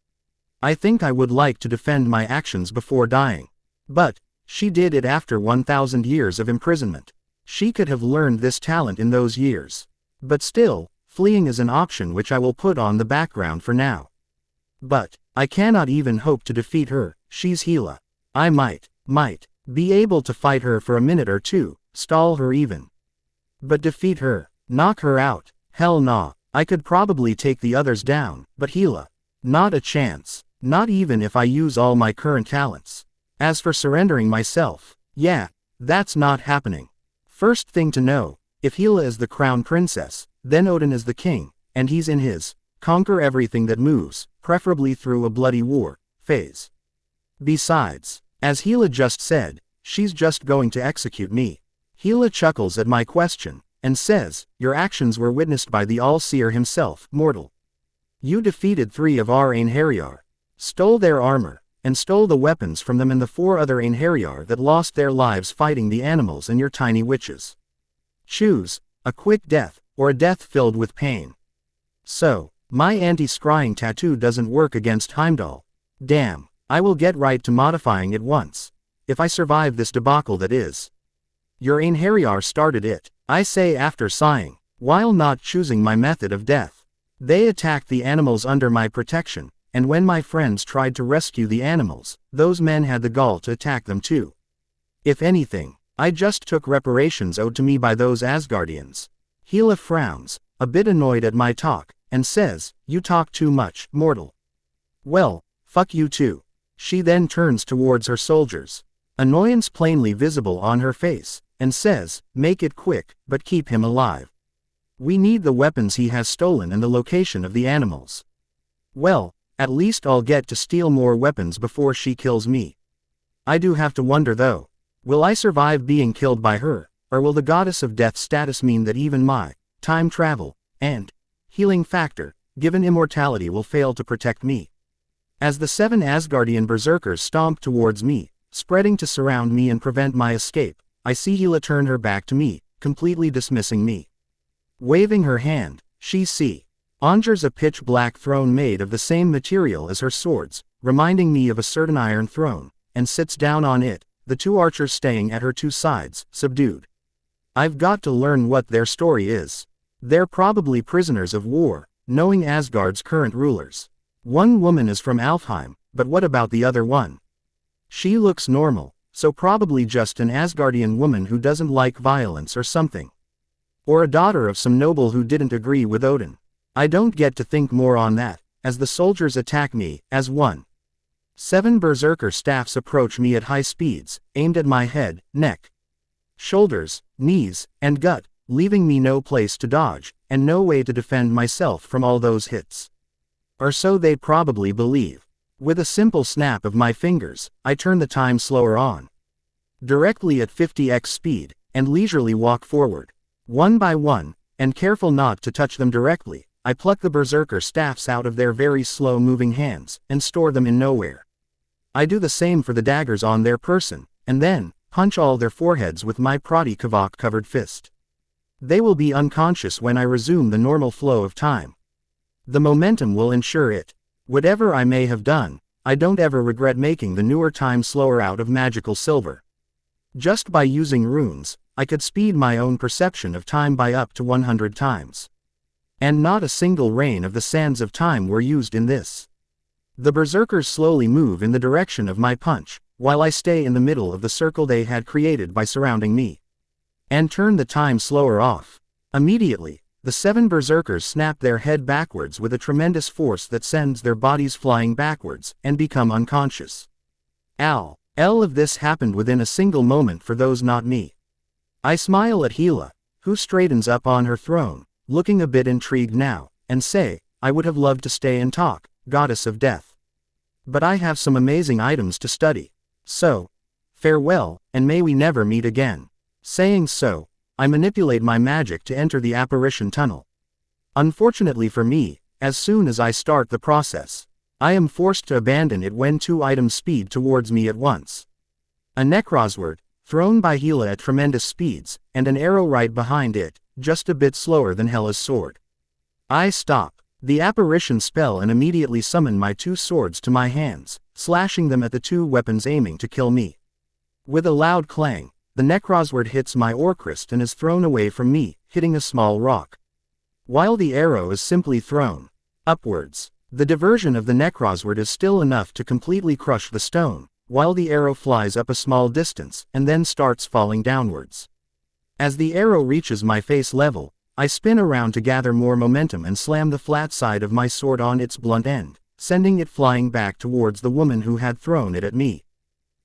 I think I would like to defend my actions before dying. But, she did it after 1,000 years of imprisonment. She could have learned this talent in those years. But still, fleeing is an option which I will put on the background for now. But, I cannot even hope to defeat her. She's Hela. I might be able to fight her for a minute or two, stall her even. But defeat her, knock her out, hell nah. I could probably take the others down, but Hela, not a chance, not even if I use all my current talents. As for surrendering myself, yeah, that's not happening. First thing to know, if Hela is the crown princess, then Odin is the king, and he's in his conquer everything that moves, preferably through a bloody war phase. Besides, as Hela just said, she's just going to execute me. Hela chuckles at my question, and says, your actions were witnessed by the All-Seer himself, mortal. You defeated 3 of our Einherjar, stole their armor, and stole the weapons from them and the 4 other Einherjar that lost their lives fighting the animals and your tiny witches. Choose, a quick death, or a death filled with pain. So, my anti-scrying tattoo doesn't work against Heimdall. Damn, I will get right to modifying it once. If I survive this debacle that is. Your Einherjar started it, I say after sighing, while not choosing my method of death. They attacked the animals under my protection, and when my friends tried to rescue the animals, those men had the gall to attack them too. If anything, I just took reparations owed to me by those Asgardians. Hela frowns, a bit annoyed at my talk, and says, you talk too much, mortal. Well, fuck you too. She then turns towards her soldiers, annoyance plainly visible on her face, and says, make it quick, but keep him alive. We need the weapons he has stolen and the location of the animals. Well, at least I'll get to steal more weapons before she kills me. I do have to wonder though, will I survive being killed by her, or will the goddess of death status mean that even my time travel and healing factor, given immortality, will fail to protect me? As the 7 Asgardian berserkers stomp towards me, spreading to surround me and prevent my escape, I see Hela turn her back to me, completely dismissing me. Waving her hand, she conjures a pitch-black throne made of the same material as her swords, reminding me of a certain iron throne, and sits down on it, the 2 archers staying at her 2 sides, subdued. I've got to learn what their story is. They're probably prisoners of war, knowing Asgard's current rulers. One woman is from Alfheim, but what about the other one? She looks normal, so probably just an Asgardian woman who doesn't like violence or something. Or a daughter of some noble who didn't agree with Odin. I don't get to think more on that, as the soldiers attack me, as 7 berserker staffs approach me at high speeds, aimed at my head, neck, shoulders, knees, and gut, leaving me no place to dodge, and no way to defend myself from all those hits. Or so they probably believe. With a simple snap of my fingers, I turn the time slower on. Directly at 50x speed, and leisurely walk forward. One by one, and careful not to touch them directly, I pluck the berserker staffs out of their very slow-moving hands, and store them in nowhere. I do the same for the daggers on their person, and then punch all their foreheads with my Prodigy-covered fist. They will be unconscious when I resume the normal flow of time. The momentum will ensure it. Whatever I may have done, I don't ever regret making the newer time slower out of magical silver. Just by using runes, I could speed my own perception of time by up to 100 times. And not a single rain of the sands of time were used in this. The berserkers slowly move in the direction of my punch, while I stay in the middle of the circle they had created by surrounding me. And turn the time slower off. Immediately, the 7 berserkers snap their head backwards with a tremendous force that sends their bodies flying backwards, and become unconscious. All of this happened within a single moment for those not me. I smile at Gila, who straightens up on her throne, looking a bit intrigued now, and say, I would have loved to stay and talk, goddess of death. But I have some amazing items to study. So, farewell, and may we never meet again. Saying so, I manipulate my magic to enter the apparition tunnel. Unfortunately for me, as soon as I start the process, I am forced to abandon it when 2 items speed towards me at once. A necrosword, thrown by Gila at tremendous speeds, and an arrow right behind it, just a bit slower than Hela's sword. I stop the apparition spell and immediately summon my 2 swords to my hands, slashing them at the 2 weapons aiming to kill me. With a loud clang, the necrosword hits my orcrist and is thrown away from me, hitting a small rock. While the arrow is simply thrown upwards, the diversion of the necrosword is still enough to completely crush the stone, while the arrow flies up a small distance and then starts falling downwards. As the arrow reaches my face level, I spin around to gather more momentum and slam the flat side of my sword on its blunt end, sending it flying back towards the woman who had thrown it at me.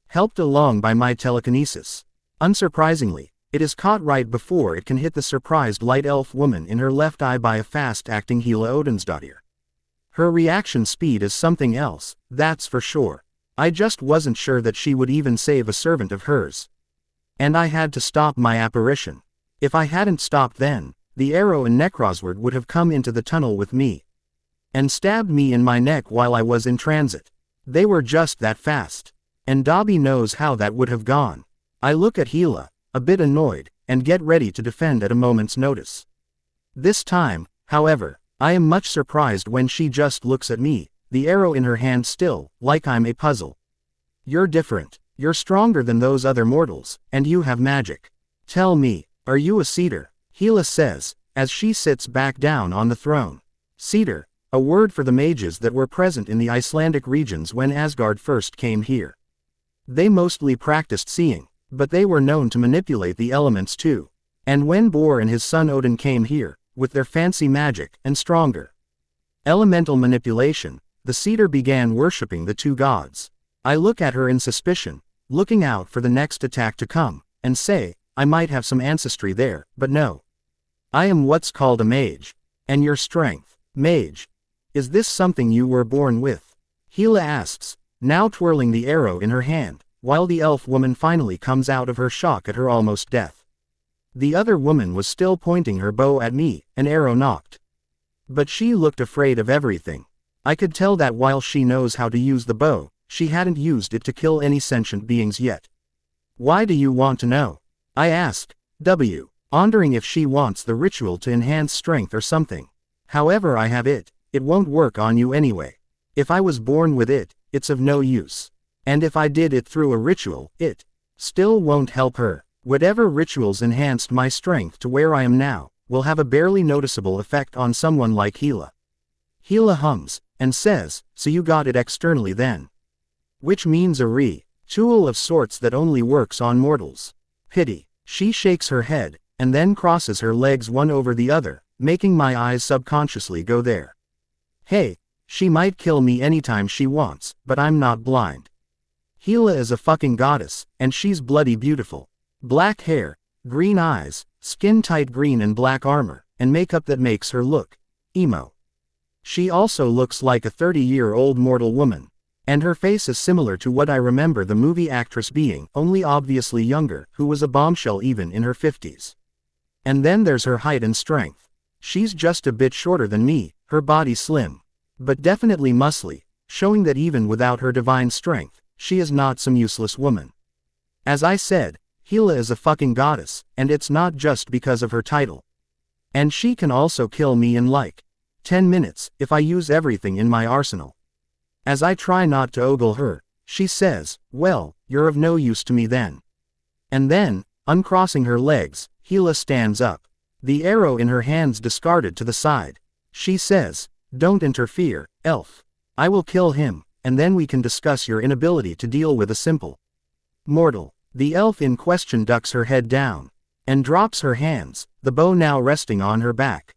Helped along by my telekinesis. Unsurprisingly, it is caught right before it can hit the surprised light elf woman in her left eye by a fast-acting Gila Odinsdottir. Her reaction speed is something else, that's for sure. I just wasn't sure that she would even save a servant of hers. And I had to stop my apparition. If I hadn't stopped then, the arrow and necrosword would have come into the tunnel with me and stabbed me in my neck while I was in transit. They were just that fast. And Dobby knows how that would have gone. I look at Gila, a bit annoyed, and get ready to defend at a moment's notice. This time, however, I am much surprised when she just looks at me, the arrow in her hand still, like I'm a puzzle. You're different. You're stronger than those other mortals, and you have magic. Tell me, are you a cedar? Gila says, as she sits back down on the throne. Cedar, a word for the mages that were present in the Icelandic regions when Asgard first came here. They mostly practiced seeing, but they were known to manipulate the elements too. And when Bor and his son Odin came here, with their fancy magic and stronger elemental manipulation, the cedar began worshipping the 2 gods. I look at her in suspicion, looking out for the next attack to come, and say, I might have some ancestry there, but no. I am what's called a mage. And your strength, mage, is this something you were born with? Gila asks, now twirling the arrow in her hand, while the elf woman finally comes out of her shock at her almost death. The other woman was still pointing her bow at me, an arrow knocked. But she looked afraid of everything. I could tell that while she knows how to use the bow, she hadn't used it to kill any sentient beings yet. Why do you want to know? I asked, wondering if she wants the ritual to enhance strength or something. However, I have it won't work on you anyway. If I was born with it, it's of no use. And if I did it through a ritual, it still won't help her. Whatever rituals enhanced my strength to where I am now, will have a barely noticeable effect on someone like Gila. Gila hums, and says, so you got it externally then. Which means a tool of sorts that only works on mortals. Pity. She shakes her head, and then crosses her legs one over the other, making my eyes subconsciously go there. Hey, she might kill me anytime she wants, but I'm not blind. Gila is a fucking goddess, and she's bloody beautiful. Black hair, green eyes, skin tight green and black armor, and makeup that makes her look emo. She also looks like a 30-year-old mortal woman. And her face is similar to what I remember the movie actress being, only obviously younger, who was a bombshell even in her 50s. And then there's her height and strength. She's just a bit shorter than me, her body slim, but definitely muscly, showing that even without her divine strength, she is not some useless woman. As I said, Gila is a fucking goddess, and it's not just because of her title. And she can also kill me in like 10 minutes, if I use everything in my arsenal. As I try not to ogle her, she says, well, you're of no use to me then. And then, uncrossing her legs, Gila stands up. The arrow in her hands discarded to the side. She says, don't interfere, elf. I will kill him, and then we can discuss your inability to deal with a simple mortal. The elf in question ducks her head down. and drops her hands, the bow now resting on her back.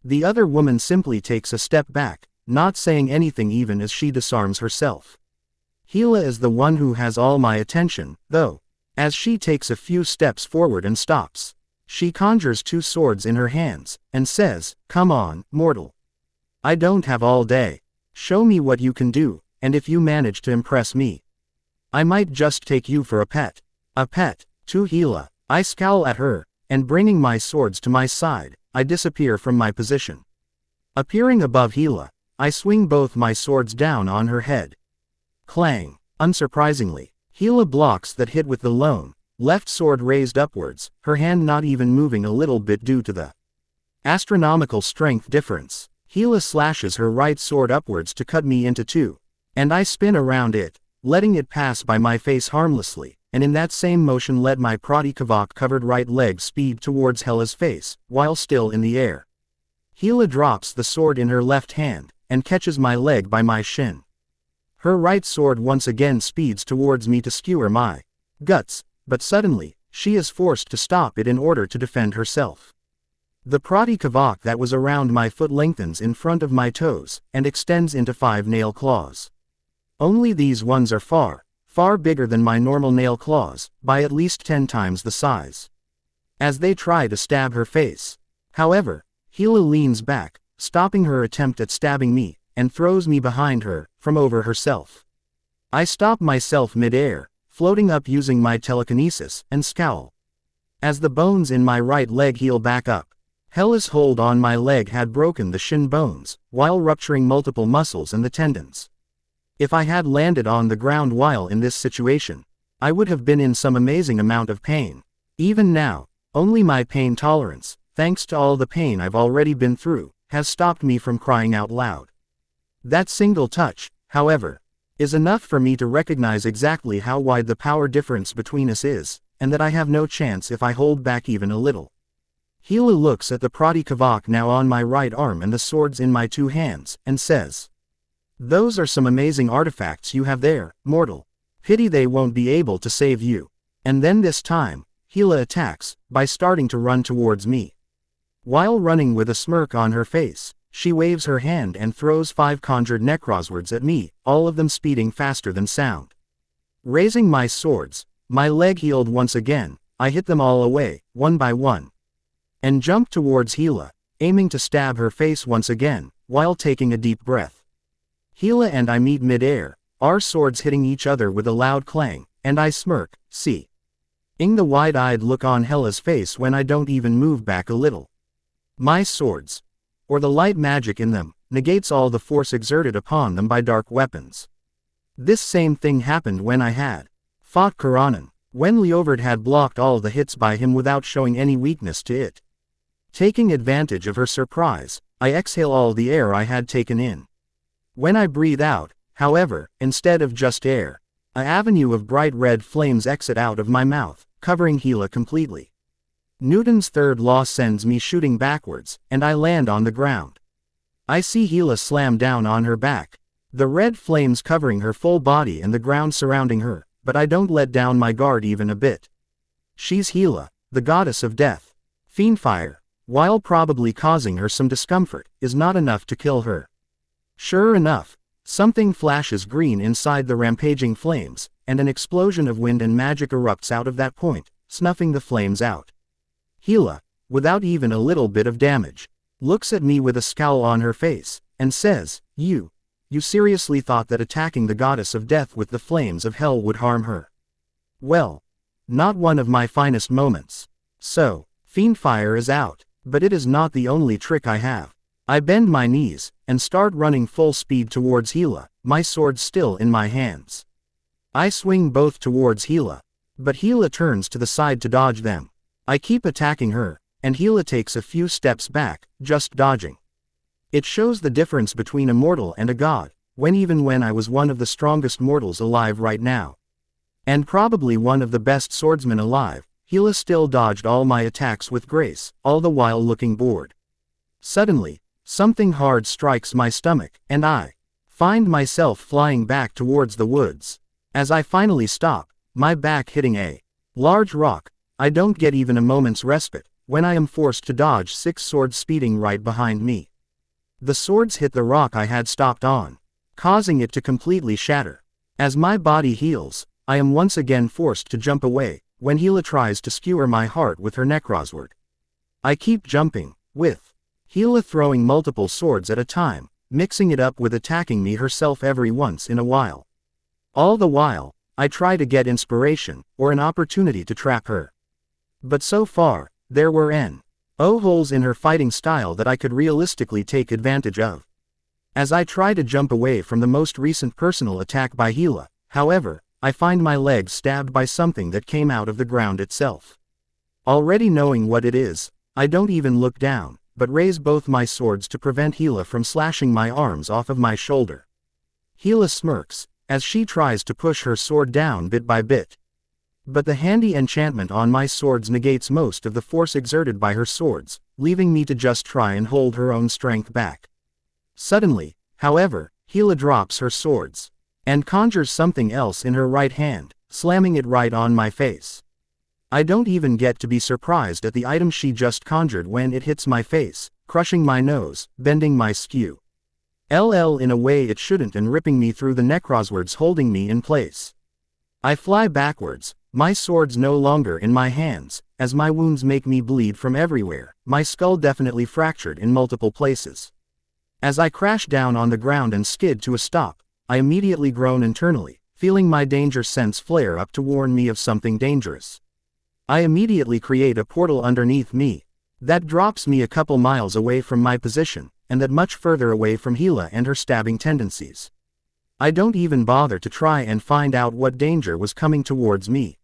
The other woman simply takes a step back, not saying anything even as she disarms herself. Hela is the one who has all my attention, though. As she takes a few steps forward and stops, she conjures 2 swords in her hands, and says, "Come on, mortal. I don't have all day. Show me what you can do, and if you manage to impress me, I might just take you for a pet." A pet, to Hela. I scowl at her, and bringing my swords to my side, I disappear from my position. Appearing above Hela, I swing both my swords down on her head. Clang. Unsurprisingly, Hela blocks that hit with the lone, left sword raised upwards, her hand not even moving a little bit due to the astronomical strength difference. Hela slashes her right sword upwards to cut me into 2, and I spin around it, letting it pass by my face harmlessly, and in that same motion let my prodigy-covered right leg speed towards Hela's face, while still in the air. Hela drops the sword in her left hand, and catches my leg by my shin. Her right sword once again speeds towards me to skewer my guts, but suddenly, she is forced to stop it in order to defend herself. The prodigy that was around my foot lengthens in front of my toes, and extends into 5 nail claws. Only these ones are far, far bigger than my normal nail claws, by at least 10 times the size. As they try to stab her face. However, Hela leans back, stopping her attempt at stabbing me, and throws me behind her, from over herself. I stop myself mid-air, floating up using my telekinesis, and scowl. As the bones in my right leg heal back up, Hela's hold on my leg had broken the shin bones, while rupturing multiple muscles and the tendons. If I had landed on the ground while in this situation, I would have been in some amazing amount of pain. Even now, only my pain tolerance, thanks to all the pain I've already been through, has stopped me from crying out loud. That single touch, however, is enough for me to recognize exactly how wide the power difference between us is, and that I have no chance if I hold back even a little. Hela looks at the prodigy now on my right arm and the swords in my 2 hands, and says, "Those are some amazing artifacts you have there, mortal. Pity they won't be able to save you." And then this time, Hela attacks, by starting to run towards me. While running with a smirk on her face, she waves her hand and throws 5 conjured necroswords at me, all of them speeding faster than sound. Raising my swords, my leg healed once again, I hit them all away, one by one, and jump towards Hela, aiming to stab her face once again, while taking a deep breath. Hela and I meet mid-air, our swords hitting each other with a loud clang, and I smirk, seeing the wide-eyed look on Hela's face when I don't even move back a little. My swords, or the light magic in them, negates all the force exerted upon them by dark weapons. This same thing happened when I had fought Karanan, when Leovard had blocked all the hits by him without showing any weakness to it. Taking advantage of her surprise, I exhale all the air I had taken in. When I breathe out, however, instead of just air, an avenue of bright red flames exit out of my mouth, covering Hela completely. Newton's third law sends me shooting backwards, and I land on the ground. I see Hela slam down on her back, the red flames covering her full body and the ground surrounding her, but I don't let down my guard even a bit. She's Hela, the goddess of death. Fiendfire, while probably causing her some discomfort, is not enough to kill her. Sure enough, something flashes green inside the rampaging flames, and an explosion of wind and magic erupts out of that point, snuffing the flames out. Hela, without even a little bit of damage, looks at me with a scowl on her face, and says, You seriously thought that attacking the goddess of death with the flames of hell would harm her? Well, not one of my finest moments. So, Fiendfire is out, but it is not the only trick I have. I bend my knees, and start running full speed towards Hela, my sword still in my hands. I swing both towards Hela, but Hela turns to the side to dodge them. I keep attacking her, and Hela takes a few steps back, just dodging. It shows the difference between a mortal and a god, even when I was one of the strongest mortals alive right now, and probably one of the best swordsmen alive, Hela still dodged all my attacks with grace, all the while looking bored. Suddenly, something hard strikes my stomach, and I find myself flying back towards the woods. As I finally stop, my back hitting a large rock, I don't get even a moment's respite, when I am forced to dodge 6 swords speeding right behind me. The swords hit the rock I had stopped on, causing it to completely shatter. As my body heals, I am once again forced to jump away, when Hela tries to skewer my heart with her necrosword. I keep jumping, with Hela throwing multiple swords at a time, mixing it up with attacking me herself every once in a while. All the while, I try to get inspiration, or an opportunity to trap her. But so far, there were no holes in her fighting style that I could realistically take advantage of. As I try to jump away from the most recent personal attack by Hela, however, I find my legs stabbed by something that came out of the ground itself. Already knowing what it is, I don't even look down, but raise both my swords to prevent Hela from slashing my arms off of my shoulder. Hela smirks, as she tries to push her sword down bit by bit. But the handy enchantment on my swords negates most of the force exerted by her swords, leaving me to just try and hold her own strength back. Suddenly, however, Hela drops her swords, and conjures something else in her right hand, slamming it right on my face. I don't even get to be surprised at the item she just conjured when it hits my face, crushing my nose, bending my skew. LL in a way it shouldn't and ripping me through the necroswords holding me in place. I fly backwards, my swords no longer in my hands, as my wounds make me bleed from everywhere, my skull definitely fractured in multiple places. As I crash down on the ground and skid to a stop, I immediately groan internally, feeling my danger sense flare up to warn me of something dangerous. I immediately create a portal underneath me that drops me a couple miles away from my position, and that much further away from Hela and her stabbing tendencies. I don't even bother to try and find out what danger was coming towards me.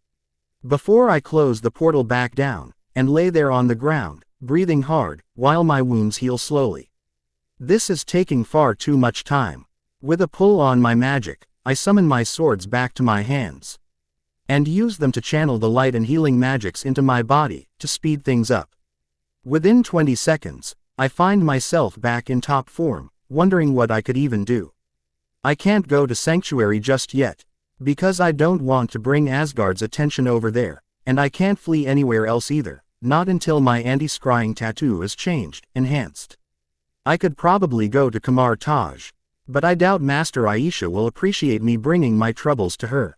Before I close the portal back down, and lay there on the ground, breathing hard, while my wounds heal slowly. This is taking far too much time. With a pull on my magic, I summon my swords back to my hands, and use them to channel the light and healing magics into my body, to speed things up. Within 20 seconds, I find myself back in top form, wondering what I could even do. I can't go to Sanctuary just yet, because I don't want to bring Asgard's attention over there, and I can't flee anywhere else either, not until my anti-scrying tattoo is changed, enhanced. I could probably go to Kamar Taj, but I doubt Master Aisha will appreciate me bringing my troubles to her.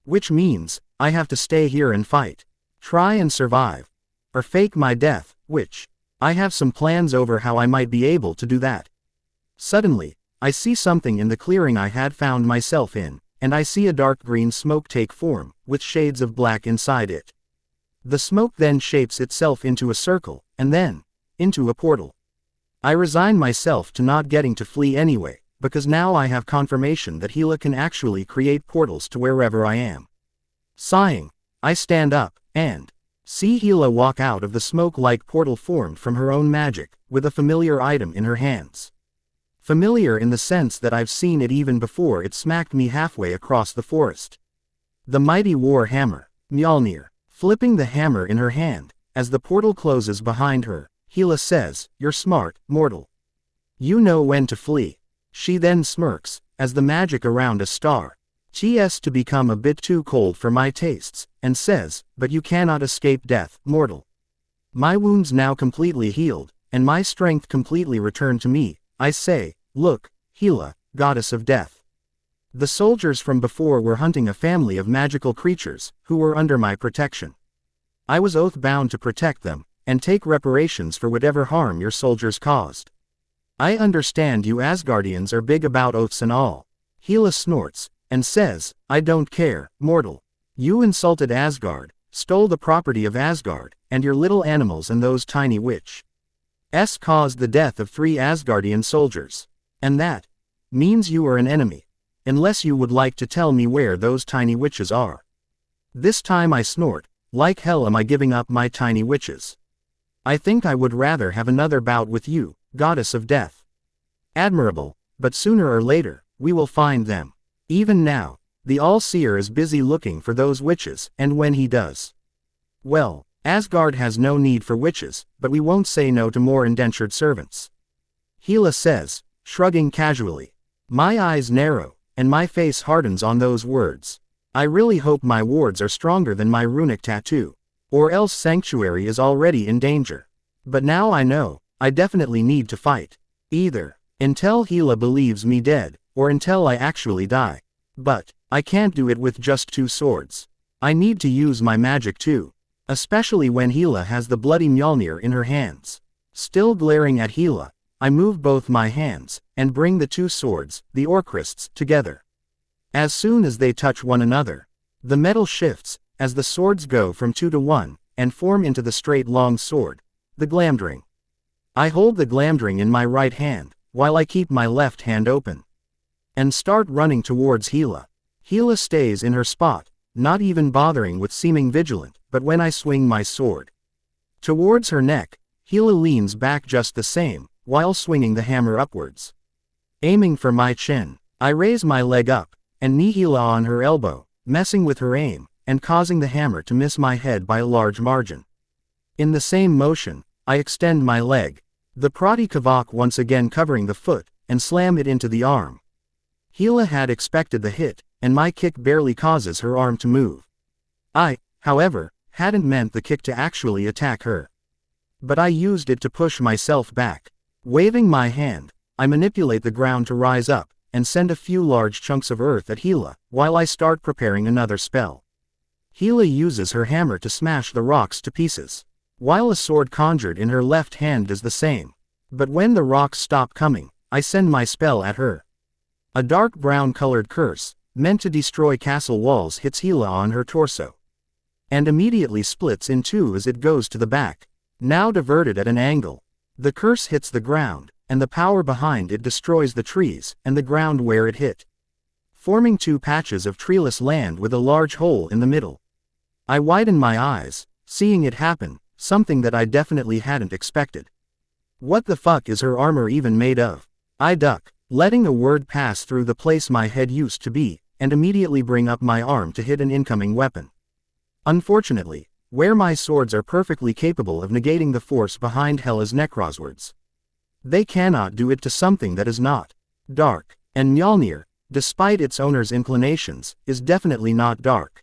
Which means, I have to stay here and fight, try and survive, or fake my death, which, I have some plans over how I might be able to do that. Suddenly, I see something in the clearing I had found myself in, and I see a dark green smoke take form, with shades of black inside it. The smoke then shapes itself into a circle, and then, into a portal. I resign myself to not getting to flee anyway, because now I have confirmation that Hela can actually create portals to wherever I am. Sighing, I stand up, and see Hela walk out of the smoke-like portal formed from her own magic, with a familiar item in her hands. Familiar in the sense that I've seen it even before it smacked me halfway across the forest. The mighty war hammer, Mjolnir. Flipping the hammer in her hand, as the portal closes behind her, Hela says, "You're smart, mortal. You know when to flee." She then smirks, as the magic around a star ts to become a bit too cold for my tastes, and says, "But you cannot escape death, mortal." My wounds now completely healed, and my strength completely returned to me, I say, "Look, Hela, goddess of death. The soldiers from before were hunting a family of magical creatures, who were under my protection. I was oath-bound to protect them, and take reparations for whatever harm your soldiers caused. I understand you Asgardians are big about oaths and all." Hela snorts, and says, "I don't care, mortal. You insulted Asgard, stole the property of Asgard, and your little animals and those tiny witches caused the death of 3 Asgardian soldiers. And that means you are an enemy. Unless you would like to tell me where those tiny witches are." This time I snort, "Like hell am I giving up my tiny witches. I think I would rather have another bout with you, goddess of death." "Admirable, but sooner or later, we will find them. Even now, the All-Seer is busy looking for those witches, and when he does, well, Asgard has no need for witches, but we won't say no to more indentured servants." Hela says, shrugging casually. My eyes narrow, and my face hardens on those words. I really hope my wards are stronger than my runic tattoo. Or else Sanctuary is already in danger. But now I know, I definitely need to fight. Either until Hela believes me dead, or until I actually die. But I can't do it with just 2 swords. I need to use my magic too. Especially when Hela has the bloody Mjolnir in her hands. Still glaring at Hela, I move both my hands, and bring the 2 swords, the Orcrists, together. As soon as they touch one another, the metal shifts, as the swords go from 2 to 1, and form into the straight long sword, the Glamdring. I hold the Glamdring in my right hand, while I keep my left hand open. And start running towards Hela. Hela stays in her spot, not even bothering with seeming vigilant, but when I swing my sword towards her neck, Hela leans back just the same, while swinging the hammer upwards. Aiming for my chin, I raise my leg up, and knee Hela on her elbow, messing with her aim, and causing the hammer to miss my head by a large margin. In the same motion, I extend my leg, the Prodigy once again covering the foot, and slam it into the arm. Hela had expected the hit, and my kick barely causes her arm to move. I, however, hadn't meant the kick to actually attack her. But I used it to push myself back. Waving my hand, I manipulate the ground to rise up, and send a few large chunks of earth at Hela, while I start preparing another spell. Hela uses her hammer to smash the rocks to pieces, while a sword conjured in her left hand does the same. But when the rocks stop coming, I send my spell at her. A dark brown-colored curse, meant to destroy castle walls, hits Hela on her torso, and immediately splits in 2 as it goes to the back. Now diverted at an angle, the curse hits the ground, and the power behind it destroys the trees and the ground where it hit, forming 2 patches of treeless land with a large hole in the middle. I widen my eyes, seeing it happen, something that I definitely hadn't expected. What the fuck is her armor even made of? I duck, letting a word pass through the place my head used to be, and immediately bring up my arm to hit an incoming weapon. Unfortunately, where my swords are perfectly capable of negating the force behind Hela's necroswords, they cannot do it to something that is not dark, and Mjolnir, despite its owner's inclinations, is definitely not dark.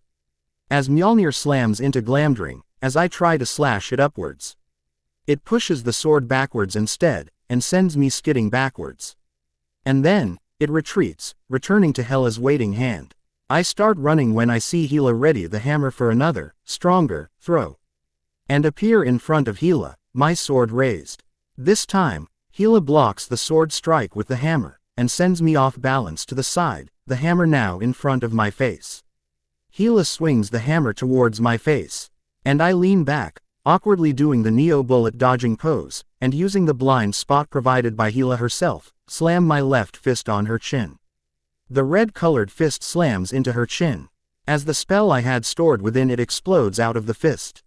As Mjolnir slams into Glamdring, as I try to slash it upwards, it pushes the sword backwards instead, and sends me skidding backwards. And then, it retreats, returning to Hela's waiting hand. I start running when I see Hela ready the hammer for another, stronger, throw, and appear in front of Hela, my sword raised. This time, Hela blocks the sword strike with the hammer, and sends me off balance to the side, the hammer now in front of my face. Hela swings the hammer towards my face, and I lean back, awkwardly doing the Neo-bullet dodging pose, and using the blind spot provided by Hela herself, slam my left fist on her chin. The red-colored fist slams into her chin, as the spell I had stored within it explodes out of the fist.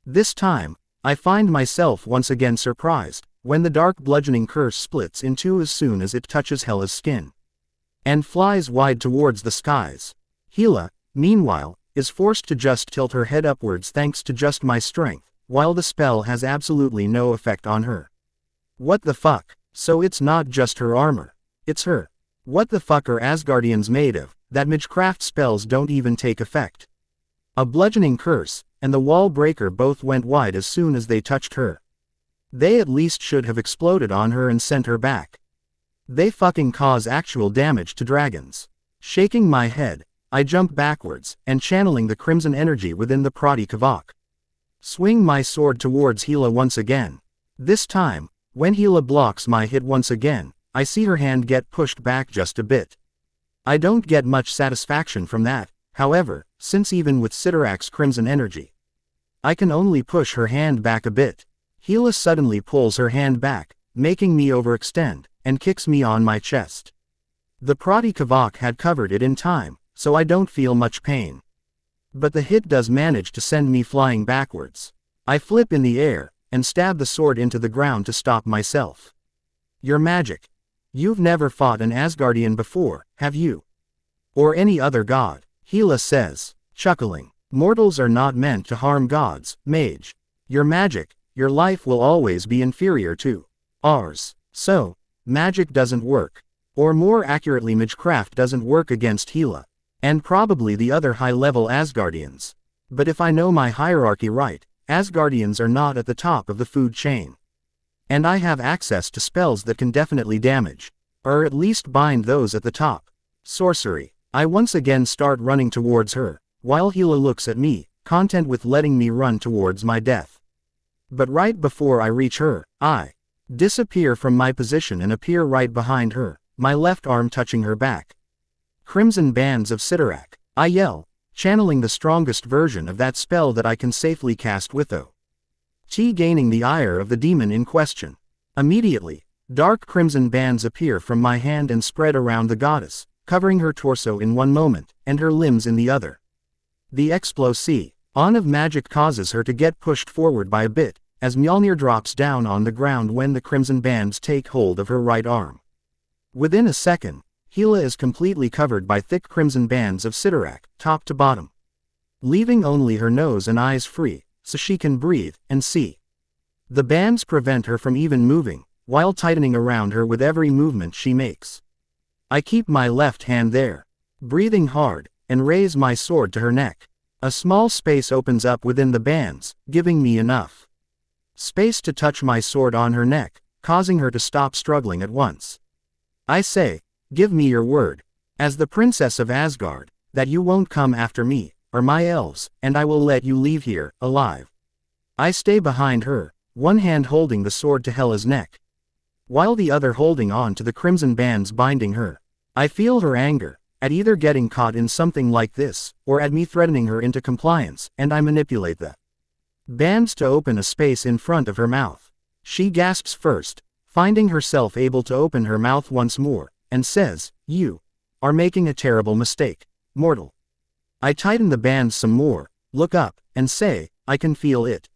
This time, I find myself once again surprised, when the dark bludgeoning curse splits in 2 as soon as it touches Hela's skin, and flies wide towards the skies. Hela, meanwhile, is forced to just tilt her head upwards thanks to just my strength, while the spell has absolutely no effect on her. What the fuck? So it's not just her armor. It's her. What the fuck are Asgardians made of, that magecraft spells don't even take effect? A bludgeoning curse, and the wall breaker both went wide as soon as they touched her. They at least should have exploded on her and sent her back. They fucking cause actual damage to dragons. Shaking my head, I jump backwards, and channeling the crimson energy within the Prodigy, swing my sword towards Hela once again. This time, when Hela blocks my hit once again, I see her hand get pushed back just a bit. I don't get much satisfaction from that, however, since even with Sidorak's crimson energy, I can only push her hand back a bit. Hela suddenly pulls her hand back, making me overextend, and kicks me on my chest. The Prodigy had covered it in time, so I don't feel much pain. But the hit does manage to send me flying backwards. I flip in the air, and stab the sword into the ground to stop myself. Your magic. You've never fought an Asgardian before, have you? Or any other god, Hela says, chuckling. Mortals are not meant to harm gods, mage. Your magic, your life will always be inferior to ours. So, magic doesn't work. Or more accurately, magecraft doesn't work against Hela, and probably the other high-level Asgardians. But if I know my hierarchy right, Asgardians are not at the top of the food chain. And I have access to spells that can definitely damage, or at least bind those at the top. Sorcery. I once again start running towards her, while Hela looks at me, content with letting me run towards my death. But right before I reach her, I disappear from my position and appear right behind her, my left arm touching her back. Crimson bands of Sidorak, I yell, channeling the strongest version of that spell that I can safely cast with T, gaining the ire of the demon in question. Immediately, dark crimson bands appear from my hand and spread around the goddess, covering her torso in one moment, and her limbs in the other. The explosion of magic causes her to get pushed forward by a bit, as Mjolnir drops down on the ground when the crimson bands take hold of her right arm. Within a second, Hela is completely covered by thick crimson bands of Sidorak, top to bottom, leaving only her nose and eyes free, so she can breathe and see. The bands prevent her from even moving, while tightening around her with every movement she makes. I keep my left hand there, breathing hard, and raise my sword to her neck. A small space opens up within the bands, giving me enough space to touch my sword on her neck, causing her to stop struggling at once. I say, give me your word, as the princess of Asgard, that you won't come after me, or my elves, and I will let you leave here, alive. I stay behind her, one hand holding the sword to Hela's neck, while the other holding on to the crimson bands binding her. I feel her anger, at either getting caught in something like this, or at me threatening her into compliance, and I manipulate the bands to open a space in front of her mouth. She gasps first, finding herself able to open her mouth once more, and says, "You are making a terrible mistake, mortal." I tighten the bands some more, look up, and say, "I can feel it.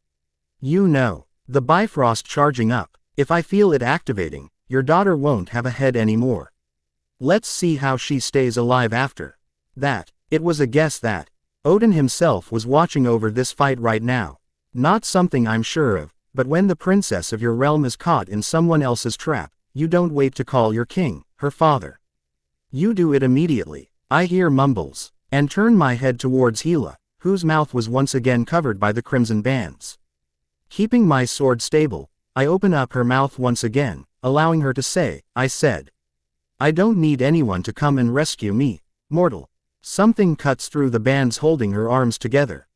You know, the Bifrost charging up. If I feel it activating, your daughter won't have a head anymore. Let's see how she stays alive after that." It was a guess that Odin himself was watching over this fight right now. Not something I'm sure of, but when the princess of your realm is caught in someone else's trap, you don't wait to call your king, her father. You do it immediately. I hear mumbles, and turn my head towards Hela, whose mouth was once again covered by the crimson bands. Keeping my sword stable, I open up her mouth once again, allowing her to say, "I said, I don't need anyone to come and rescue me, mortal." Something cuts through the bands holding her arms together,